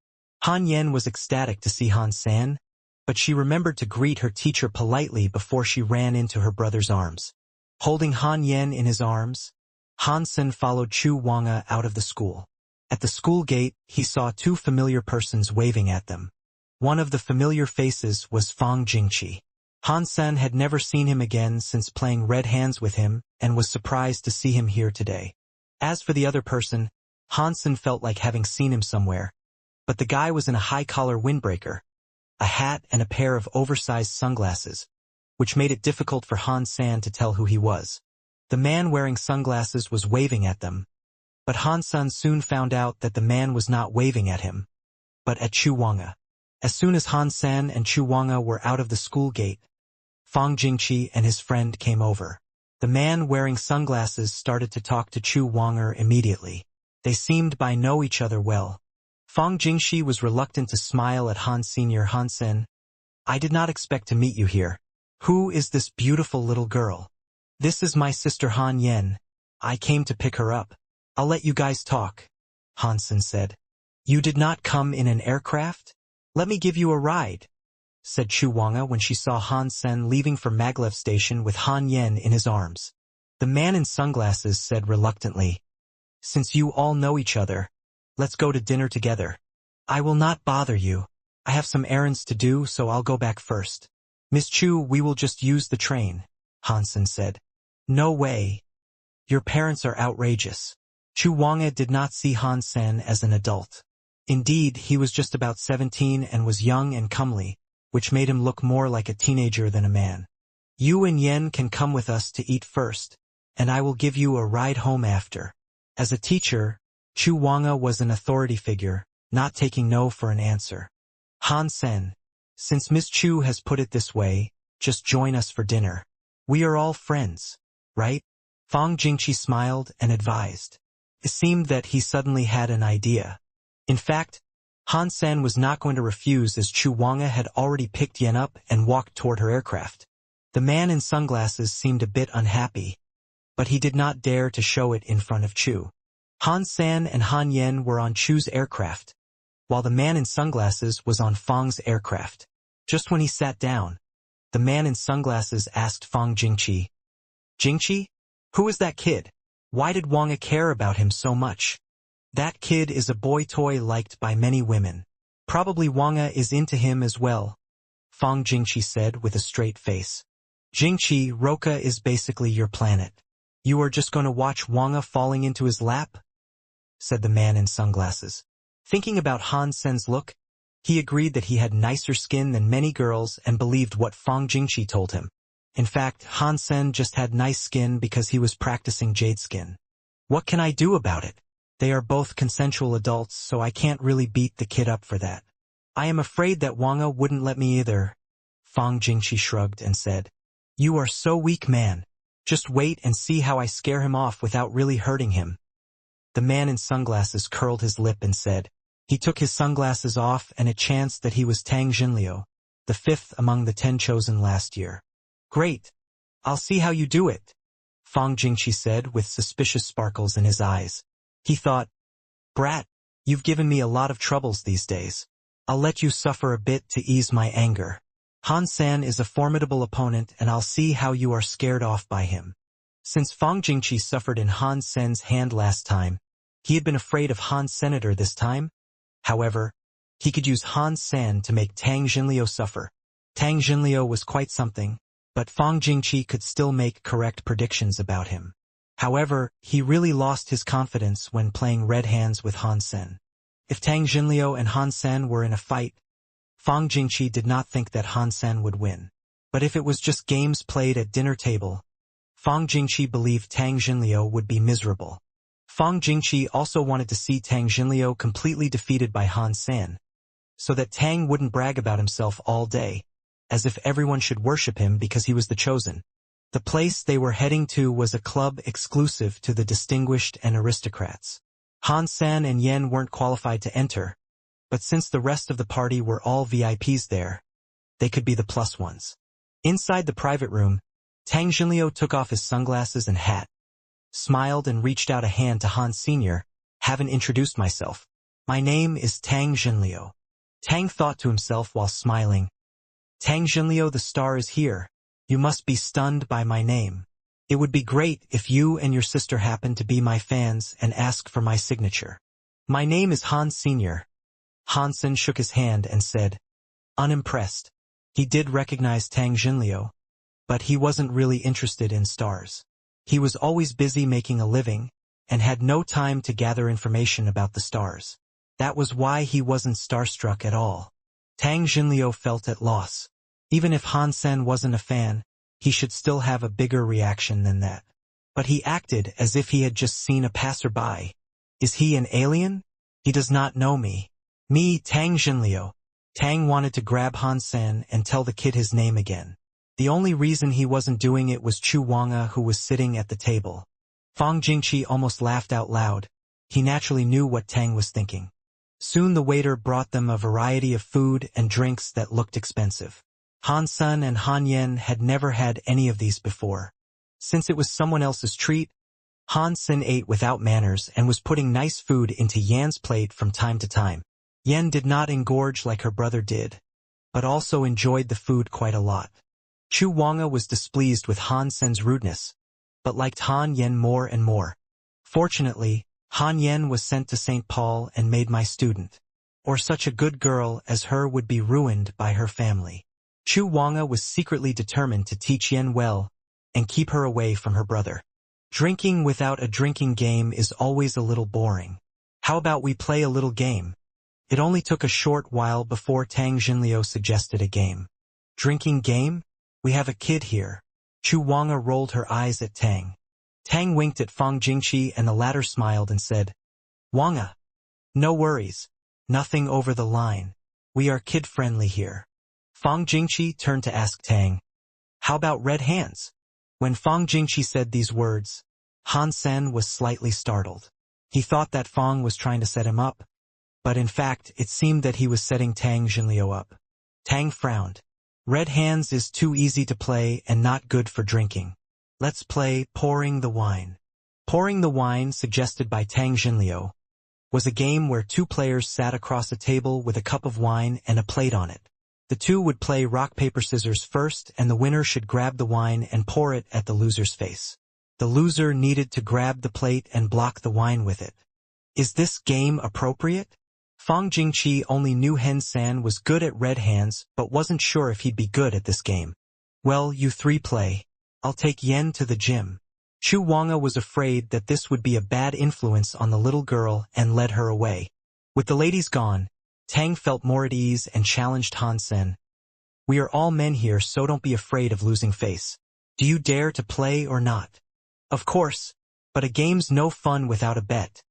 Han Yen was ecstatic to see Han San, but she remembered to greet her teacher politely before she ran into her brother's arms. Holding Han Yen in his arms, Han Sen followed Chu Wanga out of the school. At the school gate, he saw two familiar persons waving at them. One of the familiar faces was Fang Jingqi. Han Sen had never seen him again since playing red hands with him and was surprised to see him here today. As for the other person, Han Sen felt like having seen him somewhere, but the guy was in a high-collar windbreaker, a hat and a pair of oversized sunglasses, which made it difficult for Han Sen to tell who he was. The man wearing sunglasses was waving at them, but Han Sen soon found out that the man was not waving at him, but at Chu Wanga. As soon as Han Sen and Chu Wanga were out of the school gate, Fang Jingqi and his friend came over. The man wearing sunglasses started to talk to Chu Wanga immediately. They seemed by know each other well. Fang Jingqi was reluctant to smile at Han Senior. "Han Sen, I did not expect to meet you here. Who is this beautiful little girl?" "This is my sister Han Yen. I came to pick her up." "I'll let you guys talk," Han Sen said. "You did not come in an aircraft? Let me give you a ride," said Chu Wanga when she saw Han Sen leaving for Maglev Station with Han Yen in his arms. The man in sunglasses said reluctantly, "Since you all know each other, let's go to dinner together." "I will not bother you. I have some errands to do, so I'll go back first." "Miss Chu, we will just use the train," Han Sen said. "No way. Your parents are outrageous." Chu Wanga did not see Han Sen as an adult. Indeed, he was just about 17 and was young and comely, which made him look more like a teenager than a man. "You and Yen can come with us to eat first, and I will give you a ride home after." As a teacher, Chu Wanga was an authority figure, not taking no for an answer. "Han Sen, since Miss Chu has put it this way, just join us for dinner. We are all friends, right?" Fang Jingqi smiled and advised. It seemed that he suddenly had an idea. In fact, Han Sen was not going to refuse as Chu Wanga had already picked Yen up and walked toward her aircraft. The man in sunglasses seemed a bit unhappy, but he did not dare to show it in front of Chu. Han Sen and Han Yen were on Chu's aircraft, while the man in sunglasses was on Fang's aircraft. Just when he sat down, the man in sunglasses asked Fang Jingqi, "Jingqi? Who is that kid? Why did Wanga care about him so much?" "That kid is a boy toy liked by many women. Probably Wanga is into him as well," Fang Jingqi said with a straight face. "Jingqi, Roka is basically your planet. You are just going to watch Wanga falling into his lap?" said the man in sunglasses. Thinking about Han Sen's look, he agreed that he had nicer skin than many girls and believed what Fang Jingqi told him. In fact, Han Sen just had nice skin because he was practicing jade skin. "What can I do about it? They are both consensual adults, so I can't really beat the kid up for that. I am afraid that Wanga wouldn't let me either." Fang Jingqi shrugged and said, "You are so weak, man. Just wait and see how I scare him off without really hurting him." The man in sunglasses curled his lip and said, he took his sunglasses off and it chanced that he was Tang Jinliu, the 5th among the 10 chosen last year. "Great. I'll see how you do it," Fang Jingqi said with suspicious sparkles in his eyes. He thought, "Brat, you've given me a lot of troubles these days. I'll let you suffer a bit to ease my anger. Han Sen is a formidable opponent and I'll see how you are scared off by him." Since Fang Jingqi suffered in Han Sen's hand last time, he had been afraid of Han Senator this time. However, he could use Han Sen to make Tang Jinliu suffer. Tang Jinliu was quite something, but Fang Jingqi could still make correct predictions about him. However, he really lost his confidence when playing red hands with Han Sen. If Tang Jinliu and Han Sen were in a fight, Fang Jingqi did not think that Han Sen would win. But if it was just games played at dinner table, Fang Jingqi believed Tang Jinliu would be miserable. Fang Jingqi also wanted to see Tang Jinliu completely defeated by Han Sen, so that Tang wouldn't brag about himself all day, as if everyone should worship him because he was the chosen. The place they were heading to was a club exclusive to the distinguished and aristocrats. Han Sen and Yen weren't qualified to enter, but since the rest of the party were all VIPs there, they could be the plus ones. Inside the private room, Tang Jinliu took off his sunglasses and hat, smiled and reached out a hand to Han Sr. "Haven't introduced myself. My name is Tang Jinliu." Tang thought to himself while smiling, "Tang Jinliu, the star is here. You must be stunned by my name. It would be great if you and your sister happen to be my fans and ask for my signature. My name is Han Sr." Hansen shook his hand and said, unimpressed. He did recognize Tang Jinliu, but he wasn't really interested in stars. He was always busy making a living, and had no time to gather information about the stars. That was why he wasn't starstruck at all. Tang Jinliu felt at loss. Even if Han Sen wasn't a fan, he should still have a bigger reaction than that. But he acted as if he had just seen a passerby. Is he an alien? He does not know me. Me, Tang Jinliu. Tang wanted to grab Han Sen and tell the kid his name again. The only reason he wasn't doing it was Chu Wanga, who was sitting at the table. Fang Jingqi almost laughed out loud. He naturally knew what Tang was thinking. Soon the waiter brought them a variety of food and drinks that looked expensive. Han Sen and Han Yen had never had any of these before. Since it was someone else's treat, Han Sen ate without manners and was putting nice food into Yan's plate from time to time. Yen did not engorge like her brother did, but also enjoyed the food quite a lot. Chu Wanga was displeased with Han Sen's rudeness, but liked Han Yen more and more. Fortunately, Han Yen was sent to St. Paul and made my student, or such a good girl as her would be ruined by her family. Chu Wanga was secretly determined to teach Yen well and keep her away from her brother. Drinking without a drinking game is always a little boring. How about we play a little game? It only took a short while before Tang Jinliu suggested a game. Drinking game? We have a kid here. Chu Wanga rolled her eyes at Tang. Tang winked at Fang Jingqi and the latter smiled and said, Wanga, no worries. Nothing over the line. We are kid-friendly here. Fang Jingqi turned to ask Tang, how about red hands? When Fang Jingqi said these words, Han Sen was slightly startled. He thought that Fang was trying to set him up, but in fact it seemed that he was setting Tang Jinliu up. Tang frowned. Red hands is too easy to play and not good for drinking. Let's play Pouring the Wine. Pouring the Wine, suggested by Tang Jinliu, was a game where two players sat across a table with a cup of wine and a plate on it. The two would play rock, paper, scissors first, and the winner should grab the wine and pour it at the loser's face. The loser needed to grab the plate and block the wine with it. Is this game appropriate? Fang Jingqi only knew Hen San was good at red hands but wasn't sure if he'd be good at this game. Well, you three play. I'll take Yen to the gym. Chu Wanga was afraid that this would be a bad influence on the little girl and led her away. With the ladies gone, Tang felt more at ease and challenged Han Sen. We are all men here, so don't be afraid of losing face. Do you dare to play or not? Of course, but a game's no fun without a bet,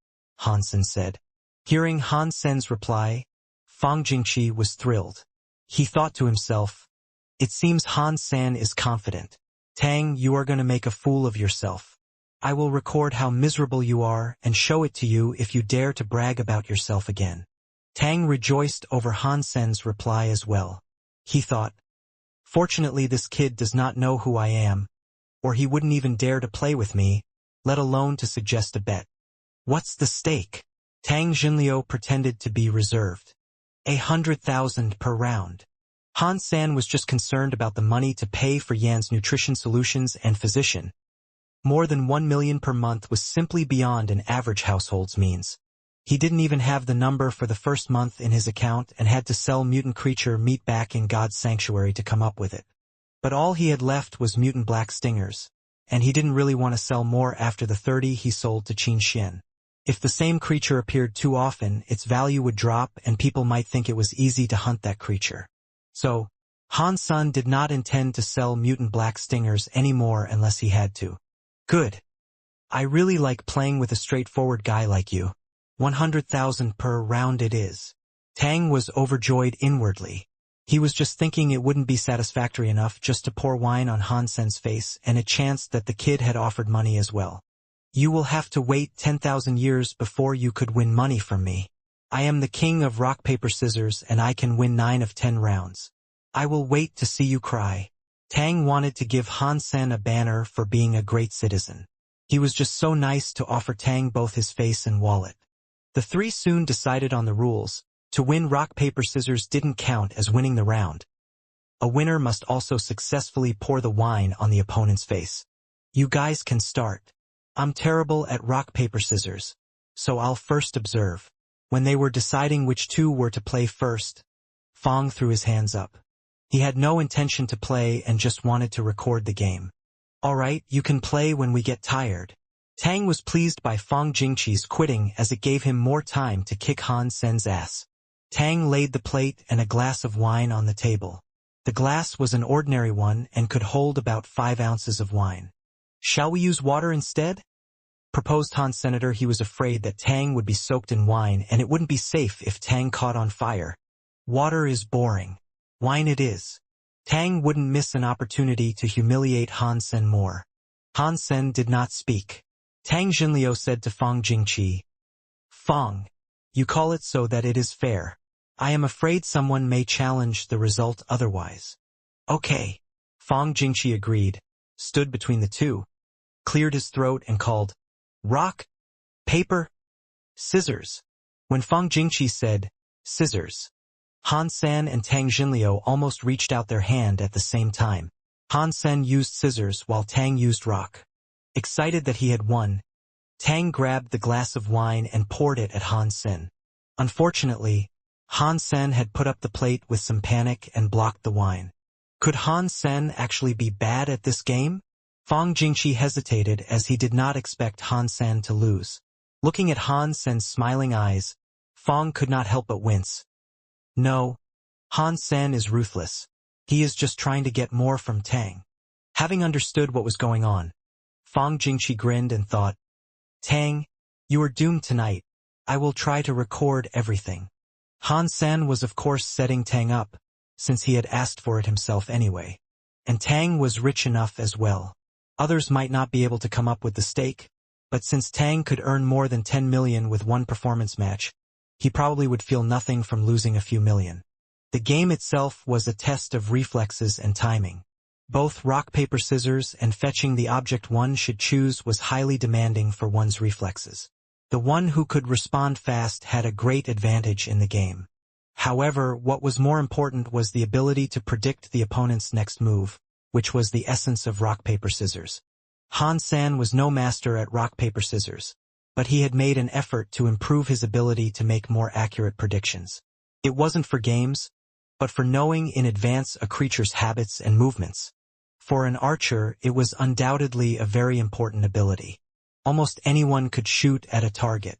Han Sen said. Hearing Han Sen's reply, Fang Jingqi was thrilled. He thought to himself, it seems Han Sen is confident. Tang, you are going to make a fool of yourself. I will record how miserable you are and show it to you if you dare to brag about yourself again. Tang rejoiced over Han Sen's reply as well. He thought, fortunately this kid does not know who I am, or he wouldn't even dare to play with me, let alone to suggest a bet. What's the stake? Tang Jinliu pretended to be reserved. 100,000 per round. Han San was just concerned about the money to pay for Yan's nutrition solutions and physician. More than 1 million per month was simply beyond an average household's means. He didn't even have the number for the first month in his account and had to sell mutant creature meat back in God's sanctuary to come up with it. But all he had left was mutant black stingers, and he didn't really want to sell more after the 30 he sold to Qin Xian. If the same creature appeared too often, its value would drop and people might think it was easy to hunt that creature. So, Han Sen did not intend to sell mutant black stingers anymore unless he had to. Good. I really like playing with a straightforward guy like you. 100,000 per round it is. Tang was overjoyed inwardly. He was just thinking it wouldn't be satisfactory enough just to pour wine on Han Sen's face, and it chanced that the kid had offered money as well. You will have to wait 10,000 years before you could win money from me. I am the king of rock, paper, scissors, and I can win 9 of 10 rounds. I will wait to see you cry. Tang wanted to give Han Sen a banner for being a great citizen. He was just so nice to offer Tang both his face and wallet. The three soon decided on the rules. To win rock, paper, scissors didn't count as winning the round. A winner must also successfully pour the wine on the opponent's face. You guys can start. I'm terrible at rock, paper, scissors, so I'll first observe. When they were deciding which two were to play first, Fang threw his hands up. He had no intention to play and just wanted to record the game. All right, you can play when we get tired. Tang was pleased by Fang Jingqi's quitting as it gave him more time to kick Han Sen's ass. Tang laid the plate and a glass of wine on the table. The glass was an ordinary one and could hold about 5 ounces of wine. Shall we use water instead? Proposed Han Senator. He was afraid that Tang would be soaked in wine and it wouldn't be safe if Tang caught on fire. Water is boring. Wine it is. Tang wouldn't miss an opportunity to humiliate Han Sen more. Han Sen did not speak. Tang Jinliu said to Fang Jingqi, Fang, you call it so that it is fair. I am afraid someone may challenge the result otherwise. Okay. Fang Jingqi agreed, stood between the two, cleared his throat and called, rock, paper, scissors. When Fang Jingqi said, scissors, Han Sen and Tang Jinliu almost reached out their hand at the same time. Han Sen used scissors while Tang used rock. Excited that he had won, Tang grabbed the glass of wine and poured it at Han Sen. Unfortunately, Han Sen had put up the plate with some panic and blocked the wine. Could Han Sen actually be bad at this game? Fang Jingqi hesitated as he did not expect Han Sen to lose. Looking at Han Sen's smiling eyes, Fang could not help but wince. No, Han Sen is ruthless. He is just trying to get more from Tang. Having understood what was going on, Fang Jingqi grinned and thought, Tang, you are doomed tonight. I will try to record everything. Han Sen was of course setting Tang up, since he had asked for it himself anyway. And Tang was rich enough as well. Others might not be able to come up with the stake, but since Tang could earn more than 10 million with one performance match, he probably would feel nothing from losing a few million. The game itself was a test of reflexes and timing. Both rock, paper, scissors and fetching the object one should choose was highly demanding for one's reflexes. The one who could respond fast had a great advantage in the game. However, what was more important was the ability to predict the opponent's next move, which was the essence of rock, paper, scissors. Han-san was no master at rock, paper, scissors, but he had made an effort to improve his ability to make more accurate predictions. It wasn't for games, but for knowing in advance a creature's habits and movements. For an archer, it was undoubtedly a very important ability. Almost anyone could shoot at a target,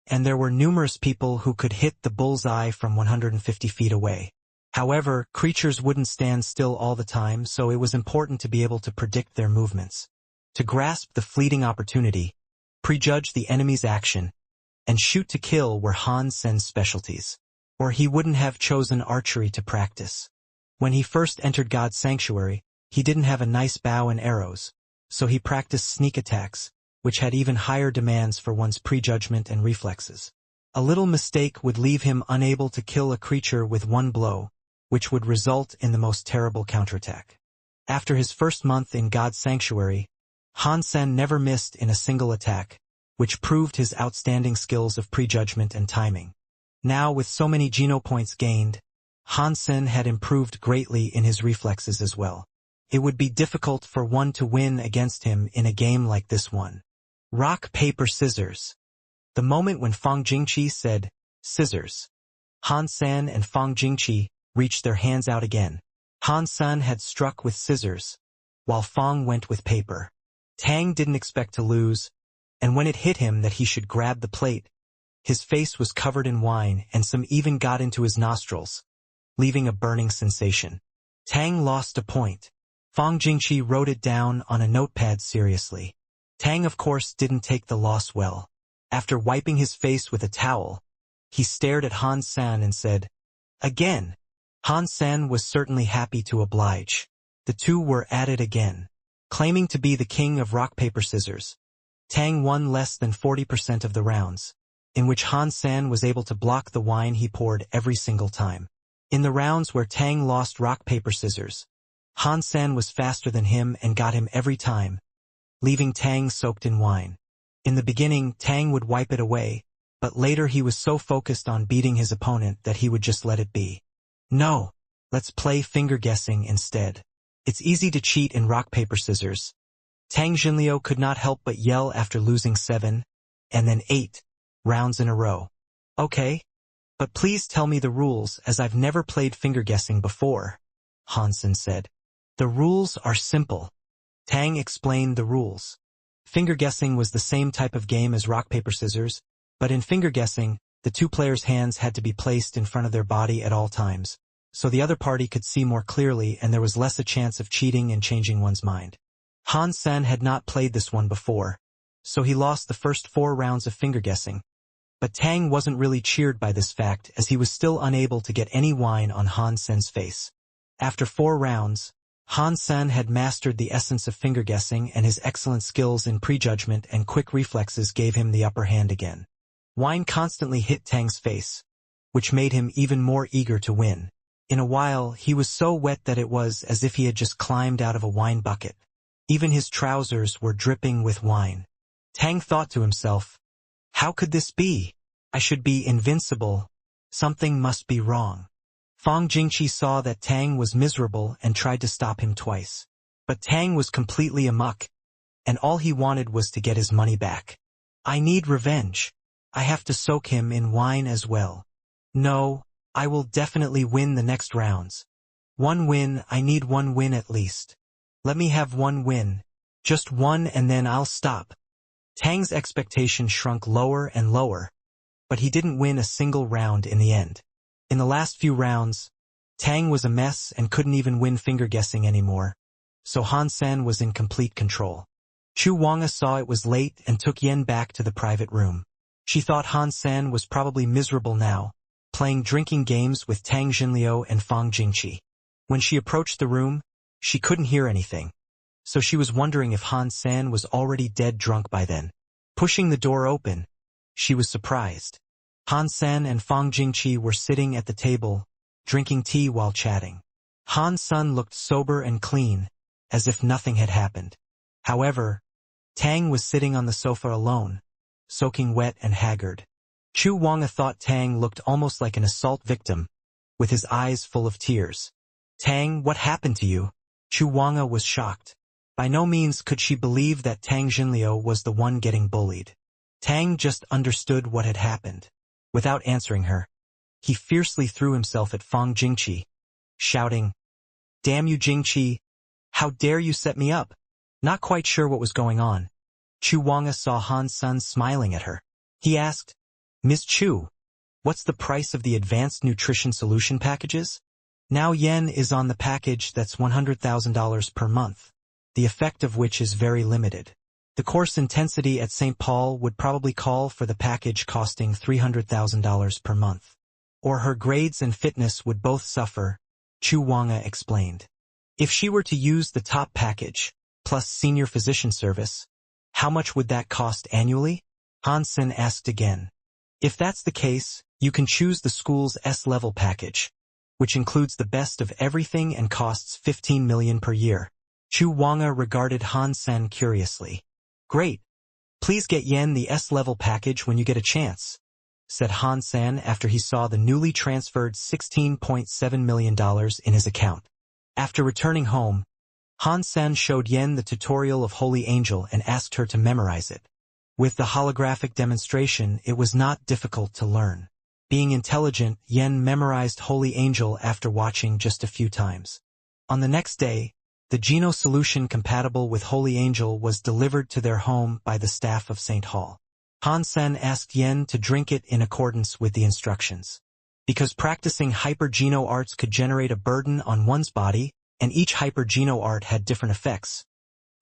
and there were numerous people who could hit the bullseye from 150 feet away. However, creatures wouldn't stand still all the time, so it was important to be able to predict their movements, to grasp the fleeting opportunity, prejudge the enemy's action, and shoot to kill were Han-sen's specialties. Or he wouldn't have chosen archery to practice. When he first entered God's sanctuary, he didn't have a nice bow and arrows, so he practiced sneak attacks, which had even higher demands for one's prejudgment and reflexes. A little mistake would leave him unable to kill a creature with one blow, which would result in the most terrible counterattack. After his first month in God's sanctuary, Han-sen never missed in a single attack, which proved his outstanding skills of prejudgment and timing. Now, with so many Geno points gained, Han-sen had improved greatly in his reflexes as well. It would be difficult for one to win against him in a game like this one. Rock, paper, scissors. The moment when Fang Jingqi said, "Scissors," Han-sen and Fang Jingqi reached their hands out again. Han-sen had struck with scissors, while Fang went with paper. Tang didn't expect to lose, and when it hit him that he should grab the plate, his face was covered in wine and some even got into his nostrils, leaving a burning sensation. Tang lost a point. Fang Jingqi wrote it down on a notepad seriously. Tang, of course, didn't take the loss well. After wiping his face with a towel, he stared at Han-san and said, "Again." Han-san was certainly happy to oblige. The two were at it again. Claiming to be the king of rock, paper, scissors, Tang won less than 40% of the rounds, in which Han-san was able to block the wine he poured every single time. In the rounds where Tang lost rock, paper, scissors, Han-san was faster than him and got him every time, leaving Tang soaked in wine. In the beginning, Tang would wipe it away, but later he was so focused on beating his opponent that he would just let it be. "No, let's play finger guessing instead. It's easy to cheat in rock, paper, scissors." Tang Jinliu could not help but yell after losing 7, and then 8, rounds in a row. "Okay, but please tell me the rules, as I've never played finger guessing before," Han-sen said. "The rules are simple." Tang explained the rules. Finger guessing was the same type of game as rock, paper, scissors, but in finger guessing, the two players' hands had to be placed in front of their body at all times, so the other party could see more clearly and there was less a chance of cheating and changing one's mind. Han-sen had not played this one before, so he lost the first 4 rounds of finger guessing. But Tang wasn't really cheered by this fact, as he was still unable to get any wine on Han-sen's face. After 4 rounds, Han-sen had mastered the essence of finger guessing, and his excellent skills in prejudgment and quick reflexes gave him the upper hand again. Wine constantly hit Tang's face, which made him even more eager to win. In a while, he was so wet that it was as if he had just climbed out of a wine bucket. Even his trousers were dripping with wine. Tang thought to himself, "How could this be? I should be invincible. Something must be wrong." Fang Jingqi saw that Tang was miserable and tried to stop him twice. But Tang was completely amok, and all he wanted was to get his money back. "I need revenge. I have to soak him in wine as well. No, I will definitely win the next rounds. 1 win, I need 1 win at least. Let me have 1 win. Just 1 and then I'll stop." Tang's expectation shrunk lower and lower, but he didn't win a single round in the end. In the last few rounds, Tang was a mess and couldn't even win finger guessing anymore, so Han-sen was in complete control. Chu Wanga saw it was late and took Yen back to the private room. She thought Han-sen was probably miserable now, playing drinking games with Tang Jinliu and Fang Jingqi. When she approached the room, she couldn't hear anything, so she was wondering if Han-sen was already dead drunk by then. Pushing the door open, she was surprised. Han Sen and Fang Jingqi were sitting at the table, drinking tea while chatting. Han Sen looked sober and clean, as if nothing had happened. However, Tang was sitting on the sofa alone, soaking wet and haggard. Chu Wanga thought Tang looked almost like an assault victim, with his eyes full of tears. "Tang, what happened to you?" Chu Wanga was shocked. By no means could she believe that Tang Jinliu was the one getting bullied. Tang just understood what had happened. Without answering her, he fiercely threw himself at Fang Jingqi, shouting, "Damn you, Jingqi! How dare you set me up?" Not quite sure what was going on, Chu Wanga saw Han Sen smiling at her. He asked, "Ms. Chu, what's the price of the Advanced Nutrition Solution packages?" Now yen is on the package that's $100,000 per month, the effect of which is very limited. The course intensity at St. Paul would probably call for the package costing $300,000 per month. Or her grades and fitness would both suffer, Chu Wanga explained. If she were to use the top package, plus senior physician service, how much would that cost annually? Han Sen asked again. If that's the case, you can choose the school's S-level package, which includes the best of everything and costs 15 million per year. Chu Wanga regarded Han Sen curiously. "Great. Please get Yen the S-level package when you get a chance," said Han Sen after he saw the newly transferred $16.7 million in his account. After returning home, Han Sen showed Yen the tutorial of Holy Angel and asked her to memorize it. With the holographic demonstration, it was not difficult to learn. Being intelligent, Yen memorized Holy Angel after watching just a few times. On the next day, the Geno solution compatible with Holy Angel was delivered to their home by the staff of St. Hall. Han Sen asked Yen to drink it in accordance with the instructions. Because practicing hyper-Geno arts could generate a burden on one's body, and each hyper-Geno art had different effects,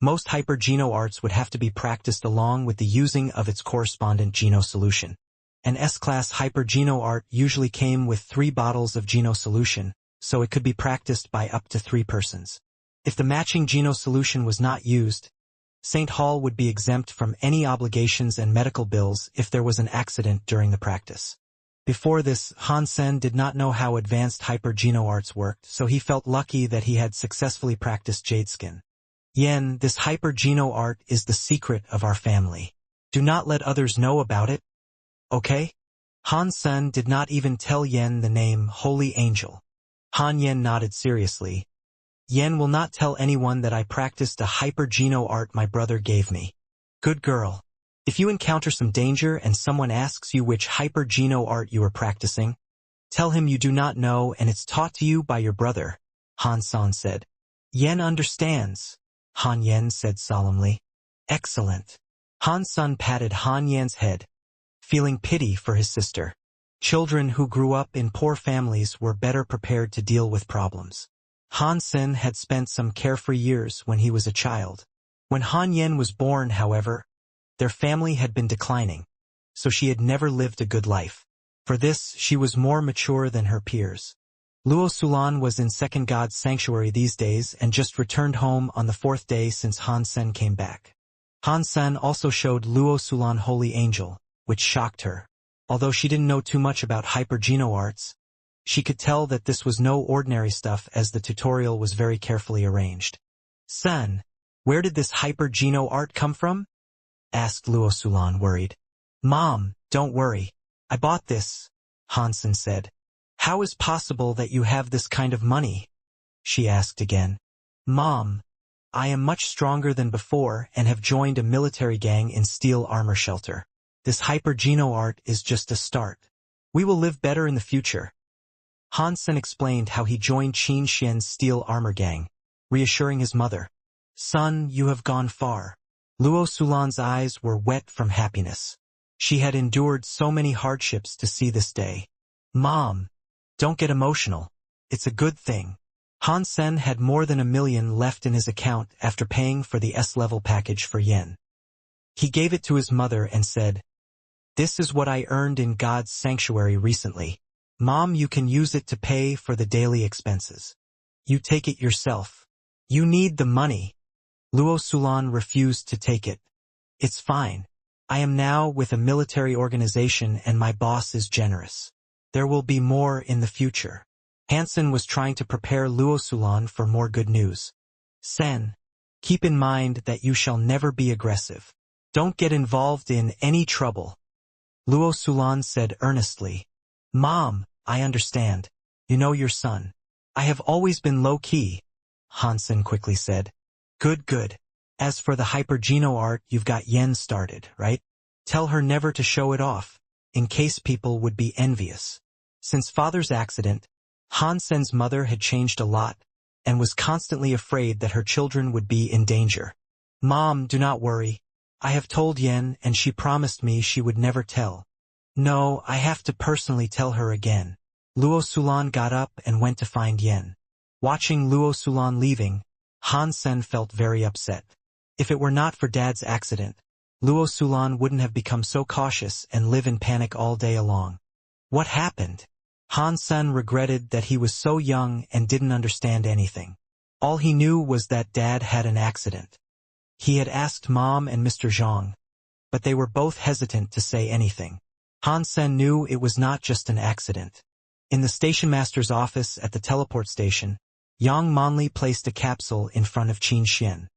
most hyper-Geno arts would have to be practiced along with the using of its correspondent Geno solution. An S-class hyper-Geno art usually came with 3 bottles of Geno solution, so it could be practiced by up to 3 persons. If the matching Geno solution was not used, St. Hall would be exempt from any obligations and medical bills if there was an accident during the practice. Before this, Han Sen did not know how advanced hyper-Geno arts worked, so he felt lucky that he had successfully practiced Jadeskin. "Yen, this hyper-Geno art is the secret of our family. Do not let others know about it, okay?" Han Sen did not even tell Yen the name Holy Angel. Han Yen nodded seriously. "Yen will not tell anyone that I practiced a hyper-Geno art my brother gave me." "Good girl. If you encounter some danger and someone asks you which hyper-Geno art you are practicing, tell him you do not know and it's taught to you by your brother," Han Sen said. "Yen understands," Han Yen said solemnly. "Excellent." Han Sen patted Han Yen's head, feeling pity for his sister. Children who grew up in poor families were better prepared to deal with problems. Han Sen had spent some carefree years when he was a child. When Han Yen was born, however, their family had been declining, so she had never lived a good life. For this, she was more mature than her peers. Luo Sulan was in Second God's sanctuary these days and just returned home on the 4th day since Han Sen came back. Han Sen also showed Luo Sulan Holy Angel, which shocked her. Although she didn't know too much about hyper-Geno arts, she could tell that this was no ordinary stuff as the tutorial was very carefully arranged. "Sen, where did this hyper-Geno art come from?" asked Luo Sulan, worried. "Mom, don't worry. I bought this," Han Sen said. "How is possible that you have this kind of money?" she asked again. "Mom, I am much stronger than before and have joined a military gang in steel armor shelter. This hyper-Geno art is just a start. We will live better in the future." Han Sen explained how he joined Qin Xian's steel armor gang, reassuring his mother. "Son, you have gone far." Luo Sulan's eyes were wet from happiness. She had endured so many hardships to see this day. "Mom, don't get emotional. It's a good thing." Han Sen had more than $1 million left in his account after paying for the S-level package for Yen. He gave it to his mother and said, "This is what I earned in God's sanctuary recently. Mom, you can use it to pay for the daily expenses. You take it yourself. You need the money." Luo Sulan refused to take it. "It's fine. I am now with a military organization and my boss is generous. There will be more in the future. Hansen was trying to prepare Luo Sulan for more good news. Sen, keep in mind that you shall never be aggressive. Don't get involved in any trouble. Luo Sulan said earnestly. Mom, I understand. You know your son. I have always been low-key, Hansen quickly said. Good. As for the hypergeno art, you've got Yen started, right? Tell her never to show it off, in case people would be envious. Since father's accident, Hansen's mother had changed a lot, and was constantly afraid that her children would be in danger. Mom, do not worry. I have told Yen and she promised me she would never tell. No, I have to personally tell her again. Luo Sulan got up and went to find Yen. Watching Luo Sulan leaving, Hansen felt very upset. If it were not for Dad's accident, Luo Sulan wouldn't have become so cautious and live in panic all day long. What happened? Hansen regretted that he was so young and didn't understand anything. All he knew was that Dad had an accident. He had asked Mom and Mr. Zhang, but they were both hesitant to say anything. Hansen knew it was not just an accident. In the station master's office at the teleport station, Yang Monli placed a capsule in front of Qin Xian.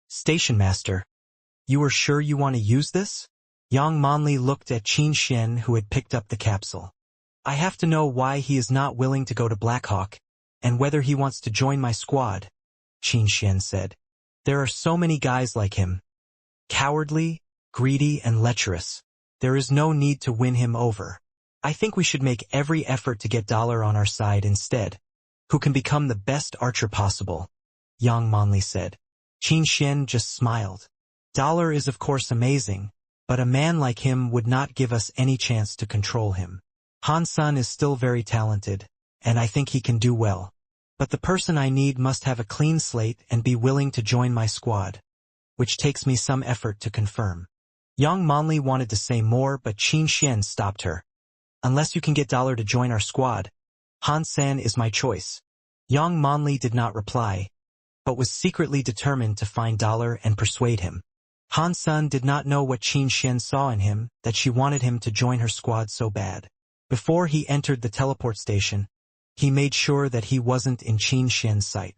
Station master, you are sure you want to use this? Yang Monli looked at Qin Xian who had picked up the capsule. I have to know why he is not willing to go to Blackhawk, and whether he wants to join my squad, Qin Xian said. There are so many guys like him. Cowardly, greedy, and lecherous. There is no need to win him over. I think we should make every effort to get Dollar on our side instead, who can become the best archer possible, Yang Monli said. Qin Xian just smiled. Dollar is of course amazing, but a man like him would not give us any chance to control him. Hansen is still very talented, and I think he can do well. But the person I need must have a clean slate and be willing to join my squad, which takes me some effort to confirm. Yang Monli wanted to say more, but Qin Xian stopped her. Unless you can get Dollar to join our squad, Hansen is my choice. Yang Monli did not reply, but was secretly determined to find Dollar and persuade him. Hansen did not know what Qin Xian saw in him that she wanted him to join her squad so bad. Before he entered the teleport station, he made sure that he wasn't in Qin Xian's sight.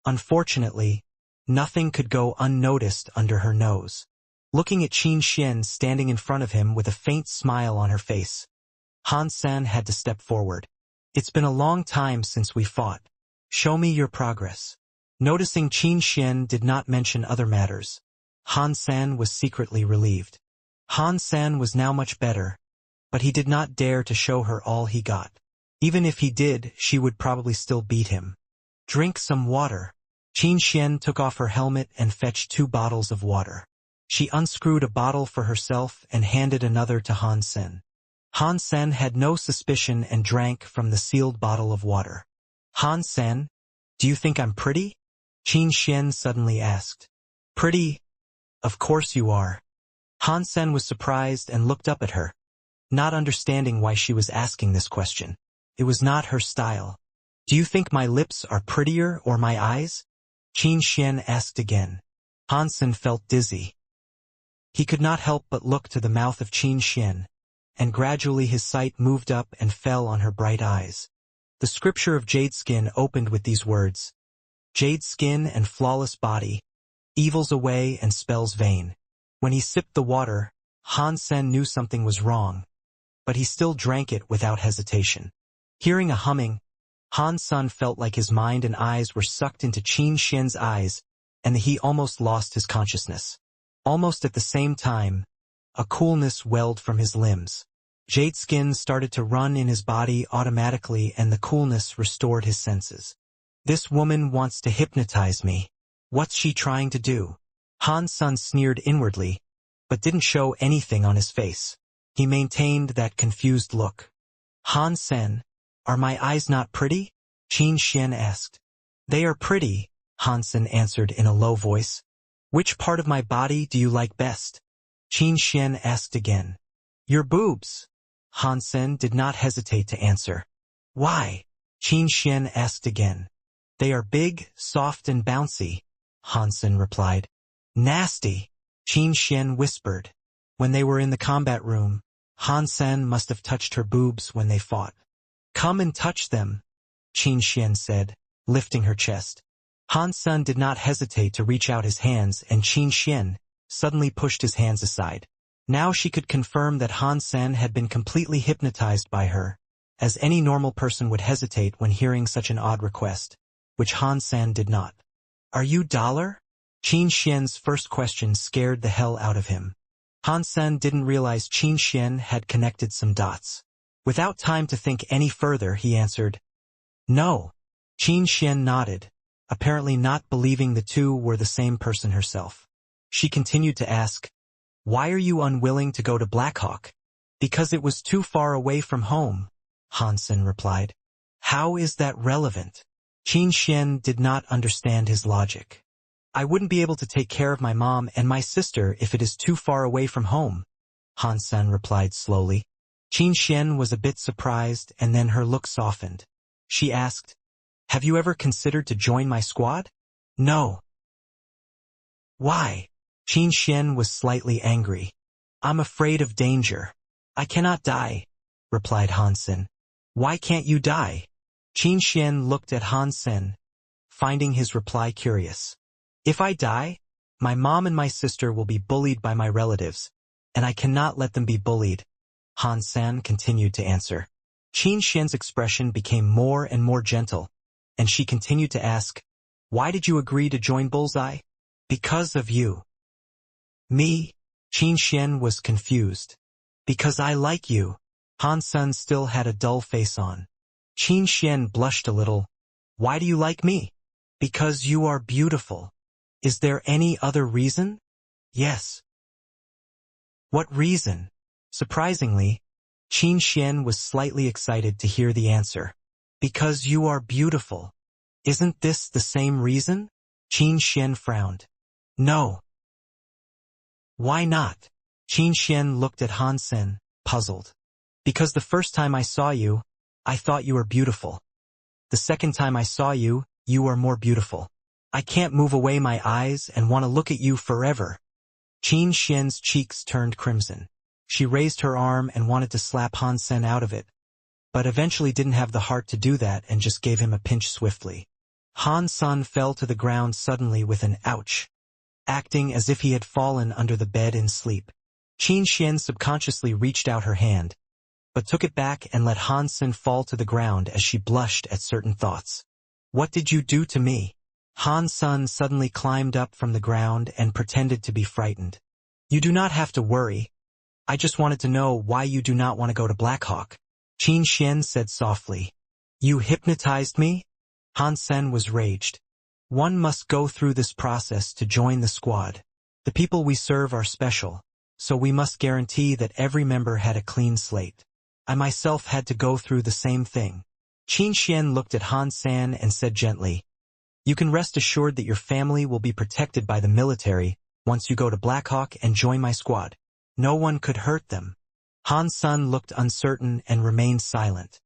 Unfortunately, nothing could go unnoticed under her nose. Looking at Qin Xian standing in front of him with a faint smile on her face, Hansen had to step forward. It's been a long time since we fought. Show me your progress. Noticing Qin Xian did not mention other matters, Hansen was secretly relieved. Hansen was now much better, but he did not dare to show her all he got. Even if he did, she would probably still beat him. Drink some water. Qin Xian took off her helmet and fetched 2 bottles of water. She unscrewed a bottle for herself and handed another to Hansen. Hansen had no suspicion and drank from the sealed bottle of water. Hansen, do you think I'm pretty? Qin Xian suddenly asked. Pretty? Of course you are. Hansen was surprised and looked up at her, not understanding why she was asking this question. It was not her style. Do you think my lips are prettier or my eyes? Qin Xian asked again. Hansen felt dizzy. He could not help but look to the mouth of Qin Xian, and gradually his sight moved up and fell on her bright eyes. The scripture of Jade Skin opened with these words. Jade skin and flawless body, evils away and spells vain. When he sipped the water, Hansen knew something was wrong, but he still drank it without hesitation. Hearing a humming, Hansen felt like his mind and eyes were sucked into Qin Xian's eyes, and he almost lost his consciousness. Almost at the same time, a coolness welled from his limbs. Jade skin started to run in his body automatically and the coolness restored his senses. This woman wants to hypnotize me. What's she trying to do? Hansen sneered inwardly, but didn't show anything on his face. He maintained that confused look. Hansen, are my eyes not pretty? Qin Xian asked. They are pretty, Hansen answered in a low voice. Which part of my body do you like best? Qin Xian asked again. Your boobs. Hansen did not hesitate to answer. Why? Qin Xian asked again. They are big, soft and bouncy, Hansen replied. Nasty, Qin Xian whispered. When they were in the combat room, Han Sen must have touched her boobs when they fought. "Come and touch them," Qin Xian said, lifting her chest. Han Sen did not hesitate to reach out his hands, and Qin Xian suddenly pushed his hands aside. Now she could confirm that Han Sen had been completely hypnotized by her, as any normal person would hesitate when hearing such an odd request, which Han Sen did not. "Are you dollar?" Qin Xian's first question scared the hell out of him. Han Sen didn't realize Qin Xian had connected some dots. Without time to think any further, he answered, "No." Qin Xian nodded, apparently not believing the two were the same person herself. She continued to ask, "Why are you unwilling to go to Blackhawk?" "Because it was too far away from home," Han Sen replied. "How is that relevant?" Qin Xian did not understand his logic. "I wouldn't be able to take care of my mom and my sister if it is too far away from home," Han Sen replied slowly. Qin Xian was a bit surprised, and then her look softened. She asked, "Have you ever considered to join my squad?" "No." "Why?" Qin Xian was slightly angry. "I'm afraid of danger. I cannot die," replied Han Sen. "Why can't you die?" Qin Xian looked at Han Sen, finding his reply curious. "If I die, my mom and my sister will be bullied by my relatives, and I cannot let them be bullied," Han Sen continued to answer. Qin Xian's expression became more and more gentle, and she continued to ask, "Why did you agree to join Bullseye?" "Because of you." "Me?" Qin Xian was confused. "Because I like you." Han Sen still had a dull face on. Qin Xian blushed a little. "Why do you like me?" "Because you are beautiful." "Is there any other reason?" "Yes." "What reason?" Surprisingly, Qin Xian was slightly excited to hear the answer. "Because you are beautiful." "Isn't this the same reason?" Qin Xian frowned. "No." "Why not?" Qin Xian looked at Han Sen, puzzled. "Because the first time I saw you, I thought you were beautiful. The second time I saw you, you were more beautiful. I can't move away my eyes and want to look at you forever." Qin Xian's cheeks turned crimson. She raised her arm and wanted to slap Han Sen out of it, but eventually didn't have the heart to do that and just gave him a pinch swiftly. Han Sen fell to the ground suddenly with an ouch, acting as if he had fallen under the bed in sleep. Qin Xian subconsciously reached out her hand, but took it back and let Han Sen fall to the ground as she blushed at certain thoughts. "What did you do to me?" Han Sen suddenly climbed up from the ground and pretended to be frightened. "You do not have to worry. I just wanted to know why you do not want to go to Blackhawk." Qin Xian said softly. "You hypnotized me?" Han Sen was raged. "One must go through this process to join the squad. The people we serve are special, so we must guarantee that every member had a clean slate. I myself had to go through the same thing." Qin Xian looked at Han Sen and said gently, "You can rest assured that your family will be protected by the military once you go to Blackhawk and join my squad. No one could hurt them." Han Sen looked uncertain and remained silent.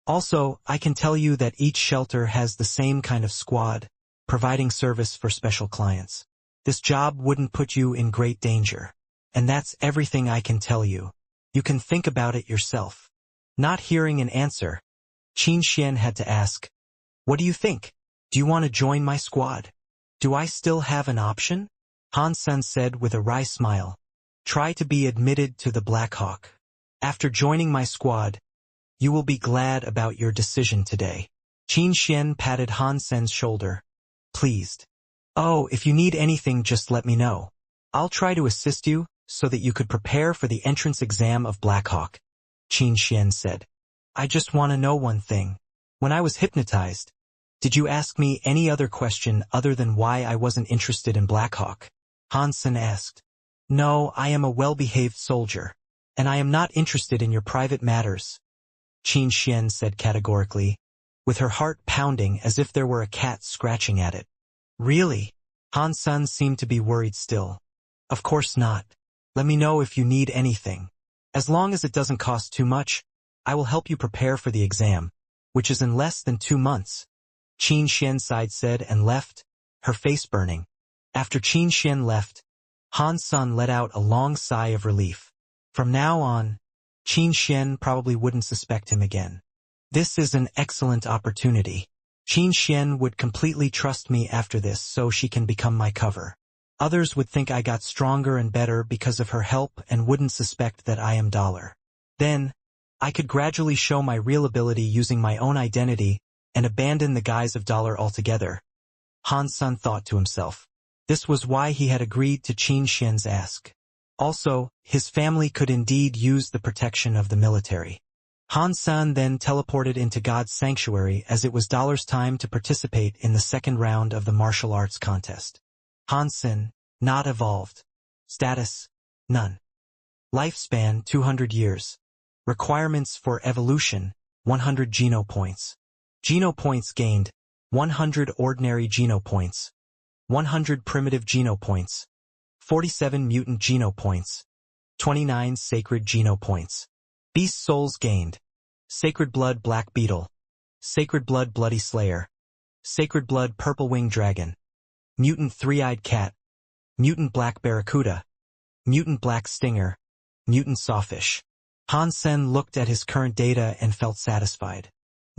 "Also, I can tell you that each shelter has the same kind of squad, providing service for special clients. This job wouldn't put you in great danger. And that's everything I can tell you. You can think about it yourself." Not hearing an answer, Qin Xian had to ask, "What do you think? Do you want to join my squad? Do I still have an option?" Han Sen said with a wry smile, "Try to be admitted to the Blackhawk. After joining my squad, you will be glad about your decision today." Qin Xian patted Han Sen's shoulder, pleased. "Oh, if you need anything, just let me know. I'll try to assist you so that you could prepare for the entrance exam of Blackhawk," Qin Xian said. "I just want to know one thing. When I was hypnotized, did you ask me any other question other than why I wasn't interested in Blackhawk?" Han Sen asked. "No, I am a well-behaved soldier, and I am not interested in your private matters," Qin Xian said categorically, with her heart pounding as if there were a cat scratching at it. "Really?" Han Sen seemed to be worried still. "Of course not. Let me know if you need anything. As long as it doesn't cost too much, I will help you prepare for the exam, which is in less than 2 months." Qin Xian said and left, her face burning. After Qin Xian left, Han Sen let out a long sigh of relief. From now on, Qin Xian probably wouldn't suspect him again. This is an excellent opportunity. Qin Xian would completely trust me after this so she can become my cover. Others would think I got stronger and better because of her help and wouldn't suspect that I am Dollar. Then, I could gradually show my real ability using my own identity and abandon the guise of Dollar altogether. Han Sen thought to himself. This was why he had agreed to Qin Xian's ask. Also, his family could indeed use the protection of the military. Han Sen then teleported into God's sanctuary as it was Dollar's time to participate in the second round of the martial arts contest. Han Sen, not evolved. Status, none. Lifespan 200 years. Requirements for evolution, 100 Geno points. Geno points gained, 100 ordinary Geno points. 100 primitive Geno points. 47 mutant Geno points. 29 sacred Geno points. Beast souls gained. Sacred blood black beetle. Sacred blood bloody slayer. Sacred blood purple winged dragon. Mutant three-eyed cat. Mutant black barracuda. Mutant black stinger. Mutant sawfish. Han Sen looked at his current data and felt satisfied.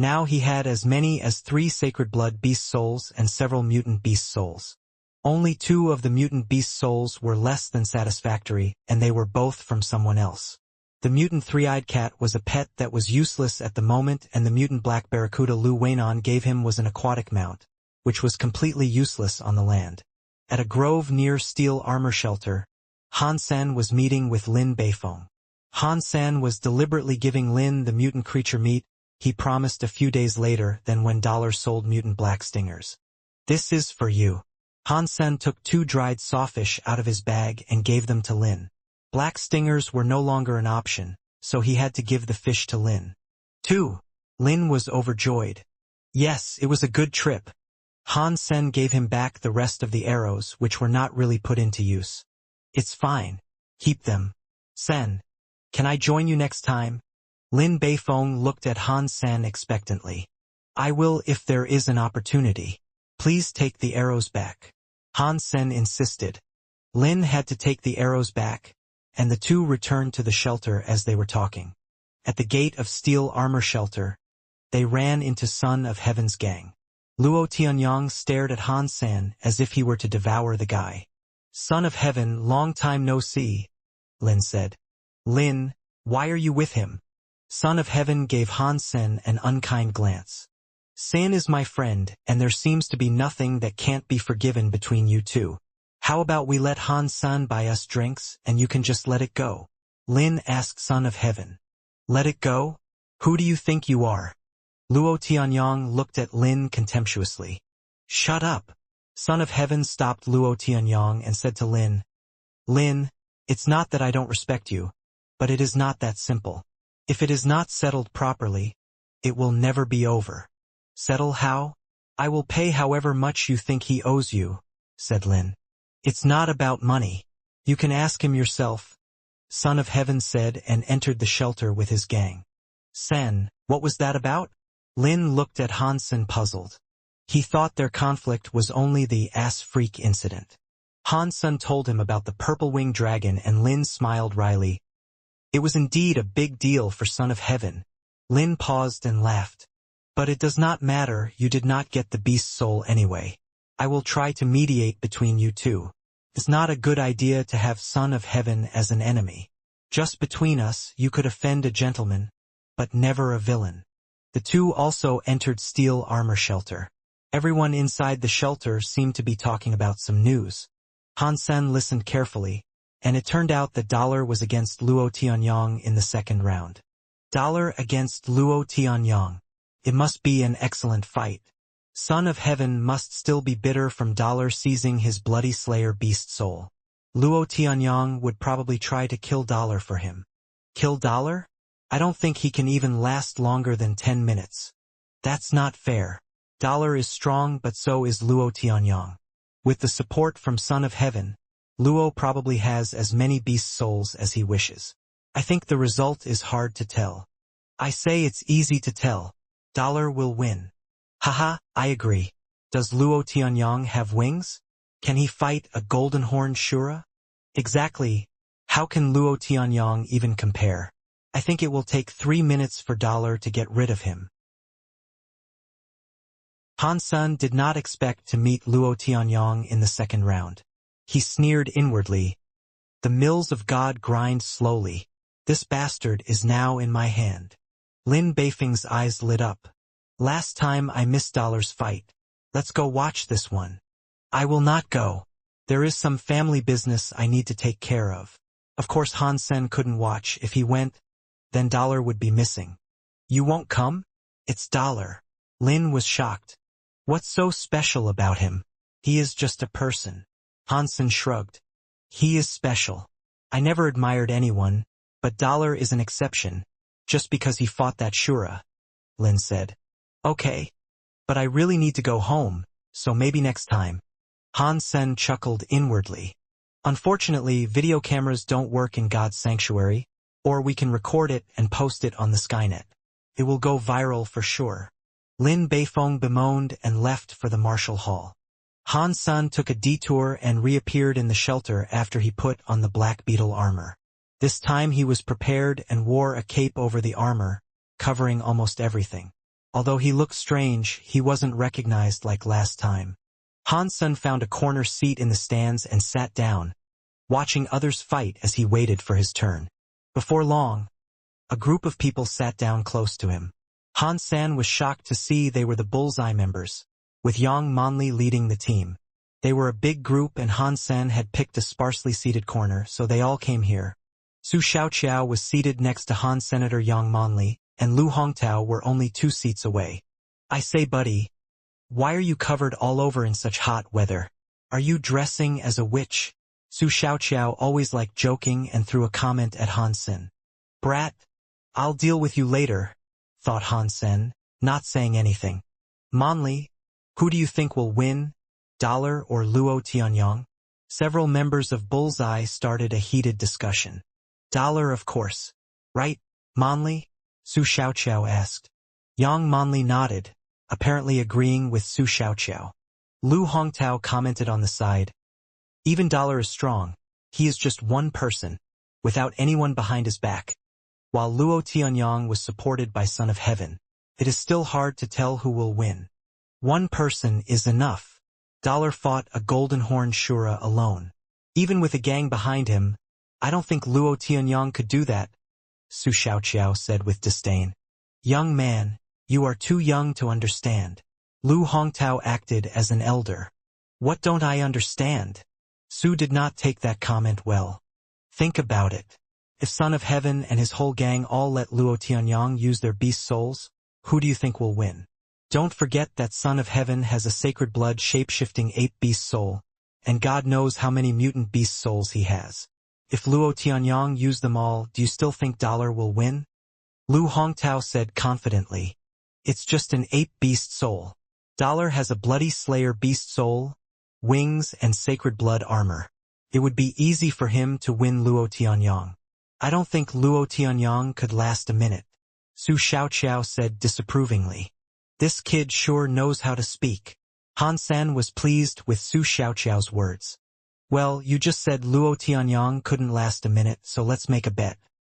Now he had as many as 3 sacred blood beast souls and several mutant beast souls. Only 2 of the mutant beast souls were less than satisfactory, and they were both from someone else. The mutant three-eyed cat was a pet that was useless at the moment, and the mutant black barracuda Lu Weinan gave him was an aquatic mount, which was completely useless on the land. At a grove near Steel Armor Shelter, Han Sen was meeting with Lin Beifeng. Han Sen was deliberately giving Lin the mutant creature meat he promised a few days later than when Dollar sold mutant black stingers. This is for you. Han Sen took 2 dried sawfish out of his bag and gave them to Lin. Black stingers were no longer an option, so he had to give the fish to Lin. 2. Lin was overjoyed. Yes, it was a good trip. Han Sen gave him back the rest of the arrows which were not really put into use. It's fine. Keep them. Sen, can I join you next time? Lin Beifeng looked at Han Sen expectantly. I will if there is an opportunity. Please take the arrows back. Han Sen insisted. Lin had to take the arrows back, and the 2 returned to the shelter as they were talking. At the gate of Steel Armor Shelter, they ran into Son of Heaven's gang. Luo Tianyang stared at Han Sen as if he were to devour the guy. Son of Heaven, long time no see, Lin said. Lin, why are you with him? Son of Heaven gave Han Sen an unkind glance. San is my friend, and there seems to be nothing that can't be forgiven between you two. How about we let Han Sen buy us drinks, and you can just let it go? Lin asked Son of Heaven. Let it go? Who do you think you are? Luo Tianyang looked at Lin contemptuously. Shut up. Son of Heaven stopped Luo Tianyang and said to Lin, Lin, it's not that I don't respect you, but it is not that simple. If it is not settled properly, it will never be over. Settle how? I will pay however much you think he owes you, said Lin. It's not about money. You can ask him yourself, Son of Heaven said and entered the shelter with his gang. Sen, what was that about? Lin looked at Han Sen puzzled. He thought their conflict was only the ass freak incident. Han Sen told him about the purple-winged dragon and Lin smiled wryly. It was indeed a big deal for Son of Heaven. Lin paused and laughed. But it does not matter, you did not get the beast's soul anyway. I will try to mediate between you two. It's not a good idea to have Son of Heaven as an enemy. Just between us, you could offend a gentleman, but never a villain. The 2 also entered Steel Armor Shelter. Everyone inside the shelter seemed to be talking about some news. Han Sen listened carefully, and it turned out that Dollar was against Luo Tianyang in the second round. Dollar against Luo Tianyang. It must be an excellent fight. Son of Heaven must still be bitter from Dollar seizing his bloody slayer beast soul. Luo Tianyang would probably try to kill Dollar for him. Kill Dollar? I don't think he can even last longer than 10 minutes. That's not fair. Dollar is strong, but so is Luo Tianyang. With the support from Son of Heaven, Luo probably has as many beast souls as he wishes. I think the result is hard to tell. I say it's easy to tell. Dollar will win. Haha, I agree. Does Luo Tianyang have wings? Can he fight a golden-horned Shura? Exactly. How can Luo Tianyong even compare? I think it will take 3 minutes for Dollar to get rid of him. Han Sen did not expect to meet Luo Tianyong in the second round. He sneered inwardly. The mills of God grind slowly. This bastard is now in my hand. Lin Beifeng's eyes lit up. Last time I missed Dollar's fight. Let's go watch this one. I will not go. There is some family business I need to take care of. Of course Han Sen couldn't watch. If he went, then Dollar would be missing. You won't come? It's Dollar. Lin was shocked. What's so special about him? He is just a person. Han Sen shrugged. He is special. I never admired anyone, but Dollar is an exception, just because he fought that Shura. Lin said. Okay. But I really need to go home, so maybe next time. Han Sen chuckled inwardly. Unfortunately, video cameras don't work in God's sanctuary, or we can record it and post it on the Skynet. It will go viral for sure. Lin Beifeng bemoaned and left for the martial hall. Han Sen took a detour and reappeared in the shelter after he put on the black beetle armor. This time he was prepared and wore a cape over the armor, covering almost everything. Although he looked strange, he wasn't recognized like last time. Han Sen found a corner seat in the stands and sat down, watching others fight as he waited for his turn. Before long, a group of people sat down close to him. Han Sen was shocked to see they were the Bullseye members, with Yang Monli leading the team. They were a big group and Han Sen had picked a sparsely seated corner, so they all came here. Su Xiaoqiao was seated next to Han Senator Yang Monli, and Lu Hongtao were only 2 seats away. I say, buddy, why are you covered all over in such hot weather? Are you dressing as a witch? Su Xiaoqiao always liked joking and threw a comment at Han Sen. Brat, I'll deal with you later, thought Han Sen, not saying anything. Monli, who do you think will win, Dollar or Luo Tianyong? Several members of Bullseye started a heated discussion. Dollar, of course. Right, Monli? Su Xiaoqiao asked. Yang Monli nodded, apparently agreeing with Su Xiaoqiao. Lu Hongtao commented on the side. Even Dollar is strong. He is just one person, without anyone behind his back. While Luo Tianyong was supported by Son of Heaven, it is still hard to tell who will win. One person is enough. Dollar fought a golden horn Shura alone. Even with a gang behind him, I don't think Luo Tianyong could do that, Su Xiaoqiao said with disdain. Young man, you are too young to understand. Lu Hongtao acted as an elder. What don't I understand? Su did not take that comment well. Think about it. If Son of Heaven and his whole gang all let Luo Tianyong use their beast souls, who do you think will win? Don't forget that Son of Heaven has a sacred blood shape-shifting ape beast soul, and God knows how many mutant beast souls he has. If Luo Tianyong used them all, do you still think Dollar will win? Lu Hongtao said confidently. It's just an ape beast soul. Dollar has a bloody slayer beast soul, wings and sacred blood armor. It would be easy for him to win Luo Tianyong. I don't think Luo Tianyong could last a minute, Su Xiaoqiao said disapprovingly. This kid sure knows how to speak. Han Sen was pleased with Su Xiaoqiao's words. Well, you just said Luo Tianyong couldn't last a minute, so let's make a bet.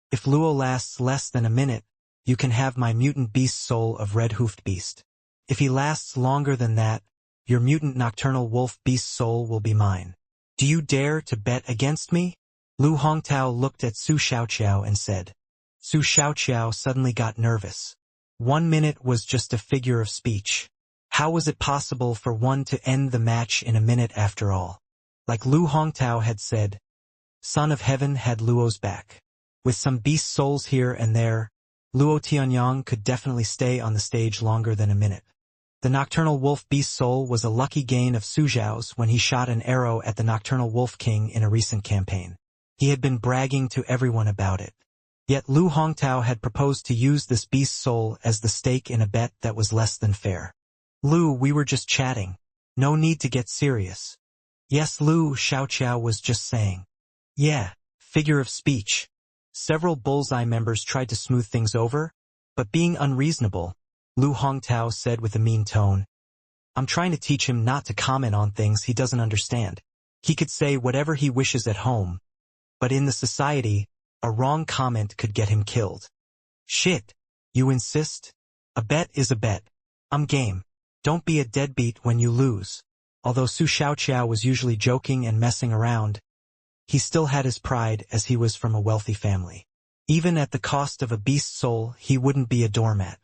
If Luo lasts less than a minute, you can have my mutant beast soul of red-hoofed beast. If he lasts longer than that, your mutant nocturnal wolf beast soul will be mine. Do you dare to bet against me? Lu Hongtao looked at Su Xiaoqiao and said. Su Xiaoqiao suddenly got nervous. 1 minute was just a figure of speech. How was it possible for one to end the match in a minute after all? Like Lu Hongtao had said, Son of Heaven had Luo's back. With some beast souls here and there, Luo Tianyong could definitely stay on the stage longer than a minute. The Nocturnal Wolf Beast Soul was a lucky gain of Su Zhao's when he shot an arrow at the Nocturnal Wolf King in a recent campaign. He had been bragging to everyone about it. Yet Lu Hongtao had proposed to use this beast soul as the stake in a bet that was less than fair. Lu, we were just chatting. No need to get serious. Yes, Lu Xiaoqiao was just saying. Yeah, figure of speech. Several Bullseye members tried to smooth things over, but being unreasonable, Lu Hongtao said with a mean tone. I'm trying to teach him not to comment on things he doesn't understand. He could say whatever he wishes at home, But in the society, a wrong comment could get him killed. Shit. You insist? A bet is a bet. I'm game. Don't be a deadbeat when you lose. Although Su Xiaoqiao was usually joking and messing around, he still had his pride as he was from a wealthy family. Even at the cost of a beast soul, he wouldn't be a doormat.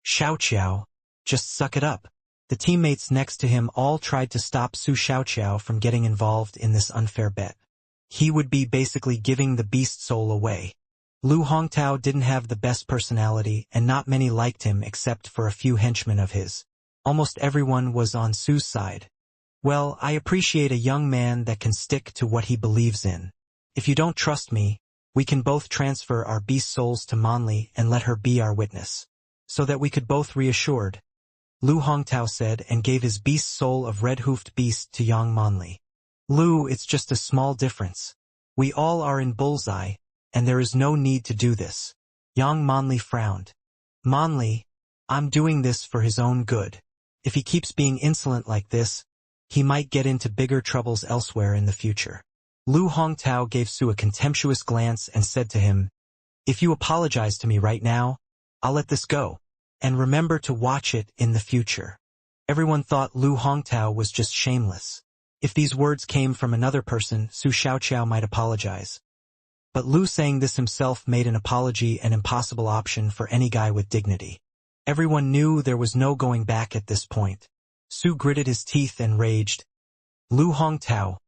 Xiaoqiao, just suck it up. The teammates next to him all tried to stop Su Xiaoqiao from getting involved in this unfair bet. He would be basically giving the beast soul away. Lu Hongtao didn't have the best personality and not many liked him except for a few henchmen of his. Almost everyone was on Su's side. Well, I appreciate a young man that can stick to what he believes in. If you don't trust me, we can both transfer our beast souls to Monli and let her be our witness. So that we could both reassured. Lu Hongtao said and gave his beast soul of red-hoofed beast to Yang Monli. Lu, it's just a small difference. We all are in bullseye, and there is no need to do this. Yang Monli frowned. Monli, I'm doing this for his own good. If he keeps being insolent like this, he might get into bigger troubles elsewhere in the future. Lu Hongtao gave Su a contemptuous glance and said to him, if you apologize to me right now, I'll let this go. And remember to watch it in the future. Everyone thought Lu Hongtao was just shameless. If these words came from another person, Su Xiaoqiao might apologize. But Lu saying this himself made an apology an impossible option for any guy with dignity. Everyone knew there was no going back at this point. Su gritted his teeth and raged. Lu Hongtao,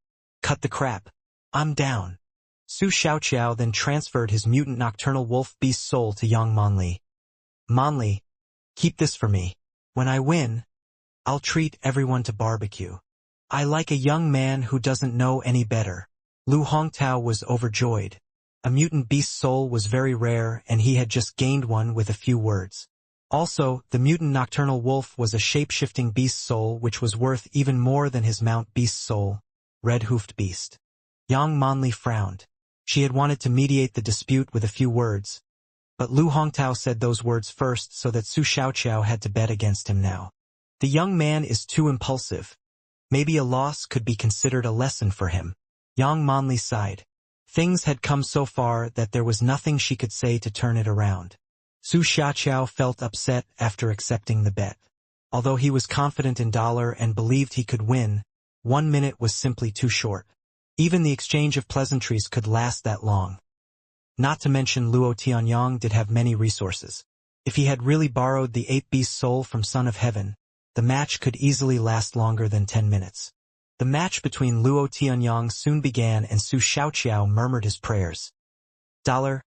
cut the crap. I'm down. Su Xiaoqiao then transferred his mutant nocturnal wolf beast soul to Yang Monli. Monli, keep this for me. When I win, I'll treat everyone to barbecue. I like a young man who doesn't know any better. Lu Hongtao was overjoyed. A mutant beast soul was very rare and he had just gained one with a few words. Also, the mutant nocturnal wolf was a shape-shifting beast soul which was worth even more than his mount beast soul, red-hoofed beast. Yang Monli frowned. She had wanted to mediate the dispute with a few words. But Lu Hongtao said those words first so that Su Xiaoqiao had to bet against him now. The young man is too impulsive. Maybe a loss could be considered a lesson for him. Yang Monli sighed. Things had come so far that there was nothing she could say to turn it around. Su Xiaoqiao felt upset after accepting the bet. Although he was confident in Dollar and believed he could win, 1 minute was simply too short. Even the exchange of pleasantries could last that long. Not to mention Luo Tianyang did have many resources. If he had really borrowed the 8-beast soul from Son of Heaven, the match could easily last longer than 10 minutes. The match between Luo Tianyang soon began and Su Xiaoqiao murmured his prayers. Dollar,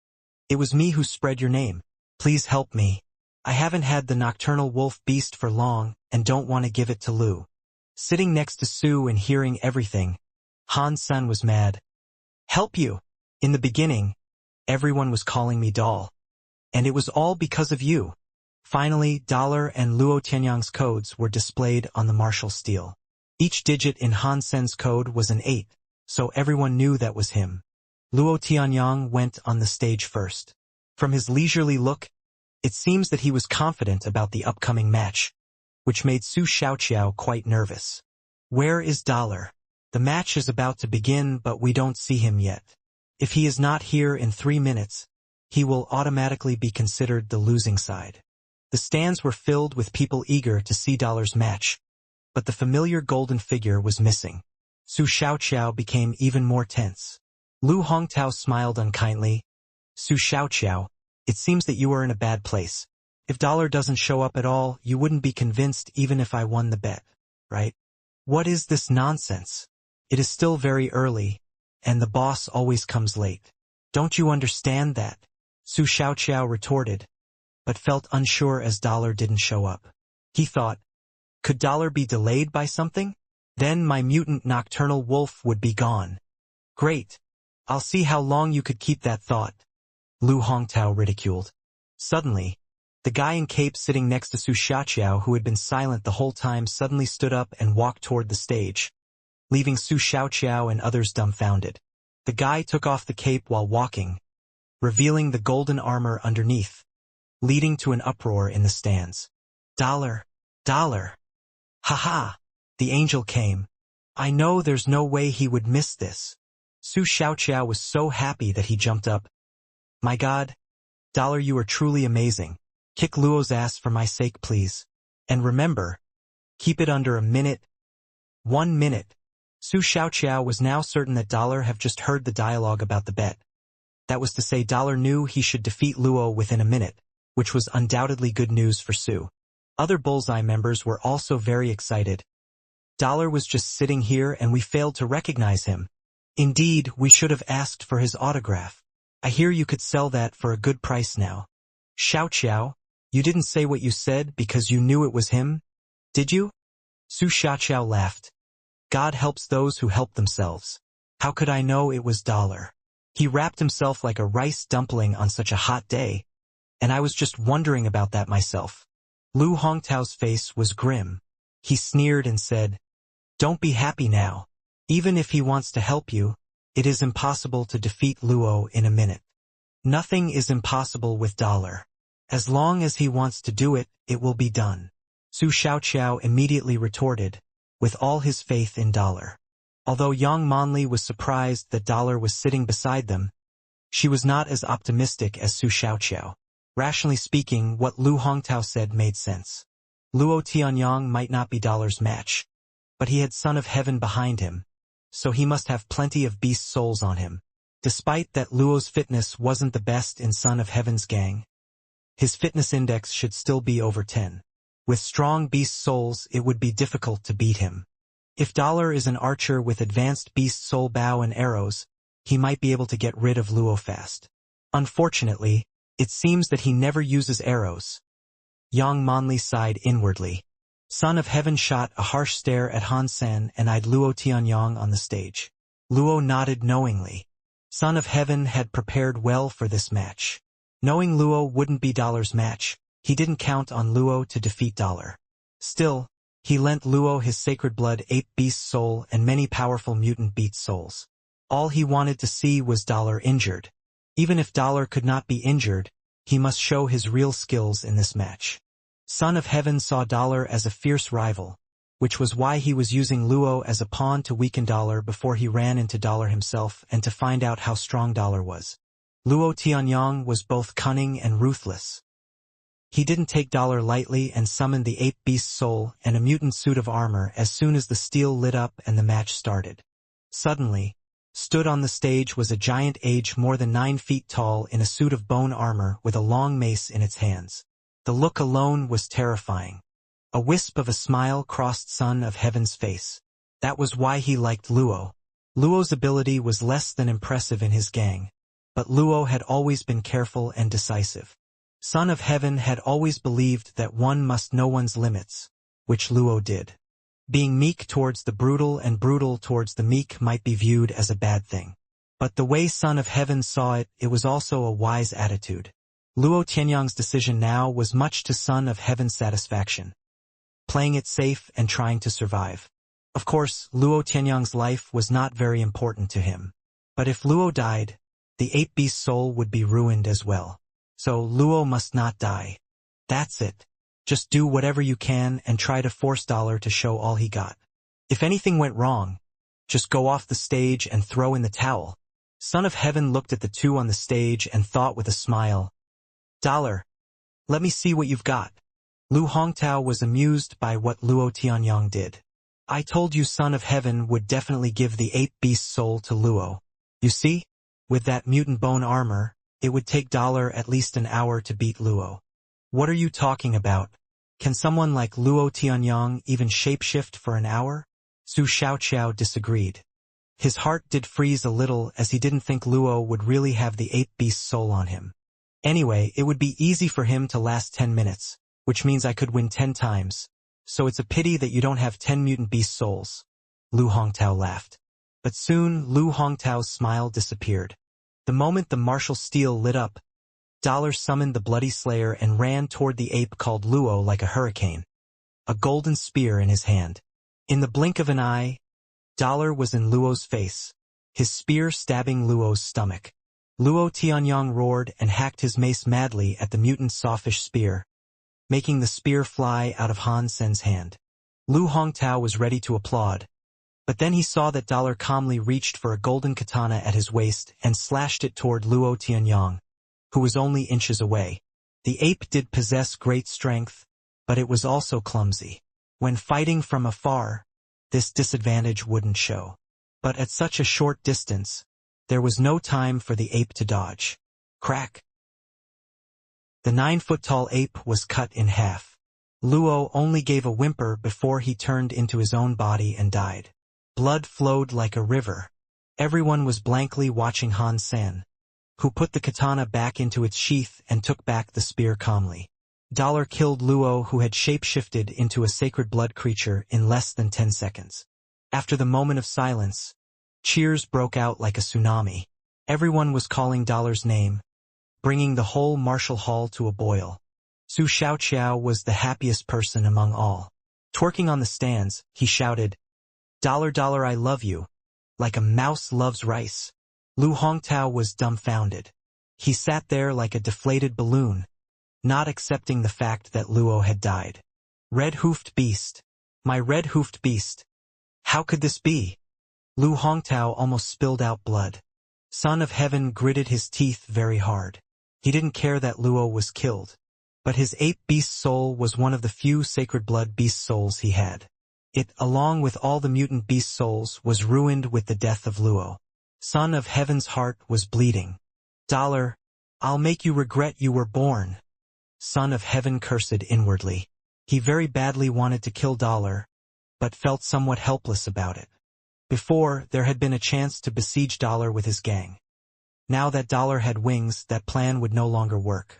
it was me who spread your name. Please help me. I haven't had the nocturnal wolf beast for long and don't want to give it to Lu. Sitting next to Su and hearing everything, Han Sen was mad. Help you. In the beginning, everyone was calling me doll. And it was all because of you. Finally, Dollar and Luo Tianyang's codes were displayed on the martial steel. Each digit in Han Sen's code was an 8, so everyone knew that was him. Luo Tianyang went on the stage first. From his leisurely look, it seems that he was confident about the upcoming match, which made Su Xiaoqiao quite nervous. Where is Dollar? The match is about to begin but we don't see him yet. If he is not here in 3 minutes, he will automatically be considered the losing side. The stands were filled with people eager to see Dollar's match, but the familiar golden figure was missing. Su Xiaoqiao became even more tense. Lu Hongtao smiled unkindly. Su Xiaoqiao, it seems that you are in a bad place. If Dollar doesn't show up at all, you wouldn't be convinced even if I won the bet, right? What is this nonsense? It is still very early, and the boss always comes late. Don't you understand that? Su Xiaoqiao retorted, but felt unsure as Dollar didn't show up. He thought, could Dollar be delayed by something? Then my mutant nocturnal wolf would be gone. Great. I'll see how long you could keep that thought. Lu Hongtao ridiculed. Suddenly, the guy in cape sitting next to Su Xiaoqiao who had been silent the whole time suddenly stood up and walked toward the stage, leaving Su Xiaoqiao and others dumbfounded. The guy took off the cape while walking, revealing the golden armor underneath, leading to an uproar in the stands. Dollar! Dollar! Ha ha! The angel came. I know there's no way he would miss this. Su Xiaoqiao was so happy that he jumped up. My God, Dollar, you are truly amazing. Kick Luo's ass for my sake, please. And remember, keep it under a minute. 1 minute. Su Xiaoqiao was now certain that Dollar have just heard the dialogue about the bet. That was to say Dollar knew he should defeat Luo within a minute, which was undoubtedly good news for Su. Other Bullseye members were also very excited. Dollar was just sitting here and we failed to recognize him. Indeed, we should have asked for his autograph. I hear you could sell that for a good price now. Xiaoqiao, you didn't say what you said because you knew it was him, did you? Su Xiaoqiao laughed. God helps those who help themselves. How could I know it was Dollar? He wrapped himself like a rice dumpling on such a hot day, and I was just wondering about that myself. Lu Hongtao's face was grim. He sneered and said, Don't be happy now. Even if he wants to help you, it is impossible to defeat Luo in a minute. Nothing is impossible with Dollar. As long as he wants to do it, it will be done. Su Xiaoqiao immediately retorted, with all his faith in Dollar. Although Yang Monli was surprised that Dollar was sitting beside them, she was not as optimistic as Su Xiaoqiao. Rationally speaking, what Lu Hongtao said made sense. Luo Tianyang might not be Dollar's match, but he had Son of Heaven behind him, so he must have plenty of beast souls on him. Despite that Luo's fitness wasn't the best in Son of Heaven's gang, his fitness index should still be over 10. With strong beast souls, it would be difficult to beat him. If Dollar is an archer with advanced beast soul bow and arrows, he might be able to get rid of Luo fast. Unfortunately, it seems that he never uses arrows. Yang Monli sighed inwardly. Son of Heaven shot a harsh stare at Han Sen and eyed Luo Tianyang on the stage. Luo nodded knowingly. Son of Heaven had prepared well for this match. Knowing Luo wouldn't be Dollar's match, he didn't count on Luo to defeat Dollar. Still, he lent Luo his sacred blood ape beast soul and many powerful mutant beast souls. All he wanted to see was Dollar injured. Even if Dollar could not be injured, he must show his real skills in this match. Son of Heaven saw Dollar as a fierce rival, which was why he was using Luo as a pawn to weaken Dollar before he ran into Dollar himself and to find out how strong Dollar was. Luo Tianyang was both cunning and ruthless. He didn't take Dollar lightly and summoned the ape beast soul and a mutant suit of armor as soon as the steel lit up and the match started. Suddenly, stood on the stage was a giant age more than 9 feet tall in a suit of bone armor with a long mace in its hands. The look alone was terrifying. A wisp of a smile crossed Son of Heaven's face. That was why he liked Luo. Luo's ability was less than impressive in his gang, but Luo had always been careful and decisive. Son of Heaven had always believed that one must know one's limits, which Luo did. Being meek towards the brutal and brutal towards the meek might be viewed as a bad thing. But the way Son of Heaven saw it, it was also a wise attitude. Luo Tianyang's decision now was much to Son of Heaven's satisfaction. Playing it safe and trying to survive. Of course, Luo Tianyang's life was not very important to him. But if Luo died, the ape beast soul would be ruined as well. So Luo must not die. That's it. Just do whatever you can and try to force Dollar to show all he got. If anything went wrong, just go off the stage and throw in the towel. Son of Heaven looked at the two on the stage and thought with a smile, Dollar, let me see what you've got. Lu Hongtao was amused by what Luo Tianyang did. I told you Son of Heaven would definitely give the ape beast soul to Luo. You see? With that mutant bone armor, it would take Dollar at least an hour to beat Luo. What are you talking about? Can someone like Luo Tianyang even shapeshift for an hour? Su Xiaoqiao disagreed. His heart did freeze a little as he didn't think Luo would really have the ape beast soul on him. Anyway, it would be easy for him to last 10 minutes, which means I could win 10 times. So it's a pity that you don't have 10 mutant beast souls. Lu Hongtao laughed. But soon, Lu Hongtao's smile disappeared. The moment the martial steel lit up, Dollar summoned the Bloody Slayer and ran toward the ape called Luo like a hurricane, a golden spear in his hand. In the blink of an eye, Dollar was in Luo's face, his spear stabbing Luo's stomach. Luo Tianyang roared and hacked his mace madly at the mutant sawfish spear, making the spear fly out of Han Sen's hand. Lu Hongtao was ready to applaud, But then he saw that Dollar calmly reached for a golden katana at his waist and slashed it toward Luo Tianyang, who was only inches away. The ape did possess great strength, but it was also clumsy. When fighting from afar, this disadvantage wouldn't show. But at such a short distance, there was no time for the ape to dodge. Crack! The 9-foot-tall ape was cut in half. Luo only gave a whimper before he turned into his own body and died. Blood flowed like a river. Everyone was blankly watching Han San, who put the katana back into its sheath and took back the spear calmly. Dollar killed Luo, who had shapeshifted into a sacred blood creature, in less than 10 seconds. After the moment of silence, cheers broke out like a tsunami. Everyone was calling Dollar's name, bringing the whole martial hall to a boil. Su Xiaoqiao was the happiest person among all. Twerking on the stands, he shouted, "Dollar, Dollar, I love you," like a mouse loves rice. Lu Hongtao was dumbfounded. He sat there like a deflated balloon, not accepting the fact that Luo had died. Red-hoofed beast. My red-hoofed beast. How could this be? Lu Hongtao almost spilled out blood. Son of Heaven gritted his teeth very hard. He didn't care that Luo was killed, but his ape beast soul was one of the few sacred blood beast souls he had. It, along with all the mutant beast souls, was ruined with the death of Luo. Son of Heaven's heart was bleeding. Dollar, I'll make you regret you were born. Son of Heaven cursed inwardly. He very badly wanted to kill Dollar, but felt somewhat helpless about it. Before, there had been a chance to besiege Dollar with his gang. Now that Dollar had wings, that plan would no longer work.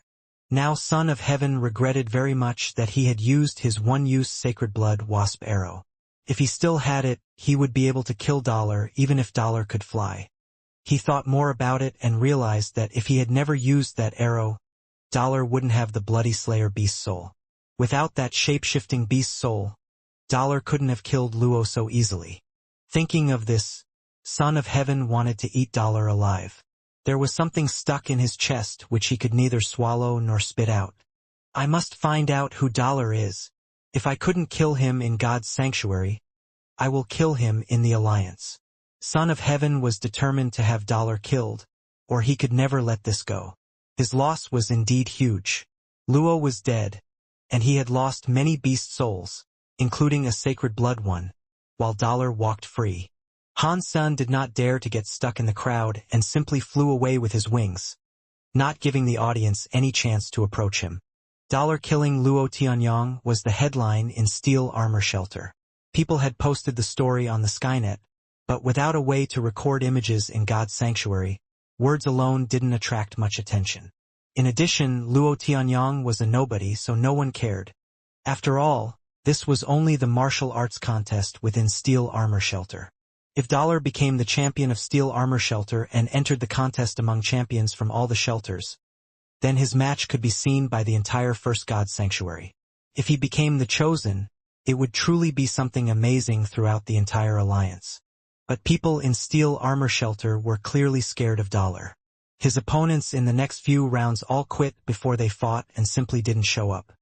Now Son of Heaven regretted very much that he had used his one-use sacred blood wasp arrow. If he still had it, he would be able to kill Dollar even if Dollar could fly. He thought more about it and realized that if he had never used that arrow, Dollar wouldn't have the bloody slayer beast soul. Without that shape-shifting beast soul, Dollar couldn't have killed Luo so easily. Thinking of this, Son of Heaven wanted to eat Dollar alive. There was something stuck in his chest which he could neither swallow nor spit out. I must find out who Dollar is. If I couldn't kill him in God's sanctuary, I will kill him in the Alliance. Son of Heaven was determined to have Dollar killed, or he could never let this go. His loss was indeed huge. Luo was dead, and he had lost many beast souls, including a sacred blood one, while Dollar walked free. Han San did not dare to get stuck in the crowd and simply flew away with his wings, not giving the audience any chance to approach him. Dollar killing Luo Tianyang was the headline in Steel Armor Shelter. People had posted the story on the Skynet, but without a way to record images in God's sanctuary, words alone didn't attract much attention. In addition, Luo Tianyang was a nobody, so no one cared. After all, this was only the martial arts contest within Steel Armor Shelter. If Dollar became the champion of Steel Armor Shelter and entered the contest among champions from all the shelters, then his match could be seen by the entire First God Sanctuary. If he became the chosen, it would truly be something amazing throughout the entire alliance. But people in Steel Armor Shelter were clearly scared of Dollar. His opponents in the next few rounds all quit before they fought and simply didn't show up.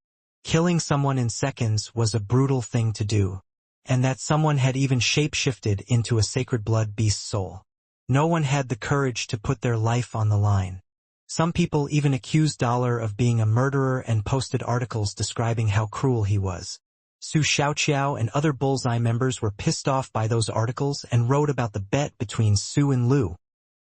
Killing someone in seconds was a brutal thing to do, and that someone had even shape-shifted into a sacred blood beast soul. No one had the courage to put their life on the line. Some people even accused Dollar of being a murderer and posted articles describing how cruel he was. Su Xiaoqiao and other Bullseye members were pissed off by those articles and wrote about the bet between Su and Lu,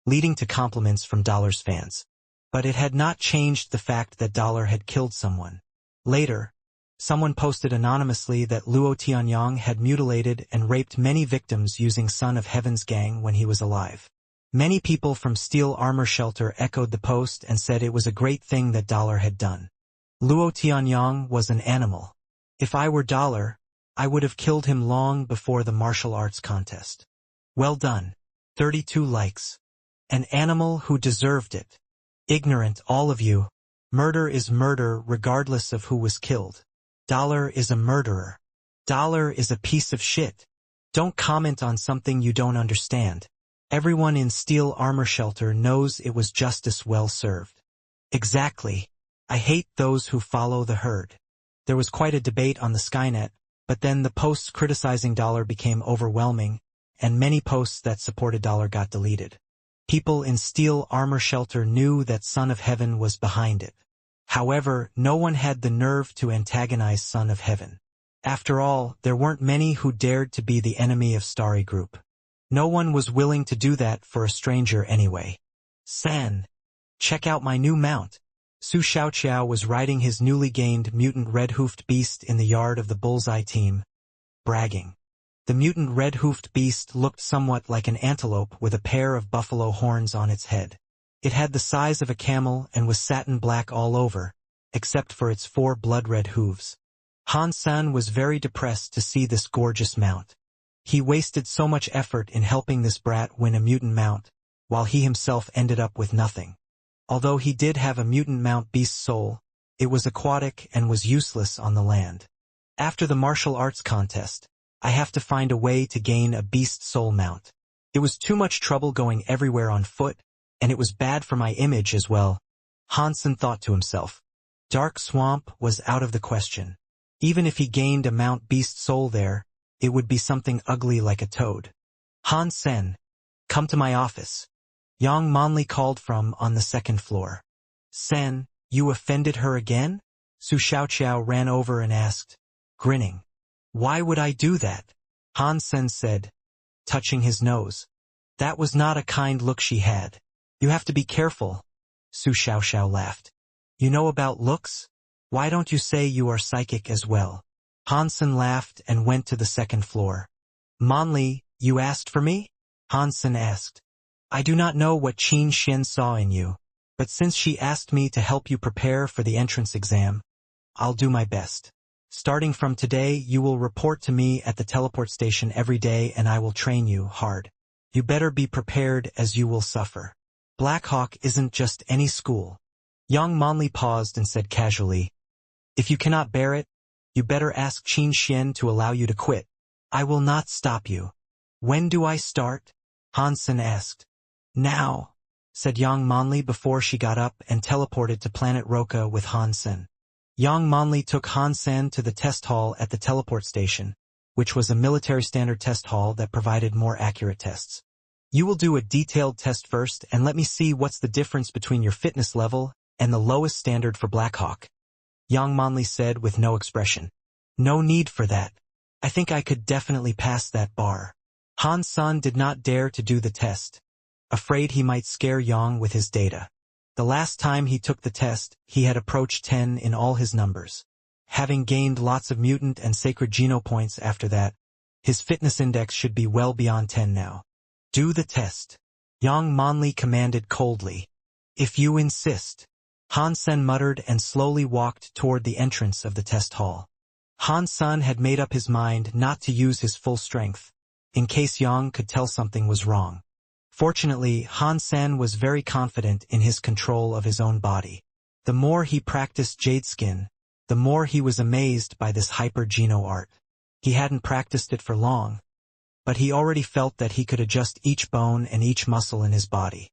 leading to compliments from Dollar's fans. But it had not changed the fact that Dollar had killed someone. Later, someone posted anonymously that Luo Tianyang had mutilated and raped many victims using Son of Heaven's gang when he was alive. Many people from Steel Armor Shelter echoed the post and said it was a great thing that Dollar had done. Luo Tianyang was an animal. If I were Dollar, I would have killed him long before the martial arts contest. Well done. 32 likes. An animal who deserved it. Ignorant, all of you. Murder is murder regardless of who was killed. Dollar is a murderer. Dollar is a piece of shit. Don't comment on something you don't understand. Everyone in Steel Armor Shelter knows it was justice well served. Exactly. I hate those who follow the herd. There was quite a debate on the Skynet, but then the posts criticizing Dollar became overwhelming, and many posts that supported dollar got deleted. People in steel armor shelter knew that Son of Heaven was behind it. However, no one had the nerve to antagonize Son of Heaven. After all, there weren't many who dared to be the enemy of Starry Group. No one was willing to do that for a stranger anyway. San, check out my new mount. Su Xiaoqiao was riding his newly gained mutant red-hoofed beast in the yard of the Bullseye team, bragging. The mutant red-hoofed beast looked somewhat like an antelope with a pair of buffalo horns on its head. It had the size of a camel and was satin black all over, except for its 4 blood-red hooves. Han San was very depressed to see this gorgeous mount. He wasted so much effort in helping this brat win a mutant mount, while he himself ended up with nothing. Although he did have a mutant mount beast soul, it was aquatic and was useless on the land. After the martial arts contest, I have to find a way to gain a beast soul mount. It was too much trouble going everywhere on foot, and it was bad for my image as well. Hansen thought to himself. Dark Swamp was out of the question. Even if he gained a mount beast soul there, it would be something ugly like a toad. Han Sen, come to my office. Yang Monli called from on the 2nd floor. Sen, you offended her again? Su Xiaoqiao ran over and asked, grinning. Why would I do that? Han Sen said, touching his nose. That was not a kind look she had. You have to be careful. Su Xiaoqiao laughed. You know about looks? Why don't you say you are psychic as well? Hansen laughed and went to the 2nd floor. Monli, you asked for me? Hansen asked. I do not know what Qin Xian saw in you, but since she asked me to help you prepare for the entrance exam, I'll do my best. Starting from today, you will report to me at the teleport station every day and I will train you hard. You better be prepared as you will suffer. Blackhawk isn't just any school. Yang Monli paused and said casually, if you cannot bear it, you better ask Qin Xian to allow you to quit. I will not stop you. When do I start? Hansen asked. Now, said Yang Monli before she got up and teleported to planet Roka with Hansen. Yang Monli took Hansen to the test hall at the teleport station, which was a military standard test hall that provided more accurate tests. You will do a detailed test first and let me see what's the difference between your fitness level and the lowest standard for Blackhawk. Yang Monli said with no expression. No need for that. I think I could definitely pass that bar. Han San did not dare to do the test, afraid he might scare Yang with his data. The last time he took the test, he had approached 10 in all his numbers. Having gained lots of mutant and sacred geno points after that, his fitness index should be well beyond 10 now. Do the test. Yang Monli commanded coldly. If you insist. Han Sen muttered and slowly walked toward the entrance of the test hall. Han San had made up his mind not to use his full strength, in case Yang could tell something was wrong. Fortunately, Han San was very confident in his control of his own body. The more he practiced Jadeskin, the more he was amazed by this hyper-geno art. He hadn't practiced it for long, but he already felt that he could adjust each bone and each muscle in his body.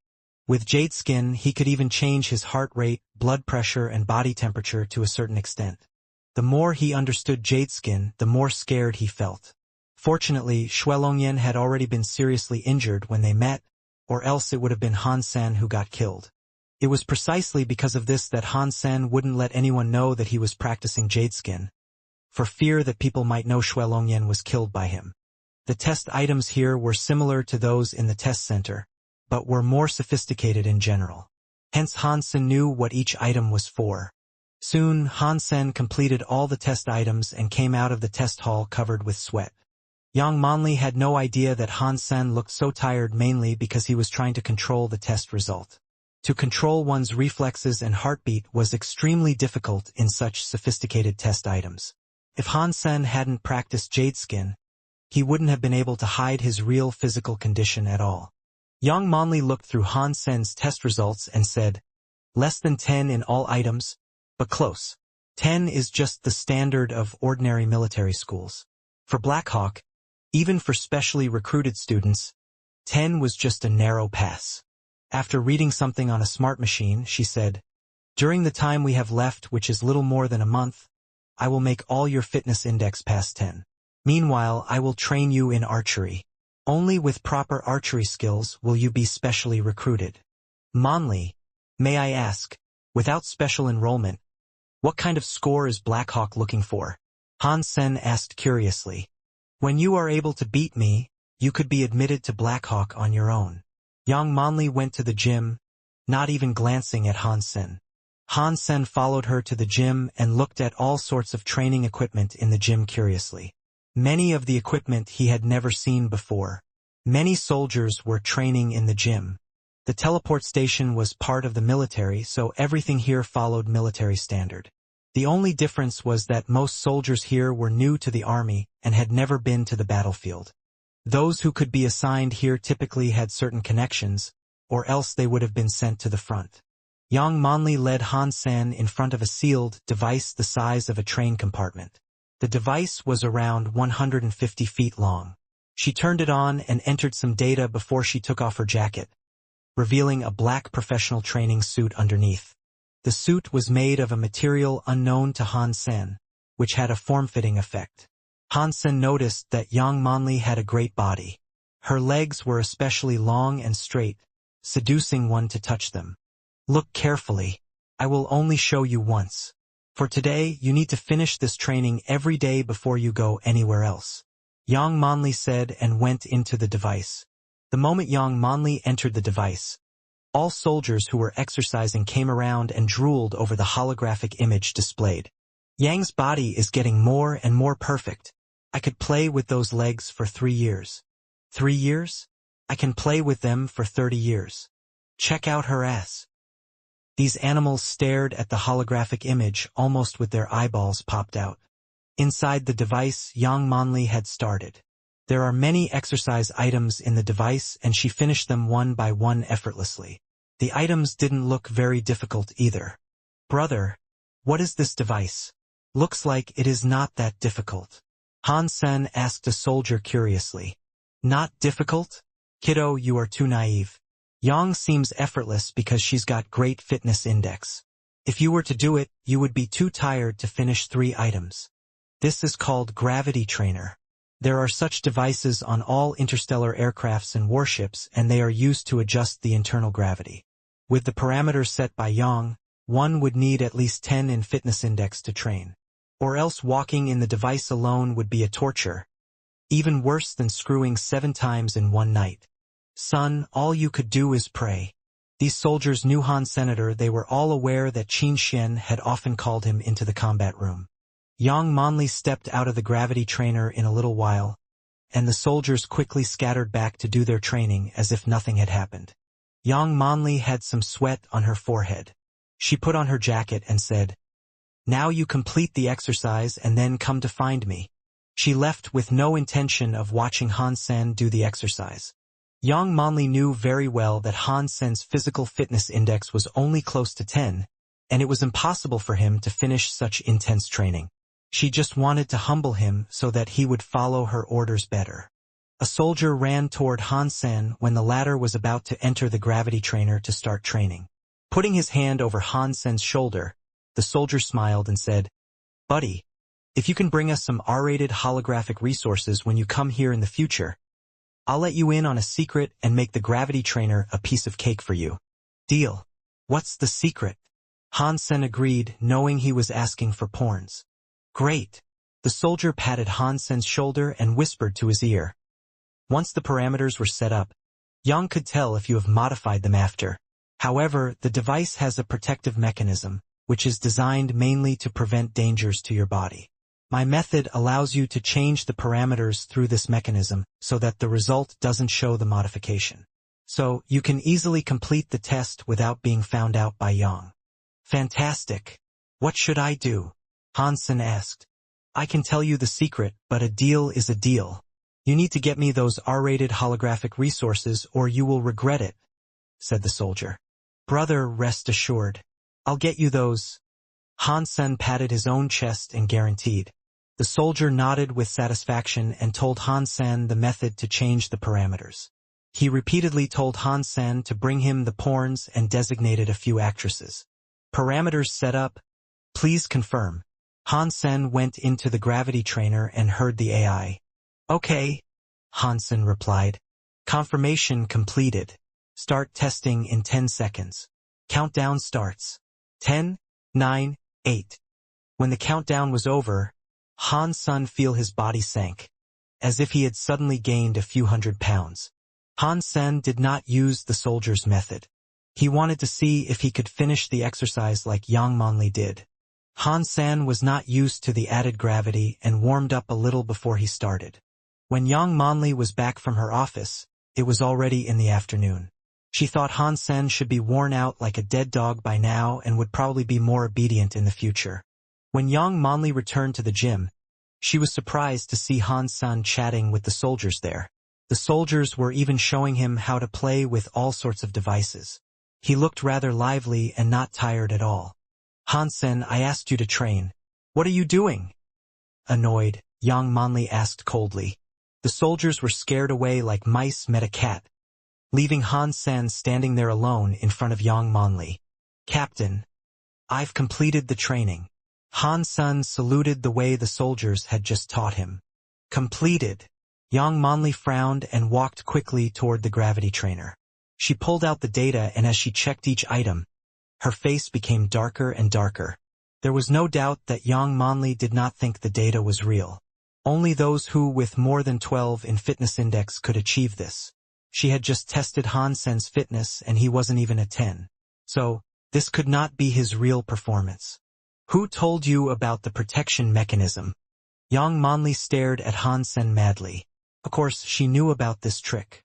With Jadeskin, he could even change his heart rate, blood pressure, and body temperature to a certain extent. The more he understood Jadeskin, the more scared he felt. Fortunately, Xuelongyan had already been seriously injured when they met, or else it would have been Han San who got killed. It was precisely because of this that Han San wouldn't let anyone know that he was practicing Jadeskin, for fear that people might know Xuelongyan was killed by him. The test items here were similar to those in the test center, but were more sophisticated in general. Hence Hansen knew what each item was for. Soon, Hansen completed all the test items and came out of the test hall covered with sweat. Yang Monli had no idea that Hansen looked so tired mainly because he was trying to control the test result. To control one's reflexes and heartbeat was extremely difficult in such sophisticated test items. If Hansen hadn't practiced Jadeskin, he wouldn't have been able to hide his real physical condition at all. Yang Monli looked through Han Sen's test results and said, less than 10 in all items, but close. 10 is just the standard of ordinary military schools. For Blackhawk, even for specially recruited students, 10 was just a narrow pass. After reading something on a smart machine, she said, during the time we have left, which is little more than a month, I will make all your fitness index past 10. Meanwhile, I will train you in archery. Only with proper archery skills will you be specially recruited. Monly, may I ask, without special enrollment, what kind of score is Blackhawk looking for? Han Sen asked curiously. When you are able to beat me, you could be admitted to Blackhawk on your own. Yang Monli went to the gym, not even glancing at Han Sen. Han Sen followed her to the gym and looked at all sorts of training equipment in the gym curiously. Many of the equipment he had never seen before. Many soldiers were training in the gym. The teleport station was part of the military, so everything here followed military standard. The only difference was that most soldiers here were new to the army and had never been to the battlefield. Those who could be assigned here typically had certain connections, or else they would have been sent to the front. Yang Monli led Han Sen in front of a sealed device the size of a train compartment. The device was around 150 feet long. She turned it on and entered some data before she took off her jacket, revealing a black professional training suit underneath. The suit was made of a material unknown to Han Sen, which had a form-fitting effect. Han Sen noticed that Yang Monli had a great body. Her legs were especially long and straight, seducing one to touch them. Look carefully. I will only show you once. For today, you need to finish this training every day before you go anywhere else. Yang Monli said and went into the device. The moment Yang Monli entered the device, all soldiers who were exercising came around and drooled over the holographic image displayed. Yang's body is getting more and more perfect. I could play with those legs for 3 years. 3 years? I can play with them for 30 years. Check out her ass. These animals stared at the holographic image almost with their eyeballs popped out. Inside the device, Yang Monli had started. There are many exercise items in the device and she finished them one by one effortlessly. The items didn't look very difficult either. Brother, what is this device? Looks like it is not that difficult. Han Sen asked a soldier curiously. Not difficult? Kiddo, you are too naive. Yang seems effortless because she's got great fitness index. If you were to do it, you would be too tired to finish 3 items. This is called gravity trainer. There are such devices on all interstellar aircrafts and warships and they are used to adjust the internal gravity. With the parameters set by Yang, one would need at least 10 in fitness index to train. Or else walking in the device alone would be a torture. Even worse than screwing 7 times in one night. Son, all you could do is pray. These soldiers knew Han Senator. They were all aware that Qin Xian had often called him into the combat room. Yang Monli stepped out of the gravity trainer in a little while, and the soldiers quickly scattered back to do their training as if nothing had happened. Yang Monli had some sweat on her forehead. She put on her jacket and said, "Now you complete the exercise and then come to find me." She left with no intention of watching Han Sen do the exercise. Yang Monli knew very well that Han Sen's physical fitness index was only close to 10, and it was impossible for him to finish such intense training. She just wanted to humble him so that he would follow her orders better. A soldier ran toward Han Sen when the latter was about to enter the gravity trainer to start training. Putting his hand over Han Sen's shoulder, the soldier smiled and said, "Buddy, if you can bring us some R-rated holographic resources when you come here in the future, I'll let you in on a secret and make the gravity trainer a piece of cake for you." "Deal. What's the secret?" Han Sen agreed, knowing he was asking for porns. "Great." The soldier patted Han Sen's shoulder and whispered to his ear. Once the parameters were set up, Yang could tell if you have modified them after. However, the device has a protective mechanism, which is designed mainly to prevent dangers to your body. My method allows you to change the parameters through this mechanism so that the result doesn't show the modification. So, you can easily complete the test without being found out by Yang. Fantastic. What should I do? Han Sen asked. "I can tell you the secret, but a deal is a deal. You need to get me those R-rated holographic resources or you will regret it," said the soldier. "Brother, rest assured. I'll get you those." Han Sen patted his own chest and guaranteed. The soldier nodded with satisfaction and told Han Sen the method to change the parameters. He repeatedly told Han Sen to bring him the porns and designated a few actresses. Parameters set up. Please confirm. Han Sen went into the gravity trainer and heard the AI. "Okay. Hansen replied. Confirmation completed. Start testing in 10 seconds. Countdown starts. 10, 9, 8. When the countdown was over, Hansen felt his body sank, as if he had suddenly gained a few 100 pounds. Hansen did not use the soldier's method. He wanted to see if he could finish the exercise like Yang Manli did. Hansen was not used to the added gravity and warmed up a little before he started. When Yang Manli was back from her office, it was already in the afternoon. She thought Hansen should be worn out like a dead dog by now and would probably be more obedient in the future. When Yang Manli returned to the gym, she was surprised to see Hansen chatting with the soldiers there. The soldiers were even showing him how to play with all sorts of devices. He looked rather lively and not tired at all. Hansen, I asked you to train. What are you doing? Annoyed, Yang Manli asked coldly. The soldiers were scared away like mice met a cat, leaving Hansen standing there alone in front of Yang Manli. Captain, I've completed the training. Hansen saluted the way the soldiers had just taught him. Completed. Yang Manli frowned and walked quickly toward the gravity trainer. She pulled out the data, and as she checked each item, her face became darker and darker. There was no doubt that Yang Manli did not think the data was real. Only those who with more than 12 in fitness index could achieve this. She had just tested Hansen's fitness and he wasn't even a 10. So, this could not be his real performance. Who told you about the protection mechanism? Yang Manli stared at Hansen madly. Of course, she knew about this trick.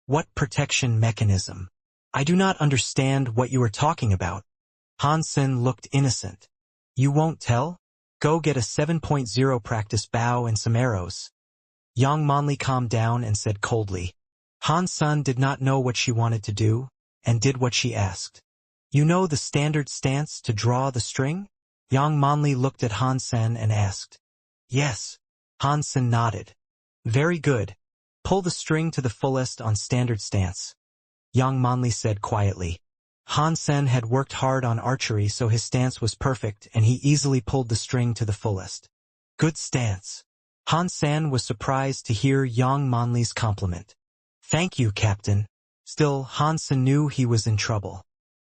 What protection mechanism? I do not understand what you are talking about. Hansen looked innocent. You won't tell? Go get a 7.0 practice bow and some arrows. Yang Manli calmed down and said coldly. Hansen did not know what she wanted to do, and did what she asked. You know the standard stance to draw the string? Yang Manli looked at Hansen and asked. Yes. Hansen nodded. Very good. Pull the string to the fullest on standard stance. Yang Manli said quietly. Hansen had worked hard on archery, so his stance was perfect and he easily pulled the string to the fullest. Good stance. Hansen was surprised to hear Yang Manli's compliment. Thank you, Captain. Still, Hansen knew he was in trouble.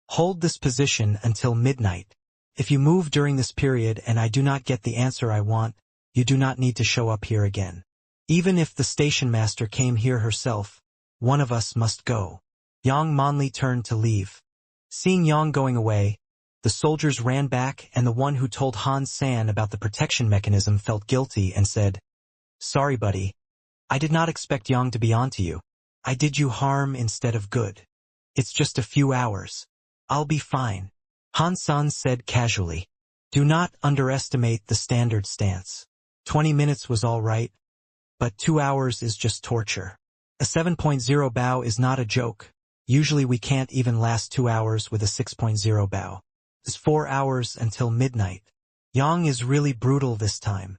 Hold this position until midnight. If you move during this period and I do not get the answer I want, you do not need to show up here again. Even if the station master came here herself, one of us must go. Yang Manli turned to leave. Seeing Yang going away, the soldiers ran back, and the one who told Hansen about the protection mechanism felt guilty and said, Sorry, buddy. I did not expect Yang to be onto you. I did you harm instead of good. It's just a few hours. I'll be fine. Hansen said casually. Do not underestimate the standard stance. 20 minutes was all right, but 2 hours is just torture. A 7.0 bow is not a joke. Usually we can't even last 2 hours with a 6.0 bow. It's 4 hours until midnight. Yang is really brutal this time.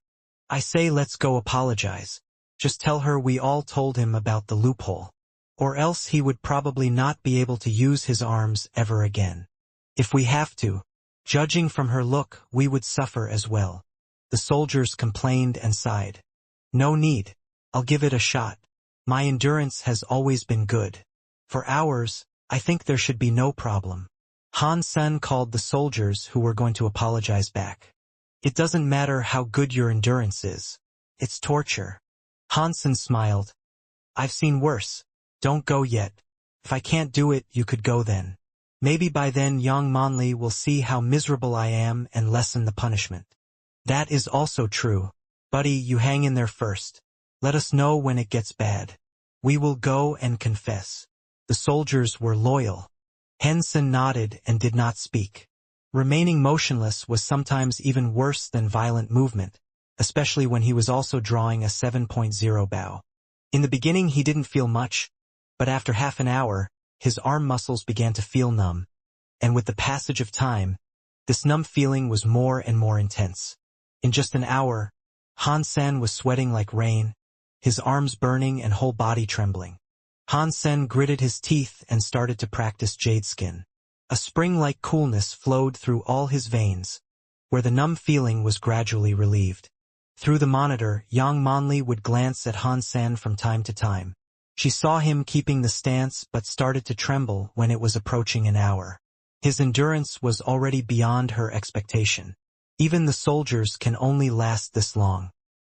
I say let's go apologize. Just tell her we all told him about the loophole. Or else he would probably not be able to use his arms ever again. If we have to, judging from her look, we would suffer as well. The soldiers complained and sighed. No need. I'll give it a shot. My endurance has always been good. For hours, I think there should be no problem. Hansen called the soldiers who were going to apologize back. It doesn't matter how good your endurance is. It's torture. Hansen smiled. I've seen worse. Don't go yet. If I can't do it, you could go then. Maybe by then Yang Manli will see how miserable I am and lessen the punishment. That is also true. Buddy, you hang in there first. Let us know when it gets bad. We will go and confess. The soldiers were loyal. Hansen nodded and did not speak. Remaining motionless was sometimes even worse than violent movement, especially when he was also drawing a 7.0 bow. In the beginning he didn't feel much, but after half an hour, his arm muscles began to feel numb, and with the passage of time, this numb feeling was more and more intense. In just an hour, Hansen was sweating like rain, his arms burning and whole body trembling. Hansen gritted his teeth and started to practice jade skin. A spring-like coolness flowed through all his veins, where the numb feeling was gradually relieved. Through the monitor, Yang Manli would glance at Han Sen from time to time. She saw him keeping the stance but started to tremble when it was approaching an hour. His endurance was already beyond her expectation. Even the soldiers can only last this long.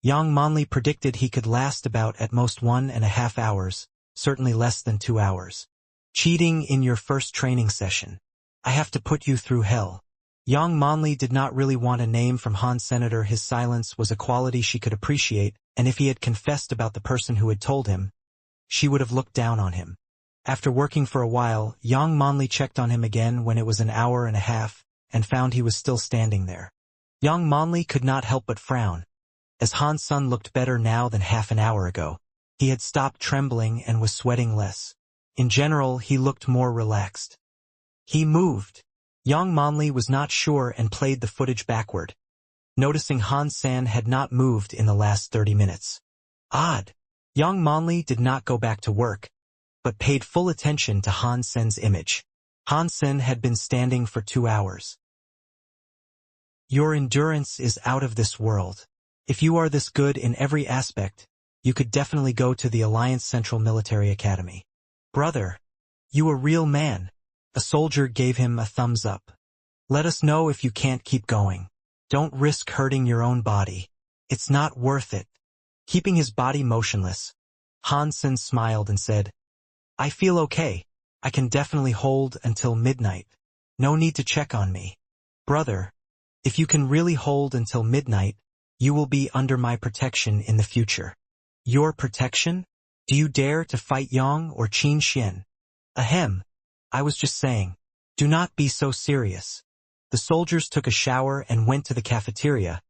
Yang Manli predicted he could last about at most 1.5 hours, certainly less than 2 hours. Cheating in your first training session. I have to put you through hell. Yang Manli did not really want a name from Han Senator. His silence was a quality she could appreciate, and if he had confessed about the person who had told him, she would have looked down on him. After working for a while, Yang Manli checked on him again when it was 1.5 hours, and found he was still standing there. Yang Manli could not help but frown. As Han Sen looked better now than half an hour ago. He had stopped trembling and was sweating less. In general, he looked more relaxed. He moved. Yang Manli was not sure and played the footage backward, noticing Han Sen had not moved in the last 30 minutes. Odd. Yang Manli did not go back to work, but paid full attention to Han Sen's image. Han Sen had been standing for 2 hours. Your endurance is out of this world. If you are this good in every aspect, you could definitely go to the Alliance Central Military Academy. Brother, you a real man. A soldier gave him a thumbs up. Let us know if you can't keep going. Don't risk hurting your own body. It's not worth it. Keeping his body motionless, Han Sen smiled and said, I feel okay. I can definitely hold until midnight. No need to check on me. Brother, if you can really hold until midnight, you will be under my protection in the future. Your protection? Do you dare to fight Yang or Qin Xian? Ahem. I was just saying. Do not be so serious. The soldiers took a shower and went to the cafeteria,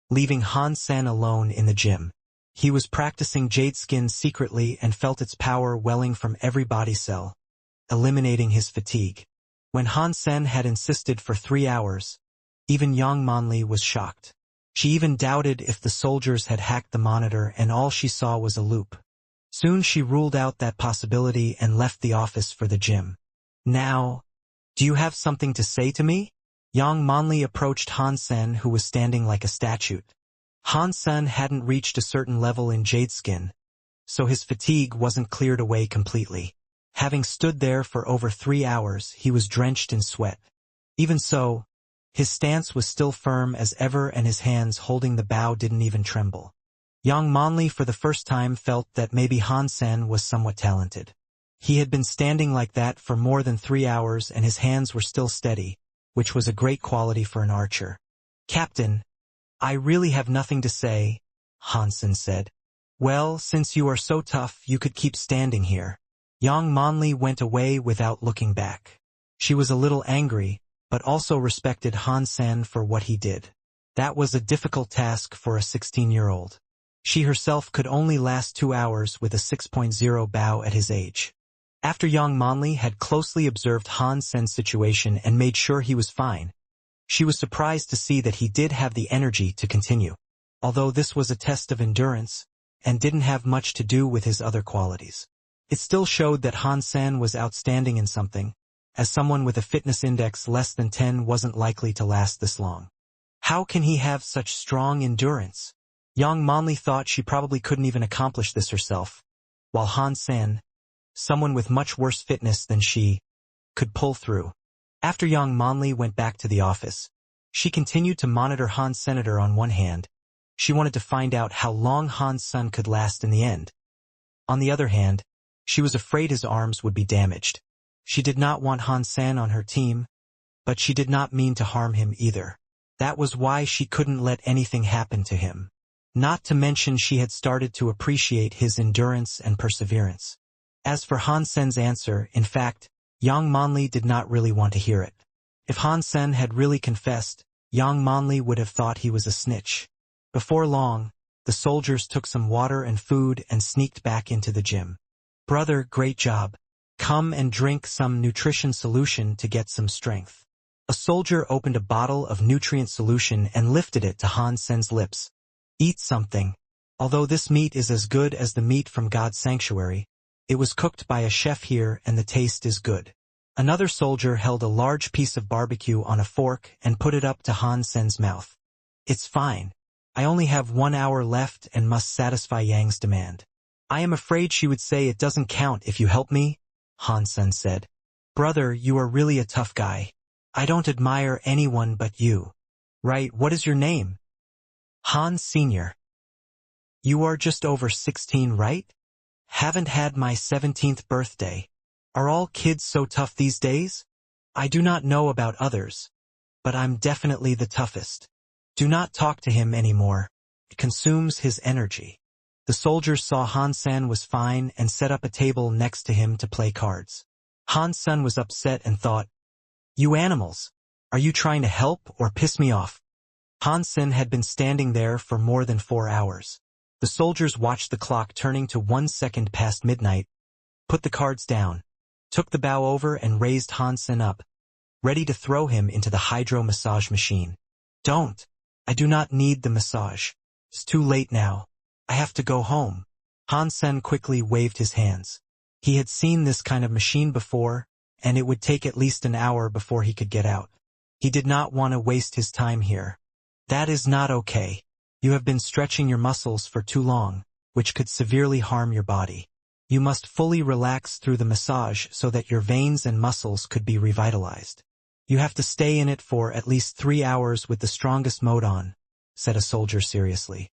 leaving Han Sen alone in the gym. He was practicing jade skin secretly and felt its power welling from every body cell, eliminating his fatigue. When Han Sen had insisted for 3 hours, even Yang Manli was shocked. She even doubted if the soldiers had hacked the monitor and all she saw was a loop. Soon she ruled out that possibility and left the office for the gym. Now, do you have something to say to me? Yang Manli approached Han Sen, who was standing like a statue. Han Sen hadn't reached a certain level in jade skin, so his fatigue wasn't cleared away completely. Having stood there for over 3 hours, he was drenched in sweat. Even so, his stance was still firm as ever and his hands holding the bow didn't even tremble. Yang Manli for the first time felt that maybe Han Sen was somewhat talented. He had been standing like that for more than 3 hours and his hands were still steady, which was a great quality for an archer. Captain, I really have nothing to say, Han Sen said. Well, since you are so tough, you could keep standing here. Yang Manli went away without looking back. She was a little angry, but also respected Han Sen for what he did. That was a difficult task for a 16-year-old. She herself could only last 2 hours with a 6.0 bow at his age. After Yang Manli had closely observed Han Sen's situation and made sure he was fine, she was surprised to see that he did have the energy to continue. Although this was a test of endurance, and didn't have much to do with his other qualities. It still showed that Han Sen was outstanding in something, as someone with a fitness index less than 10 wasn't likely to last this long. How can he have such strong endurance? Yang Manli thought she probably couldn't even accomplish this herself, while Han Sen, someone with much worse fitness than she, could pull through. After Yang Manli went back to the office, she continued to monitor Han Senator on one hand. She wanted to find out how long Han Sen could last in the end. On the other hand, she was afraid his arms would be damaged. She did not want Han Sen on her team, but she did not mean to harm him either. That was why she couldn't let anything happen to him. Not to mention she had started to appreciate his endurance and perseverance. As for Han Sen's answer, in fact, Yang Manli did not really want to hear it. If Han Sen had really confessed, Yang Manli would have thought he was a snitch. Before long, the soldiers took some water and food and sneaked back into the gym. Brother, great job. Come and drink some nutrition solution to get some strength. A soldier opened a bottle of nutrient solution and lifted it to Han Sen's lips. Eat something. Although this meat is as good as the meat from God's sanctuary, it was cooked by a chef here and the taste is good. Another soldier held a large piece of barbecue on a fork and put it up to Han Sen's mouth. It's fine. I only have 1 hour left and must satisfy Yang's demand. I am afraid she would say it doesn't count if you help me, Han Sen said. Brother, you are really a tough guy. I don't admire anyone but you. Right, what is your name? Han Sr. You are just over 16, right? Haven't had my 17th birthday. Are all kids so tough these days? I do not know about others, but I'm definitely the toughest. Do not talk to him anymore. It consumes his energy. The soldiers saw Han Sen was fine and set up a table next to him to play cards. Han Sen was upset and thought, You animals, are you trying to help or piss me off? Han Sen had been standing there for more than 4 hours. The soldiers watched the clock turning to 1 second past midnight, put the cards down, took the bow over and raised Han Sen up, ready to throw him into the hydro massage machine. Don't. I do not need the massage. It's too late now. I have to go home. Han Sen quickly waved his hands. He had seen this kind of machine before, and it would take at least an hour before he could get out. He did not want to waste his time here. That is not okay. You have been stretching your muscles for too long, which could severely harm your body. You must fully relax through the massage so that your veins and muscles could be revitalized. You have to stay in it for at least 3 hours with the strongest mode on, said a soldier seriously.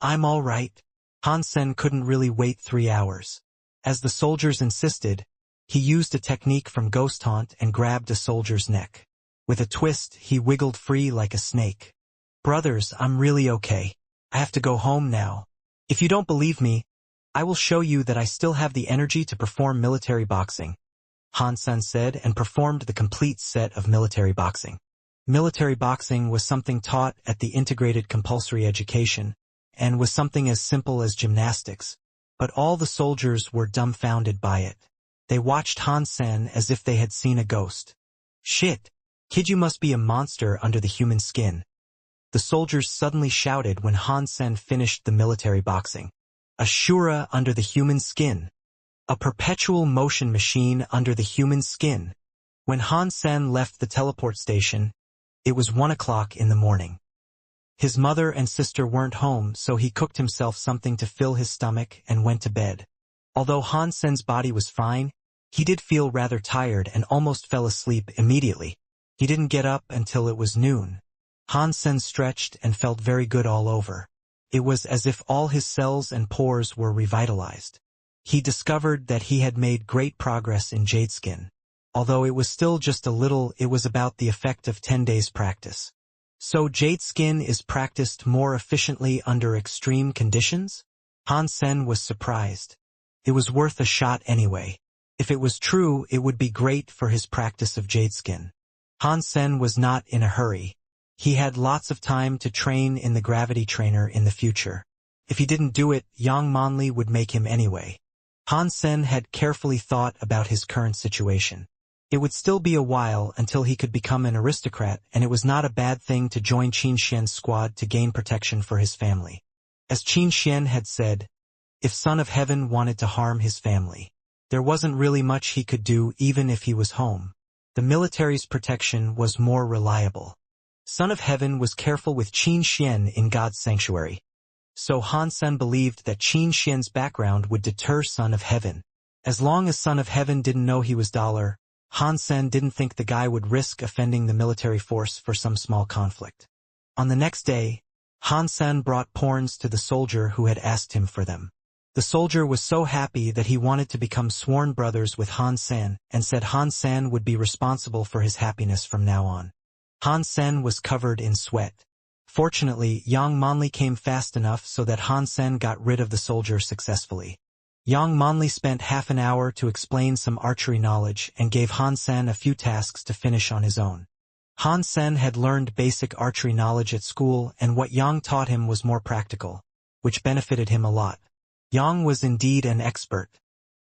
I'm all right. Han Sen couldn't really wait 3 hours. As the soldiers insisted, he used a technique from Ghost Haunt and grabbed a soldier's neck. With a twist, he wiggled free like a snake. Brothers, I'm really okay. I have to go home now. If you don't believe me, I will show you that I still have the energy to perform military boxing, Han Sen said and performed the complete set of military boxing. Military boxing was something taught at the integrated compulsory education, and was something as simple as gymnastics, but all the soldiers were dumbfounded by it. They watched Han Sen as if they had seen a ghost. Shit, kid, you must be a monster under the human skin. The soldiers suddenly shouted when Han Sen finished the military boxing. A Shura under the human skin. A perpetual motion machine under the human skin. When Han Sen left the teleport station, it was 1 o'clock in the morning. His mother and sister weren't home, so he cooked himself something to fill his stomach and went to bed. Although Han Sen's body was fine, he did feel rather tired and almost fell asleep immediately. He didn't get up until it was noon. Han Sen stretched and felt very good all over. It was as if all his cells and pores were revitalized. He discovered that he had made great progress in Jade Skin. Although it was still just a little, it was about the effect of 10 days practice. So Jade Skin is practiced more efficiently under extreme conditions? Han Sen was surprised. It was worth a shot anyway. If it was true, it would be great for his practice of Jade Skin. Han Sen was not in a hurry. He had lots of time to train in the gravity trainer in the future. If he didn't do it, Yang Monli would make him anyway. Han Sen had carefully thought about his current situation. It would still be a while until he could become an aristocrat, and it was not a bad thing to join Qin Xian's squad to gain protection for his family. As Qin Xian had said, if Son of Heaven wanted to harm his family, there wasn't really much he could do even if he was home. The military's protection was more reliable. Son of Heaven was careful with Qin Xian in God's sanctuary. So Han Sen believed that Qin Xian's background would deter Son of Heaven. As long as Son of Heaven didn't know he was dollar, Han Sen didn't think the guy would risk offending the military force for some small conflict. On the next day, Han Sen brought porns to the soldier who had asked him for them. The soldier was so happy that he wanted to become sworn brothers with Han Sen and said Han Sen would be responsible for his happiness from now on. Han Sen was covered in sweat. Fortunately, Yang Monli came fast enough so that Han Sen got rid of the soldier successfully. Yang Monli spent half an hour to explain some archery knowledge and gave Han Sen a few tasks to finish on his own. Han Sen had learned basic archery knowledge at school, and what Yang taught him was more practical, which benefited him a lot. Yang was indeed an expert.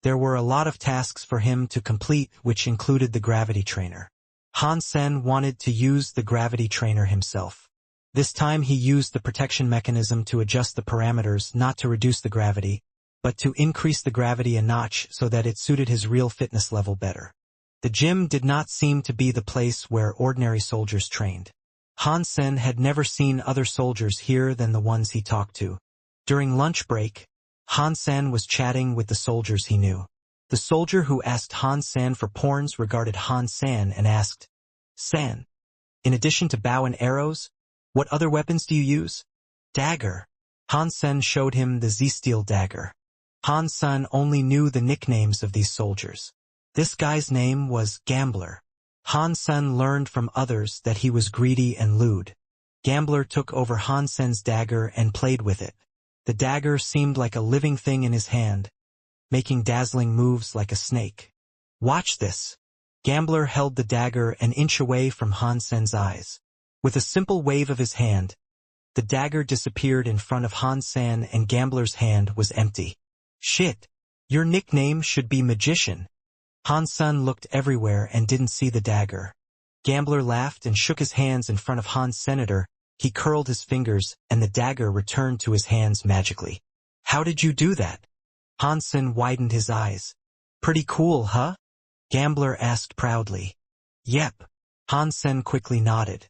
There were a lot of tasks for him to complete, which included the gravity trainer. Han Sen wanted to use the gravity trainer himself. This time he used the protection mechanism to adjust the parameters, not to reduce the gravity, but to increase the gravity a notch so that it suited his real fitness level better. The gym did not seem to be the place where ordinary soldiers trained. Hansen had never seen other soldiers here than the ones he talked to. During lunch break, Hansen was chatting with the soldiers he knew. The soldier who asked Hansen for porns regarded Hansen and asked, "San, in addition to bow and arrows, what other weapons do you use?" "Dagger." Hansen showed him the Z-steel dagger. Hansen only knew the nicknames of these soldiers. This guy's name was Gambler. Hansen learned from others that he was greedy and lewd. Gambler took over Hansen's dagger and played with it. The dagger seemed like a living thing in his hand, making dazzling moves like a snake. "Watch this." Gambler held the dagger an inch away from Hansen's eyes. With a simple wave of his hand, the dagger disappeared in front of Hansen and Gambler's hand was empty. "Shit, your nickname should be Magician." Hansen looked everywhere and didn't see the dagger. Gambler laughed and shook his hands in front of Hans Senator. He curled his fingers and the dagger returned to his hands magically. "How did you do that?" Hansen widened his eyes. "Pretty cool, huh?" Gambler asked proudly. "Yep." Hansen quickly nodded.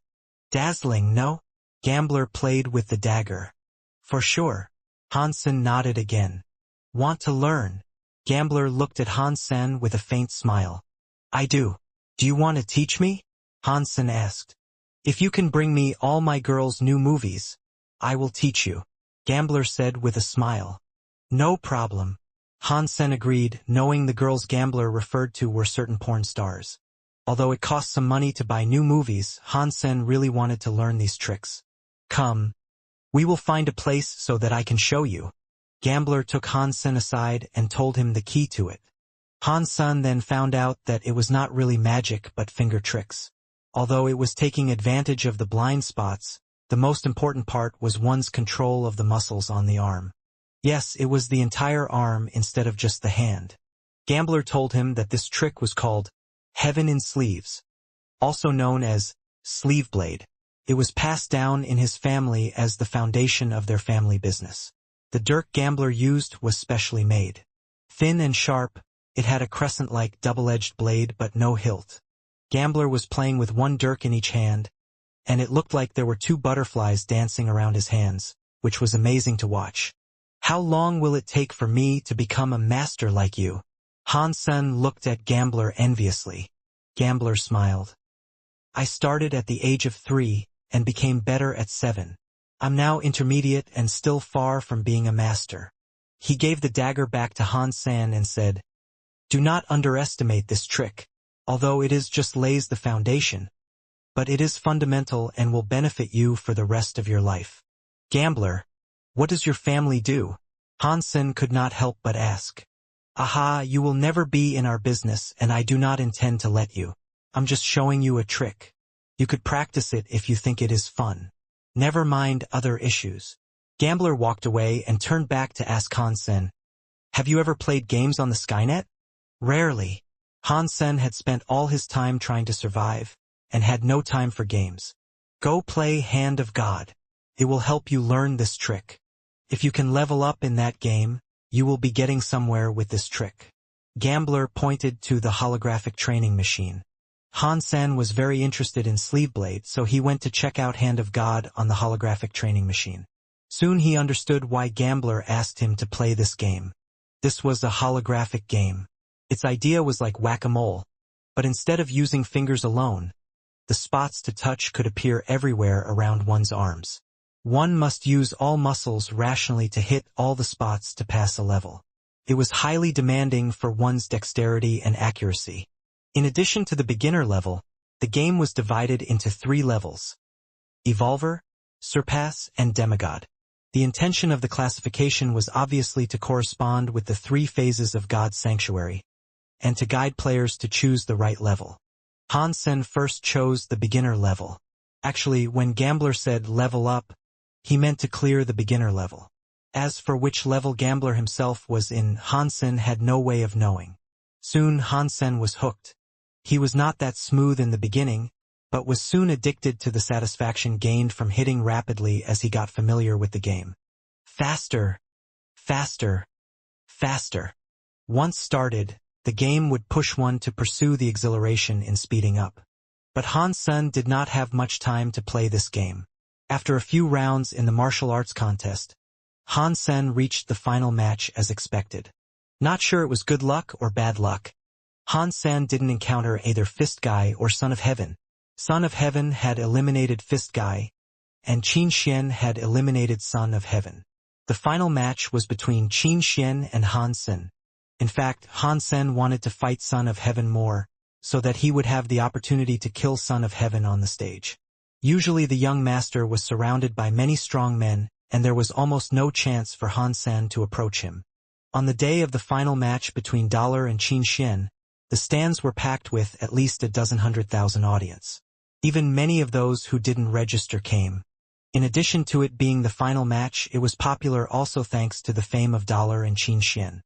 "Dazzling, no?" Gambler played with the dagger. "For sure." Hansen nodded again. "Want to learn?" Gambler looked at Hansen with a faint smile. "I do." "Do you want to teach me?" Hansen asked. "If you can bring me all my girls' new movies, I will teach you," Gambler said with a smile. "No problem." Hansen agreed, knowing the girls Gambler referred to were certain porn stars. Although it cost some money to buy new movies, Hansen really wanted to learn these tricks. "Come. We will find a place so that I can show you." Gambler took Hansen aside and told him the key to it. Hansen then found out that it was not really magic but finger tricks. Although it was taking advantage of the blind spots, the most important part was one's control of the muscles on the arm. Yes, it was the entire arm instead of just the hand. Gambler told him that this trick was called Heaven in Sleeves, also known as sleeve blade. It was passed down in his family as the foundation of their family business. The dirk Gambler used was specially made. Thin and sharp, it had a crescent-like double-edged blade but no hilt. Gambler was playing with one dirk in each hand, and it looked like there were two butterflies dancing around his hands, which was amazing to watch. "How long will it take for me to become a master like you?" Hansen looked at Gambler enviously. Gambler smiled. "I started at the age of 3 and became better at 7. I'm now intermediate and still far from being a master." He gave the dagger back to Hansen and said, "Do not underestimate this trick, although it is just lays the foundation, but it is fundamental and will benefit you for the rest of your life." "Gambler, what does your family do?" Hansen could not help but ask. "Aha, you will never be in our business and I do not intend to let you. I'm just showing you a trick. You could practice it if you think it is fun. Never mind other issues." Gambler walked away and turned back to ask Hansen, "Have you ever played games on the Skynet?" "Rarely." Hansen had spent all his time trying to survive, and had no time for games. "Go play Hand of God. It will help you learn this trick. If you can level up in that game, you will be getting somewhere with this trick." Gambler pointed to the holographic training machine. Hansen was very interested in sleeve blade, so he went to check out Hand of God on the holographic training machine. Soon he understood why Gambler asked him to play this game. This was a holographic game. Its idea was like whack-a-mole, but instead of using fingers alone, the spots to touch could appear everywhere around one's arms. One must use all muscles rationally to hit all the spots to pass a level. It was highly demanding for one's dexterity and accuracy. In addition to the beginner level, the game was divided into 3 levels: Evolver, Surpass, and Demigod. The intention of the classification was obviously to correspond with the 3 phases of God's sanctuary, and to guide players to choose the right level. Hansen first chose the beginner level. Actually, when Gambler said level up, he meant to clear the beginner level. As for which level Gambler himself was in, Hansen had no way of knowing. Soon Hansen was hooked. He was not that smooth in the beginning, but was soon addicted to the satisfaction gained from hitting rapidly as he got familiar with the game. Faster, faster, faster. Once started, the game would push one to pursue the exhilaration in speeding up. But Han Sen did not have much time to play this game. After a few rounds in the martial arts contest, Han Sen reached the final match as expected. Not sure it was good luck or bad luck. Han Sen didn't encounter either Fist Guy or Son of Heaven. Son of Heaven had eliminated Fist Guy, and Qin Xian had eliminated Son of Heaven. The final match was between Qin Xian and Han Sen. In fact, Han Sen wanted to fight Son of Heaven more, so that he would have the opportunity to kill Son of Heaven on the stage. Usually the young master was surrounded by many strong men, and there was almost no chance for Han Sen to approach him. On the day of the final match between Dollar and Qin Xian, the stands were packed with at least 100,000 audience. Even many of those who didn't register came. In addition to it being the final match, it was popular also thanks to the fame of Dollar and Qin Xian.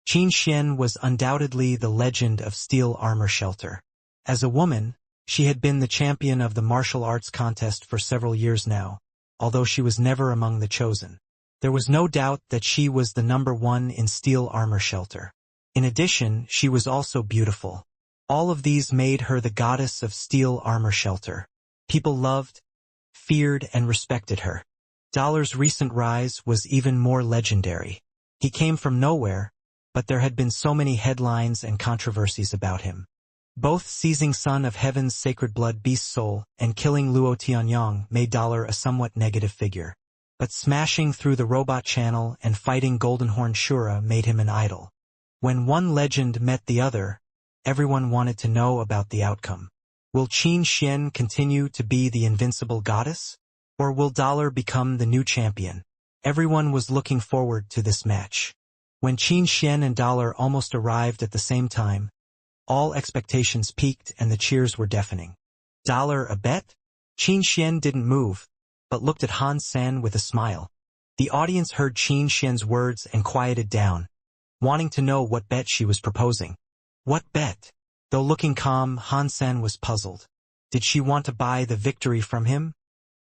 Qin Xian was undoubtedly the legend of Steel Armor Shelter. As a woman, she had been the champion of the martial arts contest for several years now, although she was never among the chosen. There was no doubt that she was the number one in Steel Armor Shelter. In addition, she was also beautiful. All of these made her the goddess of Steel Armor Shelter. People loved, feared, and respected her. Dollar's recent rise was even more legendary. He came from nowhere, but there had been so many headlines and controversies about him. Both seizing Son of Heaven's sacred blood beast soul and killing Luo Tianyong made Dollar a somewhat negative figure. But smashing through the robot channel and fighting Goldenhorn Shura made him an idol. When one legend met the other, everyone wanted to know about the outcome. Will Qin Xian continue to be the invincible goddess? Or will Dollar become the new champion? Everyone was looking forward to this match. When Qin Xian and Dollar almost arrived at the same time, all expectations peaked and the cheers were deafening. Dollar a bet? Qin Xian didn't move, but looked at Han Sen with a smile. The audience heard Qin Xian's words and quieted down, wanting to know what bet she was proposing. What bet? Though looking calm, Han Sen was puzzled. Did she want to buy the victory from him?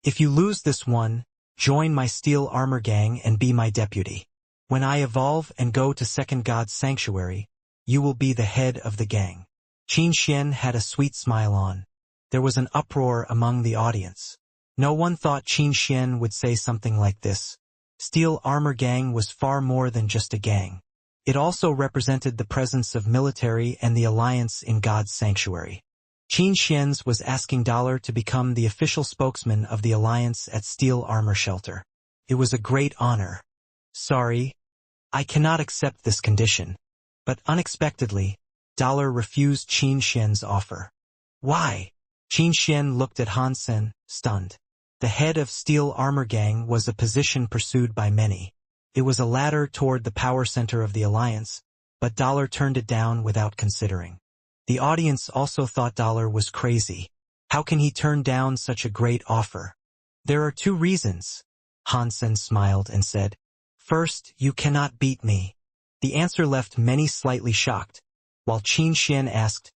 If you lose this one, join my Steel Armor Gang and be my deputy. When I evolve and go to Second God's Sanctuary, you will be the head of the gang. Qin Xian had a sweet smile on. There was an uproar among the audience. No one thought Qin Xian would say something like this. Steel Armor Gang was far more than just a gang. It also represented the presence of military and the alliance in God's sanctuary. Qin Xian's was asking Dollar to become the official spokesman of the alliance at Steel Armor Shelter. It was a great honor. Sorry, I cannot accept this condition. But unexpectedly, Dollar refused Qin Xian's offer. Why? Qin Xian looked at Han Sen, stunned. The head of Steel Armor Gang was a position pursued by many. It was a ladder toward the power center of the alliance, but Dollar turned it down without considering. The audience also thought Dollar was crazy. How can he turn down such a great offer? There are two reasons. Han Sen smiled and said, First, you cannot beat me. The answer left many slightly shocked, while Qin Xian asked,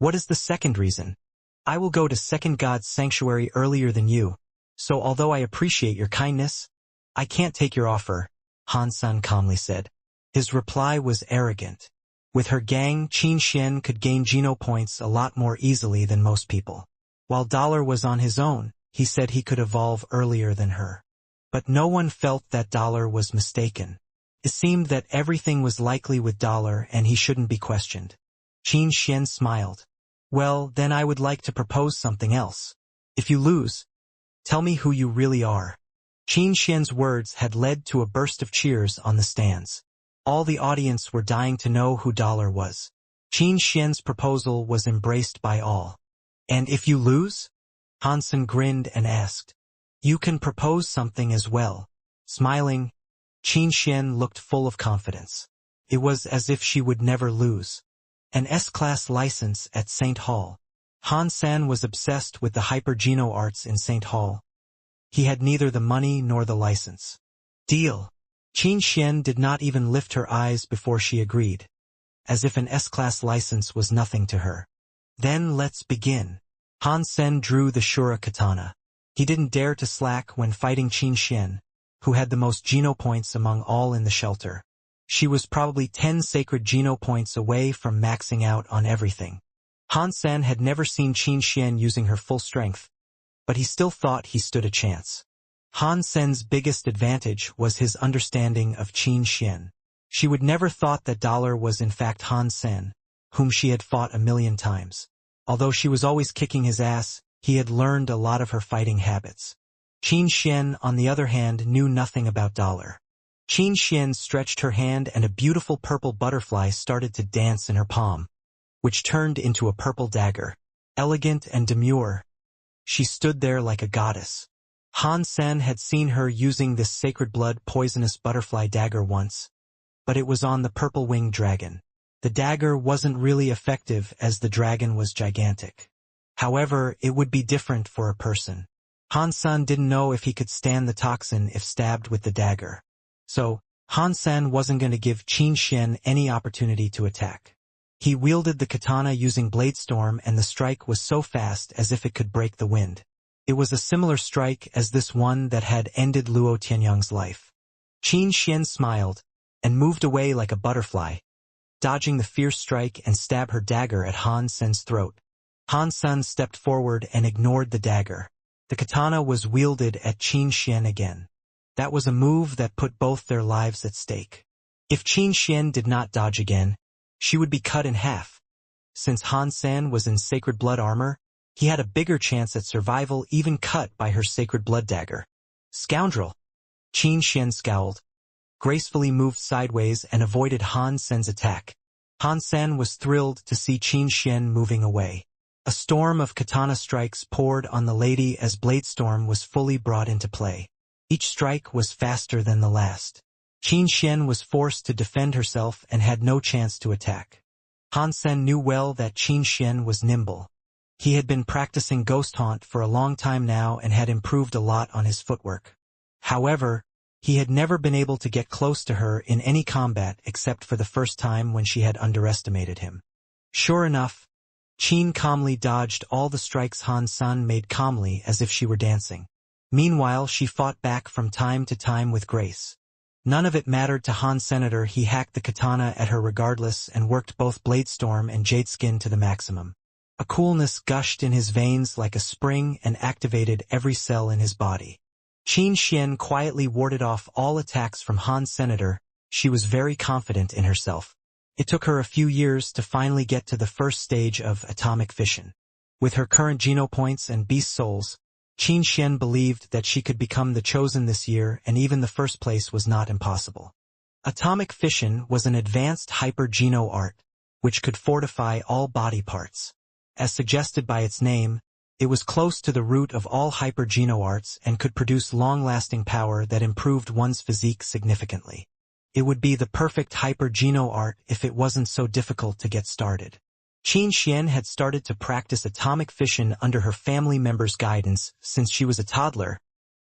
What is the second reason? I will go to Second God's Sanctuary earlier than you, so although I appreciate your kindness, I can't take your offer, Han Sen calmly said. His reply was arrogant. With her gang, Qin Xian could gain Geno points a lot more easily than most people. While Dollar was on his own, he said he could evolve earlier than her. But no one felt that Dollar was mistaken. It seemed that everything was likely with Dollar and he shouldn't be questioned. Qin Xian smiled. Well, then I would like to propose something else. If you lose, tell me who you really are. Qin Xian's words had led to a burst of cheers on the stands. All the audience were dying to know who Dollar was. Qin Xian's proposal was embraced by all. And if you lose? Han Sen grinned and asked. You can propose something as well. Smiling, Qin Xian looked full of confidence. It was as if she would never lose. An S-Class license at St. Hall. Han Sen was obsessed with the hyper-Geno arts in St. Hall. He had neither the money nor the license. Deal. Qin Xian did not even lift her eyes before she agreed, as if an S-Class license was nothing to her. Then let's begin. Han Sen drew the Shura katana. He didn't dare to slack when fighting Qin Xian, who had the most Geno points among all in the shelter. She was probably 10 sacred Geno points away from maxing out on everything. Han Sen had never seen Qin Xian using her full strength, but he still thought he stood a chance. Han Sen's biggest advantage was his understanding of Qin Xian. She would never thought that Dollar was in fact Han Sen, whom she had fought 1,000,000 times. Although she was always kicking his ass, he had learned a lot of her fighting habits. Qin Xian, on the other hand, knew nothing about Dollar. Qin Xian stretched her hand and a beautiful purple butterfly started to dance in her palm, which turned into a purple dagger. Elegant and demure, she stood there like a goddess. Han Sen had seen her using this sacred blood poisonous butterfly dagger once, but it was on the purple-winged dragon. The dagger wasn't really effective as the dragon was gigantic. However, it would be different for a person. Han Sen didn't know if he could stand the toxin if stabbed with the dagger. So, Han Sen wasn't going to give Qin Xian any opportunity to attack. He wielded the katana using Bladestorm and the strike was so fast as if it could break the wind. It was a similar strike as this one that had ended Luo Tianyang's life. Qin Xian smiled and moved away like a butterfly, dodging the fierce strike and stabbed her dagger at Han Sen's throat. Han Sen stepped forward and ignored the dagger. The katana was wielded at Qin Xian again. That was a move that put both their lives at stake. If Qin Xian did not dodge again, she would be cut in half. Since Han Sen was in sacred blood armor, he had a bigger chance at survival even cut by her sacred blood dagger. Scoundrel! Qin Xian scowled, gracefully moved sideways and avoided Han Sen's attack. Han Sen was thrilled to see Qin Xian moving away. A storm of katana strikes poured on the lady as Bladestorm was fully brought into play. Each strike was faster than the last. Qin Xian was forced to defend herself and had no chance to attack. Han Sen knew well that Qin Xian was nimble. He had been practicing Ghost Haunt for a long time now and had improved a lot on his footwork. However, he had never been able to get close to her in any combat except for the first time when she had underestimated him. Sure enough, Qin calmly dodged all the strikes Han Sen made calmly as if she were dancing. Meanwhile, she fought back from time to time with grace. None of it mattered to Han Senator. He hacked the katana at her regardless and worked both Bladestorm and Jadeskin to the maximum. A coolness gushed in his veins like a spring and activated every cell in his body. Qin Xian quietly warded off all attacks from Han Senator. She was very confident in herself. It took her a few years to finally get to the first stage of atomic fission. With her current genopoints and beast souls, Qin Xian believed that she could become the chosen this year, and even the first place was not impossible. Atomic fission was an advanced hyper-geno art, which could fortify all body parts. As suggested by its name, it was close to the root of all hyper-geno arts and could produce long-lasting power that improved one's physique significantly. It would be the perfect hyper-geno art if it wasn't so difficult to get started. Qin Xian had started to practice atomic fission under her family members' guidance since she was a toddler,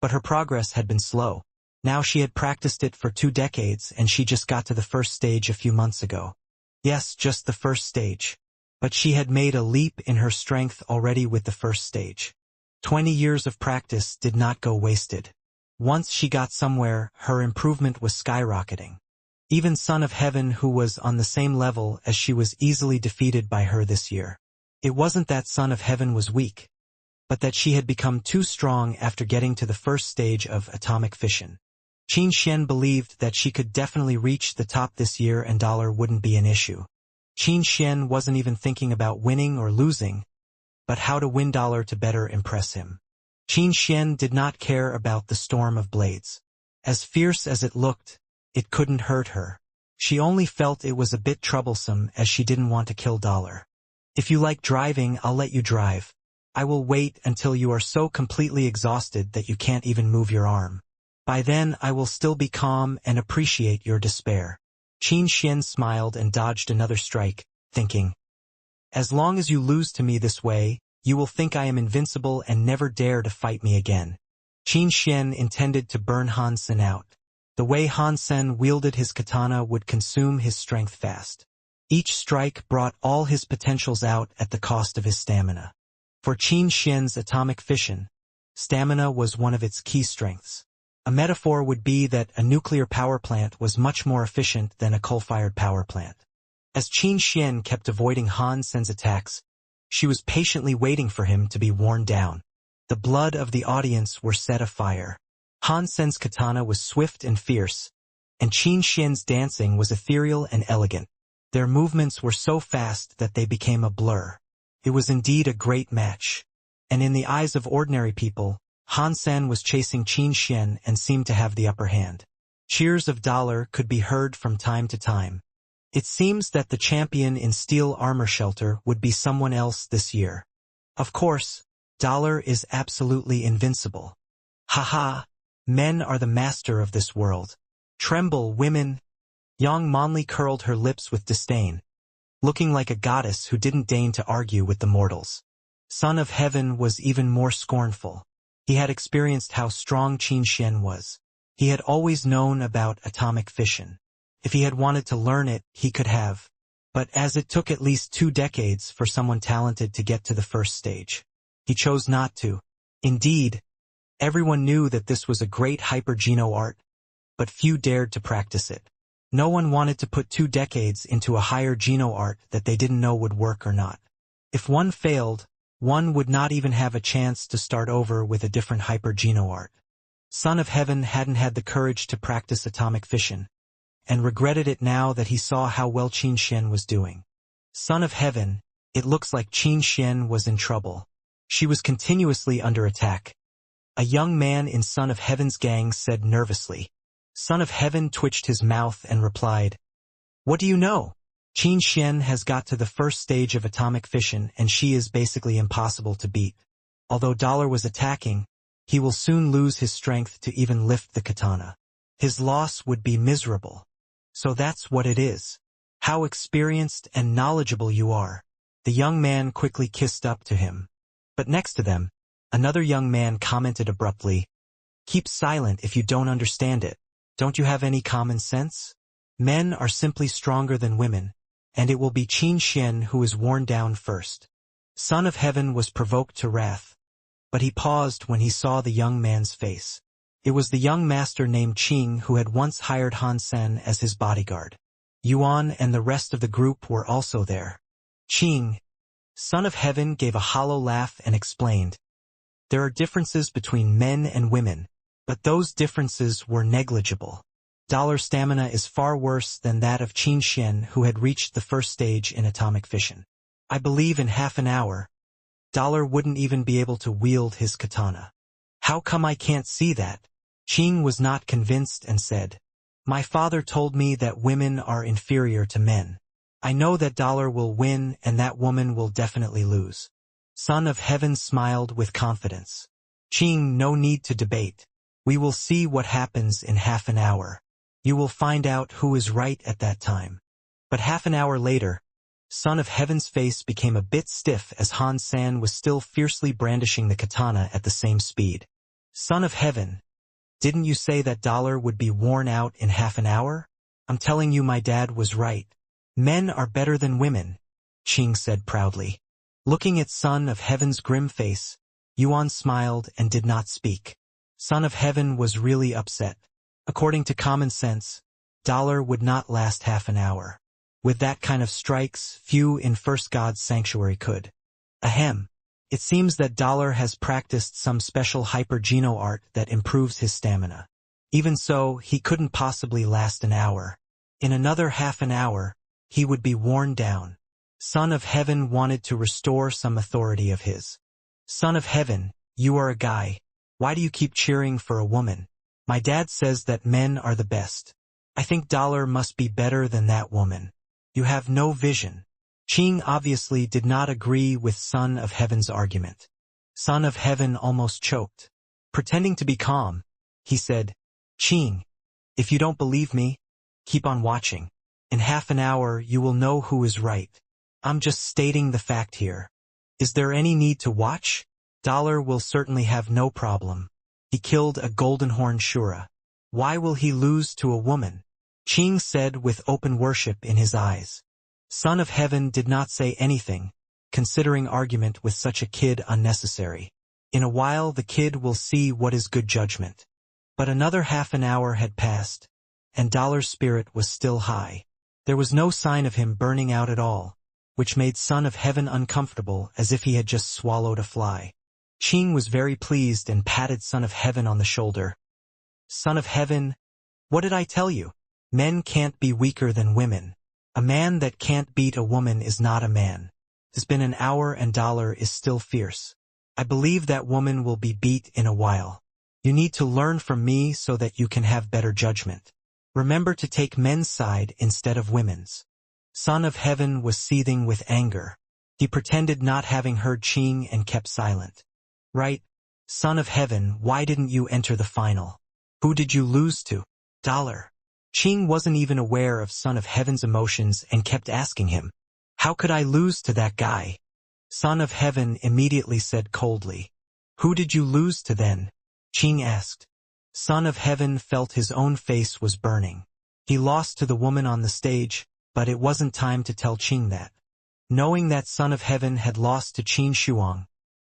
but her progress had been slow. Now she had practiced it for 2 decades and she just got to the first stage a few months ago. Yes, just the first stage. But she had made a leap in her strength already with the first stage. 20 years of practice did not go wasted. Once she got somewhere, her improvement was skyrocketing. Even Son of Heaven, who was on the same level as she, was easily defeated by her this year. It wasn't that Son of Heaven was weak, but that she had become too strong after getting to the first stage of atomic fission. Qin Xian believed that she could definitely reach the top this year and dollar wouldn't be an issue. Qin Xian wasn't even thinking about winning or losing, but how to win dollar to better impress him. Qin Xian did not care about the storm of blades. As fierce as it looked, it couldn't hurt her. She only felt it was a bit troublesome as she didn't want to kill dollar. If you like driving, I'll let you drive. I will wait until you are so completely exhausted that you can't even move your arm. By then I will still be calm and appreciate your despair. Qin Xian smiled and dodged another strike, thinking, as long as you lose to me this way, you will think I am invincible and never dare to fight me again. Qin Xian intended to burn Han Sen out. The way Han Sen wielded his katana would consume his strength fast. Each strike brought all his potentials out at the cost of his stamina. For Qin Xian's atomic fission, stamina was one of its key strengths. A metaphor would be that a nuclear power plant was much more efficient than a coal-fired power plant. As Qin Xian kept avoiding Han Sen's attacks, She was patiently waiting for him to be worn down. The blood of the audience were set afire. Han Sen's katana was swift and fierce, and Qin Xian's dancing was ethereal and elegant. Their movements were so fast that they became a blur. It was indeed a great match. And in the eyes of ordinary people, Han Sen was chasing Qin Xian and seemed to have the upper hand. Cheers of Dollar could be heard from time to time. It seems that the champion in steel armor shelter would be someone else this year. Of course, Dollar is absolutely invincible. Haha, men are the master of this world. Tremble, women. Yang Monli curled her lips with disdain, looking like a goddess who didn't deign to argue with the mortals. Son of Heaven was even more scornful. He had experienced how strong Qin Xian was. He had always known about atomic fission. If he had wanted to learn it, he could have. But as it took at least 2 decades for someone talented to get to the first stage, he chose not to. Indeed, everyone knew that this was a great hyper-geno art, but few dared to practice it. No one wanted to put 2 decades into a higher geno art that they didn't know would work or not. If one failed, one would not even have a chance to start over with a different hyper-geno art. Son of Heaven hadn't had the courage to practice atomic fission, and regretted it now that he saw how well Qin Xian was doing. Son of Heaven, it looks like Qin Xian was in trouble. She was continuously under attack. A young man in Son of Heaven's gang said nervously. Son of Heaven twitched his mouth and replied, "What do you know? Qin Xian has got to the first stage of atomic fission and she is basically impossible to beat. Although Dollar was attacking, he will soon lose his strength to even lift the katana. His loss would be miserable. So that's what it is. How experienced and knowledgeable you are." The young man quickly kissed up to him. But next to them, another young man commented abruptly, "Keep silent if you don't understand it. Don't you have any common sense? Men are simply stronger than women, and it will be Qin Xian who is worn down first." Son of Heaven was provoked to wrath, but he paused when he saw the young man's face. It was the young master named Qing who had once hired Han Sen as his bodyguard. Yuan and the rest of the group were also there. Qing, Son of Heaven, gave a hollow laugh and explained, "There are differences between men and women, but those differences were negligible. Dollar's stamina is far worse than that of Qin Xian, who had reached the first stage in atomic fission. I believe in half an hour, Dollar wouldn't even be able to wield his katana." "How come I can't see that?" Qing was not convinced and said, "My father told me that women are inferior to men. I know that Dollar will win and that woman will definitely lose." Son of Heaven smiled with confidence. "Qing, no need to debate. We will see what happens in half an hour. You will find out who is right at that time." But half an hour later, Son of Heaven's face became a bit stiff as Han San was still fiercely brandishing the katana at the same speed. "Son of Heaven, didn't you say that Dollar would be worn out in half an hour? I'm telling you, my dad was right. Men are better than women," Qing said proudly. Looking at Son of Heaven's grim face, Yuan smiled and did not speak. Son of Heaven was really upset. According to common sense, Dollar would not last half an hour. With that kind of strikes, few in First God's Sanctuary could. Ahem. It seems that Dollar has practiced some special hyper-geno art that improves his stamina. Even so, he couldn't possibly last an hour. In another half an hour, he would be worn down. Son of Heaven wanted to restore some authority of his. "Son of Heaven, you are a guy. Why do you keep cheering for a woman? My dad says that men are the best. I think Dollar must be better than that woman. You have no vision." Qing obviously did not agree with Son of Heaven's argument. Son of Heaven almost choked. Pretending to be calm, he said, "Qing, if you don't believe me, keep on watching. In half an hour you will know who is right. I'm just stating the fact here. Is there any need to watch? Dollar will certainly have no problem. He killed a golden horn Shura. Why will he lose to a woman?" Qing said with open worship in his eyes. Son of Heaven did not say anything, considering argument with such a kid unnecessary. In a while the kid will see what is good judgment. But another half an hour had passed, and Dollar's spirit was still high. There was no sign of him burning out at all. which made Son of Heaven uncomfortable as if he had just swallowed a fly. Qing was very pleased and patted Son of Heaven on the shoulder. Son of Heaven, what did I tell you? Men can't be weaker than women. A man that can't beat a woman is not a man. It's been an hour and Dollar is still fierce. I believe that woman will be beat in a while. You need to learn from me so that you can have better judgment. Remember to take men's side instead of women's. Son of Heaven was seething with anger. He pretended not having heard Qing and kept silent. Right, Son of Heaven, why didn't you enter the final? Who did you lose to? Dollar. Qing wasn't even aware of Son of Heaven's emotions and kept asking him, how could I lose to that guy? Son of Heaven immediately said coldly, who did you lose to then? Qing asked. Son of Heaven felt his own face was burning. He lost to the woman on the stage, but it wasn't time to tell Qing that. Knowing that Son of Heaven had lost to Qin Shuang,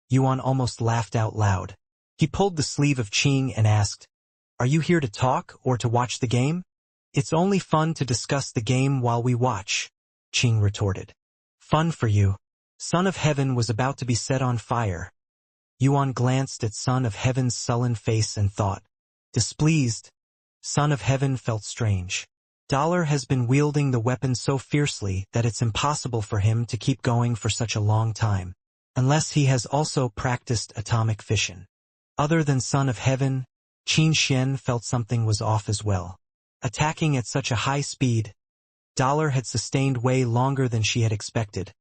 Yuan almost laughed out loud. He pulled the sleeve of Qing and asked, are you here to talk or to watch the game? It's only fun to discuss the game while we watch, Qing retorted. Fun for you. Son of Heaven was about to be set on fire. Yuan glanced at Son of Heaven's sullen face and thought, displeased. Son of Heaven felt strange. Dollar has been wielding the weapon so fiercely that it's impossible for him to keep going for such a long time, unless he has also practiced atomic fission. Other than Son of Heaven, Qin Xian felt something was off as well. Attacking at such a high speed, Dollar had sustained way longer than she had expected,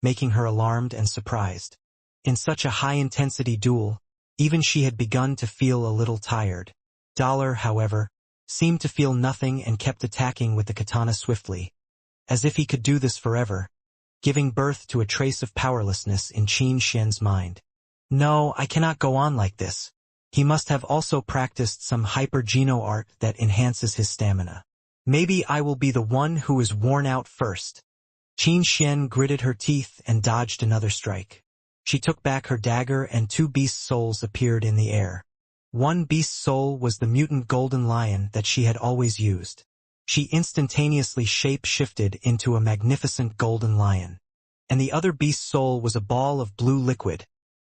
making her alarmed and surprised. In such a high-intensity duel, even she had begun to feel a little tired. Dollar, however, seemed to feel nothing and kept attacking with the katana swiftly, as if he could do this forever, giving birth to a trace of powerlessness in Qin Xian's mind. No, I cannot go on like this. He must have also practiced some hyper-geno art that enhances his stamina. Maybe I will be the one who is worn out first. Qin Xian gritted her teeth and dodged another strike. She took back her dagger and two beast souls appeared in the air. One beast soul was the mutant golden lion that she had always used. She instantaneously shape-shifted into a magnificent golden lion. And the other beast soul was a ball of blue liquid,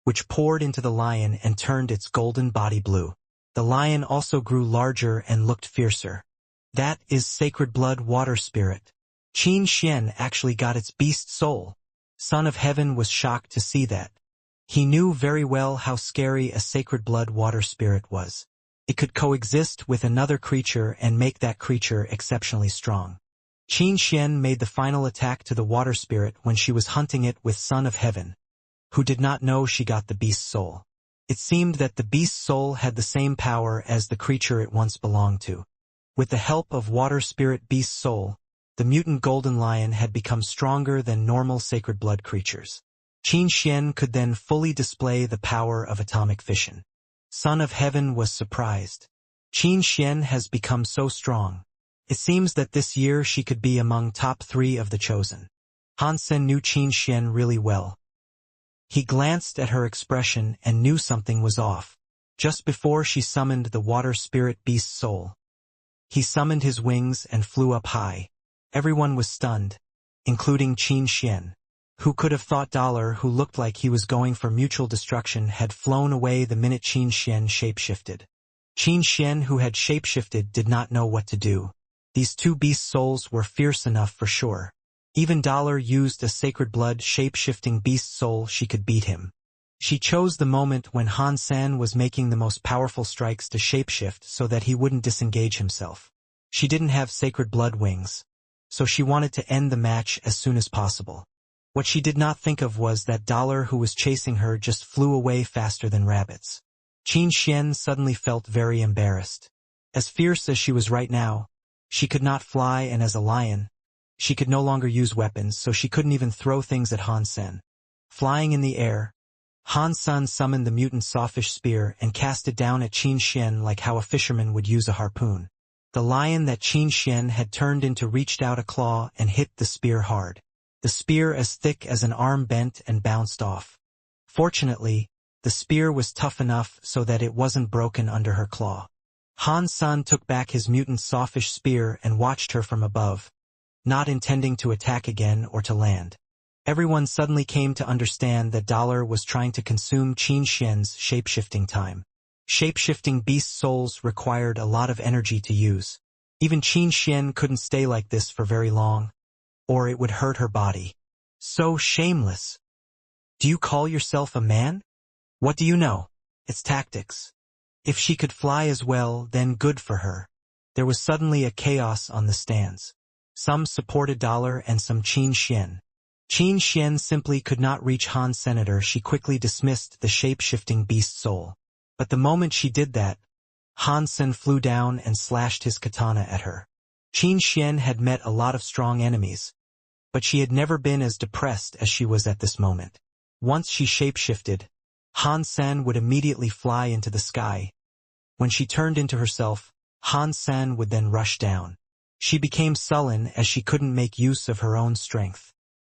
which poured into the lion and turned its golden body blue. The lion also grew larger and looked fiercer. That is Sacred Blood Water Spirit. Qin Xian actually got its beast soul. Son of Heaven was shocked to see that. He knew very well how scary a Sacred Blood Water Spirit was. It could coexist with another creature and make that creature exceptionally strong. Qin Xian made the final attack to the water spirit when she was hunting it with Son of Heaven, who did not know she got the beast soul. It seemed that the beast soul had the same power as the creature it once belonged to. With the help of water spirit beast soul, the mutant golden lion had become stronger than normal sacred blood creatures. Qin Xian could then fully display the power of atomic fission. Son of Heaven was surprised. Qin Xian has become so strong. It seems that this year she could be among top 3 of the chosen. Han Sen knew Qin Xian really well. He glanced at her expression and knew something was off. Just before she summoned the water spirit beast soul, he summoned his wings and flew up high. Everyone was stunned, including Qin Xian. Who could have thought Dollar, who looked like he was going for mutual destruction, had flown away the minute Qin Xian shapeshifted. Qin Xian, who had shapeshifted, did not know what to do. These two beast souls were fierce enough for sure. Even Dollar used a sacred blood shape-shifting beast soul, she could beat him. She chose the moment when Han San was making the most powerful strikes to shapeshift so that he wouldn't disengage himself. She didn't have sacred blood wings, so she wanted to end the match as soon as possible. What she did not think of was that Dollar, who was chasing her, just flew away faster than rabbits. Qin Xian suddenly felt very embarrassed. As fierce as she was right now, she could not fly, and as a lion, she could no longer use weapons, so she couldn't even throw things at Han Sen. Flying in the air, Han Sen summoned the mutant sawfish spear and cast it down at Qin Xian like how a fisherman would use a harpoon. The lion that Qin Xian had turned into reached out a claw and hit the spear hard. The spear, as thick as an arm, bent and bounced off. Fortunately, the spear was tough enough so that it wasn't broken under her claw. Han Sen took back his mutant sawfish spear and watched her from above, not intending to attack again or to land. Everyone suddenly came to understand that Dollar was trying to consume Qin Xian's shape-shifting time. Shape-shifting beast souls required a lot of energy to use. Even Qin Xian couldn't stay like this for very long, or it would hurt her body. So shameless. Do you call yourself a man? What do you know? It's tactics. If she could fly as well, then good for her. There was suddenly a chaos on the stands. Some supported Dollar and some Qin Xian. Qin Xian simply could not reach Han Senator. She quickly dismissed the shape-shifting beast soul. But the moment she did that, Han Sen flew down and slashed his katana at her. Qin Xian had met a lot of strong enemies, but she had never been as depressed as she was at this moment. Once she shape-shifted, Han Sen would immediately fly into the sky. When she turned into herself, Han Sen would then rush down. She became sullen as she couldn't make use of her own strength.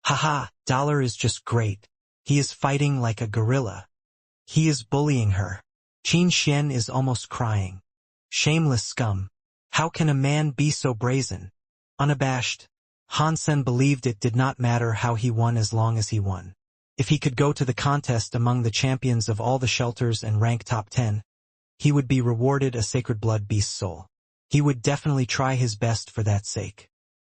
Haha, Dollar is just great. He is fighting like a gorilla. He is bullying her. Qin Xian is almost crying. Shameless scum. How can a man be so brazen? Unabashed, Han Sen believed it did not matter how he won as long as he won. If he could go to the contest among the champions of all the shelters and rank top 10, he would be rewarded a sacred blood beast soul. He would definitely try his best for that sake.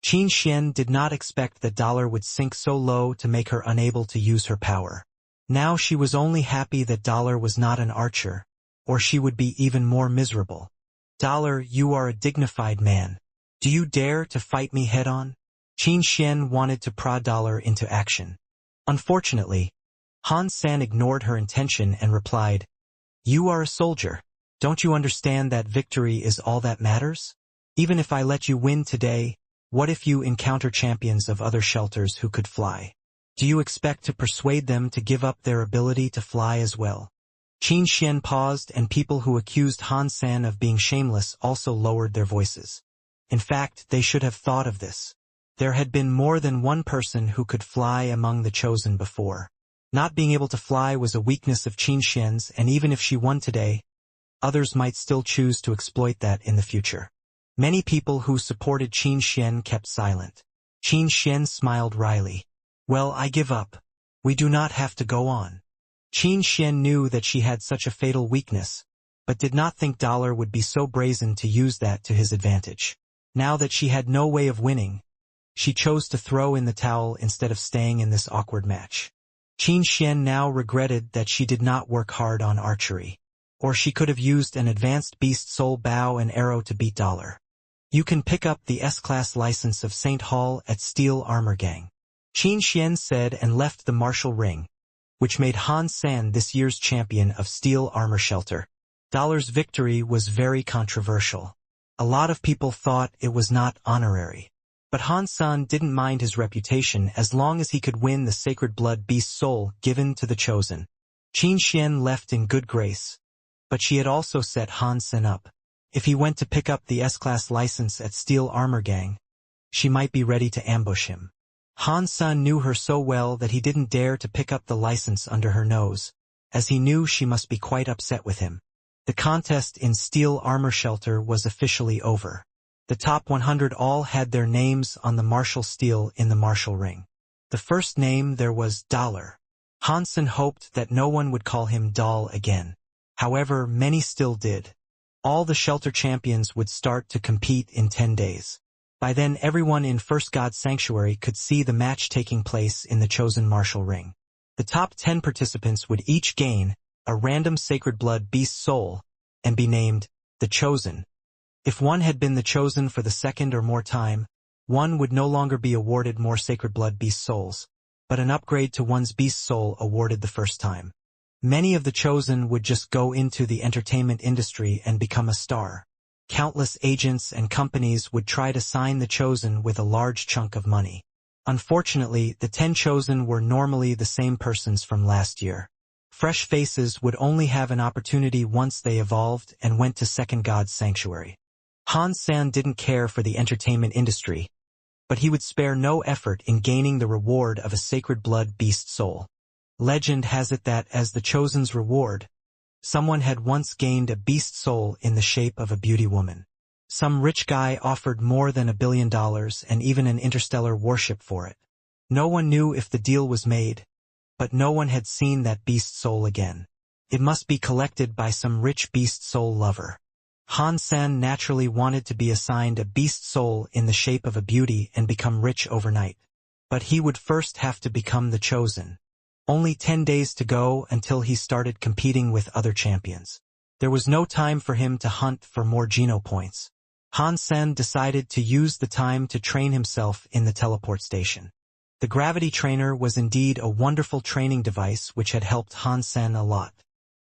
Qin Xian did not expect that Dollar would sink so low to make her unable to use her power. Now she was only happy that Dollar was not an archer, or she would be even more miserable. Dollar, you are a dignified man. Do you dare to fight me head-on? Qin Xian wanted to prod Dollar into action. Unfortunately, Han San ignored her intention and replied, "You are a soldier. Don't you understand that victory is all that matters? Even if I let you win today, what if you encounter champions of other shelters who could fly? Do you expect to persuade them to give up their ability to fly as well?" Qin Xian paused, and people who accused Han San of being shameless also lowered their voices. In fact, they should have thought of this. There had been more than one person who could fly among the chosen before. Not being able to fly was a weakness of Qin Xian's, and even if she won today, others might still choose to exploit that in the future. Many people who supported Qin Xian kept silent. Qin Xian smiled wryly. "Well, I give up. We do not have to go on." Qin Xian knew that she had such a fatal weakness, but did not think Dollar would be so brazen to use that to his advantage. Now that she had no way of winning, she chose to throw in the towel instead of staying in this awkward match. Qin Xian now regretted that she did not work hard on archery, or she could have used an advanced beast soul bow and arrow to beat Dollar. "You can pick up the S-Class license of St. Hall at Steel Armor Gang," Qin Xian said, and left the martial ring, which made Han San this year's champion of Steel Armor Shelter. Dollar's victory was very controversial. A lot of people thought it was not honorary. But Han San didn't mind his reputation as long as he could win the sacred blood beast soul given to the chosen. Qin Xian left in good grace, but she had also set Han Sen up. If he went to pick up the S-Class license at Steel Armor Gang, she might be ready to ambush him. Han San knew her so well that he didn't dare to pick up the license under her nose, as he knew she must be quite upset with him. The contest in Steel Armor Shelter was officially over. The top 100 all had their names on the martial steel in the martial ring. The first name there was Dollar. Han Sen hoped that no one would call him Doll again. However, many still did. All the shelter champions would start to compete in 10 days. By then everyone in First God Sanctuary could see the match taking place in the chosen martial ring. The top 10 participants would each gain a random sacred blood beast soul and be named the Chosen. If one had been the Chosen for the second or more time, one would no longer be awarded more sacred blood beast souls, but an upgrade to one's beast soul awarded the first time. Many of the Chosen would just go into the entertainment industry and become a star. Countless agents and companies would try to sign the Chosen with a large chunk of money. Unfortunately, the 10 Chosen were normally the same persons from last year. Fresh faces would only have an opportunity once they evolved and went to Second God's Sanctuary. Han San didn't care for the entertainment industry, but he would spare no effort in gaining the reward of a sacred blood beast soul. Legend has it that as the Chosen's reward, someone had once gained a beast soul in the shape of a beauty woman. Some rich guy offered more than $1 billion and even an interstellar warship for it. No one knew if the deal was made, but no one had seen that beast soul again. It must be collected by some rich beast soul lover. Han Sen naturally wanted to be assigned a beast soul in the shape of a beauty and become rich overnight. But he would first have to become the chosen. Only 10 days to go until he started competing with other champions. There was no time for him to hunt for more Geno points. Han Sen decided to use the time to train himself in the teleport station. The gravity trainer was indeed a wonderful training device which had helped Han Sen a lot.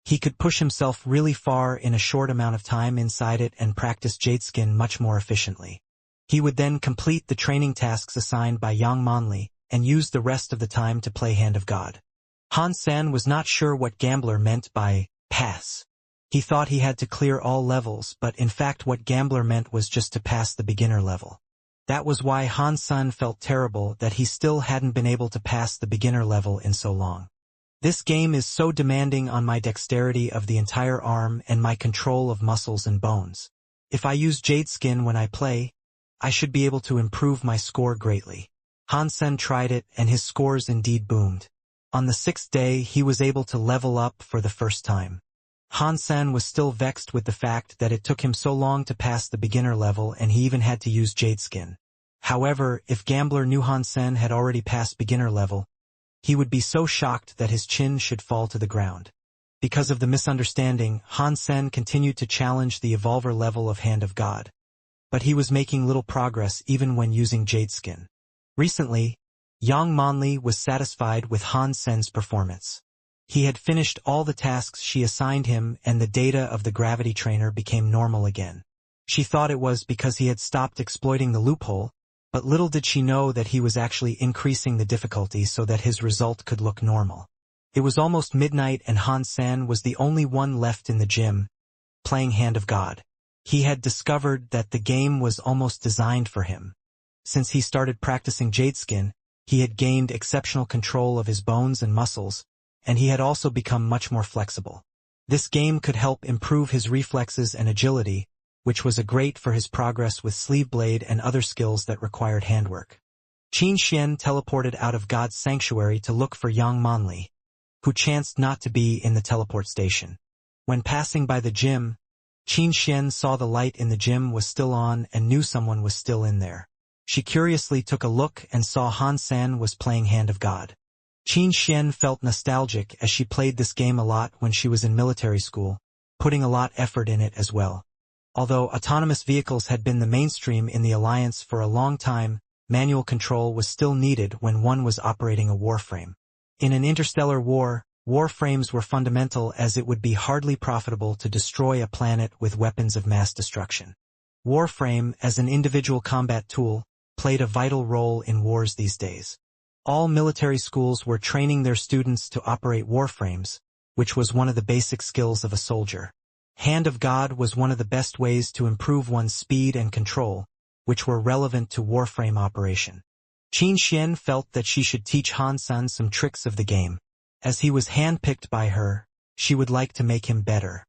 He could push himself really far in a short amount of time inside it and practice Jadeskin much more efficiently. He would then complete the training tasks assigned by Yang Monli and use the rest of the time to play Hand of God. Han Sen was not sure what Gambler meant by pass. He thought he had to clear all levels, but in fact what Gambler meant was just to pass the beginner level. That was why Han Sen felt terrible that he still hadn't been able to pass the beginner level in so long. This game is so demanding on my dexterity of the entire arm and my control of muscles and bones. If I use Jadeskin when I play, I should be able to improve my score greatly. Han Sen tried it and his scores indeed boomed. On the 6th day he was able to level up for the first time. Han Sen was still vexed with the fact that it took him so long to pass the beginner level and he even had to use Jadeskin. However, if Gambler knew Han Sen had already passed beginner level, he would be so shocked that his chin should fall to the ground. Because of the misunderstanding, Han Sen continued to challenge the evolver level of Hand of God. But he was making little progress even when using Jadeskin. Recently, Yang Monli was satisfied with Han Sen's performance. He had finished all the tasks she assigned him and the data of the gravity trainer became normal again. She thought it was because he had stopped exploiting the loophole, but little did she know that he was actually increasing the difficulty so that his result could look normal. It was almost midnight and Han Sen was the only one left in the gym, playing Hand of God. He had discovered that the game was almost designed for him. Since he started practicing Jadeskin, he had gained exceptional control of his bones and muscles, and he had also become much more flexible. This game could help improve his reflexes and agility, which was a great for his progress with sleeve blade and other skills that required handwork. Qin Xian teleported out of God's sanctuary to look for Yang Monli, who chanced not to be in the teleport station. When passing by the gym, Qin Xian saw the light in the gym was still on and knew someone was still in there. She curiously took a look and saw Han Sen was playing Hand of God. Qin Xian felt nostalgic as she played this game a lot when she was in military school, putting a lot effort in it as well. Although autonomous vehicles had been the mainstream in the Alliance for a long time, manual control was still needed when one was operating a warframe. In an interstellar war, warframes were fundamental as it would be hardly profitable to destroy a planet with weapons of mass destruction. Warframe, as an individual combat tool, played a vital role in wars these days. All military schools were training their students to operate warframes, which was one of the basic skills of a soldier. Hand of God was one of the best ways to improve one's speed and control, which were relevant to warframe operation. Qin Xian felt that she should teach Han Sen some tricks of the game. As he was handpicked by her, she would like to make him better.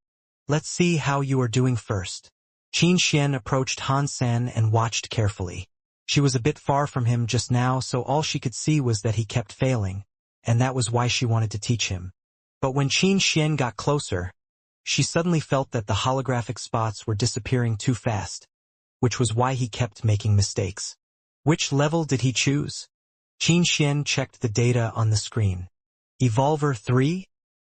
Let's see how you are doing first. Qin Xian approached Han Sen and watched carefully. She was a bit far from him just now, so all she could see was that he kept failing, and that was why she wanted to teach him. But when Qin Xian got closer, she suddenly felt that the holographic spots were disappearing too fast, which was why he kept making mistakes. Which level did he choose? Qin Xian checked the data on the screen. Evolver 3?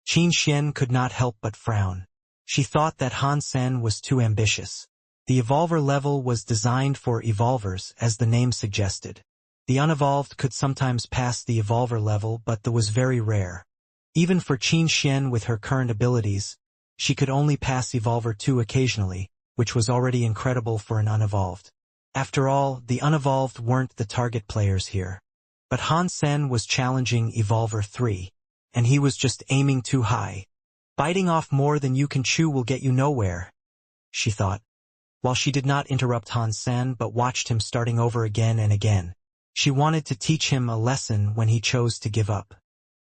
Qin Xian could not help but frown. She thought that Han Sen was too ambitious. The evolver level was designed for evolvers, as the name suggested. The unevolved could sometimes pass the evolver level, but that was very rare. Even for Qin Xian with her current abilities, she could only pass Evolver 2 occasionally, which was already incredible for an unevolved. After all, the unevolved weren't the target players here. But Han Sen was challenging Evolver 3, and he was just aiming too high. Biting off more than you can chew will get you nowhere, she thought. While she did not interrupt Han Sen but watched him starting over again and again. She wanted to teach him a lesson when he chose to give up.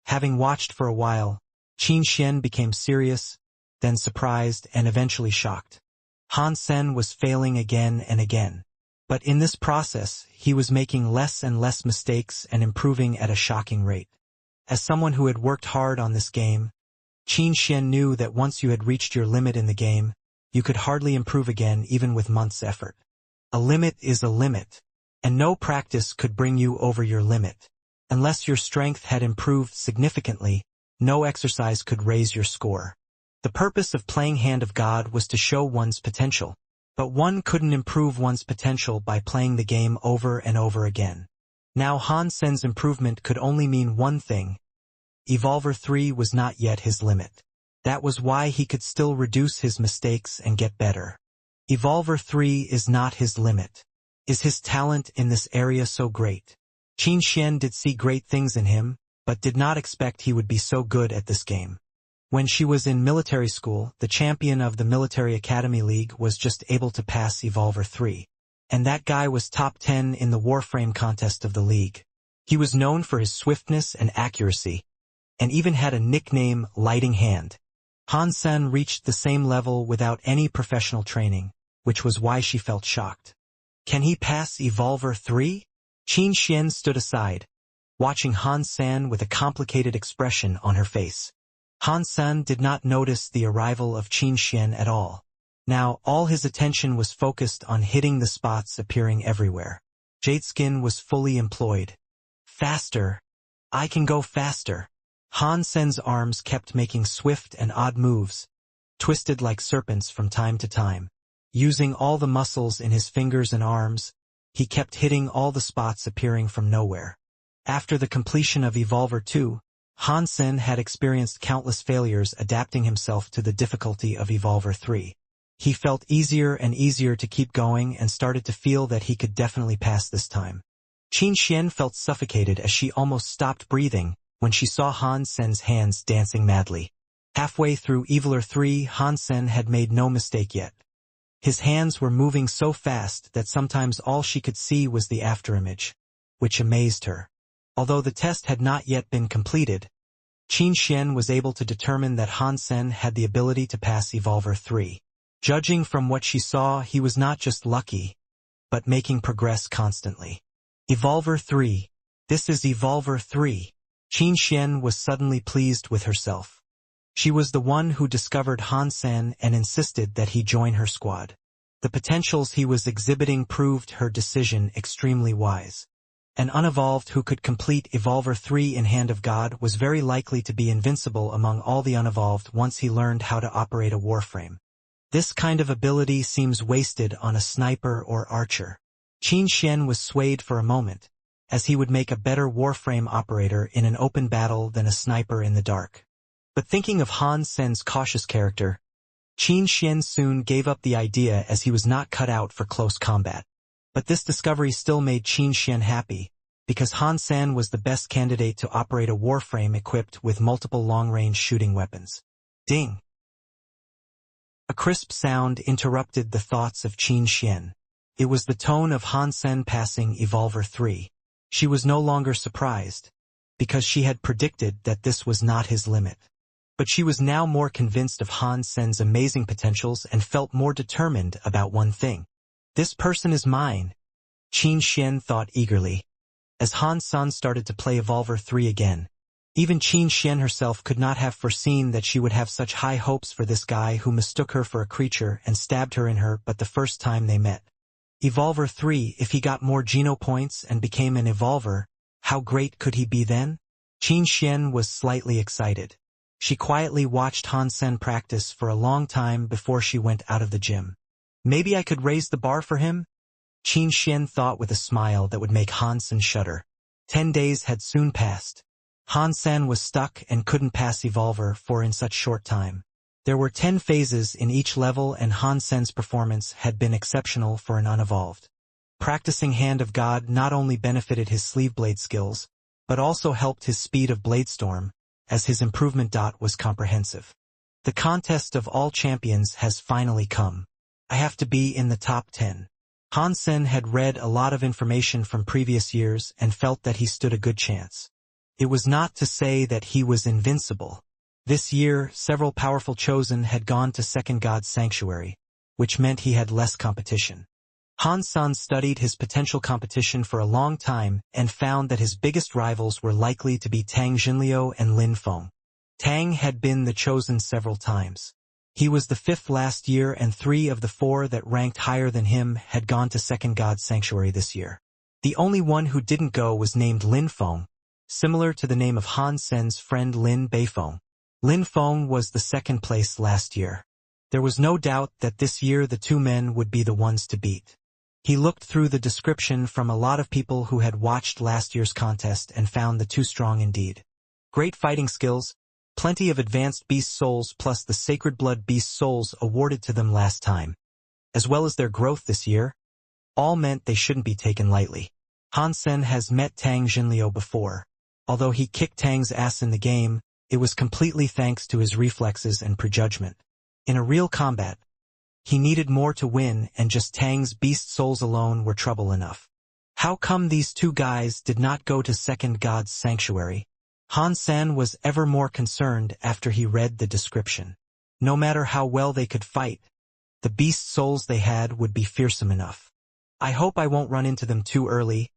Having watched for a while, Qin Xian became serious, then surprised and eventually shocked. Han Sen was failing again and again. But in this process, he was making less and less mistakes and improving at a shocking rate. As someone who had worked hard on this game, Qin Xian knew that once you had reached your limit in the game, you could hardly improve again even with months' effort. A limit is a limit, and no practice could bring you over your limit. Unless your strength had improved significantly, no exercise could raise your score. The purpose of playing Hand of God was to show one's potential, but one couldn't improve one's potential by playing the game over and over again. Now Han Sen's improvement could only mean one thing. Evolver 3 was not yet his limit. That was why he could still reduce his mistakes and get better. Evolver 3 is not his limit. Is his talent in this area so great? Qin Xian did see great things in him, but did not expect he would be so good at this game. When she was in military school, the champion of the Military Academy League was just able to pass Evolver 3. And that guy was top 10 in the Warframe contest of the league. He was known for his swiftness and accuracy, and even had a nickname, Lighting Hand. Han Sen reached the same level without any professional training, which was why she felt shocked. Can he pass Evolver 3? Qin Xian stood aside, watching Han Sen with a complicated expression on her face. Han Sen did not notice the arrival of Qin Xian at all. Now, all his attention was focused on hitting the spots appearing everywhere. Jadeskin was fully employed. Faster! I can go faster! Han Sen's arms kept making swift and odd moves, twisted like serpents from time to time. Using all the muscles in his fingers and arms, he kept hitting all the spots appearing from nowhere. After the completion of Evolver 2, Han Sen had experienced countless failures adapting himself to the difficulty of Evolver 3. He felt easier and easier to keep going and started to feel that he could definitely pass this time. Qin Xian felt suffocated as she almost stopped breathing when she saw Han Sen's hands dancing madly. Halfway through Evolver 3, Han Sen had made no mistake yet. His hands were moving so fast that sometimes all she could see was the afterimage, which amazed her. Although the test had not yet been completed, Qin Xian was able to determine that Han Sen had the ability to pass Evolver 3. Judging from what she saw, he was not just lucky, but making progress constantly. Evolver 3. This is Evolver 3. Qin Xian was suddenly pleased with herself. She was the one who discovered Han Sen and insisted that he join her squad. The potentials he was exhibiting proved her decision extremely wise. An unevolved who could complete Evolver 3 in Hand of God was very likely to be invincible among all the unevolved once he learned how to operate a warframe. This kind of ability seems wasted on a sniper or archer. Qin Xian was swayed for a moment, as he would make a better warframe operator in an open battle than a sniper in the dark. But thinking of Han Sen's cautious character, Qin Xian soon gave up the idea as he was not cut out for close combat. But this discovery still made Qin Xian happy, because Han Sen was the best candidate to operate a warframe equipped with multiple long-range shooting weapons. Ding! A crisp sound interrupted the thoughts of Qin Xian. It was the tone of Han Sen passing Evolver 3. She was no longer surprised, because she had predicted that this was not his limit. But she was now more convinced of Han Sen's amazing potentials and felt more determined about one thing. This person is mine, Qin Xian thought eagerly. As Han Sen started to play Evolver 3 again, even Qin Xian herself could not have foreseen that she would have such high hopes for this guy who mistook her for a creature and stabbed her in her but the first time they met. Evolver 3, if he got more Geno points and became an Evolver, how great could he be then? Qin Xian was slightly excited. She quietly watched Han Sen practice for a long time before she went out of the gym. Maybe I could raise the bar for him? Qin Xian thought with a smile that would make Han Sen shudder. 10 days had soon passed. Han Sen was stuck and couldn't pass Evolver 4 in such short time. There were 10 phases in each level and Han Sen's performance had been exceptional for an unevolved. Practicing Hand of God not only benefited his sleeve blade skills, but also helped his speed of Bladestorm, as his improvement dot was comprehensive. The contest of all champions has finally come. I have to be in the top 10. Han Sen had read a lot of information from previous years and felt that he stood a good chance. It was not to say that he was invincible. This year, several powerful chosen had gone to Second God's Sanctuary, which meant he had less competition. Han Sen studied his potential competition for a long time and found that his biggest rivals were likely to be Tang Jinliu and Lin Feng. Tang had been the chosen several times. He was the 5th last year, and 3 of the 4 that ranked higher than him had gone to Second God Sanctuary this year. The only one who didn't go was named Lin Feng, similar to the name of Han Sen's friend Lin Beifeng. Lin Feng was the 2nd place last year. There was no doubt that this year the 2 men would be the ones to beat. He looked through the description from a lot of people who had watched last year's contest and found the 2 strong indeed. Great fighting skills, plenty of advanced beast souls plus the sacred blood beast souls awarded to them last time, as well as their growth this year, all meant they shouldn't be taken lightly. Han Sen has met Tang Jinliu before. Although he kicked Tang's ass in the game, it was completely thanks to his reflexes and prejudgment. In a real combat, he needed more to win, and just Tang's beast souls alone were trouble enough. How come these 2 guys did not go to Second God's Sanctuary? Han Sen was ever more concerned after he read the description. No matter how well they could fight, the beast souls they had would be fearsome enough. I hope I won't run into them too early,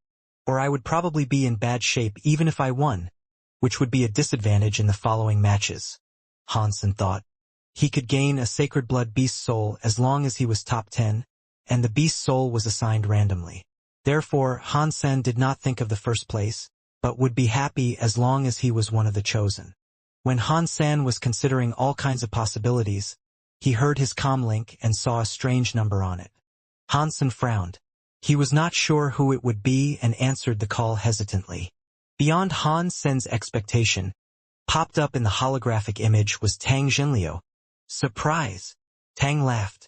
or I would probably be in bad shape even if I won, which would be a disadvantage in the following matches. Han Sen thought. He could gain a sacred blood beast soul as long as he was top 10, and the beast soul was assigned randomly. Therefore, Han Sen did not think of the 1st place, but would be happy as long as he was one of the chosen. When Han Sen was considering all kinds of possibilities, he heard his comlink and saw a strange number on it. Han Sen frowned. He was not sure who it would be and answered the call hesitantly. Beyond Han Sen's expectation, popped up in the holographic image was Tang Jinliu. Surprise! Tang laughed.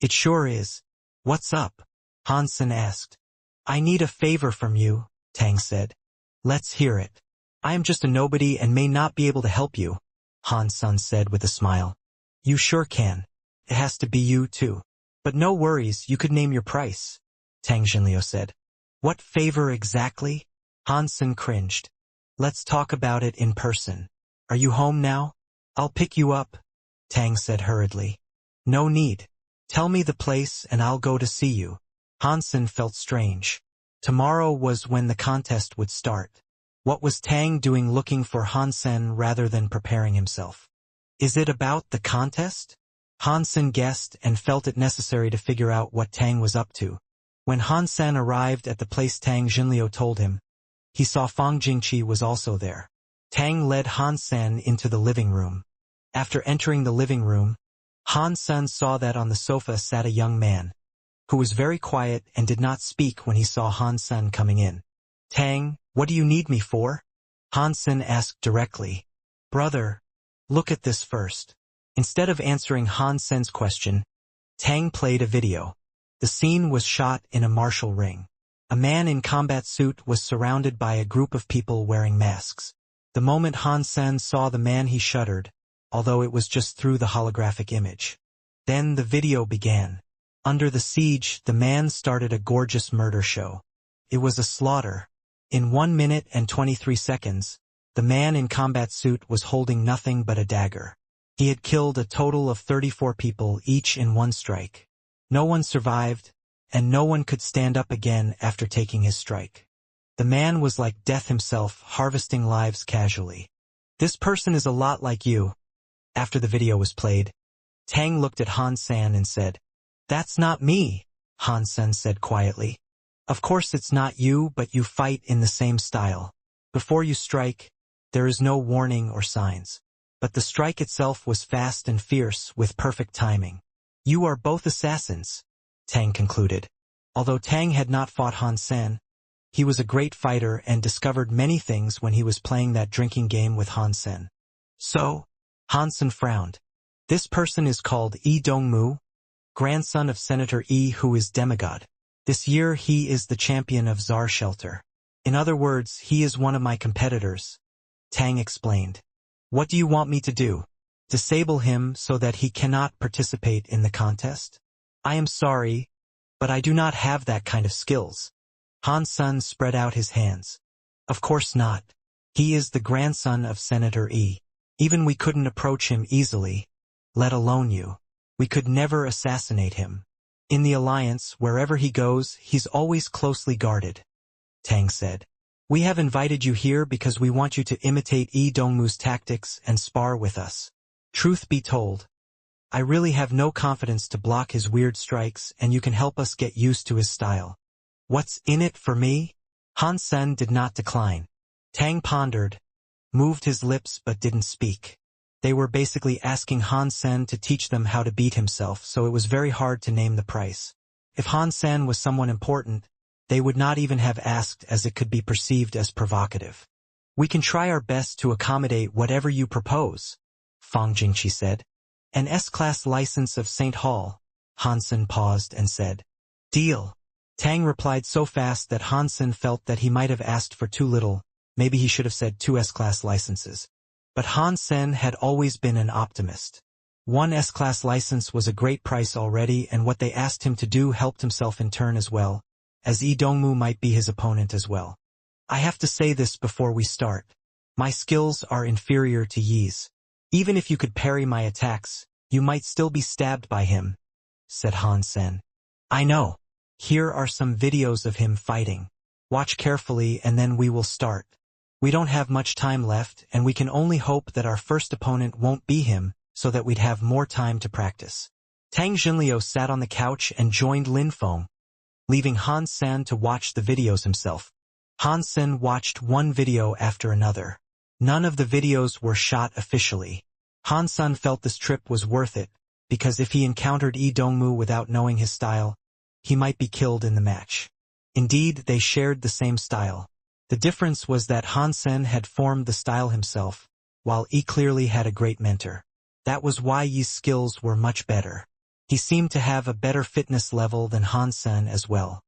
It sure is. What's up? Han Sen asked. I need a favor from you, Tang said. Let's hear it. I am just a nobody and may not be able to help you, Han Sen said with a smile. You sure can. It has to be you too. But no worries, you could name your price, Tang Jinliu said. What favor exactly? Han Sen cringed. Let's talk about it in person. Are you home now? I'll pick you up, Tang said hurriedly. No need. Tell me the place and I'll go to see you. Han Sen felt strange. Tomorrow was when the contest would start. What was Tang doing looking for Han Sen rather than preparing himself? Is it about the contest? Han Sen guessed and felt it necessary to figure out what Tang was up to. When Han Sen arrived at the place Tang Jinliu told him, he saw Fang Jingqi was also there. Tang led Han Sen into the living room. After entering the living room, Han Sen saw that on the sofa sat a young man, who was very quiet and did not speak when he saw Han Sen coming in. Tang, what do you need me for? Han Sen asked directly. Brother, look at this first. Instead of answering Han Sen's question, Tang played a video. The scene was shot in a martial ring. A man in combat suit was surrounded by a group of people wearing masks. The moment Han Sen saw the man, he shuddered, although it was just through the holographic image. Then the video began. Under the siege, the man started a gorgeous murder show. It was a slaughter. In 1 minute and 23 seconds, the man in combat suit was holding nothing but a dagger. He had killed a total of 34 people, each in 1 strike. No one survived, and no one could stand up again after taking his strike. The man was like death himself, harvesting lives casually. This person is a lot like you. After the video was played, Tang looked at Han Sen and said, That's not me, Han Sen said quietly. Of course it's not you, but you fight in the same style. Before you strike, there is no warning or signs. But the strike itself was fast and fierce, with perfect timing. You are both assassins, Tang concluded. Although Tang had not fought Han Sen, he was a great fighter and discovered many things when he was playing that drinking game with Han Sen. So, Han Sen frowned. This person is called Yi Dongmu, grandson of Senator Yi, who is demigod. This year he is the champion of Czar Shelter. In other words, he is one of my competitors, Tang explained. What do you want me to do? Disable him so that he cannot participate in the contest? I am sorry, but I do not have that kind of skills. Han Sen spread out his hands. Of course not. He is the grandson of Senator Yi. Even we couldn't approach him easily, let alone you. We could never assassinate him. In the alliance, wherever he goes, he's always closely guarded, Tang said. We have invited you here because we want you to imitate Yi Dongmu's tactics and spar with us. Truth be told, I really have no confidence to block his weird strikes, and you can help us get used to his style. What's in it for me? Han Sen did not decline. Tang pondered, moved his lips but didn't speak. They were basically asking Han Sen to teach them how to beat himself, so it was very hard to name the price. If Han Sen was someone important, they would not even have asked, as it could be perceived as provocative. We can try our best to accommodate whatever you propose, Fang Jingqi said. An S-class license of St. Hall. Han Sen paused and said, Deal. Tang replied so fast that Han Sen felt that he might have asked for too little. Maybe he should have said 2 S-class licenses. But Han Sen had always been an optimist. 1 S-class license was a great price already, and what they asked him to do helped himself in turn as well, as Yi Dongmu might be his opponent as well. I have to say this before we start. My skills are inferior to Yi's. Even if you could parry my attacks, you might still be stabbed by him, said Han Sen. I know. Here are some videos of him fighting. Watch carefully and then we will start. We don't have much time left, and we can only hope that our first opponent won't be him, so that we'd have more time to practice. Tang Xinliu sat on the couch and joined Lin Feng, leaving Han Sen to watch the videos himself. Han Sen watched one video after another. None of the videos were shot officially. Han Sen felt this trip was worth it, because if he encountered Yi Dongmu without knowing his style, he might be killed in the match. Indeed, they shared the same style. The difference was that Han Sen had formed the style himself, while Yi clearly had a great mentor. That was why Yi's skills were much better. He seemed to have a better fitness level than Han Sen as well.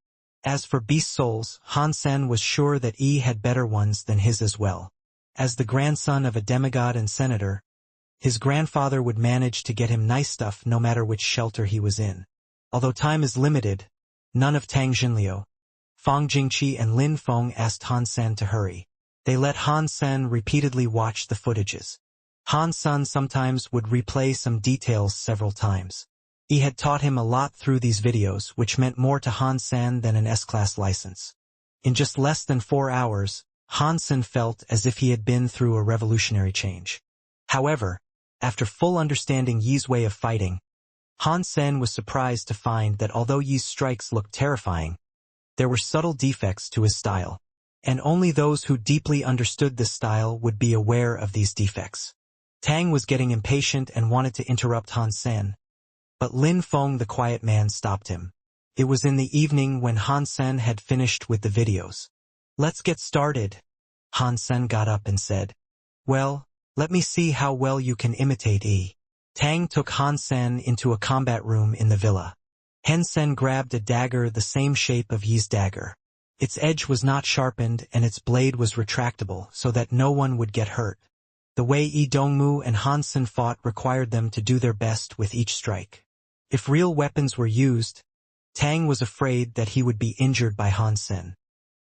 As for beast souls, Han Sen was sure that Yi had better ones than his as well. As the grandson of a demigod and senator, his grandfather would manage to get him nice stuff no matter which shelter he was in. Although time is limited, none of Tang Xinliu, Fang Jingqi and Lin Feng asked Han Sen to hurry. They let Han Sen repeatedly watch the footages. Han Sen sometimes would replay some details several times. He had taught him a lot through these videos, which meant more to Han Sen than an S-class license. In just less than 4 hours, Han Sen felt as if he had been through a revolutionary change. However, after full understanding Yi's way of fighting, Han Sen was surprised to find that although Yi's strikes looked terrifying, there were subtle defects to his style, and only those who deeply understood this style would be aware of these defects. Tang was getting impatient and wanted to interrupt Han Sen, but Lin Feng the quiet man stopped him. It was in the evening when Han Sen had finished with the videos. Let's get started. Han Sen got up and said, Well, let me see how well you can imitate Yi. Tang took Han Sen into a combat room in the villa. Han Sen grabbed a dagger the same shape of Yi's dagger. Its edge was not sharpened and its blade was retractable so that no one would get hurt. The way Yi Dongmu and Han Sen fought required them to do their best with each strike. If real weapons were used, Tang was afraid that he would be injured by Han Sen.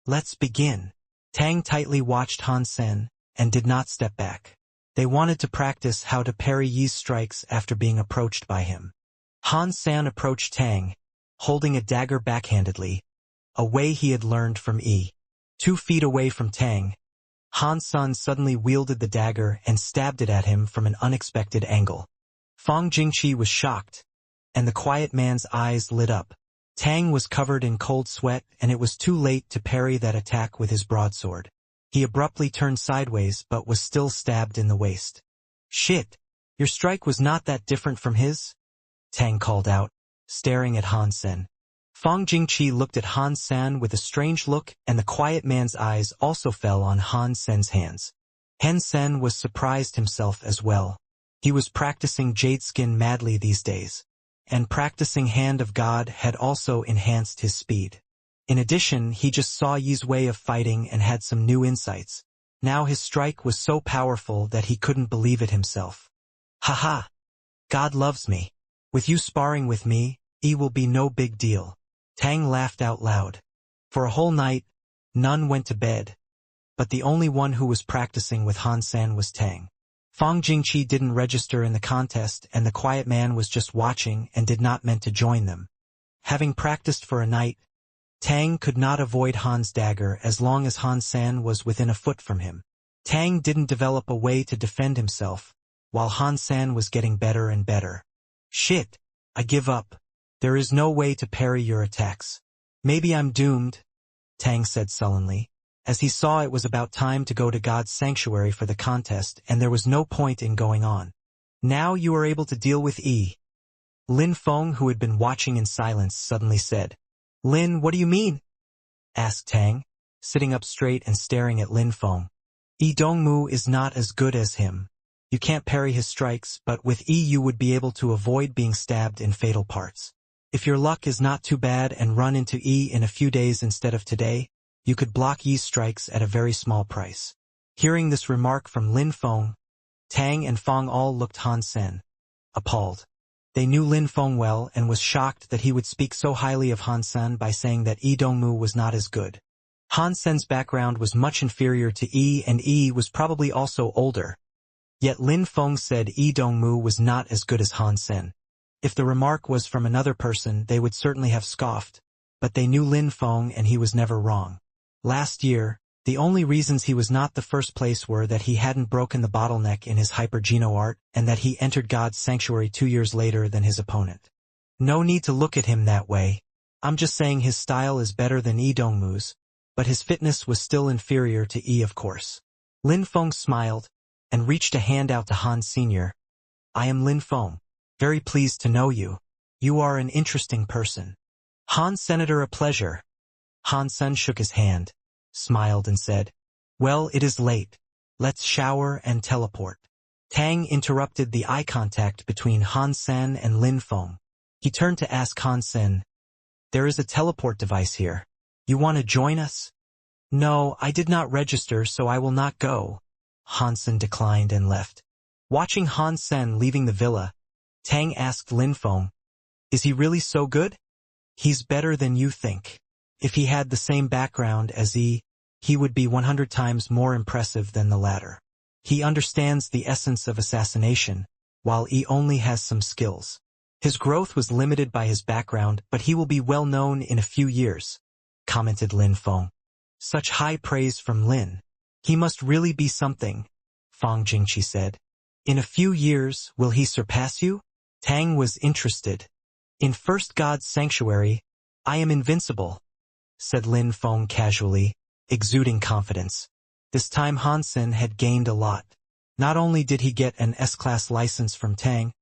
Let's begin. Tang tightly watched Han Sen and did not step back. They wanted to practice how to parry Yi's strikes after being approached by him. Han Sen approached Tang, holding a dagger backhandedly, a way he had learned from Yi. 2 feet away from Tang, Han Sen suddenly wielded the dagger and stabbed it at him from an unexpected angle. Fang Jingqi was shocked, and the quiet man's eyes lit up. Tang was covered in cold sweat, and it was too late to parry that attack with his broadsword. He abruptly turned sideways but was still stabbed in the waist. Shit! Your strike was not that different from his? Tang called out, staring at Han Sen. Fang Jingqi looked at Han Sen with a strange look, and the quiet man's eyes also fell on Han Sen's hands. Han Sen was surprised himself as well. He was practicing Jade Skin madly these days, and practicing Hand of God had also enhanced his speed. In addition, he just saw Yi's way of fighting and had some new insights. Now his strike was so powerful that he couldn't believe it himself. Haha! God loves me. With you sparring with me, Yi will be no big deal. Tang laughed out loud. For a whole night, none went to bed, but the only one who was practicing with Han Sen was Tang. Fang Jingqi didn't register in the contest, and the quiet man was just watching and did not meant to join them. Having practiced for a night, Tang could not avoid Han's dagger as long as Han San was within a foot from him. Tang didn't develop a way to defend himself, while Han San was getting better and better. Shit, I give up. There is no way to parry your attacks. Maybe I'm doomed, Tang said sullenly, as he saw it was about time to go to God's sanctuary for the contest and there was no point in going on. Now you are able to deal with E. Lin Feng, who had been watching in silence, suddenly said. Lin, what do you mean? Asked Tang, sitting up straight and staring at Lin Feng. Yi Dongmu is not as good as him. You can't parry his strikes, but with Yi you would be able to avoid being stabbed in fatal parts. If your luck is not too bad and run into Yi in a few days instead of today, you could block Yi's strikes at a very small price. Hearing this remark from Lin Feng, Tang and Feng all looked Han Sen, appalled. They knew Lin Feng well and was shocked that he would speak so highly of Han Sen by saying that Yi Dongmu was not as good. Han Sen's background was much inferior to Yi and Yi was probably also older. Yet Lin Feng said Yi Dongmu was not as good as Han Sen. If the remark was from another person they would certainly have scoffed, but they knew Lin Feng and he was never wrong. Last year, the only reasons he was not the first place were that he hadn't broken the bottleneck in his hyper-geno art and that he entered God's sanctuary 2 years later than his opponent. No need to look at him that way. I'm just saying his style is better than Yi Dongmu's, but his fitness was still inferior to Yi, of course. Lin Feng smiled and reached a hand out to Han Sr. I am Lin Feng. Very pleased to know you. You are an interesting person. Han Senator, a pleasure. Han Sen shook his hand, smiled and said, well, it is late. Let's shower and teleport. Tang interrupted the eye contact between Han Sen and Lin Feng. He turned to ask Han Sen, there is a teleport device here. You want to join us? No, I did not register, so I will not go. Han Sen declined and left. Watching Han Sen leaving the villa, Tang asked Lin Feng, is he really so good? He's better than you think. If he had the same background as Yi, he would be 100 times more impressive than the latter. He understands the essence of assassination, while Yi only has some skills. His growth was limited by his background, but he will be well known in a few years, commented Lin Feng. Such high praise from Lin. He must really be something, Feng Jingqi said. In a few years, will he surpass you? Tang was interested. In First God's Sanctuary, I am invincible, said Lin Feng casually, exuding confidence. This time Han Sen had gained a lot. Not only did he get an S-class license from Tang,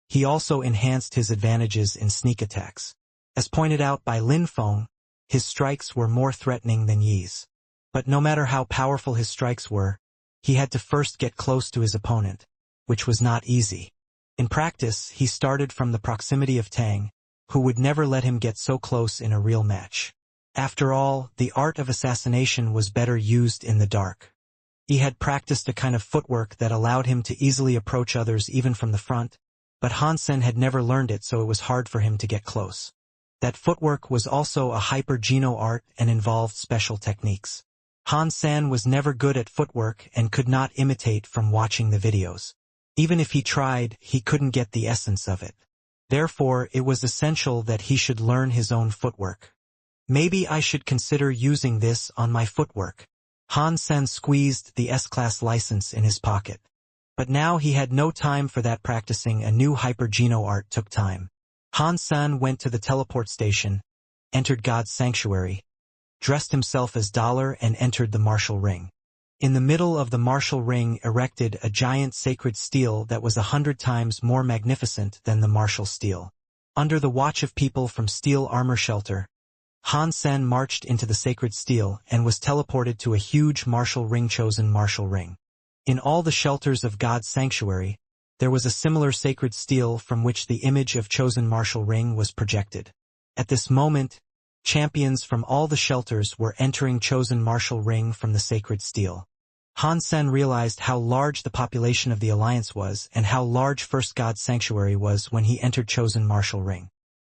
he also enhanced his advantages in sneak attacks. As pointed out by Lin Feng, his strikes were more threatening than Yi's. But no matter how powerful his strikes were, he had to first get close to his opponent, which was not easy. In practice, he started from the proximity of Tang, who would never let him get so close in a real match. After all, the art of assassination was better used in the dark. He had practiced a kind of footwork that allowed him to easily approach others even from the front, but Han Sen had never learned it, so it was hard for him to get close. That footwork was also a hyper-geno art and involved special techniques. Han Sen was never good at footwork and could not imitate from watching the videos. Even if he tried, he couldn't get the essence of it. Therefore, it was essential that he should learn his own footwork. Maybe I should consider using this on my footwork. Han Sen squeezed the S-class license in his pocket. But now he had no time for that. Practicing a new hyper-geno art took time. Han Sen went to the teleport station, entered God's sanctuary, dressed himself as Dollar and entered the martial ring. In the middle of the martial ring erected a giant sacred steel that was 100 times more magnificent than the martial steel. Under the watch of people from Steel Armor Shelter, Han Sen marched into the sacred steel and was teleported to a huge martial ring, chosen martial ring. In all the shelters of God's sanctuary, there was a similar sacred steel from which the image of chosen martial ring was projected. At this moment, champions from all the shelters were entering chosen martial ring from the sacred steel. Han Sen realized how large the population of the alliance was and how large First God's sanctuary was when he entered chosen martial ring.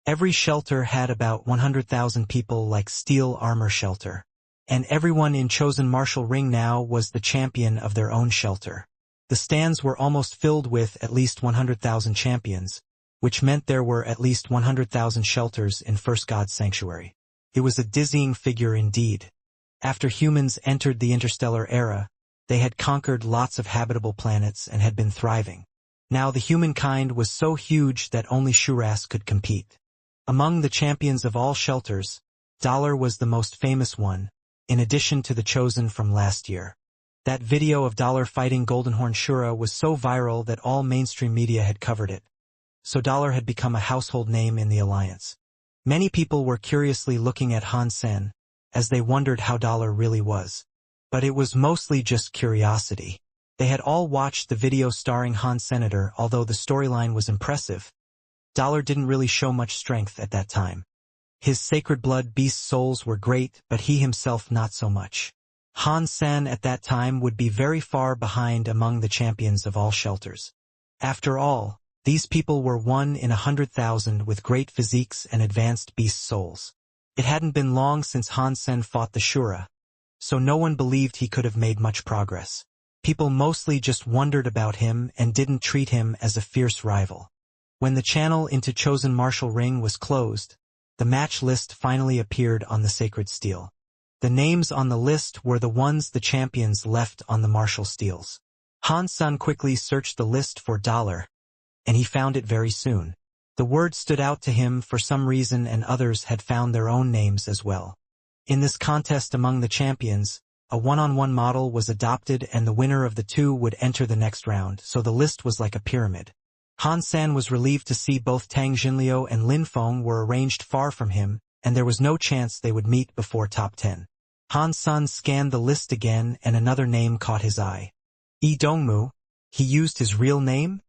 Every shelter had about 100,000 people, like Steel Armor Shelter. And everyone in chosen martial ring now was the champion of their own shelter. The stands were almost filled with at least 100,000 champions, which meant there were at least 100,000 shelters in First God's sanctuary. It was a dizzying figure indeed. After humans entered the interstellar era, they had conquered lots of habitable planets and had been thriving. Now the humankind was so huge that only Shuras could compete. Among the champions of all shelters, Dollar was the most famous one, in addition to the chosen from last year. That video of Dollar fighting Goldenhorn Shura was so viral that all mainstream media had covered it. So Dollar had become a household name in the Alliance. Many people were curiously looking at Han Sen, as they wondered how Dollar really was. But it was mostly just curiosity. They had all watched the video starring Han Senator, although the storyline was impressive. Dollar didn't really show much strength at that time. His sacred blood beast souls were great, but he himself not so much. Han Sen at that time would be very far behind among the champions of all shelters. After all, these people were 1 in 100,000 with great physiques and advanced beast souls. It hadn't been long since Han Sen fought the Shura, so no one believed he could have made much progress. People mostly just wondered about him and didn't treat him as a fierce rival. When the channel into Chosen Martial Ring was closed, the match list finally appeared on the Sacred Steel. The names on the list were the ones the champions left on the Martial Steels. Han Sen quickly searched the list for Dollar, and he found it very soon. The word stood out to him for some reason, and others had found their own names as well. In this contest among the champions, a one-on-one model was adopted and the winner of the two would enter the next round, so the list was like a pyramid. Han Sen was relieved to see both Tang Jinliu and Lin Feng were arranged far from him, and there was no chance they would meet before top 10. Han Sen scanned the list again and another name caught his eye. Yi Dongmu. He used his real name?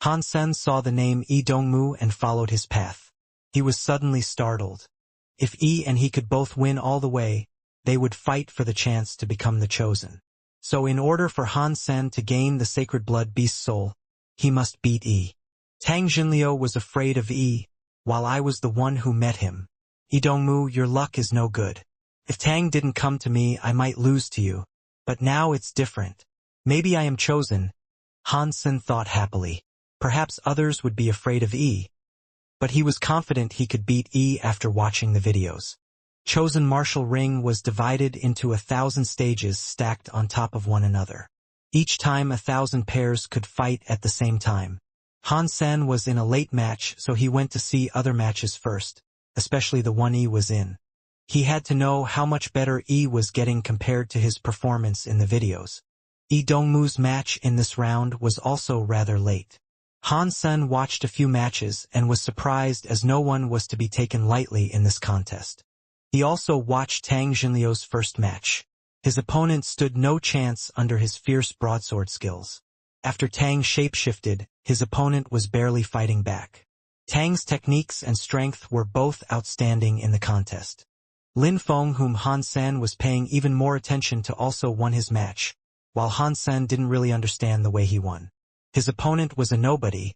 Han Sen saw the name Yi Dongmu and followed his path. He was suddenly startled. If Yi and he could both win all the way, they would fight for the chance to become the chosen. So in order for Han Sen to gain the sacred blood beast soul, he must beat Yi. Tang Jinliu was afraid of Yi, while I was the one who met him. Yi Dongmu, your luck is no good. If Tang didn't come to me, I might lose to you. But now it's different. Maybe I am chosen. Han Sen thought happily. Perhaps others would be afraid of Yi. But he was confident he could beat Yi after watching the videos. Chosen Martial Ring was divided into 1,000 stages stacked on top of one another. Each time 1,000 pairs could fight at the same time. Han Sen was in a late match, so he went to see other matches first, especially the one Yi was in. He had to know how much better Yi was getting compared to his performance in the videos. Yi Dongmu's match in this round was also rather late. Han Sen watched a few matches and was surprised as no one was to be taken lightly in this contest. He also watched Tang Jinliu's first match. His opponent stood no chance under his fierce broadsword skills. After Tang shapeshifted, his opponent was barely fighting back. Tang's techniques and strength were both outstanding in the contest. Lin Feng, whom Han Sen was paying even more attention to, also won his match, while Han Sen didn't really understand the way he won. His opponent was a nobody,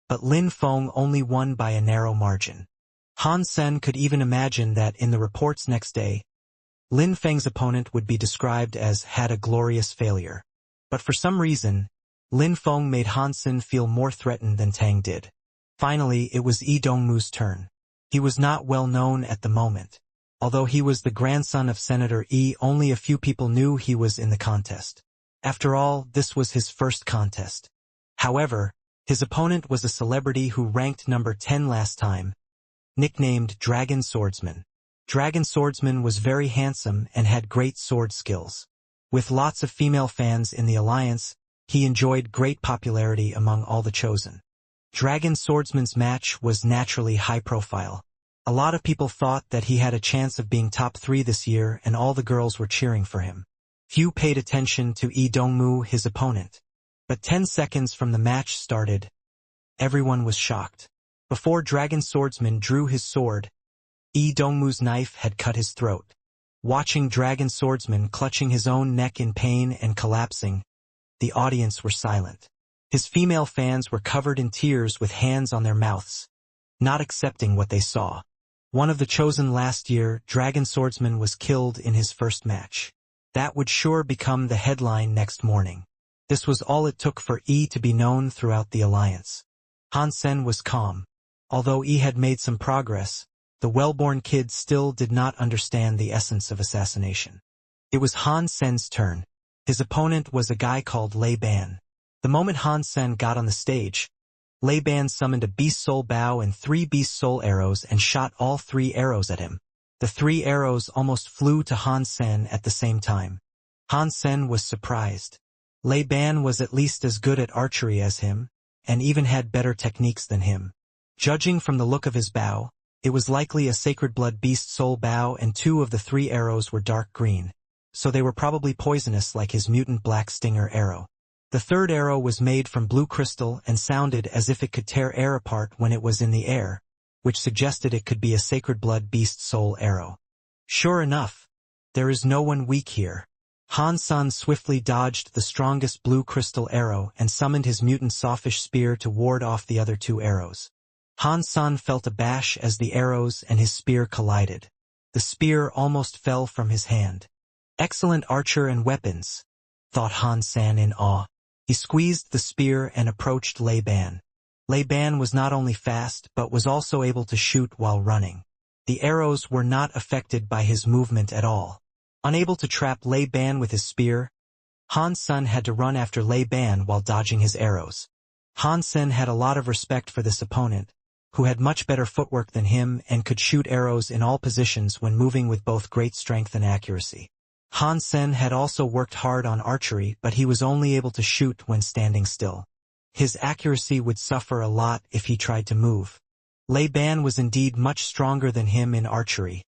but Lin Feng only won by a narrow margin. Han Sen could even imagine that in the reports next day, Lin Feng's opponent would be described as had a glorious failure. But for some reason, Lin Feng made Han Sen feel more threatened than Tang did. Finally, it was Yi Dongmu's turn. He was not well known at the moment. Although he was the grandson of Senator Yi, only a few people knew he was in the contest. After all, this was his first contest. However, his opponent was a celebrity who ranked number 10 last time, nicknamed Dragon Swordsman. Dragon Swordsman was very handsome and had great sword skills. With lots of female fans in the Alliance, he enjoyed great popularity among all the chosen. Dragon Swordsman's match was naturally high profile. A lot of people thought that he had a chance of being top 3 this year, and all the girls were cheering for him. Few paid attention to Yi Dongmu, his opponent. But 10 seconds from the match started, everyone was shocked. Before Dragon Swordsman drew his sword, Yi Dongmu's knife had cut his throat. Watching Dragon Swordsman clutching his own neck in pain and collapsing, the audience were silent. His female fans were covered in tears with hands on their mouths, not accepting what they saw. One of the chosen last year, Dragon Swordsman was killed in his first match. That would sure become the headline next morning. This was all it took for Yi to be known throughout the Alliance. Han Sen was calm. Although Yi had made some progress, the well-born kid still did not understand the essence of assassination. It was Han Sen's turn. His opponent was a guy called Lei Ban. The moment Han Sen got on the stage, Lei Ban summoned a Beast Soul Bow and 3 Beast Soul arrows and shot all 3 arrows at him. The 3 arrows almost flew to Han Sen at the same time. Han Sen was surprised. Lei Ban was at least as good at archery as him, and even had better techniques than him. Judging from the look of his bow, it was likely a Sacred Blood Beast Soul Bow, and 2 of the 3 arrows were dark green, so they were probably poisonous like his mutant black stinger arrow. The 3rd arrow was made from blue crystal and sounded as if it could tear air apart when it was in the air, which suggested it could be a Sacred Blood Beast Soul arrow. Sure enough, there is no one weak here. Han Sen swiftly dodged the strongest blue crystal arrow and summoned his mutant sawfish spear to ward off the other 2 arrows. Han Sen felt a bash as the arrows and his spear collided. The spear almost fell from his hand. Excellent archer and weapons, thought Han Sen in awe. He squeezed the spear and approached Lei Ban. Lei Ban was not only fast but was also able to shoot while running. The arrows were not affected by his movement at all. Unable to trap Lei Ban with his spear, Han Sen had to run after Lei Ban while dodging his arrows. Han Sen had a lot of respect for this opponent, who had much better footwork than him and could shoot arrows in all positions when moving with both great strength and accuracy. Han Sen had also worked hard on archery, but he was only able to shoot when standing still. His accuracy would suffer a lot if he tried to move. Lei Ban was indeed much stronger than him in archery,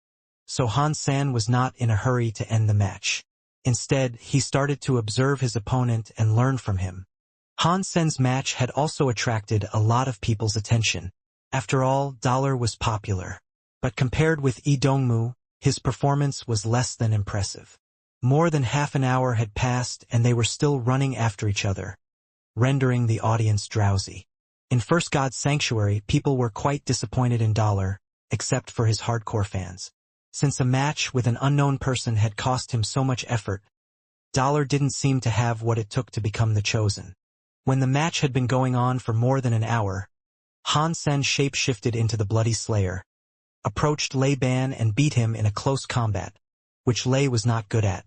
so Han Sen was not in a hurry to end the match. Instead, he started to observe his opponent and learn from him. Han Sen's match had also attracted a lot of people's attention. After all, Dollar was popular. But compared with Yi Dongmu, his performance was less than impressive. More than half an hour had passed and they were still running after each other, rendering the audience drowsy. In First God's Sanctuary, people were quite disappointed in Dollar, except for his hardcore fans. Since a match with an unknown person had cost him so much effort, Dollar didn't seem to have what it took to become the chosen. When the match had been going on for more than an hour, Han Sen shape-shifted into the Bloody Slayer, approached Lei Ban and beat him in a close combat, which Lei was not good at.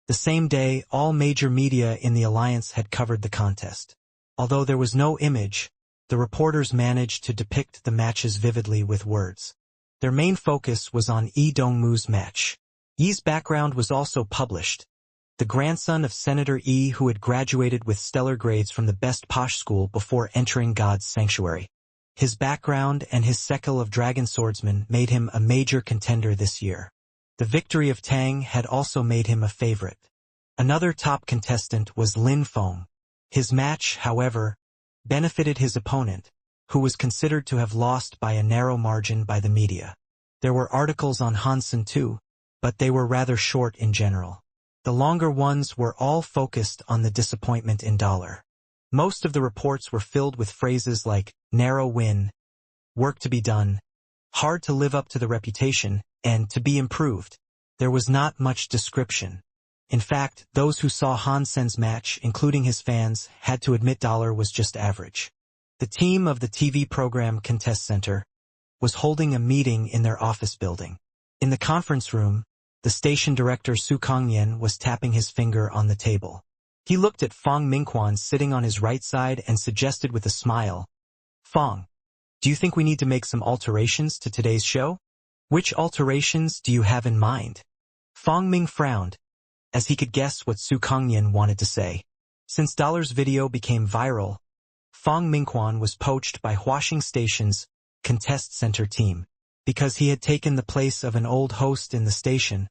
The same day, all major media in the Alliance had covered the contest. Although there was no image, the reporters managed to depict the matches vividly with words. Their main focus was on Yi Dongmu's match. Yi's background was also published. The grandson of Senator Yi, who had graduated with stellar grades from the best posh school before entering God's Sanctuary. His background and his sekal of dragon swordsmen made him a major contender this year. The victory of Tang had also made him a favorite. Another top contestant was Lin Feng. His match, however, benefited his opponent, who was considered to have lost by a narrow margin by the media. There were articles on Han Sen too, but they were rather short in general. The longer ones were all focused on the disappointment in Dollar. Most of the reports were filled with phrases like, narrow win, work to be done, hard to live up to the reputation, and to be improved. There was not much description. In fact, those who saw Han Sen's match, including his fans, had to admit Dollar was just average. The team of the TV program Contest Center was holding a meeting in their office building. In the conference room, the station director Su Kongyan was tapping his finger on the table. He looked at Fong Mingquan sitting on his right side and suggested with a smile, "Fong, do you think we need to make some alterations to today's show? Which alterations do you have in mind?" Fong Ming frowned, as he could guess what Su Kongyan wanted to say. Since Dollar's video became viral, Fong Mingquan was poached by Huaxing Station's Contest Center team. Because he had taken the place of an old host in the station,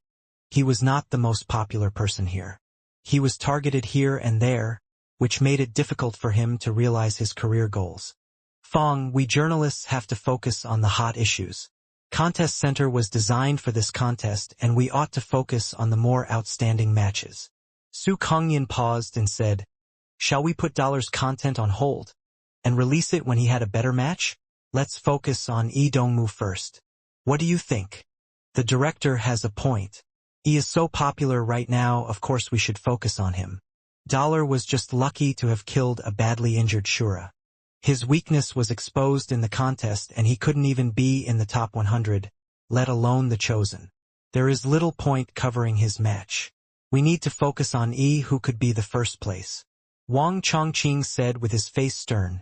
he was not the most popular person here. He was targeted here and there, which made it difficult for him to realize his career goals. "Fong, we journalists have to focus on the hot issues. Contest Center was designed for this contest and we ought to focus on the more outstanding matches." Su Kongyan paused and said, "Shall we put Dollar's content on hold and release it when he had a better match? Let's focus on Yi Dongmu first. What do you think?" The director has a point. He is so popular right now, of course we should focus on him. Dollar was just lucky to have killed a badly injured Shura. His weakness was exposed in the contest and he couldn't even be in the top 100, let alone the chosen. There is little point covering his match. We need to focus on who could be the first place. Wang Chongqing said with his face stern,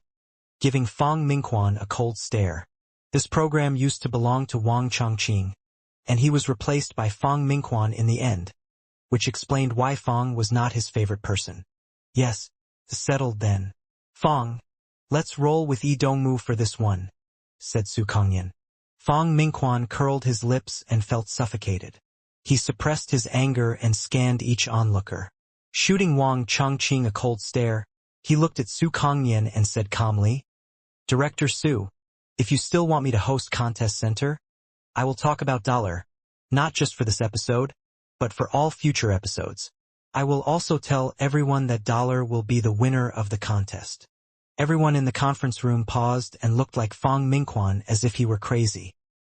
giving Fang Mingquan a cold stare. This program used to belong to Wang Chongqing, and he was replaced by Fang Mingquan in the end, which explained why Fang was not his favorite person. Yes, settled then. Fang, let's roll with Yi Dongmu for this one, said Su Kongyan. Fang Mingquan curled his lips and felt suffocated. He suppressed his anger and scanned each onlooker. Shooting Wang Chongqing a cold stare, he looked at Su Kongyan and said calmly, Director Su, if you still want me to host Contest Center, I will talk about dollar, not just for this episode, but for all future episodes. I will also tell everyone that dollar will be the winner of the contest. Everyone in the conference room paused and looked like Fang Mingquan as if he were crazy.